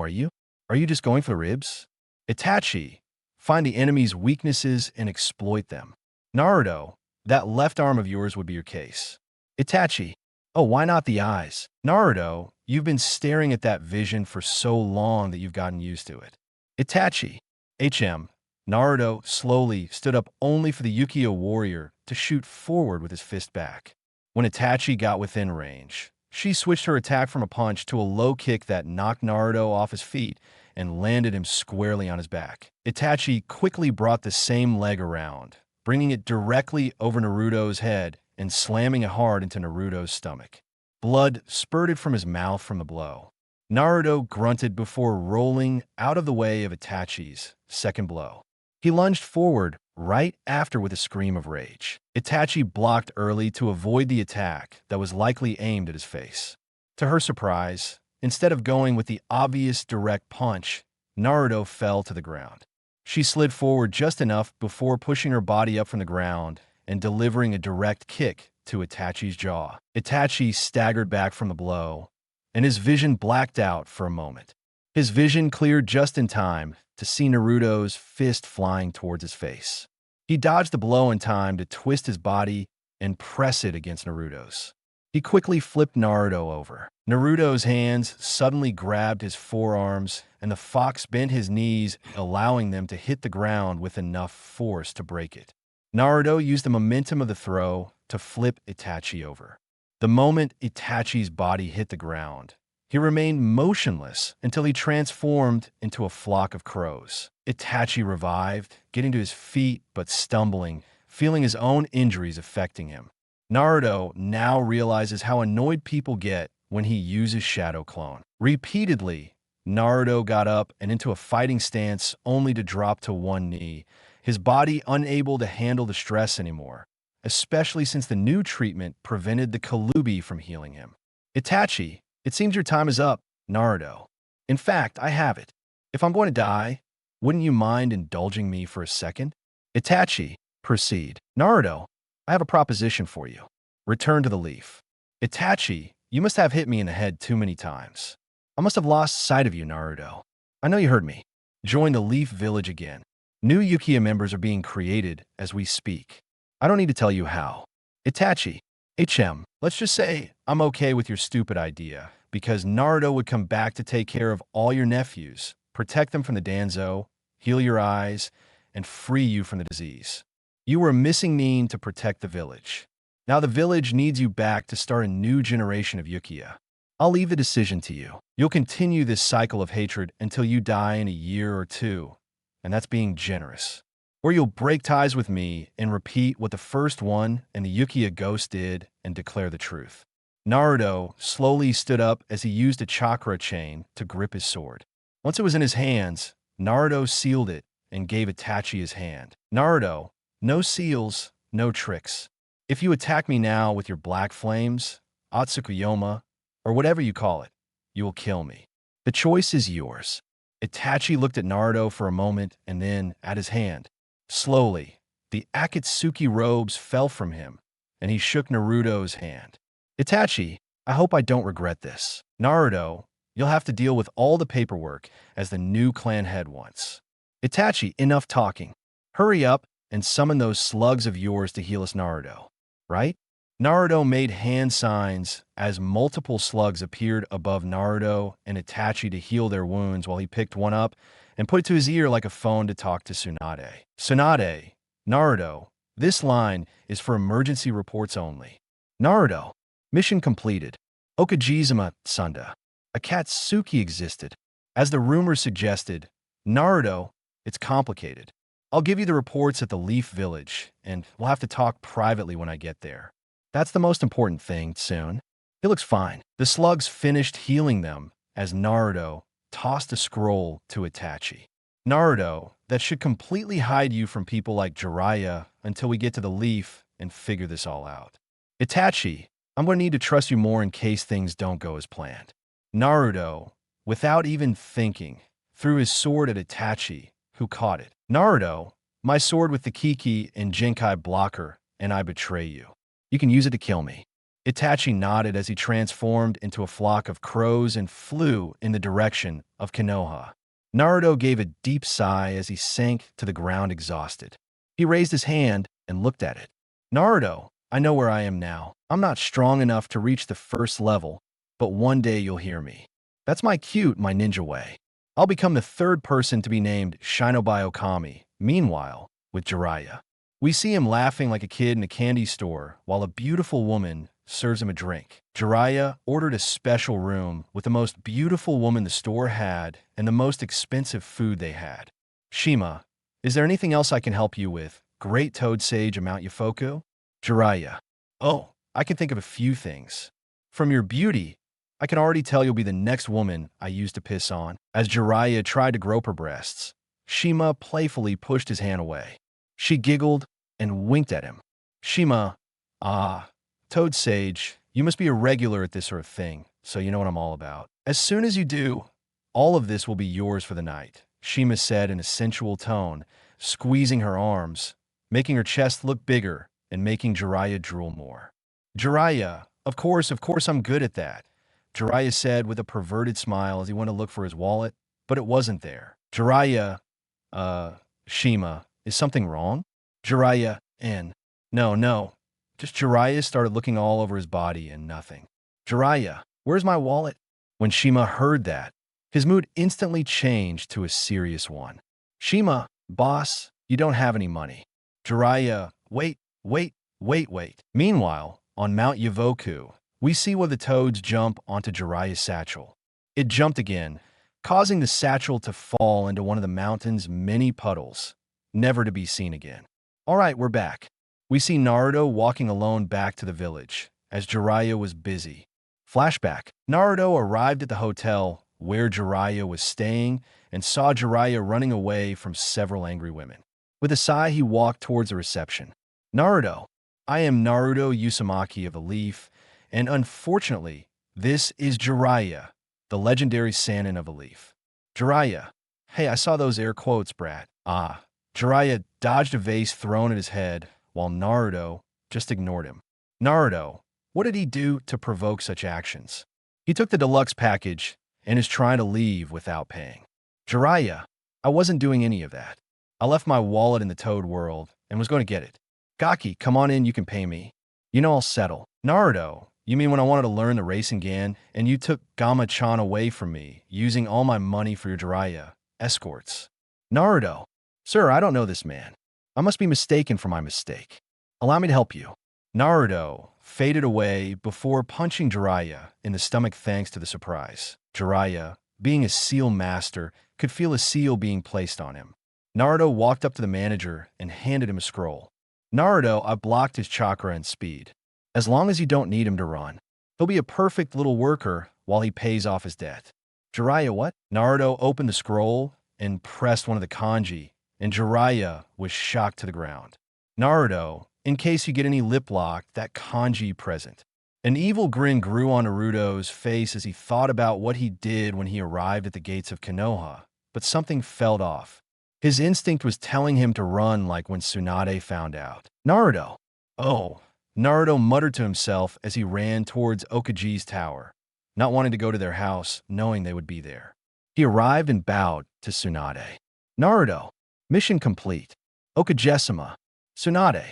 Speaker 1: are you just going for the ribs? Itachi, find the enemy's weaknesses and exploit them. Naruto, that left arm of yours would be your case. Itachi, oh, why not the eyes? Naruto, you've been staring at that vision for so long that you've gotten used to it. Itachi, Naruto slowly stood up only for the Uchiha warrior to shoot forward with his fist back. When Itachi got within range, she switched her attack from a punch to a low kick that knocked Naruto off his feet and landed him squarely on his back. Itachi quickly brought the same leg around, bringing it directly over Naruto's head and slamming it hard into Naruto's stomach. Blood spurted from his mouth from the blow. Naruto grunted before rolling out of the way of Itachi's second blow. He lunged forward right after with a scream of rage. Itachi blocked early to avoid the attack that was likely aimed at his face. To her surprise, instead of going with the obvious direct punch, Naruto fell to the ground. She slid forward just enough before pushing her body up from the ground and delivering a direct kick to Itachi's jaw. Itachi staggered back from the blow, and his vision blacked out for a moment. His vision cleared just in time to see Naruto's fist flying towards his face. He dodged the blow in time to twist his body and press it against Naruto's. He quickly flipped Naruto over. Naruto's hands suddenly grabbed his forearms, and the fox bent his knees, allowing them to hit the ground with enough force to break it. Naruto used the momentum of the throw to flip Itachi over. The moment Itachi's body hit the ground, he remained motionless until he transformed into a flock of crows. Itachi revived, getting to his feet but stumbling, feeling his own injuries affecting him. Naruto now realizes how annoyed people get when he uses Shadow Clone. Repeatedly, Naruto got up and into a fighting stance only to drop to one knee, his body unable to handle the stress anymore, especially since the new treatment prevented the Kalubi from healing him. Itachi, it seems your time is up, Naruto. In fact, I have it. If I'm going to die, wouldn't you mind indulging me for a second? Itachi, proceed. Naruto, I have a proposition for you. Return to the leaf. Itachi, you must have hit me in the head too many times. I must have lost sight of you, Naruto. I know you heard me. Join the Leaf Village again. New Uchiha members are being created as we speak. I don't need to tell you how. Itachi, let's just say I'm okay with your stupid idea, because Naruto would come back to take care of all your nephews, protect them from the Danzo, heal your eyes, and free you from the disease. You were a missing need to protect the village. Now the village needs you back to start a new generation of Uchiha. I'll leave the decision to you. You'll continue this cycle of hatred until you die in a year or two, and that's being generous. Or you'll break ties with me and repeat what the first one and the Uchiha ghost did and declare the truth. Naruto slowly stood up as he used a chakra chain to grip his sword. Once it was in his hands, Naruto sealed it and gave Itachi his hand. Naruto, no seals, no tricks. If you attack me now with your black flames, Atsukuyoma, or whatever you call it, you will kill me. The choice is yours. Itachi looked at Naruto for a moment and then at his hand. Slowly, the Akatsuki robes fell from him, and he shook Naruto's hand. Itachi, I hope I don't regret this. Naruto, you'll have to deal with all the paperwork as the new clan head once. Itachi, enough talking. Hurry up and summon those slugs of yours to heal us, Naruto. Right? Naruto made hand signs as multiple slugs appeared above Naruto and Itachi to heal their wounds while he picked one up and put it to his ear like a phone to talk to Tsunade. Tsunade, Naruto, this line is for emergency reports only. Naruto, mission completed. Okajizuma Tsunda. Akatsuki existed. As the rumors suggested, Naruto, it's complicated. I'll give you the reports at the Leaf Village, and we'll have to talk privately when I get there. That's the most important thing, soon. He looks fine. The slugs finished healing them as Naruto tossed a scroll to Itachi. Naruto, that should completely hide you from people like Jiraiya until we get to the Leaf and figure this all out. Itachi, I'm going to need to trust you more in case things don't go as planned. Naruto, without even thinking, threw his sword at Itachi, who caught it. Naruto, my sword with the Kiki and Jinkai blocker, and I betray you. You can use it to kill me. Itachi nodded as he transformed into a flock of crows and flew in the direction of Konoha. Naruto gave a deep sigh as he sank to the ground exhausted. He raised his hand and looked at it. Naruto, I know where I am now. I'm not strong enough to reach the first level, but one day you'll hear me. That's my cute, my ninja way. I'll become the third person to be named Shinobi Okami. Meanwhile, with Jiraiya, we see him laughing like a kid in a candy store while a beautiful woman serves him a drink. Jiraiya ordered a special room with the most beautiful woman the store had and the most expensive food they had. Shima, is there anything else I can help you with? Great Toad Sage of Mount Yofoku? Jiraiya, oh, I can think of a few things. From your beauty, I can already tell you'll be the next woman I use to piss on. As Jiraiya tried to grope her breasts, Shima playfully pushed his hand away. She giggled and winked at him. Shima, ah, Toad Sage, you must be a regular at this sort of thing, so you know what I'm all about. As soon as you do, all of this will be yours for the night, Shima said in a sensual tone, squeezing her arms, making her chest look bigger and making Jiraiya drool more. Jiraiya, of course, I'm good at that, Jiraiya said with a perverted smile as he went to look for his wallet, but it wasn't there. Jiraiya, Shima, is something wrong? Jiraiya, no. Just Jiraiya started looking all over his body and nothing. Jiraiya, where's my wallet? When Shima heard that, his mood instantly changed to a serious one. Shima, boss, you don't have any money. Jiraiya, wait. Meanwhile, on Mount Yofoku, we see one of the toads jump onto Jiraiya's satchel. It jumped again, causing the satchel to fall into one of the mountain's many puddles, never to be seen again. All right, we're back. We see Naruto walking alone back to the village, as Jiraiya was busy. Flashback. Naruto arrived at the hotel where Jiraiya was staying and saw Jiraiya running away from several angry women. With a sigh, he walked towards the reception. Naruto, I am Naruto Uzumaki of the Leaf, and unfortunately, this is Jiraiya, the legendary Sannin of the Leaf. Jiraiya, hey, I saw those air quotes, brat. Ah. Jiraiya dodged a vase thrown at his head, while Naruto just ignored him. Naruto, what did he do to provoke such actions? He took the deluxe package and is trying to leave without paying. Jiraiya, I wasn't doing any of that. I left my wallet in the Toad world and was going to get it. Gaki, come on in, you can pay me. You know I'll settle. Naruto, you mean when I wanted to learn the Rasengan and you took Gama-chan away from me, using all my money for your Jiraiya escorts? Naruto, sir, I don't know this man. I must be mistaken for my mistake. Allow me to help you. Naruto faded away before punching Jiraiya in the stomach thanks to the surprise. Jiraiya, being a seal master, could feel a seal being placed on him. Naruto walked up to the manager and handed him a scroll. Naruto, I blocked his chakra and speed. As long as you don't need him to run, he'll be a perfect little worker while he pays off his debt. Jiraiya, what? Naruto opened the scroll and pressed one of the kanji, and Jiraiya was shocked to the ground. Naruto, in case you get any lip lock, that kanji present. An evil grin grew on Naruto's face as he thought about what he did when he arrived at the gates of Konoha, but something felt off. His instinct was telling him to run like when Tsunade found out. Naruto. Oh. Naruto muttered to himself as he ran towards Okaji's tower, not wanting to go to their house, knowing they would be there. He arrived and bowed to Tsunade. Naruto. Mission complete. Okage-sama. Tsunade.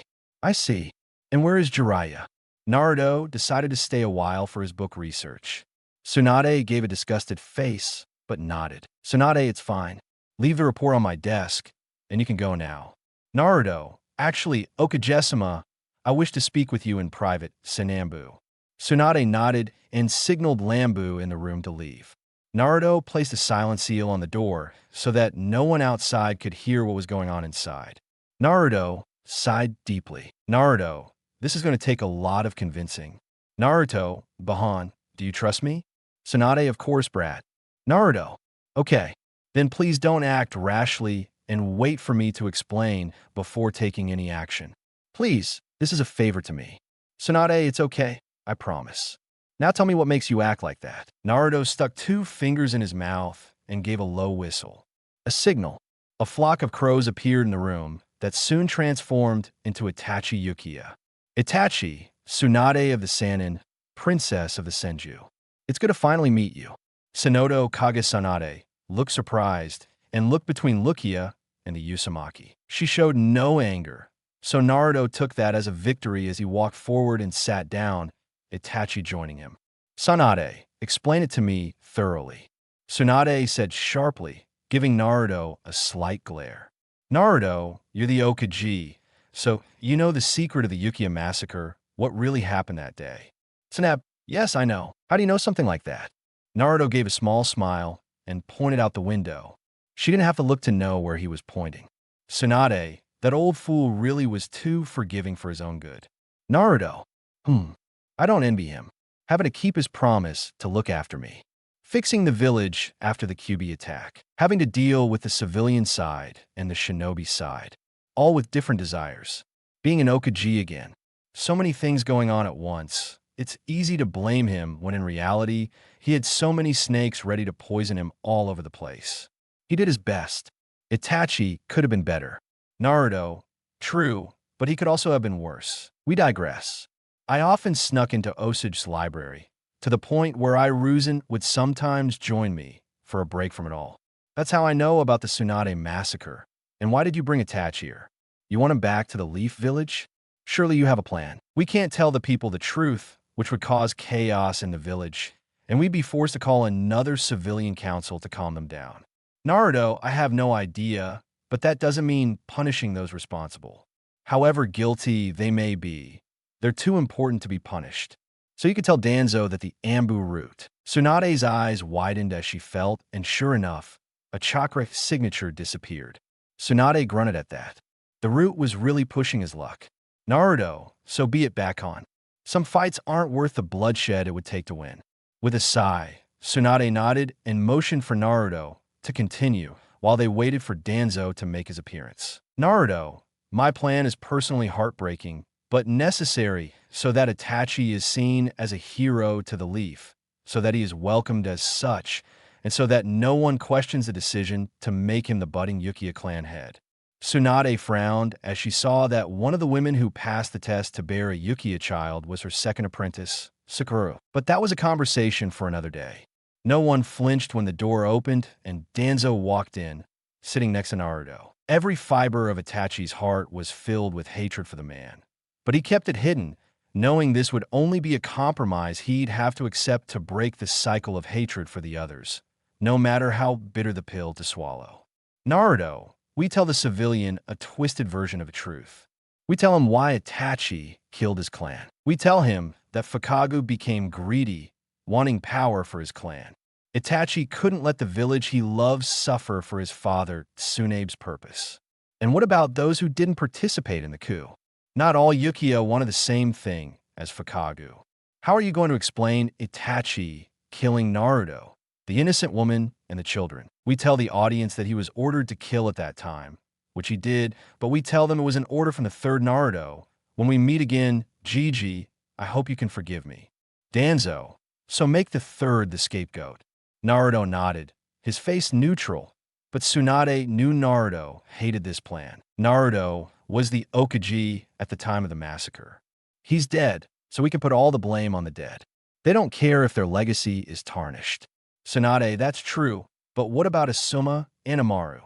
Speaker 1: I see. And where is Jiraiya? Naruto decided to stay a while for his book research. Tsunade gave a disgusted face, but nodded. Tsunade, it's fine. Leave the report on my desk, and you can go now. Naruto. Actually, Okage-sama, I wish to speak with you in private, Sanambu. Tsunade nodded and signaled Lambu in the room to leave. Naruto placed a silent seal on the door so that no one outside could hear what was going on inside. Naruto sighed deeply. Naruto, this is going to take a lot of convincing. Naruto, Bahan, do you trust me? Tsunade, of course, brat. Naruto, okay. Then please don't act rashly and wait for me to explain before taking any action. Please. This is a favor to me. Tsunade, it's okay. I promise. Now tell me what makes you act like that. Naruto stuck 2 fingers in his mouth and gave a low whistle. A signal. A flock of crows appeared in the room that soon transformed into Itachi Uchiha. Itachi, Tsunade of the Sannin, princess of the Senju. It's good to finally meet you. Sonoto Kage-Tsunade looked surprised and looked between Uchiha and the Uzumaki. She showed no anger. So Naruto took that as a victory as he walked forward and sat down, Itachi joining him. Tsunade, explain it to me thoroughly. Tsunade said sharply, giving Naruto a slight glare. Naruto, you're the Okage, so you know the secret of the Uchiha massacre, what really happened that day. Tsunade, yes, I know. How do you know something like that? Naruto gave a small smile and pointed out the window. She didn't have to look to know where he was pointing. Tsunade, that old fool really was too forgiving for his own good. Naruto, I don't envy him, having to keep his promise to look after me. Fixing the village after the QB attack, having to deal with the civilian side and the shinobi side, all with different desires. Being an Okage again. So many things going on at once. It's easy to blame him when in reality, he had so many snakes ready to poison him all over the place. He did his best. Itachi could have been better. Naruto, true, but he could also have been worse. We digress. I often snuck into Osage's library, to the point where Iruzen would sometimes join me for a break from it all. That's how I know about the Tsunade massacre. And why did you bring Itachi here? You want him back to the Leaf Village? Surely you have a plan. We can't tell the people the truth, which would cause chaos in the village, and we'd be forced to call another civilian council to calm them down. Naruto, I have no idea, but that doesn't mean punishing those responsible. However guilty they may be, they're too important to be punished. So you could tell Danzo that the Ambu route. Tsunade's eyes widened as she felt, and sure enough, a chakra signature disappeared. Tsunade grunted at that. The root was really pushing his luck. Naruto, so be it back on. Some fights aren't worth the bloodshed it would take to win. With a sigh, Tsunade nodded and motioned for Naruto to continue while they waited for Danzo to make his appearance. Naruto, my plan is personally heartbreaking, but necessary so that Itachi is seen as a hero to the Leaf, so that he is welcomed as such, and so that no one questions the decision to make him the budding Uchiha clan head. Tsunade frowned as she saw that one of the women who passed the test to bear a Uchiha child was her second apprentice, Sakura. But that was a conversation for another day. No one flinched when the door opened and Danzo walked in, sitting next to Naruto. Every fiber of Itachi's heart was filled with hatred for the man. But he kept it hidden, knowing this would only be a compromise he'd have to accept to break the cycle of hatred for the others, no matter how bitter the pill to swallow. Naruto, we tell the civilian a twisted version of a truth. We tell him why Itachi killed his clan. We tell him that Fukagu became greedy, wanting power for his clan. Itachi couldn't let the village he loves suffer for his father, Tsunade's purpose. And what about those who didn't participate in the coup? Not all Uchiha wanted the same thing as Fukagu. How are you going to explain Itachi killing Naruto, the innocent woman, and the children? We tell the audience that he was ordered to kill at that time, which he did, but we tell them it was an order from the third Naruto. When we meet again, Gigi, I hope you can forgive me. Danzo, so make the third the scapegoat. Naruto nodded, his face neutral, but Tsunade knew Naruto hated this plan. Naruto was the Okage at the time of the massacre. He's dead, so we can put all the blame on the dead. They don't care if their legacy is tarnished. Tsunade, that's true, but what about Asuma and Amaru?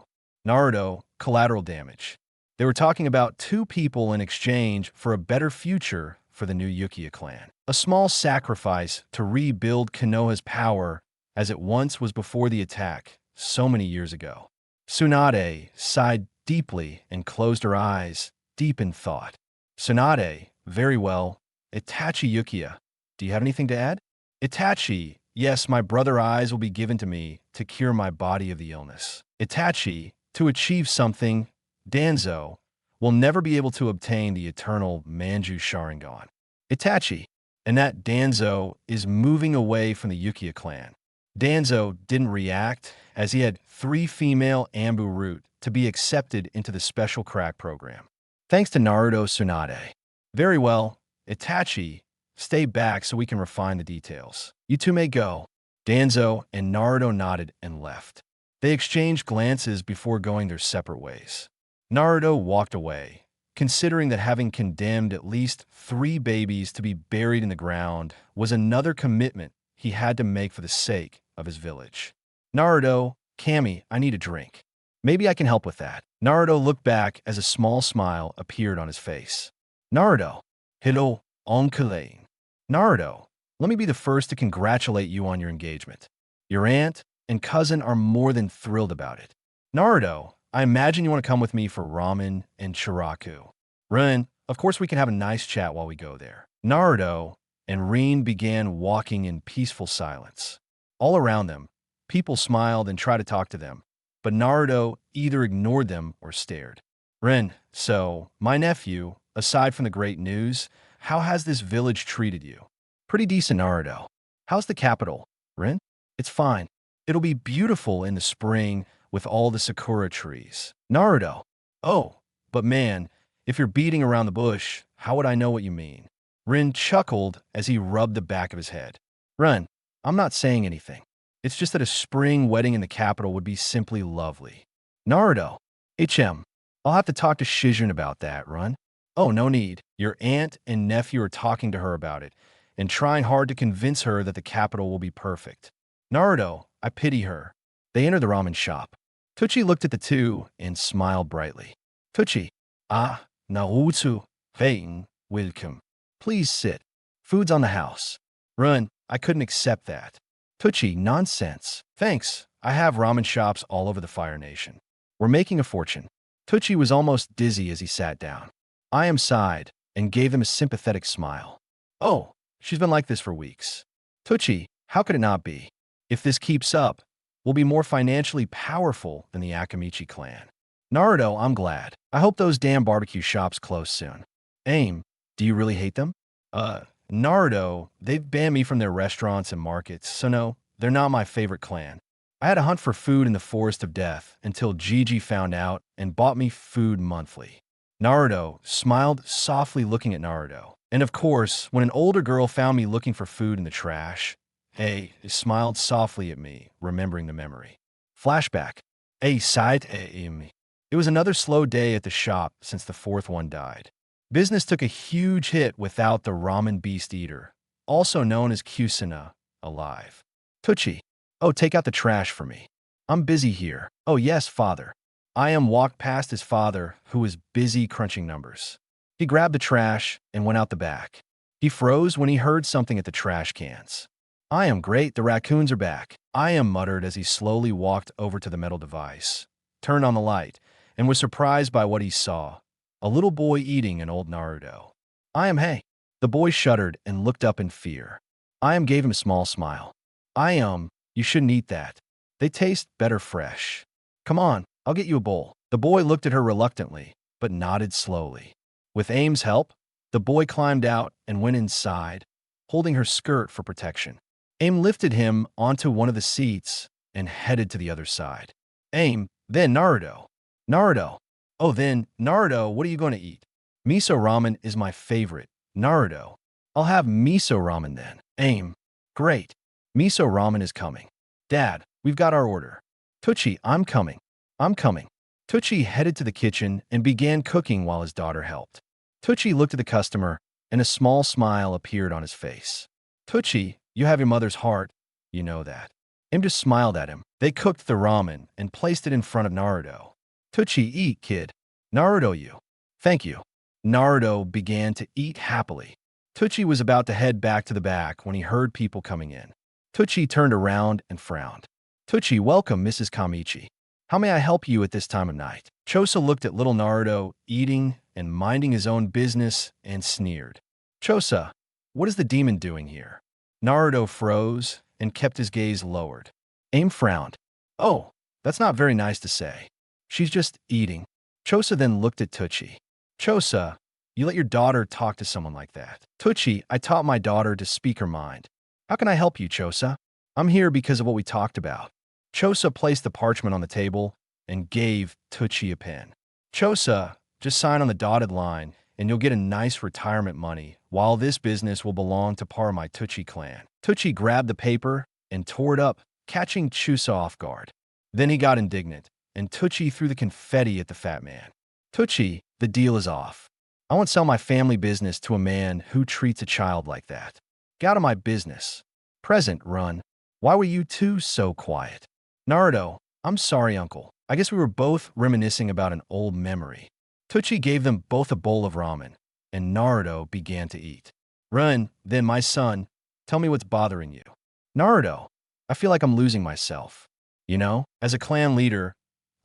Speaker 1: Naruto, collateral damage. They were talking about two people in exchange for a better future for the new Uchiha clan. A small sacrifice to rebuild Konoha's power as it once was before the attack, so many years ago. Tsunade sighed deeply and closed her eyes, deep in thought. Tsunade, very well. Itachi Uchiha, do you have anything to add? Itachi, yes, my brother eyes will be given to me to cure my body of the illness. Itachi, to achieve something, Danzo, will never be able to obtain the eternal Manju Sharingan. Itachi, and that Danzo is moving away from the Uchiha clan. Danzo didn't react, as he had 3 female Ambu root to be accepted into the special crack program. Thanks to Naruto Tsunade. Very well, Itachi, stay back so we can refine the details. You two may go. Danzo and Naruto nodded and left. They exchanged glances before going their separate ways. Naruto walked away, considering that having condemned at least 3 babies to be buried in the ground was another commitment he had to make for the sake of his village. Naruto, Kami, I need a drink. Maybe I can help with that. Naruto looked back as a small smile appeared on his face. Naruto, hello, Onkulain. Naruto, let me be the first to congratulate you on your engagement. Your aunt, and cousin are more than thrilled about it. Naruto, I imagine you want to come with me for ramen and chiraku. Rin, of course we can have a nice chat while we go there. Naruto and Rin began walking in peaceful silence. All around them, people smiled and tried to talk to them, but Naruto either ignored them or stared. Rin, so, my nephew, aside from the great news, how has this village treated you? Pretty decent, Naruto. How's the capital? Rin? It's fine. It'll be beautiful in the spring with all the Sakura trees. Naruto. Oh, but man, if you're beating around the bush, how would I know what you mean? Rin chuckled as he rubbed the back of his head. Rin, I'm not saying anything. It's just that a spring wedding in the capital would be simply lovely. Naruto. I'll have to talk to Shizune about that, Run. Oh, no need. Your aunt and nephew are talking to her about it and trying hard to convince her that the capital will be perfect. Naruto, I pity her. They enter the ramen shop. Tucci looked at the two and smiled brightly. Tucci, Naruto, welcome. Please sit. Food's on the house. Run, I couldn't accept that. Tucci, nonsense. Thanks, I have ramen shops all over the Fire Nation. We're making a fortune. Tucci was almost dizzy as he sat down. I sighed and gave him a sympathetic smile. Oh, she's been like this for weeks. Tucci, how could it not be? If this keeps up, we'll be more financially powerful than the Akamichi clan. Naruto, I'm glad. I hope those damn barbecue shops close soon. Aim, do you really hate them? Naruto, they've banned me from their restaurants and markets, so no, they're not my favorite clan. I had to hunt for food in the Forest of Death until Gigi found out and bought me food monthly. Naruto smiled softly looking at Naruto. And of course, when an older girl found me looking for food in the trash, he smiled softly at me, remembering the memory. Flashback. It was another slow day at the shop since the fourth one died. Business took a huge hit without the ramen beast eater, also known as Kusina, alive. Tucci, oh, take out the trash for me. I'm busy here. Oh, yes, father. Walked past his father, who was busy crunching numbers. He grabbed the trash and went out the back. He froze when he heard something at the trash cans. Great, the raccoons are back. Muttered as he slowly walked over to the metal device, turned on the light, and was surprised by what he saw. A little boy eating an old Naruto. Hey. The boy shuddered and looked up in fear. Gave him a small smile. You shouldn't eat that. They taste better fresh. Come on, I'll get you a bowl. The boy looked at her reluctantly, but nodded slowly. With Aim's help, the boy climbed out and went inside, holding her skirt for protection. Aim lifted him onto one of the seats and headed to the other side. Then Naruto. Naruto. Oh, then, Naruto, what are you going to eat? Miso ramen is my favorite. Naruto. I'll have miso ramen then. Aim. Great. Miso ramen is coming. Dad, we've got our order. Tucci, I'm coming. Tucci headed to the kitchen and began cooking while his daughter helped. Tucci looked at the customer, and a small smile appeared on his face. Tucci, you have your mother's heart. You know that. Aim just smiled at him. They cooked the ramen and placed it in front of Naruto. Tucci, eat, kid. Naruto, you. Thank you. Naruto began to eat happily. Tucci was about to head back to the back when he heard people coming in. Tucci turned around and frowned. Tucci, welcome, Mrs. Kamichi. How may I help you at this time of night? Chosa looked at little Naruto eating and minding his own business and sneered. Chosa, what is the demon doing here? Naruto froze and kept his gaze lowered. Aim frowned. Oh, that's not very nice to say. She's just eating. Chosa then looked at Tucci. Chosa, you let your daughter talk to someone like that. Tucci, I taught my daughter to speak her mind. How can I help you, Chosa? I'm here because of what we talked about. Chosa placed the parchment on the table and gave Tucci a pen. Chosa, just sign on the dotted line and you'll get a nice retirement money, while this business will belong to part of my Tucci clan. Tucci grabbed the paper and tore it up, catching Chosa off guard. Then he got indignant, and Tucci threw the confetti at the fat man. Tucci, the deal is off. I won't sell my family business to a man who treats a child like that. Get out of my business. Present, Run. Why were you two so quiet? Naruto, I'm sorry, uncle. I guess we were both reminiscing about an old memory. Tucci gave them both a bowl of ramen, and Naruto began to eat. Run, then my son, tell me what's bothering you. Naruto, I feel like I'm losing myself. As a clan leader,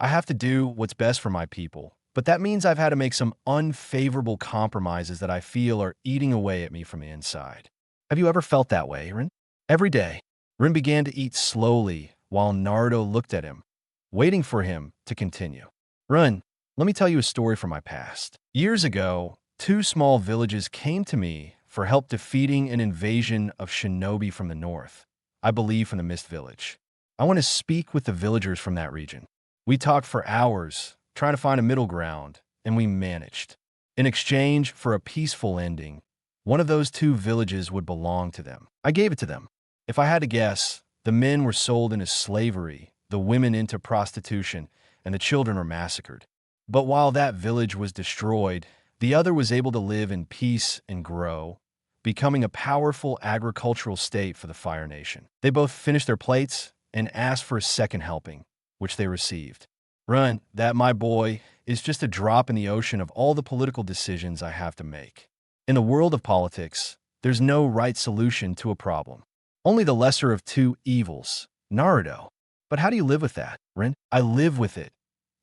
Speaker 1: I have to do what's best for my people. But that means I've had to make some unfavorable compromises that I feel are eating away at me from the inside. Have you ever felt that way, Rin? Every day, Rin began to eat slowly while Naruto looked at him, waiting for him to continue. Rin, let me tell you a story from my past. Years ago, two small villages came to me for help defeating an invasion of shinobi from the north. I believe from the Mist Village. I want to speak with the villagers from that region. We talked for hours, trying to find a middle ground, and we managed. In exchange for a peaceful ending, one of those two villages would belong to them. I gave it to them. If I had to guess, the men were sold into slavery, the women into prostitution, and the children were massacred. But while that village was destroyed, the other was able to live in peace and grow, becoming a powerful agricultural state for the Fire Nation. They both finished their plates and asked for a second helping, which they received. Run, that, my boy, is just a drop in the ocean of all the political decisions I have to make. In the world of politics, there's no right solution to a problem. Only the lesser of two evils, Naruto. But how do you live with that, Rin? I live with it,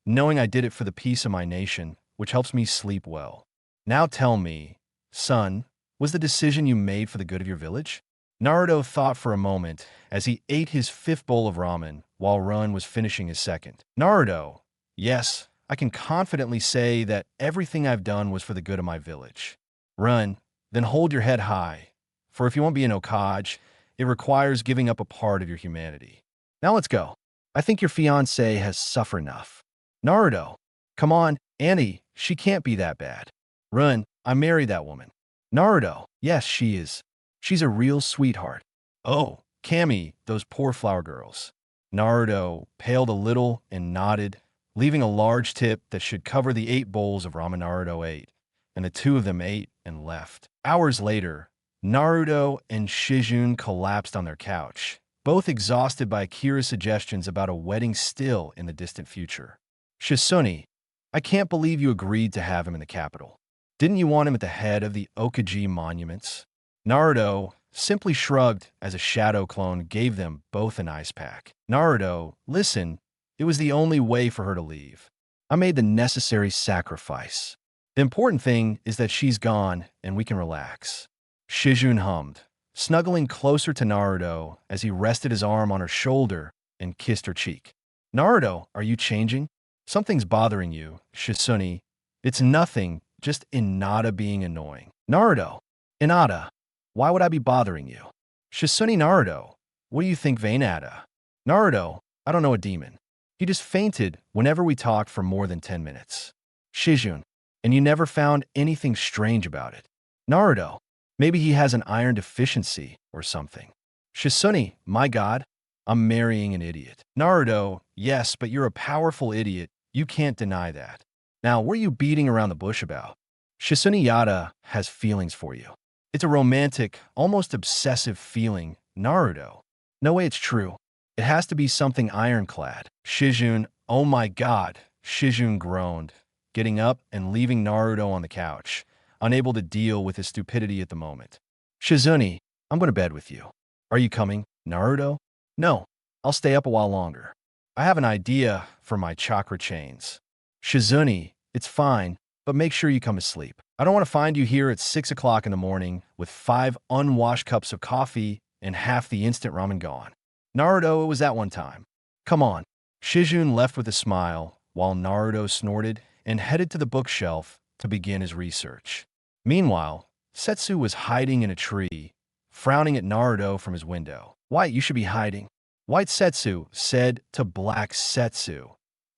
Speaker 1: knowing I did it for the peace of my nation, which helps me sleep well. Now tell me, son, was the decision you made for the good of your village? Naruto thought for a moment as he ate his fifth bowl of ramen while Run was finishing his second. Naruto, yes, I can confidently say that everything I've done was for the good of my village. Run, then hold your head high, for if you won't be an Hokage, it requires giving up a part of your humanity. Now let's go. I think your fiancée has suffered enough. Naruto, come on, Annie, she can't be that bad. Run, I married that woman. Naruto, yes, she is. She's a real sweetheart. Oh, Kami, those poor flower girls. Naruto paled a little and nodded, leaving a large tip that should cover the 8 bowls of ramen Naruto ate, and the two of them ate and left. Hours later, Naruto and Shizune collapsed on their couch, both exhausted by Akira's suggestions about a wedding still in the distant future. Shizune, I can't believe you agreed to have him in the capital. Didn't you want him at the head of the Okaji monuments? Naruto simply shrugged as a shadow clone gave them both an ice pack. Naruto, listen, it was the only way for her to leave. I made the necessary sacrifice. The important thing is that she's gone and we can relax. Shizune hummed, snuggling closer to Naruto as he rested his arm on her shoulder and kissed her cheek. Naruto, are you changing? Something's bothering you, Shizune. It's nothing, just Hinata being annoying. Naruto, Hinata, why would I be bothering you? Shizune, Naruto, what do you think Hinata? Naruto, I don't know a demon. He just fainted whenever we talked for more than 10 minutes. Shizune, and you never found anything strange about it. Naruto, maybe he has an iron deficiency or something. Shizune, my god, I'm marrying an idiot. Naruto, yes, but you're a powerful idiot. You can't deny that. Now, what are you beating around the bush about? Shizune Yada has feelings for you. It's a romantic, almost obsessive feeling, Naruto. No way it's true. It has to be something ironclad. Shizune, oh my god, Shizune groaned, getting up and leaving Naruto on the couch, unable to deal with his stupidity at the moment. Shizune, I'm going to bed with you. Are you coming, Naruto? No, I'll stay up a while longer. I have an idea for my chakra chains. Shizune, it's fine, but make sure you come to sleep. I don't want to find you here at 6 o'clock in the morning with 5 unwashed cups of coffee and half the instant ramen gone. Naruto, it was that one time. Come on. Shizune left with a smile while Naruto snorted and headed to the bookshelf to begin his research. Meanwhile, Setsu was hiding in a tree, frowning at Naruto from his window. White, you should be hiding. White Setsu said to Black Setsu,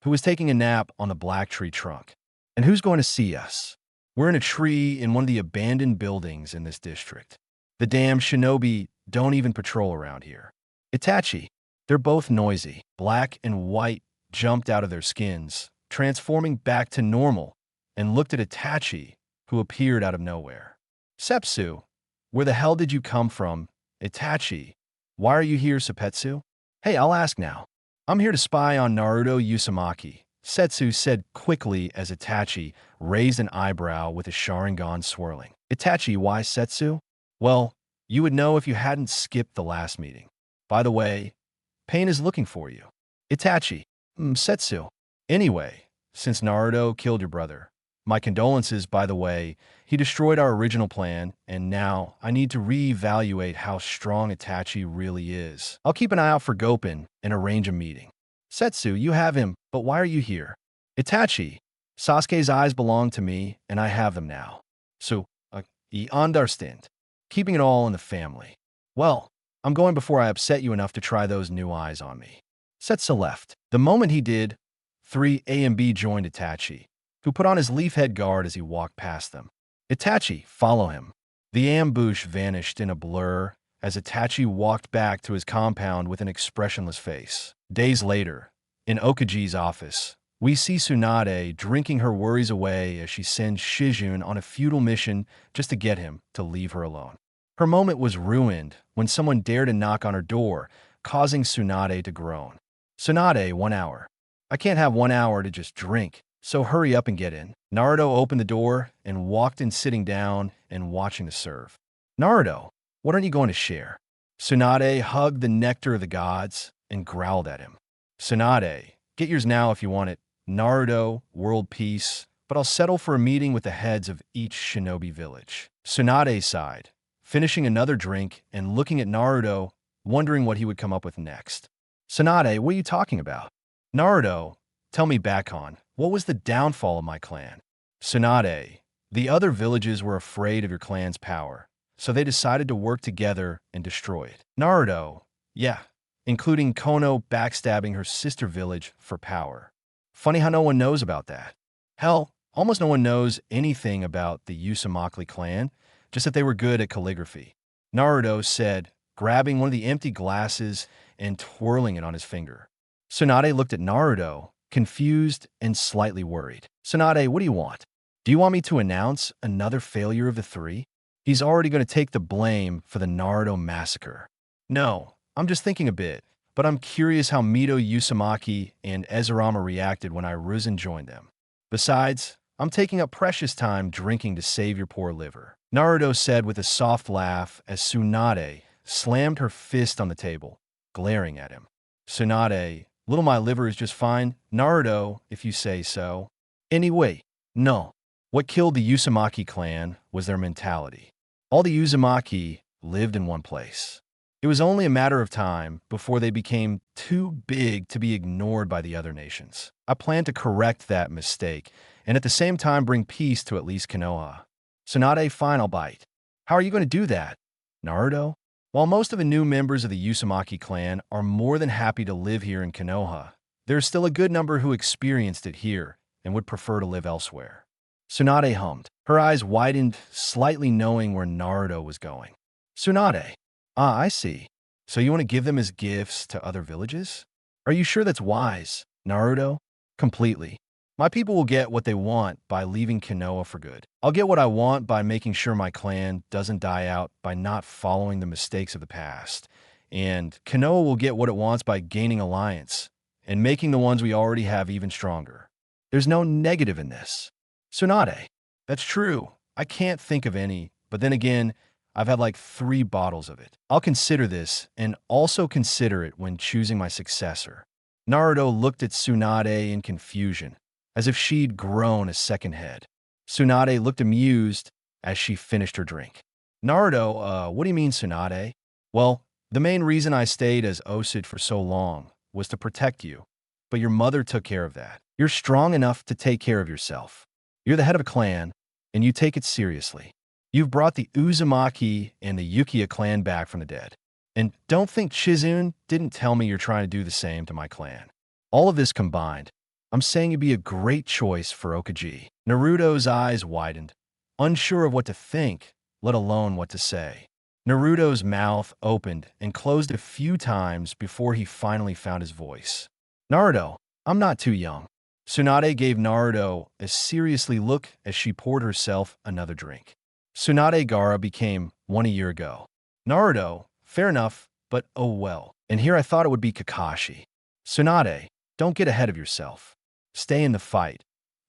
Speaker 1: who was taking a nap on the black tree trunk. And who's going to see us? We're in a tree in one of the abandoned buildings in this district. The damn shinobi don't even patrol around here. Itachi, they're both noisy. Black and White jumped out of their skins, transforming back to normal, and looked at Itachi, who appeared out of nowhere. Sepsu, where the hell did you come from? Itachi, why are you here, Sepetsu? Hey, I'll ask now. I'm here to spy on Naruto Uzumaki, Setsu said quickly as Itachi raised an eyebrow with his Sharingan swirling. Itachi, why Setsu? Well, you would know if you hadn't skipped the last meeting. By the way, Pain is looking for you. Itachi. Setsu. Anyway, since Naruto killed your brother, my condolences, by the way. He destroyed our original plan, and now I need to reevaluate how strong Itachi really is. I'll keep an eye out for Gopin and arrange a meeting. Setsu, you have him, but why are you here? Itachi. Sasuke's eyes belong to me, and I have them now. So, you understand. Keeping it all in the family. Well, I'm going before I upset you enough to try those new eyes on me. Setsu left. The moment he did, 3A and B joined Itachi, who put on his leaf head guard as he walked past them. Itachi, follow him. The ambush vanished in a blur as Itachi walked back to his compound with an expressionless face. Days later, in Okaji's office, we see Tsunade drinking her worries away as she sends Shizune on a futile mission just to get him to leave her alone. Her moment was ruined when someone dared to knock on her door, causing Tsunade to groan. Tsunade, 1 hour. I can't have 1 hour to just drink, so hurry up and get in. Naruto opened the door and walked in, sitting down and watching the serve. Naruto, what aren't you going to share? Tsunade hugged the nectar of the gods and growled at him. Tsunade, get yours now if you want it. Naruto, world peace, but I'll settle for a meeting with the heads of each shinobi village. Tsunade sighed, finishing another drink and looking at Naruto, wondering what he would come up with next. Tsunade, what are you talking about? Naruto, tell me, Bakon, what was the downfall of my clan? Tsunade, the other villages were afraid of your clan's power, so they decided to work together and destroy it. Naruto, yeah, including Kono backstabbing her sister village for power. Funny how no one knows about that. Hell, almost no one knows anything about the Uzumaki clan, just that they were good at calligraphy. Naruto said, grabbing one of the empty glasses and twirling it on his finger. Tsunade looked at Naruto, confused and slightly worried. Tsunade, what do you want? Do you want me to announce another failure of the three? He's already going to take the blame for the Naruto massacre. No, I'm just thinking a bit, but I'm curious how Mito Uzumaki and Ezurama reacted when Airuzen joined them. Besides, I'm taking up precious time drinking to save your poor liver. Naruto said with a soft laugh as Tsunade slammed her fist on the table, glaring at him. Tsunade, little my liver is just fine. Naruto, if you say so. Anyway, no. What killed the Uzumaki clan was their mentality. All the Uzumaki lived in one place. It was only a matter of time before they became too big to be ignored by the other nations. I plan to correct that mistake and at the same time bring peace to at least Konoha. Tsunade, final bite. How are you going to do that? Naruto? While most of the new members of the Uzumaki clan are more than happy to live here in Konoha, there is still a good number who experienced it here and would prefer to live elsewhere. Tsunade hummed, her eyes widened, slightly knowing where Naruto was going. Tsunade. Ah, I see. So you want to give them as gifts to other villages? Are you sure that's wise, Naruto? Completely. My people will get what they want by leaving Konoha for good. I'll get what I want by making sure my clan doesn't die out by not following the mistakes of the past. And Konoha will get what it wants by gaining alliance and making the ones we already have even stronger. There's no negative in this. Tsunade. That's true. I can't think of any, but then again, I've had like 3 bottles of it. I'll consider this and also consider it when choosing my successor. Naruto looked at Tsunade in confusion, as if she'd grown a second head. Tsunade looked amused as she finished her drink. Naruto, what do you mean, Tsunade? Well, the main reason I stayed as Osid for so long was to protect you, but your mother took care of that. You're strong enough to take care of yourself. You're the head of a clan, and you take it seriously. You've brought the Uzumaki and the Uchiha clan back from the dead. And don't think Shizune didn't tell me you're trying to do the same to my clan. All of this combined, I'm saying you'd be a great choice for Okaji. Naruto's eyes widened, unsure of what to think, let alone what to say. Naruto's mouth opened and closed a few times before he finally found his voice. Naruto, I'm not too young. Tsunade gave Naruto a seriously look as she poured herself another drink. Tsunade Gaara became 1 year ago. Naruto, fair enough, but oh well. And here I thought it would be Kakashi. Tsunade, don't get ahead of yourself. Stay in the fight,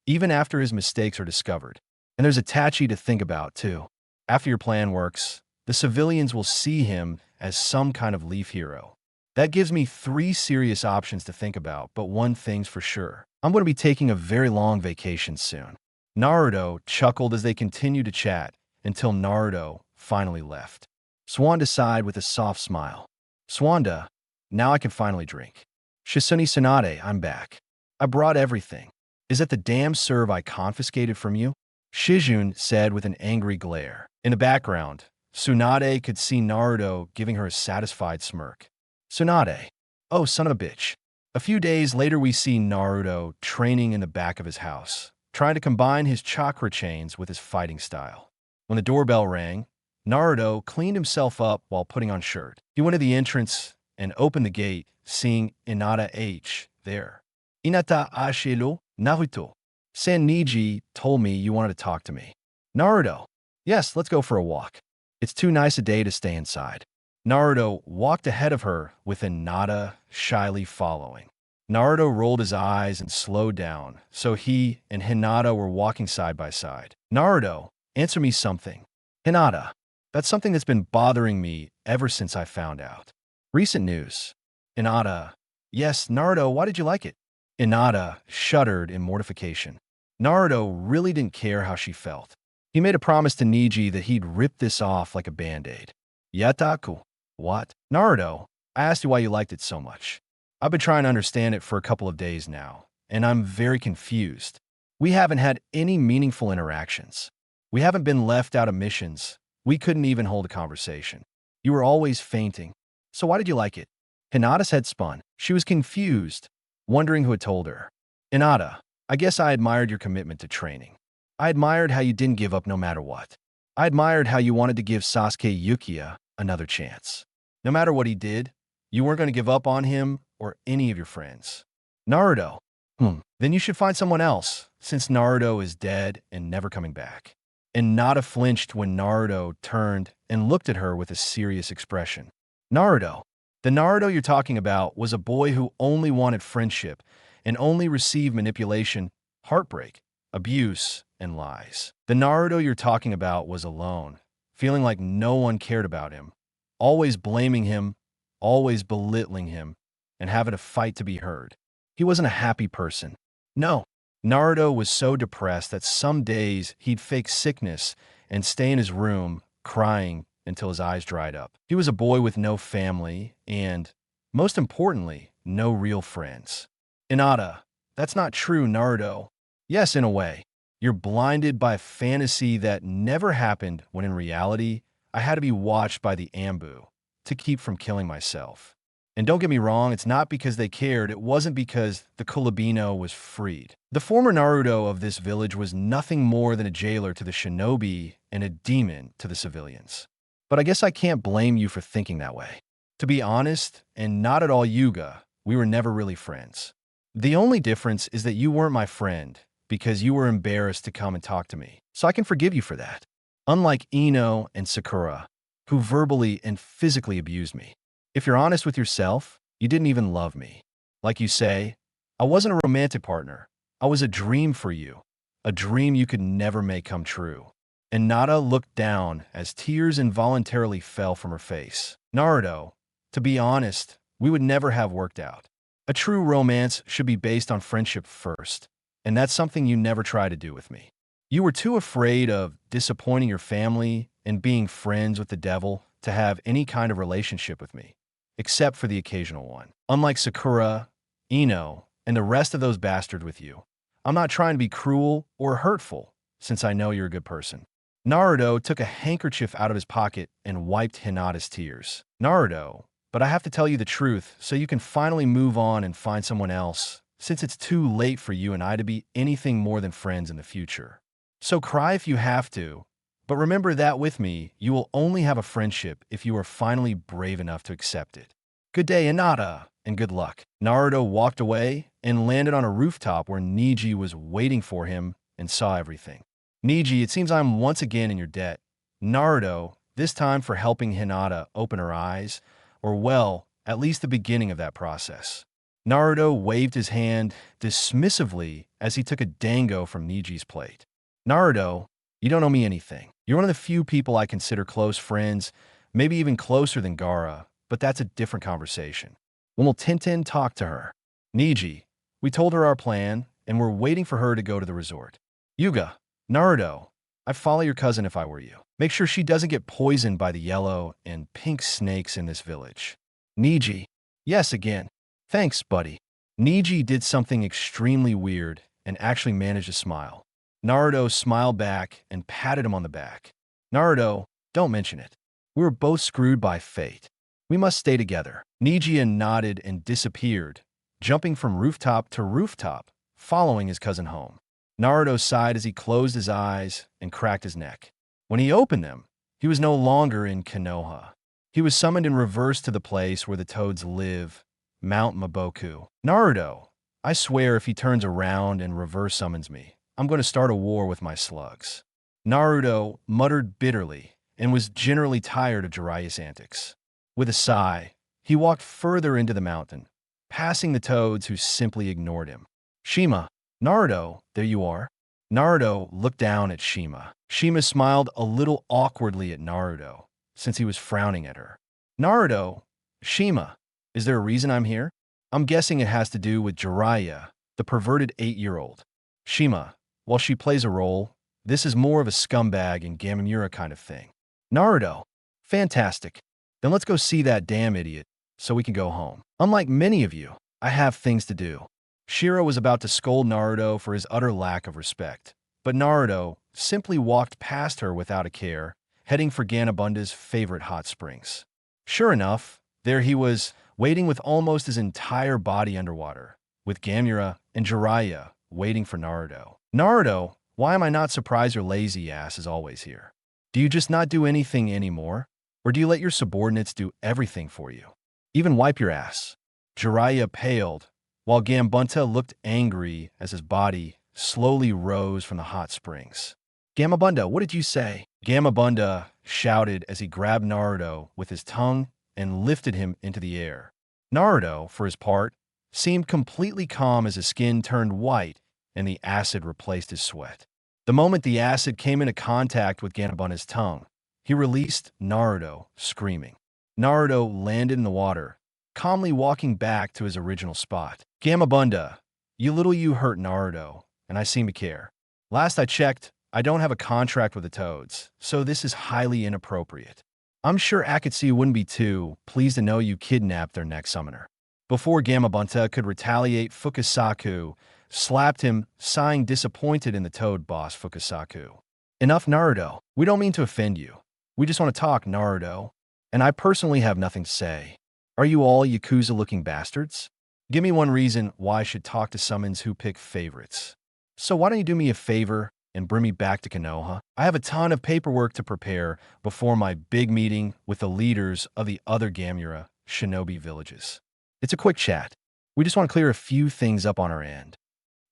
Speaker 1: even after his mistakes are discovered. And there's Itachi to think about, too. After your plan works, the civilians will see him as some kind of leaf hero. That gives me three serious options to think about, but one thing's for sure. I'm going to be taking a very long vacation soon. Naruto chuckled as they continued to chat until Naruto finally left. Swanda sighed with a soft smile. Swanda, now I can finally drink. Shizune Tsunade, I'm back. I brought everything. Is that the damn serve I confiscated from you? Shizune said with an angry glare. In the background, Tsunade could see Naruto giving her a satisfied smirk. Tsunade, oh son of a bitch. A few days later we see Naruto training in the back of his house, trying to combine his chakra chains with his fighting style. When the doorbell rang, Naruto cleaned himself up while putting on shirt. He went to the entrance and opened the gate, seeing Hinata H there. Hinata Ashelo, Naruto. Niji told me you wanted to talk to me. Naruto, yes, let's go for a walk. It's too nice a day to stay inside. Naruto walked ahead of her with Hinata shyly following. Naruto rolled his eyes and slowed down, so he and Hinata were walking side by side. Naruto, answer me something. Hinata, that's something that's been bothering me ever since I found out. Recent news. Hinata, yes, Naruto, why did you like it? Hinata shuddered in mortification. Naruto really didn't care how she felt. He made a promise to Niji that he'd rip this off like a band-aid. Yataku. What? Naruto, I asked you why you liked it so much. I've been trying to understand it for a couple of days now, and I'm very confused. We haven't had any meaningful interactions. We haven't been left out of missions. We couldn't even hold a conversation. You were always fainting. So why did you like it? Hinata's head spun. She was confused, wondering who had told her. Hinata, I guess I admired your commitment to training. I admired how you didn't give up no matter what. I admired how you wanted to give Sasuke Uchiha another chance. No matter what he did, you weren't going to give up on him or any of your friends. Naruto, then you should find someone else, since Naruto is dead and never coming back. And Hinata flinched when Naruto turned and looked at her with a serious expression. Naruto, the Naruto you're talking about was a boy who only wanted friendship and only received manipulation, heartbreak, abuse, and lies. The Naruto you're talking about was alone, feeling like no one cared about him, always blaming him, always belittling him, and having to fight to be heard. He wasn't a happy person. No, Naruto was so depressed that some days he'd fake sickness and stay in his room, crying until his eyes dried up. He was a boy with no family and, most importantly, no real friends. Hinata, that's not true, Naruto. Yes, in a way. You're blinded by a fantasy that never happened when in reality, I had to be watched by the Ambu to keep from killing myself. And don't get me wrong, it's not because they cared, it wasn't because the Kulabino was freed. The former Naruto of this village was nothing more than a jailer to the shinobi and a demon to the civilians. But I guess I can't blame you for thinking that way. To be honest, and not at all Yuga, we were never really friends. The only difference is that you weren't my friend because you were embarrassed to come and talk to me. So I can forgive you for that. Unlike Ino and Sakura, who verbally and physically abused me. If you're honest with yourself, you didn't even love me. Like you say, I wasn't a romantic partner. I was a dream for you. A dream you could never make come true. And Nada looked down as tears involuntarily fell from her face. Naruto, to be honest, we would never have worked out. A true romance should be based on friendship first, and that's something you never tried to do with me. You were too afraid of disappointing your family and being friends with the devil to have any kind of relationship with me, except for the occasional one. Unlike Sakura, Ino, and the rest of those bastards with you, I'm not trying to be cruel or hurtful, since I know you're a good person. Naruto took a handkerchief out of his pocket and wiped Hinata's tears. Naruto, but I have to tell you the truth so you can finally move on and find someone else, since it's too late for you and I to be anything more than friends in the future. So cry if you have to, but remember that with me, you will only have a friendship if you are finally brave enough to accept it. Good day, Hinata, and good luck. Naruto walked away and landed on a rooftop where Niji was waiting for him and saw everything. Niji, it seems I'm once again in your debt. Naruto, this time for helping Hinata open her eyes, or well, at least the beginning of that process. Naruto waved his hand dismissively as he took a dango from Niji's plate. Naruto, you don't owe me anything. You're one of the few people I consider close friends, maybe even closer than Gaara, but that's a different conversation. When will Tintin talk to her? Niji, we told her our plan, and we're waiting for her to go to the resort. Yuga, Naruto, I'd follow your cousin if I were you. Make sure she doesn't get poisoned by the yellow and pink snakes in this village. Niji, yes again. Thanks, buddy. Niji did something extremely weird and actually managed to smile. Naruto smiled back and patted him on the back. Naruto, don't mention it. We were both screwed by fate. We must stay together. Niji nodded and disappeared, jumping from rooftop to rooftop, following his cousin home. Naruto sighed as he closed his eyes and cracked his neck. When he opened them, he was no longer in Konoha. He was summoned in reverse to the place where the toads live, Mount Maboku. Naruto, I swear if he turns around and reverse summons me, I'm going to start a war with my slugs. Naruto muttered bitterly and was generally tired of Jiraiya's antics. With a sigh, he walked further into the mountain, passing the toads who simply ignored him. Shima, Naruto, there you are. Naruto looked down at Shima. Shima smiled a little awkwardly at Naruto, since he was frowning at her. Naruto, Shima, is there a reason I'm here? I'm guessing it has to do with Jiraiya, the perverted 8-year-old. Shima, while she plays a role, this is more of a scumbag and Gamamura kind of thing. Naruto, fantastic. Then let's go see that damn idiot, so we can go home. Unlike many of you, I have things to do. Shiro was about to scold Naruto for his utter lack of respect, but Naruto simply walked past her without a care, heading for Ganabunda's favorite hot springs. Sure enough, there he was, waiting with almost his entire body underwater, with Gamura and Jiraiya waiting for Naruto. Naruto, why am I not surprised your lazy ass is always here? Do you just not do anything anymore? Or do you let your subordinates do everything for you? Even wipe your ass. Jiraiya paled, while Gambunta looked angry as his body slowly rose from the hot springs. Gamabunda, what did you say? Gamabunda shouted as he grabbed Naruto with his tongue and lifted him into the air. Naruto, for his part, seemed completely calm as his skin turned white and the acid replaced his sweat. The moment the acid came into contact with Ganabunda's tongue, he released Naruto, screaming. Naruto landed in the water, calmly walking back to his original spot. Gamabunda, you hurt Naruto, and I seem to care. Last I checked, I don't have a contract with the Toads, so this is highly inappropriate. I'm sure Akatsuki wouldn't be too pleased to know you kidnapped their next summoner. Before Gamabunta could retaliate, Fukasaku slapped him, sighing disappointed in the Toad boss Fukasaku. Enough, Naruto. We don't mean to offend you. We just want to talk, Naruto. And I personally have nothing to say. Are you all Yakuza-looking bastards? Give me one reason why I should talk to summons who pick favorites. So why don't you do me a favor and bring me back to Konoha? I have a ton of paperwork to prepare before my big meeting with the leaders of the other Gamura shinobi villages. It's a quick chat. We just want to clear a few things up on our end.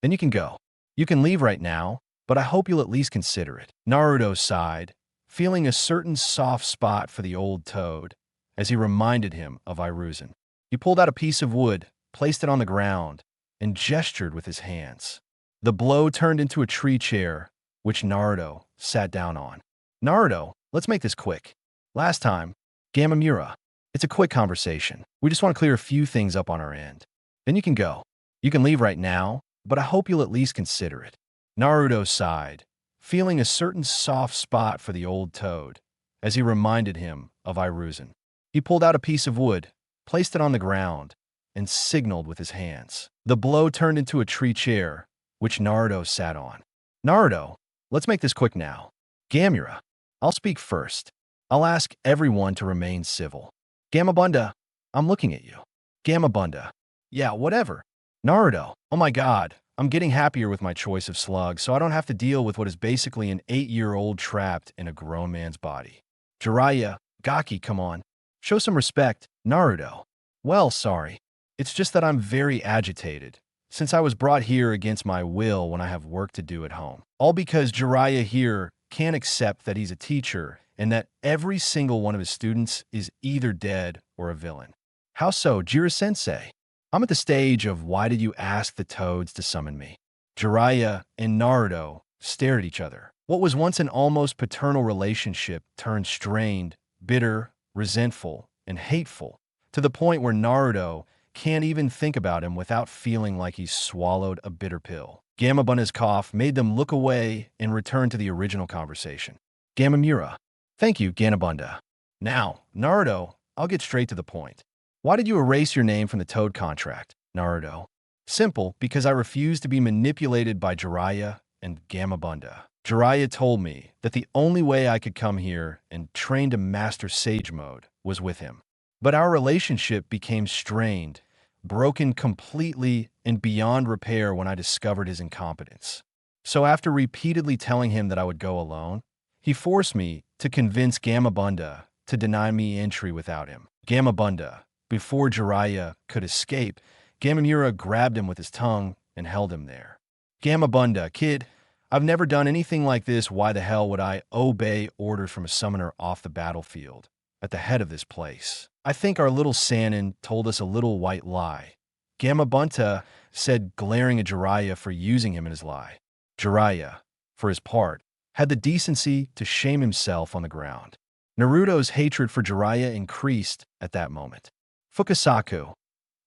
Speaker 1: Then you can go. You can leave right now, but I hope you'll at least consider it. Naruto sighed, feeling a certain soft spot for the old toad as he reminded him of Iruzan. He pulled out a piece of wood, placed it on the ground, and gestured with his hands. The blow turned into a tree chair, which Naruto sat down on. Naruto, let's make this quick. Last time, Gamamura. It's a quick conversation. We just want to clear a few things up on our end. Then you can go. You can leave right now, but I hope you'll at least consider it. Naruto sighed, feeling a certain soft spot for the old toad as he reminded him of Iruzan. He pulled out a piece of wood, placed it on the ground, and signaled with his hands. The blow turned into a tree chair, which Naruto sat on. Naruto, let's make this quick now. Gamura, I'll speak first. I'll ask everyone to remain civil. Gamabunda, I'm looking at you. Gamabunda, yeah, whatever. Naruto, oh my god, I'm getting happier with my choice of slug, so I don't have to deal with what is basically an 8-year-old trapped in a grown man's body. Jiraiya, Gaki, come on. Show some respect, Naruto. Well, sorry. It's just that I'm very agitated, since I was brought here against my will when I have work to do at home. All because Jiraiya here can't accept that he's a teacher and that every single one of his students is either dead or a villain. How so, Jiraiya-sensei? I'm at the stage of why did you ask the toads to summon me? Jiraiya and Naruto stared at each other. What was once an almost paternal relationship turned strained, bitter, resentful, and hateful, to the point where Naruto can't even think about him without feeling like he's swallowed a bitter pill. Gamabunda's cough made them look away and return to the original conversation. Gamamura. Thank you, Ganabunda. Now, Naruto, I'll get straight to the point. Why did you erase your name from the Toad contract, Naruto? Simple, because I refuse to be manipulated by Jiraiya and Gamabunda. Jiraiya told me that the only way I could come here and train to master Sage Mode was with him. But our relationship became strained, broken completely and beyond repair when I discovered his incompetence. So after repeatedly telling him that I would go alone, he forced me to convince Gamabunda to deny me entry without him. Gamabunda, before Jiraiya could escape, Gamamura grabbed him with his tongue and held him there. Gamabunda, kid, I've never done anything like this. Why the hell would I obey orders from a summoner off the battlefield at the head of this place? I think our little Sannin told us a little white lie. Gamabunta said, glaring at Jiraiya for using him in his lie. Jiraiya, for his part, had the decency to shame himself on the ground. Naruto's hatred for Jiraiya increased at that moment. Fukasaku.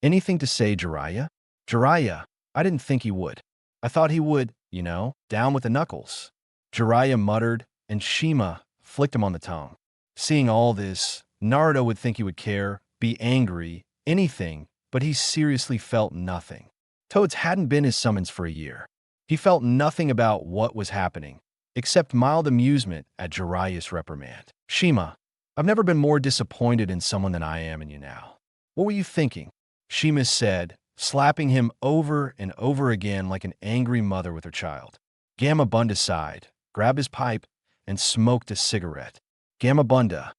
Speaker 1: Anything to say, Jiraiya? Jiraiya, I didn't think he would. I thought he would, down with the knuckles. Jiraiya muttered, and Shima flicked him on the tongue. Seeing all this, Naruto would think he would care, be angry, anything, but he seriously felt nothing. Toads hadn't been his summons for a year. He felt nothing about what was happening, except mild amusement at Jiraiya's reprimand. Shima, I've never been more disappointed in someone than I am in you now. What were you thinking? Shima said, slapping him over and over again like an angry mother with her child. Gamabunda sighed, grabbed his pipe, and smoked a cigarette. Gamabunda,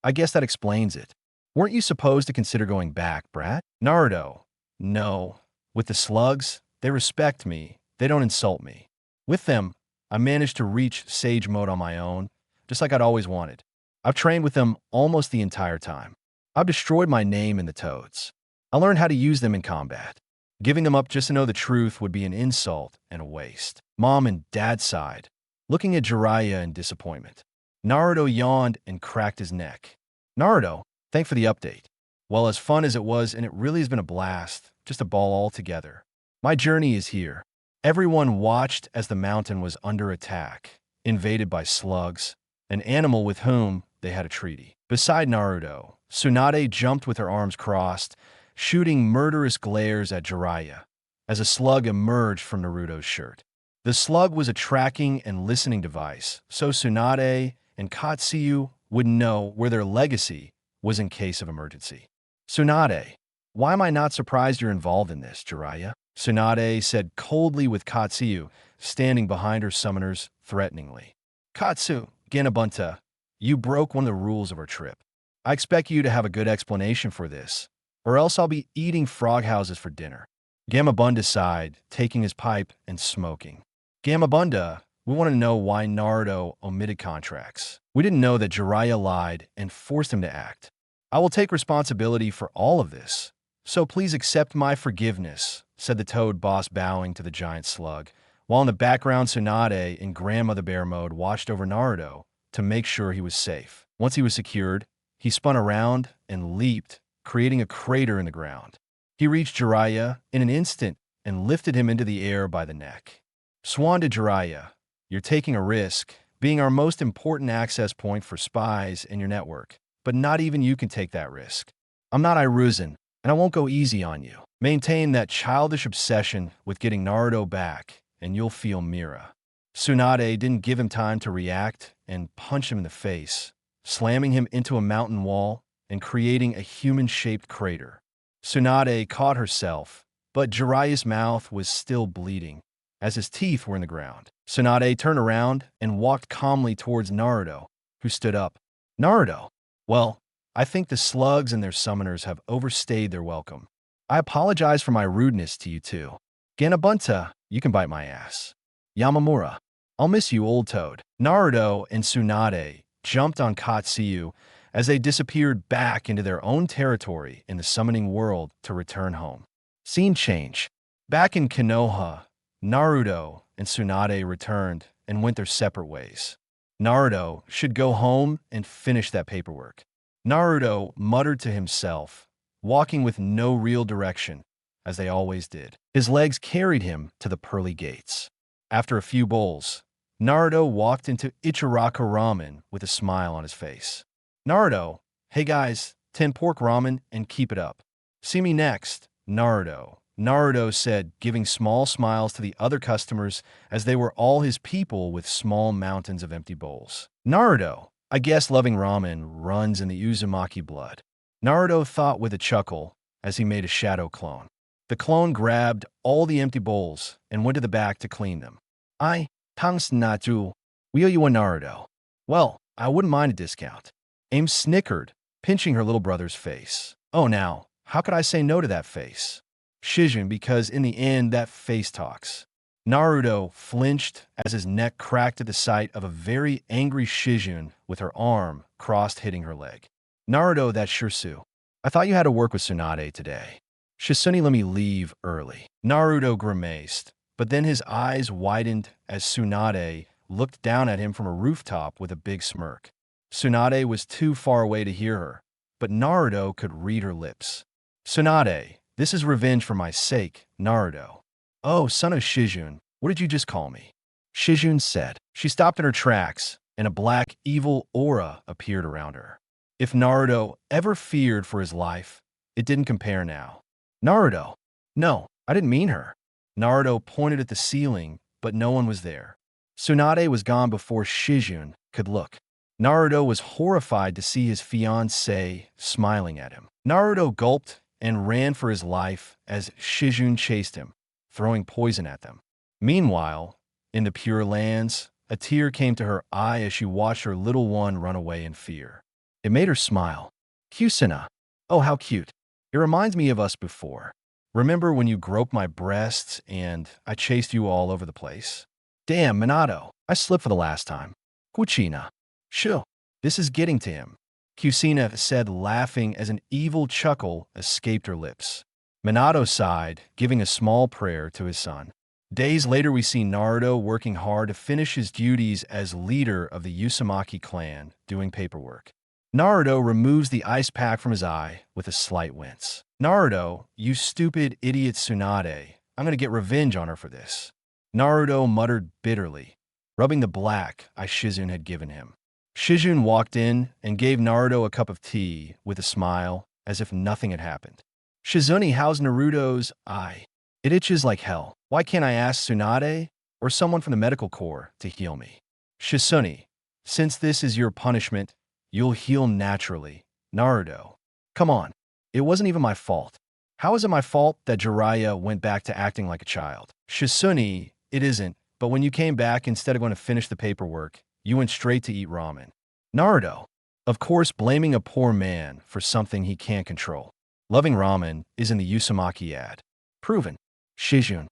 Speaker 1: I guess that explains it. Weren't you supposed to consider going back, brat? Naruto, no. With the slugs, they respect me. They don't insult me. With them, I managed to reach Sage Mode on my own, just like I'd always wanted. I've trained with them almost the entire time. I've destroyed my name in the Toads. I learned how to use them in combat. Giving them up just to know the truth would be an insult and a waste. Mom and Dad sighed, looking at Jiraiya in disappointment. Naruto yawned and cracked his neck. Naruto, thanks for the update. Well, as fun as it was, and it really has been a blast, just a ball altogether. My journey is here. Everyone watched as the mountain was under attack, invaded by slugs, an animal with whom they had a treaty. Beside Naruto, Tsunade jumped with her arms crossed, shooting murderous glares at Jiraiya as a slug emerged from Naruto's shirt. The slug was a tracking and listening device, so Tsunade and Katsuyu would know where their legacy was in case of emergency. Tsunade, why am I not surprised you're involved in this, Jiraiya? Tsunade said coldly with Katsuyu standing behind her summoners threateningly. Katsu, Ganabunta, you broke one of the rules of our trip. I expect you to have a good explanation for this, or else I'll be eating frog houses for dinner. Gamabunda sighed, taking his pipe and smoking. Gamabunda, we want to know why Naruto omitted contracts. We didn't know that Jiraiya lied and forced him to act. I will take responsibility for all of this, so please accept my forgiveness, said the Toad boss, bowing to the giant slug, while in the background Tsunade in Grandmother Bear mode watched over Naruto to make sure he was safe. Once he was secured, he spun around and leaped, creating a crater in the ground. He reached Jiraiya in an instant and lifted him into the air by the neck. Swan to Jiraiya, you're taking a risk, being our most important access point for spies in your network, but not even you can take that risk. I'm not Iruzan, and I won't go easy on you. Maintain that childish obsession with getting Naruto back, and you'll feel Mira. Tsunade didn't give him time to react and punched him in the face, slamming him into a mountain wall and creating a human-shaped crater. Tsunade caught herself, but Jiraiya's mouth was still bleeding, as his teeth were in the ground. Tsunade turned around and walked calmly towards Naruto, who stood up. Naruto, well, I think the slugs and their summoners have overstayed their welcome. I apologize for my rudeness to you two. Ganabunta, you can bite my ass. Yamamura, I'll miss you, old toad. Naruto and Tsunade jumped on Katsuyu as they disappeared back into their own territory in the summoning world to return home. Scene change. Back in Konoha, Naruto and Tsunade returned and went their separate ways. Naruto should go home and finish that paperwork. Naruto muttered to himself, walking with no real direction, as they always did. His legs carried him to the pearly gates. After a few bowls, Naruto walked into Ichiraka Ramen with a smile on his face. Naruto, hey guys, 10 pork ramen and keep it up. See me next, Naruto. Naruto said, giving small smiles to the other customers as they were all his people with small mountains of empty bowls. Naruto, I guess loving ramen runs in the Uzumaki blood. Naruto thought with a chuckle as he made a shadow clone. The clone grabbed all the empty bowls and went to the back to clean them. Thanks Natu. We owe you a Naruto. Well, I wouldn't mind a discount. Aim snickered, pinching her little brother's face. Oh now, how could I say no to that face? Shizune, because in the end that face talks. Naruto flinched as his neck cracked at the sight of a very angry Shizune with her arm crossed hitting her leg. Naruto, that's Shirsu. I thought you had to work with Tsunade today. Shizune let me leave early. Naruto grimaced, but then his eyes widened as Tsunade looked down at him from a rooftop with a big smirk. Tsunade was too far away to hear her, but Naruto could read her lips. Tsunade, this is revenge for my sake, Naruto. Oh, son of Shizune, what did you just call me? Shizune said. She stopped in her tracks, and a black, evil aura appeared around her. If Naruto ever feared for his life, it didn't compare now. Naruto. No, I didn't mean her. Naruto pointed at the ceiling, but no one was there. Tsunade was gone before Shizune could look. Naruto was horrified to see his fiancée smiling at him. Naruto gulped and ran for his life as Shizune chased him, throwing poison at them. Meanwhile, in the Pure Lands, a tear came to her eye as she watched her little one run away in fear. It made her smile. Kusina. Oh, how cute. It reminds me of us before. Remember when you groped my breasts and I chased you all over the place? Damn, Minato, I slipped for the last time. Kuchina. Shoo, this is getting to him, Kusina said, laughing as an evil chuckle escaped her lips. Minato sighed, giving a small prayer to his son. Days later, we see Naruto working hard to finish his duties as leader of the Uzumaki clan, doing paperwork. Naruto removes the ice pack from his eye with a slight wince. Naruto, you stupid idiot Tsunade, I'm gonna get revenge on her for this. Naruto muttered bitterly, rubbing the black eye Shizune had given him. Shizune walked in and gave Naruto a cup of tea with a smile, as if nothing had happened. Shizune, how's Naruto's eye? It itches like hell. Why can't I ask Tsunade or someone from the medical corps to heal me? Shizune, since this is your punishment, you'll heal naturally. Naruto, come on. It wasn't even my fault. How is it my fault that Jiraiya went back to acting like a child? Shizune, it isn't, but when you came back, instead of going to finish the paperwork, you went straight to eat ramen. Naruto, of course, blaming a poor man for something he can't control. Loving ramen is in the Uzumaki ad. Proven. Shizune,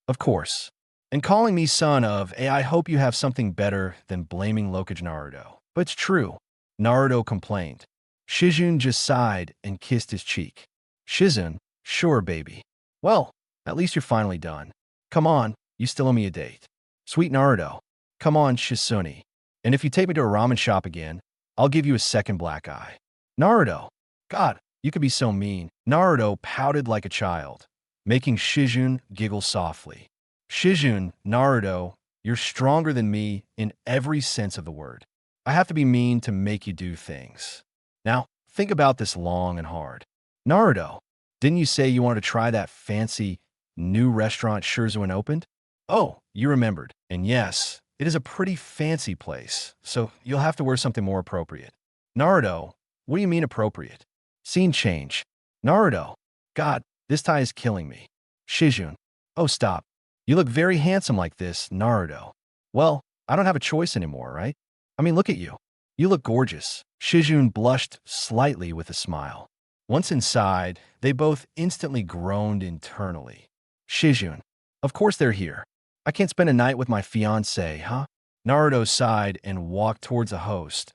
Speaker 1: of course. And calling me son of I hope you have something better than blaming Lokage Naruto. But it's true. Naruto complained. Shizune just sighed and kissed his cheek. Shizune, sure baby. Well, at least you're finally done. Come on, you still owe me a date. Sweet Naruto. Come on, Shizune. And if you take me to a ramen shop again, I'll give you a second black eye. Naruto. God, you could be so mean. Naruto pouted like a child, making Shizune giggle softly. Shizune, Naruto, you're stronger than me in every sense of the word. I have to be mean to make you do things. Now, think about this long and hard. Naruto, didn't you say you wanted to try that fancy new restaurant Shizune opened? Oh, you remembered. And yes, it is a pretty fancy place, so you'll have to wear something more appropriate. Naruto, what do you mean appropriate? Scene change. Naruto, God, this tie is killing me. Shizune, oh stop. You look very handsome like this, Naruto. Well, I don't have a choice anymore, right? I mean, look at you. You look gorgeous. Shizune blushed slightly with a smile. Once inside, they both instantly groaned internally. Shizune, of course they're here. I can't spend a night with my fiancé, huh? Naruto sighed and walked towards the host,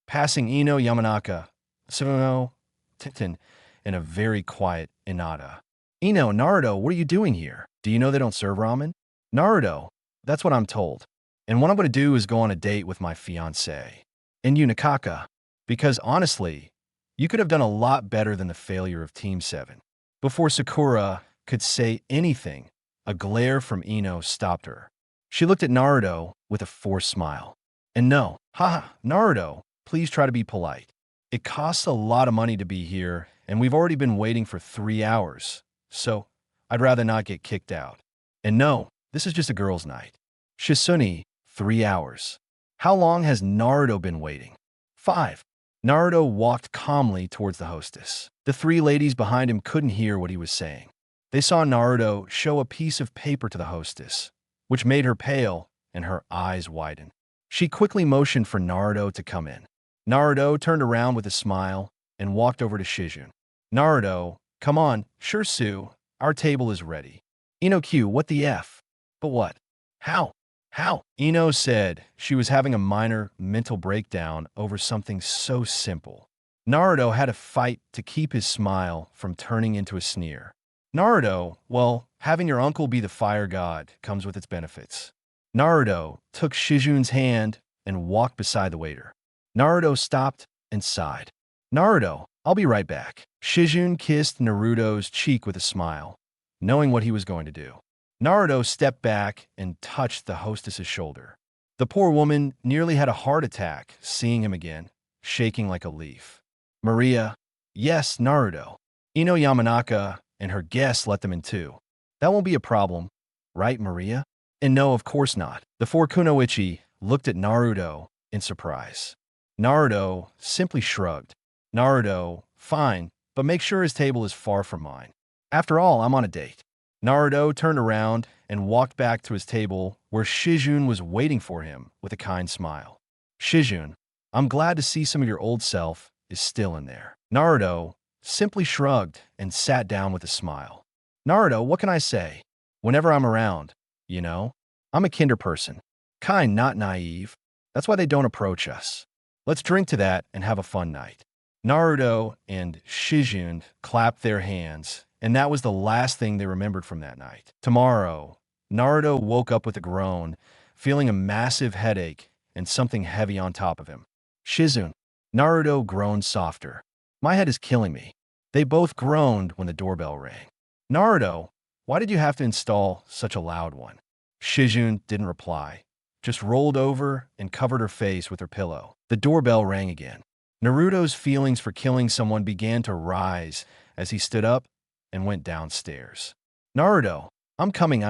Speaker 1: passing Ino Yamanaka, Tsuno, Tintin, and a very quiet Inada. Ino, Naruto, what are you doing here? Do you know they don't serve ramen? Naruto, that's what I'm told. And what I'm going to do is go on a date with my fiancé. And you, Nakaka, because honestly, You could have done a lot better than the failure of Team 7. Before Sakura could say anything, a glare from Ino stopped her. She looked at Naruto with a forced smile. And no, haha, Naruto, please try to be polite. It costs a lot of money to be here, and we've already been waiting for 3 hours, so I'd rather not get kicked out. And no, this is just a girls' night. Shizune, 3 hours. How long has Naruto been waiting? 5. Naruto walked calmly towards the hostess. The 3 ladies behind him couldn't hear what he was saying. They saw Naruto show a piece of paper to the hostess, which made her pale and her eyes widen. She quickly motioned for Naruto to come in. Naruto turned around with a smile and walked over to Shizune. Naruto, come on, sure Sue, our table is ready. Ino Q, what the F? But what? How? How? Ino said she was having a minor mental breakdown over something so simple. Naruto had to fight to keep his smile from turning into a sneer. Naruto, well, having your uncle be the fire god comes with its benefits. Naruto took Shizune's hand and walked beside the waiter. Naruto stopped and sighed. Naruto, I'll be right back. Shizune kissed Naruto's cheek with a smile, knowing what he was going to do. Naruto stepped back and touched the hostess's shoulder. The poor woman nearly had a heart attack seeing him again, shaking like a leaf. Maria, yes, Naruto. Ino Yamanaka and her guests let them in too. That won't be a problem, right, Maria? And no, of course not. The 4 kunoichi looked at Naruto in surprise. Naruto simply shrugged. Naruto, fine, but make sure his table is far from mine. After all, I'm on a date. Naruto turned around and walked back to his table where Shizune was waiting for him with a kind smile. Shizune, I'm glad to see some of your old self is still in there. Naruto simply shrugged and sat down with a smile. Naruto, what can I say? Whenever I'm around, you know, I'm a kinder person. Kind, not naive. That's why they don't approach us. Let's drink to that and have a fun night. Naruto and Shizune clapped their hands, and that was the last thing they remembered from that night. Tomorrow, Naruto woke up with a groan, feeling a massive headache and something heavy on top of him. Shizune. Naruto groaned softer. My head is killing me. They both groaned when the doorbell rang. Naruto, why did you have to install such a loud one? Shizune didn't reply, just rolled over and covered her face with her pillow. The doorbell rang again. Naruto's feelings for killing someone began to rise as he stood up and went downstairs. Naruto, I'm coming.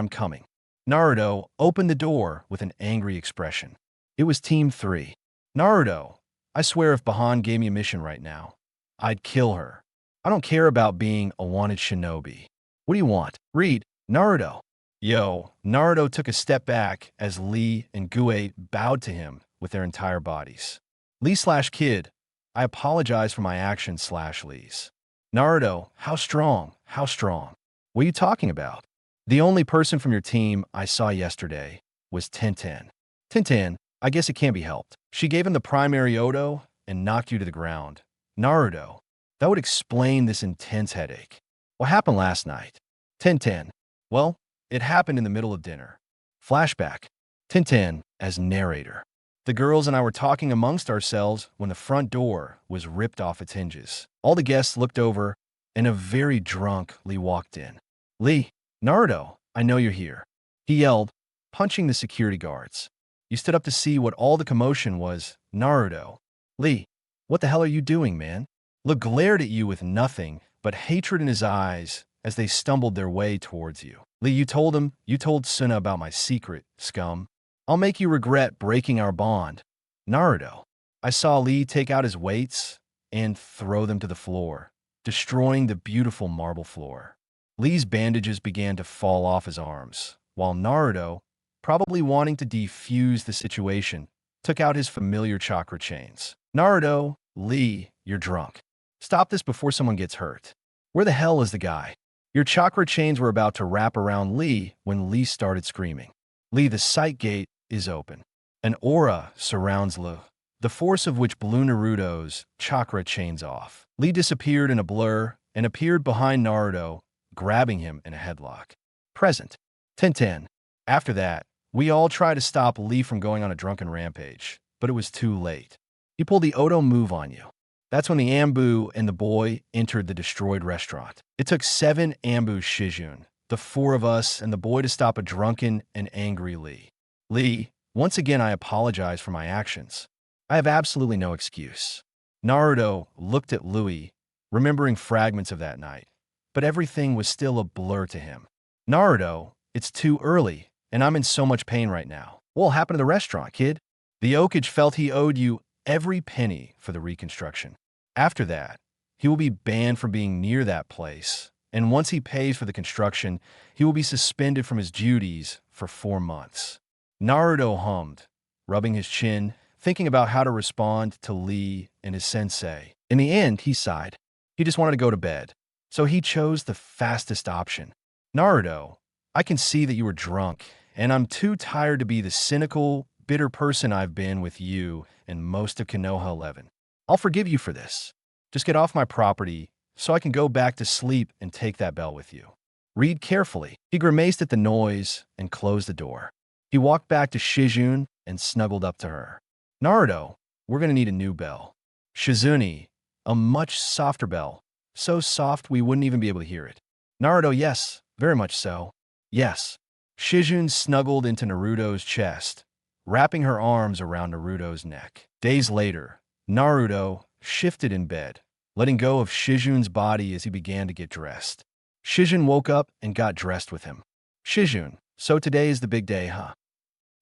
Speaker 1: Naruto opened the door with an angry expression. It was Team 3. Naruto, I swear if Bahan gave me a mission right now, I'd kill her. I don't care about being a wanted shinobi. What do you want? Read, Naruto. Yo, Naruto took a step back as Lee and Gue bowed to him with their entire bodies. Lee/Kid, I apologize for my actions/Lee's. Naruto, how strong? How strong? What are you talking about? The only person from your team I saw yesterday was Tenten. Tenten, I guess it can't be helped. She gave him the primary Odo and knocked you to the ground. Naruto, that would explain this intense headache. What happened last night? Tenten, well, it happened in the middle of dinner. Flashback. Tenten as narrator. The girls and I were talking amongst ourselves when the front door was ripped off its hinges. All the guests looked over, and a very drunk Lee walked in. Lee, Naruto, I know you're here. He yelled, punching the security guards. You stood up to see what all the commotion was. Naruto. Lee, what the hell are you doing, man? Lee glared at you with nothing but hatred in his eyes as they stumbled their way towards you. Lee, you told Suna about my secret, scum. I'll make you regret breaking our bond. Naruto. I saw Lee take out his weights and throw them to the floor, destroying the beautiful marble floor. Lee's bandages began to fall off his arms, while Naruto, probably wanting to defuse the situation, took out his familiar chakra chains. Naruto, Lee, you're drunk. Stop this before someone gets hurt. Where the hell is the guy? Your chakra chains were about to wrap around Lee when Lee started screaming. Lee, the sight gate is open. An aura surrounds Lee, the force of which blew Naruto's chakra chains off. Lee disappeared in a blur and appeared behind Naruto, grabbing him in a headlock. Present. Tenten. After that, we all tried to stop Lee from going on a drunken rampage, but it was too late. He pulled the Odo move on you. That's when the Ambu and the boy entered the destroyed restaurant. It took 7 Ambu Shizune, the 4 of us, and the boy to stop a drunken and angry Lee. Lee, once again I apologize for my actions. I have absolutely no excuse. Naruto looked at Louis, remembering fragments of that night, but everything was still a blur to him. Naruto, it's too early, and I'm in so much pain right now. What'll happen to the restaurant, kid? The Okage felt he owed you every penny for the reconstruction. After that, he will be banned from being near that place, and once he pays for the construction, he will be suspended from his duties for 4 months. Naruto hummed, rubbing his chin, thinking about how to respond to Lee and his sensei. In the end, he sighed. He just wanted to go to bed, so he chose the fastest option. Naruto, I can see that you were drunk, and I'm too tired to be the cynical, bitter person I've been with you and most of Konoha 11. I'll forgive you for this. Just get off my property so I can go back to sleep and take that bell with you. Read carefully. He grimaced at the noise and closed the door. He walked back to Shizune and snuggled up to her. Naruto, we're going to need a new bell. Shizune, a much softer bell. So soft we wouldn't even be able to hear it. Naruto, yes, very much so. Yes. Shizune snuggled into Naruto's chest, wrapping her arms around Naruto's neck. Days later, Naruto shifted in bed, letting go of Shizune's body as he began to get dressed. Shizune woke up and got dressed with him. Shizune, so today is the big day, huh?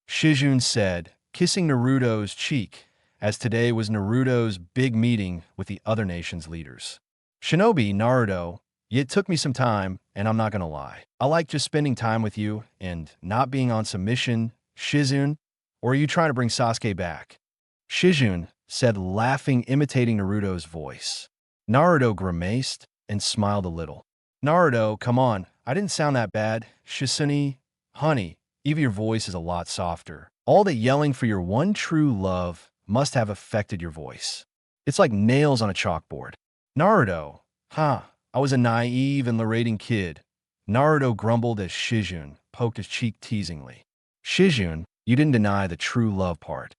Speaker 1: Shizune said, kissing Naruto's cheek, as today was Naruto's big meeting with the other nation's leaders. Shinobi, Naruto, it took me some time, and I'm not gonna lie. I like just spending time with you and not being on some mission, Shizune, or are you trying to bring Sasuke back? Shizune said, laughing, imitating Naruto's voice. Naruto grimaced and smiled a little. Naruto, come on, I didn't sound that bad. Shizune, honey, even your voice is a lot softer. All that yelling for your one true love must have affected your voice. It's like nails on a chalkboard. Naruto, I was a naive and lyrating kid. Naruto grumbled as Shizune poked his cheek teasingly. Shizune, you didn't deny the true love part.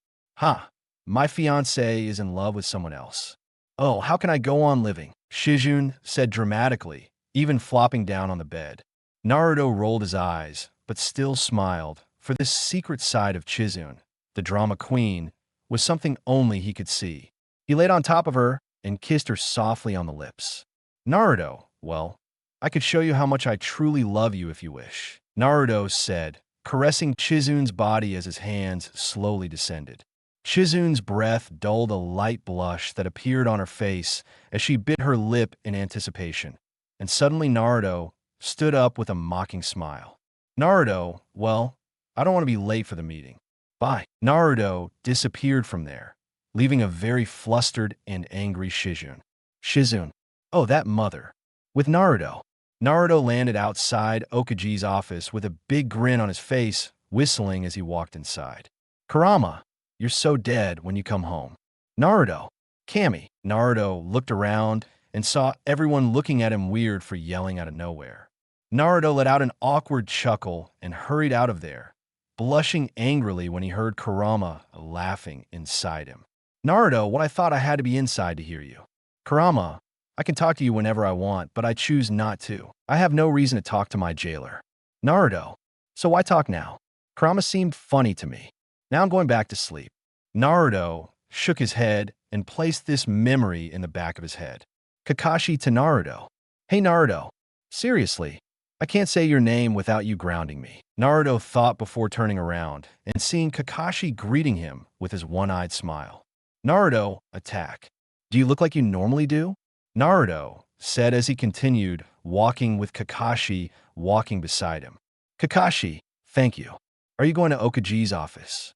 Speaker 1: My fiancé is in love with someone else. Oh, how can I go on living? Shizune said dramatically, even flopping down on the bed. Naruto rolled his eyes, but still smiled, for this secret side of Shizune, the drama queen, was something only he could see. He laid on top of her and kissed her softly on the lips. Naruto, well, I could show you how much I truly love you if you wish, Naruto said, caressing Chizune's body as his hands slowly descended. Chizune's breath dulled a light blush that appeared on her face as she bit her lip in anticipation, and suddenly Naruto stood up with a mocking smile. Naruto, well, I don't want to be late for the meeting. Bye. Naruto disappeared from there, leaving a very flustered and angry Shizune. Shizune, oh, that mother. With Naruto. Naruto landed outside Okage's office with a big grin on his face, whistling as he walked inside. Kurama, you're so dead when you come home. Naruto. Kami. Naruto looked around and saw everyone looking at him weird for yelling out of nowhere. Naruto let out an awkward chuckle and hurried out of there, blushing angrily when he heard Kurama laughing inside him. Naruto, what I thought I had to be inside to hear you. Kurama, I can talk to you whenever I want, but I choose not to. I have no reason to talk to my jailer. Naruto, so why talk now? Kurama seemed funny to me. Now I'm going back to sleep. Naruto shook his head and placed this memory in the back of his head. Kakashi to Naruto. Hey Naruto, seriously, I can't say your name without you grounding me. Naruto thought before turning around and seeing Kakashi greeting him with his one-eyed smile. Naruto, attack. Do you look like you normally do? Naruto said as he continued walking with Kakashi walking beside him. Kakashi, thank you. Are you going to Okage's office?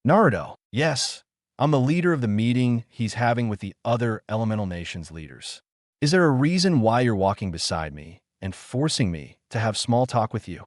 Speaker 1: Naruto, yes. I'm the leader of the meeting he's having with the other Elemental Nations leaders. Is there a reason why you're walking beside me and forcing me to have small talk with you?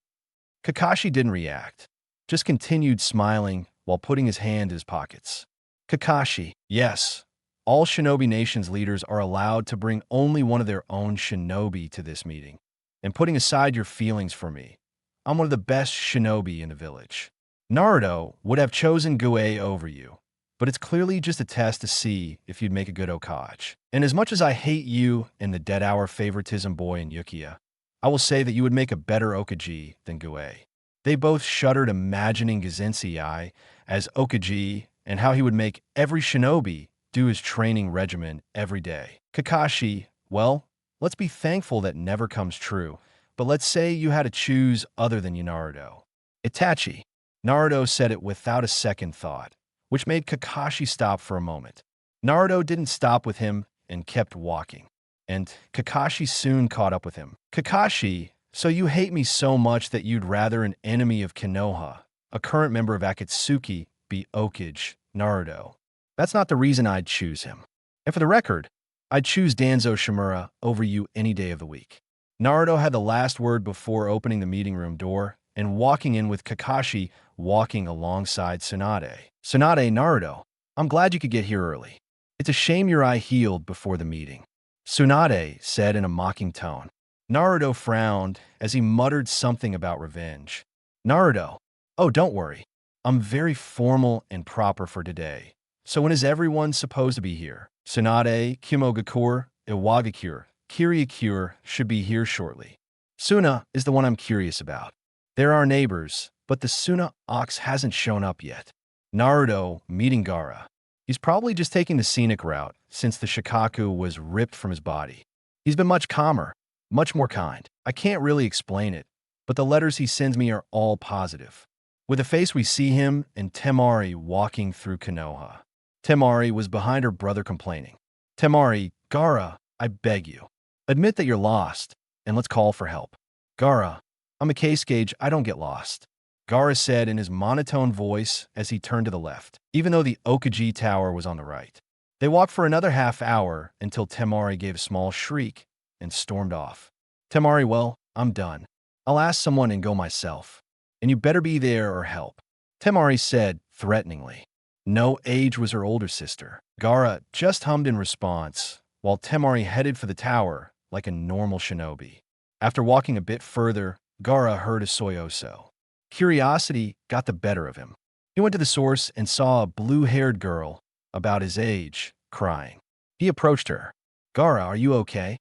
Speaker 1: Kakashi didn't react, just continued smiling while putting his hand in his pockets. Kakashi, yes. All Shinobi Nations leaders are allowed to bring only one of their own shinobi to this meeting. And putting aside your feelings for me, I'm one of the best shinobi in the village. Naruto would have chosen Gue over you, but it's clearly just a test to see if you'd make a good Okage. And as much as I hate you and the Dead Hour favoritism boy in Yukiya, I will say that you would make a better Okage than Gue. They both shuddered imagining Gazensei as Okage and how he would make every shinobi do his training regimen every day. Kakashi, well, let's be thankful that never comes true, but let's say you had to choose other than Naruto. Itachi. Naruto said it without a second thought, which made Kakashi stop for a moment. Naruto didn't stop with him and kept walking, and Kakashi soon caught up with him. Kakashi, so you hate me so much that you'd rather an enemy of Konoha, a current member of Akatsuki, be Okage, Naruto. That's not the reason I'd choose him. And for the record, I'd choose Danzo Shimura over you any day of the week. Naruto had the last word before opening the meeting room door and walking in with Kakashi walking alongside Tsunade. Tsunade, Naruto, I'm glad you could get here early. It's a shame your eye healed before the meeting, Tsunade said in a mocking tone. Naruto frowned as he muttered something about revenge. Naruto, oh, don't worry. I'm very formal and proper for today. So when is everyone supposed to be here? Tsunade, Kumogakur, Iwagakure, Kiriakure should be here shortly. Suna is the one I'm curious about. They're our neighbors, but the Suna ox hasn't shown up yet. Naruto meeting Gaara. He's probably just taking the scenic route since the Shikaku was ripped from his body. He's been much calmer, much more kind. I can't really explain it, but the letters he sends me are all positive. With a face we see him and Temari walking through Konoha. Temari was behind her brother complaining. Temari, Gaara, I beg you. Admit that you're lost, and let's call for help. Gaara, I'm a case gauge, I don't get lost. Gaara said in his monotone voice as he turned to the left, even though the Okage Tower was on the right. They walked for another half hour until Temari gave a small shriek and stormed off. Temari, well, I'm done. I'll ask someone and go myself. And you better be there or help. Temari said threateningly. No age was her older sister. Gaara just hummed in response, while Temari headed for the tower like a normal shinobi. After walking a bit further, Gaara heard a soyoso. Curiosity got the better of him. He went to the source and saw a blue-haired girl, about his age, crying. He approached her. Gaara, are you okay?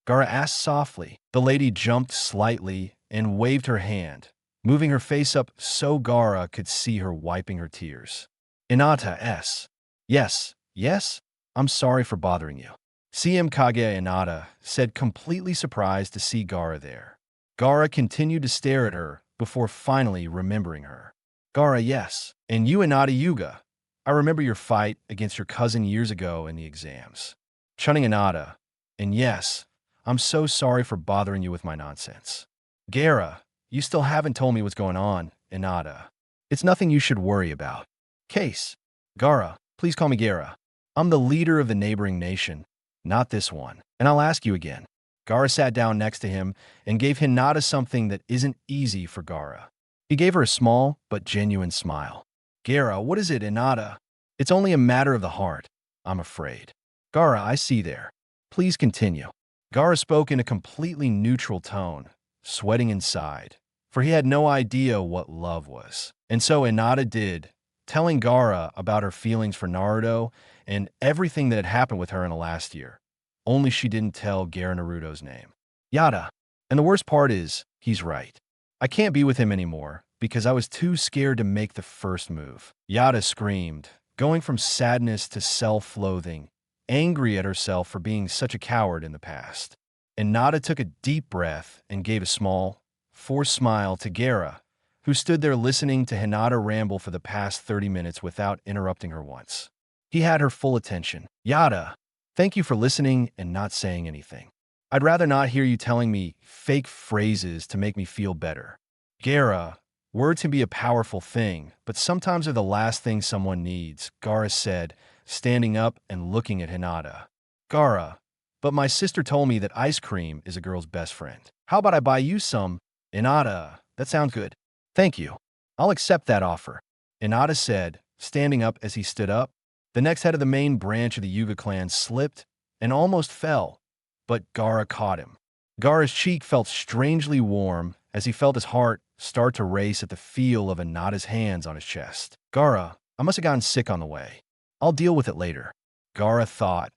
Speaker 1: Gaara asked softly. The lady jumped slightly and waved her hand, moving her face up so Gaara could see her wiping her tears. Hinata S. Yes, I'm sorry for bothering you. CM Kage Hinata said, completely surprised to see Gaara there. Gaara continued to stare at her before finally remembering her. Gaara, yes. And you, Hinata Yuga. I remember your fight against your cousin years ago in the exams. Chunning Hinata. And yes, I'm so sorry for bothering you with my nonsense. Gaara, you still haven't told me what's going on, Hinata. It's nothing you should worry about. Case. Gaara, please call me Gaara. I'm the leader of the neighboring nation, not this one. And I'll ask you again. Gaara sat down next to him and gave Hinata something that isn't easy for Gaara. He gave her a small but genuine smile. Gaara, what is it, Hinata? It's only a matter of the heart, I'm afraid. Gaara, I see there. Please continue. Gaara spoke in a completely neutral tone, sweating inside, for he had no idea what love was. And so Hinata did, telling Gaara about her feelings for Naruto and everything that had happened with her in the last year. Only she didn't tell Gaara Naruto's name. Yada. And the worst part is, he's right. I can't be with him anymore because I was too scared to make the first move. Yada screamed, going from sadness to self-loathing, angry at herself for being such a coward in the past. And Nada took a deep breath and gave a small, forced smile to Gaara, who stood there listening to Hinata ramble for the past 30 minutes without interrupting her once. He had her full attention. Yada, thank you for listening and not saying anything. I'd rather not hear you telling me fake phrases to make me feel better. Gaara, words can be a powerful thing, but sometimes they're the last thing someone needs, Gaara said, standing up and looking at Hinata. Gaara, but my sister told me that ice cream is a girl's best friend. How about I buy you some? Hinata, that sounds good. Thank you. I'll accept that offer. Hinata said, standing up as he stood up. The next head of the main branch of the Yuga clan slipped and almost fell, but Gaara caught him. Gaara's cheek felt strangely warm as he felt his heart start to race at the feel of Hinata's hands on his chest. Gaara, I must have gotten sick on the way. I'll deal with it later. Gaara thought,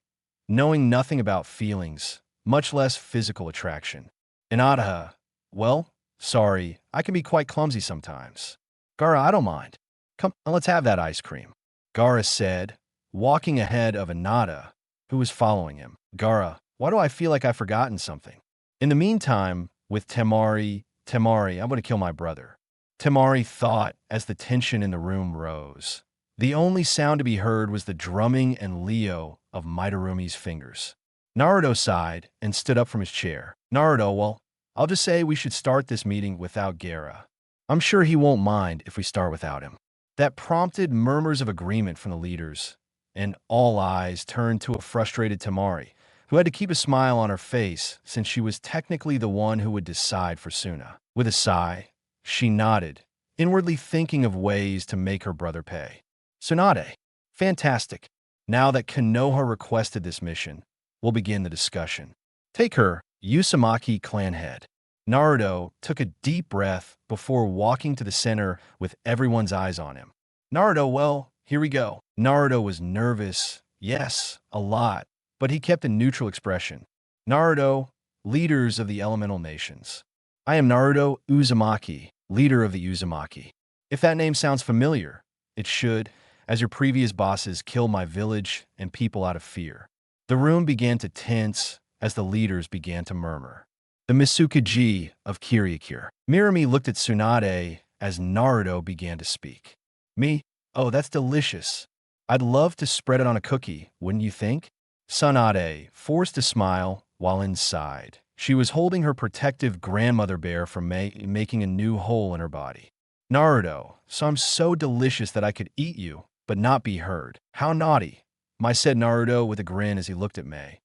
Speaker 1: knowing nothing about feelings, much less physical attraction. Hinata, well, sorry, I can be quite clumsy sometimes. Gaara, I don't mind. Come, let's have that ice cream. Gaara said, walking ahead of Hinata, who was following him. Gaara, why do I feel like I've forgotten something? In the meantime, with Temari, I'm going to kill my brother. Temari thought as the tension in the room rose. The only sound to be heard was the drumming and Leo of Midorumi's fingers. Naruto sighed and stood up from his chair. Naruto, well, I'll just say we should start this meeting without Gaara. I'm sure he won't mind if we start without him. That prompted murmurs of agreement from the leaders, and all eyes turned to a frustrated Temari, who had to keep a smile on her face since she was technically the one who would decide for Suna. With a sigh, she nodded, inwardly thinking of ways to make her brother pay. Tsunade, fantastic. Now that Konoha requested this mission, we'll begin the discussion. Take her, Uzumaki clan head. Naruto took a deep breath before walking to the center with everyone's eyes on him. Naruto, well, here we go. Naruto was nervous, yes, a lot, but he kept a neutral expression. Naruto, leaders of the elemental nations. I am Naruto Uzumaki, leader of the Uzumaki. If that name sounds familiar, it should, as your previous bosses killed my village and people out of fear. The room began to tense as the leaders began to murmur. The Misukaji of Kiryakure. Mirami looked at Tsunade as Naruto began to speak. Me? Oh, that's delicious. I'd love to spread it on a cookie, wouldn't you think? Tsunade forced a smile while inside. She was holding her protective grandmother bear from making a new hole in her body. Naruto, so I'm so delicious that I could eat you, but not be heard. How naughty, Mai said Naruto with a grin as he looked at Mai,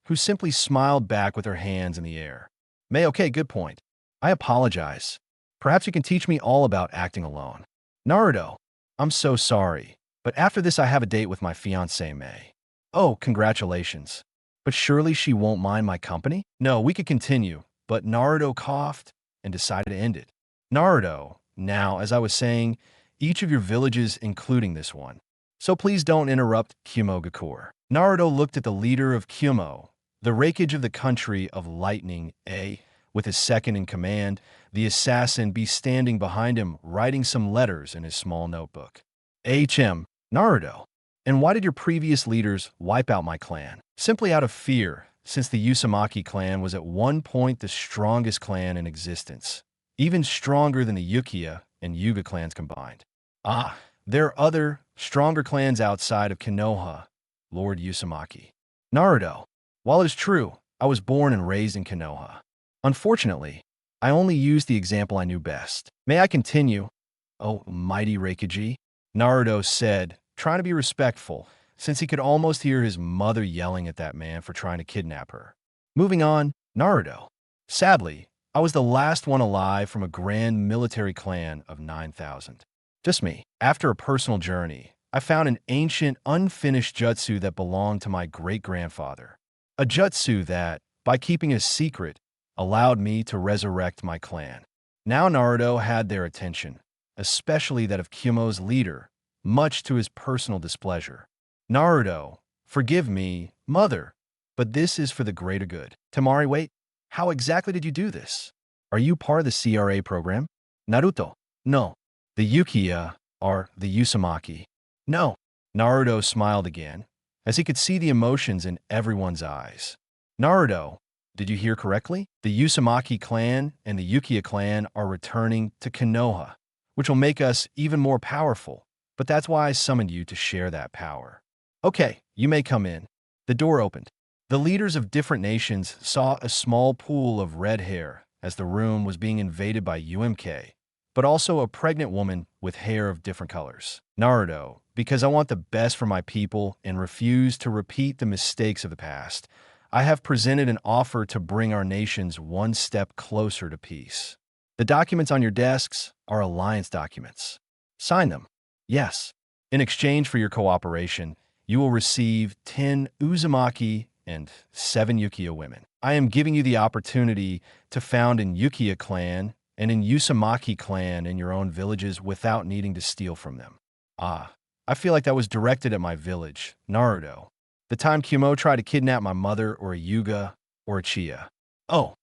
Speaker 1: who simply smiled back with her hands in the air. Mai, okay, good point. I apologize. Perhaps you can teach me all about acting alone. Naruto, I'm so sorry, but after this I have a date with my fiancée Mai. Oh, congratulations. But surely she won't mind my company? No, we could continue, but Naruto coughed and decided to end it. Naruto, now, as I was saying, each of your villages, including this one. So please don't interrupt Kumo Gakure. Naruto looked at the leader of Kumo, the Reikage of the country of lightning, with his second in command, the assassin B standing behind him writing some letters in his small notebook. Naruto, and why did your previous leaders wipe out my clan? Simply out of fear, since the Uzumaki clan was at one point the strongest clan in existence, even stronger than the Uchiha and Yuga clans combined. Ah, there are other, stronger clans outside of Konoha, Lord Uzumaki. Naruto, while it is true, I was born and raised in Konoha. Unfortunately, I only used the example I knew best. May I continue? Oh, mighty Reikage, Naruto said, trying to be respectful, since he could almost hear his mother yelling at that man for trying to kidnap her. Moving on, Naruto. Sadly, I was the last one alive from a grand military clan of 9,000. Just me. After a personal journey, I found an ancient, unfinished jutsu that belonged to my great-grandfather. A jutsu that, by keeping a secret, allowed me to resurrect my clan. Now Naruto had their attention, especially that of Kumo's leader, much to his personal displeasure. Naruto, forgive me, mother, but this is for the greater good. Temari, wait, how exactly did you do this? Are you part of the CRA program? Naruto, no. The Uchiha are the Uzumaki. No. Naruto smiled again, as he could see the emotions in everyone's eyes. Naruto, did you hear correctly? The Uzumaki clan and the Uchiha clan are returning to Konoha, which will make us even more powerful, but that's why I summoned you to share that power. Okay, you may come in. The door opened. The leaders of different nations saw a small pool of red hair as the room was being invaded by UMK, but also a pregnant woman with hair of different colors. Naruto, because I want the best for my people and refuse to repeat the mistakes of the past, I have presented an offer to bring our nations one step closer to peace. The documents on your desks are alliance documents. Sign them. Yes. In exchange for your cooperation, you will receive 10 Uzumaki and 7 Uchiha women. I am giving you the opportunity to found an Uchiha clan and an Uzumaki clan in your own villages without needing to steal from them. Ah, I feel like that was directed at my village, Naruto. The time Kumo tried to kidnap my mother or a Yuga or a Chia. Oh,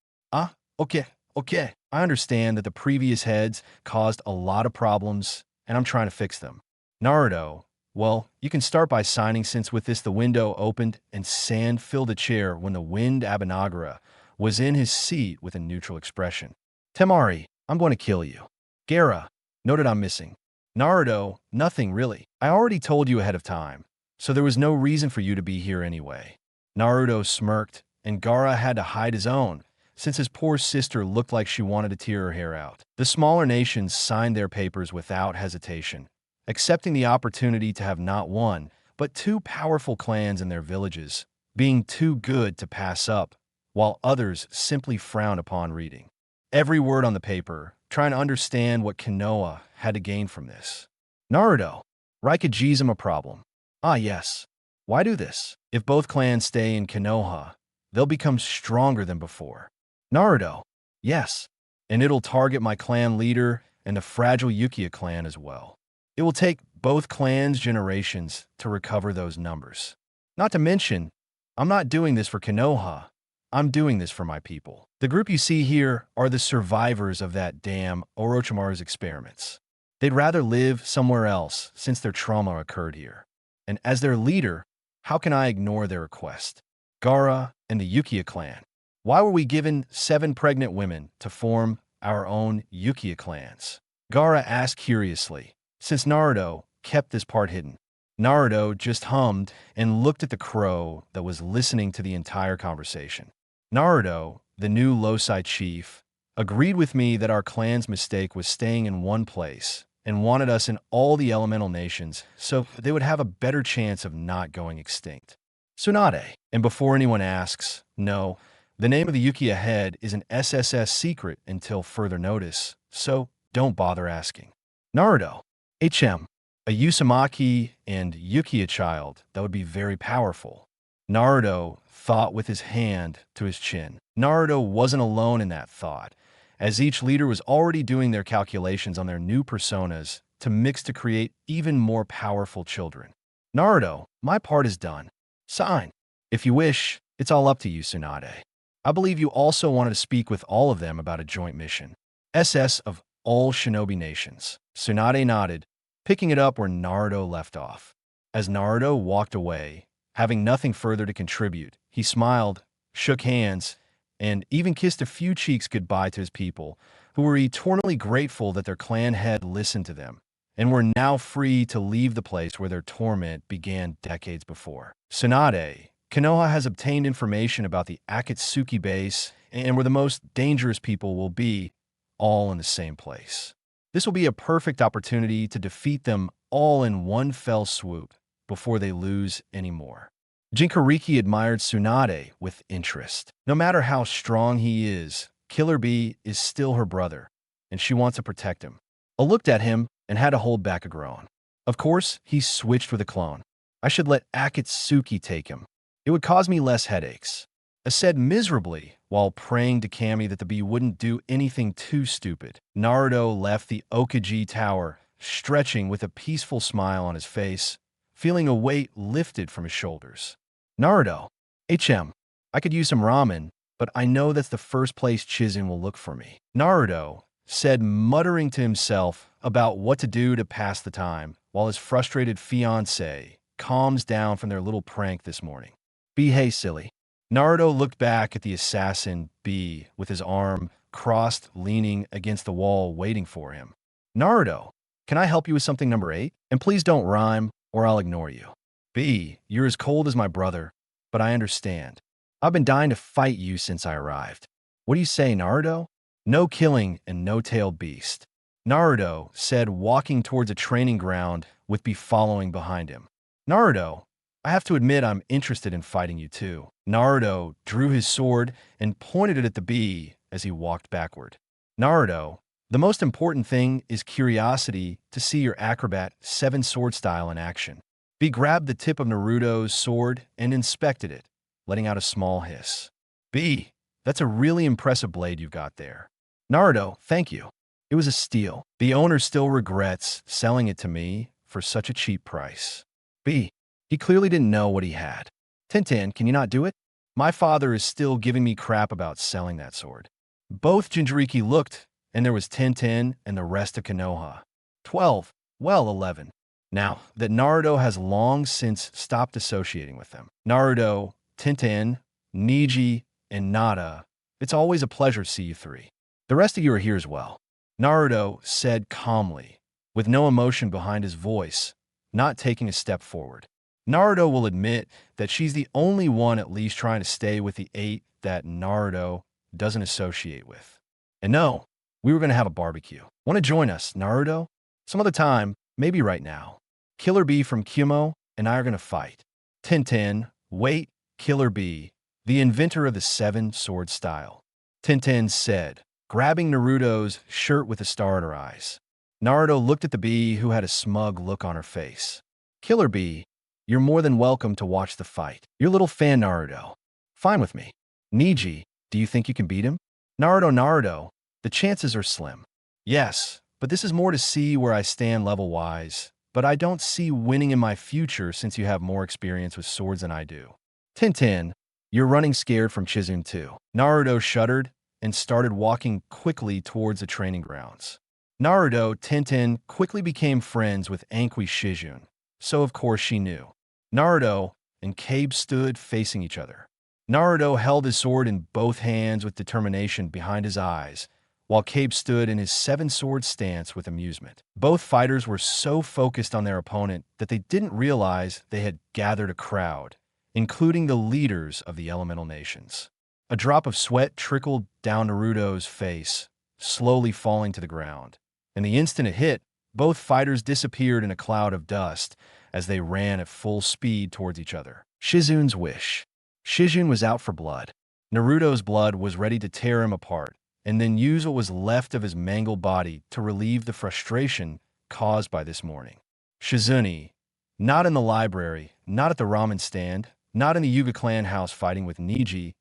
Speaker 1: okay, okay. I understand that the previous heads caused a lot of problems, and I'm trying to fix them. Naruto, well, you can start by signing since with this the window opened and sand filled the chair when the wind Abenagara was in his seat with a neutral expression. Temari, I'm going to kill you. Gaara, noted I'm missing. Naruto, nothing really. I already told you ahead of time, so there was no reason for you to be here anyway. Naruto smirked, and Gaara had to hide his own, since his poor sister looked like she wanted to tear her hair out. The smaller nations signed their papers without hesitation, accepting the opportunity to have not one, but two powerful clans in their villages, being too good to pass up, while others simply frowned upon reading every word on the paper, trying to understand what Konoha had to gain from this. Naruto, Raikijism a problem. Ah yes. Why do this? If both clans stay in Konoha, they'll become stronger than before. Naruto, yes. And it'll target my clan leader and the fragile Uchiha clan as well. It will take both clans' generations to recover those numbers. Not to mention, I'm not doing this for Konoha. I'm doing this for my people. The group you see here are the survivors of that damn Orochimaru's experiments. They'd rather live somewhere else since their trauma occurred here. And as their leader, how can I ignore their request? Gaara and the Uchiha clan. Why were we given 7 pregnant women to form our own Uchiha clans? Gaara asked curiously, since Naruto kept this part hidden. Naruto just hummed and looked at the crow that was listening to the entire conversation. Naruto, the new Losai chief, agreed with me that our clan's mistake was staying in one place and wanted us in all the elemental nations so they would have a better chance of not going extinct. Tsunade. And before anyone asks, no, the name of the Uchiha head is an SSS secret until further notice, so don't bother asking. Naruto. HM. A Uzumaki and Uchiha child that would be very powerful. Naruto thought with his hand to his chin. Naruto wasn't alone in that thought, as each leader was already doing their calculations on their new personas to mix to create even more powerful children. Naruto, my part is done. Sign. If you wish, it's all up to you, Tsunade. I believe you also wanted to speak with all of them about a joint mission. SS of all shinobi nations. Tsunade nodded, picking it up where Naruto left off. As Naruto walked away, having nothing further to contribute, he smiled, shook hands, and even kissed a few cheeks goodbye to his people, who were eternally grateful that their clan had listened to them, and were now free to leave the place where their torment began decades before. Tsunade, Konoha has obtained information about the Akatsuki base and where the most dangerous people will be, all in the same place. This will be a perfect opportunity to defeat them all in one fell swoop before they lose any more. Jinchuriki admired Tsunade with interest. No matter how strong he is, Killer Bee is still her brother, and she wants to protect him. I looked at him and had to hold back a groan. Of course, he switched with a clone. I should let Akatsuki take him. It would cause me less headaches. I said miserably while praying to Kami that the bee wouldn't do anything too stupid. Naruto left the Okaji Tower, stretching with a peaceful smile on his face, feeling a weight lifted from his shoulders. Naruto, HM, I could use some ramen, but I know that's the first place Chizun will look for me. Naruto said, muttering to himself about what to do to pass the time, while his frustrated fiancée calms down from their little prank this morning. Be hey, silly. Naruto looked back at the assassin, B, with his arm crossed, leaning against the wall, waiting for him. Naruto, can I help you with something number 8? And please don't rhyme, or I'll ignore you. B, you're as cold as my brother, but I understand. I've been dying to fight you since I arrived. What do you say, Naruto? No killing and no tailed beast. Naruto said, walking towards a training ground with B following behind him. Naruto, I have to admit I'm interested in fighting you too. Naruto drew his sword and pointed it at the bee as he walked backward. Naruto, the most important thing is curiosity to see your acrobat 7 sword style in action. B grabbed the tip of Naruto's sword and inspected it, letting out a small hiss. B, that's a really impressive blade you've got there. Naruto, thank you. It was a steal. The owner still regrets selling it to me for such a cheap price. B. He clearly didn't know what he had. Tintin, can you not do it? My father is still giving me crap about selling that sword. Both Jinchuriki looked, and there was Tintin and the rest of Konoha. 12. Well, 11. Now that Naruto has long since stopped associating with them. Naruto, Tintin, Niji, and Nada, it's always a pleasure to see you three. The rest of you are here as well. Naruto said calmly, with no emotion behind his voice, not taking a step forward. Naruto will admit that she's the only one at least trying to stay with the 8 that Naruto doesn't associate with. And no, we were going to have a barbecue. Want to join us, Naruto? Some other time, maybe right now. Killer Bee from Kumo and I are going to fight. Tintin, wait, Killer Bee, the inventor of the 7-sword style. Tintin said, grabbing Naruto's shirt with a star in her eyes. Naruto looked at the bee who had a smug look on her face. Killer Bee, you're more than welcome to watch the fight. Your little fan Naruto. Fine with me. Niji, do you think you can beat him? Naruto, the chances are slim. Yes, but this is more to see where I stand level-wise, but I don't see winning in my future since you have more experience with swords than I do. Tintin, you're running scared from Shizune too. Naruto shuddered and started walking quickly towards the training grounds. Naruto, Tintin quickly became friends with Ankui Shizune, so of course she knew. Naruto and Cabe stood facing each other. Naruto held his sword in both hands with determination behind his eyes, while Cabe stood in his 7-sword stance with amusement. Both fighters were so focused on their opponent that they didn't realize they had gathered a crowd, including the leaders of the elemental nations. A drop of sweat trickled down Naruto's face, slowly falling to the ground. And the instant it hit, both fighters disappeared in a cloud of dust as they ran at full speed towards each other. Shizune's wish. Shizune was out for blood. Naruto's blood was ready to tear him apart, and then use what was left of his mangled body to relieve the frustration caused by this morning. Shizune, not in the library, not at the ramen stand, not in the Yuga clan house fighting with Niji,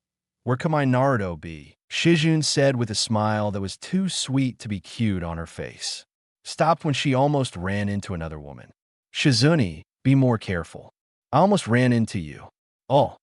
Speaker 1: where could my Naruto be? Shizune said with a smile that was too sweet to be cute on her face. Stopped when she almost ran into another woman. Shizune, be more careful. I almost ran into you. Oh,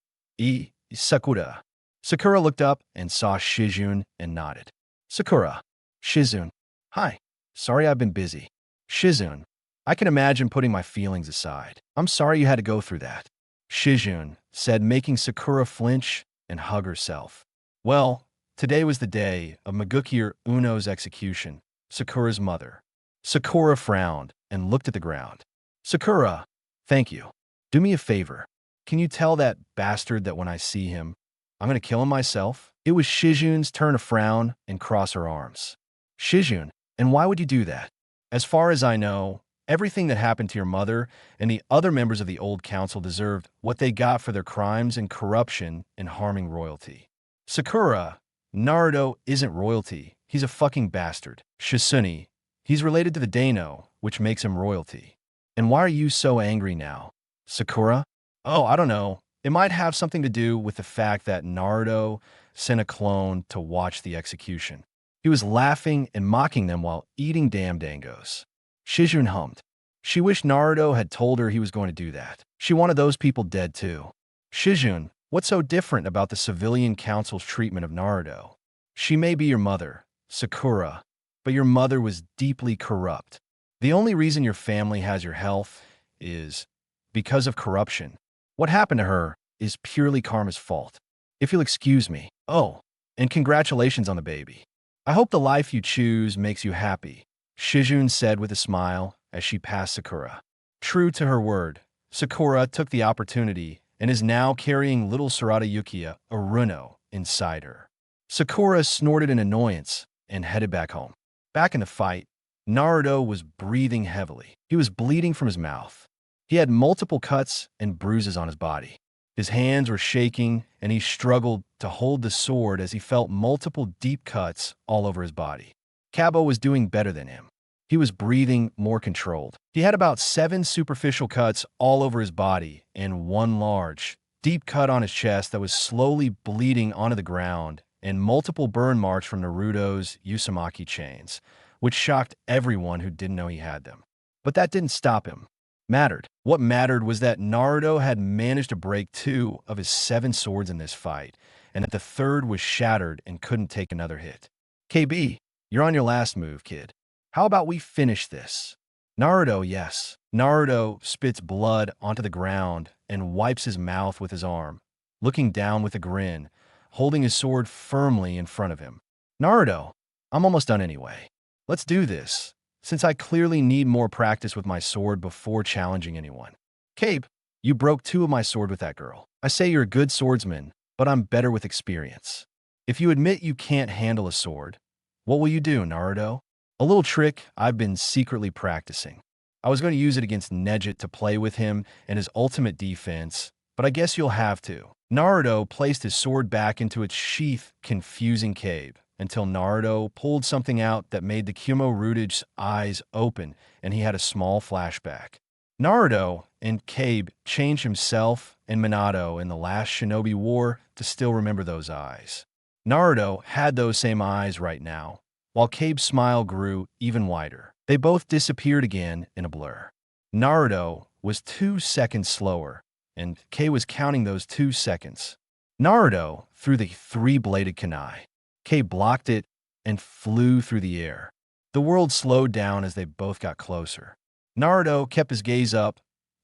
Speaker 1: Sakura. Sakura looked up and saw Shizune and nodded. Sakura. Shizune. Hi. Sorry I've been busy. Shizune. I can imagine putting my feelings aside. I'm sorry you had to go through that. Shizune said, making Sakura flinch and hug herself. Well, today was the day of Megukir Uno's execution, Sakura's mother. Sakura frowned and looked at the ground. Sakura, thank you. Do me a favor. Can you tell that bastard that when I see him, I'm going to kill him myself? It was Shizune's turn to frown and cross her arms. Shizune, and why would you do that? As far as I know, everything that happened to your mother and the other members of the old council deserved what they got for their crimes and corruption in harming royalty. Sakura, Naruto isn't royalty. He's a fucking bastard. Shizune, he's related to the Daimyo, which makes him royalty. And why are you so angry now? Sakura? Oh, I don't know. It might have something to do with the fact that Naruto sent a clone to watch the execution. He was laughing and mocking them while eating damn dangos. Shizune hummed. She wished Naruto had told her he was going to do that. She wanted those people dead too. Shizune, what's so different about the civilian council's treatment of Naruto? She may be your mother, Sakura, but your mother was deeply corrupt. The only reason your family has your health is because of corruption. What happened to her is purely karma's fault. If you'll excuse me. Oh, and congratulations on the baby. I hope the life you choose makes you happy, Shizune said with a smile as she passed Sakura. True to her word, Sakura took the opportunity and is now carrying little Tsurade Aruno inside her. Sakura snorted in annoyance and headed back home. Back in the fight, Naruto was breathing heavily. He was bleeding from his mouth. He had multiple cuts and bruises on his body. His hands were shaking, and he struggled to hold the sword as he felt multiple deep cuts all over his body. Kabo was doing better than him. He was breathing more controlled. He had about 7 superficial cuts all over his body and 1 large, deep cut on his chest that was slowly bleeding onto the ground, and multiple burn marks from Naruto's Uzumaki chains, which shocked everyone who didn't know he had them. But that didn't stop him. mattered. What mattered was that Naruto had managed to break 2 of his 7 swords in this fight, and that the third was shattered and couldn't take another hit. KB, you're on your last move, kid. How about we finish this? Naruto, yes. Naruto spits blood onto the ground and wipes his mouth with his arm, looking down with a grin, holding his sword firmly in front of him. Naruto, I'm almost done anyway. Let's do this, since I clearly need more practice with my sword before challenging anyone. Cape, you broke 2 of my sword with that girl. I say you're a good swordsman, but I'm better with experience. If you admit you can't handle a sword, what will you do, Naruto? A little trick I've been secretly practicing. I was going to use it against Neji to play with him and his ultimate defense, but I guess you'll have to. Naruto placed his sword back into its sheath, confusing Cabe, until Naruto pulled something out that made the Kyumo-Rudage's eyes open and he had a small flashback. Naruto and Cabe changed himself and Minato in the last Shinobi War to still remember those eyes. Naruto had those same eyes right now, while Cabe's smile grew even wider. They both disappeared again in a blur. Naruto was 2 seconds slower, and Kei was counting those 2 seconds. Naruto threw the 3-bladed kunai. Kei blocked it and flew through the air. The world slowed down as they both got closer. Naruto kept his gaze up,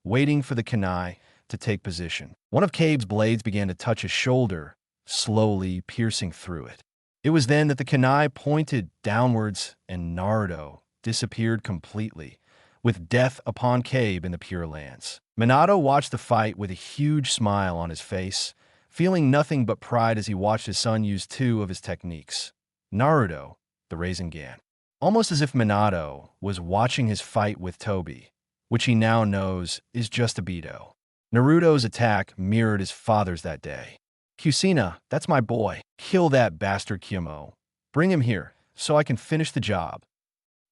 Speaker 1: waiting for the kunai to take position. One of Kei's blades began to touch his shoulder, slowly piercing through it. It was then that the kunai pointed downwards and Naruto disappeared completely, with death upon Cabe in the Pure Lands. Minato watched the fight with a huge smile on his face, feeling nothing but pride as he watched his son use 2 of his techniques. Naruto, the Rasengan. Almost as if Minato was watching his fight with Tobi, which he now knows is just a Beto. Naruto's attack mirrored his father's that day. Kusina, that's my boy. Kill that bastard Kyumo. Bring him here, so I can finish the job.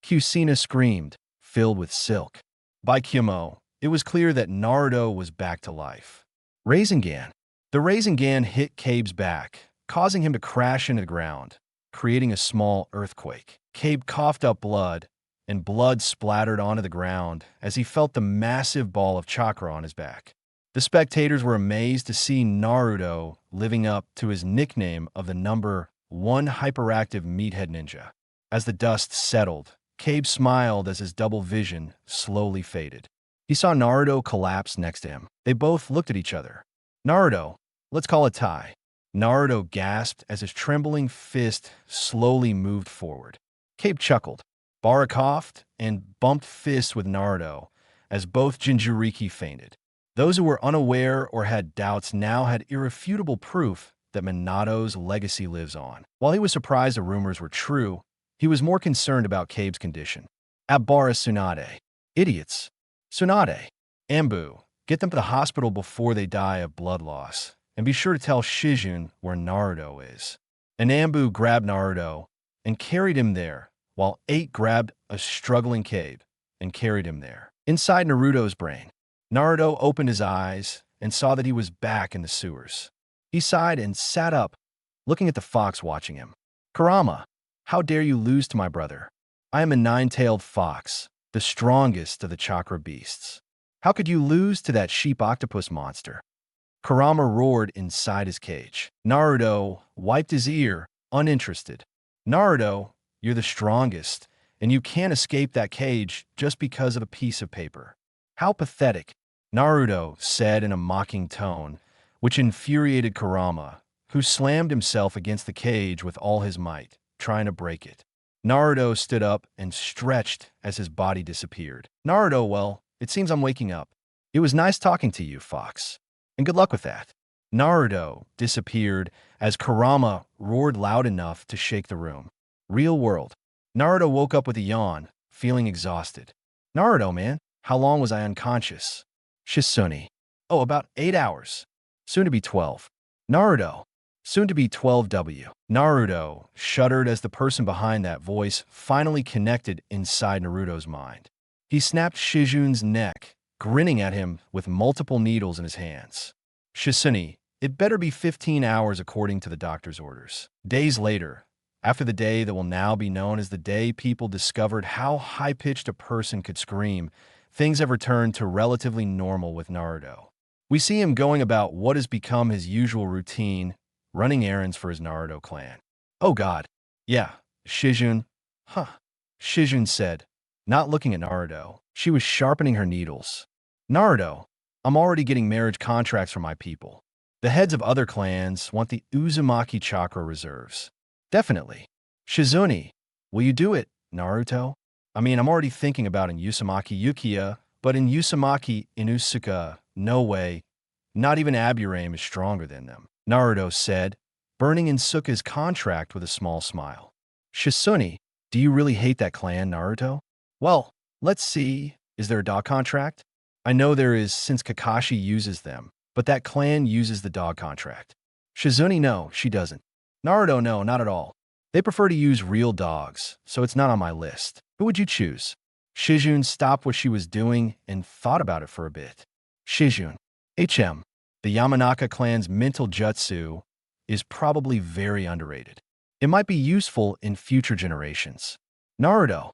Speaker 1: Kusina screamed, filled with silk. By Kyumo, it was clear that Naruto was back to life. Rasengan. The Rasengan hit Cabe's back, causing him to crash into the ground, creating a small earthquake. Cabe coughed up blood, and blood splattered onto the ground as he felt the massive ball of chakra on his back. The spectators were amazed to see Naruto living up to his nickname of the number 1 hyperactive meathead ninja. As the dust settled, Cabe smiled as his double vision slowly faded. He saw Naruto collapse next to him. They both looked at each other. Naruto, let's call it tie. Naruto gasped as his trembling fist slowly moved forward. Cabe chuckled. Bara coughed and bumped fists with Naruto as both Jinchuriki fainted. Those who were unaware or had doubts now had irrefutable proof that Minato's legacy lives on. While he was surprised the rumors were true, he was more concerned about Cabe's condition. Abara Tsunade. Idiots. Tsunade. Ambu. Get them to the hospital before they die of blood loss. And be sure to tell Shizune where Naruto is. And Ambu grabbed Naruto and carried him there, while 8 grabbed a struggling Cabe and carried him there. Inside Naruto's brain, Naruto opened his eyes and saw that he was back in the sewers. He sighed and sat up, looking at the fox watching him. Kurama, how dare you lose to my brother? I am a 9-tailed fox, the strongest of the chakra beasts. How could you lose to that sheep octopus monster? Kurama roared inside his cage. Naruto wiped his ear, uninterested. Naruto, you're the strongest, and you can't escape that cage just because of a piece of paper. How pathetic, Naruto said in a mocking tone, which infuriated Kurama, who slammed himself against the cage with all his might, trying to break it. Naruto stood up and stretched as his body disappeared. Naruto, well, it seems I'm waking up. It was nice talking to you, Fox. And good luck with that. Naruto disappeared as Kurama roared loud enough to shake the room. Real world. Naruto woke up with a yawn, feeling exhausted. Naruto, man, how long was I unconscious? Shizune. Oh, about 8 hours. Soon to be 12. Naruto. Soon to be 12W. Naruto shuddered as the person behind that voice finally connected inside Naruto's mind. He snapped Shizune's neck, grinning at him with multiple needles in his hands. Shizune, it better be 15 hours according to the doctor's orders. Days later, after the day that will now be known as the day people discovered how high-pitched a person could scream, things have returned to relatively normal with Naruto. We see him going about what has become his usual routine, running errands for his Naruto clan. Oh god. Yeah, Shizune. Huh. Shizune said, not looking at Naruto. She was sharpening her needles. Naruto, I'm already getting marriage contracts for my people. The heads of other clans want the Uzumaki chakra reserves. Definitely. Shizune, will you do it, Naruto? I mean, I'm already thinking about in Uzumaki Uchiha, but in Uzumaki Inusuka, no way. Not even Aburame is stronger than them, Naruto said, burning Inosuka's contract with a small smile. Shizune, do you really hate that clan, Naruto? Well, let's see. Is there a dog contract? I know there is since Kakashi uses them, but that clan uses the dog contract. Shizune, no, she doesn't. Naruto, no, not at all. They prefer to use real dogs, so it's not on my list. Who would you choose? Shizune stopped what she was doing and thought about it for a bit. Shizune. The Yamanaka clan's mental jutsu is probably very underrated. It might be useful in future generations. Naruto.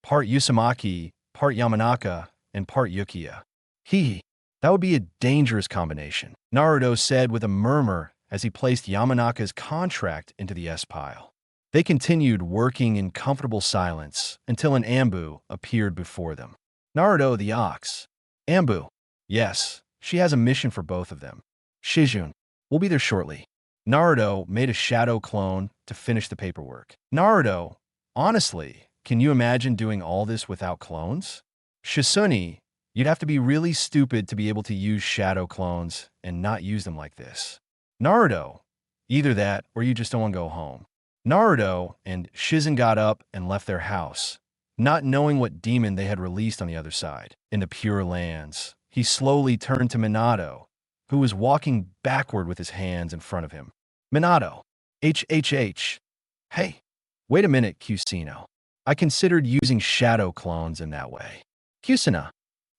Speaker 1: Part Uzumaki, part Yamanaka, and part Uchiha. That would be a dangerous combination, Naruto said with a murmur as he placed Yamanaka's contract into the S pile. They continued working in comfortable silence until an Ambu appeared before them. Naruto the ox. Ambu. Yes, she has a mission for both of them. Shizune. We'll be there shortly. Naruto made a shadow clone to finish the paperwork. Naruto. Honestly, can you imagine doing all this without clones? Shizune. You'd have to be really stupid to be able to use shadow clones and not use them like this. Naruto. Either that or you just don't want to go home. Naruto and Shizune got up and left their house, not knowing what demon they had released on the other side. In the Pure Lands, he slowly turned to Minato, who was walking backward with his hands in front of him. Minato. Hey, wait a minute, Kusino. I considered using shadow clones in that way. Kusina,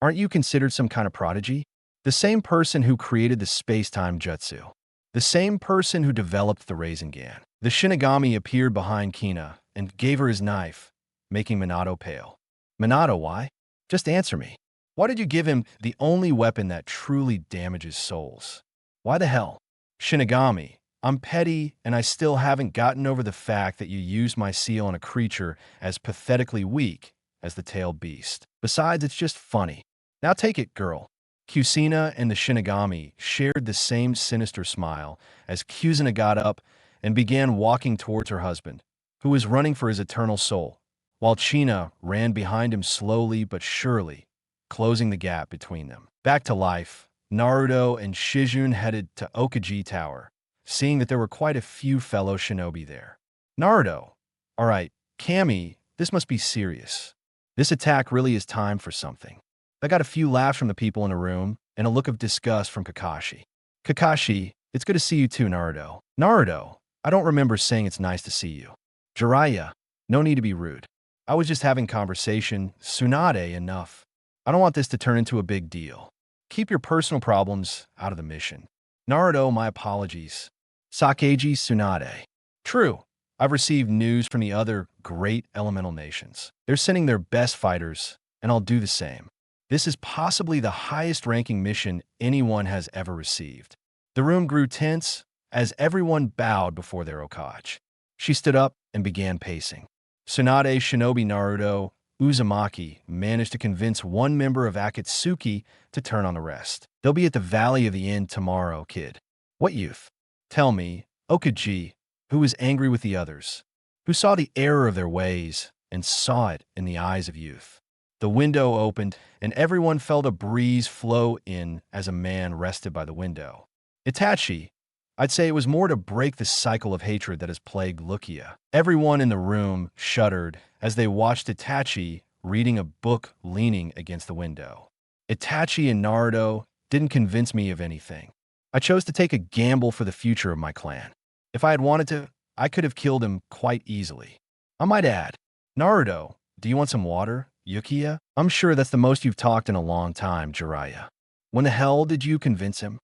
Speaker 1: aren't you considered some kind of prodigy? The same person who created the space-time jutsu. The same person who developed the Rasengan. The Shinigami appeared behind Kina and gave her his knife, making Minato pale. Minato, why? Just answer me. Why did you give him the only weapon that truly damages souls? Why the hell? Shinigami, I'm petty and I still haven't gotten over the fact that you used my seal on a creature as pathetically weak as the tailed beast. Besides, it's just funny. Now take it, girl. Kusina and the Shinigami shared the same sinister smile as Kusina got up and began walking towards her husband, who was running for his eternal soul, while China ran behind him slowly but surely, closing the gap between them. Back to life, Naruto and Shizune headed to Okaji Tower, seeing that there were quite a few fellow shinobi there. Naruto, all right, Kami, this must be serious. This attack really is time for something. I got a few laughs from the people in the room and a look of disgust from Kakashi. Kakashi, it's good to see you too, Naruto. Naruto, I don't remember saying it's nice to see you. Jiraiya, no need to be rude. I was just having conversation. Tsunade, enough. I don't want this to turn into a big deal. Keep your personal problems out of the mission. Naruto, my apologies. Sakeji Tsunade. True, I've received news from the other great elemental nations. They're sending their best fighters, and I'll do the same. This is possibly the highest-ranking mission anyone has ever received. The room grew tense as everyone bowed before their Okage. She stood up and began pacing. Tsunade, Shinobi Naruto, Uzumaki managed to convince one member of Akatsuki to turn on the rest. They'll be at the Valley of the End tomorrow, kid. What youth? Tell me, Okaji, who was angry with the others, who saw the error of their ways and saw it in the eyes of youth. The window opened, and everyone felt a breeze flow in as a man rested by the window. Itachi, I'd say it was more to break the cycle of hatred that has plagued Lucia. Everyone in the room shuddered as they watched Itachi reading a book leaning against the window. Itachi and Naruto didn't convince me of anything. I chose to take a gamble for the future of my clan. If I had wanted to, I could have killed him quite easily. I might add, Naruto, do you want some water? Uchiha? I'm sure that's the most you've talked in a long time, Jiraiya. When the hell did you convince him?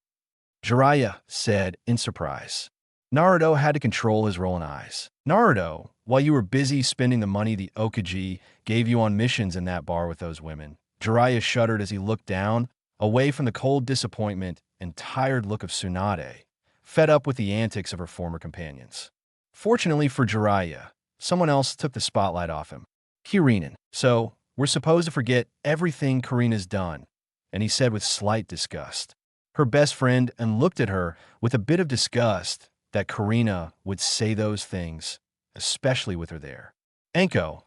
Speaker 1: Jiraiya said in surprise. Naruto had to control his rolling eyes. Naruto, while you were busy spending the money the Okaji gave you on missions in that bar with those women, Jiraiya shuddered as he looked down, away from the cold disappointment and tired look of Tsunade, fed up with the antics of her former companions. Fortunately for Jiraiya, someone else took the spotlight off him. Kirinen. So, we're supposed to forget everything Karina's done, and he said with slight disgust. Her best friend and looked at her with a bit of disgust that Karina would say those things, especially with her there. Anko,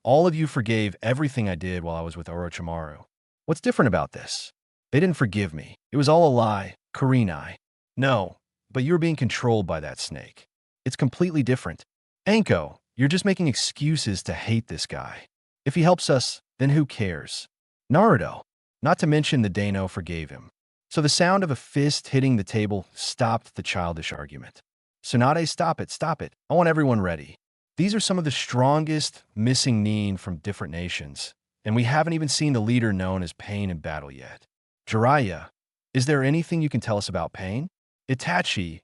Speaker 1: all of you forgave everything I did while I was with Orochimaru. What's different about this? They didn't forgive me. It was all a lie, Kurenai. No, but you're being controlled by that snake. It's completely different. Anko, you're just making excuses to hate this guy. If he helps us, then who cares? Naruto, not to mention the Daimyo forgave him. So the sound of a fist hitting the table stopped the childish argument. Tsunade, stop it, stop it. I want everyone ready. These are some of the strongest missing nin from different nations, and we haven't even seen the leader known as Pain in battle yet. Jiraiya, is there anything you can tell us about Pain? Itachi,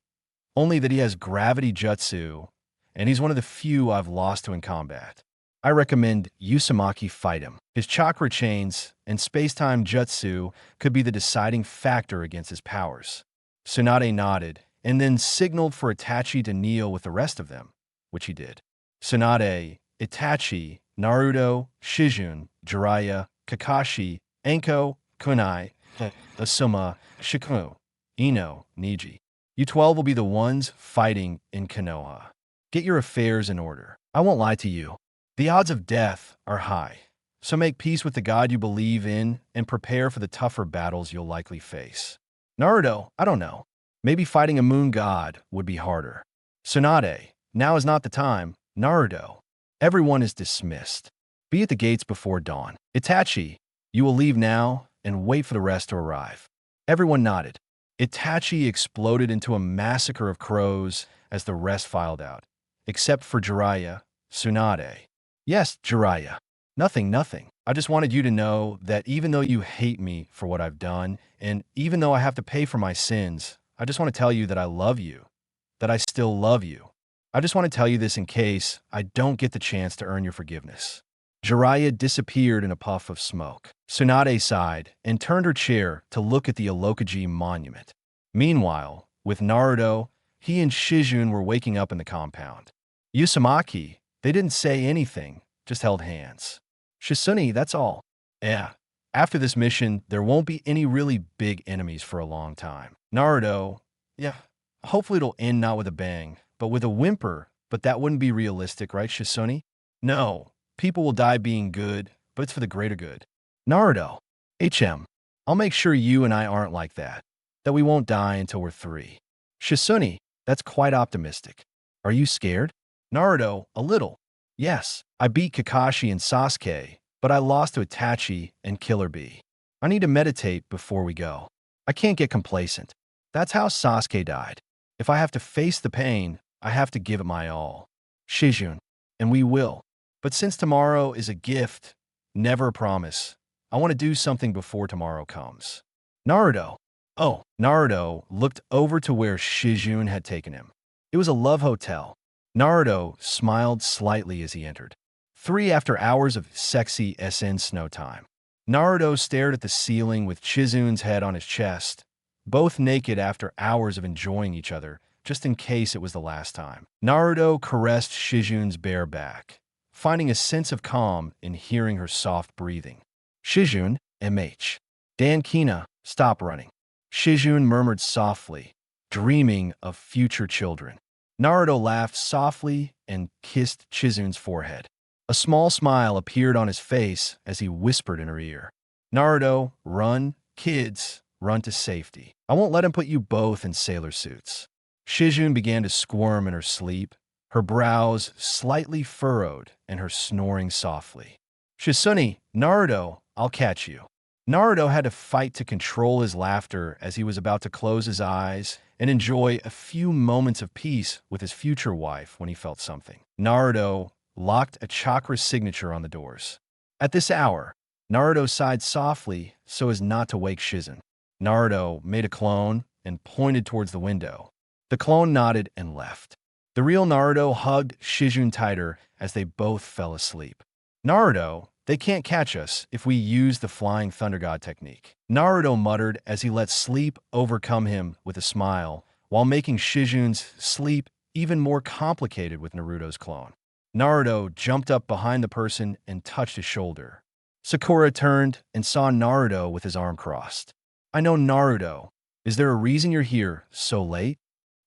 Speaker 1: only that he has gravity jutsu, and he's one of the few I've lost to in combat. I recommend Uzumaki fight him. His chakra chains and space-time jutsu could be the deciding factor against his powers. Tsunade nodded, and then signaled for Itachi to kneel with the rest of them, which he did. Tsunade, Itachi, Naruto, Shizune, Jiraiya, Kakashi, Anko, Kunai, Asuma, Shikuno, Ino, Niji. You 12 will be the ones fighting in Konoha. Get your affairs in order. I won't lie to you. The odds of death are high, so make peace with the god you believe in and prepare for the tougher battles you'll likely face. Naruto, I don't know. Maybe fighting a moon god would be harder. Tsunade, now is not the time. Naruto, everyone is dismissed. Be at the gates before dawn. Itachi, you will leave now and wait for the rest to arrive. Everyone nodded. Itachi exploded into a massacre of crows as the rest filed out, except for Jiraiya, Tsunade. Yes, Jiraiya. Nothing. I just wanted you to know that even though you hate me for what I've done, and even though I have to pay for my sins, I just want to tell you that I love you, that I still love you. I just want to tell you this in case I don't get the chance to earn your forgiveness. Jiraiya disappeared in a puff of smoke. Tsunade sighed and turned her chair to look at the Aokaji monument. Meanwhile, with Naruto, he and Shizune were waking up in the compound. Uzumaki, they didn't say anything, just held hands. Shizune, that's all. Yeah. After this mission, there won't be any really big enemies for a long time. Naruto, yeah, hopefully it'll end not with a bang, but with a whimper, but that wouldn't be realistic, right, Shizune? No, people will die being good, but it's for the greater good. Naruto, I'll make sure you and I aren't like that we won't die until we're 3. Shizune, that's quite optimistic. Are you scared? Naruto, a little. Yes, I beat Kakashi and Sasuke, but I lost to Itachi and Killer Bee. I need to meditate before we go. I can't get complacent. That's how Sasuke died. If I have to face the pain, I have to give it my all. Shizune, and we will. But since tomorrow is a gift, never a promise, I want to do something before tomorrow comes. Naruto. Oh, Naruto looked over to where Shizune had taken him. It was a love hotel. Naruto smiled slightly as he entered. 3 after hours of sexy SN snow time. Naruto stared at the ceiling with Chizune's head on his chest, both naked after hours of enjoying each other, just in case it was the last time. Naruto caressed Shizune's bare back, finding a sense of calm in hearing her soft breathing. Shizune, MH. Dankina, stop running. Shizune murmured softly, dreaming of future children. Naruto laughed softly and kissed Chizune's forehead. A small smile appeared on his face as he whispered in her ear. Naruto, run, kids, run to safety. I won't let him put you both in sailor suits. Shizune began to squirm in her sleep, her brows slightly furrowed and her snoring softly. Shizune, Naruto, I'll catch you. Naruto had to fight to control his laughter as he was about to close his eyes and enjoy a few moments of peace with his future wife when he felt something. Naruto locked a chakra signature on the doors. At this hour, Naruto sighed softly so as not to wake Shizune. Naruto made a clone and pointed towards the window. The clone nodded and left. The real Naruto hugged Shizune tighter as they both fell asleep. Naruto, They can't catch us if we use the Flying Thunder God technique. Naruto muttered as he let sleep overcome him with a smile, while making Shizune's sleep even more complicated with Naruto's clone. Naruto jumped up behind the person and touched his shoulder. Sakura turned and saw Naruto with his arm crossed. I know Naruto. Is there a reason you're here so late?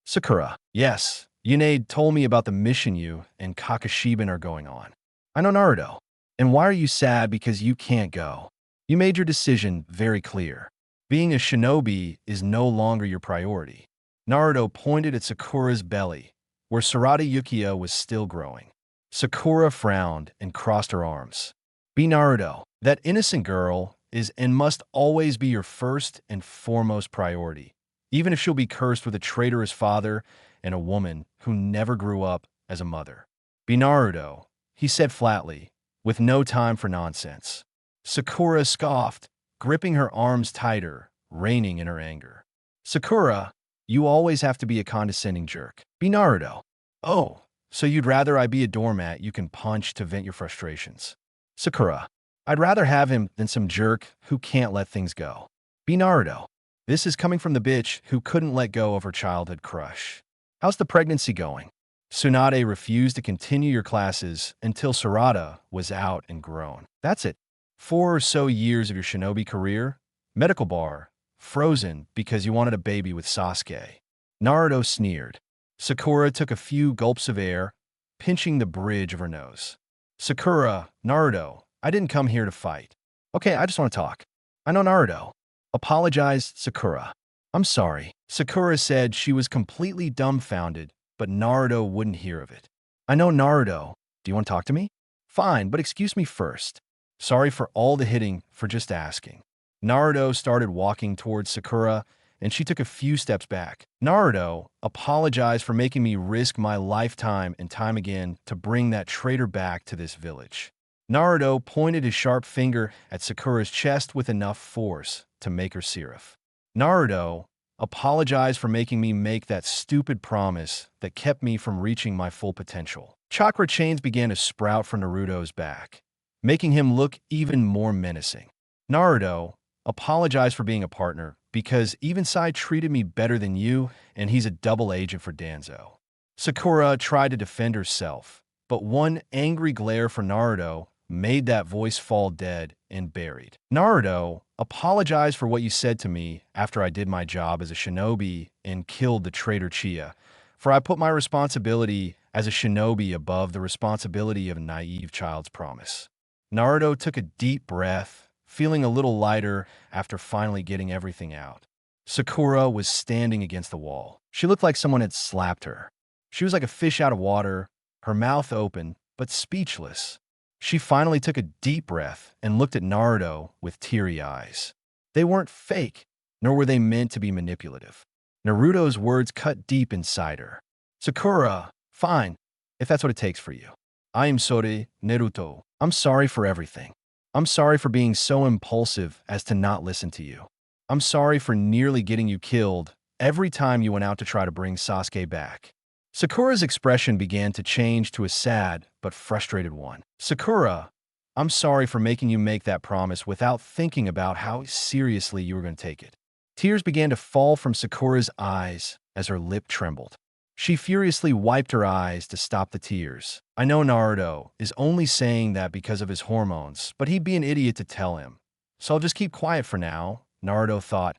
Speaker 1: Sakura. Yes. Tsunade told me about the mission you and Kakashiban are going on. I know Naruto. And why are you sad because you can't go? You made your decision very clear. Being a shinobi is no longer your priority. Naruto pointed at Sakura's belly, where Tsunade Uchiha was still growing. Sakura frowned and crossed her arms. Be Naruto. That innocent girl is and must always be your first and foremost priority, even if she'll be cursed with a traitorous father and a woman who never grew up as a mother. Be Naruto, he said flatly, with no time for nonsense. Sakura scoffed, gripping her arms tighter, reining in her anger. Sakura, you always have to be a condescending jerk. Be Naruto. Oh, so you'd rather I be a doormat you can punch to vent your frustrations. Sakura, I'd rather have him than some jerk who can't let things go. Be Naruto. This is coming from the bitch who couldn't let go of her childhood crush. How's the pregnancy going? Tsunade refused to continue your classes until Sarada was out and grown. That's it. 4 or so years of your shinobi career, medical bar, frozen because you wanted a baby with Sasuke. Naruto sneered. Sakura took a few gulps of air, pinching the bridge of her nose. Sakura, Naruto, I didn't come here to fight. Okay, I just want to talk. I know Naruto. Apologized Sakura. I'm sorry. Sakura said she was completely dumbfounded, but Naruto wouldn't hear of it. I know Naruto. Do you want to talk to me? Fine, but excuse me first. Sorry for all the hitting, for just asking. Naruto started walking towards Sakura, and she took a few steps back. Naruto, apologize for making me risk my lifetime and time again to bring that traitor back to this village. Naruto pointed his sharp finger at Sakura's chest with enough force to make her seraph. Naruto, apologize for making me make that stupid promise that kept me from reaching my full potential. Chakra chains began to sprout from Naruto's back, making him look even more menacing. Naruto, apologize for being a partner, because even Sai treated me better than you, and he's a double agent for Danzo. Sakura tried to defend herself, but one angry glare from Naruto made that voice fall dead and buried. Naruto, apologize for what you said to me after I did my job as a shinobi and killed the traitor Uchiha, for I put my responsibility as a shinobi above the responsibility of a naive child's promise. Naruto took a deep breath, feeling a little lighter after finally getting everything out. Sakura was standing against the wall. She looked like someone had slapped her. She was like a fish out of water, her mouth open, but speechless. She finally took a deep breath and looked at Naruto with teary eyes. They weren't fake, nor were they meant to be manipulative. Naruto's words cut deep inside her. Sakura, fine, if that's what it takes for you. I am sorry, Naruto. I'm sorry for everything. I'm sorry for being so impulsive as to not listen to you. I'm sorry for nearly getting you killed every time you went out to try to bring Sasuke back. Sakura's expression began to change to a sad but frustrated one. Sakura, I'm sorry for making you make that promise without thinking about how seriously you were going to take it. Tears began to fall from Sakura's eyes as her lip trembled. She furiously wiped her eyes to stop the tears. I know Naruto is only saying that because of his hormones, but he'd be an idiot to tell him. So I'll just keep quiet for now, Naruto thought,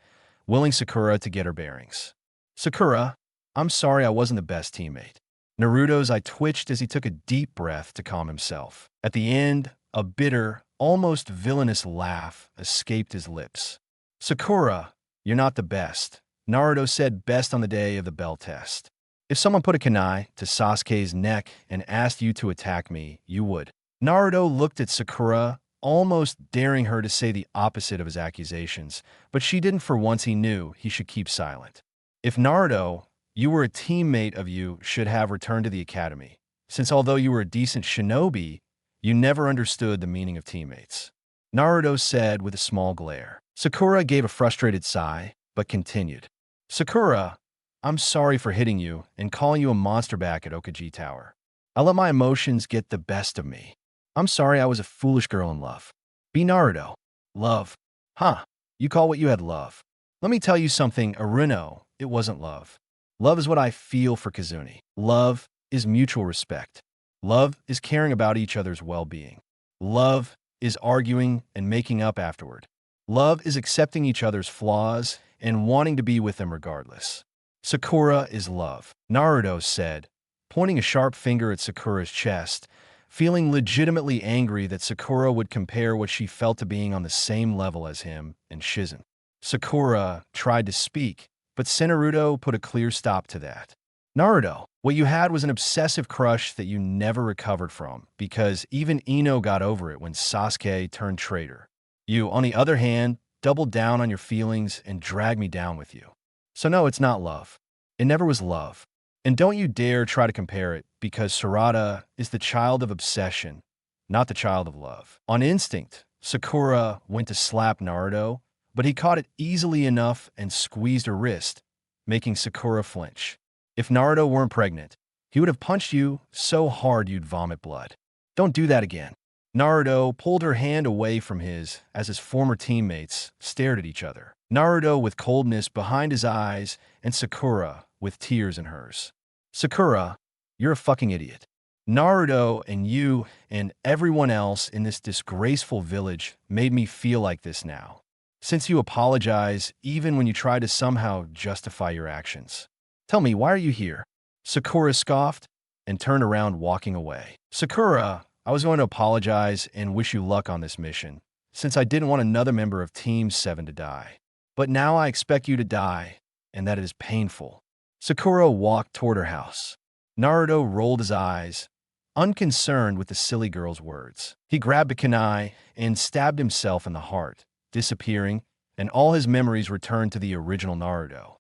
Speaker 1: willing Sakura to get her bearings. Sakura, I'm sorry I wasn't the best teammate. Naruto's eye twitched as he took a deep breath to calm himself. At the end, a bitter, almost villainous laugh escaped his lips. Sakura, you're not the best. Naruto said best on the day of the bell test. If someone put a kunai to Sasuke's neck and asked you to attack me, you would. Naruto looked at Sakura, almost daring her to say the opposite of his accusations, but she didn't. For once he knew he should keep silent. If Naruto, you were a teammate of you should have returned to the academy, since although you were a decent shinobi, you never understood the meaning of teammates. Naruto said with a small glare. Sakura gave a frustrated sigh, but continued. Sakura, I'm sorry for hitting you and calling you a monster back at Okaji Tower. I let my emotions get the best of me. I'm sorry I was a foolish girl in love. Be Naruto. Love. Huh. You call what you had love. Let me tell you something, Aruno. It wasn't love. Love is what I feel for Kizune. Love is mutual respect. Love is caring about each other's well-being. Love is arguing and making up afterward. Love is accepting each other's flaws and wanting to be with them regardless. Sakura is love, Naruto said, pointing a sharp finger at Sakura's chest, feeling legitimately angry that Sakura would compare what she felt to being on the same level as him and Shizune. Sakura tried to speak, but Naruto put a clear stop to that. Naruto, what you had was an obsessive crush that you never recovered from, because even Ino got over it when Sasuke turned traitor. You, on the other hand, doubled down on your feelings and dragged me down with you. So no, it's not love. It never was love. And don't you dare try to compare it, because Sarada is the child of obsession, not the child of love. On instinct, Sakura went to slap Naruto, but he caught it easily enough and squeezed her wrist, making Sakura flinch. If Naruto weren't pregnant, he would have punched you so hard you'd vomit blood. Don't do that again. Naruto pulled her hand away from his as his former teammates stared at each other. Naruto with coldness behind his eyes and Sakura with tears in hers. Sakura, you're a fucking idiot. Naruto and you and everyone else in this disgraceful village made me feel like this now. Since you apologize even when you try to somehow justify your actions. Tell me, why are you here? Sakura scoffed and turned around, walking away. Sakura, I was going to apologize and wish you luck on this mission, since I didn't want another member of Team 7 to die. But now I expect you to die, and that is painful. Sakura walked toward her house. Naruto rolled his eyes, unconcerned with the silly girl's words. He grabbed a kunai and stabbed himself in the heart, disappearing, and all his memories returned to the original Naruto.